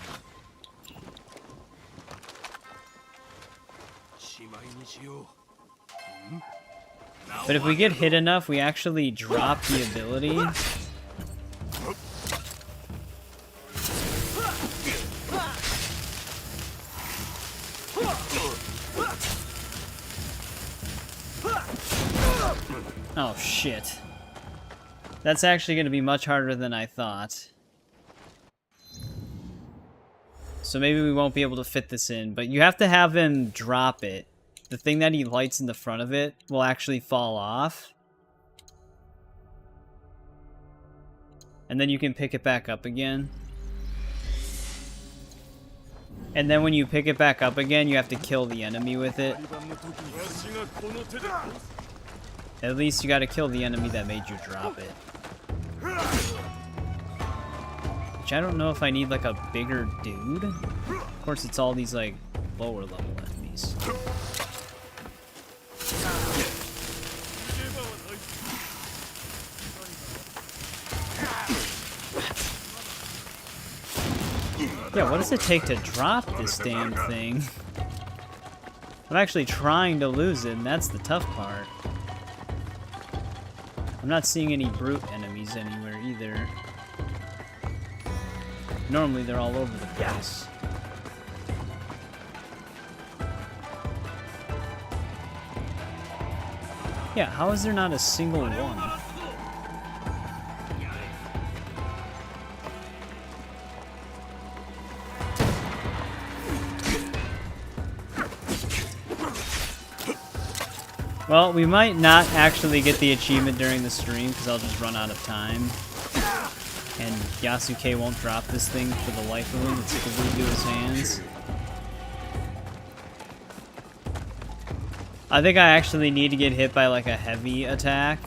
But if we get hit enough, we actually drop the ability. Oh shit. That's actually going to be much harder than I thought. So maybe we won't be able to fit this in, but you have to have him drop it. The thing that he lights in the front of it will actually fall off. And then you can pick it back up again. And then when you pick it back up again, you have to kill the enemy with it. At least you gotta kill the enemy that made you drop it. Which I don't know if I need like a bigger dude. Of course it's all these like lower level enemies. Yeah, what does it take to drop this damn thing? I'm actually trying to lose it, and that's the tough part. I'm not seeing any brute enemies anywhere either. Normally they're all over the place. Yeah, how is there not a single one? Well, we might not actually get the achievement during the stream because I'll just run out of time. And Yasuke won't drop this thing for the life of him. It's glued to his hands. I think I actually need to get hit by like a heavy attack.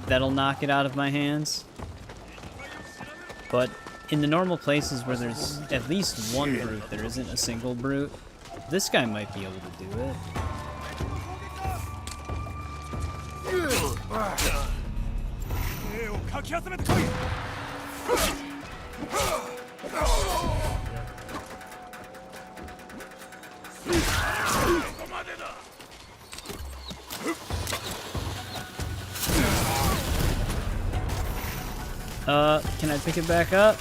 That'll knock it out of my hands. But in the normal places where there's at least one brute, there isn't a single brute. This guy might be able to do it. Can I pick it back up?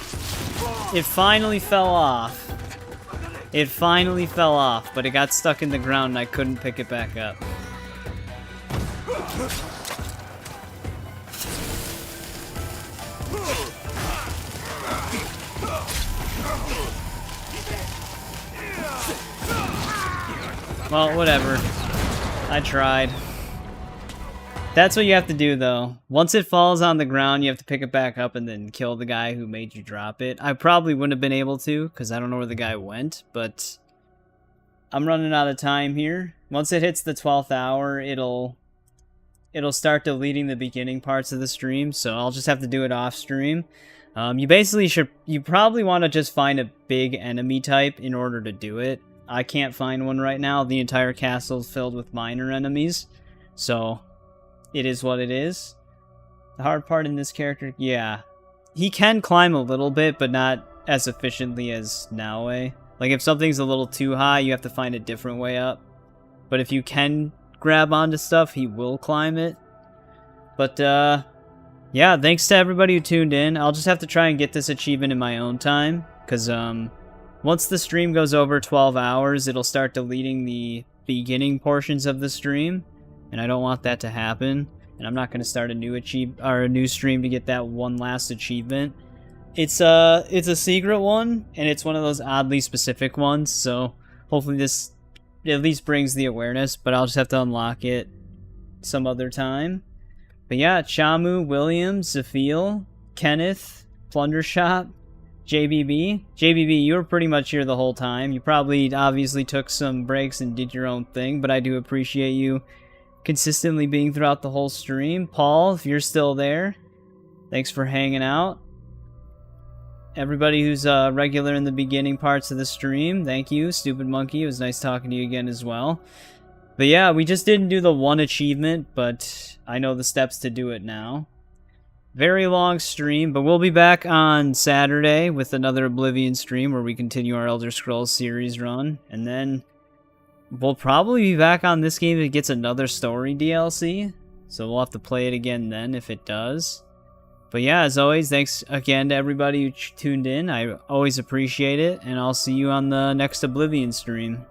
It finally fell off. It finally fell off, but it got stuck in the ground and I couldn't pick it back up. Well, whatever. I tried. That's what you have to do, though. Once it falls on the ground, you have to pick it back up and then kill the guy who made you drop it. I probably wouldn't have been able to, because I don't know where the guy went, but I'm running out of time here. Once it hits the 12th hour, it'll start deleting the beginning parts of the stream, so I'll just have to do it off stream. You probably want to just find a big enemy type in order to do it. I can't find one right now. The entire castle is filled with minor enemies, so it is what it is. The hard part in this character, yeah. He can climb a little bit, but not as efficiently as Naoe. Like, if something's a little too high, you have to find a different way up. But if you can grab onto stuff, he will climb it. But, yeah, thanks to everybody who tuned in. I'll just have to try and get this achievement in my own time, because, once the stream goes over 12 hours, it'll start deleting the beginning portions of the stream, and I don't want that to happen. And I'm not going to start a new stream to get that one last achievement. It's a secret one, and it's one of those oddly specific ones, so hopefully this at least brings the awareness, but I'll just have to unlock it some other time. But yeah, Chamu, William, Zafil, Kenneth, Plundershot, JBB. JBB, you were pretty much here the whole time. You probably obviously took some breaks and did your own thing, but I do appreciate you consistently being throughout the whole stream. Paul, if you're still there, thanks for hanging out. Everybody who's regular in the beginning parts of the stream, thank you. Stupid Monkey, it was nice talking to you again as well. But yeah, we just didn't do the one achievement, but I know the steps to do it now. Very long stream, but we'll be back on Saturday with another Oblivion stream where we continue our Elder Scrolls series run. And then we'll probably be back on this game if it gets another story DLC. So we'll have to play it again then if it does. But yeah, as always, thanks again to everybody who tuned in. I always appreciate it, and I'll see you on the next Oblivion stream.